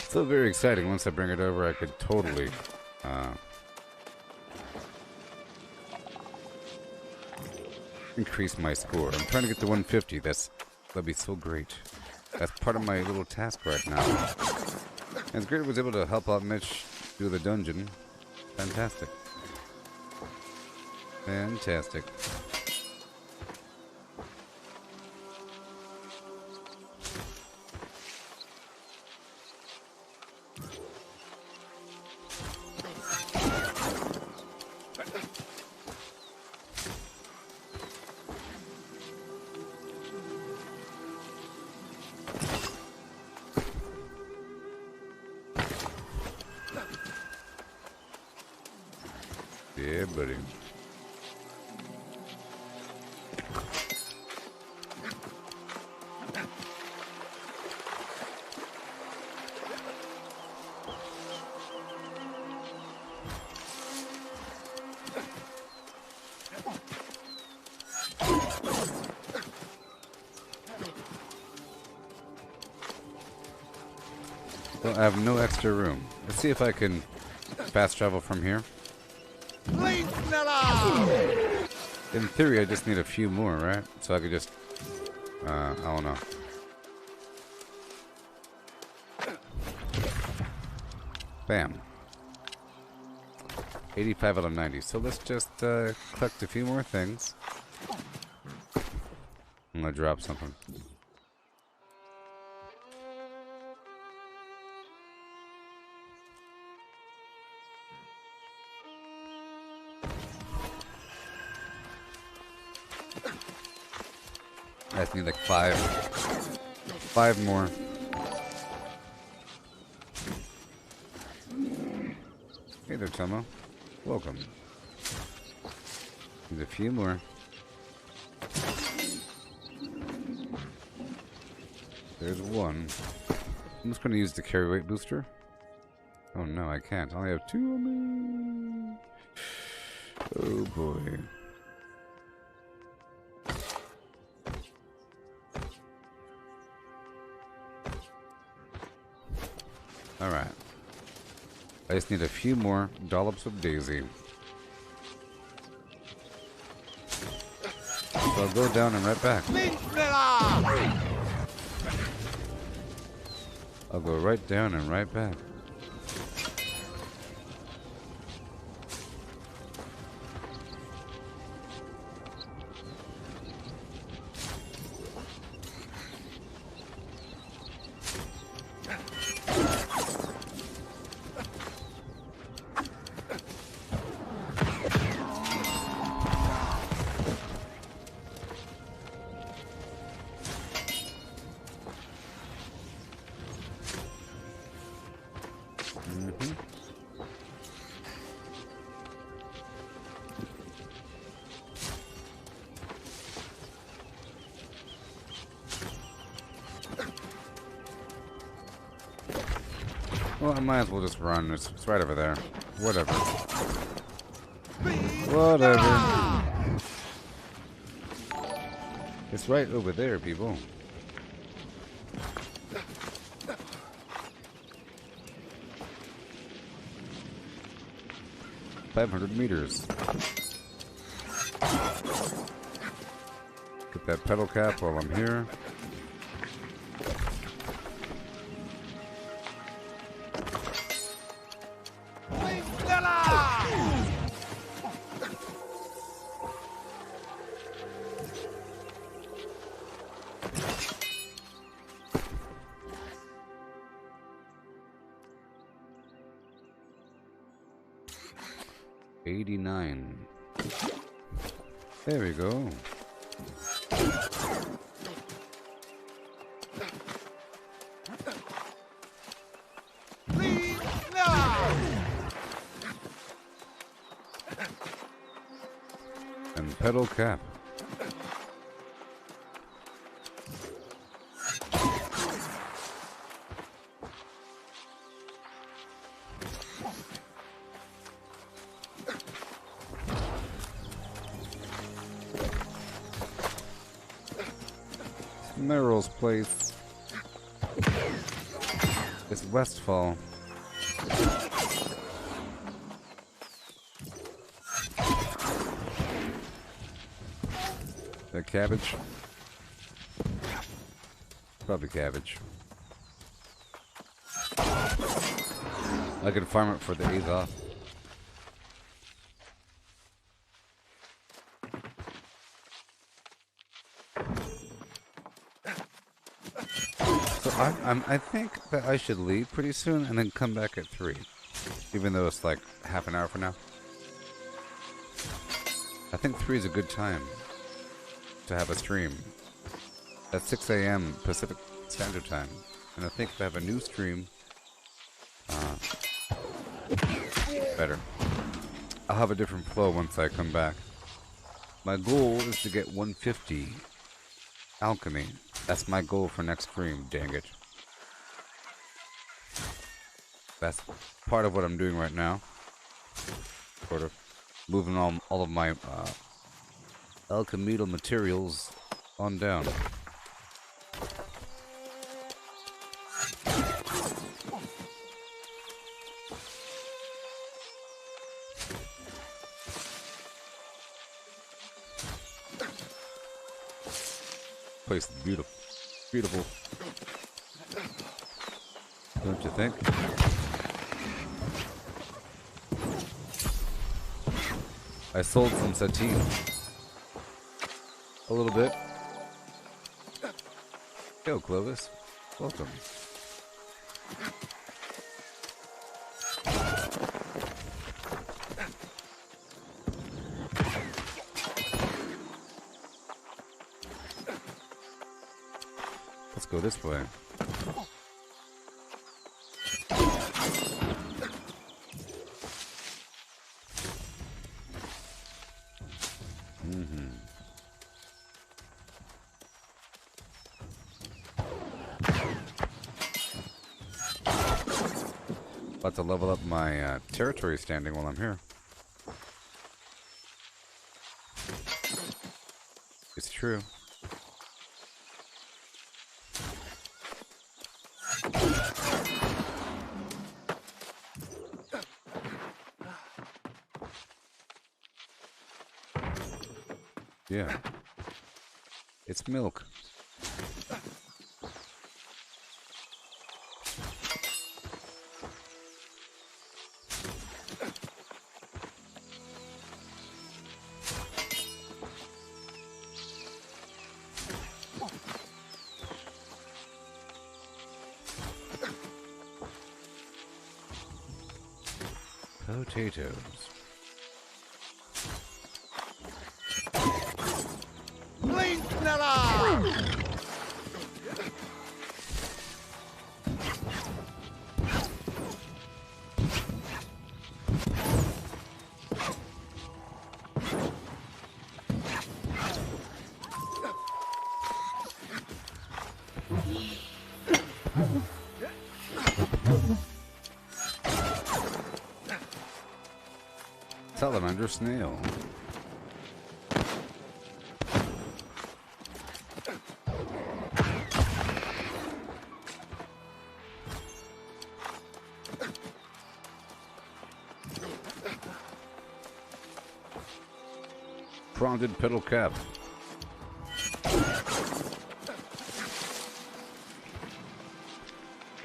So very exciting. Once I bring it over, I could totally increase my score. I'm trying to get to 150. That'd be so great. That's part of my little task right now. And it's great I was able to help out Mitch do the dungeon. Fantastic. Fantastic. Yeah, buddy. Well, I have no extra room. Let's see if I can fast travel from here. Leave Stella! In theory, I just need a few more, right? So I could just, I don't know. Bam. 85 out of 90. So let's just collect a few more things. I'm gonna drop something. I just need like five more. Hey there, Tomo. Welcome. Need a few more. There's one. I'm just going to use the carry weight booster. Oh no, I can't. I only have 2 on me. Oh boy. Alright. I just need a few more dollops of Daisy. So I'll go down and right back. I'll go right down and right back. Well, I might as well just run. It's right over there. Whatever. Whatever. It's right over there, people. $500 meters. Get that pedal cap while I'm here. There we go. And pedal cap. Meryl's place. It's Westfall. That cabbage? Probably cabbage. I could farm it for the days off. I think that I should leave pretty soon and then come back at 3. Even though it's like half an hour from now. I think 3 is a good time to have a stream. At 6 a.m. Pacific Standard Time. And I think if I have a new stream, better. I'll have a different flow once I come back. My goal is to get 150 alchemy. That's my goal for next stream, dang it. That's part of what I'm doing right now. Sort of moving all of my alchemical materials on down. Place is beautiful. Beautiful. Don't you think? I sold some sateen. A little bit. Yo, Clovis. Welcome. Let's go this way. About to level up my territory standing while I'm here. It's true. Yeah. It's milk. Potatoes. Salamander snail. Fronded petal cap.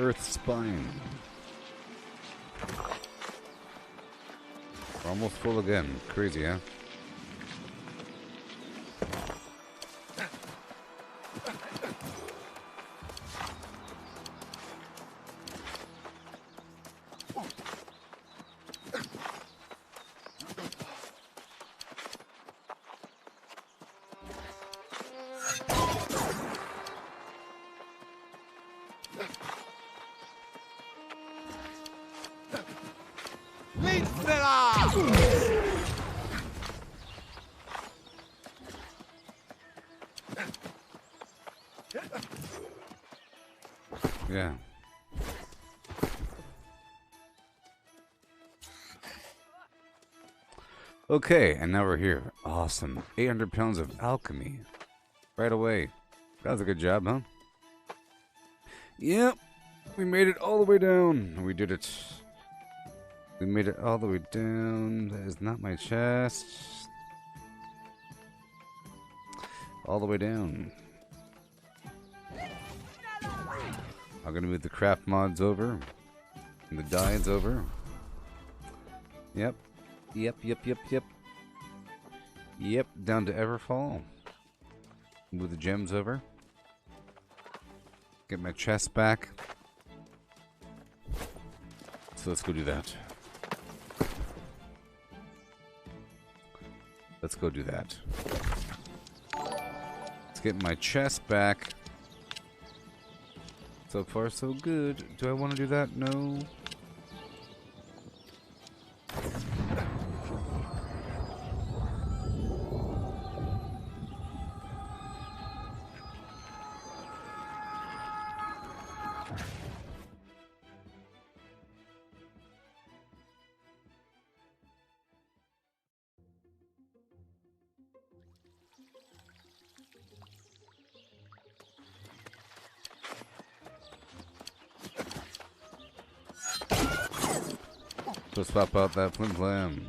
Earth spine. We're almost full again. Crazy, huh? Yeah. Okay, and now we're here. Awesome. 800 pounds of alchemy. Right away. That was a good job, huh? Yep. We made it all the way down. We did it. We made it all the way down. That is not my chest. All the way down. I'm gonna move the craft mods over. And the dyes over. Yep. Yep. Yep, down to Everfall. Move the gems over. Get my chest back. So let's go do that. Let's go do that. Let's get my chest back. So far, so good. Do I want to do that? No. Let's swap out that flim flam.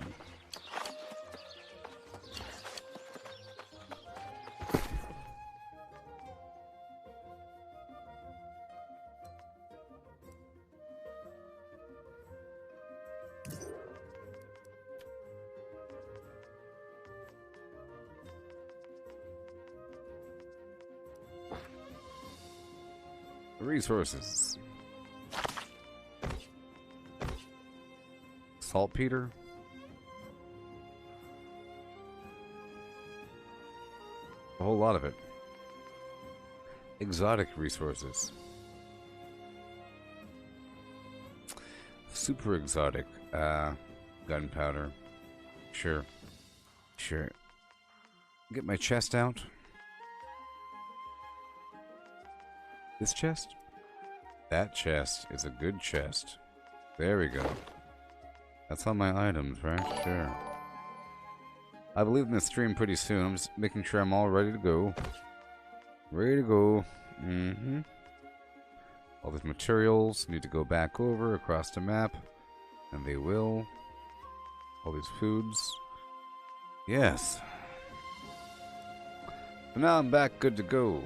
Resources. Saltpeter. A whole lot of it. Exotic resources. Super exotic. Gunpowder. Sure. Sure. Get my chest out. This chest? That chest is a good chest. There we go. That's all my items, right? Sure. I believe in the stream pretty soon. I'm just making sure I'm all ready to go. Ready to go. All these materials need to go back over across the map. And they will. All these foods. Yes. But now I'm back, good to go.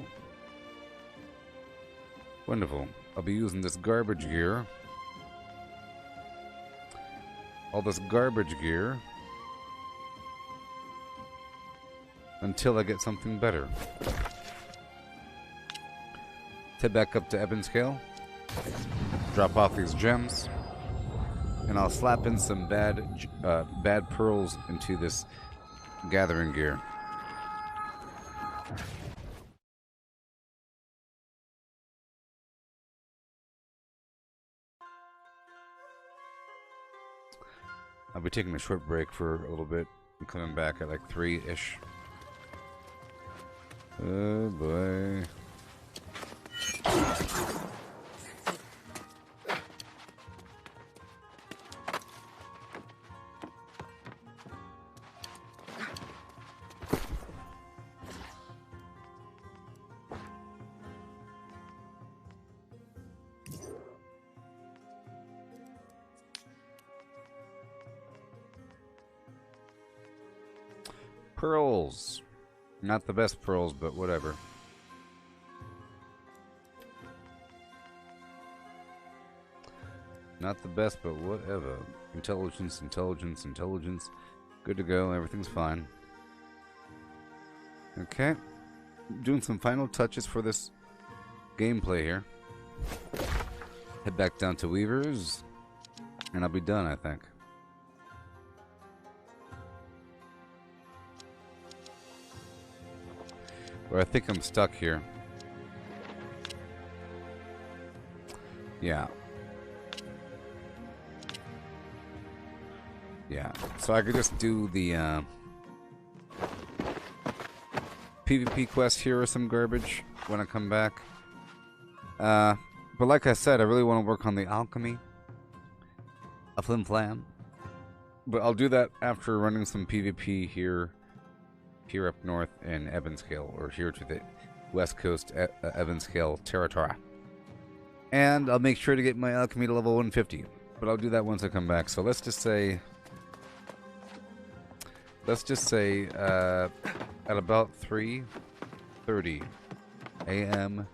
Wonderful. I'll be using this garbage gear. All this garbage gear. Until I get something better. Head back up to Ebonscale. Drop off these gems. And I'll slap in some bad pearls into this gathering gear. I'll be taking a short break for a little bit. I'm coming back at like 3-ish. Oh boy. Pearls. Not the best pearls, but whatever. Not the best, but whatever. Intelligence, intelligence, intelligence. Good to go. Everything's fine. Okay. Doing some final touches for this gameplay here. Head back down to Weaver's. And I'll be done, I think. Or I think I'm stuck here. Yeah. Yeah. So I could just do the PvP quest here or some garbage when I come back. But like I said, I really want to work on the alchemy. A flim flam. But I'll do that after running some PvP here up north in Ebonscale, or here to the west coast Ebonscale territory. And I'll make sure to get my alchemy to level 150. But I'll do that once I come back. So let's just say at about 3:30 a.m.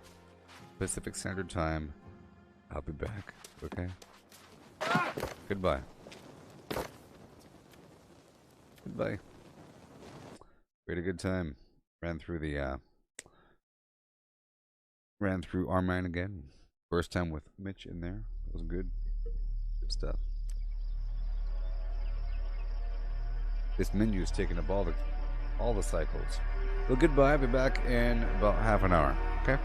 Pacific Standard Time, I'll be back. Okay? Goodbye. Goodbye. We had a good time. Ran through Armine again. First time with Mitch in there. It was good stuff. This menu is taking up all the cycles. Well, goodbye. I'll be back in about half an hour. Okay?